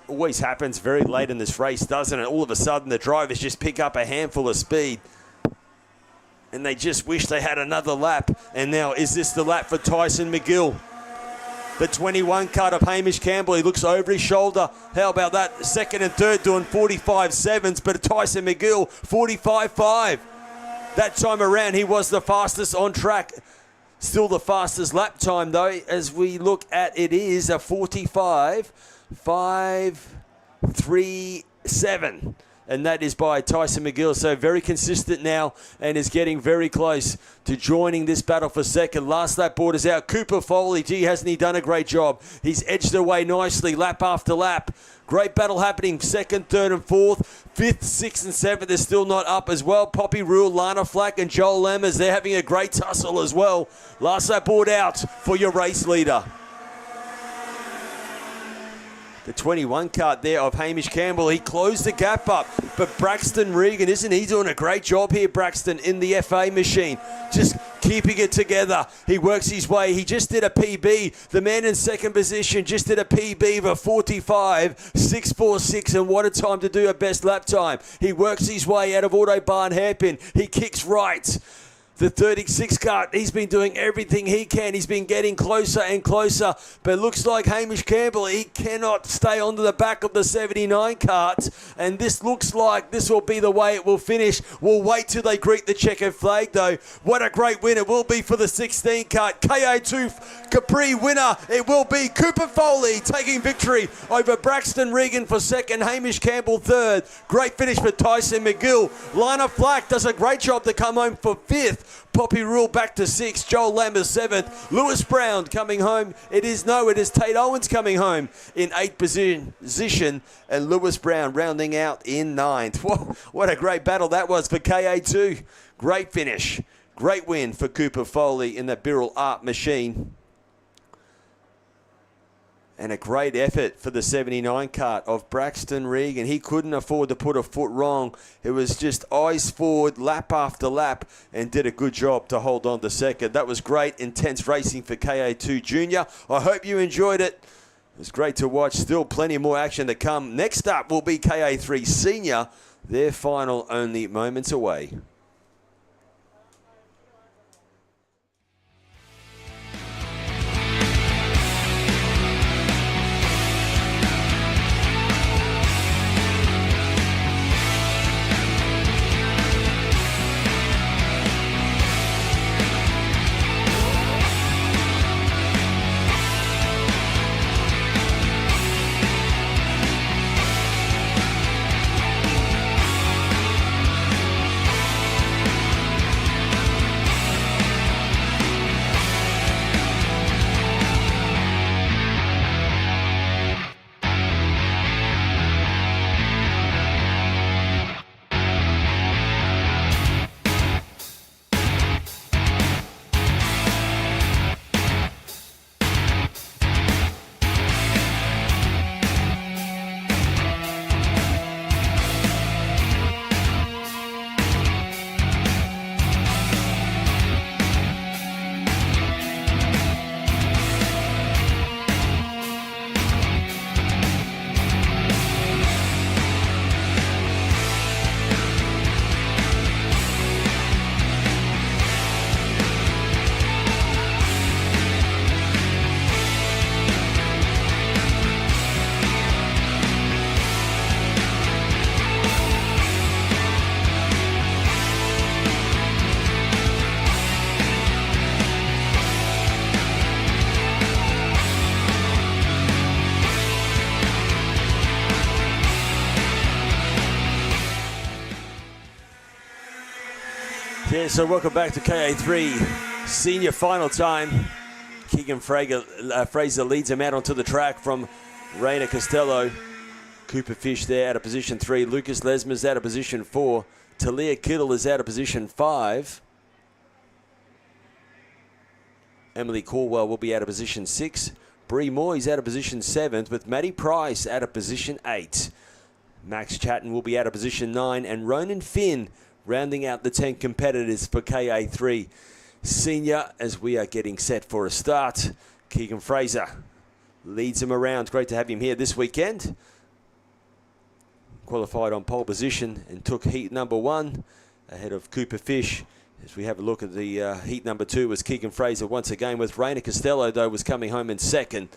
Always happens very late in this race, doesn't it? All of a sudden, the drivers just pick up a handful of speed. And they just wish they had another lap. And now, is this the lap for Tyson McGill? The 21 cut of Hamish Campbell. He looks over his shoulder. How about that? Second and third doing 45.7s, but Tyson McGill, 45.5. That time around, he was the fastest on track. Still the fastest lap time, though, as we look at it is a 45.537. And that is by Tyson McGill. So very consistent now and is getting very close to joining this battle for second. Last lap board is out. Cooper Foley, gee, hasn't he done a great job? He's edged away nicely lap after lap. Great battle happening. Second, third, and fourth. Fifth, sixth, and seventh is still not up as well. Poppy Rule, Lana Flack, and Joel Lammers, they're having a great tussle as well. Last lap board out for your race leader. The 21 kart there of Hamish Campbell. He closed the gap up. But Braxton Regan, isn't he doing a great job here, Braxton, in the FA machine? Just keeping it together. He works his way. He just did a PB. The man in second position just did a PB of a 45.646. And what a time to do a best lap time. He works his way out of Autobahn hairpin. He kicks right. The 36 kart, he's been doing everything he can. He's been getting closer and closer, but it looks like Hamish Campbell, he cannot stay onto the back of the 79 kart, and this looks like this will be the way it will finish. We'll wait till they greet the checkered flag, though. What a great win it will be for the 16 kart. KA2 Capri winner, it will be Cooper Foley taking victory over Braxton Regan for second, Hamish Campbell third. Great finish for Tyson McGill. Lana Flack does a great job to come home for fifth. Poppy Rule back to sixth. Joel Lambert seventh. Lewis Brown coming home. It is Tate Owens coming home in eighth position. And Lewis Brown rounding out in ninth. What a great battle that was for KA2. Great finish. Great win for Cooper Foley in the Birrell Art Machine. And a great effort for the 79 kart of Braxton Regan. He couldn't afford to put a foot wrong. It was just eyes forward, lap after lap, and did a good job to hold on to second. That was great, intense racing for KA2 Junior. I hope you enjoyed it. It was great to watch. Still plenty more action to come. Next up will be KA3 Senior. Their final only moments away. Yeah, so welcome back to KA3 Senior final time. Keegan Fraser leads him out onto the track from Rainer Costello. Cooper Fish there out of position 3. Lucas Lesmer's out of position 4. Talia Kittle is out of position 5. Emily Caldwell will be out of position 6. Bree Moore is out of position 7th, with Maddie Price out of position 8. Max Chatton will be out of position 9, and Ronan Finn rounding out the 10 competitors for KA3 Senior as we are getting set for a start. Keegan Fraser leads him around. Great to have him here this weekend. Qualified on pole position and took heat number 1 ahead of Cooper Fish. As we have a look at the heat number 2 was Keegan Fraser once again, with Rainer Costello though was coming home in second.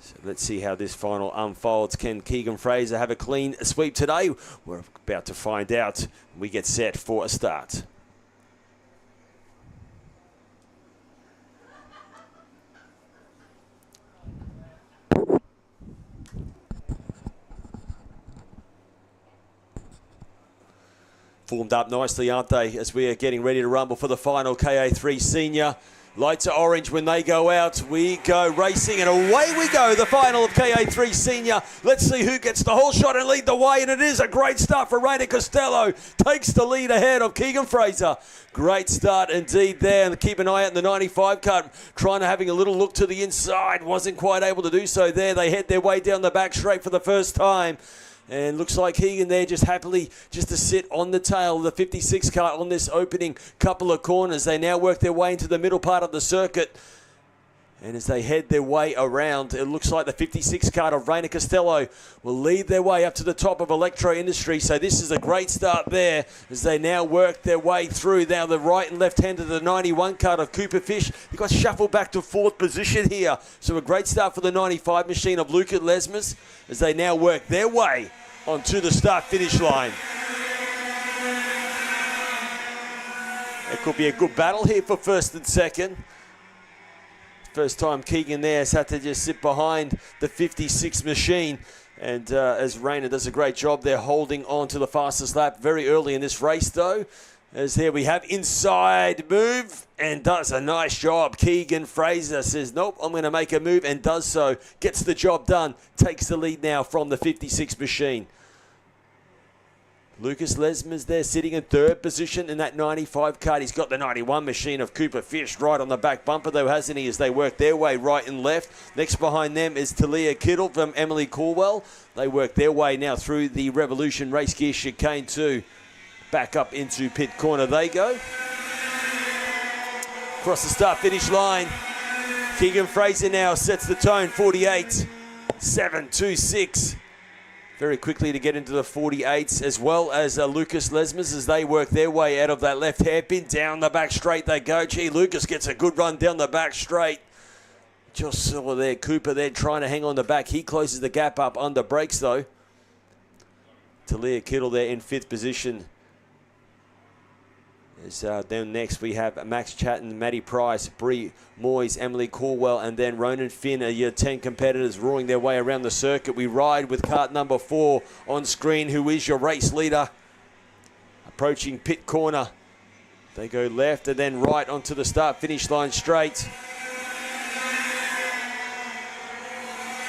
So let's see how this final unfolds. Can Keegan Fraser have a clean sweep today? We're about to find out. We get set for a start. Formed up nicely, aren't they, as we are getting ready to rumble for the final. KA3 Senior. Lights are orange when they go out. We go racing and away we go. The final of KA3 Senior. Let's see who gets the whole shot and lead the way. And it is a great start for Rainer Costello. Takes the lead ahead of Keegan Fraser. Great start indeed there. And keep an eye out in the 95 cut. Trying to having a little look to the inside. Wasn't quite able to do so there. They head their way down the back straight for the first time. And looks like Keegan there just happily just to sit on the tail of the 56 car on this opening couple of corners. They now work their way into the middle part of the circuit. And as they head their way around, it looks like the 56 card of Rainer Costello will lead their way up to the top of Electro Industry. So this is a great start there as they now work their way through. Now the right and left hand of the 91 card of Cooper Fish. He got shuffled back to fourth position here. So a great start for the 95 machine of Lucas Lesmes as they now work their way onto the start-finish line. It could be a good battle here for first and second. First time Keegan there has had to just sit behind the 56 machine. And as Rainer does a great job there holding on to the fastest lap very early in this race though. As here we have inside move and does a nice job. Keegan Fraser says, nope, I'm going to make a move and does so. Gets the job done. Takes the lead now from the 56 machine. Lucas Lesmes there sitting in third position in that 95 card. He's got the 91 machine of Cooper Fish right on the back bumper though, hasn't he, as they work their way right and left. Next behind them is Talia Kittle from Emily Caldwell. They work their way now through the Revolution Race Gear Chicane 2. Back up into pit corner they go. Across the start-finish line. Keegan Fraser now sets the tone, 48.726. Very quickly to get into the 48s, as well as Lucas Lesmes as they work their way out of that left hairpin. Down the back straight they go. Gee, Lucas gets a good run down the back straight. Just saw there, Cooper there trying to hang on the back. He closes the gap up under brakes though. Talia Kittle there in fifth position. Then next we have Max Chatton, Matty Price, Bree Moyes, Emily Caldwell, and then Ronan Finn are your 10 competitors roaring their way around the circuit. We ride with kart number 4 on screen, who is your race leader. Approaching pit corner. They go left and then right onto the start-finish line straight.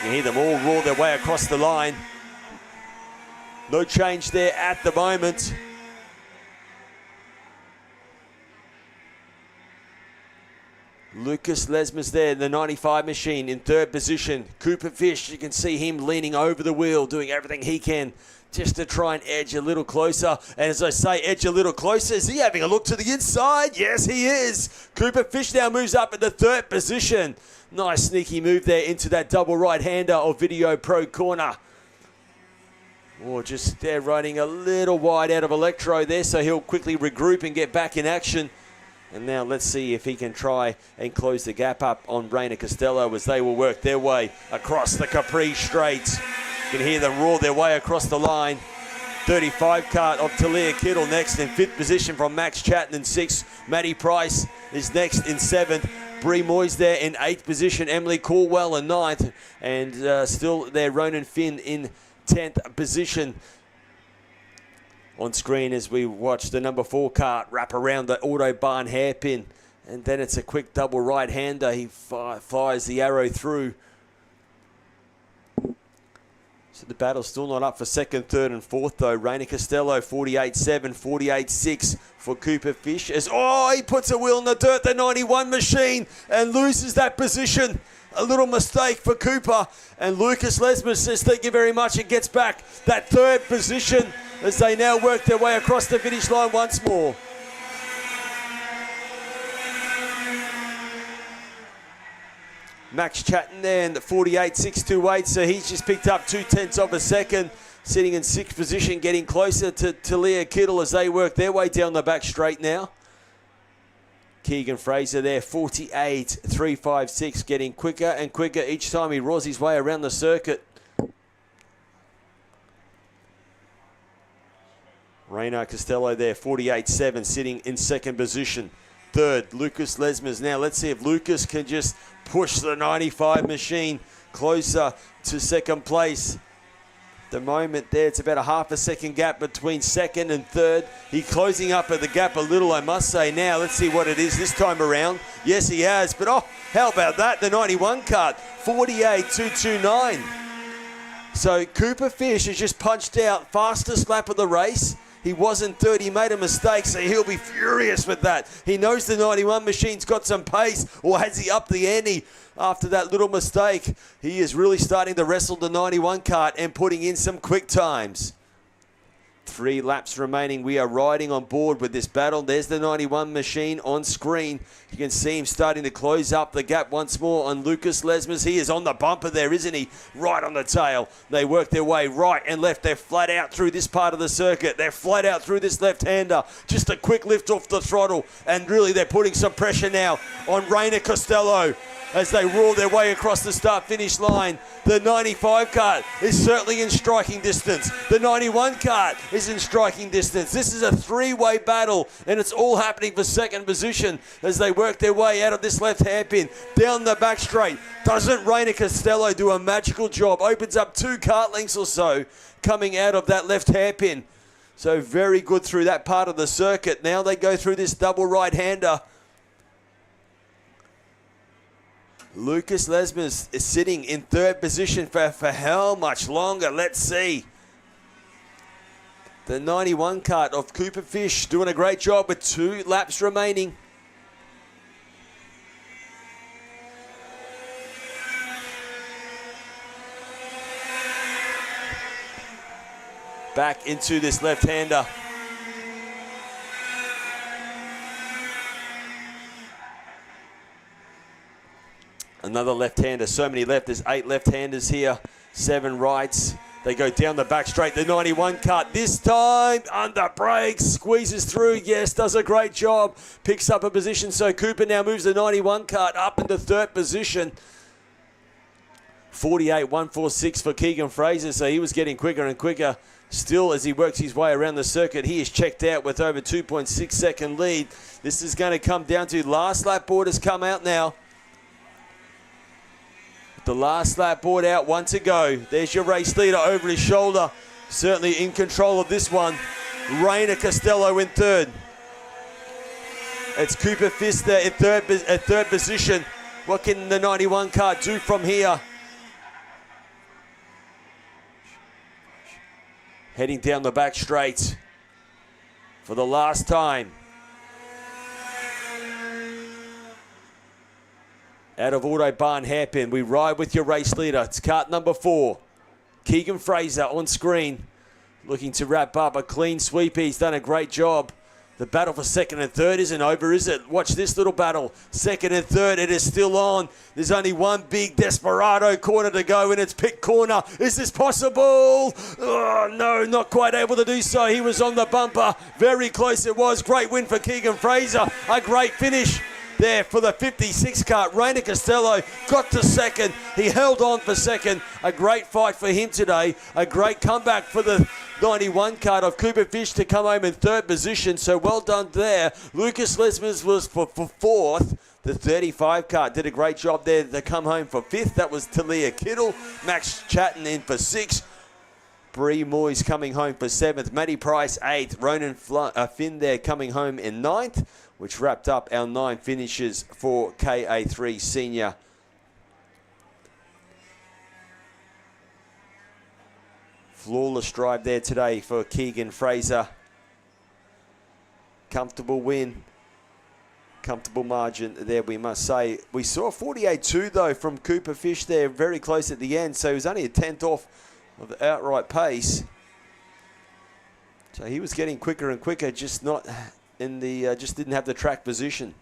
You hear them all roar their way across the line. No change there at the moment. Lucas Lesmes there, the 95 machine in third position. Cooper Fish, you can see him leaning over the wheel, doing everything he can just to try and edge a little closer. And as I say, edge a little closer. Is he having a look to the inside? Yes, he is. Cooper Fish now moves up into third position. Nice sneaky move there into that double right-hander of Video Pro corner. Oh, just there running a little wide out of Electro there, so he'll quickly regroup and get back in action. And now let's see if he can try and close the gap up on Rainer Costello as they will work their way across the Capri straight. You can hear them roar their way across the line. 35 cart of Talia Kittle next in fifth position from Max Chatton in sixth. Matty Price is next in seventh. Bree Moyes there in eighth position. Emily Caldwell in ninth. And still there Ronan Finn in 10th position. On screen as we watch the number 4 kart wrap around the Autobahn hairpin. And then it's a quick double right-hander. He fires the arrow through. So the battle's still not up for second, third and fourth though. Rainer Costello 48.7, 48.6 for Cooper Fish. As he puts a wheel in the dirt, the 91 machine, and loses that position. A little mistake for Cooper. And Lucas Lesmes says thank you very much and gets back that third position as they now work their way across the finish line once more. Max Chatton there in the 48.628, so he's just picked up 0.2 of a second, sitting in sixth position, getting closer to Talia Kittle as they work their way down the back straight now. Keegan Fraser there, 48.356, getting quicker and quicker each time he roars his way around the circuit. Rainer Costello there, 48.7, sitting in second position. Third, Lucas Lesmes. Now let's see if Lucas can just push the 95 machine closer to second place. The moment there, it's about a half a second gap between second and third. He's closing up at the gap a little, I must say. Now let's see what it is this time around. Yes, he has, but how about that? The 91 kart, 48.229. So Cooper Fish has just punched out fastest lap of the race. He wasn't third, he made a mistake, so he'll be furious with that. He knows the 91 machine's got some pace, or has he upped the ante after that little mistake? He is really starting to wrestle the 91 kart and putting in some quick times. 3 laps remaining. We are riding on board with this battle. There's the 91 machine on screen. You can see him starting to close up the gap once more on Lucas Lesmes. He is on the bumper there, isn't he? Right on the tail. They work their way right and left. They're flat out through this part of the circuit. They're flat out through this left-hander. Just a quick lift off the throttle. And really they're putting some pressure now on Rainer Costello as they roar their way across the start-finish line. The 95 kart is certainly in striking distance. The 91 kart is in striking distance. This is a 3-way battle, and it's all happening for second position as they work their way out of this left hairpin. Down the back straight. Doesn't Rainer Costello do a magical job? Opens up 2 kart lengths or so coming out of that left hairpin. So very good through that part of the circuit. Now they go through this double right-hander. Lucas Lesmes is sitting in 3rd position for how much longer? Let's see. The 91 kart of Cooper Fish doing a great job with 2 laps remaining. Back into this left-hander. Another left-hander. So many left. There's 8 left-handers here. 7 rights. They go down the back straight. The 91 kart this time under brakes. Squeezes through. Yes, does a great job. Picks up a position. So Cooper now moves the 91 kart up into 3rd position. 48.146 for Keegan Fraser. So he was getting quicker and quicker. Still, as he works his way around the circuit, he is checked out with over 2.6 second lead. This is going to come down to last lap board has come out now. The last lap board out, 1 to go. There's your race leader over his shoulder. Certainly in control of this one. Rainer Costello in 3rd. It's Cooper Fister in 3rd position. What can the 91 kart do from here? Heading down the back straight for the last time. Out of Autobahn hairpin, we ride with your race leader. It's kart number 4. Keegan Fraser on screen. Looking to wrap up a clean sweep. He's done a great job. The battle for 2nd and 3rd isn't over, is it? Watch this little battle. 2nd and 3rd, it is still on. There's only one big desperado corner to go in its pit corner. Is this possible? Oh, no, not quite able to do so. He was on the bumper. Very close it was. Great win for Keegan Fraser. A great finish there for the 56 kart. Rainer Costello got to 2nd. He held on for 2nd. A great fight for him today. A great comeback for the 91 kart of Cooper Fish to come home in 3rd position. So well done there. Lucas Lesmes was for 4th. The 35 kart did a great job there to come home for 5th. That was Talia Kittle. Max Chatton in for 6th. Bree Moyes coming home for 7th. Matty Price 8th. Ronan Finn there coming home in 9th. Which wrapped up our 9 finishes for KA3 Senior. Flawless drive there today for Keegan Fraser. Comfortable win. Comfortable margin there, we must say. We saw 48.2 though from Cooper Fish there, very close at the end. So he was only a 10th off of the outright pace. So he was getting quicker and quicker, just not in the, just didn't have the track position.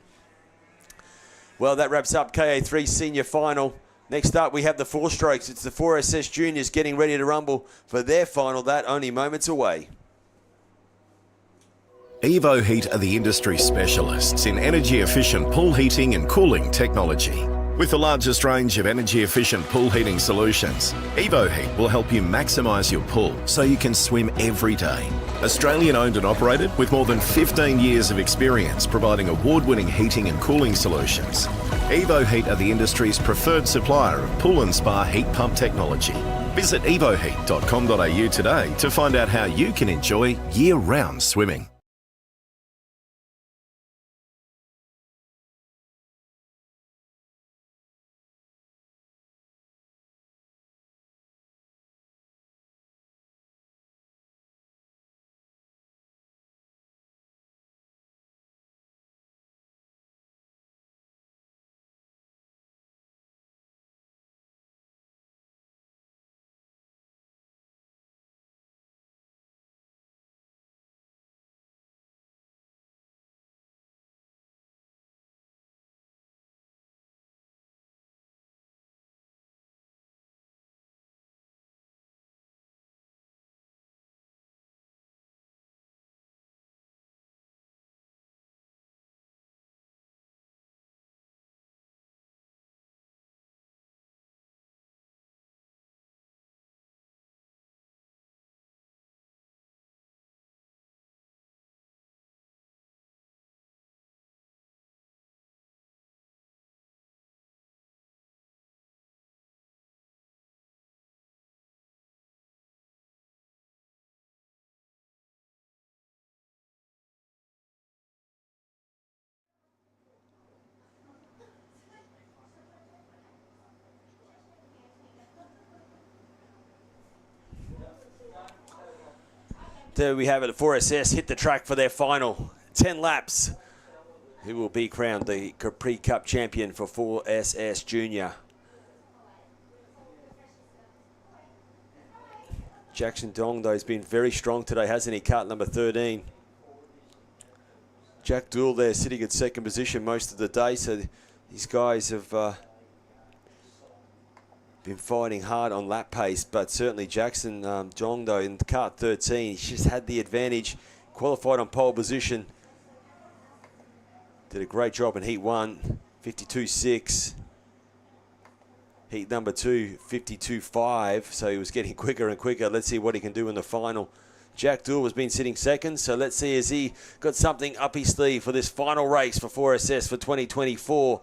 Well, that wraps up KA3 Senior Final. Next up, we have the 4-strokes. It's the 4SS Juniors getting ready to rumble for their final. That only moments away. Evo Heat are the industry specialists in energy-efficient pool heating and cooling technology. With the largest range of energy-efficient pool heating solutions, Evo Heat will help you maximise your pool so you can swim every day. Australian owned and operated with more than 15 years of experience providing award-winning heating and cooling solutions. Evo Heat are the industry's preferred supplier of pool and spa heat pump technology. Visit evoheat.com.au today to find out how you can enjoy year-round swimming. there we have it. 4SS hit the track for their final 10 laps. Who will be crowned the Capri Cup champion for 4SS Junior? Jackson Dong, though, has been very strong today, hasn't he? Kart number 13. Jack Dool there sitting at second position most of the day, so these guys have been fighting hard on lap pace, but certainly Jackson Dong, though, in Kart 13, he's just had the advantage, qualified on pole position. Did a great job in Heat 1, 52.6. Heat number 2, 52.5, so he was getting quicker and quicker. Let's see what he can do in the final. Jack Dool has been sitting second, so let's see has he got something up his sleeve for this final race for 4SS for 2024.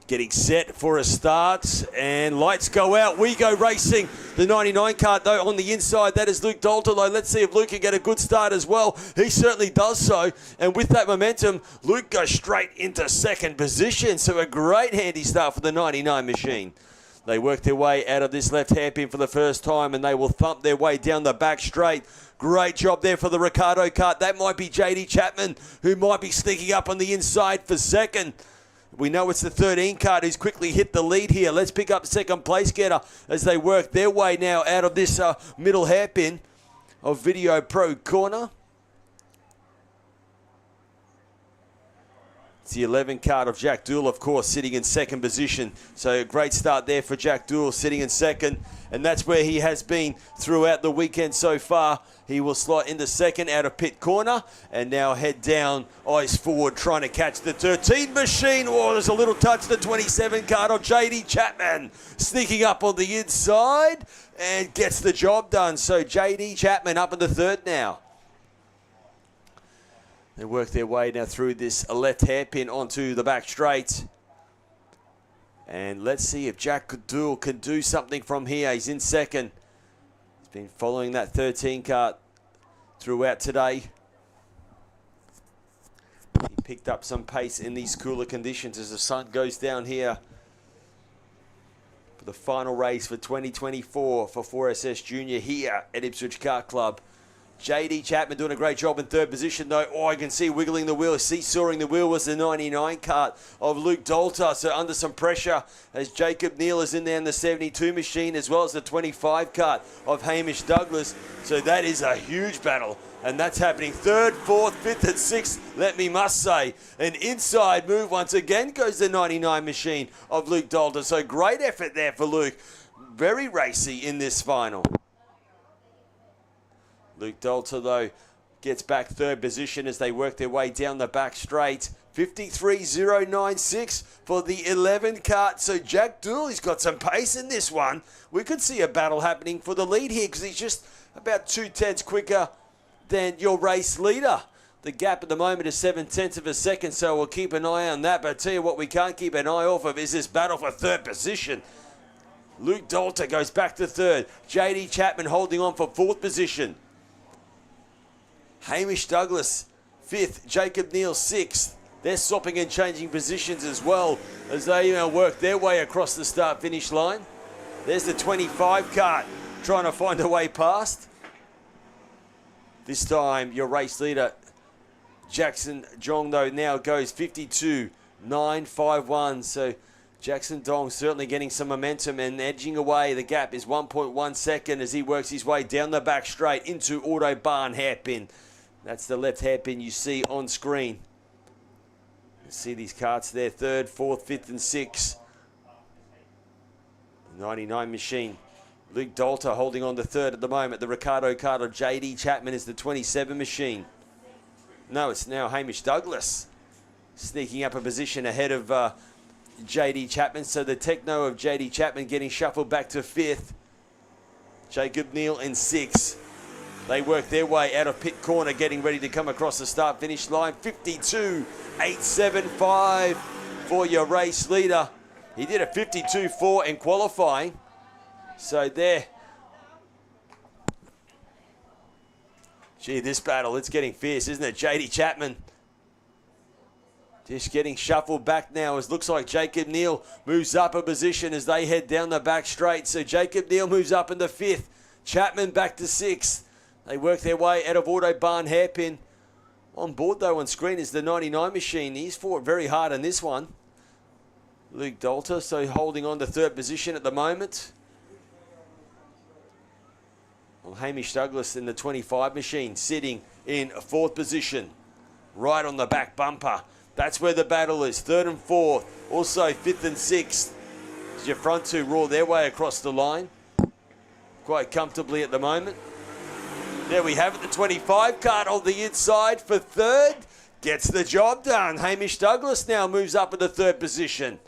Getting set for a start, and lights go out. We go racing. The 99 kart, though, on the inside. That is Luke Dalton, though. Let's see if Luke can get a good start as well. He certainly does so. And with that momentum, Luke goes straight into second position. So a great handy start for the 99 machine. They work their way out of this left hairpin for the first time, and they will thump their way down the back straight. Great job there for the Ricardo kart. That might be JD Chapman, who might be sneaking up on the inside for second. We know it's the 13 kart who's quickly hit the lead here. Let's pick up second place getter as they work their way now out of this middle hairpin of Video Pro Corner. It's the 11 kart of Jack Dool, of course, sitting in second position. So a great start there for Jack Dool, sitting in second. And that's where he has been throughout the weekend so far. He will slot into second out of pit corner and now head down, eyes forward, trying to catch the 13 machine. Oh, there's a little touch, the 27 kart of JD Chapman sneaking up on the inside and gets the job done. So JD Chapman up in the third now. They work their way now through this left hairpin onto the back straight. And let's see if Jack Dool can do something from here. He's in second. He's been following that 13 kart throughout today. He picked up some pace in these cooler conditions as the sun goes down here for the final race for 2024 for 4SS Junior here at Ipswich Kart Club. JD Chapman doing a great job in third position, though. Oh, I can see wiggling the wheel, seesawing the wheel was the 99 kart of Luke Dalton. So under some pressure as Jacob Neal is in there in the 72 machine, as well as the 25 kart of Hamish Douglas. So that is a huge battle. And that's happening third, fourth, fifth, and sixth, let me must say. An inside move once again goes the 99 machine of Luke Dalton. So great effort there for Luke. Very racy in this final. Luke Dalton, though, gets back third position as they work their way down the back straight. 53.096 for the 11 kart. So Jack Dool, he's got some pace in this one. We could see a battle happening for the lead here because he's just about 2/10 quicker than your race leader. The gap at the moment is 7/10 of a second, so we'll keep an eye on that. But I tell you what, we can't keep an eye off of is this battle for third position. Luke Dalton goes back to third. JD Chapman holding on for fourth position. Hamish Douglas, fifth. Jacob Neal, sixth. They're swapping and changing positions as well as they work their way across the start-finish line. There's the 25 kart trying to find a way past. This time, your race leader, Jackson Dong, though, now goes 52.951. So Jackson Dong certainly getting some momentum and edging away. The gap is 1.1 second as he works his way down the back straight into Autobahn hairpin. That's the left hairpin you see on screen. You see these karts there, third, fourth, fifth, and sixth. 99 machine. Luke Dalton holding on to third at the moment. The Ricardo kart of JD Chapman is the 27 machine. No, it's now Hamish Douglas sneaking up a position ahead of JD Chapman. So the Techno of JD Chapman getting shuffled back to fifth. Jacob Neal in sixth. They work their way out of pit corner, getting ready to come across the start-finish line. 52.875 for your race leader. He did a 52.4 in qualifying. So there. Gee, this battle, it's getting fierce, isn't it? JD Chapman just getting shuffled back now as looks like Jacob Neal moves up a position as they head down the back straight. So Jacob Neal moves up in the fifth. Chapman back to sixth. They work their way out of Autobahn Hairpin. On board though on screen is the 99 machine. He's fought very hard in this one. Luke Dalter, so holding on to third position at the moment. Well, Hamish Douglas in the 25 machine sitting in fourth position. Right on the back bumper. That's where the battle is. Third and fourth. Also fifth and sixth. As your front two roar their way across the line. Quite comfortably at the moment. There we have it. The 25 kart on the inside for third. Gets the job done. Hamish Douglas now moves up in the third position.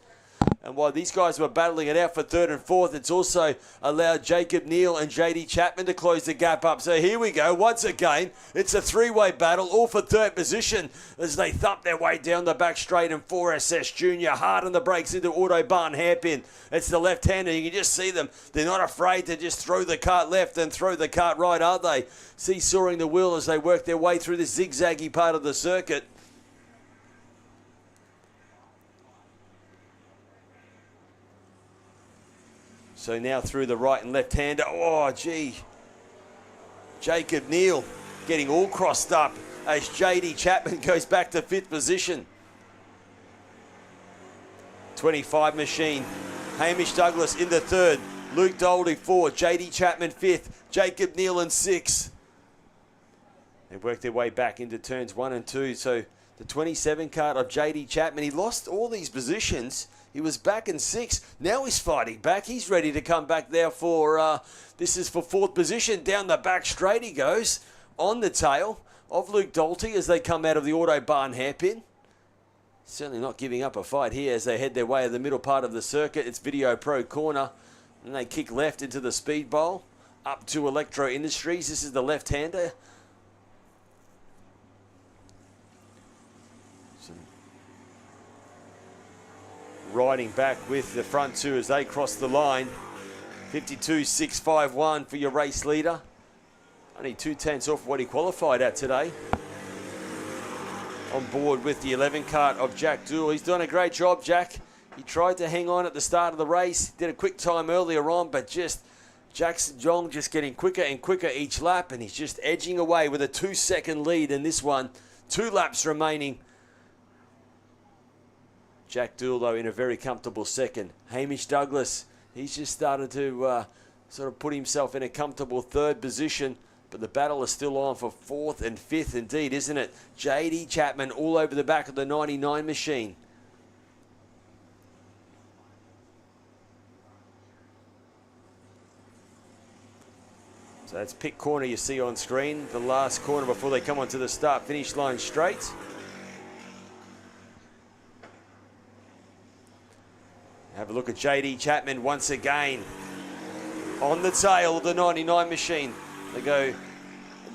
And while these guys were battling it out for third and fourth, it's also allowed Jacob Neal and JD Chapman to close the gap up. So here we go. Once again, it's a three-way battle, all for third position as they thump their way down the back straight and 4SS Junior. Hard on the brakes into Autobahn Hairpin. It's the left-hander. You can just see them. They're not afraid to just throw the kart left and throw the kart right, are they? Seesawing the wheel as they work their way through this zigzaggy part of the circuit. So now through the right and left-hander. Oh, gee. Jacob Neal getting all crossed up as JD Chapman goes back to fifth position. 25 machine. Hamish Douglas in the third. Luke Doldy fourth. JD Chapman fifth. Jacob Neal in sixth. They work their way back into turns 1 and 2. So the 27 kart of JD Chapman, he lost all these positions. He was back in sixth. Now he's fighting back. He's ready to come back there for, this is for fourth position. Down the back straight he goes. On the tail of Luke Dalty as they come out of the Autobahn Hairpin. Certainly not giving up a fight here as they head their way to the middle part of the circuit. It's Video Pro Corner. And they kick left into the Speed Bowl. Up to Electro Industries. This is the left-hander. Riding back with the front two as they cross the line. 52.651 for your race leader. Only 2/10 off what he qualified at today. On board with the 11 kart of Jack Dool. He's done a great job, Jack. He tried to hang on at the start of the race. Did a quick time earlier on, but just Jackson Jong just getting quicker and quicker each lap, and he's just edging away with a 2-second lead in this one. 2 laps remaining. Jack Dool, though, in a very comfortable second. Hamish Douglas, he's just started to sort of put himself in a comfortable third position, but the battle is still on for fourth and fifth indeed, isn't it? JD Chapman all over the back of the 99 machine. So that's pit corner you see on screen, the last corner before they come onto the start-finish line straight. Have a look at JD Chapman once again. On the tail of the 99 machine. They go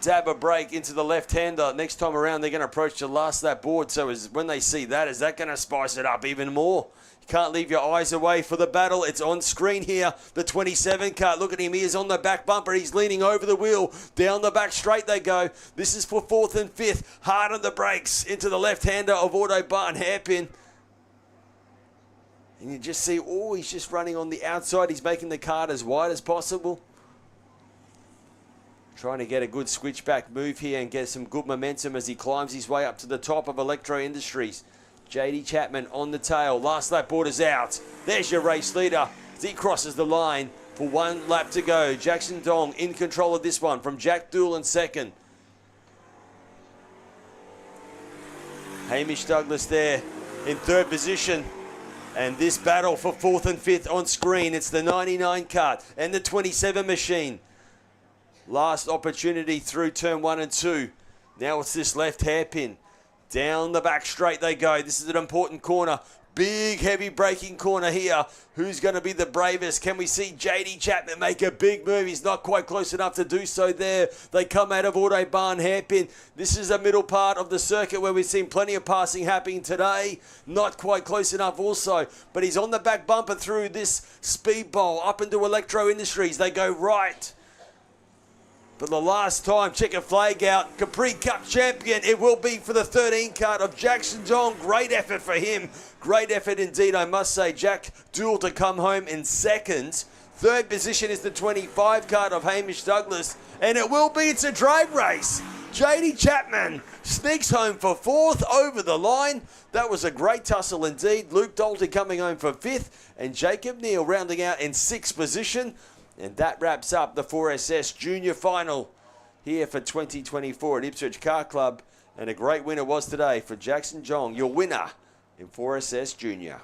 dab a break into the left-hander. Next time around, they're going to approach the last lap board. So when they see that, is that going to spice it up even more? You can't leave your eyes away for the battle. It's on screen here. The 27 kart. Look at him. He is on the back bumper. He's leaning over the wheel. Down the back straight they go. This is for fourth and fifth. Hard on the brakes into the left-hander of Autobahn Hairpin. And you just see, oh, he's just running on the outside. He's making the kart as wide as possible. Trying to get a good switchback move here and get some good momentum as he climbs his way up to the top of Electro Industries. JD Chapman on the tail. Last lap board is out. There's your race leader as he crosses the line for 1 lap to go. Jackson Dong in control of this one from Jack Dool in second. Hamish Douglas there in third position. And this battle for fourth and fifth on screen. It's the 99 kart and the 27 machine. Last opportunity through turn 1 and 2. Now it's this left hairpin. Down the back straight they go. This is an important corner. Big, heavy braking corner here. Who's going to be the bravest? Can we see JD Chapman make a big move? He's not quite close enough to do so there. They come out of Autobahn Hairpin. This is the middle part of the circuit where we've seen plenty of passing happening today. Not quite close enough also. But he's on the back bumper through this speed bowl up into Electro Industries. They go right. For the last time, check a flag out. Capri Cup champion. It will be for the 13 kart of Jackson Dong. Great effort for him. Great effort indeed, I must say. Jack Dool to come home in second. Third position is the 25 card of Hamish Douglas, and it will be, it's a drag race. JD Chapman sneaks home for fourth over the line. That was a great tussle indeed. Luke Dalton coming home for fifth, and Jacob Neal rounding out in sixth position. And that wraps up the 4SS Junior Final here for 2024 at Ipswich Car Club. And a great winner was today for Jackson Jong, your winner in 4SS Junior.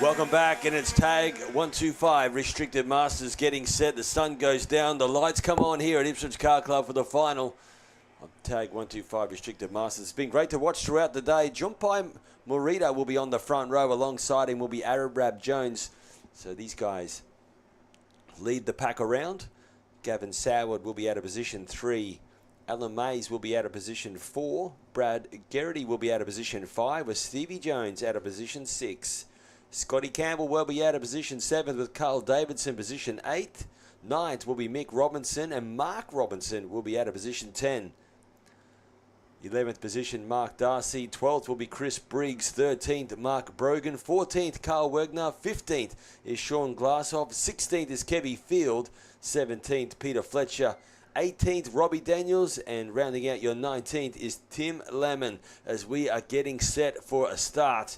Welcome back, and it's tag 125. Restricted Masters getting set. The sun goes down. The lights come on here at Ipswich Car Club for the final of tag 125 Restricted Masters. It's been great to watch throughout the day. Jumpai Morita will be on the front row. Alongside him will be Arab Jones. So these guys lead the pack around. Gavin Soward will be out of position 3. Alan Mays will be out of position 4. Brad Garrity will be out of position 5, with Stevie Jones out of position 6. Scotty Campbell will be out of position 7, with Carl Davidson position 8. 9th will be Mick Robinson, and Mark Robinson will be out of position 10. 11th position, Mark Darcy. 12th will be Chris Briggs. 13th, Mark Brogan. 14th, Carl Wegner. 15th is Sean Glasshoff. 16th is Kevy Field. 17th, Peter Fletcher. 18th, Robbie Daniels, and rounding out your 19th is Tim Lemon, as we are getting set for a start.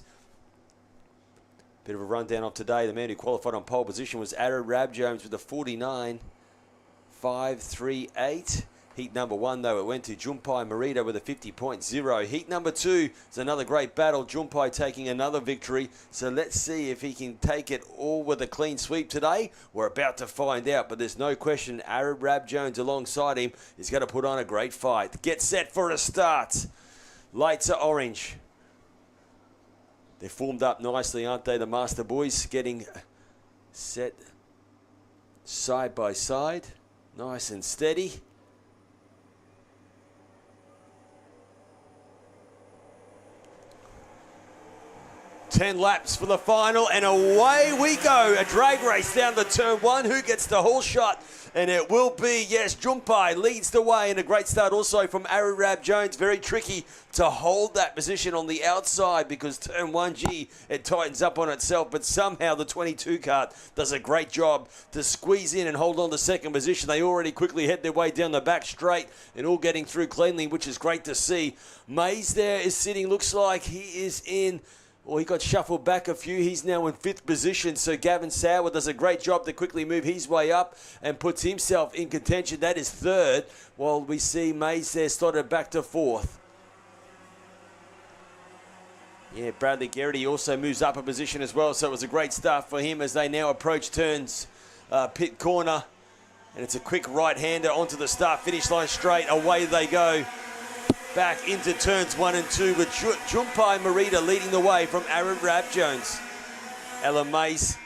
Bit of a rundown of today. The man who qualified on pole position was Arab Jones with a 49.538. Heat number 1, though, it went to Jumpai Morita with a 50.0. Heat number 2 is another great battle. Jumpai taking another victory. So let's see if he can take it all with a clean sweep today. We're about to find out, but there's no question Arab Jones alongside him is going to put on a great fight. Get set for a start. Lights are orange. They're formed up nicely, aren't they? The Master Boys getting set side by side. Nice and steady. Ten laps for the final, and away we go. A drag race down the turn 1. Who gets the whole shot? And it will be, yes, Jumpai leads the way, and a great start also from Arab Jones. Very tricky to hold that position on the outside, because turn 1G, it tightens up on itself, but somehow the 22 kart does a great job to squeeze in and hold on to second position. They already quickly head their way down the back straight and all getting through cleanly, which is great to see. Mays there is sitting, looks like he is in... Well, he got shuffled back a few. He's now in 5th position. So Gavin Sauer does a great job to quickly move his way up and puts himself in contention. That is 3rd, while we see Mays there slotted back to 4th. Yeah, Bradley Garrity also moves up a position as well. So it was a great start for him as they now approach turns pit corner. And it's a quick right-hander onto the start-finish line straight. Away they go. Back into turns 1 and 2 with Jumpai Morita leading the way from Arab Jones. Alan Mays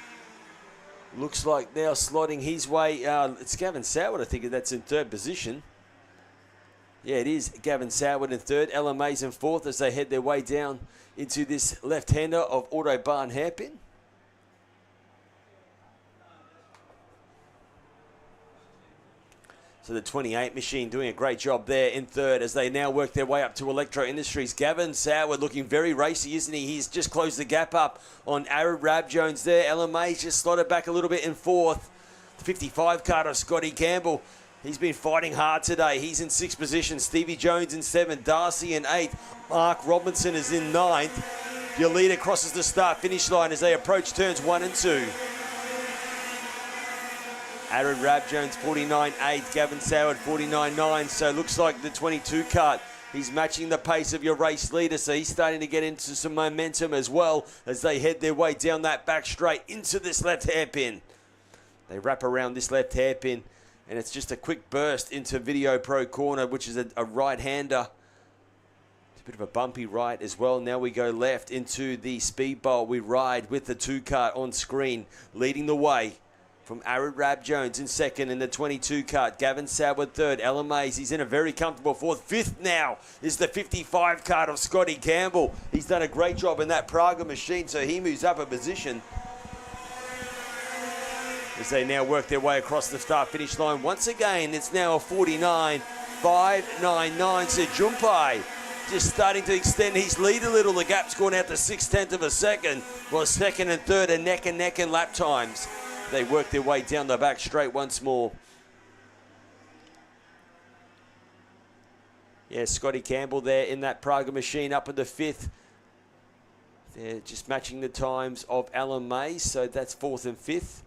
looks like now slotting his way. It's Gavin Soward, I think that's in 3rd position. Yeah, it is Gavin Soward in 3rd. Alan Mays in 4th as they head their way down into this left-hander of Autobahn Hairpin. So the 28 machine doing a great job there in 3rd as they now work their way up to Electro Industries. Gavin Soward looking very racy, isn't he? He's just closed the gap up on Arab Jones there. Ellen Mays just slotted back a little bit in 4th. The 55 kart of Scotty Campbell. He's been fighting hard today. He's in 6th position. Stevie Jones in 7th. Darcy in 8th. Mark Robinson is in 9th. Your leader crosses the start-finish line as they approach turns 1 and 2. Arab Jones 49.8, Gavin Soward 49.9. So it looks like the 22 kart, he's matching the pace of your race leader. So he's starting to get into some momentum as well as they head their way down that back straight into this left hairpin. They wrap around this left hairpin, and it's just a quick burst into Video Pro corner, which is a right-hander. It's a bit of a bumpy right as well. Now we go left into the speed bowl. We ride with the 2 kart on screen, leading the way. From Arab Jones in 2nd in the 22 kart. Gavin Soward 3rd. Alan Mays, he's in a very comfortable 4th. 5th now is the 55 kart of Scotty Campbell. He's done a great job in that Praga machine, so he moves up a position. As they now work their way across the start-finish line. Once again, it's now a 49.599. So Jumpai just starting to extend his lead a little. The gap's gone out to 6/10 of a second. Well, 2nd and 3rd are neck and neck in lap times. They work their way down the back straight once more. Yeah, Scotty Campbell there in that Praga machine up in the 5th. They're just matching the times of Alan Mays, so that's 4th and 5th.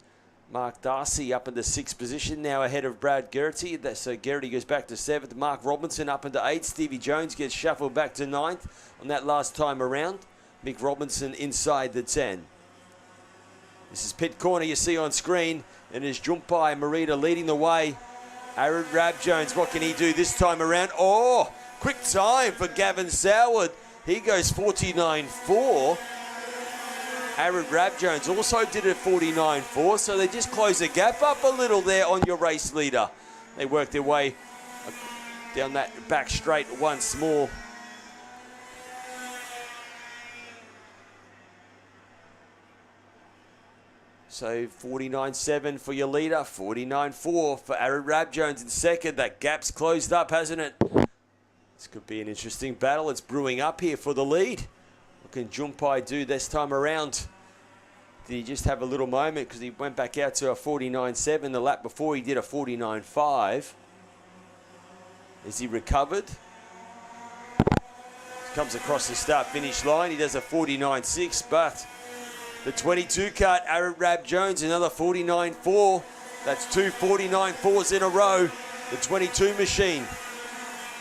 Mark Darcy up in the 6th position, now ahead of Brad Garrity. So Garrity goes back to 7th. Mark Robinson up into 8th. Stevie Jones gets shuffled back to 9th on that last time around. Mick Robinson inside the 10. This is pit corner you see on screen, and it's Jumpai Marita leading the way. Aaron Rab Jones, what can he do this time around? Oh, quick time for Gavin Soward. He goes 49.4. Aaron Rab Jones also did it 49.4, so they just close the gap up a little there on your race leader. They work their way down that back straight once more. So 49.7 for your leader, 49.4 for Aaron Rab Jones in second. That gap's closed up, hasn't it? This could be an interesting battle. It's brewing up here for the lead. What can Jumpai do this time around? Did he just have a little moment because he went back out to a 49.7 the lap before he did a 49.5? Is he recovered? Comes across the start-finish line. He does a 49.6, but the 22 kart, Aaron Rab Jones, another 49.4. That's two 49.4s in a row. The 22 machine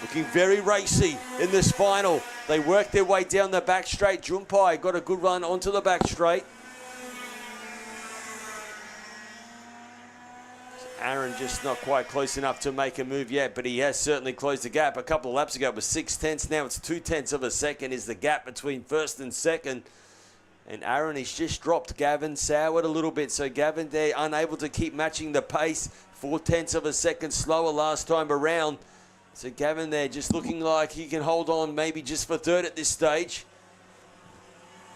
looking very racy in this final. They work their way down the back straight. Jumpai got a good run onto the back straight. Aaron just not quite close enough to make a move yet, but he has certainly closed the gap. A couple of laps ago it was 0.6. Now it's 0.2 of a second is the gap between first and second. And Aaron has just dropped Gavin Soward a little bit. So Gavin there unable to keep matching the pace. 0.4 of a second slower last time around. So Gavin there just looking like he can hold on maybe just for third at this stage.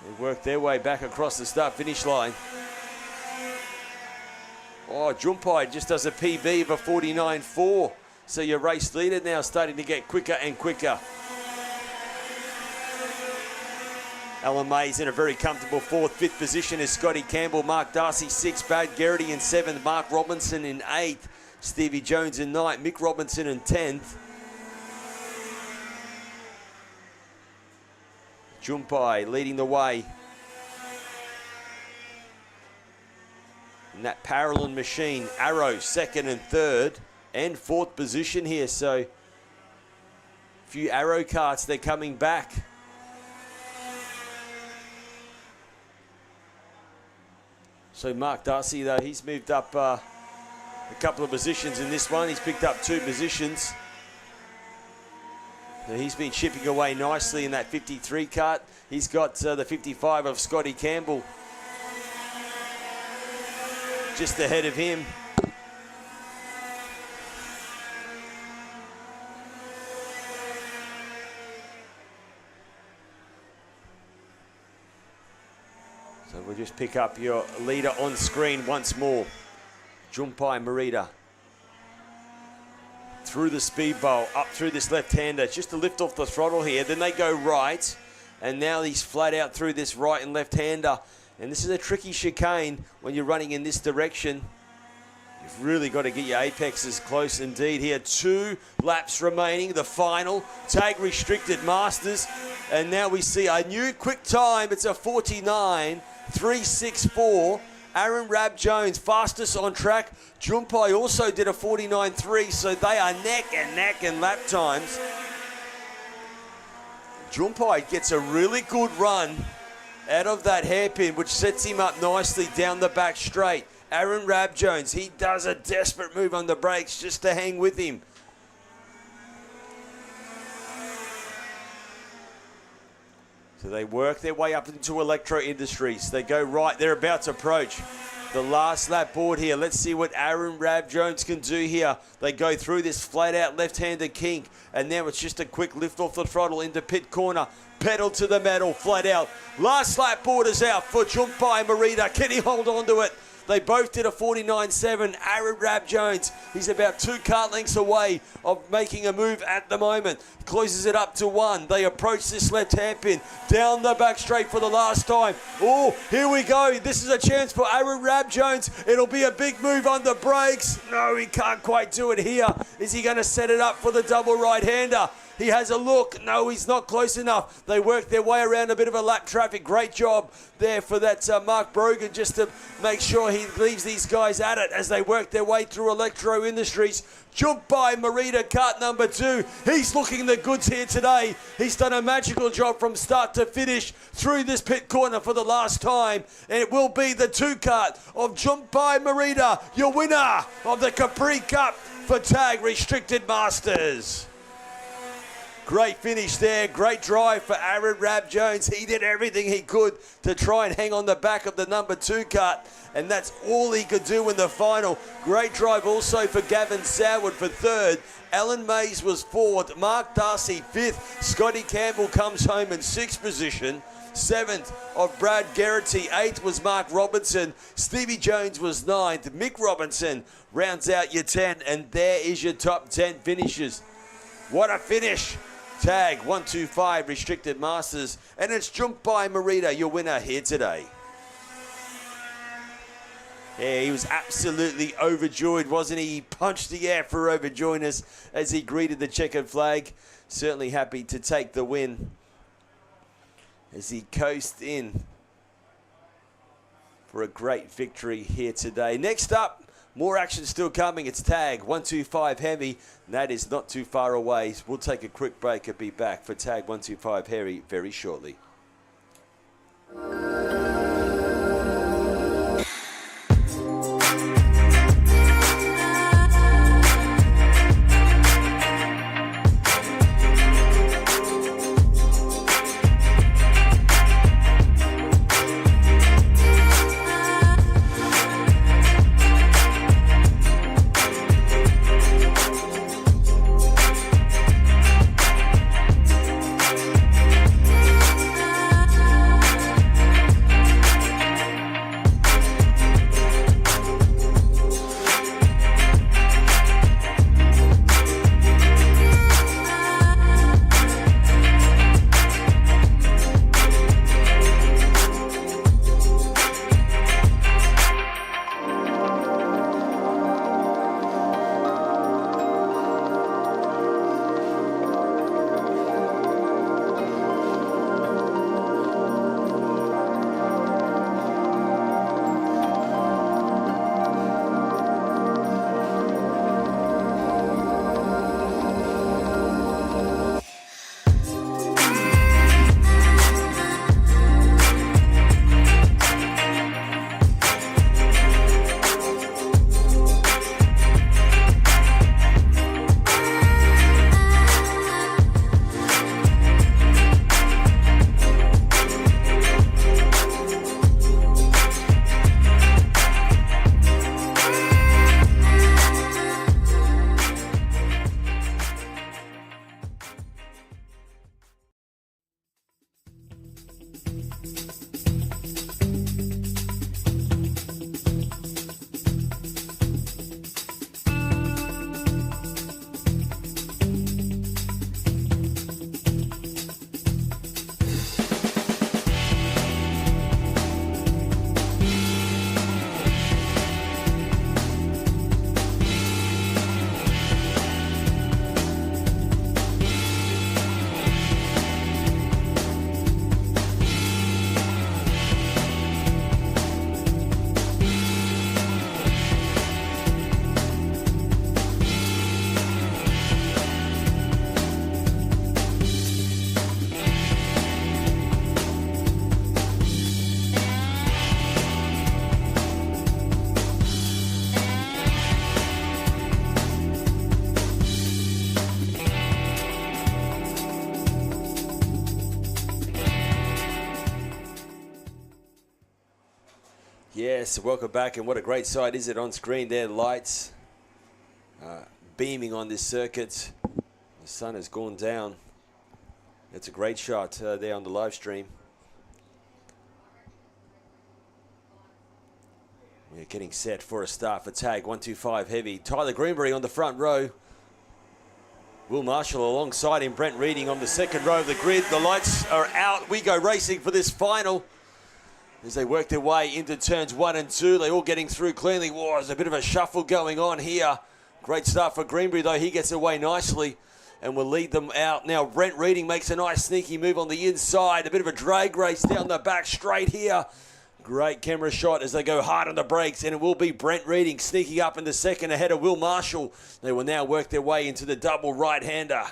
They work their way back across the start-finish line. Oh, Jumpai just does a PB of a 49.4. So your race leader now starting to get quicker and quicker. Alan May's in a very comfortable fourth. Fifth position is Scotty Campbell. Mark Darcy 6th. Brad Garrity in 7th. Mark Robinson in 8th. Stevie Jones in 9th. Mick Robinson in 10th. Jumpai leading the way. And that Paralon machine, Arrow 2nd and 3rd and 4th position here. So a few Arrow karts, they're coming back. So Mark Darcy, though, he's moved up a couple of positions in this one. He's picked up 2 positions. So he's been chipping away nicely in that 53 kart. He's got the 55 of Scotty Campbell just ahead of him. So we'll just pick up your leader on screen once more. Jumpai Marita. Through the speed bowl, up through this left-hander, just to lift off the throttle here. Then they go right, and now he's flat out through this right and left-hander. And this is a tricky chicane when you're running in this direction. You've really got to get your apexes close indeed here. 2 laps remaining, the final. Tag restricted Masters. And now we see a new quick time. It's a 49.364. Aaron Rab Jones, fastest on track. Jumpai also did a 49.3, so they are neck and neck in lap times. Jumpai gets a really good run out of that hairpin, which sets him up nicely down the back straight. Aaron Rab Jones, he does a desperate move on the brakes just to hang with him. So they work their way up into Electro Industries. They go right. They're about to approach the last lap board here. Let's see what Aaron Rab Jones can do here. They go through this flat-out left-handed kink, and now it's just a quick lift off the throttle into pit corner. Pedal to the metal, flat out. Last lap board is out for Jumpai Marita. Can he hold on to it? They both did a 49.7. Aaron Rab Jones, he's about 2 kart lengths away of making a move at the moment. Closes it up to 1. They approach this left hairpin down the back straight for the last time. Oh, here we go. This is a chance for Aaron Rab Jones. It'll be a big move on the brakes. No, he can't quite do it here. Is he going to set it up for the double right-hander? He has a look. No, he's not close enough. They work their way around a bit of a lap traffic. Great job there for that Mark Brogan, just to make sure he leaves these guys at it as they work their way through Electro Industries. Jump by Marita, kart number 2. He's looking the goods here today. He's done a magical job from start to finish through this pit corner for the last time. And it will be the 2 kart of Jump by Marita, your winner of the Capri Cup for Tag Restricted Masters. Great finish there. Great drive for Aaron Rab Jones. He did everything he could to try and hang on the back of the number 2 kart, and that's all he could do in the final. Great drive also for Gavin Soward for 3rd. Alan Mays was 4th. Mark Darcy 5th. Scotty Campbell comes home in 6th position. 7th of Brad Geraghty. 8th was Mark Robinson. Stevie Jones was 9th. Mick Robinson rounds out your 10, and there is your top 10 finishes. What a finish. Tag 125 Restricted Masters, and it's Jump by Marita, your winner here today. Yeah, he was absolutely overjoyed, wasn't he? He punched the air for overjoyness as he greeted the checkered flag. Certainly happy to take the win as he coasted in for a great victory here today. Next up, more action still coming. It's Tag 125 Heavy, and that is not too far away. We'll take a quick break and be back for Tag 125 Heavy very shortly. Yes, welcome back, and what a great sight is it on screen there. Lights beaming on this circuit. The sun has gone down. It's a great shot there on the live stream. We're getting set for a start for Tag 125 Heavy. Tyler Greenberry on the front row. Will Marshall alongside him. Brent Reading on the second row of the grid. The lights are out. We go racing for this final. As they work their way into turns 1 and 2, they're all getting through cleanly. Whoa, there's a bit of a shuffle going on here. Great start for Greenberry, though. He gets away nicely. and will lead them out. Now Brent Reading makes a nice sneaky move on the inside. A bit of a drag race down the back straight here. Great camera shot as they go hard on the brakes, and it will be Brent Reading sneaking up in the second ahead of Will Marshall. They will now work their way into the double right-hander.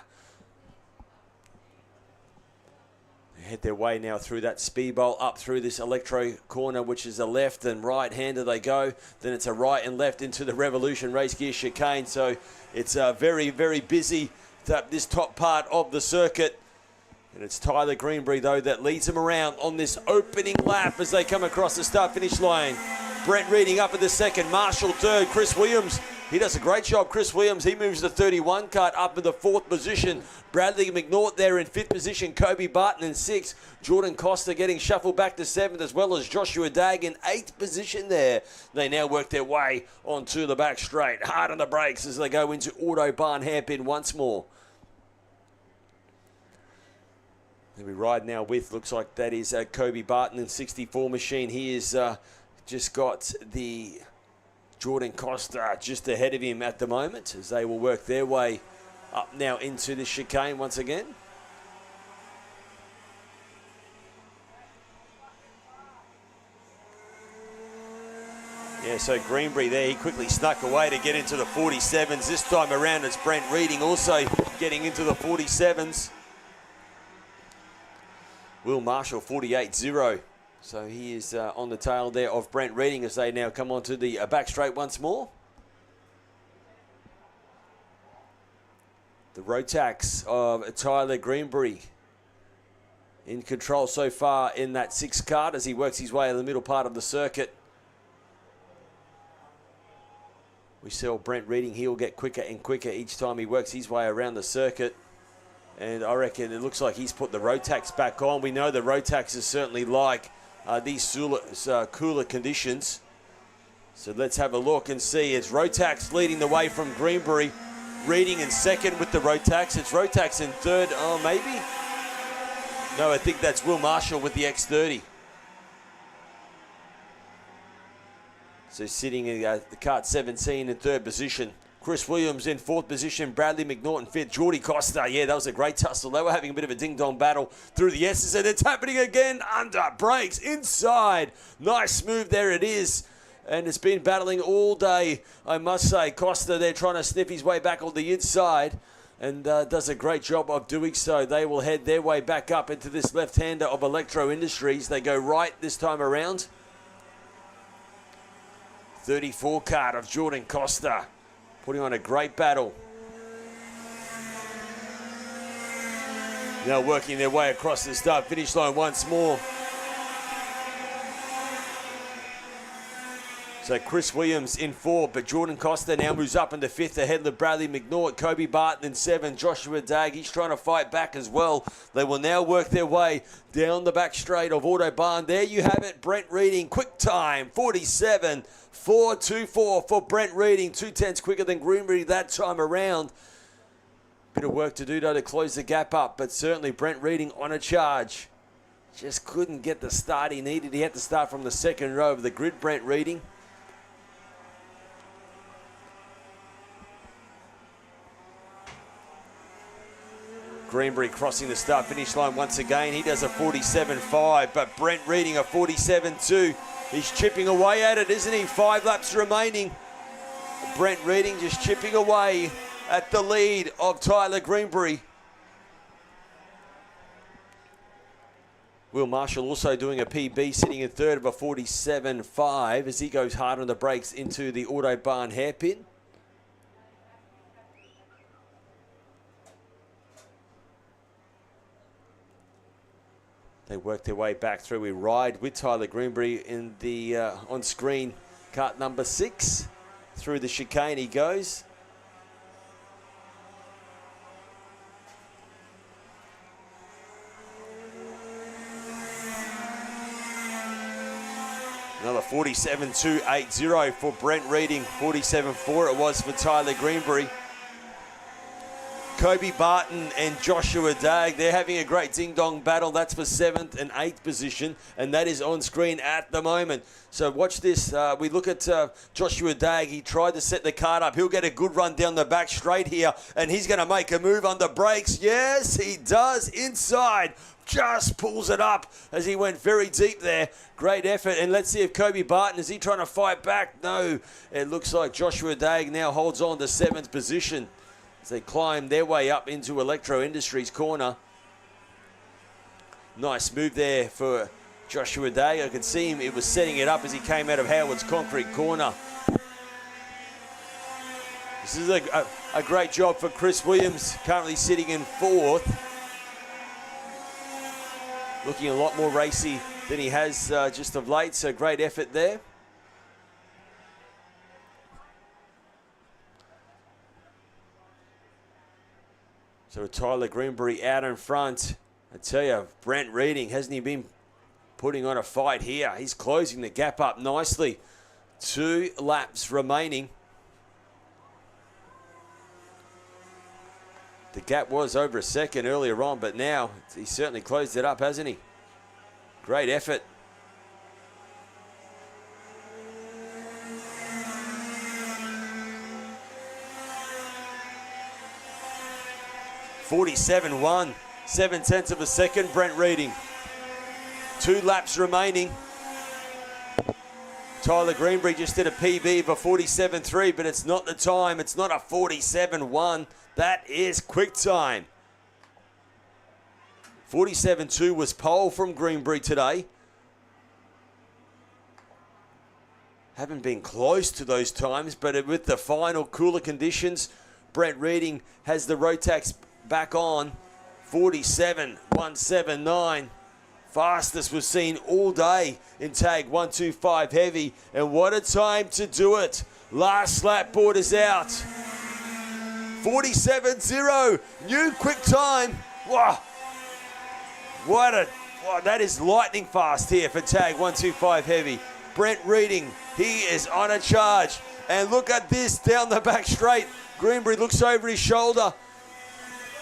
Head their way now through that speed bowl, up through this electro corner, which is a left and right hander they go. Then it's a right and left into the Revolution race gear chicane. So it's very, very busy, this top part of the circuit. And it's Tyler Greenbury, though, that leads them around on this opening lap as they come across the start-finish line. Brent Reading up at the second, Marshall third, Chris Williams. He does a great job, Chris Williams. He moves the 31 kart up in the 4th position. Bradley McNaught there in 5th position. Kobe Barton in 6th. Jordan Costa getting shuffled back to 7th, as well as Joshua Dagg in 8th position there. They now work their way onto the back straight. Hard on the brakes as they go into Autobahn hairpin once more. And we ride now with, looks like that is Kobe Barton in 64 machine. He is just got the Jordan Costa just ahead of him at the moment as they will work their way up now into the chicane once again. Yeah, so Greenbury there, he quickly snuck away to get into the 47s. This time around it's Brent Reading also getting into the 47s. Will Marshall 48-0. So he is on the tail there of Brent Reading as they now come onto the back straight once more. The Rotax of Tyler Greenbury in control so far in that 6 kart as he works his way in the middle part of the circuit. We saw Brent Reading, he'll get quicker and quicker each time he works his way around the circuit. And I reckon it looks like he's put the Rotax back on. We know the Rotax is certainly like these cooler conditions. So let's have a look and see. It's Rotax leading the way from Greenbury. Reading in second with the Rotax. It's Rotax in third. Oh, maybe? No, I think that's Will Marshall with the X30. So sitting in the kart 17 in third position. Chris Williams in 4th position, Bradley McNaught in 5th, Jordy Costa. Yeah, that was a great tussle. They were having a bit of a ding-dong battle through the S's, and it's happening again under brakes, inside. Nice move there it is, and it's been battling all day, I must say. Costa there trying to sniff his way back on the inside, and does a great job of doing so. They will head their way back up into this left-hander of Electro Industries. They go right this time around. 34 kart of Jordan Costa, putting on a great battle. Now working their way across the start-finish line once more. So Chris Williams in 4, but Jordan Costa now moves up into 5th ahead of Bradley McNaught. Kobe Barton in 7, Joshua Dagg, he's trying to fight back as well. They will now work their way down the back straight of Autobahn. There you have it, Brent Reading, quick time, 47.424 for Brent Reading, 2/10 quicker than Greenbury that time around. Bit of work to do though to close the gap up, but certainly Brent Reading on a charge. Just couldn't get the start he needed. He had to start from the second row of the grid, Brent Reading. Greenbury crossing the start-finish line once again. He does a 47.5, but Brent Reading a 47.2. He's chipping away at it, isn't he? 5 laps remaining. Brent Reading just chipping away at the lead of Tyler Greenbury. Will Marshall also doing a PB, sitting in third of a 47.5 as he goes hard on the brakes into the Autobahn hairpin. They work their way back through. We ride with Tyler Greenbury in the on-screen kart number 6. Through the chicane he goes. Another 47.280 for Brent Reading. 47.4 it was for Tyler Greenbury. Kobe Barton and Joshua Dagg. They're having a great ding-dong battle. That's for 7th and 8th position, and that is on screen at the moment. So watch this. We look at Joshua Dagg. He tried to set the cart up. He'll get a good run down the back straight here, and he's going to make a move under brakes. Yes, he does. Inside. Just pulls it up as he went very deep there. Great effort. And let's see if Kobe Barton, is he trying to fight back? No. It looks like Joshua Dagg now holds on to 7th position as they climb their way up into Electro Industries corner. Nice move there for Joshua Dagg. I could see him, it was setting it up as he came out of Howard's concrete corner. This is a great job for Chris Williams, currently sitting in 4th. Looking a lot more racy than he has just of late, so great effort there. So Tyler Greenbury out in front. I tell you, Brent Reading, hasn't he been putting on a fight here? He's closing the gap up nicely. 2 laps remaining. The gap was over a second earlier on, but now he's certainly closed it up, hasn't he? Great effort. .47.1, 7/10 of a second, Brent Reading. 2 laps remaining. Tyler Greenbury just did a PB of a 47.3, but it's not the time. It's not a 47.1. That is quick time. 47.2 was pole from Greenbury today. Haven't been close to those times, but with the final cooler conditions, Brent Reading has the Rotax back on. 47.179. Fastest we've seen all day in tag 125 heavy. And what a time to do it. Last lap board is out. 47.0. New quick time. Wow. Wow, that is lightning fast here for tag 125 heavy. Brent Reading, he is on a charge. And look at this down the back straight. Greenbury looks over his shoulder.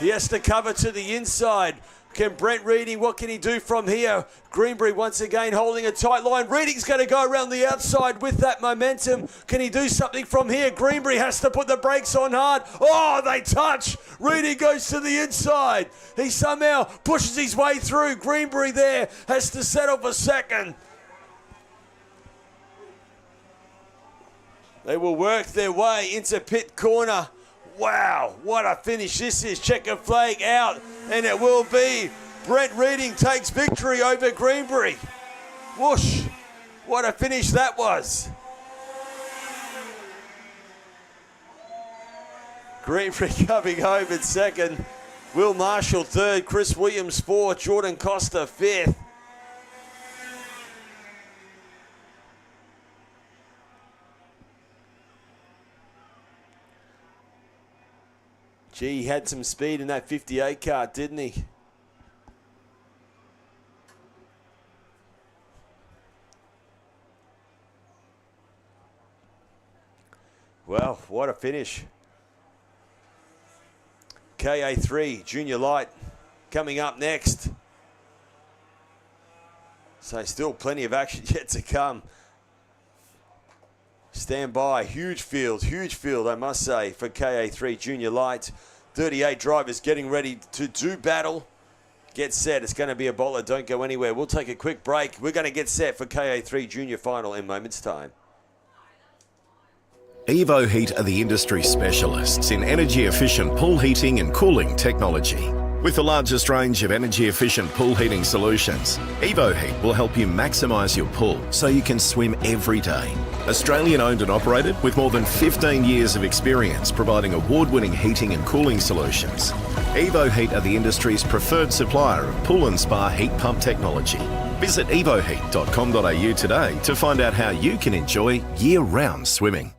He has to cover to the inside. Can Brent Reading, what can he do from here? Greenbury once again holding a tight line. Reading's going to go around the outside with that momentum. Can he do something from here? Greenbury has to put the brakes on hard. Oh, they touch. Reading goes to the inside. He somehow pushes his way through. Greenbury there has to settle for second. They will work their way into pit corner. Wow, what a finish this is. Checker flag out, and it will be Brent Reading takes victory over Greenbury. Whoosh, what a finish that was. Greenbury coming home in second. Will Marshall third, Chris Williams fourth, Jordan Costa fifth. Gee, he had some speed in that 58 kart, didn't he? Well, what a finish. KA3 Junior Light coming up next. So still plenty of action yet to come. Stand by. Huge field, I must say, for KA3 Junior Light. 38 drivers getting ready to do battle. Get set. It's going to be a bowler. Don't go anywhere. We'll take a quick break. We're going to get set for KA3 Junior Final in moments' time. Evo Heat are the industry specialists in energy-efficient pool heating and cooling technology. With the largest range of energy-efficient pool heating solutions, Evo Heat will help you maximise your pool so you can swim every day. Australian owned and operated with more than 15 years of experience providing award-winning heating and cooling solutions. Evo Heat are the industry's preferred supplier of pool and spa heat pump technology. Visit evoheat.com.au today to find out how you can enjoy year-round swimming.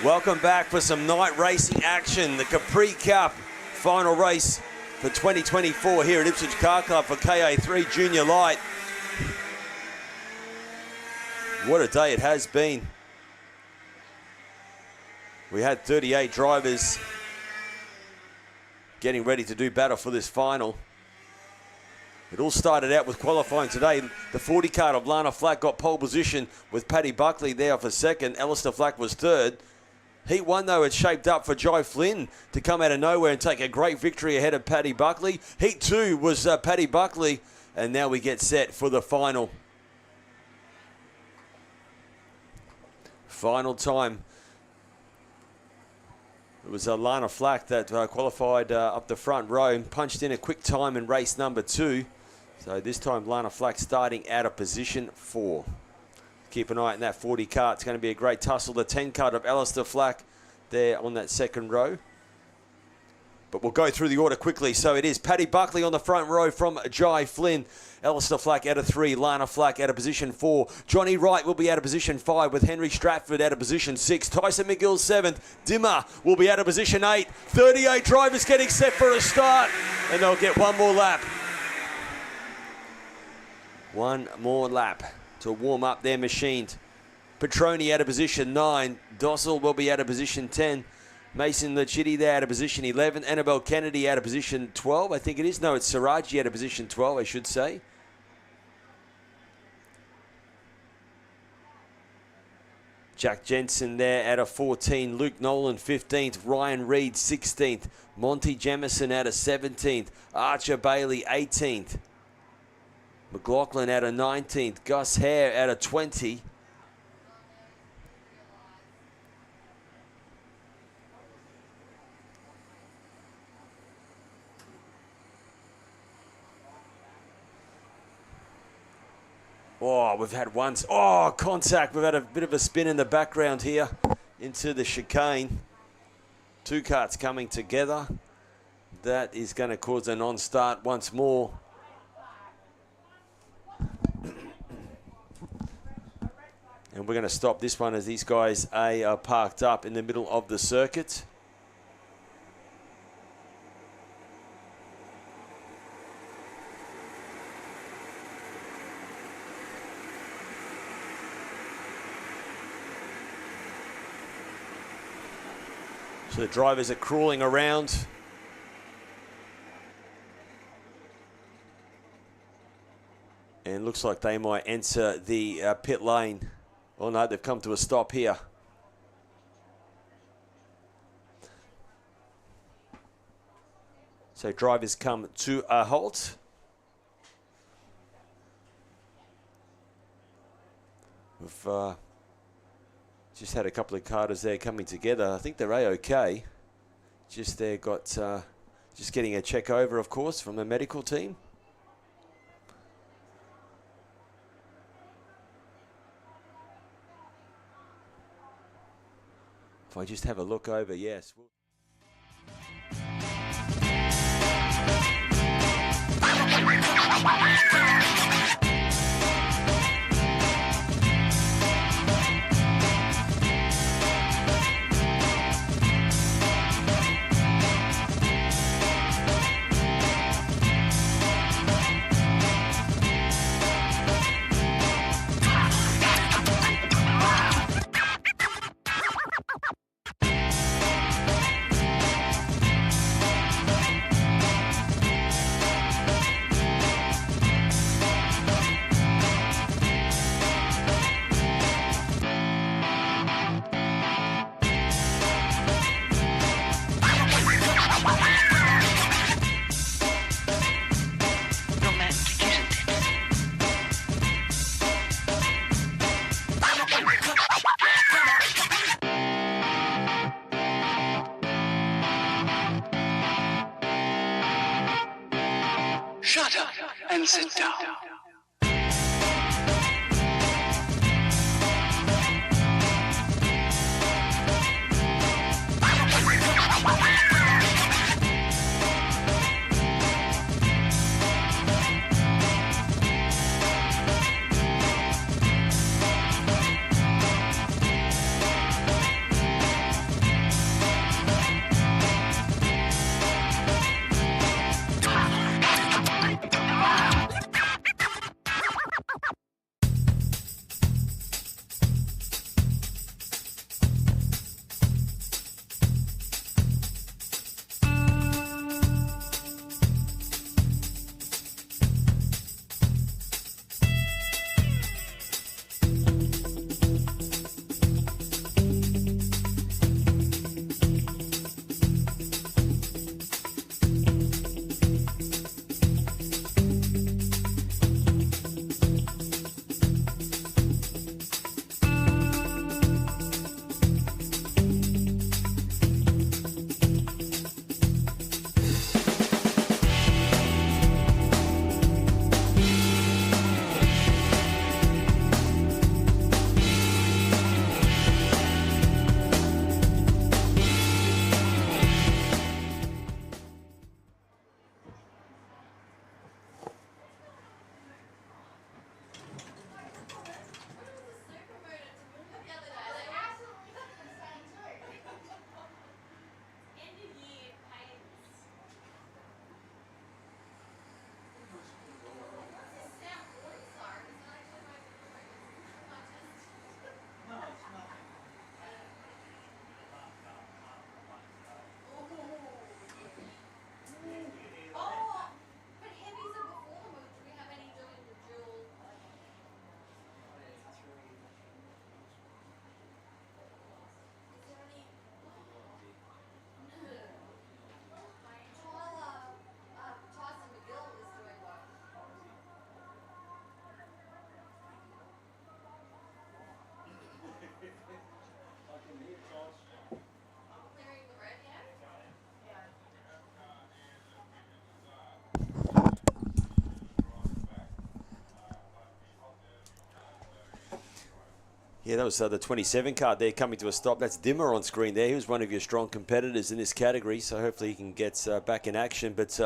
Welcome back for some night racing action. The Capri Cup final race for 2024 here at Ipswich Car Club for KA3 Junior Light. What a day it has been. We had 38 drivers getting ready to do battle for this final. It all started out with qualifying today. The 40 kart of Lana Flack got pole position with Paddy Buckley there for second. Alistair Flack was third. Heat 1, though, it's shaped up for Jai Flynn to come out of nowhere and take a great victory ahead of Paddy Buckley. Heat 2 was Paddy Buckley, and now we get set for the final. Final time. It was Lana Flack that qualified up the front row and punched in a quick time in race number 2. So this time Lana Flack starting out of position 4. Keep an eye on that 40 kart. It's going to be a great tussle. The 10 kart of Alistair Flack there on that second row. But we'll go through the order quickly. So it is Paddy Buckley on the front row from Jai Flynn. Alistair Flack out of 3. Lana Flack out of position 4. Johnny Wright will be out of position 5 with Henry Stratford out of position 6. Tyson McGill 7th. Dimmer will be out of position 8. 38 drivers getting set for a start. And they'll get one more lap. One more lap to warm up their machines. Petroni out of position 9. Dossel will be out of position 10. Mason Lachiti there out of position 11. Annabelle Kennedy out of position 12. I think it is. No, it's Siraji out of position 12, I should say. Jack Jensen there out of 14. Luke Nolan 15th. Ryan Reed 16th. Monty Jamison out of 17th. Archer Bailey 18th. McLaughlin out of 19th. Gus Hare out of 20. Oh, we've had once. Oh, contact. We've had a bit of a spin in the background here into the chicane. 2 karts coming together. That is going to cause a non-start once more. And we're going to stop this one as these guys are parked up in the middle of the circuit. So the drivers are crawling around. And looks like they might enter the pit lane. Oh no, they've come to a stop here. So drivers come to a halt. We've just had a couple of karters there coming together. I think they're A-OK. Just there got, just getting a check over, of course, from the medical team. If I just have a look over, yes. Shut up and sit down. Yeah, that was the 27 card there coming to a stop. That's Dimmer on screen there. He was one of your strong competitors in this category, so hopefully he can get back in action. But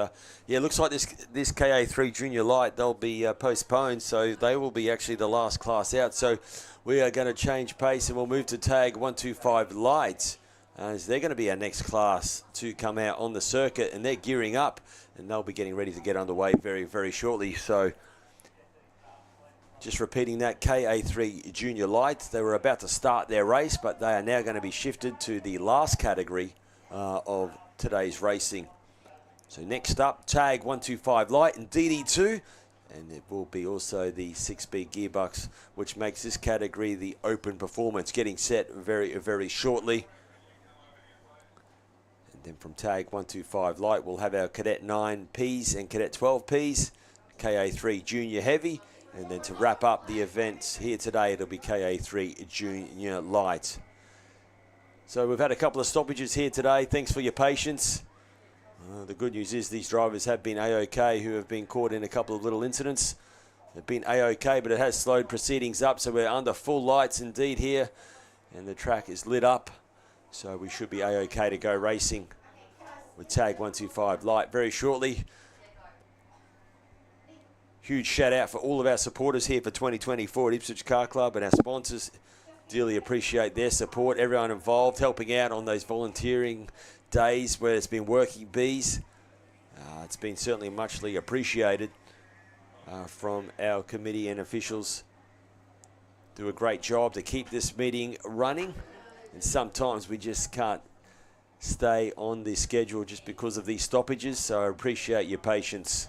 yeah, looks like this KA3 Junior Light, they'll be postponed, so they will be actually the last class out. So we are going to change pace and we'll move to tag 125 Light. As they're going to be our next class to come out on the circuit, and they're gearing up and they'll be getting ready to get underway very, very shortly. So just repeating that, KA3 Junior Light, they were about to start their race, but they are now going to be shifted to the last category of today's racing. So next up, tag 125 Light and DD2, and it will be also the 6-speed gearbox, which makes this category the open performance, getting set very, very shortly. And then from tag 125 Light, we'll have our Cadet 9Ps and Cadet 12Ps, KA3 Junior Heavy. And then to wrap up the events here today, it'll be KA3 Junior Light. So we've had a couple of stoppages here today. Thanks for your patience. The good news is these drivers have been A-OK, who have been caught in a couple of little incidents. They've been A-OK, but it has slowed proceedings up, so we're under full lights indeed here. And the track is lit up, so we should be A-OK to go racing with tag 125 Light very shortly. Huge shout out for all of our supporters here for 2024 at Ipswich Car Club and our sponsors. Dearly appreciate their support. Everyone involved helping out on those volunteering days where it's been working bees. It's been certainly muchly appreciated from our committee and officials. Do a great job to keep this meeting running. And sometimes we just can't stay on the schedule just because of these stoppages. So I appreciate your patience.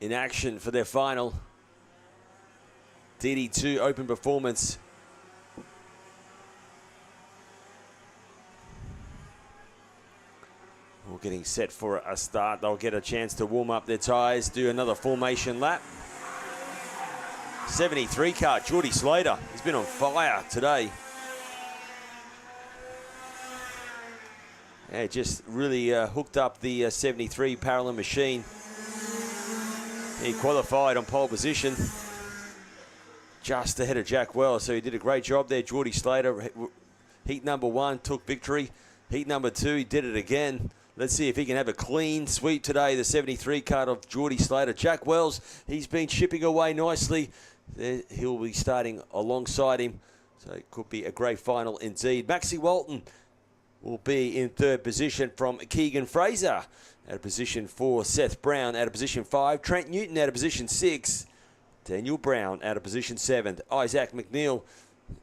In action for their final DD2 Open performance. All getting set for a start. They'll get a chance to warm up their tyres, do another formation lap. 73 car, Geordie Slater. He's been on fire today. Yeah, just really hooked up the 73 parallel machine. He qualified on pole position, just ahead of Jack Wells, so he did a great job there. Geordie Slater, heat number 1, took victory. Heat number 2, he did it again. Let's see if he can have a clean sweep today, the 73 card of Geordie Slater. Jack Wells, he's been chipping away nicely. He'll be starting alongside him, so it could be a great final indeed. Maxie Walton will be in 3rd position from Keegan Fraser. Out of position 4, Seth Brown out of position 5. Trent Newton out of position 6. Daniel Brown out of position 7. Isaac McNeil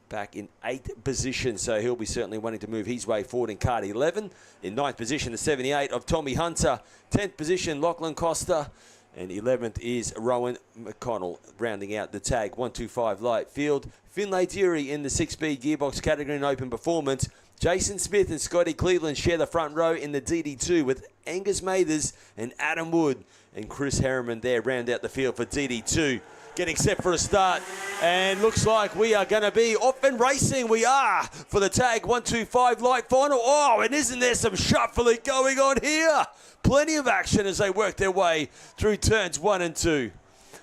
back in 8th position, so he'll be certainly wanting to move his way forward in kart 11. In 9th position, the 78 of Tommy Hunter. 10th position, Lachlan Costa. And 11th is Rowan McConnell, rounding out the tag 125 light field. Finlay Deary in the 6-speed gearbox category in open performance. Jason Smith and Scotty Cleveland share the front row in the DD2 with Angus Mathers and Adam Wood and Chris Harriman there round out the field for DD2. Getting set for a start, and looks like we are going to be off and racing. We are for the tag 125 light final. Oh, and isn't there some shuffling going on here? Plenty of action as they work their way through turns 1 and 2.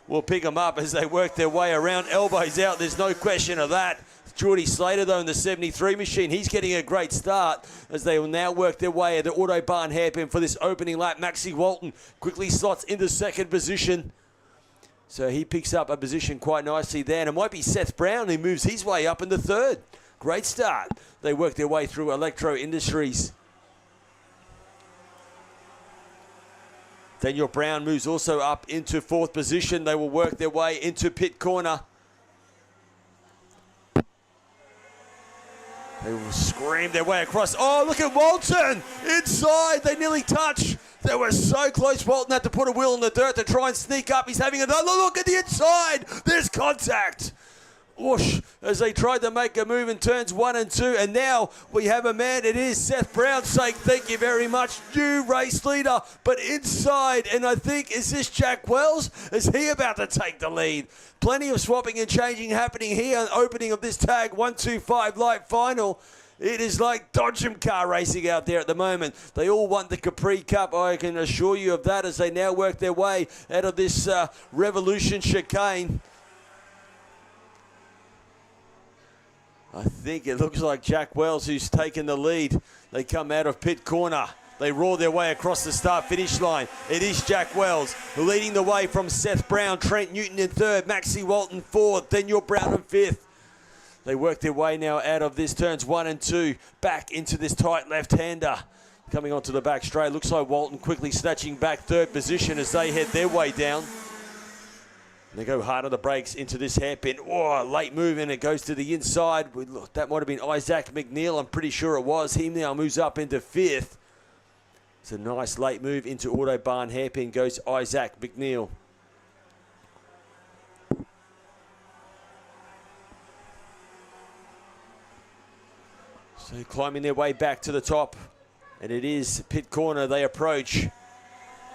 We'll pick them up as they work their way around, elbows out. There's no question of that. Geordie Slater, though, in the 73 machine, he's getting a great start as they will now work their way at the Autobahn hairpin for this opening lap. Maxie Walton quickly slots into 2nd position. So he picks up a position quite nicely there. And it might be Seth Brown who moves his way up into 3rd. Great start. They work their way through Electro Industries. Daniel Brown moves also up into 4th position. They will work their way into pit corner. They will scream their way across. Oh, look at Walton inside. They nearly touch. They were so close. Walton had to put a wheel in the dirt to try and sneak up. He's having another look at the inside. There's contact. Whoosh, as they tried to make a move in turns 1 and 2. And now we have a man. It is Seth Brown saying, thank you very much, new race leader. But inside, and I think, is this Jack Wells? Is he about to take the lead? Plenty of swapping and changing happening here. Opening of this tag 125 light final. It is like Dodgem car racing out there at the moment. They all want the Capri Cup. I can assure you of that as they now work their way out of this Revolution chicane. I think it looks like Jack Wells who's taken the lead. They come out of pit corner. They roar their way across the start-finish line. It is Jack Wells leading the way from Seth Brown, Trent Newton in 3rd, Maxie Walton 4th, Daniel Brown in 5th. They work their way now out of this turns 1 and 2, back into this tight left-hander. Coming onto the back straight. Looks like Walton quickly snatching back 3rd position as they head their way down. They go hard on the brakes into this hairpin. Oh, late move, and it goes to the inside. Look, that might have been Isaac McNeil. I'm pretty sure it was. He now moves up into 5th. It's a nice late move into Autobahn hairpin. Goes Isaac McNeil. So climbing their way back to the top. And it is pit corner they approach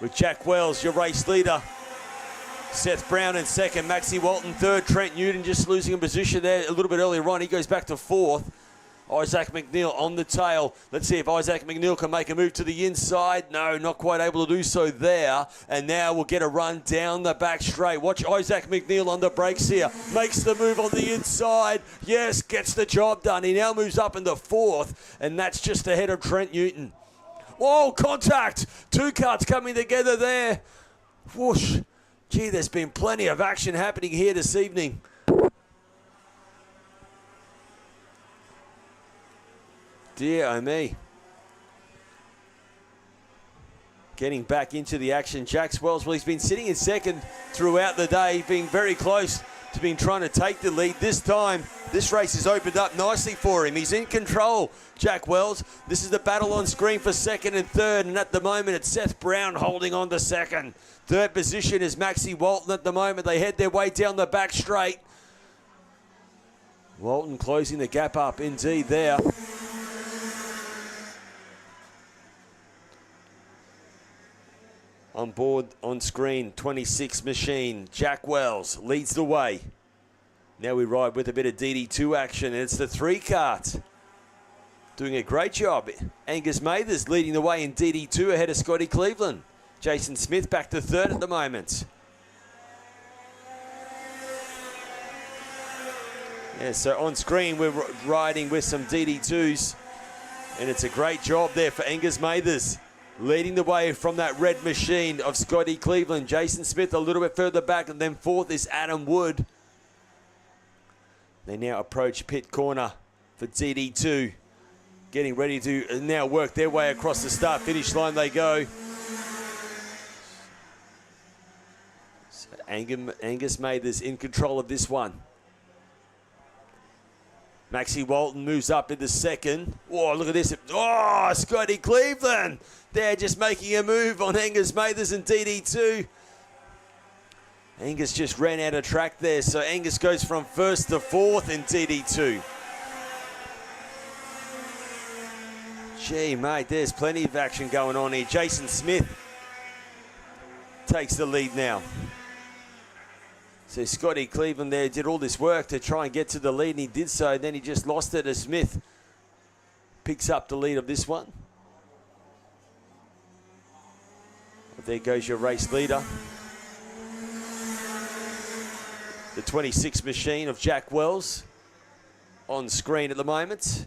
with Jack Wells, your race leader. Seth Brown in 2nd, Maxie Walton 3rd, Trent Newton just losing a position there a little bit earlier on. He goes back to 4th. Isaac McNeil on the tail. Let's see if Isaac McNeil can make a move to the inside. No, not quite able to do so there. And now we'll get a run down the back straight. Watch Isaac McNeil on the brakes here. Makes the move on the inside. Yes, gets the job done. He now moves up into 4th. And that's just ahead of Trent Newton. Whoa, contact. 2 karts coming together there. Whoosh. Gee, there's been plenty of action happening here this evening. Dear oh me. Getting back into the action. Jack Wells, well, he's been sitting in 2nd throughout the day, being very close to being trying to take the lead. This time, This race has opened up nicely for him. He's in control, Jack Wells. This is the battle on screen for second and third, and at the moment it's Seth Brown holding on to second. Third position is Maxie Walton at the moment. They head their way down the back straight. Walton closing the gap up indeed there. On board, on screen, 26 machine. Jack Wells leads the way. Now we ride with a bit of DD2 action, and it's the 3 kart. Doing a great job. Angus Mathers leading the way in DD2 ahead of Scotty Cleveland. Jason Smith back to third at the moment. Yeah, so on screen we're riding with some DD2s, and it's a great job there for Angus Mathers. Leading the way from that red machine of Scotty Cleveland. Jason Smith a little bit further back, and then fourth is Adam Wood. They now approach pit corner for DD2. Getting ready to now work their way across the start-finish line they go. So Angus Mathers in control of this one. Maxie Walton moves up into second. Oh, look at this. Oh, Scotty Cleveland. They're just making a move on Angus Mathers and DD2. Angus just ran out of track there, so Angus goes from first to fourth in DD2. Gee, mate, there's plenty of action going on here. Jason Smith takes the lead now. So Scotty Cleveland there did all this work to try and get to the lead, and he did so. Then he just lost it as Smith picks up the lead of this one. There goes your race leader. The 26 machine of Jack Wells on screen at the moment.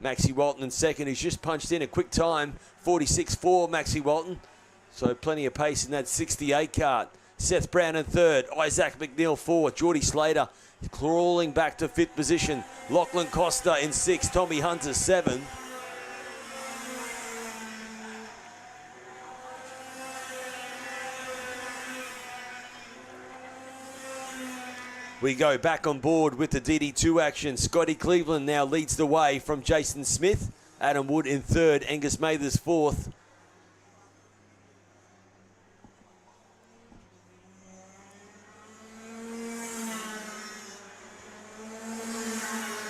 Maxie Walton in second, who's just punched in a quick time. 46.4 Maxie Walton. So plenty of pace in that 68 kart. Seth Brown in third, Isaac McNeil fourth, Geordie Slater crawling back to fifth position. Lachlan Costa in sixth, Tommy Hunter seventh. We go back on board with the DD2 action. Scotty Cleveland now leads the way from Jason Smith. Adam Wood in third, Angus Mathers fourth.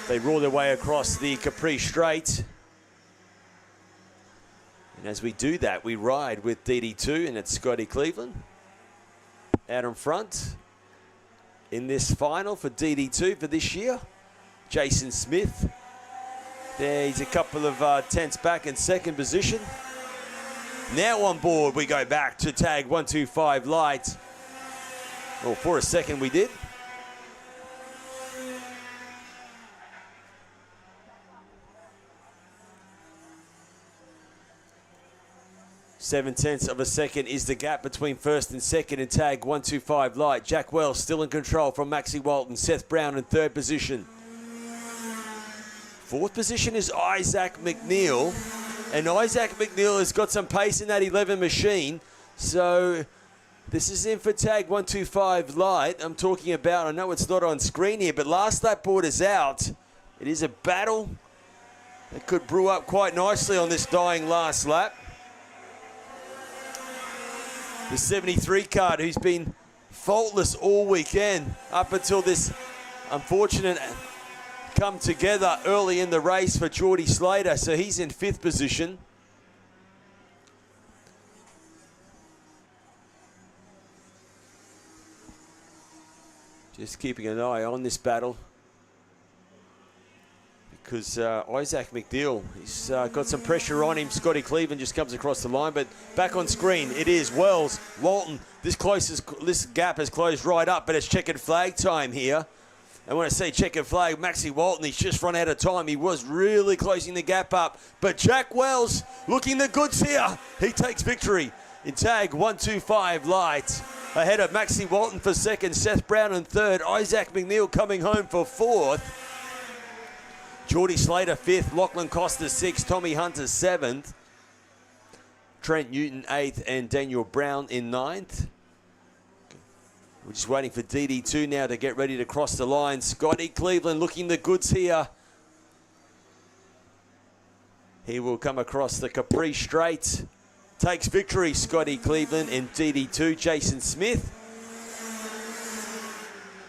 They roar their way across the Capri Straight. And as we do that, we ride with DD2, and it's Scotty Cleveland out in front. In this final for DD2 for this year, Jason Smith. There, he's a couple of tenths back in second position. Now on board, we go back to tag 125 light. Well, for a second we did. Seven-tenths of a second is the gap between first and second in tag 125 light. Jack Wells still in control from Maxie Walton. Seth Brown in third position. Fourth position is Isaac McNeil. And Isaac McNeil has got some pace in that 11 machine. So this is in for tag 125 light. I'm talking about, I know it's not on screen here, but last lap board is out. It is a battle that could brew up quite nicely on this dying last lap. The 73 kart, who's been faultless all weekend up until this unfortunate come together early in the race for Geordie Slater. So he's in fifth position. Just keeping an eye on this battle, because Isaac McNeil, he's got some pressure on him. Scotty Cleveland just comes across the line, but back on screen it is Wells, Walton. This gap has closed right up, but it's checkered flag time here. And when I say checkered flag, Maxie Walton, he's just run out of time. He was really closing the gap up, but Jack Wells looking the goods here. He takes victory in tag 125 light. Ahead of Maxie Walton for second, Seth Brown in third, Isaac McNeil coming home for fourth. Geordie Slater fifth, Lachlan Costa sixth, Tommy Hunter seventh, Trent Newton eighth, and Daniel Brown in ninth. We're just waiting for DD2 now to get ready to cross the line. Scotty Cleveland looking the goods here. He will come across the Capri straight. Takes victory, Scotty Cleveland, and DD2, Jason Smith.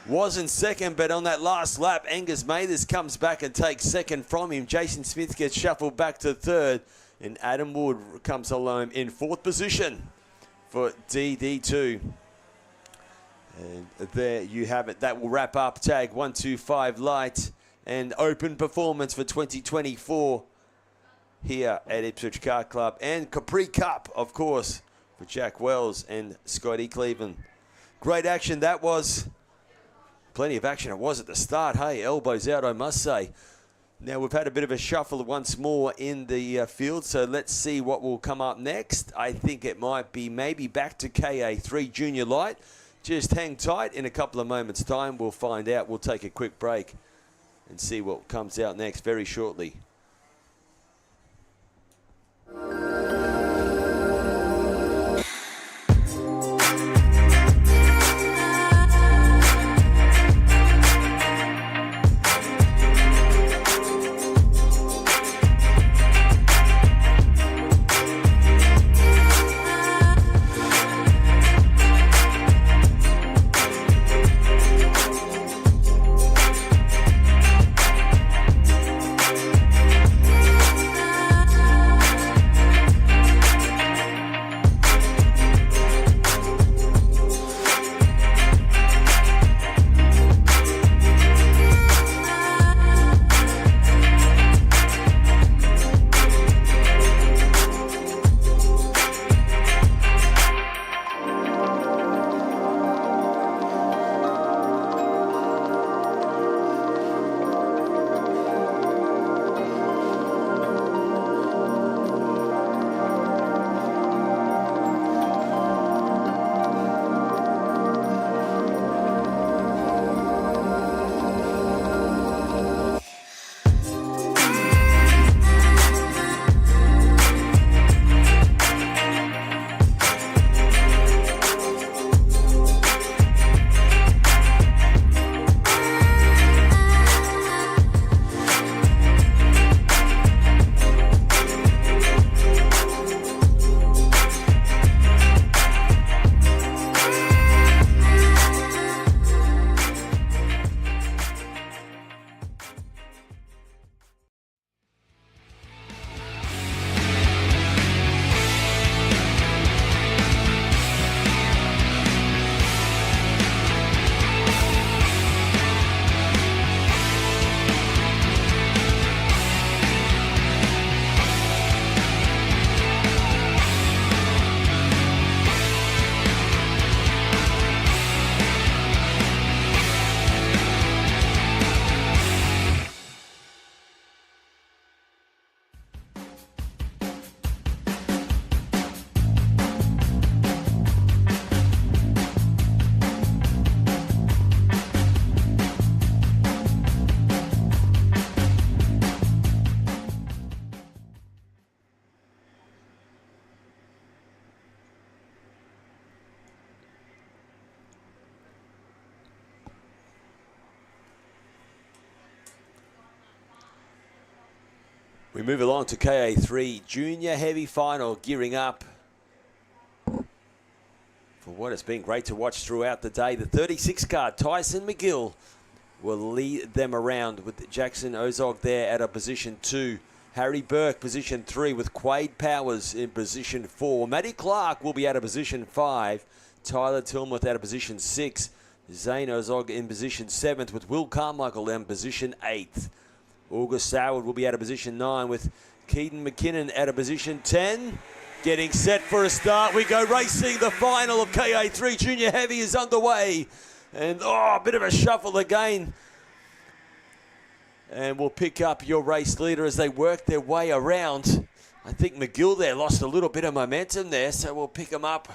Was in second, but on that last lap, Angus Mathers comes back and takes second from him. Jason Smith gets shuffled back to third, and Adam Wood comes alone in fourth position for DD2. And there you have it. That will wrap up tag 125 Light and open performance for 2024 here at Ipswich Kart Club. And Capri Cup, of course, for Jack Wells and Scotty Cleveland. Great action that was. Plenty of action it was at the start. Hey, elbows out, I must say. Now we've had a bit of a shuffle once more in the field, so let's see what will come up next. I think it might be maybe back to KA3 Junior Light. Just hang tight. In a couple of moments' time, we'll find out. We'll take a quick break and see what comes out next very shortly. We move along to KA3 Junior Heavy Final, gearing up for what has been great to watch throughout the day. The 36 car, Tyson McGill, will lead them around with Jackson Ozog there at a position 2. Harry Burke, position 3, with Quade Powers in position 4. Matty Clark will be at a position 5. Tyler Tilmuth at a position 6. Zane Ozog in position 7th, with Will Carmichael in position 8th. August Soward will be at a position 9, with Keaton McKinnon at a position 10. Getting set for a start. We go racing. The final of KA3 Junior Heavy is underway. And, a bit of a shuffle again. And we'll pick up your race leader as they work their way around. I think McGill there lost a little bit of momentum there, so we'll pick them up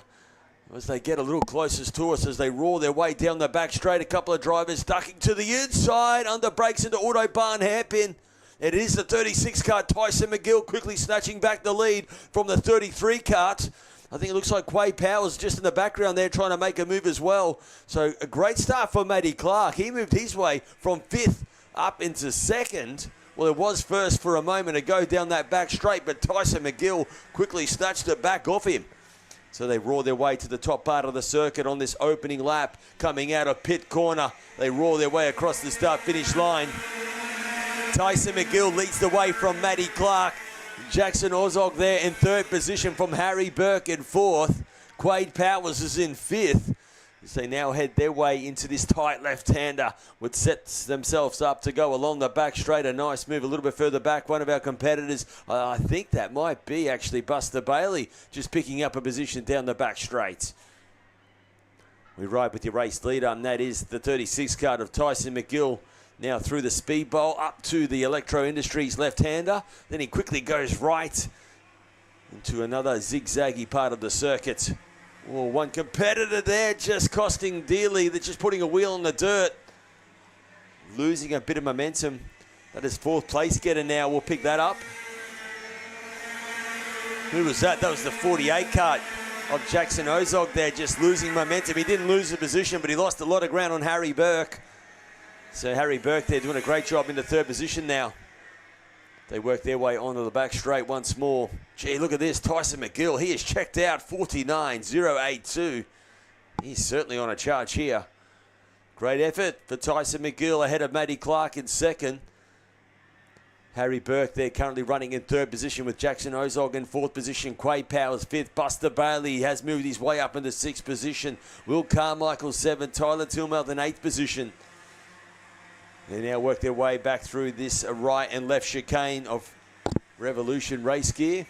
as they get a little closer to us as they roar their way down the back straight. A couple of drivers ducking to the inside, under brakes into Autobahn hairpin. It is the 36 car, Tyson McGill, quickly snatching back the lead from the 33 kart. I think it looks like Quade Powers just in the background there trying to make a move as well. So a great start for Matty Clark. He moved his way from 5th up into 2nd. Well, it was first for a moment ago down that back straight, but Tyson McGill quickly snatched it back off him. So they roar their way to the top part of the circuit on this opening lap. Coming out of pit corner, they roar their way across the start-finish line. Tyson McGill leads the way from Matty Clark. Jackson Ozog there in 3rd position from Harry Burke in 4th. Quade Powers is in 5th. As they now head their way into this tight left-hander, which sets themselves up to go along the back straight. A nice move a little bit further back. One of our competitors, I think that might be actually Buster Bailey, just picking up a position down the back straight. We ride with your race leader, and that is the 36 card of Tyson McGill. Now through the speed bowl up to the Electro Industries left-hander. Then he quickly goes right into another zigzaggy part of the circuit. Oh, one competitor there just costing dearly. They're just putting a wheel in the dirt. Losing a bit of momentum. That is 4th place getter now. We'll pick that up. Who was that? That was the 48 cart of Jackson Ozog there, just losing momentum. He didn't lose the position, but he lost a lot of ground on Harry Burke. So Harry Burke there doing a great job in the 3rd position now. They work their way onto the back straight once more. Gee, look at this. Tyson McGill, he is checked out, 49.082. He's certainly on a charge here. Great effort for Tyson McGill ahead of Matty Clark in 2nd. Harry Burke there currently running in 3rd position with Jackson Ozog in 4th position. Quade Powers 5th. Buster Bailey has moved his way up into 6th position. Will Carmichael 7th. Tyler Tilmouth in 8th position. They now work their way back through this right and left chicane of Revolution race gear.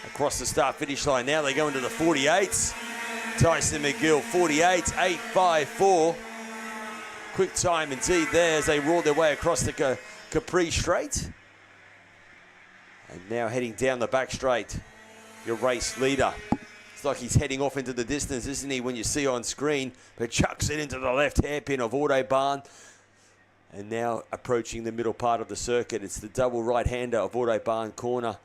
Across the start-finish line now, they go into the 48s. Tyson McGill, 48.854. Quick time indeed there as they roar their way across the Capri straight. And now heading down the back straight, your race leader. It's like he's heading off into the distance, isn't he, when you see on screen, but chucks it into the left hairpin of Autobahn. And now approaching the middle part of the circuit, it's the double right-hander of Autobahn corner.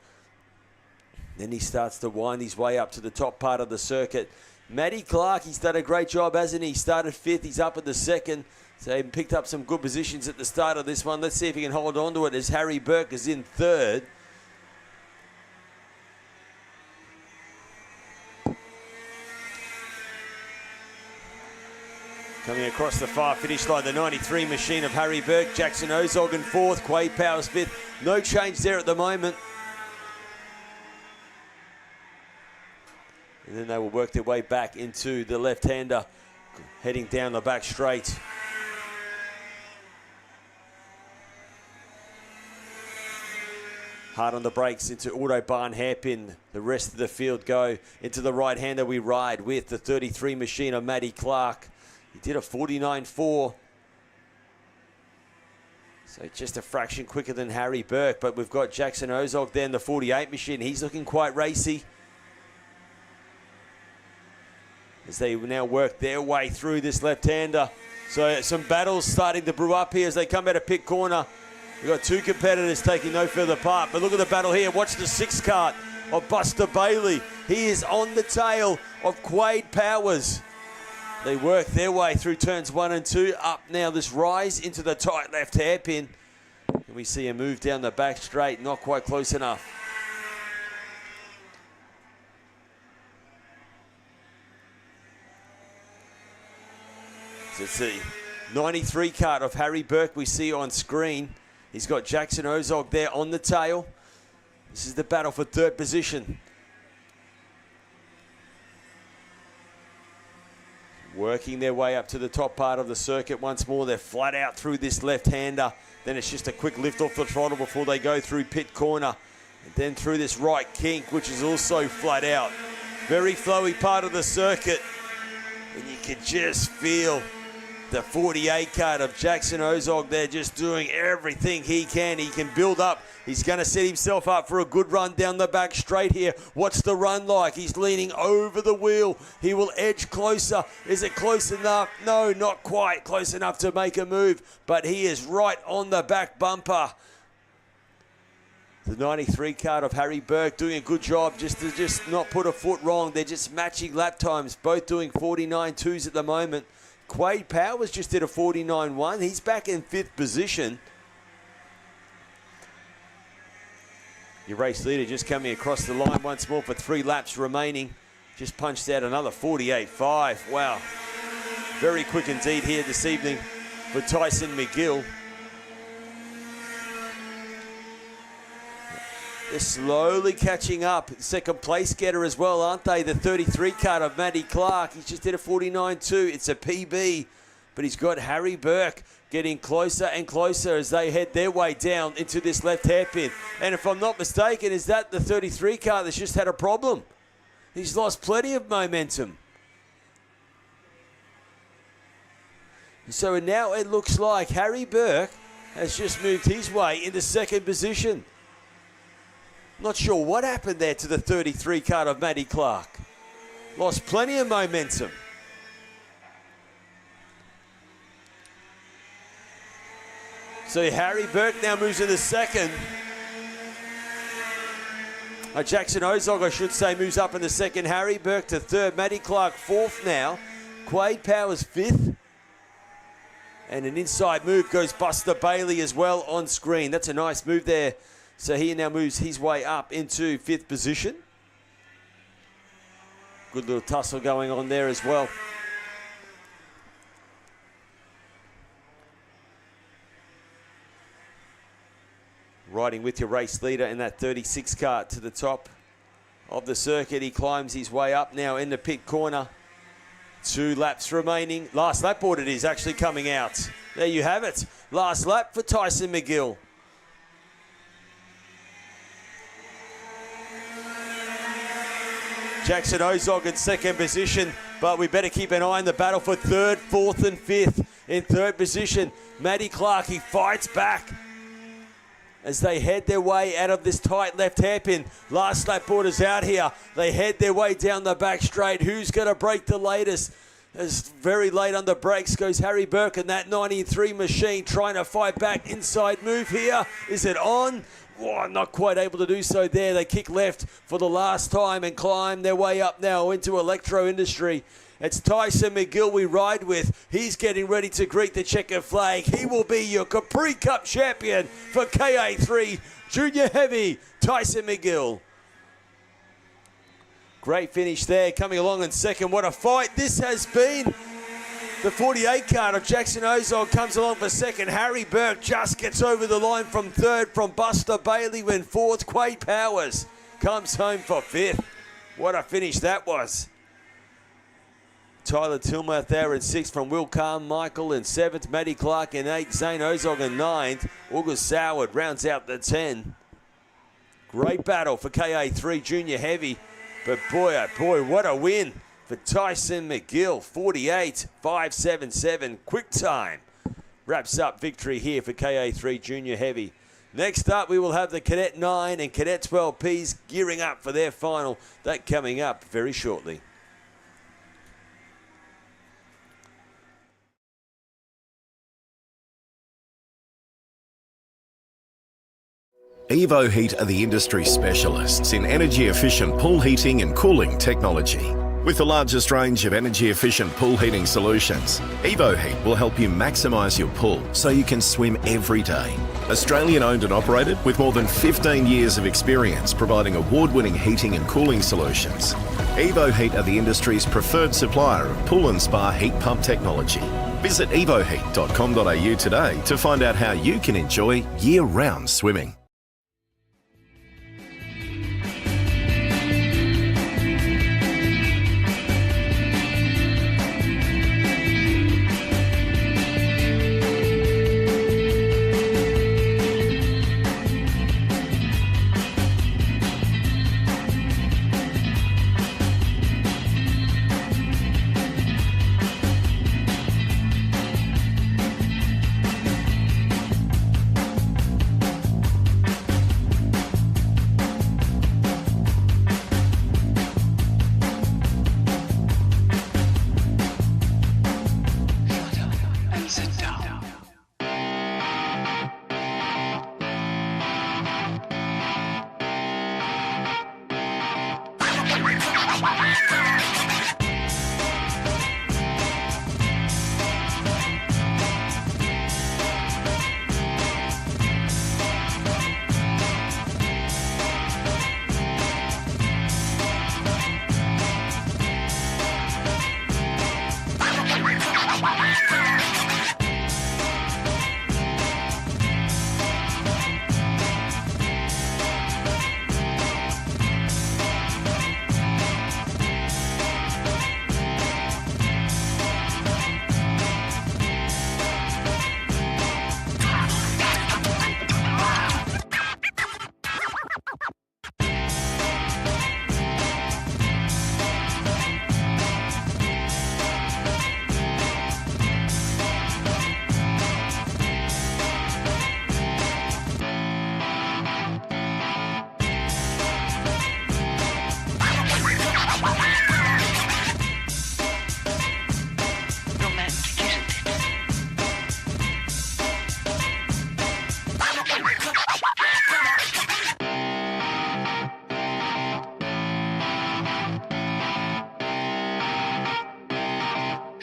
Then he starts to wind his way up to the top part of the circuit. Matty Clark, he's done a great job, hasn't he? He started 5th, he's up at the 2nd. So he picked up some good positions at the start of this one. Let's see if he can hold on to it as Harry Burke is in 3rd. Coming across the far finish line, the 93 machine of Harry Burke. Jackson Ozog in 4th, Quade Powers 5th. No change there at the moment. And then they will work their way back into the left-hander, heading down the back straight. Hard on the brakes into Autobahn hairpin. The rest of the field go into the right-hander. We ride with the 33 machine of Matty Clark. He did a 49.4. So just a fraction quicker than Harry Burke, but we've got Jackson Ozog there in the 48 machine. He's looking quite racy. As they now work their way through this left-hander. So some battles starting to brew up here as they come out of pit corner. We've got 2 competitors taking no further part, but look at the battle here. Watch the 6 cart of Buster Bailey. He is on the tail of Quade Powers. They work their way through turns 1 and 2. Up now this rise into the tight left hairpin. And we see a move down the back straight, not quite close enough. So it's the 93 cart of Harry Burke we see on screen. He's got Jackson Ozog there on the tail. This is the battle for 3rd position. Working their way up to the top part of the circuit once more. They're flat out through this left-hander. Then it's just a quick lift off the throttle before they go through pit corner. And then through this right kink, which is also flat out. Very flowy part of the circuit. And you can just feel the 48 card of Jackson Ozog there just doing everything he can. He can build up. He's going to set himself up for a good run down the back straight here. What's the run like? He's leaning over the wheel. He will edge closer. Is it close enough? No, not quite close enough to make a move, but he is right on the back bumper. The 93 card of Harry Burke doing a good job just to not put a foot wrong. They're just matching lap times, both doing 49.2s at the moment. Quade Powers just did a 49.1. He's back in 5th position. Your race leader just coming across the line once more for 3 laps remaining. Just punched out another 48.5. Wow. Very quick indeed here this evening for Tyson McGill. They're slowly catching up. Second place getter as well, aren't they? The 33 card of Matty Clark. He just did a 49.2. It's a PB, but he's got Harry Burke getting closer and closer as they head their way down into this left hairpin. And if I'm not mistaken, is that the 33 car that's just had a problem? He's lost plenty of momentum. So now it looks like Harry Burke has just moved his way into 2nd position. Not sure what happened there to the 33 card of Matty Clark. Lost plenty of momentum. So Harry Burke now moves into 2nd. Jackson Ozog, I should say, moves up in the 2nd. Harry Burke to 3rd. Matty Clark 4th now. Quade Powers 5th. And an inside move goes Buster Bailey as well on screen. That's a nice move there. So he now moves his way up into 5th position. Good little tussle going on there as well. Riding with your race leader in that 36 cart to the top of the circuit. He climbs his way up now in the pit corner. 2 laps remaining. Last lap board it is actually coming out. There you have it. Last lap for Tyson McGill. Jackson Ozog in 2nd position, but we better keep an eye on the battle for 3rd, 4th and 5th. In 3rd position, Matty Clark, he fights back as they head their way out of this tight left hairpin. Last lap board is out here. They head their way down the back straight. Who's going to break the latest? As very late on the brakes goes Harry Burke and that 93 machine trying to fight back. Inside move here. Is it on? Oh, not quite able to do so there. They kick left for the last time and climb their way up now into Electro Industry. It's Tyson McGill we ride with. He's getting ready to greet the checkered flag. He will be your Capri Cup champion for KA3 Junior Heavy, Tyson McGill. Great finish there, coming along in 2nd. What a fight this has been. The 48 card of Jackson Ozog comes along for 2nd. Harry Burke just gets over the line from 3rd from Buster Bailey when 4th. Quade Powers comes home for 5th. What a finish that was. Tyler Tilmouth there in 6th from Will Carmichael in 7th. Matty Clark in 8th. Zane Ozog in 9th. August Soward rounds out the 10. Great battle for KA3 Junior Heavy. But boy, oh boy, what a win for Tyson McGill. 48.577. Quick time. Wraps up victory here for KA3 Junior Heavy. Next up, we will have the Cadet 9 and Cadet 12Ps gearing up for their final. That coming up very shortly. Evo Heat are the industry specialists in energy-efficient pool heating and cooling technology. With the largest range of energy-efficient pool heating solutions, Evo Heat will help you maximise your pool so you can swim every day. Australian owned and operated with more than 15 years of experience providing award-winning heating and cooling solutions. Evo Heat are the industry's preferred supplier of pool and spa heat pump technology. Visit evoheat.com.au today to find out how you can enjoy year-round swimming.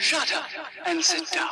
Shut up and sit down.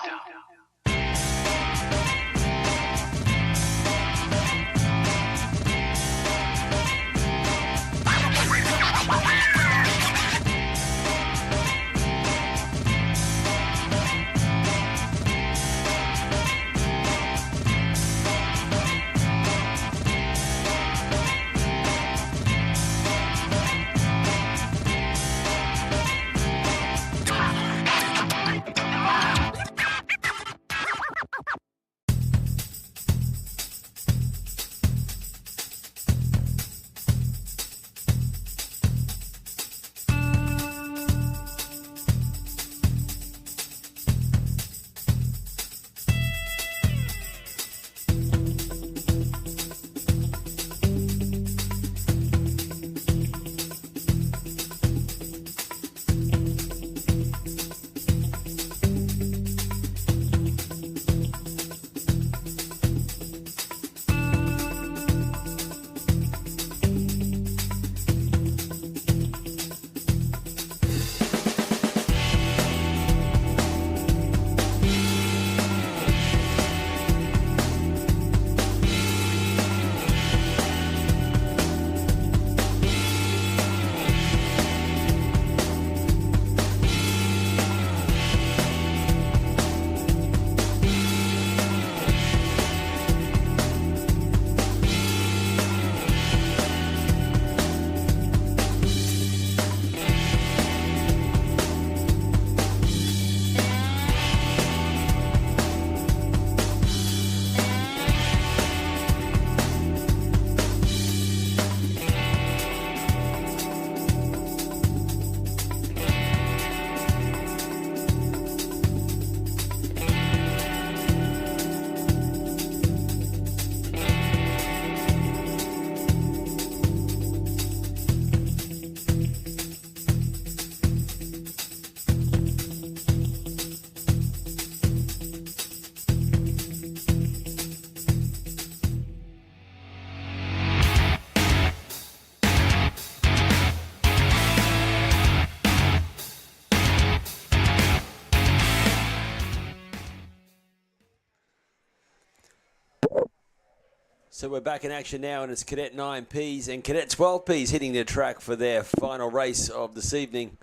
So we're back in action now, and it's Cadet 9Ps and Cadet 12Ps hitting the track for their final race of this evening.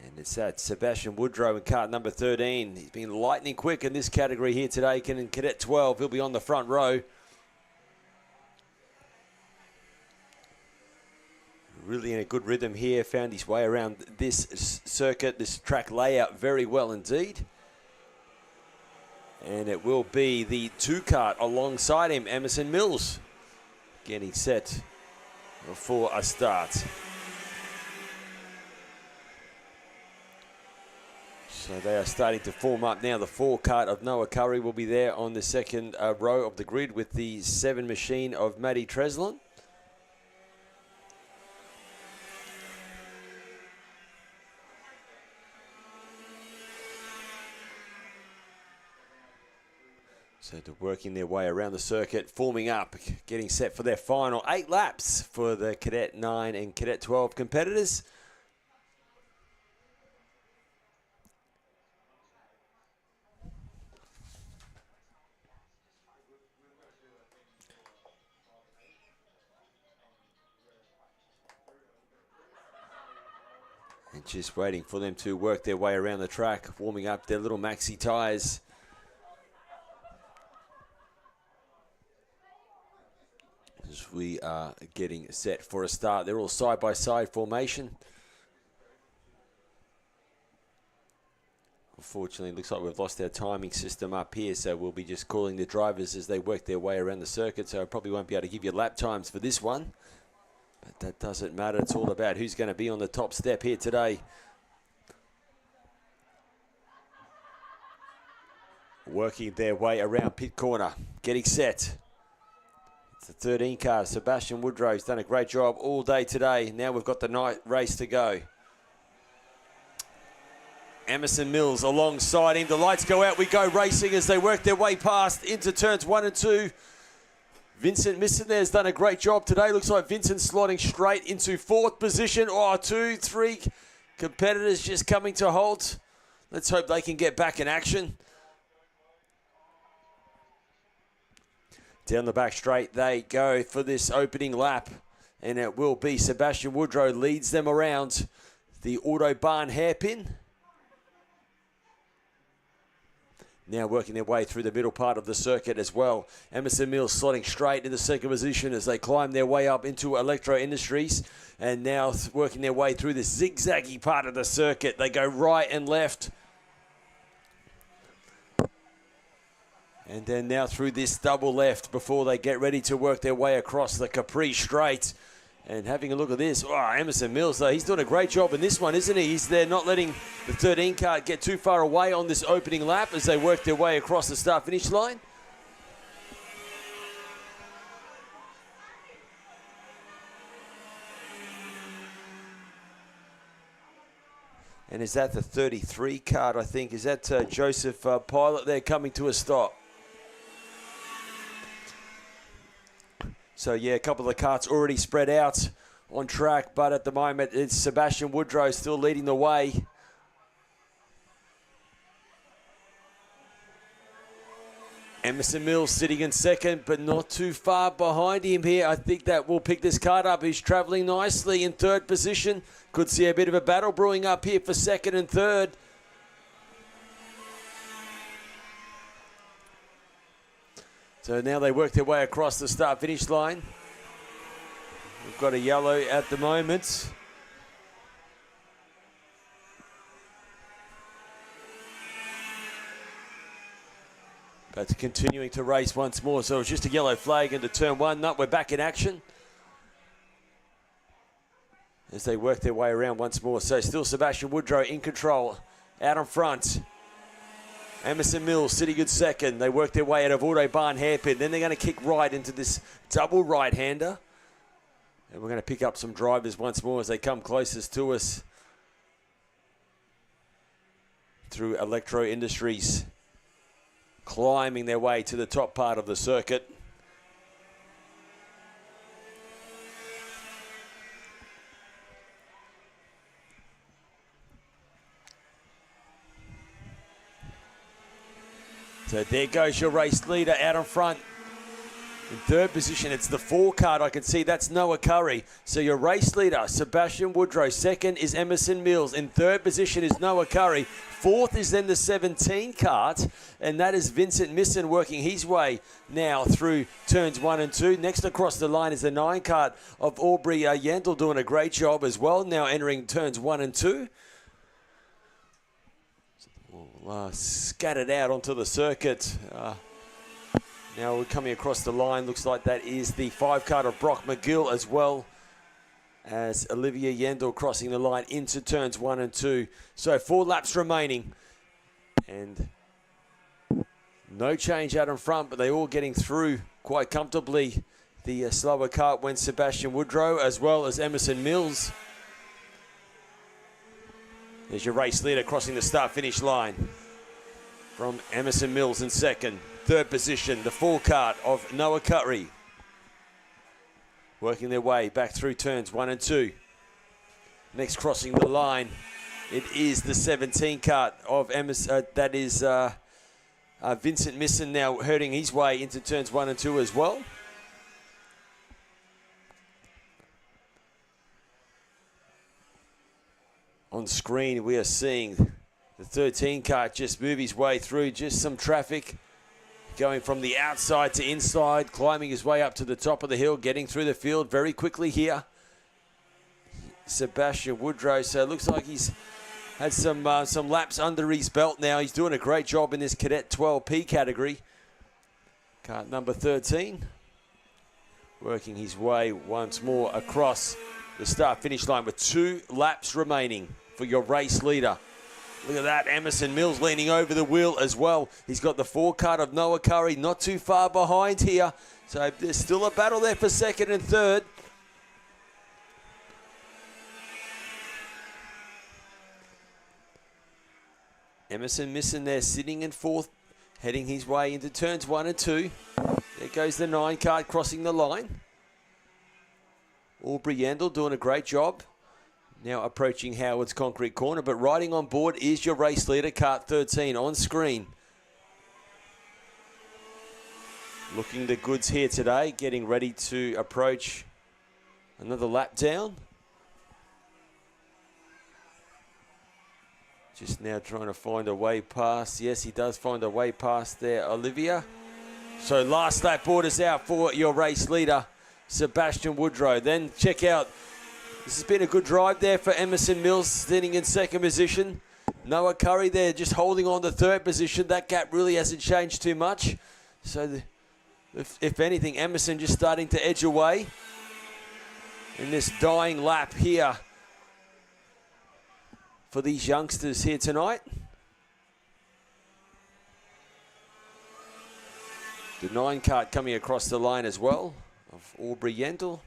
And it's that Sebastian Woodrow in cart number 13. He's been lightning quick in this category here today. In Cadet 12, he'll be on the front row. Really in a good rhythm here. Found his way around this circuit, this track layout very well indeed. And it will be the 2 kart alongside him, Emerson Mills, getting set for a start. So they are starting to form up now. The 4 kart of Noah Curry will be there on the second row of the grid with the 7 machine of Matty Treslin. So they're working their way around the circuit, forming up, getting set for their final 8 laps for the Cadet 9 and Cadet 12 competitors. And just waiting for them to work their way around the track, warming up their little maxi tyres. As we are getting set for a start. They're all side-by-side formation. Unfortunately, it looks like we've lost our timing system up here, so we'll be just calling the drivers as they work their way around the circuit, so I probably won't be able to give you lap times for this one. But that doesn't matter. It's all about who's going to be on the top step here today. Working their way around pit corner, getting set. The 13 car, Sebastian Woodrow's done a great job all day today. Now we've got the night race to go. Emerson Mills alongside him. The lights go out. We go racing as they work their way past into turns 1 and 2. Vincent Misson there has done a great job today. Looks like Vincent slotting straight into 4th position. Oh, 2, 3 competitors just coming to halt. Let's hope they can get back in action. Down the back straight they go for this opening lap. And it will be Sebastian Woodrow leads them around the Autobahn hairpin. Now working their way through the middle part of the circuit as well. Emerson Mills slotting straight in the second position as they climb their way up into Electro Industries. And now working their way through this zigzaggy part of the circuit. They go right and left. And then now through this double left before they get ready to work their way across the Capri straight. And having a look at this, Emerson Mills, though, he's doing a great job in this one, isn't he? He's there not letting the 13 car get too far away on this opening lap as they work their way across the start-finish line. And is that the 33 card, I think? Is that Joseph Pilot there coming to a stop? So, yeah, a couple of the karts already spread out on track, but at the moment it's Sebastian Woodrow still leading the way. Emerson Mills sitting in second, but not too far behind him here. I think that will pick this kart up. He's travelling nicely in third position. Could see a bit of a battle brewing up here for second and third. So now they work their way across the start-finish line. We've got a yellow at the moment. But continuing to race once more. So it's just a yellow flag into turn one. No, we're back in action as they work their way around once more. So still Sebastian Woodrow in control, out in front. Emerson Mills sitting in second. They work their way out of Autobahn hairpin. Then they're going to kick right into this double right-hander. And we're going to pick up some drivers once more as they come closest to us through Electro Industries, climbing their way to the top part of the circuit. So there goes your race leader out in front. In third position, it's the 4 card. I can see that's Noah Curry. So your race leader, Sebastian Woodrow. Second is Emerson Mills. In third position is Noah Curry. Fourth is then the 17 cart, and that is Vincent Misson working his way now through turns 1 and 2. Next across the line is the 9 cart of Aubrey Yandel doing a great job as well, now entering turns 1 and 2. Scattered out onto the circuit. Now we're coming across the line. Looks like that is the 5 card of Brock McGill as well as Olivia Yandel crossing the line into turns 1 and 2. So 4 laps remaining. And no change out in front, but they all getting through quite comfortably. The slower kart went Sebastian Woodrow as well as Emerson Mills. There's your race leader crossing the start-finish line from Emerson Mills in second. Third position, the 4 kart of Noah Curry. Working their way back through turns 1 and 2. Next crossing the line, it is the 17 kart of Emerson, that is Vincent Misson now hurting his way into turns 1 and 2 as well. On screen, we are seeing the 13 kart just move his way through, just some traffic going from the outside to inside, climbing his way up to the top of the hill, getting through the field very quickly here. Sebastian Woodrow, so it looks like he's had some laps under his belt now. He's doing a great job in this Cadet 12P category. Kart number 13, working his way once more across the start-finish line with 2 laps remaining for your race leader. Look at that, Emerson Mills leaning over the wheel as well. He's got the 4 kart of Noah Curry, not too far behind here. So there's still a battle there for second and third. Emerson Misson there sitting in fourth, heading his way into turns 1 and 2. There goes the 9 kart crossing the line. Aubrey Yandel doing a great job. Now approaching Howard's concrete corner, but riding on board is your race leader, Kart 13, on screen. Looking the goods here today, getting ready to approach another lap down. Just now trying to find a way past. Yes, he does find a way past there, Olivia. So last lap orders out for your race leader, Sebastian Woodrow. Then check out, this has been a good drive there for Emerson Mills, sitting in second position. Noah Curry there just holding on to third position. That gap really hasn't changed too much. So if anything, Emerson just starting to edge away in this dying lap here for these youngsters here tonight. The 9 kart coming across the line as well of Aubrey Yendel.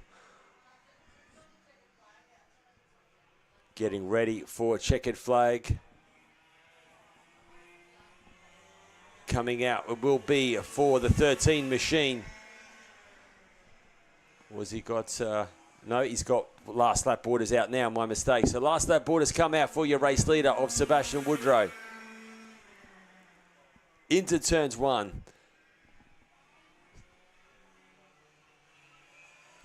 Getting ready for checkered flag. Coming out, it will be for the 13 machine. Was he got, no, he's got last lap orders out now, my mistake. So last lap orders come out for your race leader of Sebastian Woodrow. Into turns 1.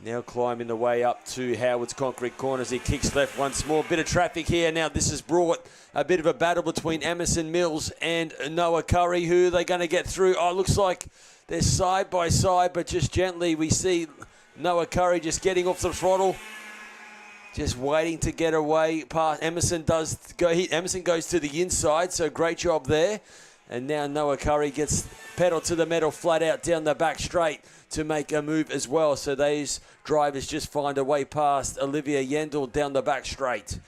Now climbing the way up to Howard's concrete corner as he kicks left once more. Bit of traffic here. Now this has brought a bit of a battle between Emerson Mills and Noah Curry. Who are they going to get through? Oh, looks like they're side by side, but just gently we see Noah Curry just getting off the throttle. Just waiting to get away past. Emerson does go. Emerson goes to the inside, so great job there. And now Noah Curry gets pedal to the metal flat out down the back straight to make a move as well. So these drivers just find a way past Olivia Yendel down the back straight.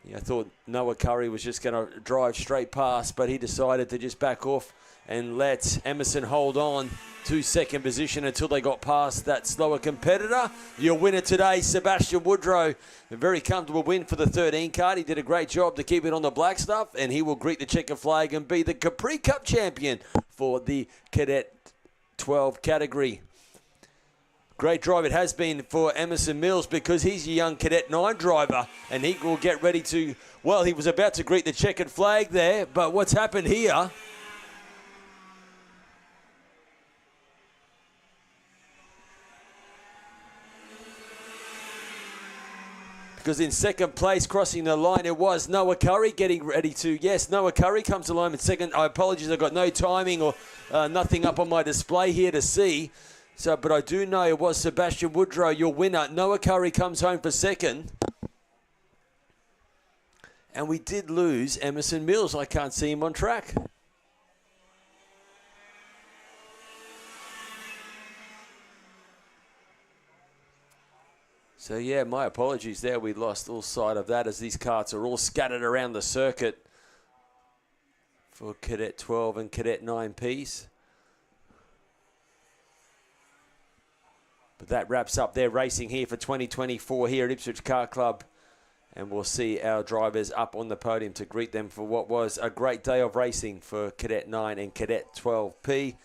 Yeah, I thought Noah Curry was just going to drive straight past, but he decided to just back off and let Emerson hold on to second position until they got past that slower competitor. Your winner today, Sebastian Woodrow. A very comfortable win for the 13 kart. He did a great job to keep it on the black stuff, and he will greet the checker flag and be the Capri Cup champion for the Cadet 12 category. Great drive it has been for Emerson Mills because he's a young Cadet 9 driver, and he will get ready to, well, he was about to greet the checkered flag there, but what's happened here? Because in second place, crossing the line, it was Noah Curry getting ready to, yes, Noah Curry comes to line in second. I apologize, I've got no timing or nothing up on my display here to see. So, but I do know it was Sebastian Woodrow, your winner. Noah Curry comes home for second. And we did lose Emerson Mills. I can't see him on track. So yeah, my apologies there. We lost all sight of that as these karts are all scattered around the circuit for Cadet 12 and Cadet 9Ps. But that wraps up their racing here for 2024 here at Ipswich Kart Club. And we'll see our drivers up on the podium to greet them for what was a great day of racing for Cadet 9 and Cadet 12P.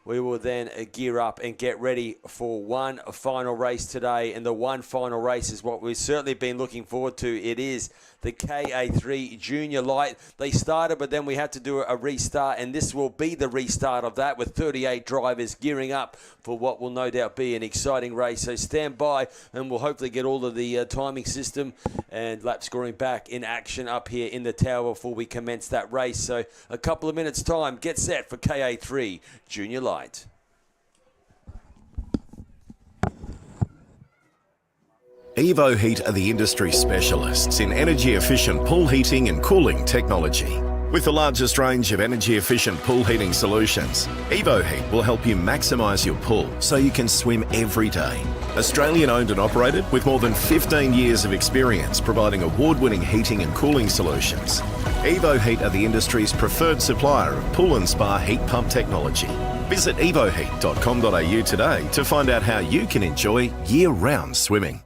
We will then gear up and get ready for one final race today. And the one final race is what we've certainly been looking forward to. It is the KA3 Junior Light. They started, but then we had to do a restart. And this will be the restart of that with 38 drivers gearing up for what will no doubt be an exciting race. So stand by and we'll hopefully get all of the timing system and lap scoring back in action up here in the tower before we commence that race. So a couple of minutes time, get set for KA3 Junior Light. Evo Heat are the industry specialists in energy-efficient pool heating and cooling technology. With the largest range of energy-efficient pool heating solutions, Evo Heat will help you maximise your pool so you can swim every day. Australian-owned and operated with more than 15 years of experience providing award-winning heating and cooling solutions. Evo Heat are the industry's preferred supplier of pool and spa heat pump technology. Visit evoheat.com.au today to find out how you can enjoy year-round swimming.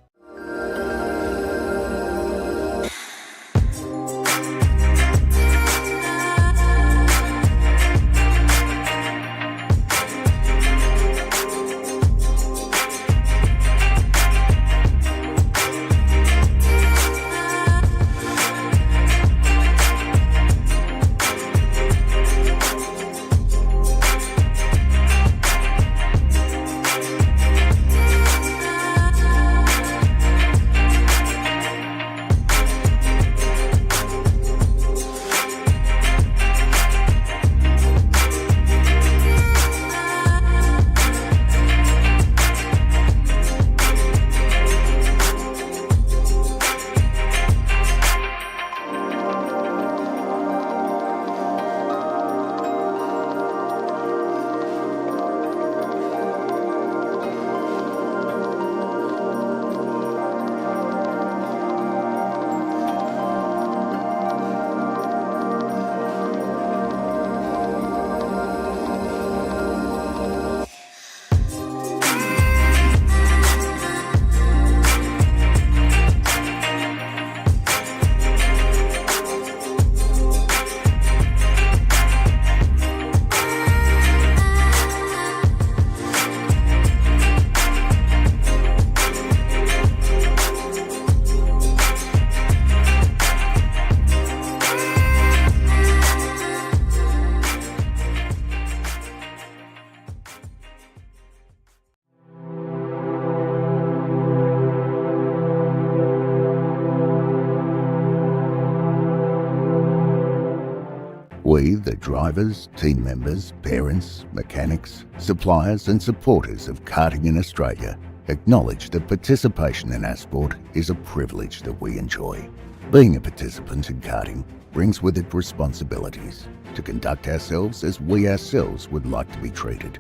We, the drivers, team members, parents, mechanics, suppliers and supporters of karting in Australia, acknowledge that participation in our sport is a privilege that we enjoy. Being a participant in karting brings with it responsibilities to conduct ourselves as we ourselves would like to be treated,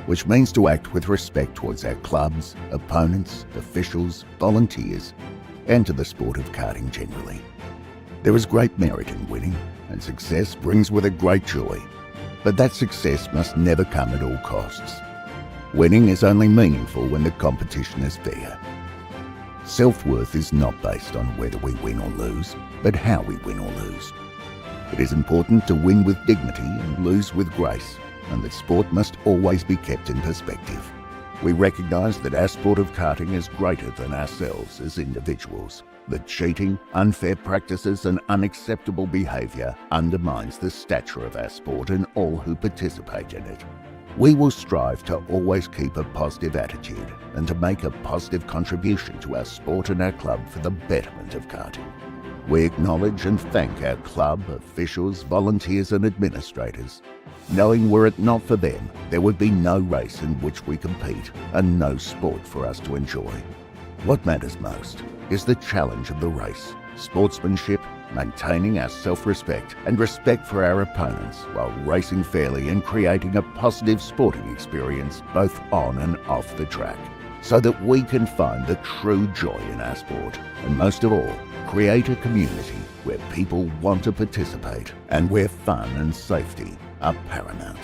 which means to act with respect towards our clubs, opponents, officials, volunteers, and to the sport of karting generally. There is great merit in winning, and success brings with it great joy, but that success must never come at all costs. Winning is only meaningful when the competition is fair. Self-worth is not based on whether we win or lose, but how we win or lose. It is important to win with dignity and lose with grace, and that sport must always be kept in perspective. We recognise that our sport of karting is greater than ourselves as individuals, that cheating, unfair practices and unacceptable behaviour undermines the stature of our sport and all who participate in it. We will strive to always keep a positive attitude and to make a positive contribution to our sport and our club for the betterment of karting. We acknowledge and thank our club, officials, volunteers and administrators, knowing were it not for them, there would be no race in which we compete and no sport for us to enjoy. What matters most is the challenge of the race, sportsmanship, maintaining our self-respect and respect for our opponents while racing fairly and creating a positive sporting experience both on and off the track, so that we can find the true joy in our sport and most of all, create a community where people want to participate and where fun and safety are paramount.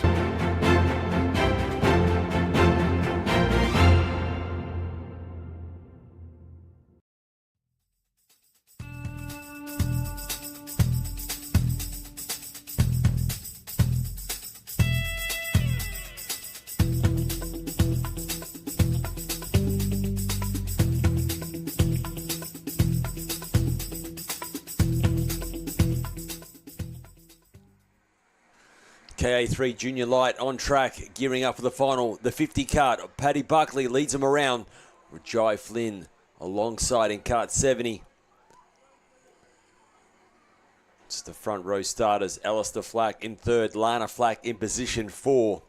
KA3 Junior Light on track, gearing up for the final. The 50 kart. Paddy Buckley leads them around with Jai Flynn alongside in kart 70. It's the front row starters. Alistair Flack in third. Lana Flack in position 4.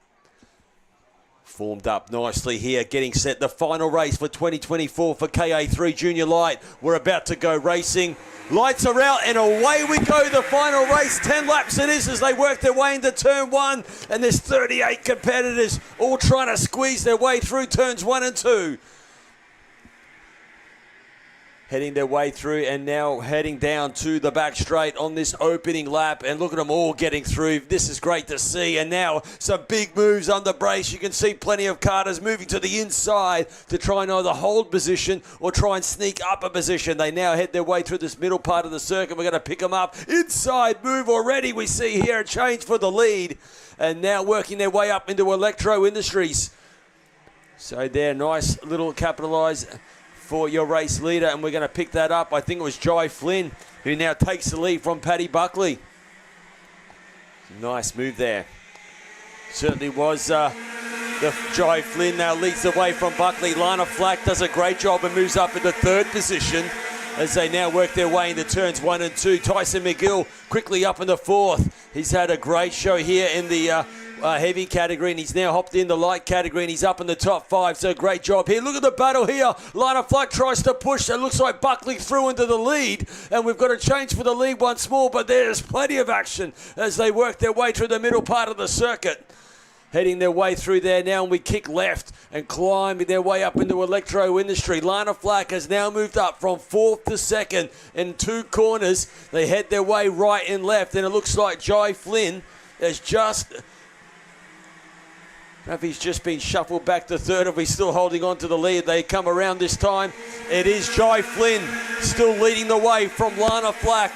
Formed up nicely here, getting set. The final race for 2024 for KA3 Junior Light. We're about to go racing. Lights are out and away we go. The final race, 10 laps it is as they work their way into turn 1. And there's 38 competitors all trying to squeeze their way through turns 1 and 2. Heading their way through and now heading down to the back straight on this opening lap. And look at them all getting through. This is great to see. And now some big moves on the brace. You can see plenty of karters moving to the inside to try and either hold position or try and sneak up a position. They now head their way through this middle part of the circuit. We're going to pick them up. Inside move already. We see here a change for the lead. And now working their way up into Electro Industries. So they're nice little capitalise for your race leader, and we're going to pick that up. I think it was Jai Flynn who now takes the lead from Paddy Buckley. Nice move there. Certainly was the Jai Flynn now leads the way from Buckley. Lana Flack does a great job and moves up into third position as they now work their way into turns 1 and 2. Tyson McGill quickly up in the 4th. He's had a great show here in the heavy category, and he's now hopped in the light category, and he's up in the top 5, so great job here. Look at the battle here. Lana Flack tries to push. It looks like Buckley through into the lead, and we've got a change for the lead once more, but there's plenty of action as they work their way through the middle part of the circuit. Heading their way through there now, and we kick left and climb their way up into Electro Industry. Lana Flack has now moved up from 4th to 2nd in 2 corners. They head their way right and left, and it looks like Jai Flynn has just... I don't know if he's just been shuffled back to 3rd, if he's still holding on to the lead. They come around this time. It is Jai Flynn still leading the way from Lana Flack.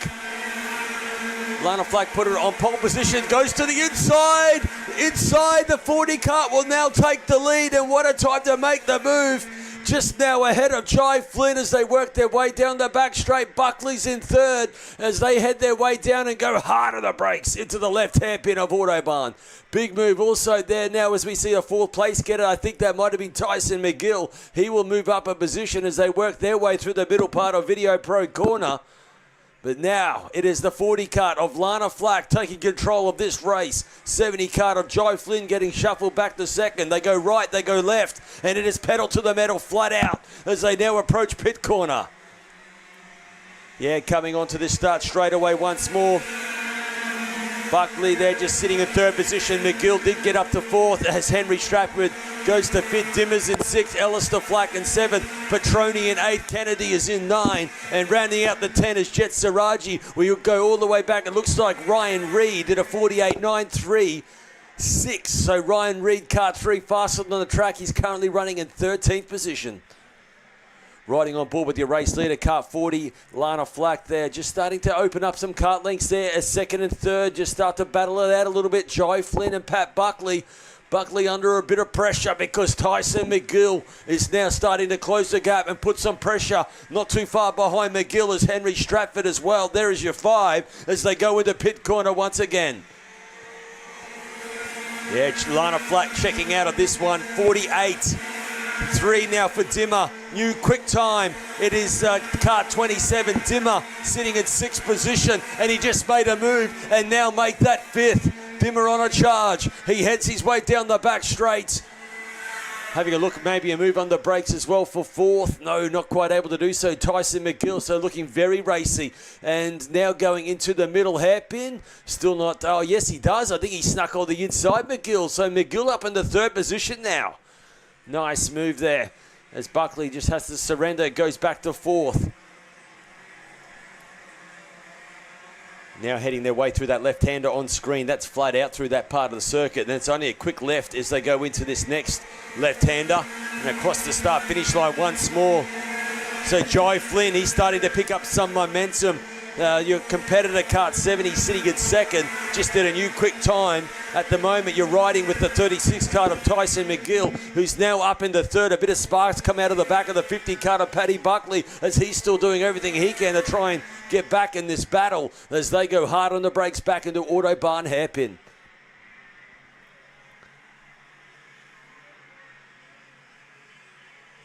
Lana Flack put it on pole position, goes to the inside. Inside, the 40 kart will now take the lead, and what a time to make the move. Just now ahead of Jai Flynn as they work their way down the back straight. Buckley's in 3rd as they head their way down and go hard on the brakes into the left hairpin of Autobahn. Big move also there now as we see a 4th place getter. I think that might have been Tyson McGill. He will move up a position as they work their way through the middle part of Video Pro Corner. But now it is the 40 kart of Lana Flack taking control of this race. 70 kart of Joy Flynn getting shuffled back to second. They go right, they go left, and it is pedal to the metal flat out as they now approach pit corner. Yeah, coming onto this start straight away once more. Buckley there just sitting in third position. McGill did get up to fourth as Henry Stratford goes to fifth. Dimmers in sixth. Alistair Flack in seventh. Petroni in eighth. Kennedy is in nine. And rounding out the 10 is Jet Siraji. We go all the way back. It looks like Ryan Reid did a 48.93.6. So Ryan Reid, kart 3, faster than the track. He's currently running in 13th position. Riding on board with your race leader, kart 40, Lana Flack there. Just starting to open up some kart lengths there as second and third. Just start to battle it out a little bit. Joy Flynn and Pat Buckley. Buckley under a bit of pressure because Tyson McGill is now starting to close the gap and put some pressure. Not too far behind McGill is Henry Stratford as well. There is your 5 as they go into pit corner once again. Yeah, Lana Flack checking out of this one. 48.3 now for Dimmer. New quick time. It is kart 27. Dimmer sitting in 6th position, and he just made a move and now make that 5th. Dimmer on a charge. He heads his way down the back straight. Having a look, maybe a move under brakes as well for 4th. No, not quite able to do so. Tyson McGill, so looking very racy. And now going into the middle hairpin. Still not, oh yes he does. I think he snuck on the inside McGill. So McGill up in the 3rd position now. Nice move there as Buckley just has to surrender. It goes back to 4th. Now heading their way through that left-hander on screen. That's flat out through that part of the circuit. And it's only a quick left as they go into this next left-hander. And across the start-finish line once more. So Joy Flynn, he's starting to pick up some momentum. Your competitor, kart 70, sitting in second, just did a new quick time. At the moment, you're riding with the 36 kart of Tyson McGill, who's now up in the 3rd. A bit of sparks come out of the back of the 50 kart of Paddy Buckley as he's still doing everything he can to try and get back in this battle as they go hard on the brakes back into Autobahn hairpin.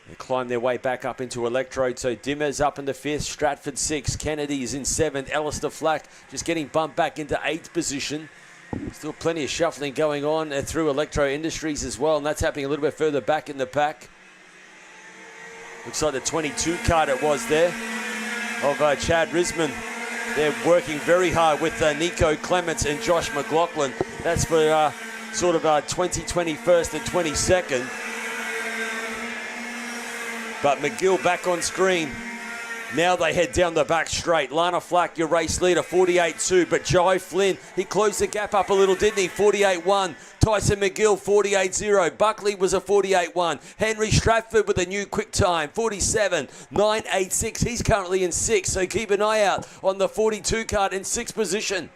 They climb their way back up into Electrode. So Dimmer's up in the 5th, Stratford 6th, Kennedy is in 7th, Alistair Flack just getting bumped back into 8th position. Still plenty of shuffling going on through Electro Industries as well, and that's happening a little bit further back in the pack. Looks like the 22 kart it was there of Chad Risman. They're working very hard with Nico Clements and Josh McLaughlin. That's for sort of 20, 21st and 22nd. But McGill back on screen. Now they head down the back straight. Lana Flack, your race leader, 48.2. But Joy Flynn, he closed the gap up a little, didn't he? 48.1. Tyson McGill, 48.0. Buckley was a 48.1. Henry Stratford with a new quick time, 47.986. He's currently in 6th, so keep an eye out on the 42 kart in 6th position.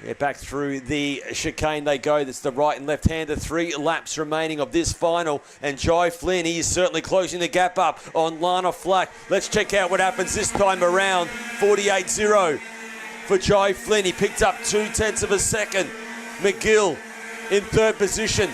Yeah, back through the chicane they go. That's the right and left-hander. 3 laps remaining of this final. And Joy Flynn, he is certainly closing the gap up on Lana Flack. Let's check out what happens this time around. 48.0 for Joy Flynn. He picked up 0.2 of a second. McGill in 3rd position.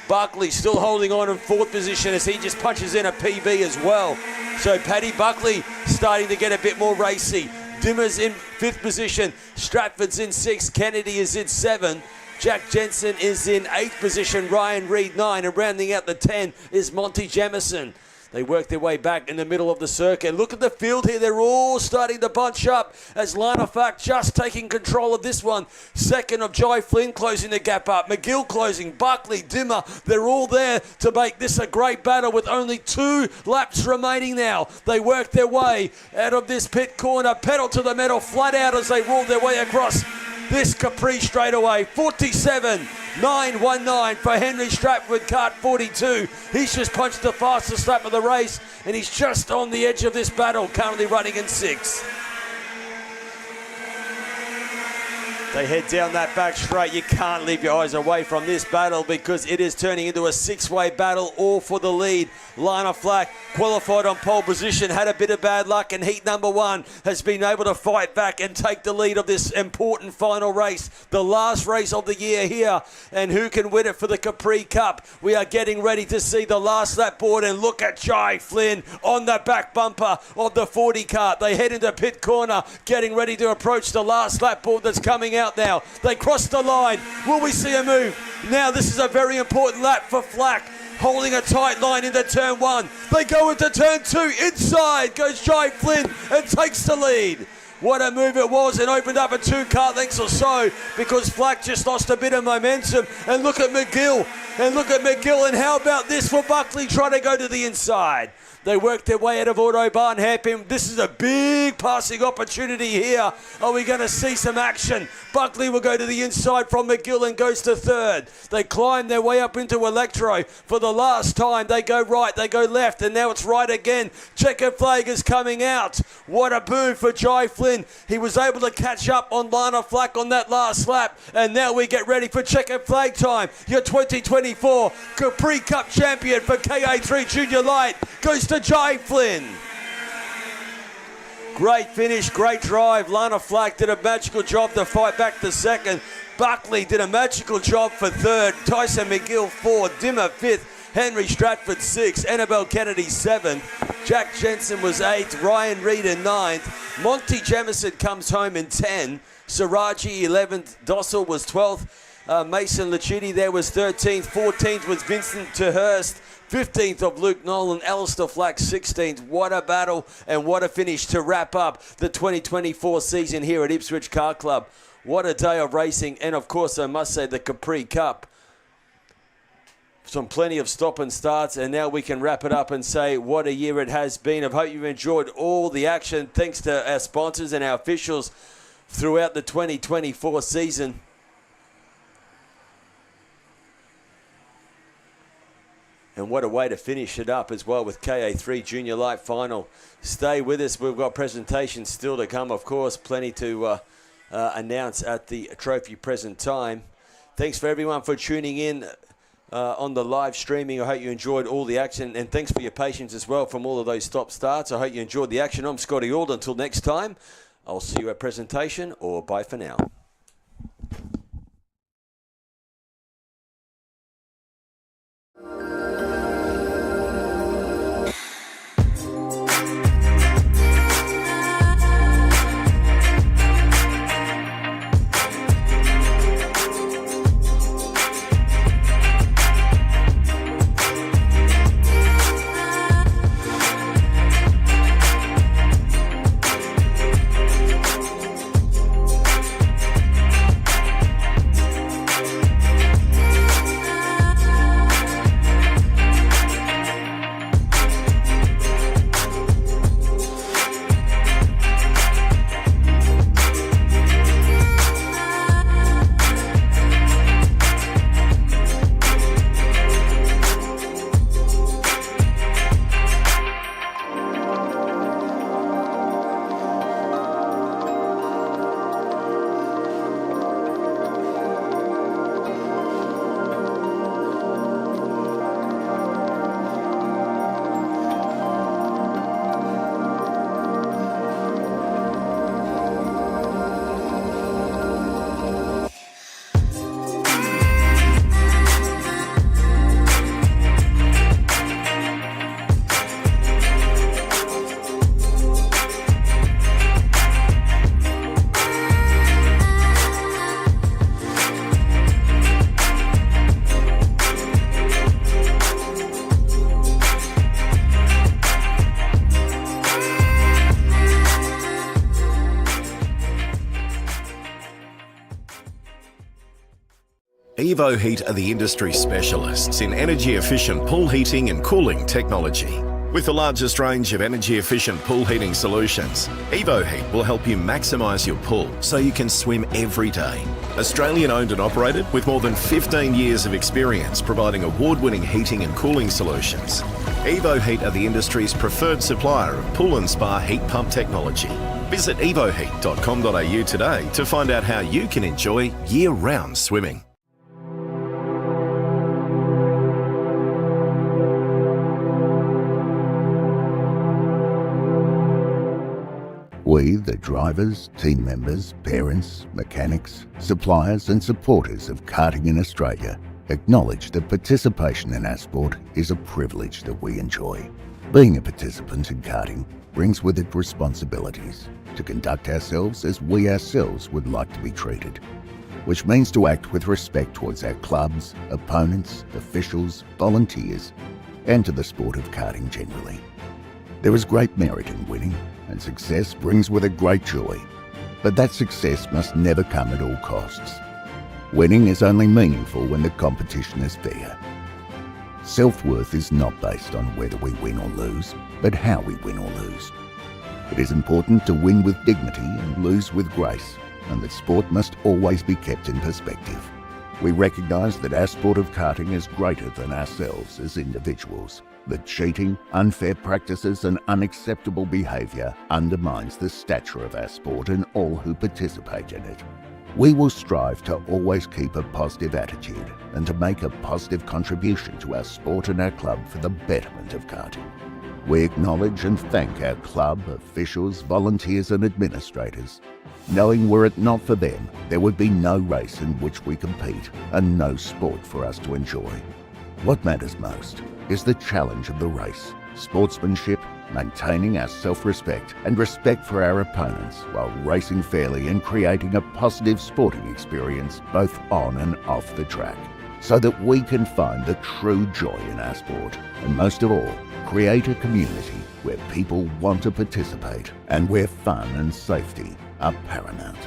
Buckley still holding on in 4th position as he just punches in a PB as well. So Paddy Buckley starting to get a bit more racy. Dimmer's in 5th position. Stratford's in 6th. Kennedy is in 7th. Jack Jensen is in 8th position. Ryan Reid 9. And rounding out the 10 is Monty Jamison. They work their way back in the middle of the circuit. Look at the field here. They're all starting to bunch up as Lana Flack just taking control of this one. 2nd of Joy Flynn closing the gap up. McGill closing. Buckley, Dimmer. They're all there to make this a great battle with only 2 laps remaining now. They work their way out of this pit corner. Pedal to the metal flat out as they roll their way across this Capri straightaway. 47.919 for Henry Stratford, kart 42. He's just punched the fastest lap of the race, and he's just on the edge of this battle, currently running in 6th. They head down that back straight. You can't leave your eyes away from this battle because it is turning into a six-way battle, all for the lead. Lana Flack qualified on pole position, had a bit of bad luck, and heat number one has been able to fight back and take the lead of this important final race, the last race of the year here. And who can win it for the Capri Cup? We are getting ready to see the last lap board, and look at Jai Flynn on the back bumper of the 40 kart. They head into pit corner, getting ready to approach the last lap board that's coming out now. They cross the line. Will we see a move? Now this is a very important lap for Flack, holding a tight line into turn one. They go into turn two. Inside goes Jai Flynn and takes the lead. What a move it was, and opened up a 2 kart lengths or so because Flack just lost a bit of momentum. And look at McGill. And how about this for Buckley trying to go to the inside? They work their way out of Autobahn hairpin. This is a big passing opportunity here. Are we going to see some action? Buckley will go to the inside from McGill and goes to third. They climb their way up into Electro for the last time. They go right, they go left, and now it's right again. Checkered flag is coming out. What a boom for Jai Flynn. He was able to catch up on Lana Flack on that last lap, and now we get ready for checkered flag time. Your 2024 Capri Cup champion for KA3 Junior Light goes to Jai Flynn. Great finish, great drive. Lana Flack did a magical job to fight back to second. Buckley did a magical job for third. Tyson McGill fourth. Dimmer fifth. Henry Stratford sixth. Annabelle Kennedy seventh. Jack Jensen was eighth. Ryan Reed in ninth. Monty Jamison comes home in 10. Siraji 11th. Dossel was 12th. Mason Lachuti there was 13th. 14th was Vincent Terhurst. 15th of Luke Nolan, Alistair Flack 16th. What a battle and what a finish to wrap up the 2024 season here at Ipswich Car Club. What a day of racing, and of course I must say the Capri Cup. Plenty of stop and starts, and now we can wrap it up and say what a year it has been. I hope you've enjoyed all the action. Thanks to our sponsors and our officials throughout the 2024 season. And what a way to finish it up as well with KA3 Junior Light Final. Stay with us. We've got presentations still to come, of course. Plenty to announce at the trophy present time. Thanks for everyone for tuning in on the live streaming. I hope you enjoyed all the action. And thanks for your patience as well from all of those stop starts. I hope you enjoyed the action. I'm Scotty Ald. Until next time, I'll see you at presentation, or bye for now. Evo Heat are the industry specialists in energy-efficient pool heating and cooling technology. With the largest range of energy-efficient pool heating solutions, Evo Heat will help you maximise your pool so you can swim every day. Australian owned and operated with more than 15 years of experience providing award-winning heating and cooling solutions. Evo Heat are the industry's preferred supplier of pool and spa heat pump technology. Visit evoheat.com.au today to find out how you can enjoy year-round swimming. We, the drivers, team members, parents, mechanics, suppliers and supporters of karting in Australia, acknowledge that participation in our sport is a privilege that we enjoy. Being a participant in karting brings with it responsibilities to conduct ourselves as we ourselves would like to be treated, which means to act with respect towards our clubs, opponents, officials, volunteers, and to the sport of karting generally. There is great merit in winning, and success brings with it great joy, but that success must never come at all costs. Winning is only meaningful when the competition is fair. Self-worth is not based on whether we win or lose, but how we win or lose. It is important to win with dignity and lose with grace, and that sport must always be kept in perspective. We recognise that our sport of karting is greater than ourselves as individuals, that cheating, unfair practices and unacceptable behaviour undermines the stature of our sport and all who participate in it. We will strive to always keep a positive attitude and to make a positive contribution to our sport and our club for the betterment of karting. We acknowledge and thank our club, officials, volunteers and administrators, knowing were it not for them, there would be no race in which we compete and no sport for us to enjoy. What matters most is the challenge of the race, sportsmanship, maintaining our self-respect and respect for our opponents while racing fairly and creating a positive sporting experience both on and off the track, so that we can find the true joy in our sport and most of all, create a community where people want to participate and where fun and safety are paramount.